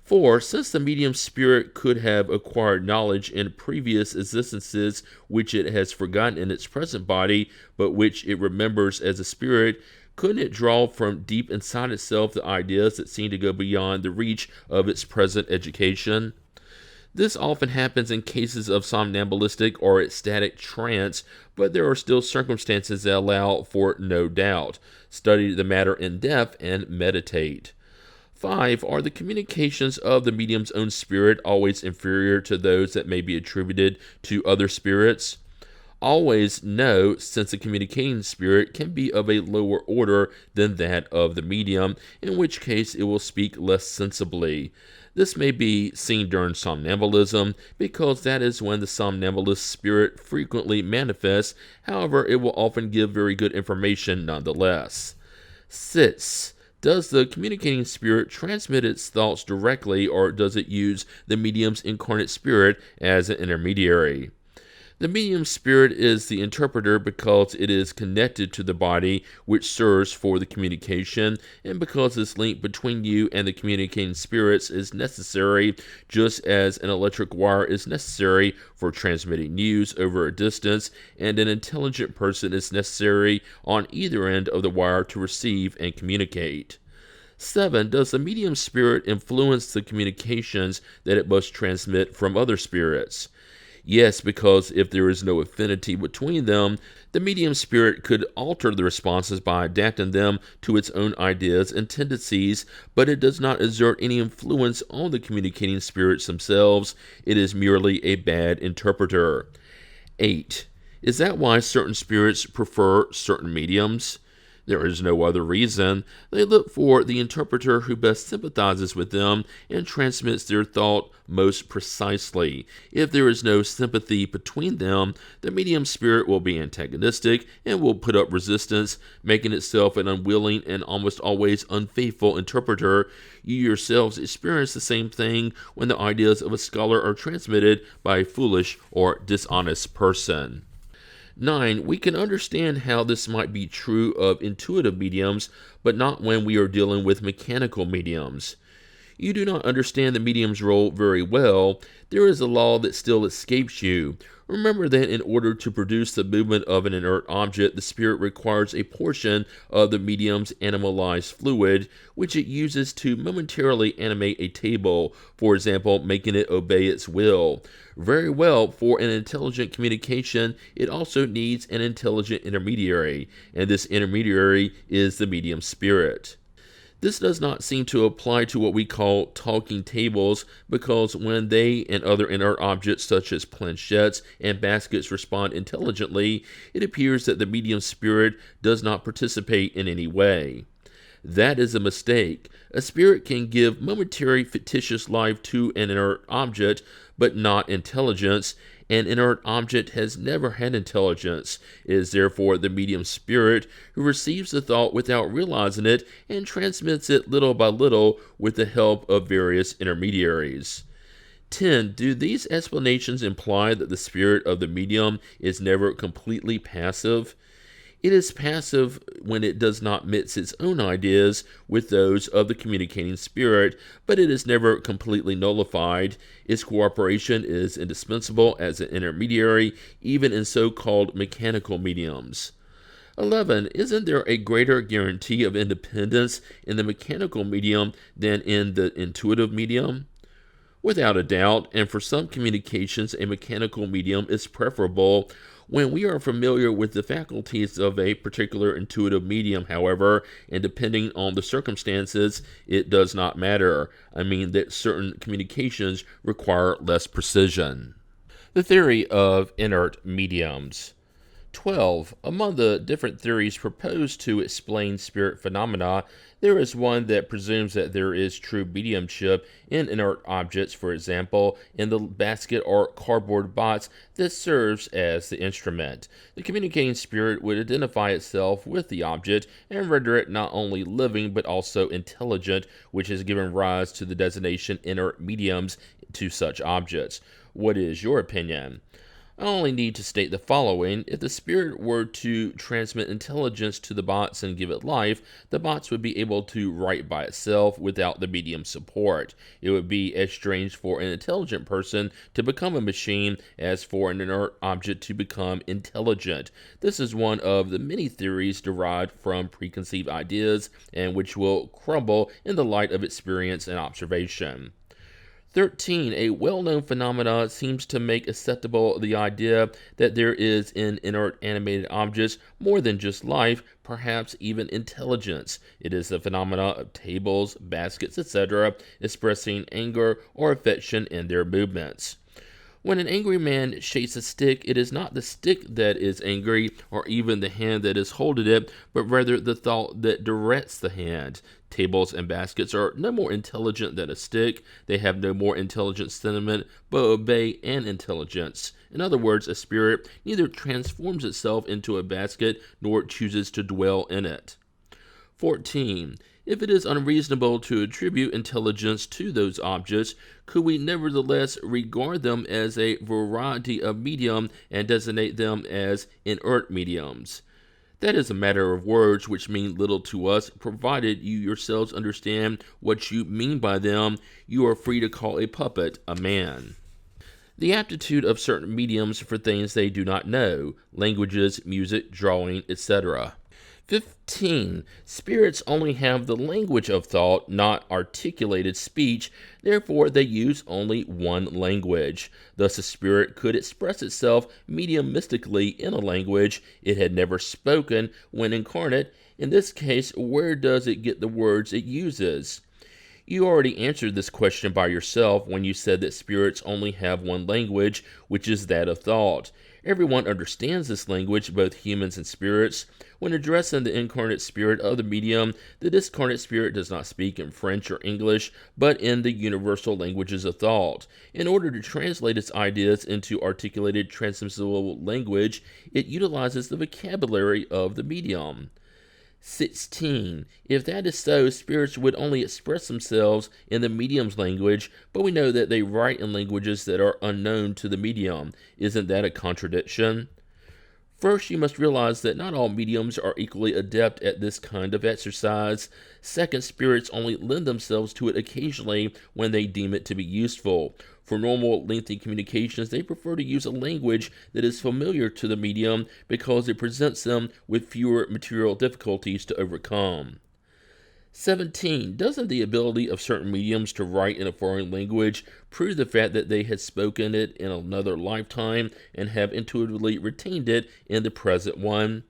4. Since the medium spirit could have acquired knowledge in previous existences which it has forgotten in its present body, but which it remembers as a spirit, couldn't it draw from deep inside itself the ideas that seem to go beyond the reach of its present education? This often happens in cases of somnambulistic or ecstatic trance, but there are still circumstances that allow for no doubt. Study the matter in depth and meditate. 5. Are the communications of the medium's own spirit always inferior to those that may be attributed to other spirits? Always know, since a communicating spirit can be of a lower order than that of the medium, in which case it will speak less sensibly. This may be seen during somnambulism, because that is when the somnambulist spirit frequently manifests. However, it will often give very good information nonetheless. 6. Does the communicating spirit transmit its thoughts directly, or does it use the medium's incarnate spirit as an intermediary? The medium spirit is the interpreter because it is connected to the body which serves for the communication, and because this link between you and the communicating spirits is necessary, just as an electric wire is necessary for transmitting news over a distance, and an intelligent person is necessary on either end of the wire to receive and communicate. 7. Does the medium spirit influence the communications that it must transmit from other spirits? Yes, because if there is no affinity between them, the medium spirit could alter the responses by adapting them to its own ideas and tendencies, but it does not exert any influence on the communicating spirits themselves. It is merely a bad interpreter. 8. Is that why certain spirits prefer certain mediums? There is no other reason. They look for the interpreter who best sympathizes with them and transmits their thought most precisely. If there is no sympathy between them, the medium spirit will be antagonistic and will put up resistance, making itself an unwilling and almost always unfaithful interpreter. You yourselves experience the same thing when the ideas of a scholar are transmitted by a foolish or dishonest person. 9. We can understand how this might be true of intuitive mediums, but not when we are dealing with mechanical mediums. You do not understand the medium's role very well. There is a law that still escapes you. Remember that in order to produce the movement of an inert object, the spirit requires a portion of the medium's animalized fluid, which it uses to momentarily animate a table, for example, making it obey its will. Very well, for an intelligent communication, it also needs an intelligent intermediary, and this intermediary is the medium spirit. This does not seem to apply to what we call talking tables, because when they and other inert objects such as planchettes and baskets respond intelligently, it appears that the medium spirit does not participate in any way. That is a mistake. A spirit can give momentary fictitious life to an inert object, but not intelligence. An inert object has never had intelligence. It is therefore the medium spirit who receives the thought without realizing it and transmits it little by little with the help of various intermediaries. 10. Do these explanations imply that the spirit of the medium is never completely passive? It is passive when it does not mix its own ideas with those of the communicating spirit, but it is never completely nullified. Its cooperation is indispensable as an intermediary, even in so-called mechanical mediums. 11. Isn't there a greater guarantee of independence in the mechanical medium than in the intuitive medium? Without a doubt, and for some communications, a mechanical medium is preferable. When we are familiar with the faculties of a particular intuitive medium, however, and depending on the circumstances, it does not matter. I mean that certain communications require less precision. The theory of inert mediums. 12. Among the different theories proposed to explain spirit phenomena, there is one that presumes that there is true mediumship in inert objects, for example, in the basket or cardboard box that serves as the instrument. The communicating spirit would identify itself with the object and render it not only living but also intelligent, which has given rise to the designation inert mediums to such objects. What is your opinion? I only need to state the following. If the spirit were to transmit intelligence to the box and give it life, the box would be able to write by itself without the medium's support. It would be as strange for an intelligent person to become a machine as for an inert object to become intelligent. This is one of the many theories derived from preconceived ideas and which will crumble in the light of experience and observation. 13. A well-known phenomenon seems to make acceptable the idea that there is in inert animated objects more than just life, perhaps even intelligence. It is the phenomena of tables, baskets, etc., expressing anger or affection in their movements. When an angry man shakes a stick, it is not the stick that is angry, or even the hand that is holding it, but rather the thought that directs the hand. Tables and baskets are no more intelligent than a stick. They have no more intelligent sentiment, but obey an intelligence. In other words, a spirit neither transforms itself into a basket nor chooses to dwell in it. 14. If it is unreasonable to attribute intelligence to those objects, could we nevertheless regard them as a variety of medium and designate them as inert mediums? That is a matter of words which mean little to us, provided you yourselves understand what you mean by them. You are free to call a puppet a man. The aptitude of certain mediums for things they do not know, languages, music, drawing, etc. 15. Spirits only have the language of thought, not articulated speech. Therefore, they use only one language. Thus, a spirit could express itself mediumistically in a language it had never spoken when incarnate. In this case, where does it get the words it uses? You already answered this question by yourself when you said that spirits only have one language, which is that of thought. Everyone understands this language, both humans and spirits. When addressing the incarnate spirit of the medium, the discarnate spirit does not speak in French or English, but in the universal languages of thought. In order to translate its ideas into articulated, transmissible language, it utilizes the vocabulary of the medium. 16. If that is so, spirits would only express themselves in the medium's language, but we know that they write in languages that are unknown to the medium. Isn't that a contradiction? First, you must realize that not all mediums are equally adept at this kind of exercise. Second, spirits only lend themselves to it occasionally when they deem it to be useful. For normal, lengthy communications, they prefer to use a language that is familiar to the medium because it presents them with fewer material difficulties to overcome. 17. Doesn't the ability of certain mediums to write in a foreign language prove the fact that they had spoken it in another lifetime and have intuitively retained it in the present one?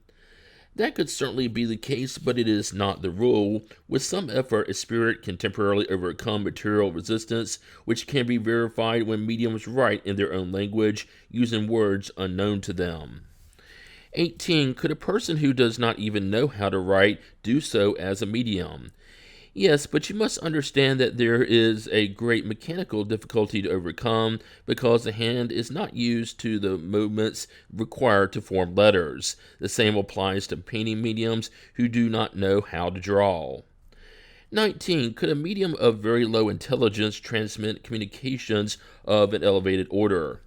That could certainly be the case, but it is not the rule. With some effort, a spirit can temporarily overcome material resistance, which can be verified when mediums write in their own language using words unknown to them. 18. Could a person who does not even know how to write do so as a medium? Yes, but you must understand that there is a great mechanical difficulty to overcome because the hand is not used to the movements required to form letters. The same applies to painting mediums who do not know how to draw. 19. Could a medium of very low intelligence transmit communications of an elevated order?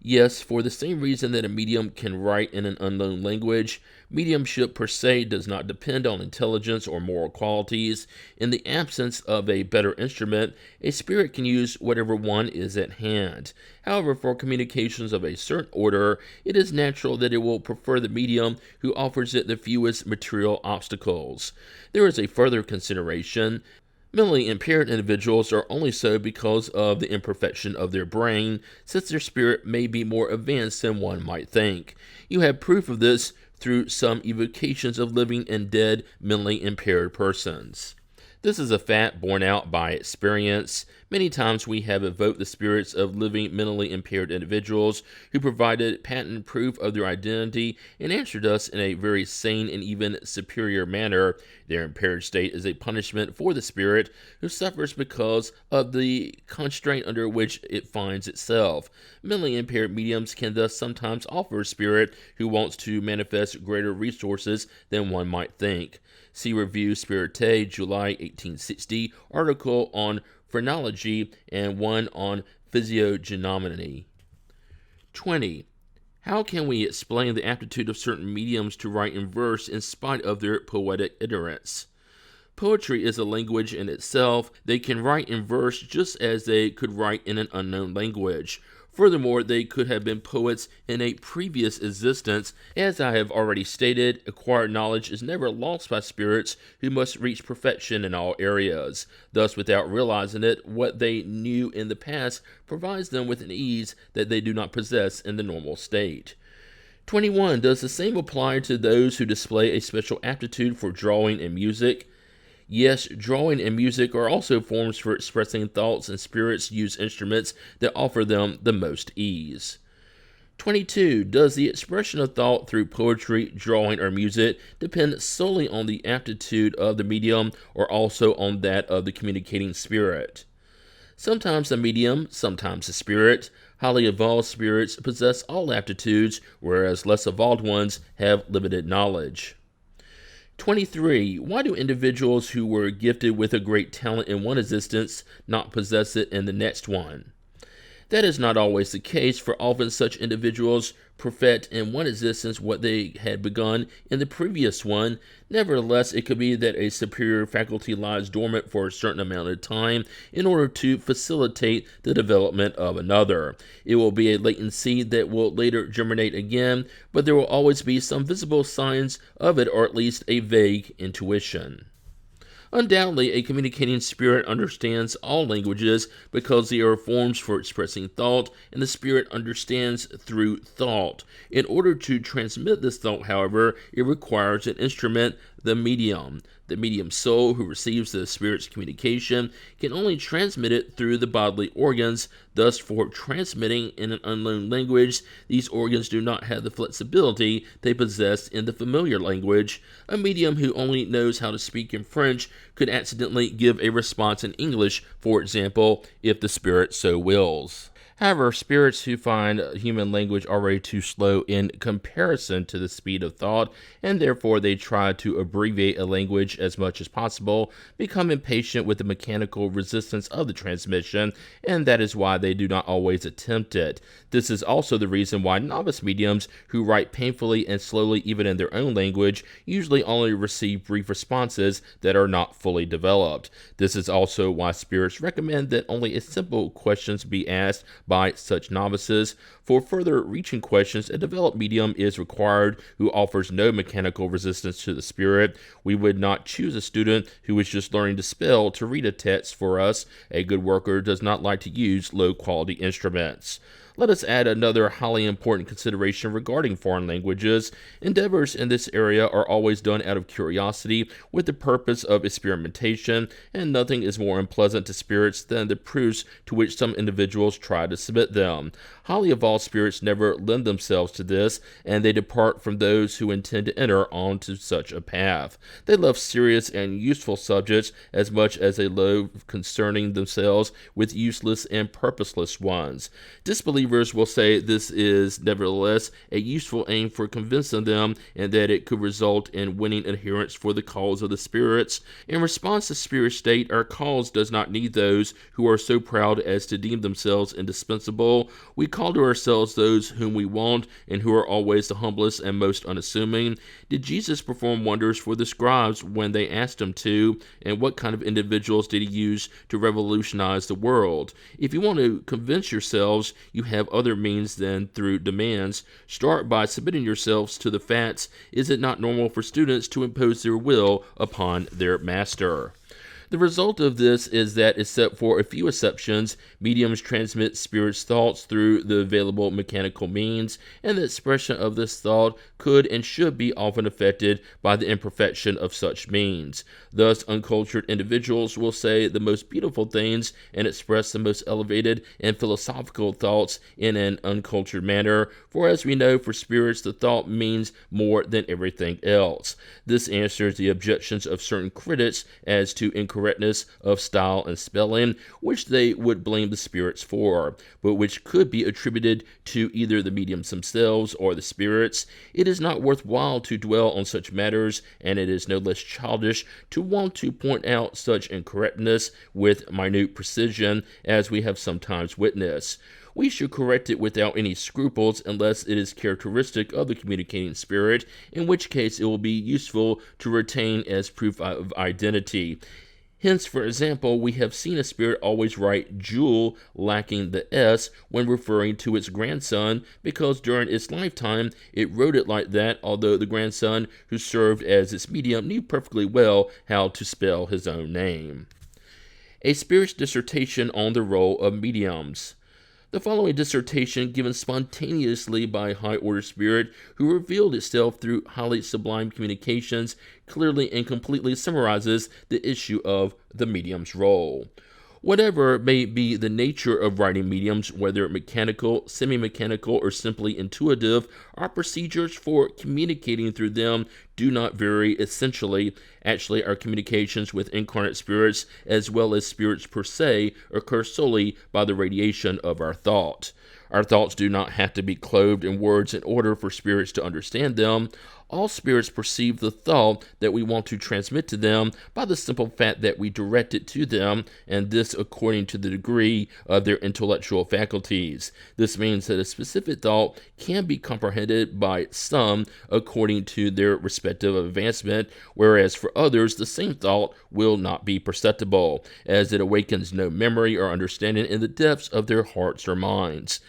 Yes, for the same reason that a medium can write in an unknown language, mediumship per se does not depend on intelligence or moral qualities. In the absence of a better instrument, a spirit can use whatever one is at hand. However, for communications of a certain order, it is natural that it will prefer the medium who offers it the fewest material obstacles. There is a further consideration. Mentally impaired individuals are only so because of the imperfection of their brain, since their spirit may be more advanced than one might think. You have proof of this through some evocations of living and dead mentally impaired persons. This is a fact borne out by experience. Many times we have evoked the spirits of living mentally impaired individuals who provided patent proof of their identity and answered us in a very sane and even superior manner. Their impaired state is a punishment for the spirit who suffers because of the constraint under which it finds itself. Mentally impaired mediums can thus sometimes offer a spirit who wants to manifest greater resources than one might think. See Revue Spirite, July 1860, article on phrenology and one on physiognomy. 20. How can we explain the aptitude of certain mediums to write in verse in spite of their poetic ignorance? Poetry is a language in itself. They can write in verse just as they could write in an unknown language. Furthermore, they could have been poets in a previous existence. As I have already stated, acquired knowledge is never lost by spirits who must reach perfection in all areas. Thus, without realizing it, what they knew in the past provides them with an ease that they do not possess in the normal state. 21. Does the same apply to those who display a special aptitude for drawing and music? Yes, drawing and music are also forms for expressing thoughts, and spirits use instruments that offer them the most ease. 22. Does the expression of thought through poetry, drawing, or music depend solely on the aptitude of the medium or also on that of the communicating spirit? Sometimes the medium, sometimes the spirit. Highly evolved spirits possess all aptitudes, whereas less evolved ones have limited knowledge. 23. Why do individuals who were gifted with a great talent in one existence not possess it in the next one? That is not always the case, for often such individuals perfect in one existence what they had begun in the previous one. Nevertheless, it could be that a superior faculty lies dormant for a certain amount of time in order to facilitate the development of another. It will be a latent seed that will later germinate again, but there will always be some visible signs of it, or at least a vague intuition. Undoubtedly, a communicating spirit understands all languages because they are forms for expressing thought, and the spirit understands through thought. In order to transmit this thought, however, it requires an instrument, the medium. The medium soul, who receives the spirit's communication, can only transmit it through the bodily organs. Thus, for transmitting in an unknown language, these organs do not have the flexibility they possess in the familiar language. A medium who only knows how to speak in French could accidentally give a response in English, for example, if the spirit so wills. However, spirits who find human language already too slow in comparison to the speed of thought, and therefore they try to abbreviate a language as much as possible, become impatient with the mechanical resistance of the transmission, and that is why they do not always attempt it. This is also the reason why novice mediums who write painfully and slowly even in their own language usually only receive brief responses that are not fully developed. This is also why spirits recommend that only simple questions be asked by such novices. For further reaching questions, a developed medium is required who offers no mechanical resistance to the spirit. We would not choose a student who is just learning to spell to read a text for us. A good worker does not like to use low-quality instruments. Let us add another highly important consideration regarding foreign languages. Endeavors in this area are always done out of curiosity with the purpose of experimentation, and nothing is more unpleasant to spirits than the proofs to which some individuals try to submit them. Highly evolved spirits never lend themselves to this, and they depart from those who intend to enter onto such a path. They love serious and useful subjects as much as they love concerning themselves with useless and purposeless ones. Disbelievers will say this is nevertheless a useful aim for convincing them, and that it could result in winning adherents for the cause of the spirits. In response to spirit state, our cause does not need those who are so proud as to deem themselves indispensable. We call to ourselves those whom we want, and who are always the humblest and most unassuming. Did Jesus perform wonders for the scribes when they asked him to? And what kind of individuals did he use to revolutionize the world? If you want to convince yourselves you have other means than through demands, start by submitting yourselves to the facts. Is it not normal for students to impose their will upon their master? The result of this is that, except for a few exceptions, mediums transmit spirits' thoughts through the available mechanical means, and the expression of this thought could and should be often affected by the imperfection of such means. Thus, uncultured individuals will say the most beautiful things and express the most elevated and philosophical thoughts in an uncultured manner, for as we know, for spirits the thought means more than everything else. This answers the objections of certain critics as to incorrectness of style and spelling, which they would blame the spirits for, but which could be attributed to either the mediums themselves or the spirits. It is not worthwhile to dwell on such matters, and it is no less childish to want to point out such incorrectness with minute precision as we have sometimes witnessed. We should correct it without any scruples unless it is characteristic of the communicating spirit, in which case it will be useful to retain as proof of identity. Hence, for example, we have seen a spirit always write jewel lacking the S when referring to its grandson, because during its lifetime it wrote it like that, although the grandson who served as its medium knew perfectly well how to spell his own name. A spirit's dissertation on the role of mediums. The following dissertation, given spontaneously by High Order Spirit, who revealed itself through highly sublime communications, clearly and completely summarizes the issue of the medium's role. Whatever may be the nature of writing mediums, whether mechanical, semi-mechanical, or simply intuitive, our procedures for communicating through them do not vary essentially. Actually, our communications with incarnate spirits, as well as spirits per se, occur solely by the radiation of our thought. Our thoughts do not have to be clothed in words in order for spirits to understand them. All spirits perceive the thought that we want to transmit to them by the simple fact that we direct it to them, and this according to the degree of their intellectual faculties. This means that a specific thought can be comprehended by some according to their respective advancement, whereas for others the same thought will not be perceptible, as it awakens no memory or understanding in the depths of their hearts or minds.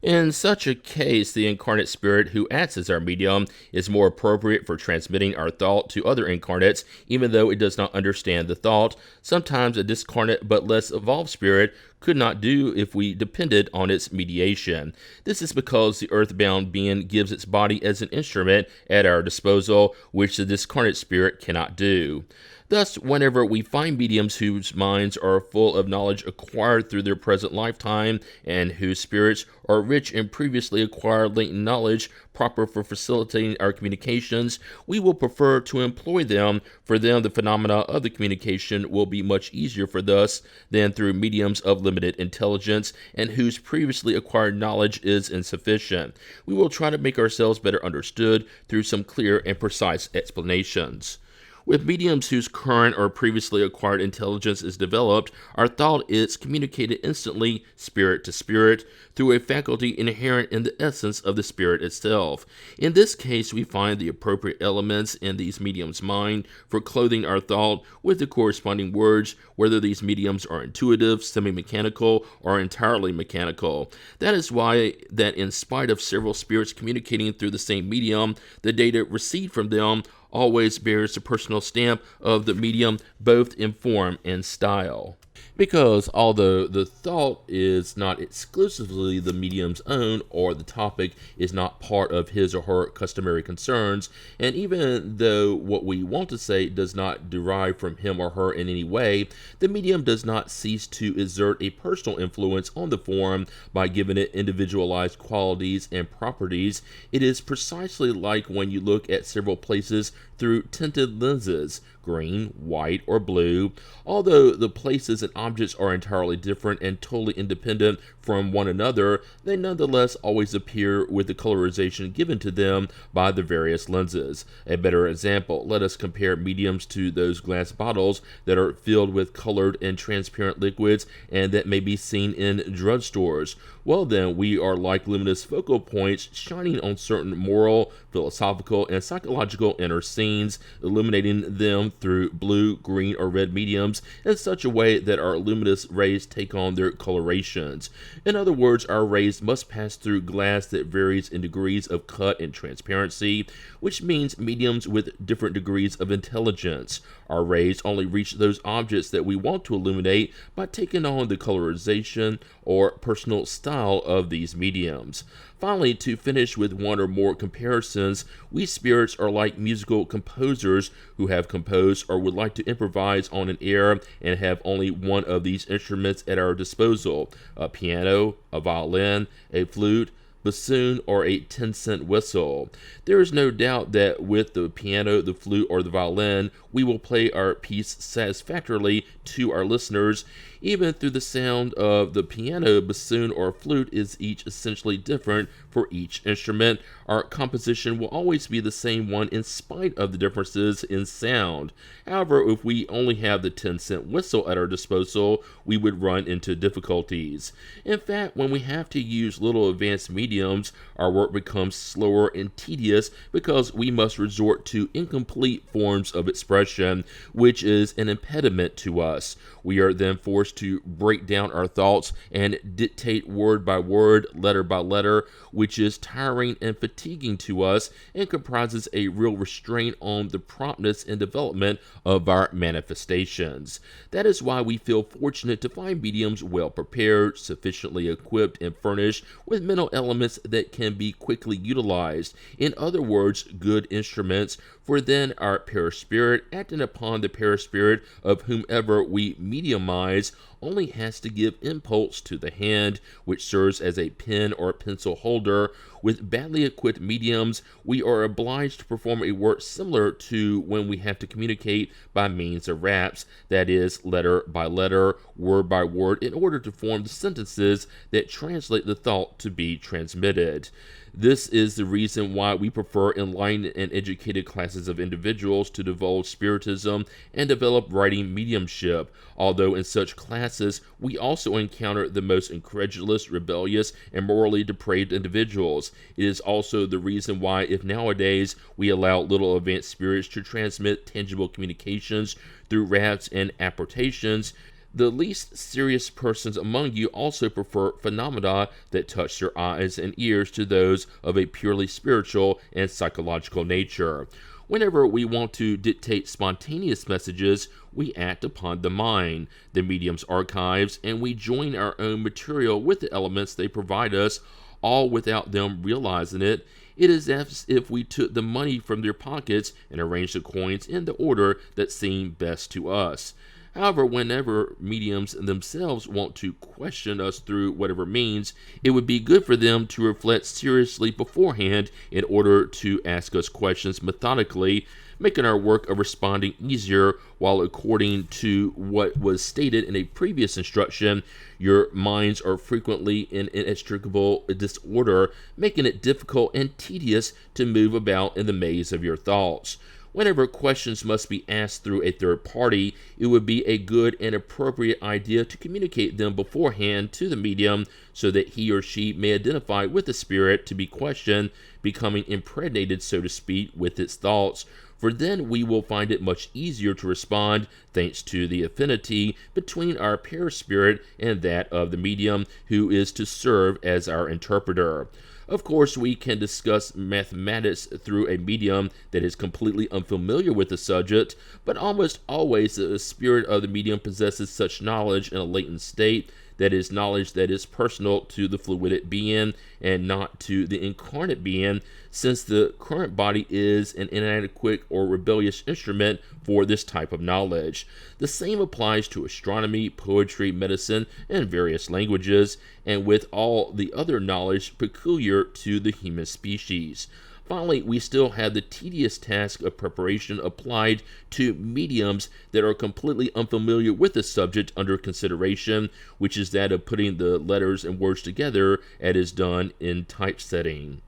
In such a case, the incarnate spirit who acts as our medium is more appropriate for transmitting our thought to other incarnates, even though it does not understand the thought. Sometimes a discarnate but less evolved spirit could not do if we depended on its mediation. This is because the earthbound being gives its body as an instrument at our disposal, which the discarnate spirit cannot do. Thus, whenever we find mediums whose minds are full of knowledge acquired through their present lifetime, and whose spirits are rich in previously acquired latent knowledge proper for facilitating our communications, we will prefer to employ them. For them, the phenomena of the communication will be much easier for us than through mediums of limited intelligence, and whose previously acquired knowledge is insufficient. We will try to make ourselves better understood through some clear and precise explanations. With mediums whose current or previously acquired intelligence is developed, our thought is communicated instantly, spirit to spirit, through a faculty inherent in the essence of the spirit itself. In this case, we find the appropriate elements in these mediums' mind for clothing our thought with the corresponding words, whether these mediums are intuitive, semi-mechanical, or entirely mechanical. That is why that in spite of several spirits communicating through the same medium, the data received from them always bears the personal stamp of the medium, both in form and style. Because although the thought is not exclusively the medium's own, or the topic is not part of his or her customary concerns, and even though what we want to say does not derive from him or her in any way, the medium does not cease to exert a personal influence on the form by giving it individualized qualities and properties. It is precisely like when you look at several places through tinted lenses, green, white, or blue. Although the places and objects are entirely different and totally independent from one another, they nonetheless always appear with the colorization given to them by the various lenses. A better example, let us compare mediums to those glass bottles that are filled with colored and transparent liquids and that may be seen in drugstores. Well then, we are like luminous focal points shining on certain moral, philosophical, and psychological inner scenes, illuminating them through blue, green, or red mediums in such a way that our luminous rays take on their colorations. In other words, our rays must pass through glass that varies in degrees of cut and transparency, which means mediums with different degrees of intelligence. Our rays only reach those objects that we want to illuminate by taking on the colorization or personal style of these mediums. Finally, to finish with one or more comparisons, we spirits are like musical composers who have composed or would like to improvise on an air and have only one of these instruments at our disposal: a piano, a violin, a flute, bassoon, or a 10-cent whistle. There is no doubt that with the piano, the flute, or the violin, we will play our piece satisfactorily to our listeners. Even through the sound of the piano, bassoon, or flute is each essentially different for each instrument. Our composition will always be the same one in spite of the differences in sound. However, if we only have the 10-cent whistle at our disposal, we would run into difficulties. In fact, when we have to use little advanced mediums, our work becomes slower and tedious because we must resort to incomplete forms of expression, which is an impediment to us. We are then forced ours to break down our thoughts and dictate word by word, letter by letter, which is tiring and fatiguing to us and comprises a real restraint on the promptness and development of our manifestations. That is why we feel fortunate to find mediums well prepared, sufficiently equipped, and furnished with mental elements that can be quickly utilized. In other words, good instruments, for then our perispirit, acting upon the perispirit of whomever we mediumize, only has to give impulse to the hand, which serves as a pen or pencil holder. With badly equipped mediums, we are obliged to perform a work similar to when we have to communicate by means of raps, that is, letter by letter, word by word, in order to form the sentences that translate the thought to be transmitted. This is the reason why we prefer enlightened and educated classes of individuals to divulge spiritism and develop writing mediumship, although in such classes we also encounter the most incredulous, rebellious, and morally depraved individuals. It is also the reason why, if nowadays we allow little advanced spirits to transmit tangible communications through raps and apportations, the least serious persons among you also prefer phenomena that touch their eyes and ears to those of a purely spiritual and psychological nature. Whenever we want to dictate spontaneous messages, we act upon the mind, the medium's archives, and we join our own material with the elements they provide us, all without them realizing it. It is as if we took the money from their pockets and arranged the coins in the order that seemed best to us. However, whenever mediums themselves want to question us through whatever means, it would be good for them to reflect seriously beforehand in order to ask us questions methodically, making our work of responding easier, while according to what was stated in a previous instruction, your minds are frequently in inextricable disorder, making it difficult and tedious to move about in the maze of your thoughts. Whenever questions must be asked through a third party, it would be a good and appropriate idea to communicate them beforehand to the medium so that he or she may identify with the spirit to be questioned, becoming impregnated, so to speak, with its thoughts. For then we will find it much easier to respond, thanks to the affinity between our perispirit and that of the medium who is to serve as our interpreter. Of course, we can discuss mathematics through a medium that is completely unfamiliar with the subject, but almost always the spirit of the medium possesses such knowledge in a latent state, that is, knowledge that is personal to the fluidic being and not to the incarnate being, since the current body is an inadequate or rebellious instrument for this type of knowledge. The same applies to astronomy, poetry, medicine, and various languages, and with all the other knowledge peculiar to the human species. Finally, we still have the tedious task of preparation applied to mediums that are completely unfamiliar with the subject under consideration, which is that of putting the letters and words together as is done in typesetting.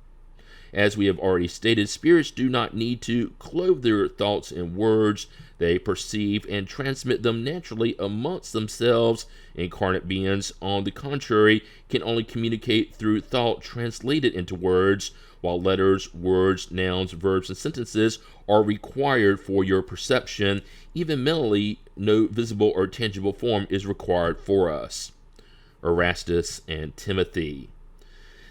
As we have already stated, spirits do not need to clothe their thoughts in words. They perceive and transmit them naturally amongst themselves. Incarnate beings, on the contrary, can only communicate through thought translated into words, while letters, words, nouns, verbs, and sentences are required for your perception. Even mentally, no visible or tangible form is required for us. Erastus and Timothy.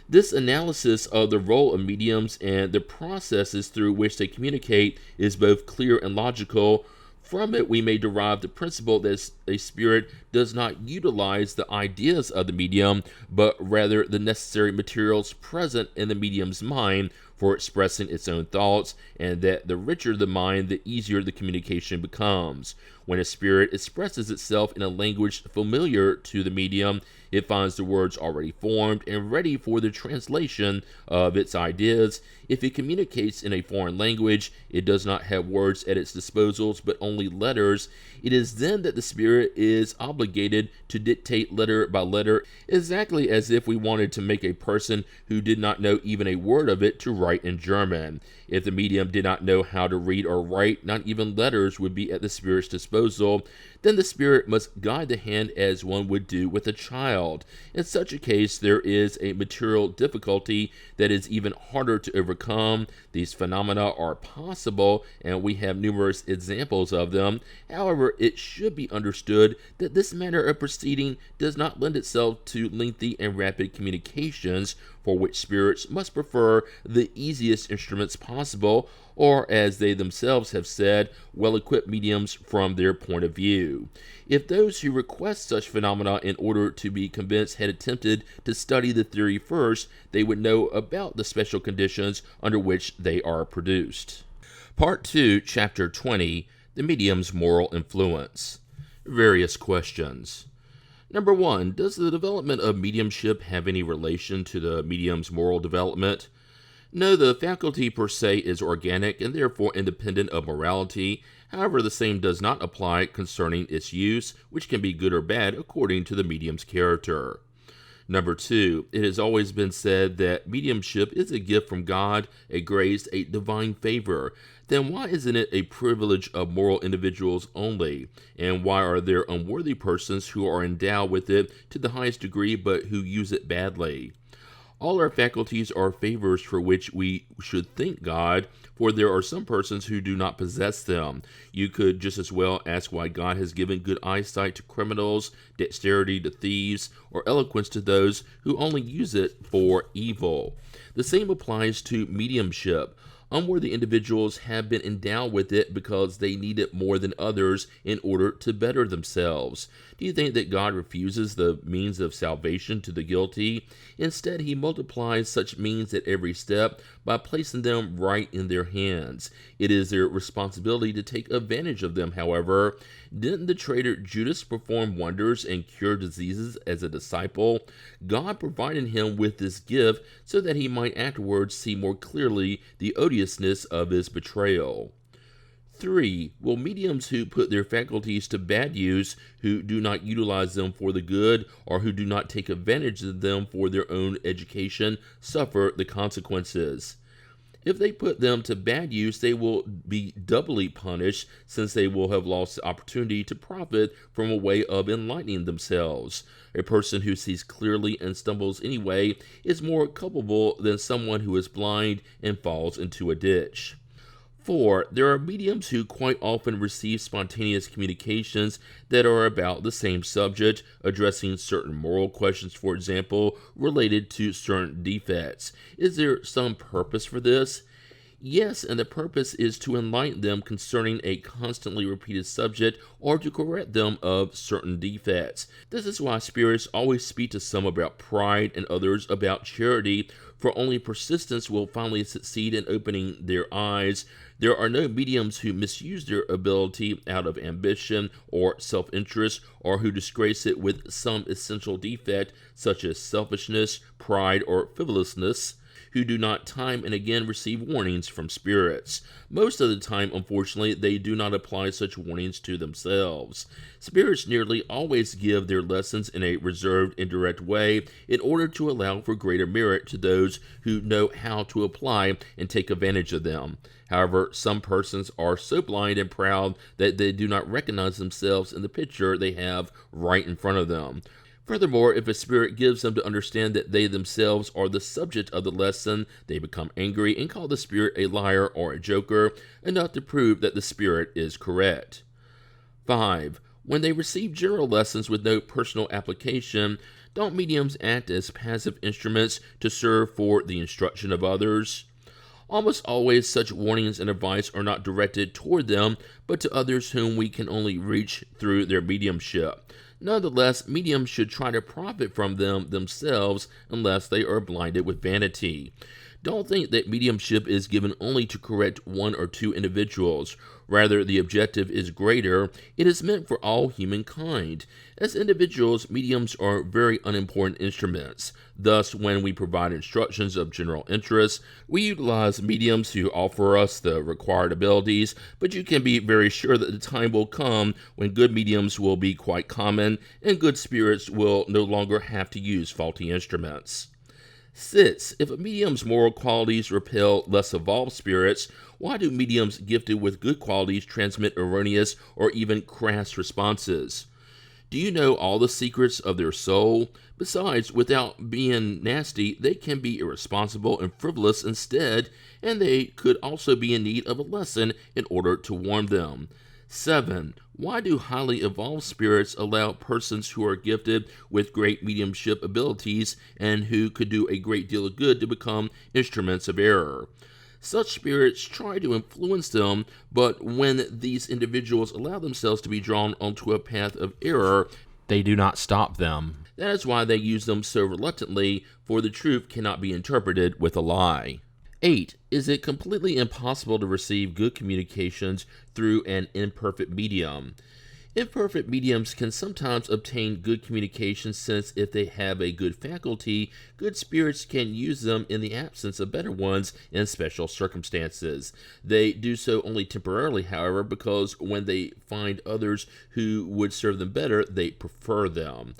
This analysis of the role of mediums and the processes through which they communicate is both clear and logical. From it, we may derive the principle that a spirit does not utilize the ideas of the medium, but rather the necessary materials present in the medium's mind for expressing its own thoughts, and that the richer the mind, the easier the communication becomes. When a spirit expresses itself in a language familiar to the medium, it finds the words already formed and ready for the translation of its ideas. If it communicates in a foreign language, it does not have words at its disposal, but only letters. It is then that the spirit is obligated to dictate letter by letter, exactly as if we wanted to make a person who did not know even a word of it to write in German. If the medium did not know how to read or write, not even letters would be at the spirit's disposal. Then the spirit must guide the hand as one would do with a child. In such a case, there is a material difficulty that is even harder to overcome. These phenomena are possible, and we have numerous examples of them. However, it should be understood that this manner of proceeding does not lend itself to lengthy and rapid communications, for which spirits must prefer the easiest instruments possible, or, as they themselves have said, well-equipped mediums from their point of view. If those who request such phenomena in order to be convinced had attempted to study the theory first, they would know about the special conditions under which they are produced. Part 2, Chapter 20, The Medium's Moral Influence. Various questions. Number 1, does the development of mediumship have any relation to the medium's moral development? No, the faculty per se is organic and therefore independent of morality. However, the same does not apply concerning its use, which can be good or bad according to the medium's character. Number 2, it has always been said that mediumship is a gift from God, a grace, a divine favor. Then why isn't it a privilege of moral individuals only? And why are there unworthy persons who are endowed with it to the highest degree but who use it badly? All our faculties are favors for which we should thank God, for there are some persons who do not possess them. You could just as well ask why God has given good eyesight to criminals, dexterity to thieves, or eloquence to those who only use it for evil. The same applies to mediumship. Unworthy individuals have been endowed with it because they need it more than others in order to better themselves. Do you think that God refuses the means of salvation to the guilty? Instead, he multiplies such means at every step by placing them right in their hands. It is their responsibility to take advantage of them, however. Didn't the traitor Judas perform wonders and cure diseases as a disciple? God provided him with this gift so that he might afterwards see more clearly the odiousness of his betrayal. 3. Will mediums who put their faculties to bad use, who do not utilize them for the good, or who do not take advantage of them for their own education, suffer the consequences? If they put them to bad use, they will be doubly punished, since they will have lost the opportunity to profit from a way of enlightening themselves. A person who sees clearly and stumbles anyway is more culpable than someone who is blind and falls into a ditch. 4. There are mediums who quite often receive spontaneous communications that are about the same subject, addressing certain moral questions, for example, related to certain defects. Is there some purpose for this? Yes, and the purpose is to enlighten them concerning a constantly repeated subject or to correct them of certain defects. This is why spirits always speak to some about pride and others about charity, for only persistence will finally succeed in opening their eyes. There are no mediums who misuse their ability out of ambition or self-interest, or who disgrace it with some essential defect such as selfishness, pride, or frivolousness, who do not time and again receive warnings from spirits. Most of the time, unfortunately, they do not apply such warnings to themselves. Spirits nearly always give their lessons in a reserved, indirect way in order to allow for greater merit to those who know how to apply and take advantage of them. However, some persons are so blind and proud that they do not recognize themselves in the picture they have right in front of them. Furthermore, if a spirit gives them to understand that they themselves are the subject of the lesson, they become angry and call the spirit a liar or a joker, enough to prove that the spirit is correct. 5. When they receive general lessons with no personal application, don't mediums act as passive instruments to serve for the instruction of others? Almost always such warnings and advice are not directed toward them, but to others whom we can only reach through their mediumship. Nonetheless, mediums should try to profit from them themselves unless they are blinded with vanity. Don't think that mediumship is given only to correct one or two individuals. Rather, the objective is greater. It is meant for all humankind. As individuals, mediums are very unimportant instruments. Thus, when we provide instructions of general interest, we utilize mediums who offer us the required abilities, but you can be very sure that the time will come when good mediums will be quite common, and good spirits will no longer have to use faulty instruments. 6. If a medium's moral qualities repel less evolved spirits, why do mediums gifted with good qualities transmit erroneous or even crass responses? Do you know all the secrets of their soul? Besides, without being nasty, they can be irresponsible and frivolous instead, and they could also be in need of a lesson in order to warn them. 7. Why do highly evolved spirits allow persons who are gifted with great mediumship abilities and who could do a great deal of good to become instruments of error? Such spirits try to influence them, but when these individuals allow themselves to be drawn onto a path of error, they do not stop them. That is why they use them so reluctantly, for the truth cannot be interpreted with a lie. 8. Is it completely impossible to receive good communications through an imperfect medium? Imperfect mediums can sometimes obtain good communications, since if they have a good faculty, good spirits can use them in the absence of better ones in special circumstances. They do so only temporarily, however, because when they find others who would serve them better, they prefer them.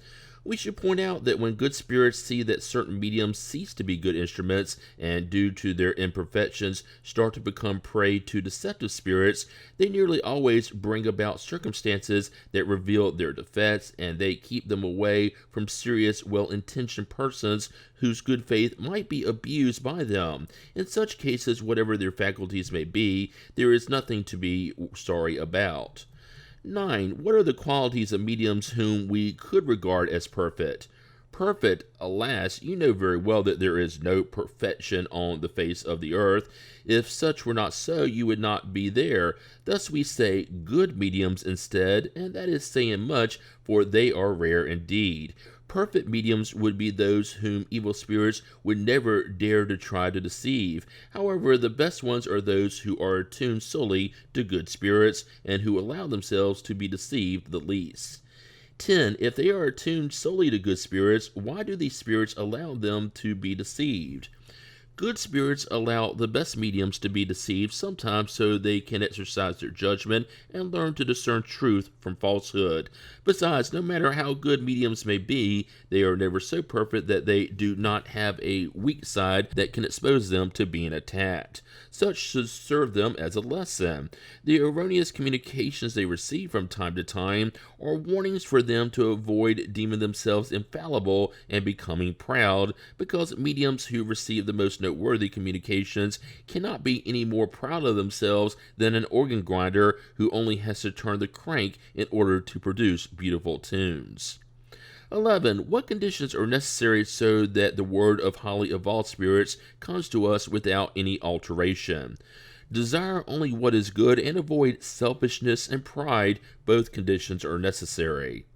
We should point out that when good spirits see that certain mediums cease to be good instruments and, due to their imperfections, start to become prey to deceptive spirits, they nearly always bring about circumstances that reveal their defects, and they keep them away from serious, well-intentioned persons whose good faith might be abused by them. In such cases, whatever their faculties may be, there is nothing to be sorry about. 9. What are the qualities of mediums whom we could regard as perfect? Perfect, alas, you know very well that there is no perfection on the face of the earth. If such were not so, you would not be there. Thus we say good mediums instead, and that is saying much, for they are rare indeed. Perfect mediums would be those whom evil spirits would never dare to try to deceive. However, the best ones are those who are attuned solely to good spirits and who allow themselves to be deceived the least. 10. If they are attuned solely to good spirits, why do these spirits allow them to be deceived? Good spirits allow the best mediums to be deceived, sometimes so they can exercise their judgment and learn to discern truth from falsehood. Besides, no matter how good mediums may be, they are never so perfect that they do not have a weak side that can expose them to being attacked. Such should serve them as a lesson. The erroneous communications they receive from time to time are warnings for them to avoid deeming themselves infallible and becoming proud, because mediums who receive the most noteworthy communications cannot be any more proud of themselves than an organ grinder who only has to turn the crank in order to produce beautiful tunes. 11. What conditions are necessary so that the word of highly evolved spirits comes to us without any alteration? Desire only what is good and avoid selfishness and pride. Both conditions are necessary.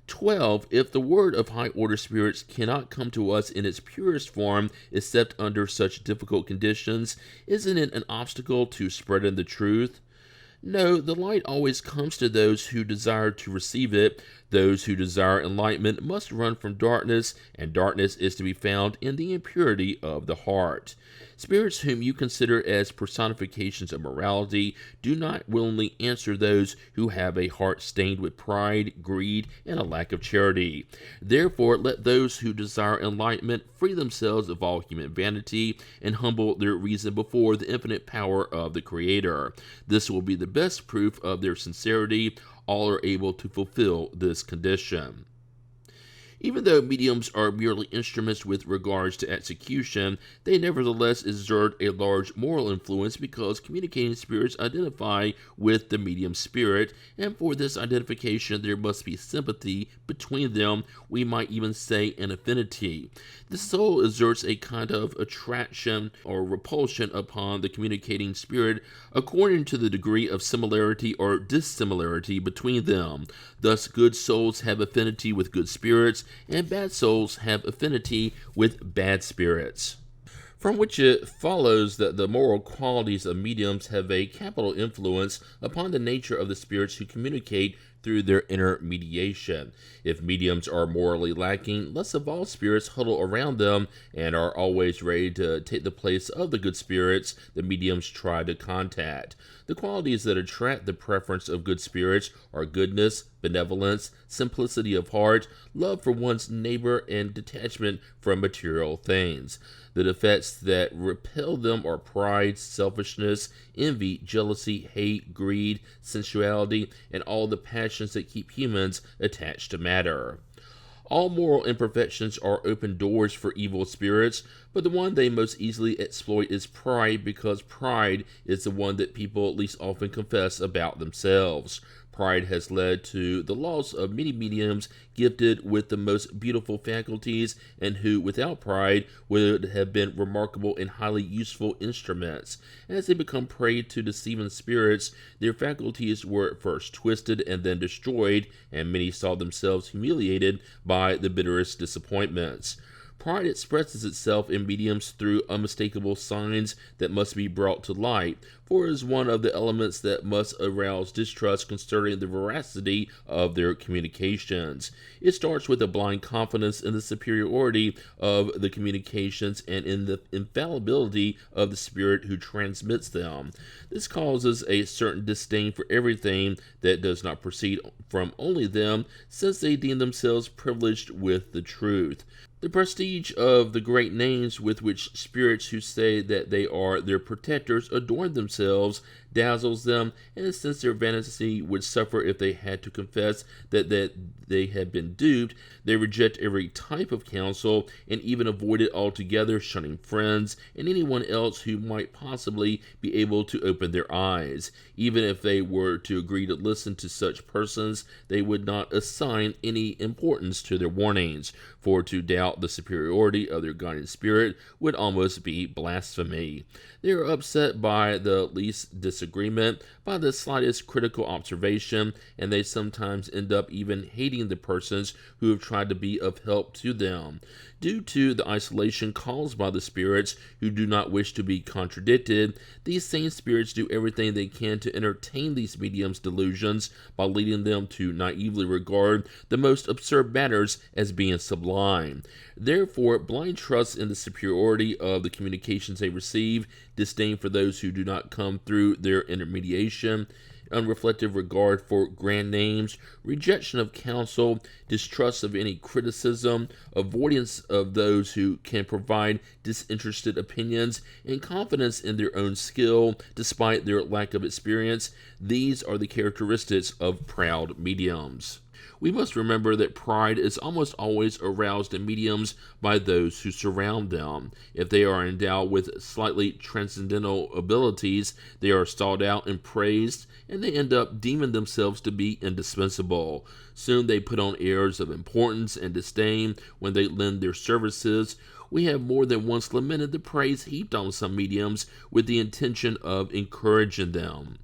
12. If the word of high-order spirits cannot come to us in its purest form except under such difficult conditions, isn't it an obstacle to spreading the truth? No, the light always comes to those who desire to receive it. Those who desire enlightenment must run from darkness, and darkness is to be found in the impurity of the heart. Spirits whom you consider as personifications of morality do not willingly answer those who have a heart stained with pride, greed, and a lack of charity. Therefore, let those who desire enlightenment free themselves of all human vanity and humble their reason before the infinite power of the Creator. This will be the best proof of their sincerity. All are able to fulfill this condition. Even though mediums are merely instruments with regards to execution, they nevertheless exert a large moral influence, because communicating spirits identify with the medium spirit, and for this identification there must be sympathy between them, we might even say an affinity. The soul exerts a kind of attraction or repulsion upon the communicating spirit according to the degree of similarity or dissimilarity between them. Thus, good souls have affinity with good spirits, and bad souls have affinity with bad spirits. From which it follows that the moral qualities of mediums have a capital influence upon the nature of the spirits who communicate through their inner mediation. If mediums are morally lacking, less evolved spirits huddle around them and are always ready to take the place of the good spirits the mediums try to contact. The qualities that attract the preference of good spirits are goodness, benevolence, simplicity of heart, love for one's neighbor, and detachment from material things. The defects that repel them are pride, selfishness, envy, jealousy, hate, greed, sensuality, and all the passions that keep humans attached to matter. All moral imperfections are open doors for evil spirits, but the one they most easily exploit is pride, because pride is the one that people least often confess about themselves. Pride has led to the loss of many mediums gifted with the most beautiful faculties, and who, without pride, would have been remarkable and highly useful instruments. As they become prey to deceiving spirits, their faculties were at first twisted and then destroyed, and many saw themselves humiliated by the bitterest disappointments. Pride expresses itself in mediums through unmistakable signs that must be brought to light, for it is one of the elements that must arouse distrust concerning the veracity of their communications. It starts with a blind confidence in the superiority of the communications and in the infallibility of the spirit who transmits them. This causes a certain disdain for everything that does not proceed from only them, since they deem themselves privileged with the truth. The prestige of the great names with which spirits who say that they are their protectors adorn themselves dazzles them, and since their vanity would suffer if they had to confess that they had been duped, they reject every type of counsel and even avoid it altogether, shunning friends and anyone else who might possibly be able to open their eyes. Even if they were to agree to listen to such persons, they would not assign any importance to their warnings, for to doubt the superiority of their guiding spirit would almost be blasphemy. They are upset by the least disagreement, by the slightest critical observation, and they sometimes end up even hating the persons who have tried to be of help to them. Due to the isolation caused by the spirits who do not wish to be contradicted, these same spirits do everything they can to entertain these mediums' delusions by leading them to naively regard the most absurd matters as being sublime. Therefore, blind trust in the superiority of the communications they receive, disdain for those who do not come through their intermediation, unreflective regard for grand names, rejection of counsel, distrust of any criticism, avoidance of those who can provide disinterested opinions, and confidence in their own skill despite their lack of experience. These are the characteristics of proud mediums. We must remember that pride is almost always aroused in mediums by those who surround them. If they are endowed with slightly transcendental abilities, they are sought out and praised, and they end up deeming themselves to be indispensable. Soon they put on airs of importance and disdain when they lend their services. We have more than once lamented the praise heaped on some mediums with the intention of encouraging them.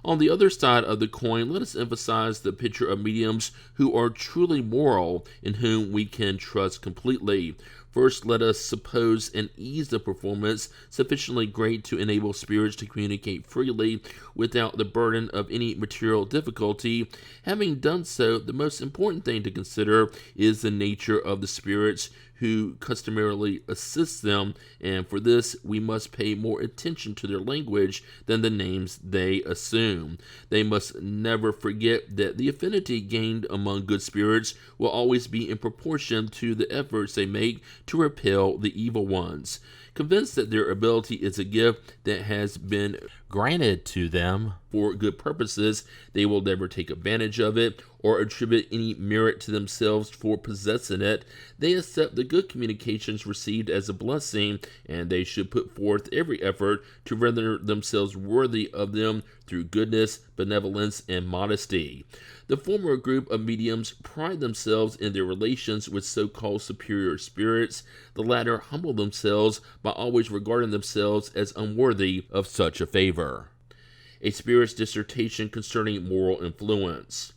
On the other side of the coin, let us emphasize the picture of mediums who are truly moral, in whom we can trust completely. First, let us suppose an ease of performance sufficiently great to enable spirits to communicate freely without the burden of any material difficulty. Having done so, the most important thing to consider is the nature of the spirits who customarily assist them, and for this we must pay more attention to their language than the names they assume. They must never forget that the affinity gained among good spirits will always be in proportion to the efforts they make to repel the evil ones. Convinced that their ability is a gift that has been granted to them for good purposes, they will never take advantage of it or attribute any merit to themselves for possessing it. They accept the good communications received as a blessing, and they should put forth every effort to render themselves worthy of them through goodness, benevolence, and modesty. The former group of mediums pride themselves in their relations with so-called superior spirits. The latter humble themselves by always regarding themselves as unworthy of such a favor. A spirit's dissertation concerning moral influence.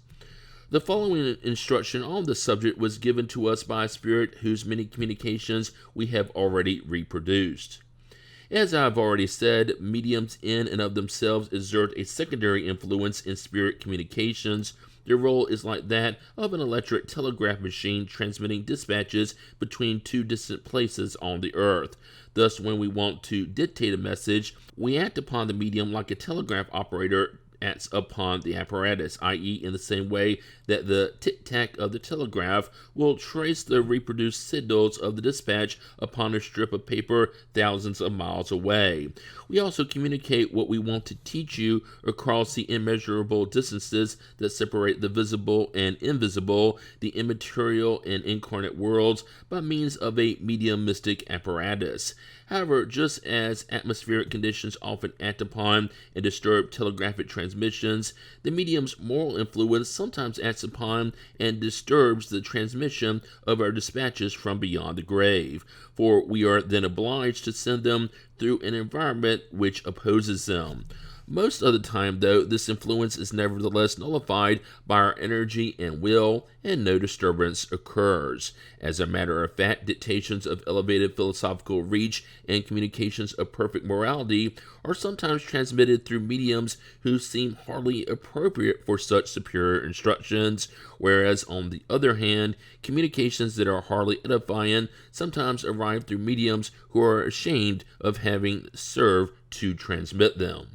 The following instruction on the subject was given to us by a spirit whose many communications we have already reproduced. As I have already said, mediums in and of themselves exert a secondary influence in spirit communications. Their role is like that of an electric telegraph machine transmitting dispatches between two distant places on the earth. Thus, when we want to dictate a message, we act upon the medium like a telegraph operator acts upon the apparatus, i.e. in the same way that the tic-tac of the telegraph will trace the reproduced signals of the dispatch upon a strip of paper thousands of miles away. We also communicate what we want to teach you across the immeasurable distances that separate the visible and invisible, the immaterial and incarnate worlds, by means of a mediumistic apparatus. However, just as atmospheric conditions often act upon and disturb telegraphic transmissions, the medium's moral influence sometimes acts upon and disturbs the transmission of our dispatches from beyond the grave, for we are then obliged to send them through an environment which opposes them. Most of the time, though, this influence is nevertheless nullified by our energy and will, and no disturbance occurs. As a matter of fact, dictations of elevated philosophical reach and communications of perfect morality are sometimes transmitted through mediums who seem hardly appropriate for such superior instructions, whereas, on the other hand, communications that are hardly edifying sometimes arrive through mediums who are ashamed of having served to transmit them.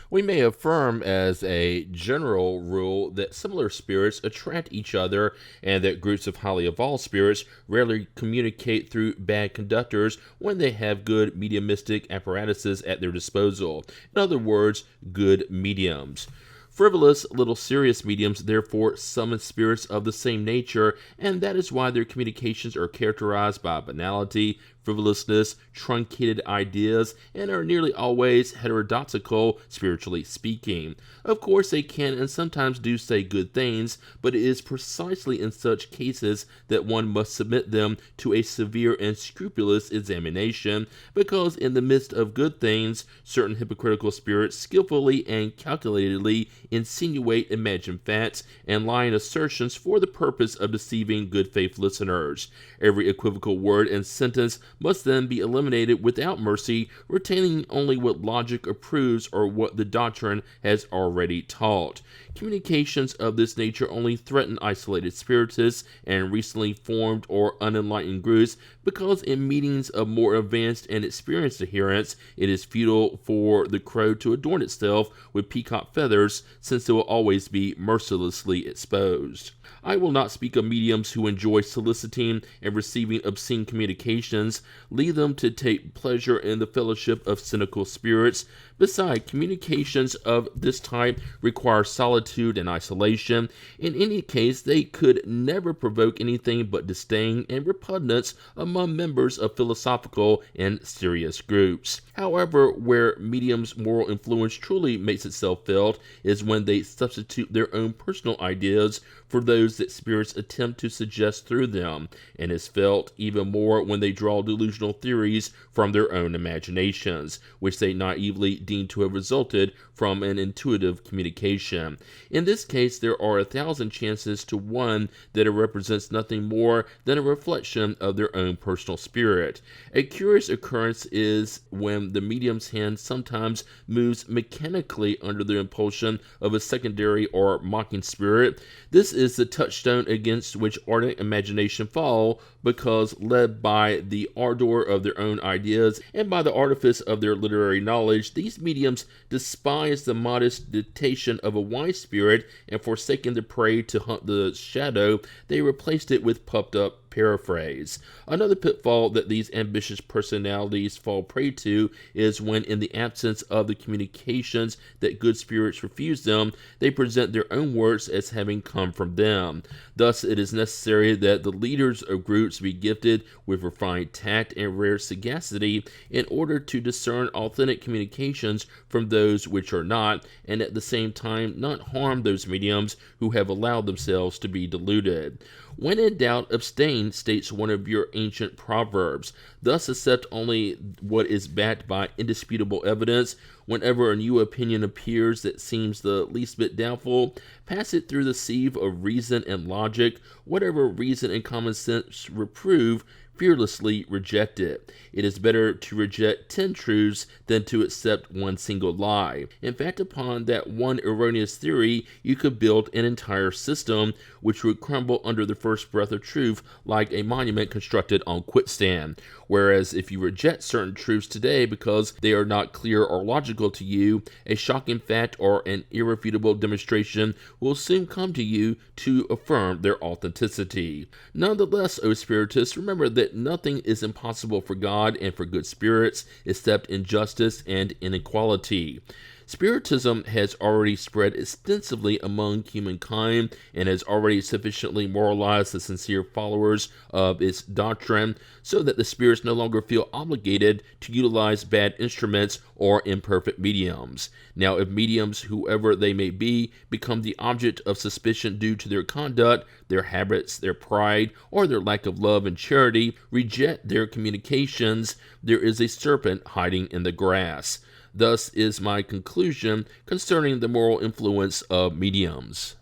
We may affirm as a general rule that similar spirits attract each other and that groups of highly evolved spirits rarely communicate through bad conductors when they have good mediumistic apparatuses at their disposal. In other words, good mediums. Frivolous, little serious mediums therefore summon spirits of the same nature, and that is why their communications are characterized by banality, frivolousness, truncated ideas, and are nearly always heterodoxical, spiritually speaking. Of course, they can and sometimes do say good things, but it is precisely in such cases that one must submit them to a severe and scrupulous examination, because in the midst of good things, certain hypocritical spirits skillfully and calculatedly insinuate imagined facts and lying assertions for the purpose of deceiving good faith listeners. Every equivocal word and sentence must then be eliminated without mercy, retaining only what logic approves or what the doctrine has already taught. Communications of this nature only threaten isolated spiritists and recently formed or unenlightened groups, because in meetings of more advanced and experienced adherents, it is futile for the crow to adorn itself with peacock feathers, since it will always be mercilessly exposed. I will not speak of mediums who enjoy soliciting and receiving obscene communications. Leave them to take pleasure in the fellowship of cynical spirits. Besides, communications of this type require solitude and isolation. In any case, they could never provoke anything but disdain and repugnance among members of philosophical and serious groups. However, where mediums' moral influence truly makes itself felt is when they substitute their own personal ideas for those that spirits attempt to suggest through them, and is felt even more when they draw delusional theories from their own imaginations, which they naively deem to have resulted from an intuitive communication. In this case, there are 1,000 chances to one that it represents nothing more than a reflection of their own personal spirit. A curious occurrence is when the medium's hand sometimes moves mechanically under the impulsion of a secondary or mocking spirit. This is the touchstone against which ardent imagination fall, because led by the ardor of their own ideas and by the artifice of their literary knowledge, these mediums despise the modest dictation of a wise spirit, and forsaking the prey to hunt the shadow, they replaced it with puffed up paraphrase. Another pitfall that these ambitious personalities fall prey to is when, in the absence of the communications that good spirits refuse them, they present their own works as having come from them. Thus, it is necessary that the leaders of groups be gifted with refined tact and rare sagacity in order to discern authentic communications from those which are not, and at the same time not harm those mediums who have allowed themselves to be deluded. When in doubt, abstain, states one of your ancient proverbs. Thus accept only what is backed by indisputable evidence. Whenever a new opinion appears that seems the least bit doubtful, pass it through the sieve of reason and logic. Whatever reason and common sense reprove, fearlessly reject it. It is better to reject 10 truths than to accept one single lie. In fact, upon that one erroneous theory, you could build an entire system which would crumble under the first breath of truth like a monument constructed on quicksand. Whereas if you reject certain truths today because they are not clear or logical to you, a shocking fact or an irrefutable demonstration will soon come to you to affirm their authenticity. Nonetheless, O Spiritists, remember that nothing is impossible for God and for good spirits except injustice and inequality. Spiritism has already spread extensively among humankind and has already sufficiently moralized the sincere followers of its doctrine so that the spirits no longer feel obligated to utilize bad instruments or imperfect mediums. Now, if mediums, whoever they may be, become the object of suspicion due to their conduct, their habits, their pride, or their lack of love and charity, reject their communications, there is a serpent hiding in the grass. Thus is my conclusion concerning the moral influence of mediums.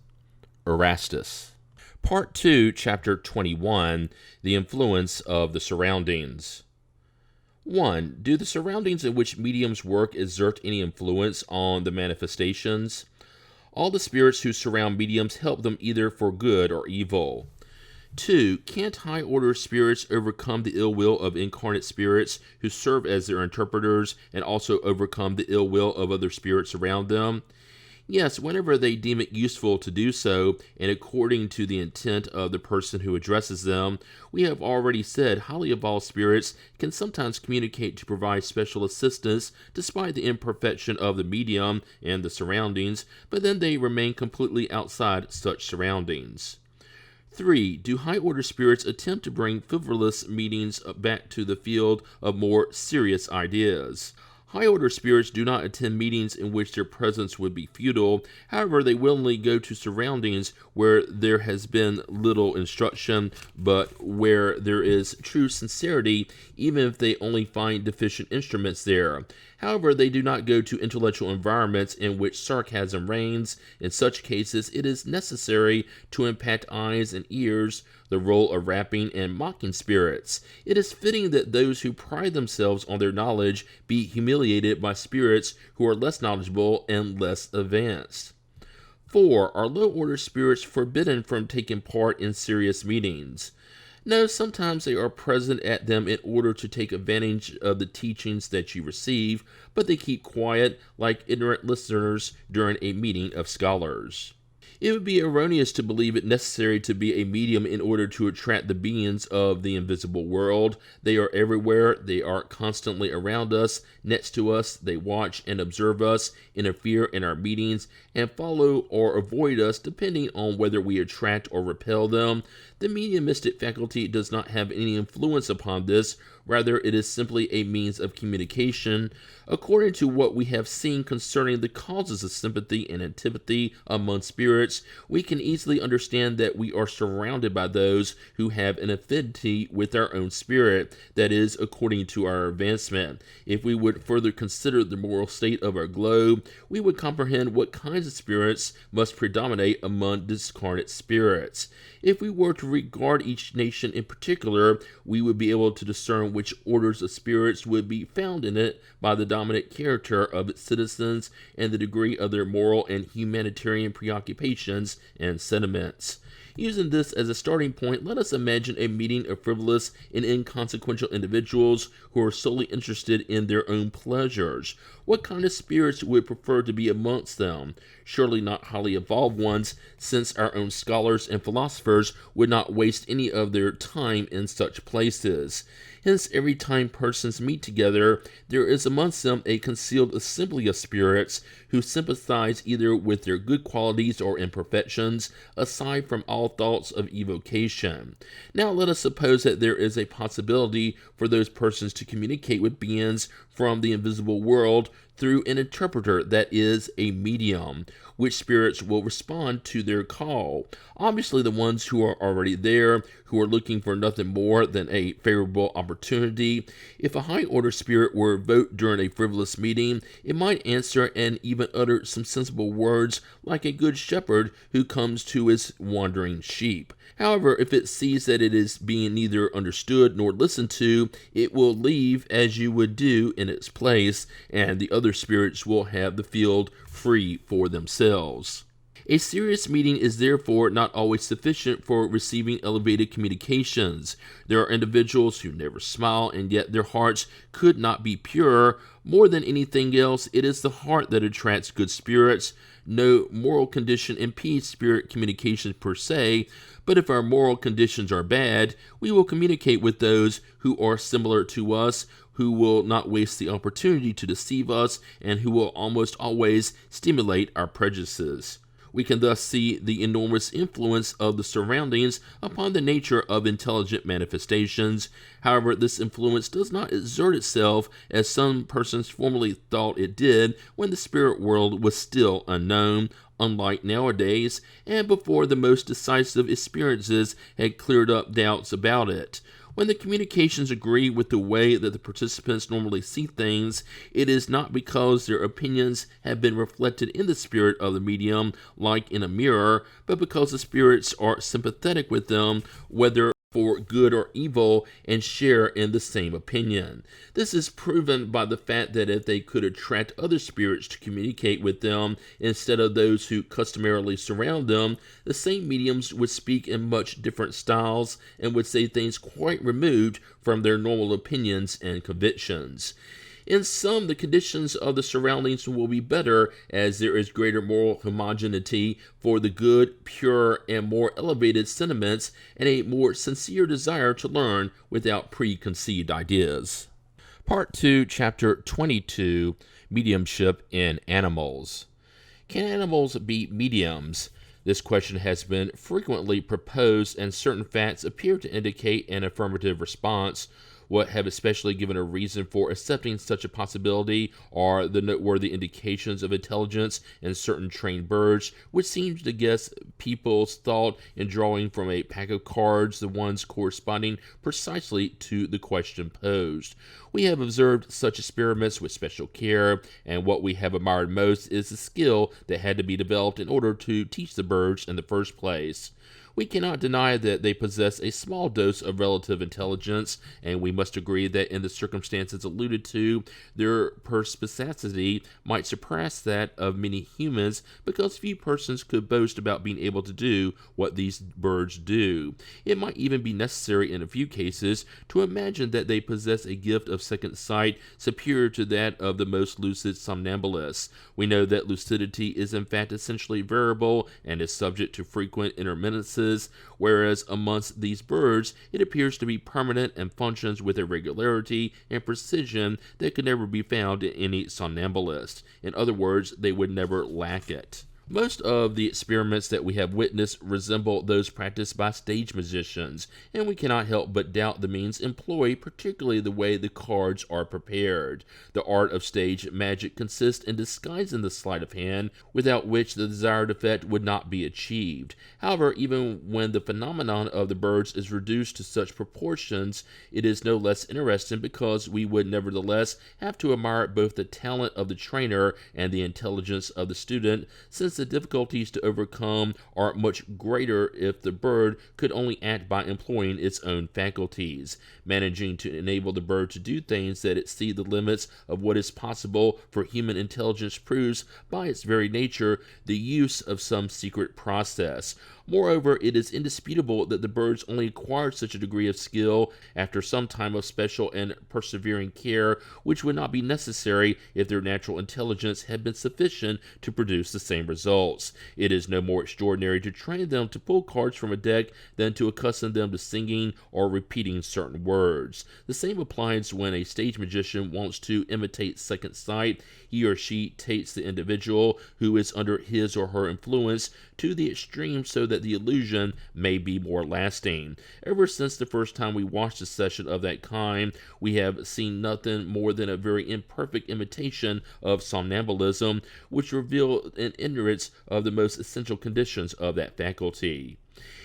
Erastus. Part 2, Chapter 21, The Influence of the Surroundings. 1. Do the surroundings in which mediums work exert any influence on the manifestations? All the spirits who surround mediums help them either for good or evil. 2. Can't high-order spirits overcome the ill will of incarnate spirits who serve as their interpreters and also overcome the ill will of other spirits around them? Yes, whenever they deem it useful to do so, and according to the intent of the person who addresses them. We have already said highly evolved spirits can sometimes communicate to provide special assistance despite the imperfection of the medium and the surroundings, but then they remain completely outside such surroundings. 3. Do high-order spirits attempt to bring frivolous meetings back to the field of more serious ideas? High-order spirits do not attend meetings in which their presence would be futile. However, they willingly go to surroundings where there has been little instruction, but where there is true sincerity, even if they only find deficient instruments there. However, they do not go to intellectual environments in which sarcasm reigns. In such cases, it is necessary to impact eyes and ears, the role of rapping and mocking spirits. It is fitting that those who pride themselves on their knowledge be humiliated by spirits who are less knowledgeable and less advanced. 4. Are low-order spirits forbidden from taking part in serious meetings? No, sometimes they are present at them in order to take advantage of the teachings that you receive, but they keep quiet like ignorant listeners during a meeting of scholars. It would be erroneous to believe it necessary to be a medium in order to attract the beings of the invisible world. They are everywhere. They are constantly around us, next to us. They watch and observe us, interfere in our meetings, and follow or avoid us depending on whether we attract or repel them. The mediumistic faculty does not have any influence upon this. Rather, it is simply a means of communication. According to what we have seen concerning the causes of sympathy and antipathy among spirits, we can easily understand that we are surrounded by those who have an affinity with our own spirit, that is, according to our advancement. If we would further consider the moral state of our globe, we would comprehend what kinds of spirits must predominate among discarnate spirits. If we were to regard each nation in particular, we would be able to discern which orders of spirits would be found in it by the dominant character of its citizens and the degree of their moral and humanitarian preoccupations and sentiments. Using this as a starting point, let us imagine a meeting of frivolous and inconsequential individuals who are solely interested in their own pleasures. What kind of spirits would prefer to be amongst them? Surely not highly evolved ones, since our own scholars and philosophers would not waste any of their time in such places. Hence, every time persons meet together, there is amongst them a concealed assembly of spirits who sympathize either with their good qualities or imperfections, aside from all thoughts of evocation. Now, let us suppose that there is a possibility for those persons to communicate with beings from the invisible world through an interpreter, that is, a medium. which spirits will respond to their call. Obviously, the ones who are already there, who are looking for nothing more than a favorable opportunity. If a high-order spirit were evoked during a frivolous meeting, it might answer and even utter some sensible words like a good shepherd who comes to his wandering sheep. However, if it sees that it is being neither understood nor listened to, it will leave as you would do in its place, and the other spirits will have the field free for themselves. A serious meeting is therefore not always sufficient for receiving elevated communications. There are individuals who never smile, and yet their hearts could not be pure. More than anything else, it is the heart that attracts good spirits. No moral condition impedes spirit communication per se, but if our moral conditions are bad, we will communicate with those who are similar to us, who will not waste the opportunity to deceive us, and who will almost always stimulate our prejudices. We can thus see the enormous influence of the surroundings upon the nature of intelligent manifestations. However, this influence does not exert itself as some persons formerly thought it did when the spirit world was still unknown, unlike nowadays, and before the most decisive experiences had cleared up doubts about it. When the communications agree with the way that the participants normally see things, it is not because their opinions have been reflected in the spirit of the medium like in a mirror, but because the spirits are sympathetic with them, whether for good or evil, and share in the same opinion. This is proven by the fact that if they could attract other spirits to communicate with them instead of those who customarily surround them, the same mediums would speak in much different styles and would say things quite removed from their normal opinions and convictions. In sum, the conditions of the surroundings will be better as there is greater moral homogeneity for the good, pure, and more elevated sentiments, and a more sincere desire to learn without preconceived ideas. Part 2, Chapter 22, Mediumship in Animals. Can animals be mediums? This question has been frequently proposed, and certain facts appear to indicate an affirmative response. What have especially given a reason for accepting such a possibility are the noteworthy indications of intelligence in certain trained birds, which seems to guess people's thought in drawing from a pack of cards the ones corresponding precisely to the question posed. We have observed such experiments with special care, and what we have admired most is the skill that had to be developed in order to teach the birds in the first place. We cannot deny that they possess a small dose of relative intelligence, and we must agree that in the circumstances alluded to, their perspicacity might surpass that of many humans, because few persons could boast about being able to do what these birds do. It might even be necessary in a few cases to imagine that they possess a gift of second sight superior to that of the most lucid somnambulists. We know that lucidity is in fact essentially variable and is subject to frequent intermittences, whereas amongst these birds it appears to be permanent and functions with a regularity and precision that could never be found in any somnambulist. In other words, they would never lack it. Most of the experiments that we have witnessed resemble those practiced by stage magicians, and we cannot help but doubt the means employed, particularly the way the cards are prepared. The art of stage magic consists in disguising the sleight of hand, without which the desired effect would not be achieved. However, even when the phenomenon of the birds is reduced to such proportions, it is no less interesting, because we would nevertheless have to admire both the talent of the trainer and the intelligence of the student, since the difficulties to overcome are much greater if the bird could only act by employing its own faculties. Managing to enable the bird to do things that exceed the limits of what is possible for human intelligence proves, by its very nature, the use of some secret process. Moreover, it is indisputable that the birds only acquire such a degree of skill after some time of special and persevering care, which would not be necessary if their natural intelligence had been sufficient to produce the same results. It is no more extraordinary to train them to pull cards from a deck than to accustom them to singing or repeating certain words. The same applies when a stage magician wants to imitate second sight. He or she takes the individual who is under his or her influence to the extreme so that the illusion may be more lasting. Ever since the first time we watched a session of that kind, we have seen nothing more than a very imperfect imitation of somnambulism, which revealed an interesting spirits of the most essential conditions of that faculty.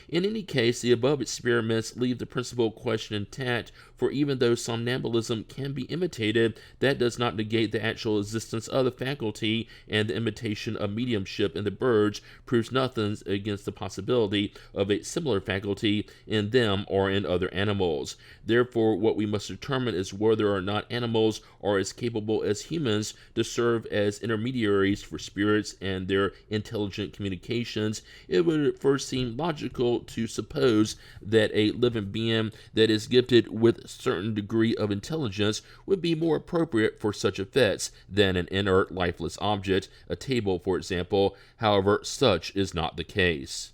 In any case, the above experiments leave the principal question intact, for even though somnambulism can be imitated, that does not negate the actual existence of the faculty, and the imitation of mediumship in the birds proves nothing against the possibility of a similar faculty in them or in other animals. Therefore, what we must determine is whether or not animals are as capable as humans to serve as intermediaries for spirits and their intelligent communications. It would at first seem logical to suppose that a living being that is gifted with a certain degree of intelligence would be more appropriate for such effects than an inert, lifeless object, a table, for example. However, such is not the case.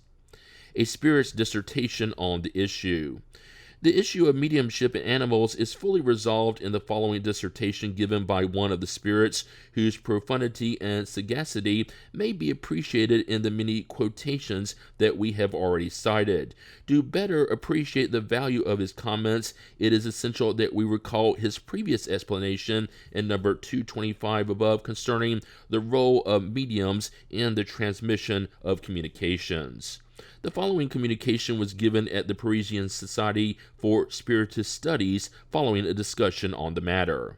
A spirit's dissertation on the issue. The issue of mediumship in animals is fully resolved in the following dissertation given by one of the spirits, whose profundity and sagacity may be appreciated in the many quotations that we have already cited. To better appreciate the value of his comments, it is essential that we recall his previous explanation in number 225 above concerning the role of mediums in the transmission of communications. The following communication was given at the Parisian Society for Spiritist Studies following a discussion on the matter.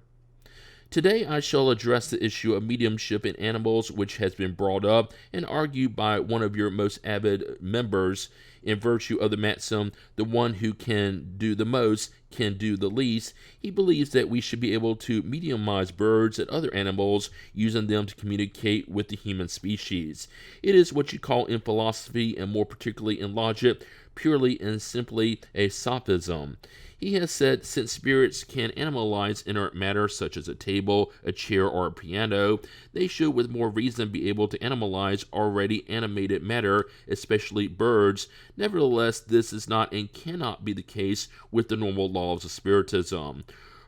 Today I shall address the issue of mediumship in animals, which has been brought up and argued by one of your most avid members in virtue of the maxim, the one who can do the most can do the least. He believes that we should be able to mediumize birds and other animals, using them to communicate with the human species. It is what you call in philosophy, and more particularly in logic, purely and simply a sophism. He has said, since spirits can animalize inert matter such as a table, a chair, or a piano, they should with more reason be able to animalize already animated matter, especially birds. Nevertheless, this is not and cannot be the case with the normal laws of spiritism.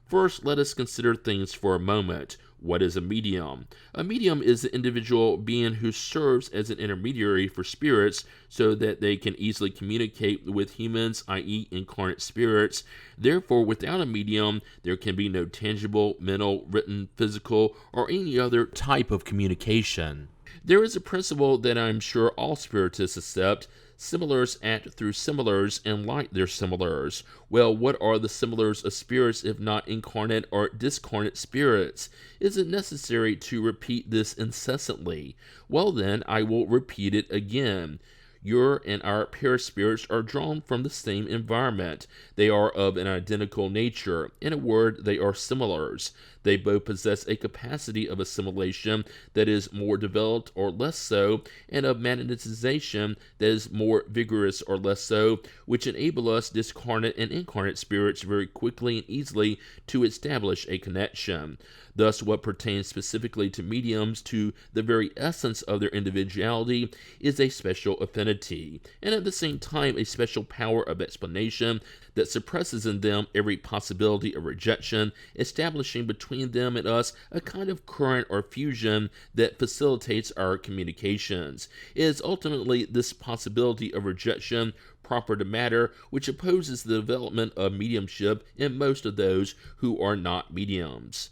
First, let us consider things for a moment. What is a medium? A medium is the individual being who serves as an intermediary for spirits so that they can easily communicate with humans, i.e. incarnate spirits. Therefore, without a medium, there can be no tangible, mental, written, physical, or any other type of communication. There is a principle that I am sure all spiritists accept. Similars act through similars and like their similars. Well, what are the similars of spirits if not incarnate or discarnate spirits? Is it necessary to repeat this incessantly? Well then, I will repeat it again. Your and our paraspirits are drawn from the same environment. They are of an identical nature. In a word, they are similars. They both possess a capacity of assimilation that is more developed or less so, and of magnetization that is more vigorous or less so, which enable us discarnate and incarnate spirits very quickly and easily to establish a connection. Thus, what pertains specifically to mediums, to the very essence of their individuality, is a special affinity, and at the same time a special power of explanation that suppresses in them every possibility of rejection, establishing between them and us a kind of current or fusion that facilitates our communications. It is ultimately this possibility of rejection proper to matter which opposes the development of mediumship in most of those who are not mediums.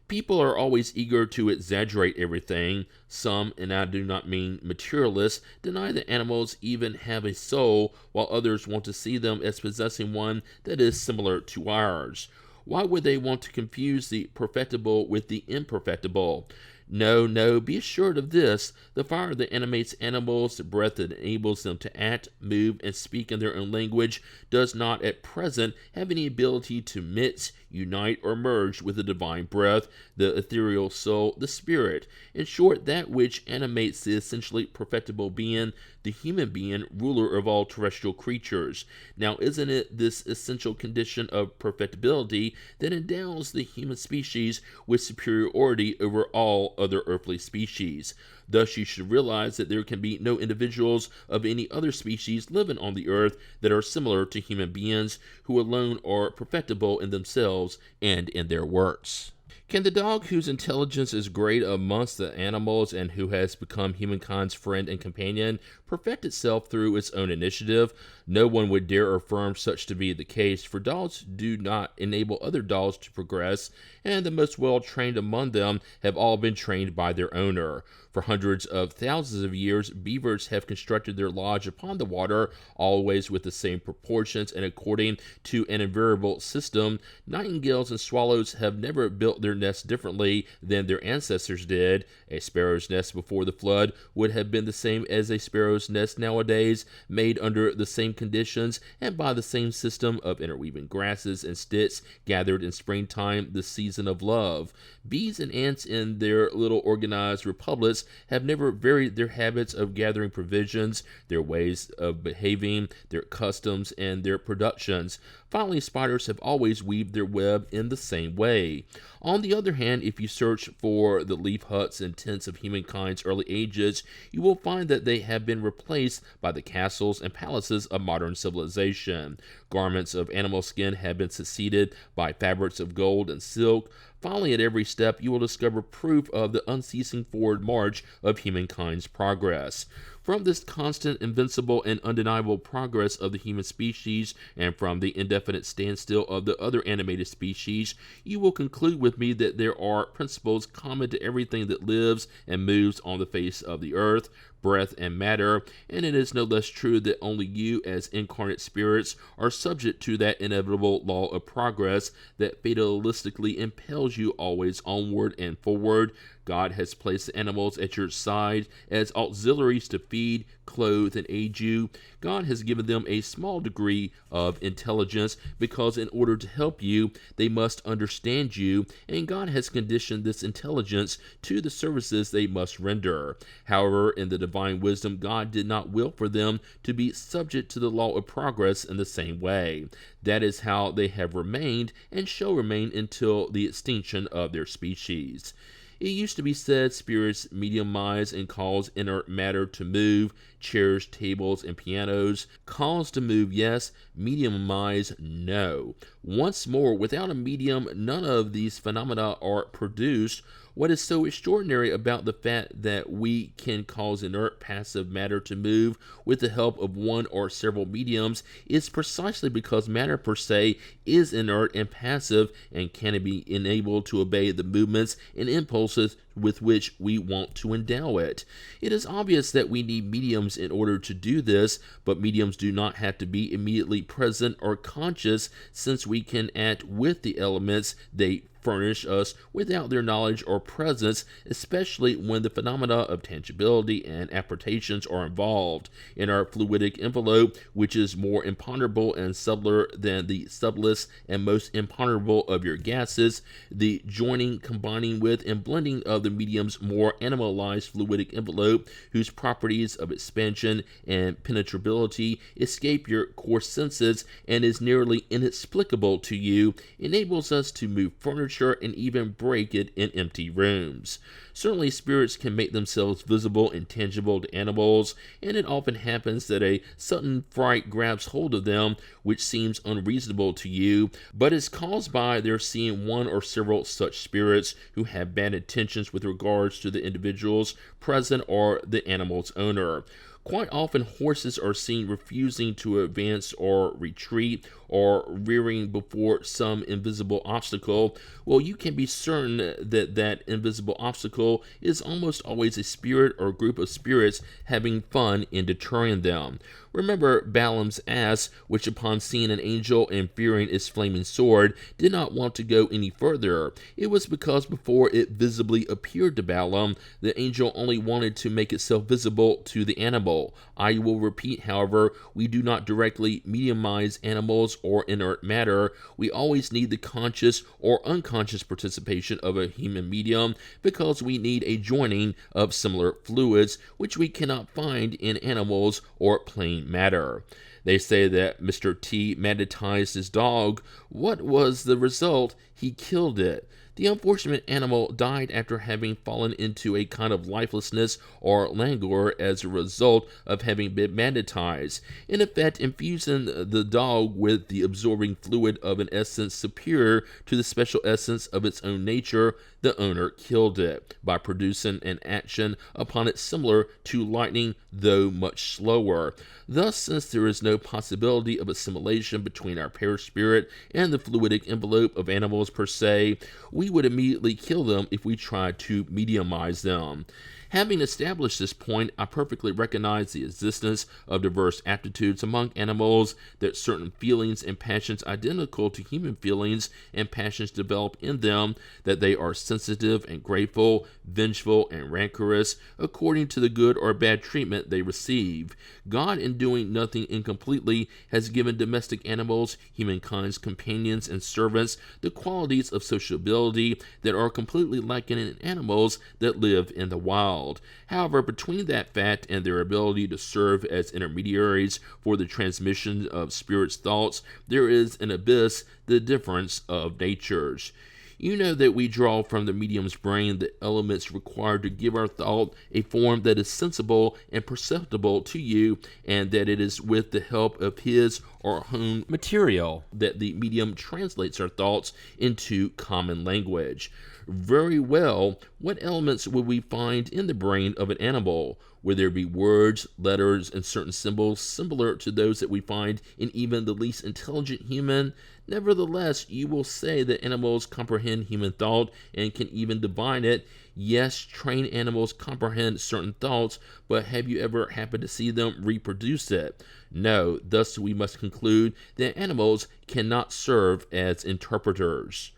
People are always eager to exaggerate everything. Some, and I do not mean materialists, deny that animals even have a soul, while others want to see them as possessing one that is similar to ours. Why would they want to confuse the perfectible with the imperfectible? No, be assured of this. The fire that animates animals, the breath that enables them to act, move, and speak in their own language, does not at present have any ability to mix, unite, or merge with the divine breath, the ethereal soul, the spirit. In short, that which animates the essentially perfectible being, the human being, ruler of all terrestrial creatures. Now, isn't it this essential condition of perfectibility that endows the human species with superiority over all other earthly species? Thus, you should realize that there can be no individuals of any other species living on the earth that are similar to human beings, who alone are perfectible in themselves and in their works. Can the dog whose intelligence is great amongst the animals and who has become humankind's friend and companion perfect itself through its own initiative? No one would dare affirm such to be the case, for dogs do not enable other dogs to progress, and the most well-trained among them have all been trained by their owner. For hundreds of thousands of years, beavers have constructed their lodge upon the water, always with the same proportions and according to an invariable system. Nightingales and swallows have never built their nests differently than their ancestors did. A sparrow's nest before the flood would have been the same as a sparrow's nest nowadays, made under the same conditions and by the same system of interweaving grasses and sticks gathered in springtime, the season of love. Bees and ants in their little organized republics have never varied their habits of gathering provisions, their ways of behaving, their customs, and their productions. Finally, spiders have always weaved their web in the same way. On the other hand, if you search for the leaf huts and tents of humankind's early ages, you will find that they have been replaced by the castles and palaces of modern civilization. Garments of animal skin have been succeeded by fabrics of gold and silk. Finally, at every step, you will discover proof of the unceasing forward march of humankind's progress. From this constant, invincible, and undeniable progress of the human species, and from the indefinite standstill of the other animated species, you will conclude with me that there are principles common to everything that lives and moves on the face of the earth, breath, and matter, and it is no less true that only you, as incarnate spirits, are subject to that inevitable law of progress that fatalistically impels you always onward and forward. God has placed the animals at your side as auxiliaries to feed, clothe, and aid you. God has given them a small degree of intelligence because in order to help you, they must understand you, and God has conditioned this intelligence to the services they must render. However, in the divine wisdom, God did not will for them to be subject to the law of progress in the same way. That is how they have remained and shall remain until the extinction of their species. It used to be said spirits mediumize and cause inert matter to move. Chairs, tables, and pianos cause to move, yes. Mediumize, no. Once more, without a medium, none of these phenomena are produced. What is so extraordinary about the fact that we can cause inert passive matter to move with the help of one or several mediums is precisely because matter per se is inert and passive and can be enabled to obey the movements and impulses with which we want to endow it. It is obvious that we need mediums in order to do this, but mediums do not have to be immediately present or conscious, since we can act with the elements they furnish us without their knowledge or presence, especially when the phenomena of tangibility and appertations are involved. In our fluidic envelope, which is more imponderable and subtler than the subtlest and most imponderable of your gases, the joining, combining with, and blending of the medium's more animalized fluidic envelope, whose properties of expansion and penetrability escape your coarse senses and is nearly inexplicable to you, enables us to move furniture and even break it in empty rooms. Certainly, spirits can make themselves visible and tangible to animals, and it often happens that a sudden fright grabs hold of them, which seems unreasonable to you, but is caused by their seeing one or several such spirits who have bad intentions with regards to the individuals present or the animal's owner. Quite often, horses are seen refusing to advance or retreat, or rearing before some invisible obstacle. Well, you can be certain that that invisible obstacle is almost always a spirit or group of spirits having fun in deterring them. Remember Balaam's ass, which upon seeing an angel and fearing its flaming sword, did not want to go any further. It was because before it visibly appeared to Balaam, the angel only wanted to make itself visible to the animal. I will repeat, however, we do not directly mediumize animals or inert matter. We always need the conscious or unconscious participation of a human medium, because we need a joining of similar fluids, which we cannot find in animals or plain matter. They say that Mr. T magnetized his dog. What was the result? He killed it. The unfortunate animal died after having fallen into a kind of lifelessness or languor as a result of having been magnetized, in effect infusing the dog with the absorbing fluid of an essence superior to the special essence of its own nature. The owner killed it by producing an action upon it similar to lightning, though much slower. Thus, since there is no possibility of assimilation between our perispirit and the fluidic envelope of animals per se, we would immediately kill them if we tried to mediumize them. Having established this point, I perfectly recognize the existence of diverse aptitudes among animals, that certain feelings and passions identical to human feelings and passions develop in them, that they are sensitive and grateful, vengeful and rancorous, according to the good or bad treatment they receive. God, in doing nothing incompletely, has given domestic animals, humankind's companions and servants, the qualities of sociability that are completely lacking in animals that live in the wild. However, between that fact and their ability to serve as intermediaries for the transmission of spirit's thoughts, there is an abyss, the difference of natures. You know that we draw from the medium's brain the elements required to give our thought a form that is sensible and perceptible to you, and that it is with the help of his or her own material that the medium translates our thoughts into common language. Very well, what elements would we find in the brain of an animal? Would there be words, letters, and certain symbols similar to those that we find in even the least intelligent human? Nevertheless, you will say that animals comprehend human thought and can even divine it. Yes, trained animals comprehend certain thoughts, but have you ever happened to see them reproduce it? No. Thus, we must conclude that animals cannot serve as interpreters.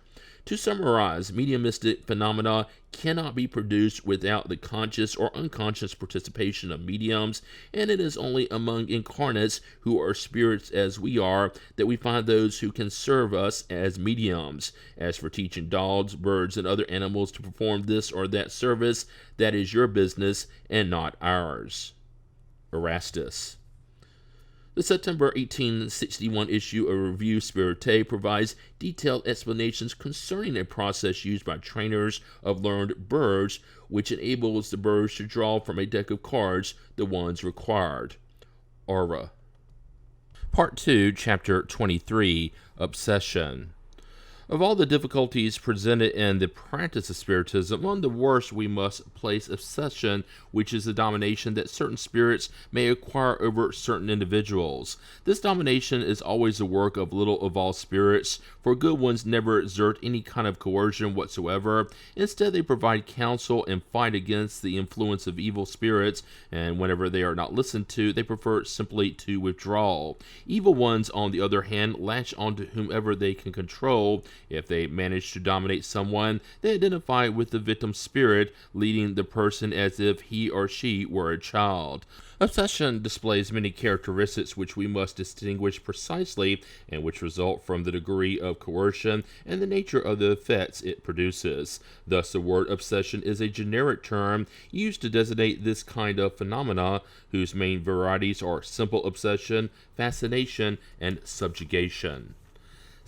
To summarize, mediumistic phenomena cannot be produced without the conscious or unconscious participation of mediums, and it is only among incarnates who are spirits as we are that we find those who can serve us as mediums. As for teaching dogs, birds, and other animals to perform this or that service, that is your business and not ours. Erastus. The September 1861 issue of Revue Spirite provides detailed explanations concerning a process used by trainers of learned birds, which enables the birds to draw from a deck of cards the ones required. Aura. Part 2, Chapter 23, Obsession. Of all the difficulties presented in the practice of Spiritism, among the worst we must place obsession, which is the domination that certain spirits may acquire over certain individuals. This domination is always the work of little of all spirits, for good ones never exert any kind of coercion whatsoever. Instead, they provide counsel and fight against the influence of evil spirits, and whenever they are not listened to, they prefer simply to withdraw. Evil ones, on the other hand, latch on to whomever they can control. If they manage to dominate someone, they identify with the victim's spirit, leading the person as if he or she were a child. Obsession displays many characteristics which we must distinguish precisely, and which result from the degree of coercion and the nature of the effects it produces. Thus, the word obsession is a generic term used to designate this kind of phenomena, whose main varieties are simple obsession, fascination, and subjugation.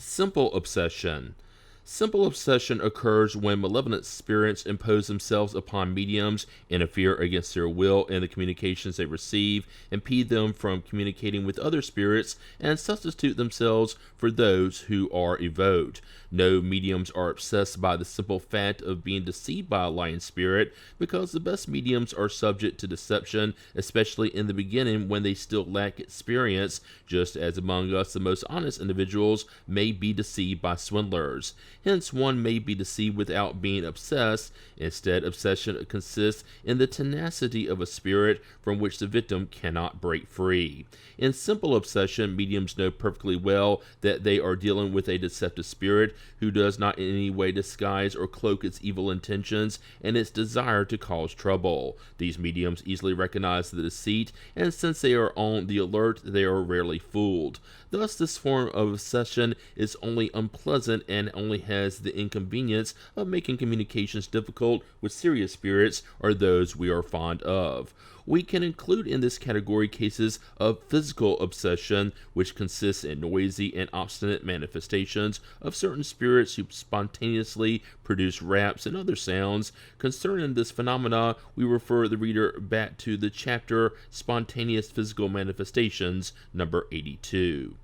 Simple obsession. Simple obsession occurs when malevolent spirits impose themselves upon mediums, interfere against their will in the communications they receive, impede them from communicating with other spirits, and substitute themselves for those who are evoked. No mediums are obsessed by the simple fact of being deceived by a lying spirit, because the best mediums are subject to deception, especially in the beginning when they still lack experience, just as among us the most honest individuals may be deceived by swindlers. Hence, one may be deceived without being obsessed. Instead, obsession consists in the tenacity of a spirit from which the victim cannot break free. In simple obsession, mediums know perfectly well that they are dealing with a deceptive spirit who does not in any way disguise or cloak its evil intentions and its desire to cause trouble. These mediums easily recognize the deceit, and since they are on the alert, they are rarely fooled. Thus, this form of obsession is only unpleasant and only has the inconvenience of making communications difficult with serious spirits or those we are fond of. We can include in this category cases of physical obsession, which consists in noisy and obstinate manifestations of certain spirits who spontaneously produce raps and other sounds. Concerning this phenomena, we refer the reader back to the chapter Spontaneous Physical Manifestations, number 82.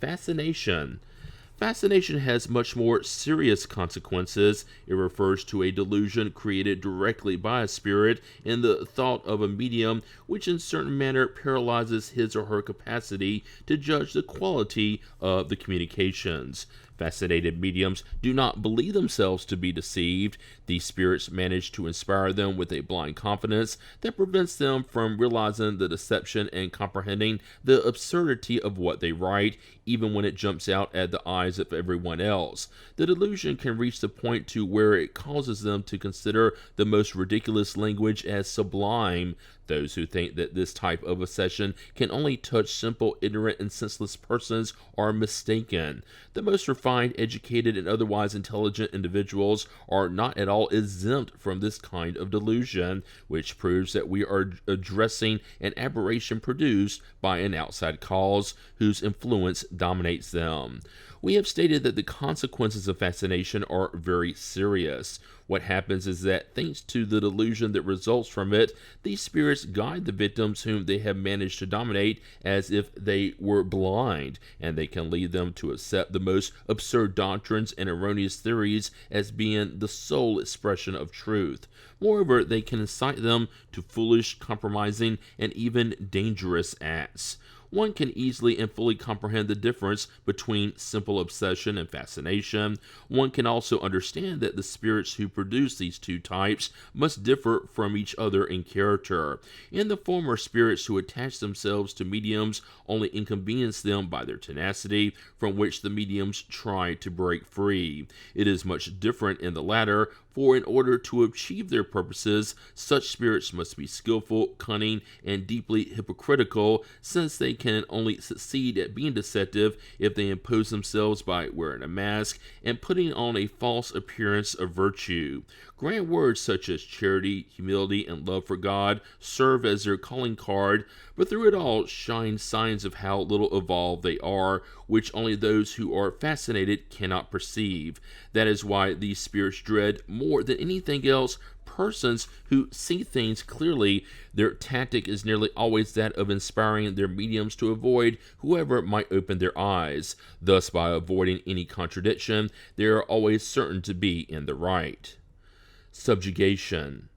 Fascination. Fascination has much more serious consequences. It refers to a delusion created directly by a spirit in the thought of a medium, which in certain manner paralyzes his or her capacity to judge the quality of the communications. Fascinated mediums do not believe themselves to be deceived. These spirits manage to inspire them with a blind confidence that prevents them from realizing the deception and comprehending the absurdity of what they write, even when it jumps out at the eyes of everyone else. The delusion can reach the point to where it causes them to consider the most ridiculous language as sublime. Those who think that this type of obsession can only touch simple, ignorant, and senseless persons are mistaken. The most refined, educated, and otherwise intelligent individuals are not at all exempt from this kind of delusion, which proves that we are addressing an aberration produced by an outside cause whose influence dominates them. We have stated that the consequences of fascination are very serious. What happens is that, thanks to the delusion that results from it, these spirits guide the victims whom they have managed to dominate as if they were blind, and they can lead them to accept the most absurd doctrines and erroneous theories as being the sole expression of truth. Moreover, they can incite them to foolish, compromising, and even dangerous acts. One can easily and fully comprehend the difference between simple obsession and fascination. One can also understand that the spirits who produce these two types must differ from each other in character. In the former, spirits who attach themselves to mediums only inconvenience them by their tenacity, from which the mediums try to break free. It is much different in the latter, for in order to achieve their purposes, such spirits must be skillful, cunning, and deeply hypocritical, since they can only succeed at being deceptive if they impose themselves by wearing a mask and putting on a false appearance of virtue. Grand words such as charity, humility, and love for God serve as their calling card, but through it all shine signs of how little evolved they are, which only those who are fascinated cannot perceive. That is why these spirits dread, more than anything else, persons who see things clearly. Their tactic is nearly always that of inspiring their mediums to avoid whoever might open their eyes. Thus, by avoiding any contradiction, they are always certain to be in the right. Subjugation.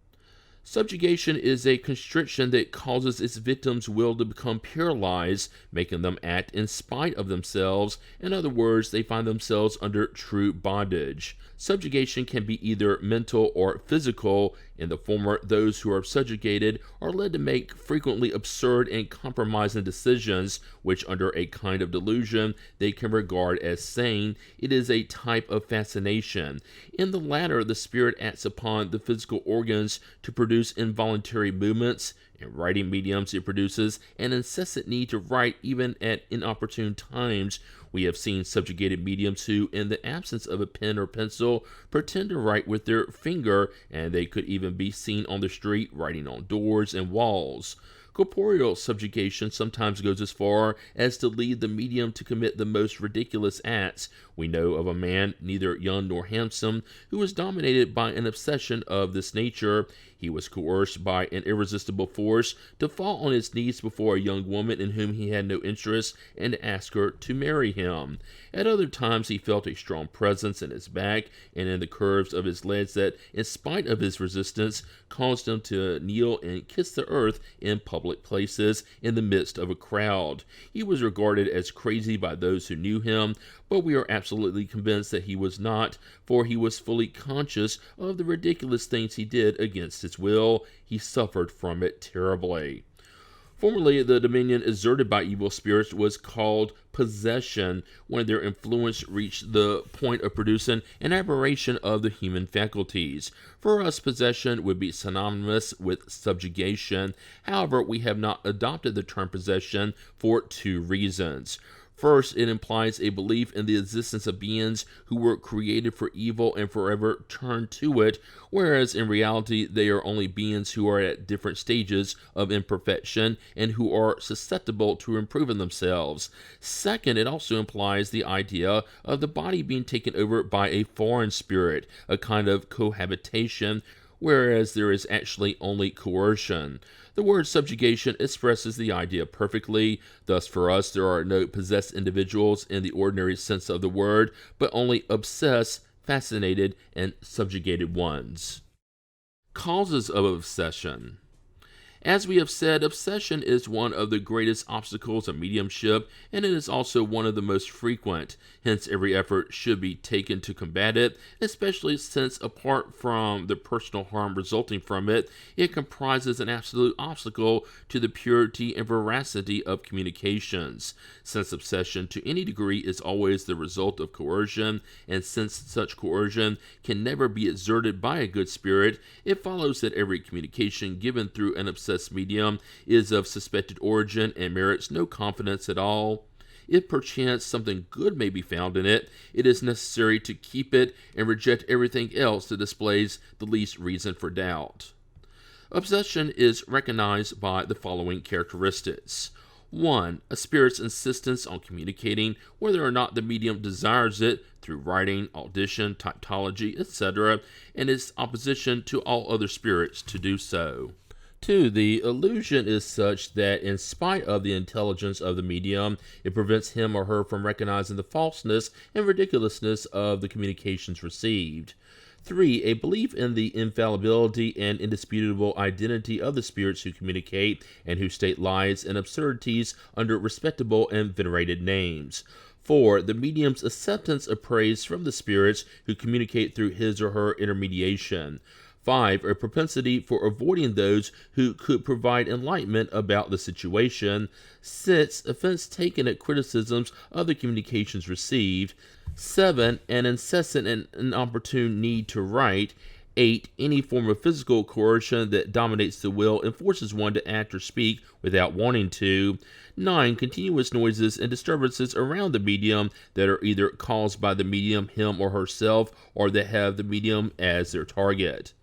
Subjugation is a constriction that causes its victim's will to become paralyzed, making them act in spite of themselves. In other words, they find themselves under true bondage. Subjugation can be either mental or physical. In the former, those who are subjugated are led to make frequently absurd and compromising decisions, which under a kind of delusion they can regard as sane. It is a type of fascination. In the latter, the spirit acts upon the physical organs to produce involuntary movements. In writing mediums, it produces an incessant need to write even at inopportune times. We have seen subjugated mediums who, in the absence of a pen or pencil, pretend to write with their finger, and they could even be seen on the street writing on doors and walls. Corporeal subjugation sometimes goes as far as to lead the medium to commit the most ridiculous acts. We know of a man, neither young nor handsome, who was dominated by an obsession of this nature. He was coerced by an irresistible force to fall on his knees before a young woman in whom he had no interest and to ask her to marry him. At other times, he felt a strong presence in his back and in the curves of his legs that, in spite of his resistance, caused him to kneel and kiss the earth in public places in the midst of a crowd. He was regarded as crazy by those who knew him, but we are absolutely convinced that he was not, for he was fully conscious of the ridiculous things he did against his will. He suffered from it terribly. Formerly, the dominion exerted by evil spirits was called possession, when their influence reached the point of producing an aberration of the human faculties. For us, possession would be synonymous with subjugation. However, we have not adopted the term possession for two reasons. First, it implies a belief in the existence of beings who were created for evil and forever turned to it, whereas in reality they are only beings who are at different stages of imperfection and who are susceptible to improving themselves. Second, it also implies the idea of the body being taken over by a foreign spirit, a kind of cohabitation, whereas there is actually only coercion. The word subjugation expresses the idea perfectly. Thus, for us, there are no possessed individuals in the ordinary sense of the word, but only obsessed, fascinated, and subjugated ones. Causes of obsession. As we have said, obsession is one of the greatest obstacles of mediumship, and it is also one of the most frequent. Hence, every effort should be taken to combat it, especially since, apart from the personal harm resulting from it, it comprises an absolute obstacle to the purity and veracity of communications. Since obsession to any degree is always the result of coercion, and since such coercion can never be exerted by a good spirit, it follows that every communication given through an obsessed medium is of suspected origin and merits no confidence at all. If perchance something good may be found in it, it is necessary to keep it and reject everything else that displays the least reason for doubt. Obsession is recognized by the following characteristics. 1. A spirit's insistence on communicating whether or not the medium desires it through writing, audition, typtology, etc., and its opposition to all other spirits to do so. 2. The illusion is such that in spite of the intelligence of the medium, it prevents him or her from recognizing the falseness and ridiculousness of the communications received. 3. A belief in the infallibility and indisputable identity of the spirits who communicate and who state lies and absurdities under respectable and venerated names. 4. The medium's acceptance of praise from the spirits who communicate through his or her intermediation. 5. A propensity for avoiding those who could provide enlightenment about the situation. 6. Offense taken at criticisms of the communications received. 7. An incessant and inopportune need to write. 8. Any form of physical coercion that dominates the will and forces one to act or speak without wanting to. 9. Continuous noises and disturbances around the medium that are either caused by the medium, him or herself, or that have the medium as their target.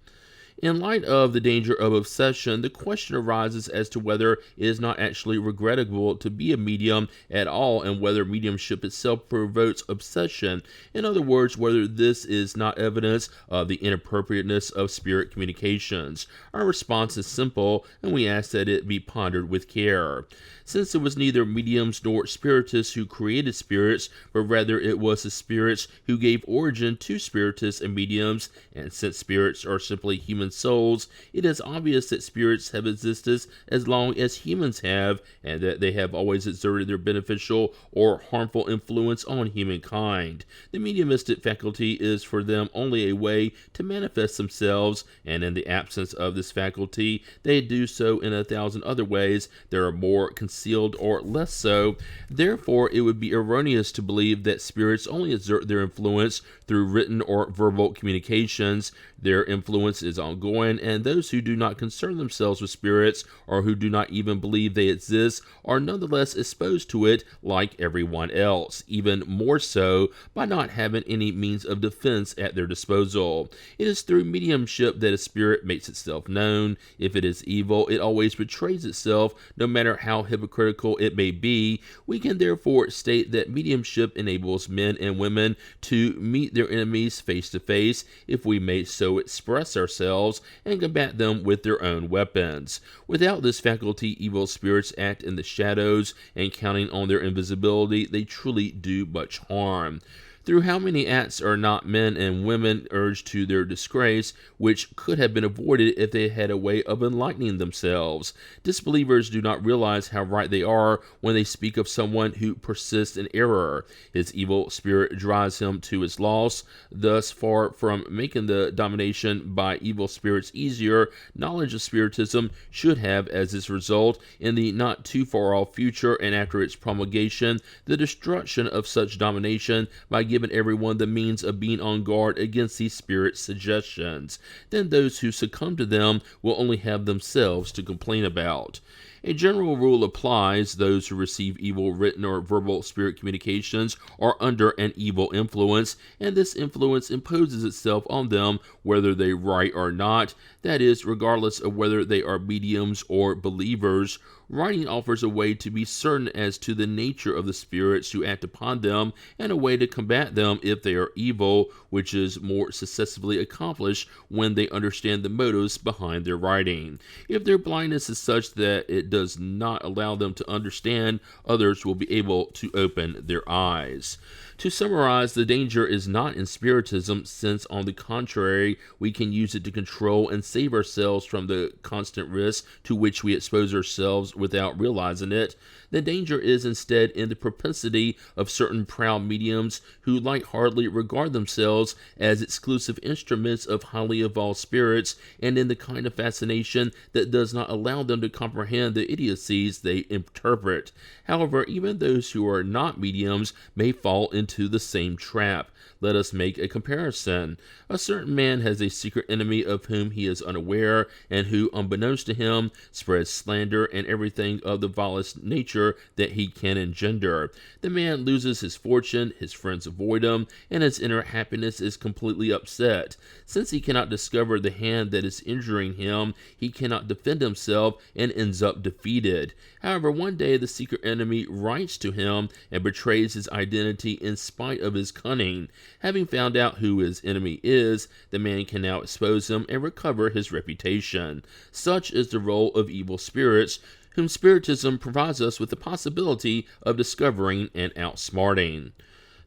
In light of the danger of obsession, the question arises as to whether it is not actually regrettable to be a medium at all and whether mediumship itself provokes obsession. In other words, whether this is not evidence of the inappropriateness of spirit communications. Our response is simple, and we ask that it be pondered with care. Since it was neither mediums nor spiritists who created spirits, but rather it was the spirits who gave origin to spiritists and mediums, and since spirits are simply human souls, it is obvious that spirits have existed as long as humans have, and that they have always exerted their beneficial or harmful influence on humankind. The mediumistic faculty is for them only a way to manifest themselves, and in the absence of this faculty, they do so in 1,000 other ways that are more concealed or less so. Therefore, it would be erroneous to believe that spirits only exert their influence through written or verbal communications. Their influence is ongoing, and those who do not concern themselves with spirits, or who do not even believe they exist, are nonetheless exposed to it like everyone else, even more so by not having any means of defense at their disposal. It is through mediumship that a spirit makes itself known. If it is evil, it always betrays itself, no matter how hypocritical it may be. We can therefore state that mediumship enables men and women to meet their enemies face to face, if we may so express ourselves, and combat them with their own weapons. Without this faculty, evil spirits act in the shadows, and counting on their invisibility, they truly do much harm. Through how many acts are not men and women urged to their disgrace, which could have been avoided if they had a way of enlightening themselves? Disbelievers do not realize how right they are when they speak of someone who persists in error. His evil spirit drives him to his loss. Thus, far from making the domination by evil spirits easier, knowledge of spiritism should have as its result, in the not too far off future and after its promulgation, the destruction of such domination by giving everyone the means of being on guard against these spirit suggestions. Then those who succumb to them will only have themselves to complain about. A general rule applies: those who receive evil written or verbal spirit communications are under an evil influence, and this influence imposes itself on them whether they write or not, that is, regardless of whether they are mediums or believers. Writing offers a way to be certain as to the nature of the spirits who act upon them, and a way to combat them if they are evil, which is more successfully accomplished when they understand the motives behind their writing. If their blindness is such that it it does not allow them to understand, others will be able to open their eyes. To summarize, the danger is not in Spiritism, since on the contrary, we can use it to control and save ourselves from the constant risk to which we expose ourselves without realizing it. The danger is instead in the propensity of certain proud mediums who lightheartedly regard themselves as exclusive instruments of highly evolved spirits, and in the kind of fascination that does not allow them to comprehend the idiocies they interpret. However, even those who are not mediums may fall into the same trap. Let us make a comparison. A certain man has a secret enemy of whom he is unaware, and who, unbeknownst to him, spreads slander and everything of the vilest nature that he can engender. The man loses his fortune, his friends avoid him, and his inner happiness is completely upset. Since he cannot discover the hand that is injuring him, he cannot defend himself and ends up defeated. However, one day the secret enemy writes to him and betrays his identity in spite of his cunning. Having found out who his enemy is, the man can now expose him and recover his reputation. Such is the role of evil spirits, whom Spiritism provides us with the possibility of discovering and outsmarting.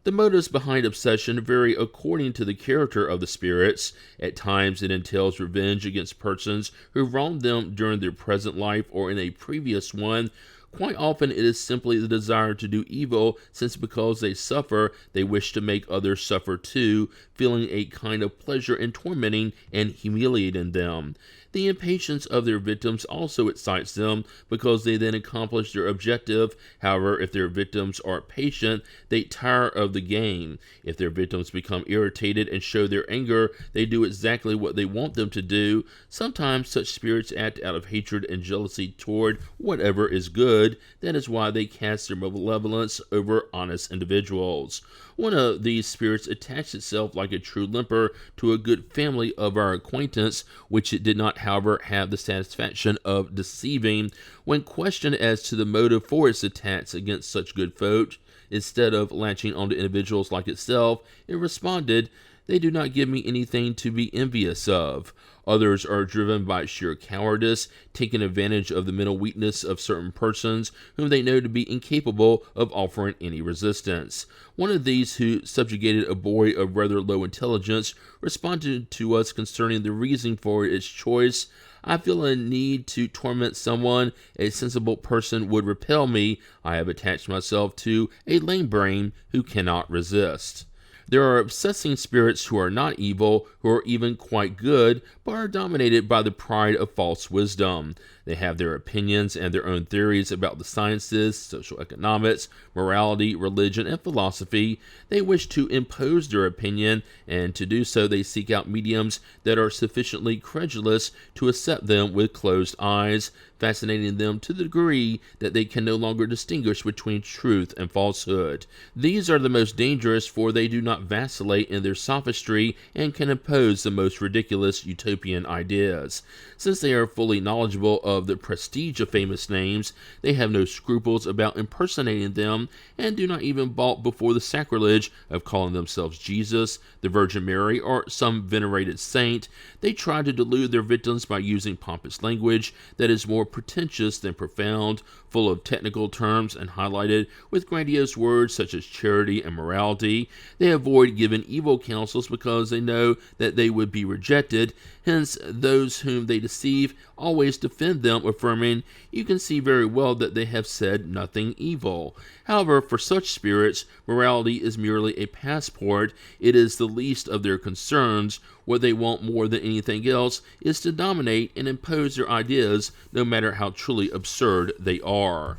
The motives behind obsession vary according to the character of the spirits. At times it entails revenge against persons who wronged them during their present life or in a previous one. Quite often it is simply the desire to do evil, since because they suffer, they wish to make others suffer too, feeling a kind of pleasure in tormenting and humiliating them. The impatience of their victims also excites them, because they then accomplish their objective. However, if their victims are patient, they tire of the game. If their victims become irritated and show their anger, they do exactly what they want them to do. Sometimes such spirits act out of hatred and jealousy toward whatever is good. That is why they cast their malevolence over honest individuals. One of these spirits attached itself like a true limper to a good family of our acquaintance, which it did not, however, have the satisfaction of deceiving. When questioned as to the motive for its attacks against such good folk, instead of latching onto individuals like itself, it responded, "They do not give me anything to be envious of." Others are driven by sheer cowardice, taking advantage of the mental weakness of certain persons whom they know to be incapable of offering any resistance. One of these, who subjugated a boy of rather low intelligence, responded to us concerning the reason for its choice. "I feel a need to torment someone. A sensible person would repel me. I have attached myself to a lame brain who cannot resist." There are obsessing spirits who are not evil, who are even quite good, but are dominated by the pride of false wisdom. They have their opinions and their own theories about the sciences, social economics, morality, religion, and philosophy. They wish to impose their opinion, and to do so they seek out mediums that are sufficiently credulous to accept them with closed eyes, fascinating them to the degree that they can no longer distinguish between truth and falsehood. These are the most dangerous, for they do not vacillate in their sophistry and can impose the most ridiculous utopian ideas. Since they are fully knowledgeable of the prestige of famous names, they have no scruples about impersonating them, and do not even balk before the sacrilege of calling themselves Jesus, the Virgin Mary, or some venerated saint. They try to delude their victims by using pompous language that is more pretentious than profound, full of technical terms and highlighted with grandiose words such as charity and morality. They avoid giving evil counsels because they know that they would be rejected. Hence, those whom they deceive always defend them, affirming, "You can see very well that they have said nothing evil." However, for such spirits, morality is merely a passport. It is the least of their concerns. What they want more than anything else is to dominate and impose their ideas, no matter how truly absurd they are.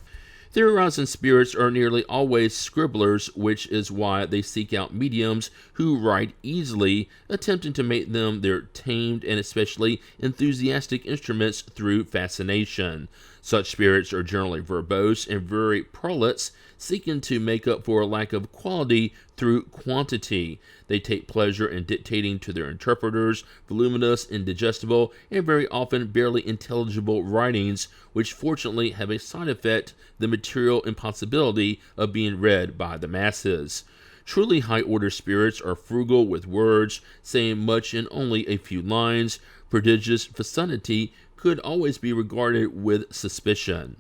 Theorizing spirits are nearly always scribblers, which is why they seek out mediums who write easily, attempting to make them their tamed and especially enthusiastic instruments through fascination. Such spirits are generally verbose and very prolix, seeking to make up for a lack of quality through quantity. They take pleasure in dictating to their interpreters voluminous, indigestible, and very often barely intelligible writings, which fortunately have a side effect, the material impossibility of being read by the masses. Truly high-order spirits are frugal with words, saying much in only a few lines. Prodigious facility could always be regarded with suspicion.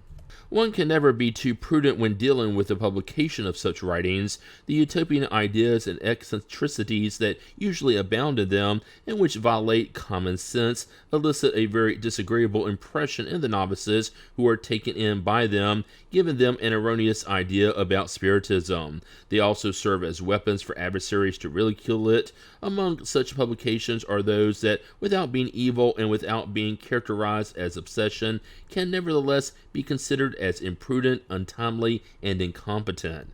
One can never be too prudent when dealing with the publication of such writings. The utopian ideas and eccentricities that usually abound in them, and which violate common sense, elicit a very disagreeable impression in the novices who are taken in by them, giving them an erroneous idea about Spiritism. They also serve as weapons for adversaries to ridicule it. Among such publications are those that, without being evil and without being characterized as obsession, can nevertheless be considered as imprudent, untimely, and incompetent.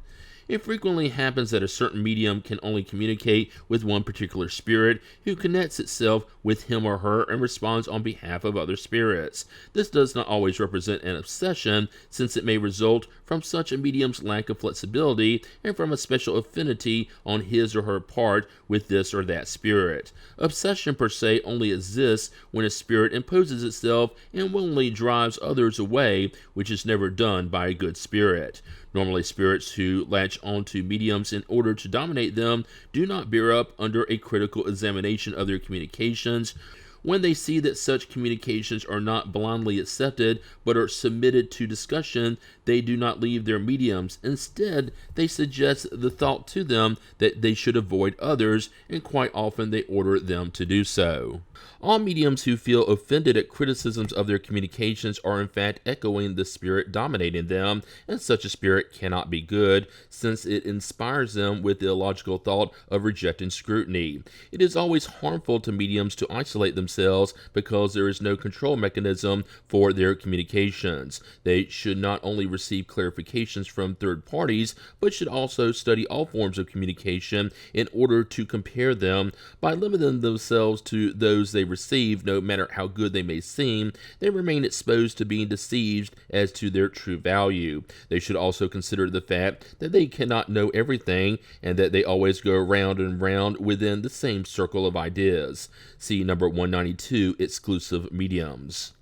It frequently happens that a certain medium can only communicate with one particular spirit who connects itself with him or her and responds on behalf of other spirits. This does not always represent an obsession, since it may result from such a medium's lack of flexibility and from a special affinity on his or her part with this or that spirit. Obsession per se only exists when a spirit imposes itself and willingly drives others away, which is never done by a good spirit. Normally, spirits who latch onto mediums in order to dominate them do not bear up under a critical examination of their communications. When they see that such communications are not blindly accepted, but are submitted to discussion, they do not leave their mediums. Instead, they suggest the thought to them that they should avoid others, and quite often they order them to do so. All mediums who feel offended at criticisms of their communications are in fact echoing the spirit dominating them, and such a spirit cannot be good, since it inspires them with the illogical thought of rejecting scrutiny. It is always harmful to mediums to isolate themselves because there is no control mechanism for their communications. They should not only receive clarifications from third parties, but should also study all forms of communication in order to compare them. By limiting themselves to those they receive, no matter how good they may seem, they remain exposed to being deceived as to their true value. They should also consider the fact that they cannot know everything, and that they always go round and round within the same circle of ideas. See number 192, Exclusive Mediums.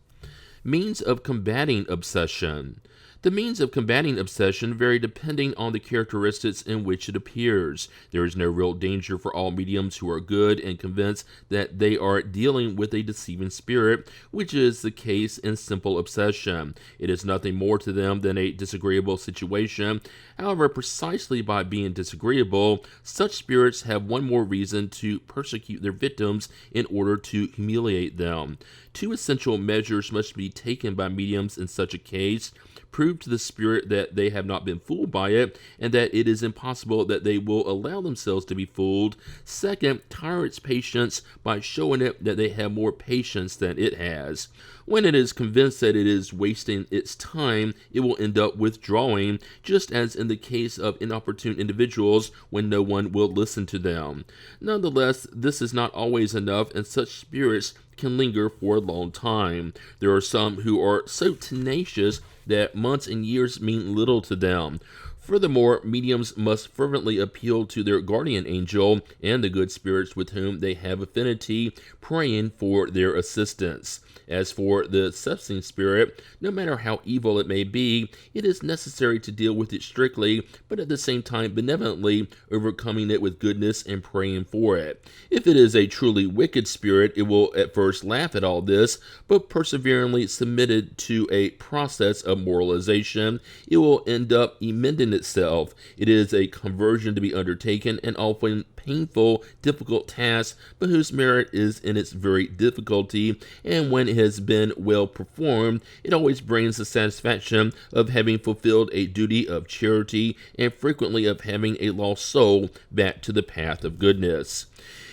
Means of combating obsession. The means of combating obsession vary depending on the characteristics in which it appears. There is no real danger for all mediums who are good and convinced that they are dealing with a deceiving spirit, which is the case in simple obsession. It is nothing more to them than a disagreeable situation. However, precisely by being disagreeable, such spirits have one more reason to persecute their victims in order to humiliate them. Two essential measures must be taken by mediums in such a case: prove to the spirit that they have not been fooled by it, and that it is impossible that they will allow themselves to be fooled. Second, tire its patience by showing it that they have more patience than it has. When it is convinced that it is wasting its time, it will end up withdrawing, just as in the case of inopportune individuals when no one will listen to them. Nonetheless, this is not always enough, and such spirits can linger for a long time. There are some who are so tenacious that months and years mean little to them. Furthermore, mediums must fervently appeal to their guardian angel and the good spirits with whom they have affinity, praying for their assistance. As for the obsessing spirit, no matter how evil it may be, it is necessary to deal with it strictly, but at the same time benevolently, overcoming it with goodness and praying for it. If it is a truly wicked spirit, it will at first laugh at all this, but perseveringly submitted to a process of moralization, it will end up amending itself. It is a conversion to be undertaken, and often painful, difficult task, but whose merit is in its very difficulty, and when it has been well performed, it always brings the satisfaction of having fulfilled a duty of charity, and frequently of having a lost soul back to the path of goodness.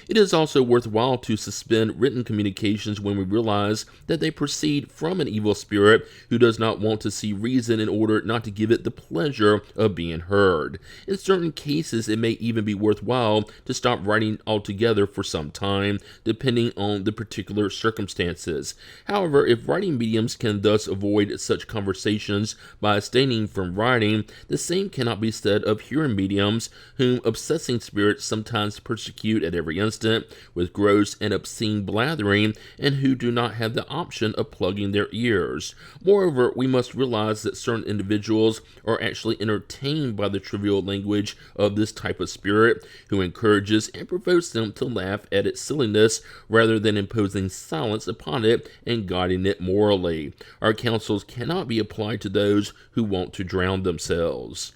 It is also worthwhile to suspend written communications when we realize that they proceed from an evil spirit who does not want to see reason in order not to give it the pleasure of being heard. In certain cases, it may even be worthwhile to stop writing altogether for some time, depending on the particular circumstances. However, if writing mediums can thus avoid such conversations by abstaining from writing, the same cannot be said of hearing mediums, whom obsessing spirits sometimes persecute at every instance. inconsistent with gross and obscene blathering, and who do not have the option of plugging their ears. Moreover, we must realize that certain individuals are actually entertained by the trivial language of this type of spirit, who encourages and provokes them to laugh at its silliness rather than imposing silence upon it and guiding it morally. Our counsels cannot be applied to those who want to drown themselves.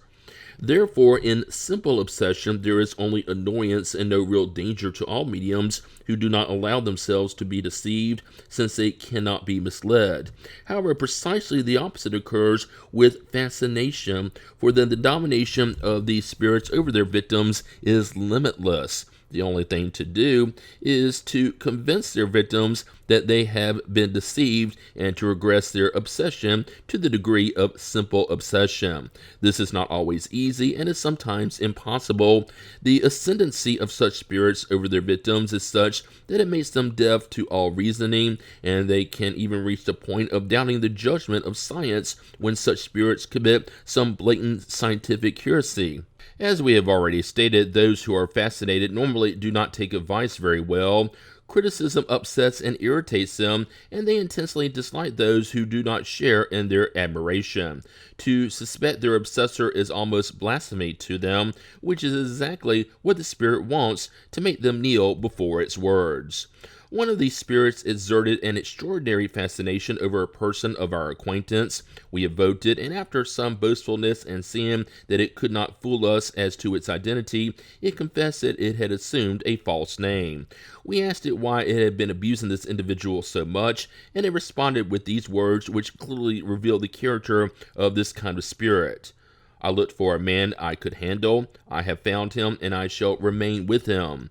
Therefore, in simple obsession, there is only annoyance and no real danger to all mediums who do not allow themselves to be deceived, since they cannot be misled. However, precisely the opposite occurs with fascination, for then the domination of these spirits over their victims is limitless. The only thing to do is to convince their victims that they have been deceived and to regress their obsession to the degree of simple obsession. This is not always easy and is sometimes impossible. The ascendancy of such spirits over their victims is such that it makes them deaf to all reasoning, and they can even reach the point of doubting the judgment of science when such spirits commit some blatant scientific heresy. As we have already stated, those who are fascinated normally do not take advice very well. Criticism upsets and irritates them, and they intensely dislike those who do not share in their admiration. To suspect their obsessor is almost blasphemy to them, which is exactly what the spirit wants, to make them kneel before its words. One of these spirits exerted an extraordinary fascination over a person of our acquaintance. We evoked it, and after some boastfulness and seeing that it could not fool us as to its identity, it confessed that it had assumed a false name. We asked it why it had been abusing this individual so much, and it responded with these words, which clearly reveal the character of this kind of spirit. "I looked for a man I could handle. I have found him, and I shall remain with him.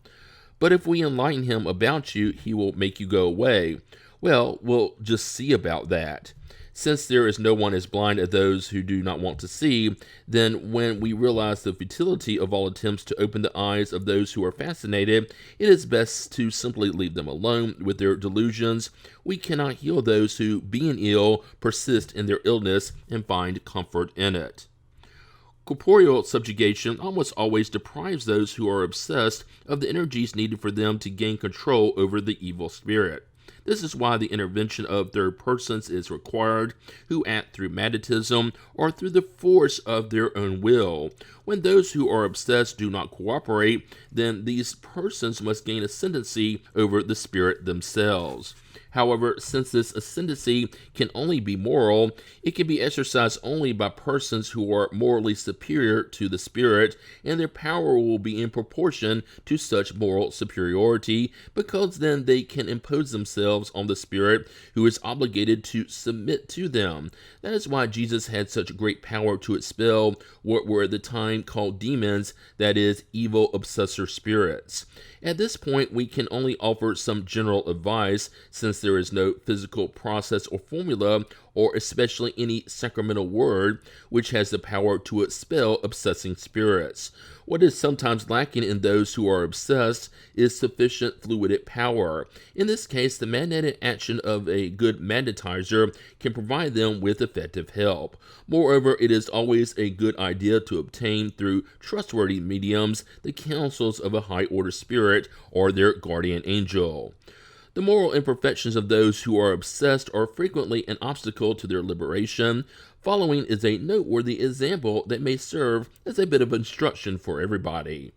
But if we enlighten him about you, he will make you go away. Well, we'll just see about that." Since there is no one as blind as those who do not want to see, then when we realize the futility of all attempts to open the eyes of those who are fascinated, it is best to simply leave them alone with their delusions. We cannot heal those who, being ill, persist in their illness and find comfort in it. Corporeal subjugation almost always deprives those who are obsessed of the energies needed for them to gain control over the evil spirit. This is why the intervention of third persons is required, who act through magnetism or through the force of their own will. When those who are obsessed do not cooperate, then these persons must gain ascendancy over the spirit themselves. However, since this ascendancy can only be moral, it can be exercised only by persons who are morally superior to the spirit, and their power will be in proportion to such moral superiority, because then they can impose themselves on the spirit, who is obligated to submit to them. That is why Jesus had such great power to expel what were at the time called demons, that is, evil obsessor spirits. At this point, we can only offer some general advice, since there is no physical process or formula, or especially any sacramental word, which has the power to expel obsessing spirits. What is sometimes lacking in those who are obsessed is sufficient fluidic power. In this case, the magnetic action of a good magnetizer can provide them with effective help. Moreover, it is always a good idea to obtain through trustworthy mediums the counsels of a high-order spirit or their guardian angel. The moral imperfections of those who are obsessed are frequently an obstacle to their liberation. Following is a noteworthy example that may serve as a bit of instruction for everybody.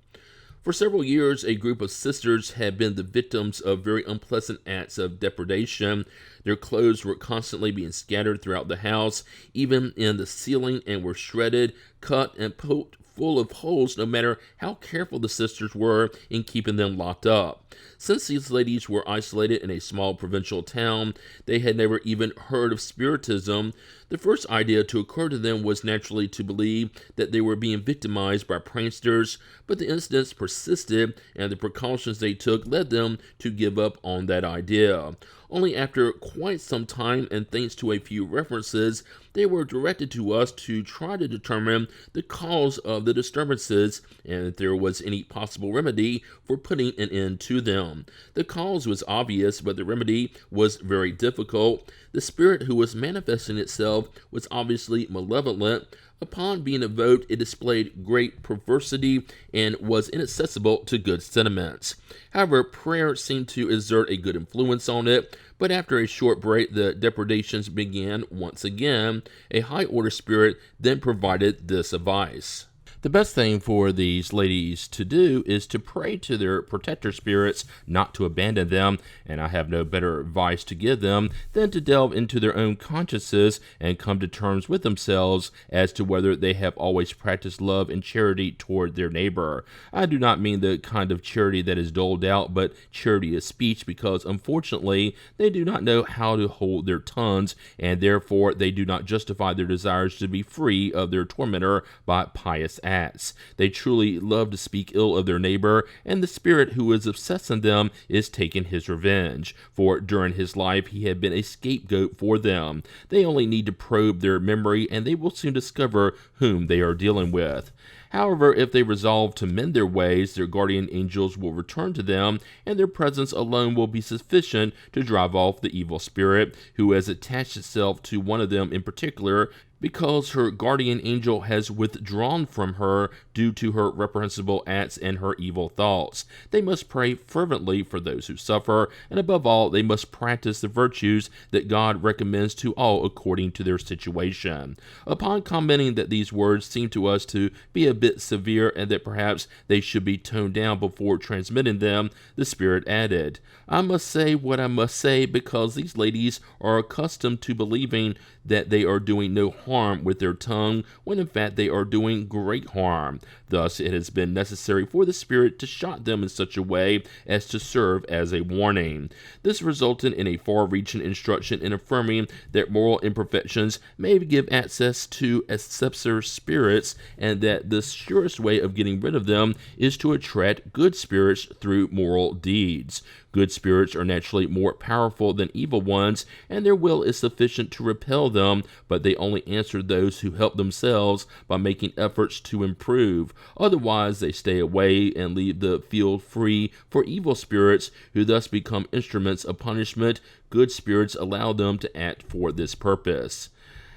For several years, a group of sisters had been the victims of very unpleasant acts of depredation. Their clothes were constantly being scattered throughout the house, even in the ceiling, and were shredded, cut, and poked full of holes, no matter how careful the sisters were in keeping them locked up. Since these ladies were isolated in a small provincial town, they had never even heard of Spiritism. The first idea to occur to them was naturally to believe that they were being victimized by pranksters, but the incidents persisted, and the precautions they took led them to give up on that idea. Only after quite some time, and thanks to a few references, they were directed to us to try to determine the cause of the disturbances and if there was any possible remedy for putting an end to them. The cause was obvious, but the remedy was very difficult. The spirit who was manifesting itself was obviously malevolent, Upon being evoked, it displayed great perversity and was inaccessible to good sentiments. However, prayer seemed to exert a good influence on it, but after a short break, the depredations began once again. A high-order spirit then provided this advice. The best thing for these ladies to do is to pray to their protector spirits not to abandon them, and I have no better advice to give them than to delve into their own consciences and come to terms with themselves as to whether they have always practiced love and charity toward their neighbor. I do not mean the kind of charity that is doled out, but charity of speech, because unfortunately they do not know how to hold their tongues, and therefore they do not justify their desires to be free of their tormentor by pious acts. They truly love to speak ill of their neighbor, and the spirit who is obsessing them is taking his revenge, for during his life he had been a scapegoat for them. They only need to probe their memory, and they will soon discover whom they are dealing with. However, if they resolve to mend their ways, their guardian angels will return to them, and their presence alone will be sufficient to drive off the evil spirit who has attached itself to one of them in particular, because her guardian angel has withdrawn from her due to her reprehensible acts and her evil thoughts. They must pray fervently for those who suffer, and above all, they must practice the virtues that God recommends to all according to their situation. Upon commenting that these words seem to us to be a bit severe and that perhaps they should be toned down before transmitting them, the spirit added, "I must say what I must say because these ladies are accustomed to believing that they are doing no harm with their tongue, when in fact they are doing great harm. Thus it has been necessary for the spirit to shock them in such a way as to serve as a warning. This resulted in a far-reaching instruction in affirming that moral imperfections may give access to obsessor spirits, and that the surest way of getting rid of them is to attract good spirits through moral deeds. Good spirits are naturally more powerful than evil ones, and their will is sufficient to repel them, but they only answer those who help themselves by making efforts to improve. Otherwise, they stay away and leave the field free for evil spirits, who thus become instruments of punishment. Good spirits allow them to act for this purpose.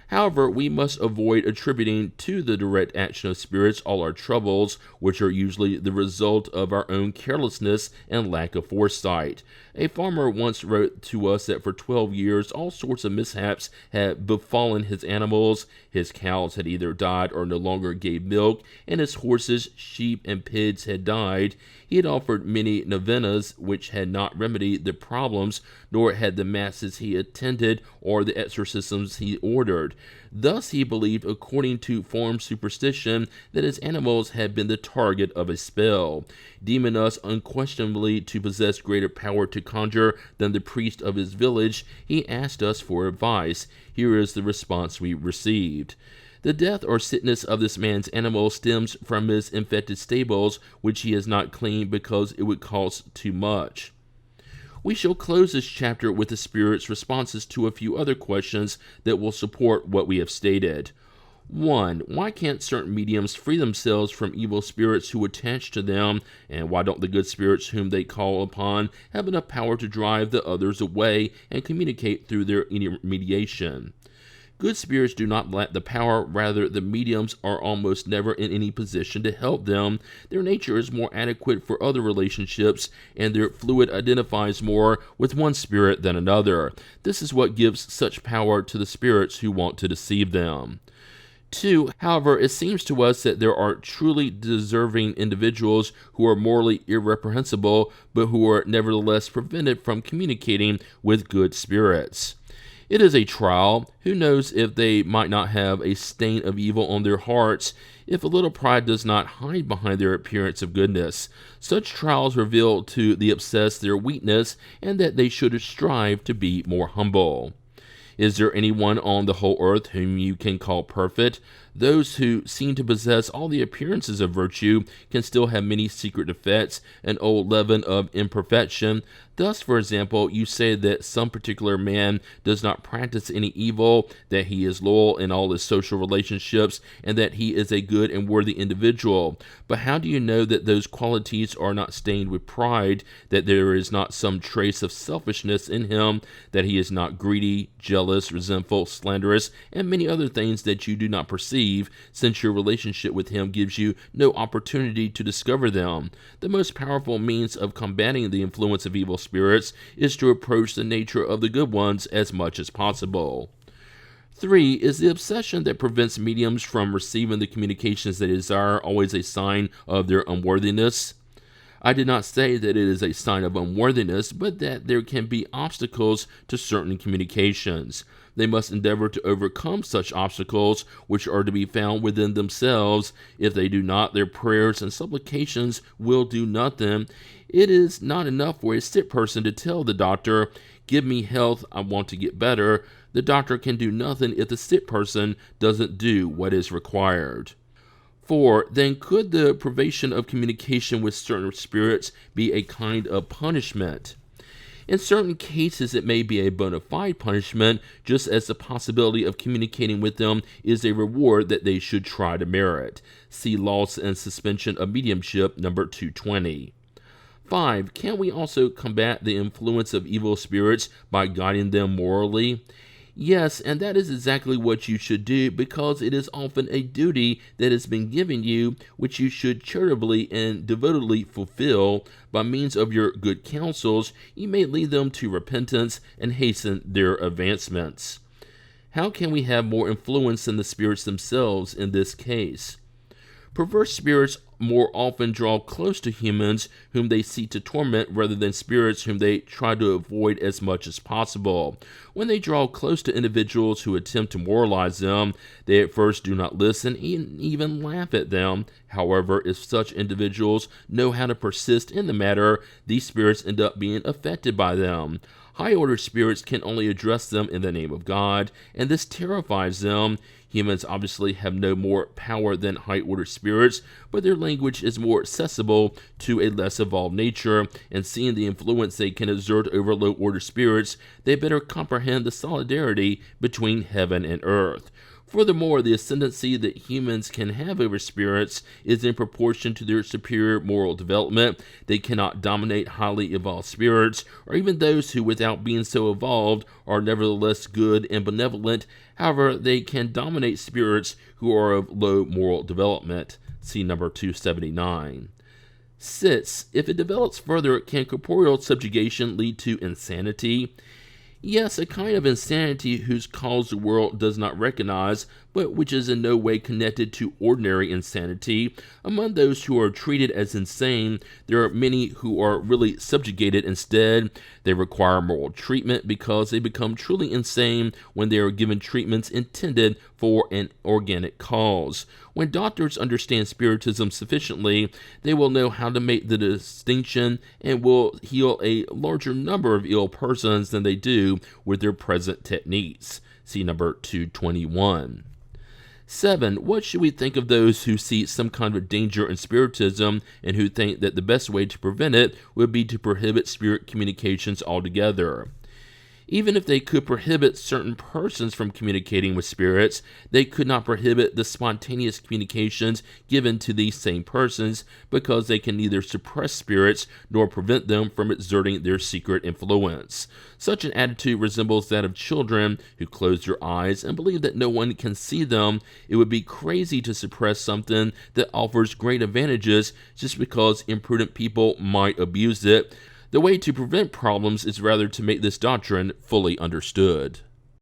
However, we must avoid attributing to the direct action of spirits all our troubles, which are usually the result of our own carelessness and lack of foresight. A farmer once wrote to us that for 12 years all sorts of mishaps had befallen his animals. His cows had either died or no longer gave milk, and his horses, sheep, and pigs had died. He had offered many novenas which had not remedied the problems, nor had the masses he attended or the exorcisms he ordered. Thus he believed, according to form superstition, that his animals had been the target of a spell. Deeming us unquestionably to possess greater power to conjure than the priest of his village, he asked us for advice. Here is the response we received. The death or sickness of this man's animal stems from his infected stables, which he has not cleaned because it would cost too much. We shall close this chapter with the Spirit's responses to a few other questions that will support what we have stated. 1. Why can't certain mediums free themselves from evil spirits who attach to them, and why don't the good spirits whom they call upon have enough power to drive the others away and communicate through their intermediation? Good spirits do not lack the power, rather the mediums are almost never in any position to help them. Their nature is more adequate for other relationships, and their fluid identifies more with one spirit than another. This is what gives such power to the spirits who want to deceive them. 2. However, it seems to us that there are truly deserving individuals who are morally irreprehensible, but who are nevertheless prevented from communicating with good spirits. It is a trial. Who knows if they might not have a stain of evil on their hearts, if a little pride does not hide behind their appearance of goodness. Such trials reveal to the obsessed their weakness, and that they should strive to be more humble. Is there anyone on the whole earth whom you can call perfect? Those who seem to possess all the appearances of virtue can still have many secret defects, an old leaven of imperfection. Thus, for example, you say that some particular man does not practice any evil, that he is loyal in all his social relationships, and that he is a good and worthy individual. But how do you know that those qualities are not stained with pride, that there is not some trace of selfishness in him, that he is not greedy, jealous, resentful, slanderous, and many other things that you do not perceive? receive, since your relationship with him gives you no opportunity to discover them. The most powerful means of combating the influence of evil spirits is to approach the nature of the good ones as much as possible. 3. Is the obsession that prevents mediums from receiving the communications they desire always a sign of their unworthiness? I did not say that it is a sign of unworthiness, but that there can be obstacles to certain communications. They must endeavor to overcome such obstacles, which are to be found within themselves. If they do not, their prayers and supplications will do nothing. It is not enough for a sick person to tell the doctor, "Give me health, I want to get better." The doctor can do nothing if the sick person doesn't do what is required. 4. Then could the privation of communication with certain spirits be a kind of punishment? In certain cases, it may be a bona fide punishment, just as the possibility of communicating with them is a reward that they should try to merit. See Loss and Suspension of Mediumship, number 220. 5. Can we also combat the influence of evil spirits by guiding them morally? Yes, and that is exactly what you should do, because it is often a duty that has been given you, which you should charitably and devotedly fulfill. By means of your good counsels, you may lead them to repentance and hasten their advancements. How can we have more influence than the spirits themselves in this case? Perverse spirits more often draw close to humans whom they seek to torment rather than spirits whom they try to avoid as much as possible. When they draw close to individuals who attempt to moralize them, they at first do not listen and even laugh at them. However, if such individuals know how to persist in the matter, these spirits end up being affected by them. High-order spirits can only address them in the name of God, and this terrifies them. Humans obviously have no more power than high-order spirits, but their language is more accessible to a less evolved nature, and seeing the influence they can exert over low-order spirits, they better comprehend the solidarity between heaven and earth. Furthermore, the ascendancy that humans can have over spirits is in proportion to their superior moral development. They cannot dominate highly evolved spirits, or even those who, without being so evolved, are nevertheless good and benevolent. However, they can dominate spirits who are of low moral development. See number 279. 6. If it develops further, can corporeal subjugation lead to insanity? Yes, a kind of insanity whose cause the world does not recognize, but which is in no way connected to ordinary insanity. Among those who are treated as insane, there are many who are really subjugated instead. They require moral treatment because they become truly insane when they are given treatments intended for an organic cause. When doctors understand spiritism sufficiently, they will know how to make the distinction and will heal a larger number of ill persons than they do with their present techniques. See number 221. 7. What should we think of those who see some kind of danger in spiritism and who think that the best way to prevent it would be to prohibit spirit communications altogether? Even if they could prohibit certain persons from communicating with spirits, they could not prohibit the spontaneous communications given to these same persons, because they can neither suppress spirits nor prevent them from exerting their secret influence. Such an attitude resembles that of children who close their eyes and believe that no one can see them. It would be crazy to suppress something that offers great advantages just because imprudent people might abuse it. The way to prevent problems is rather to make this doctrine fully understood.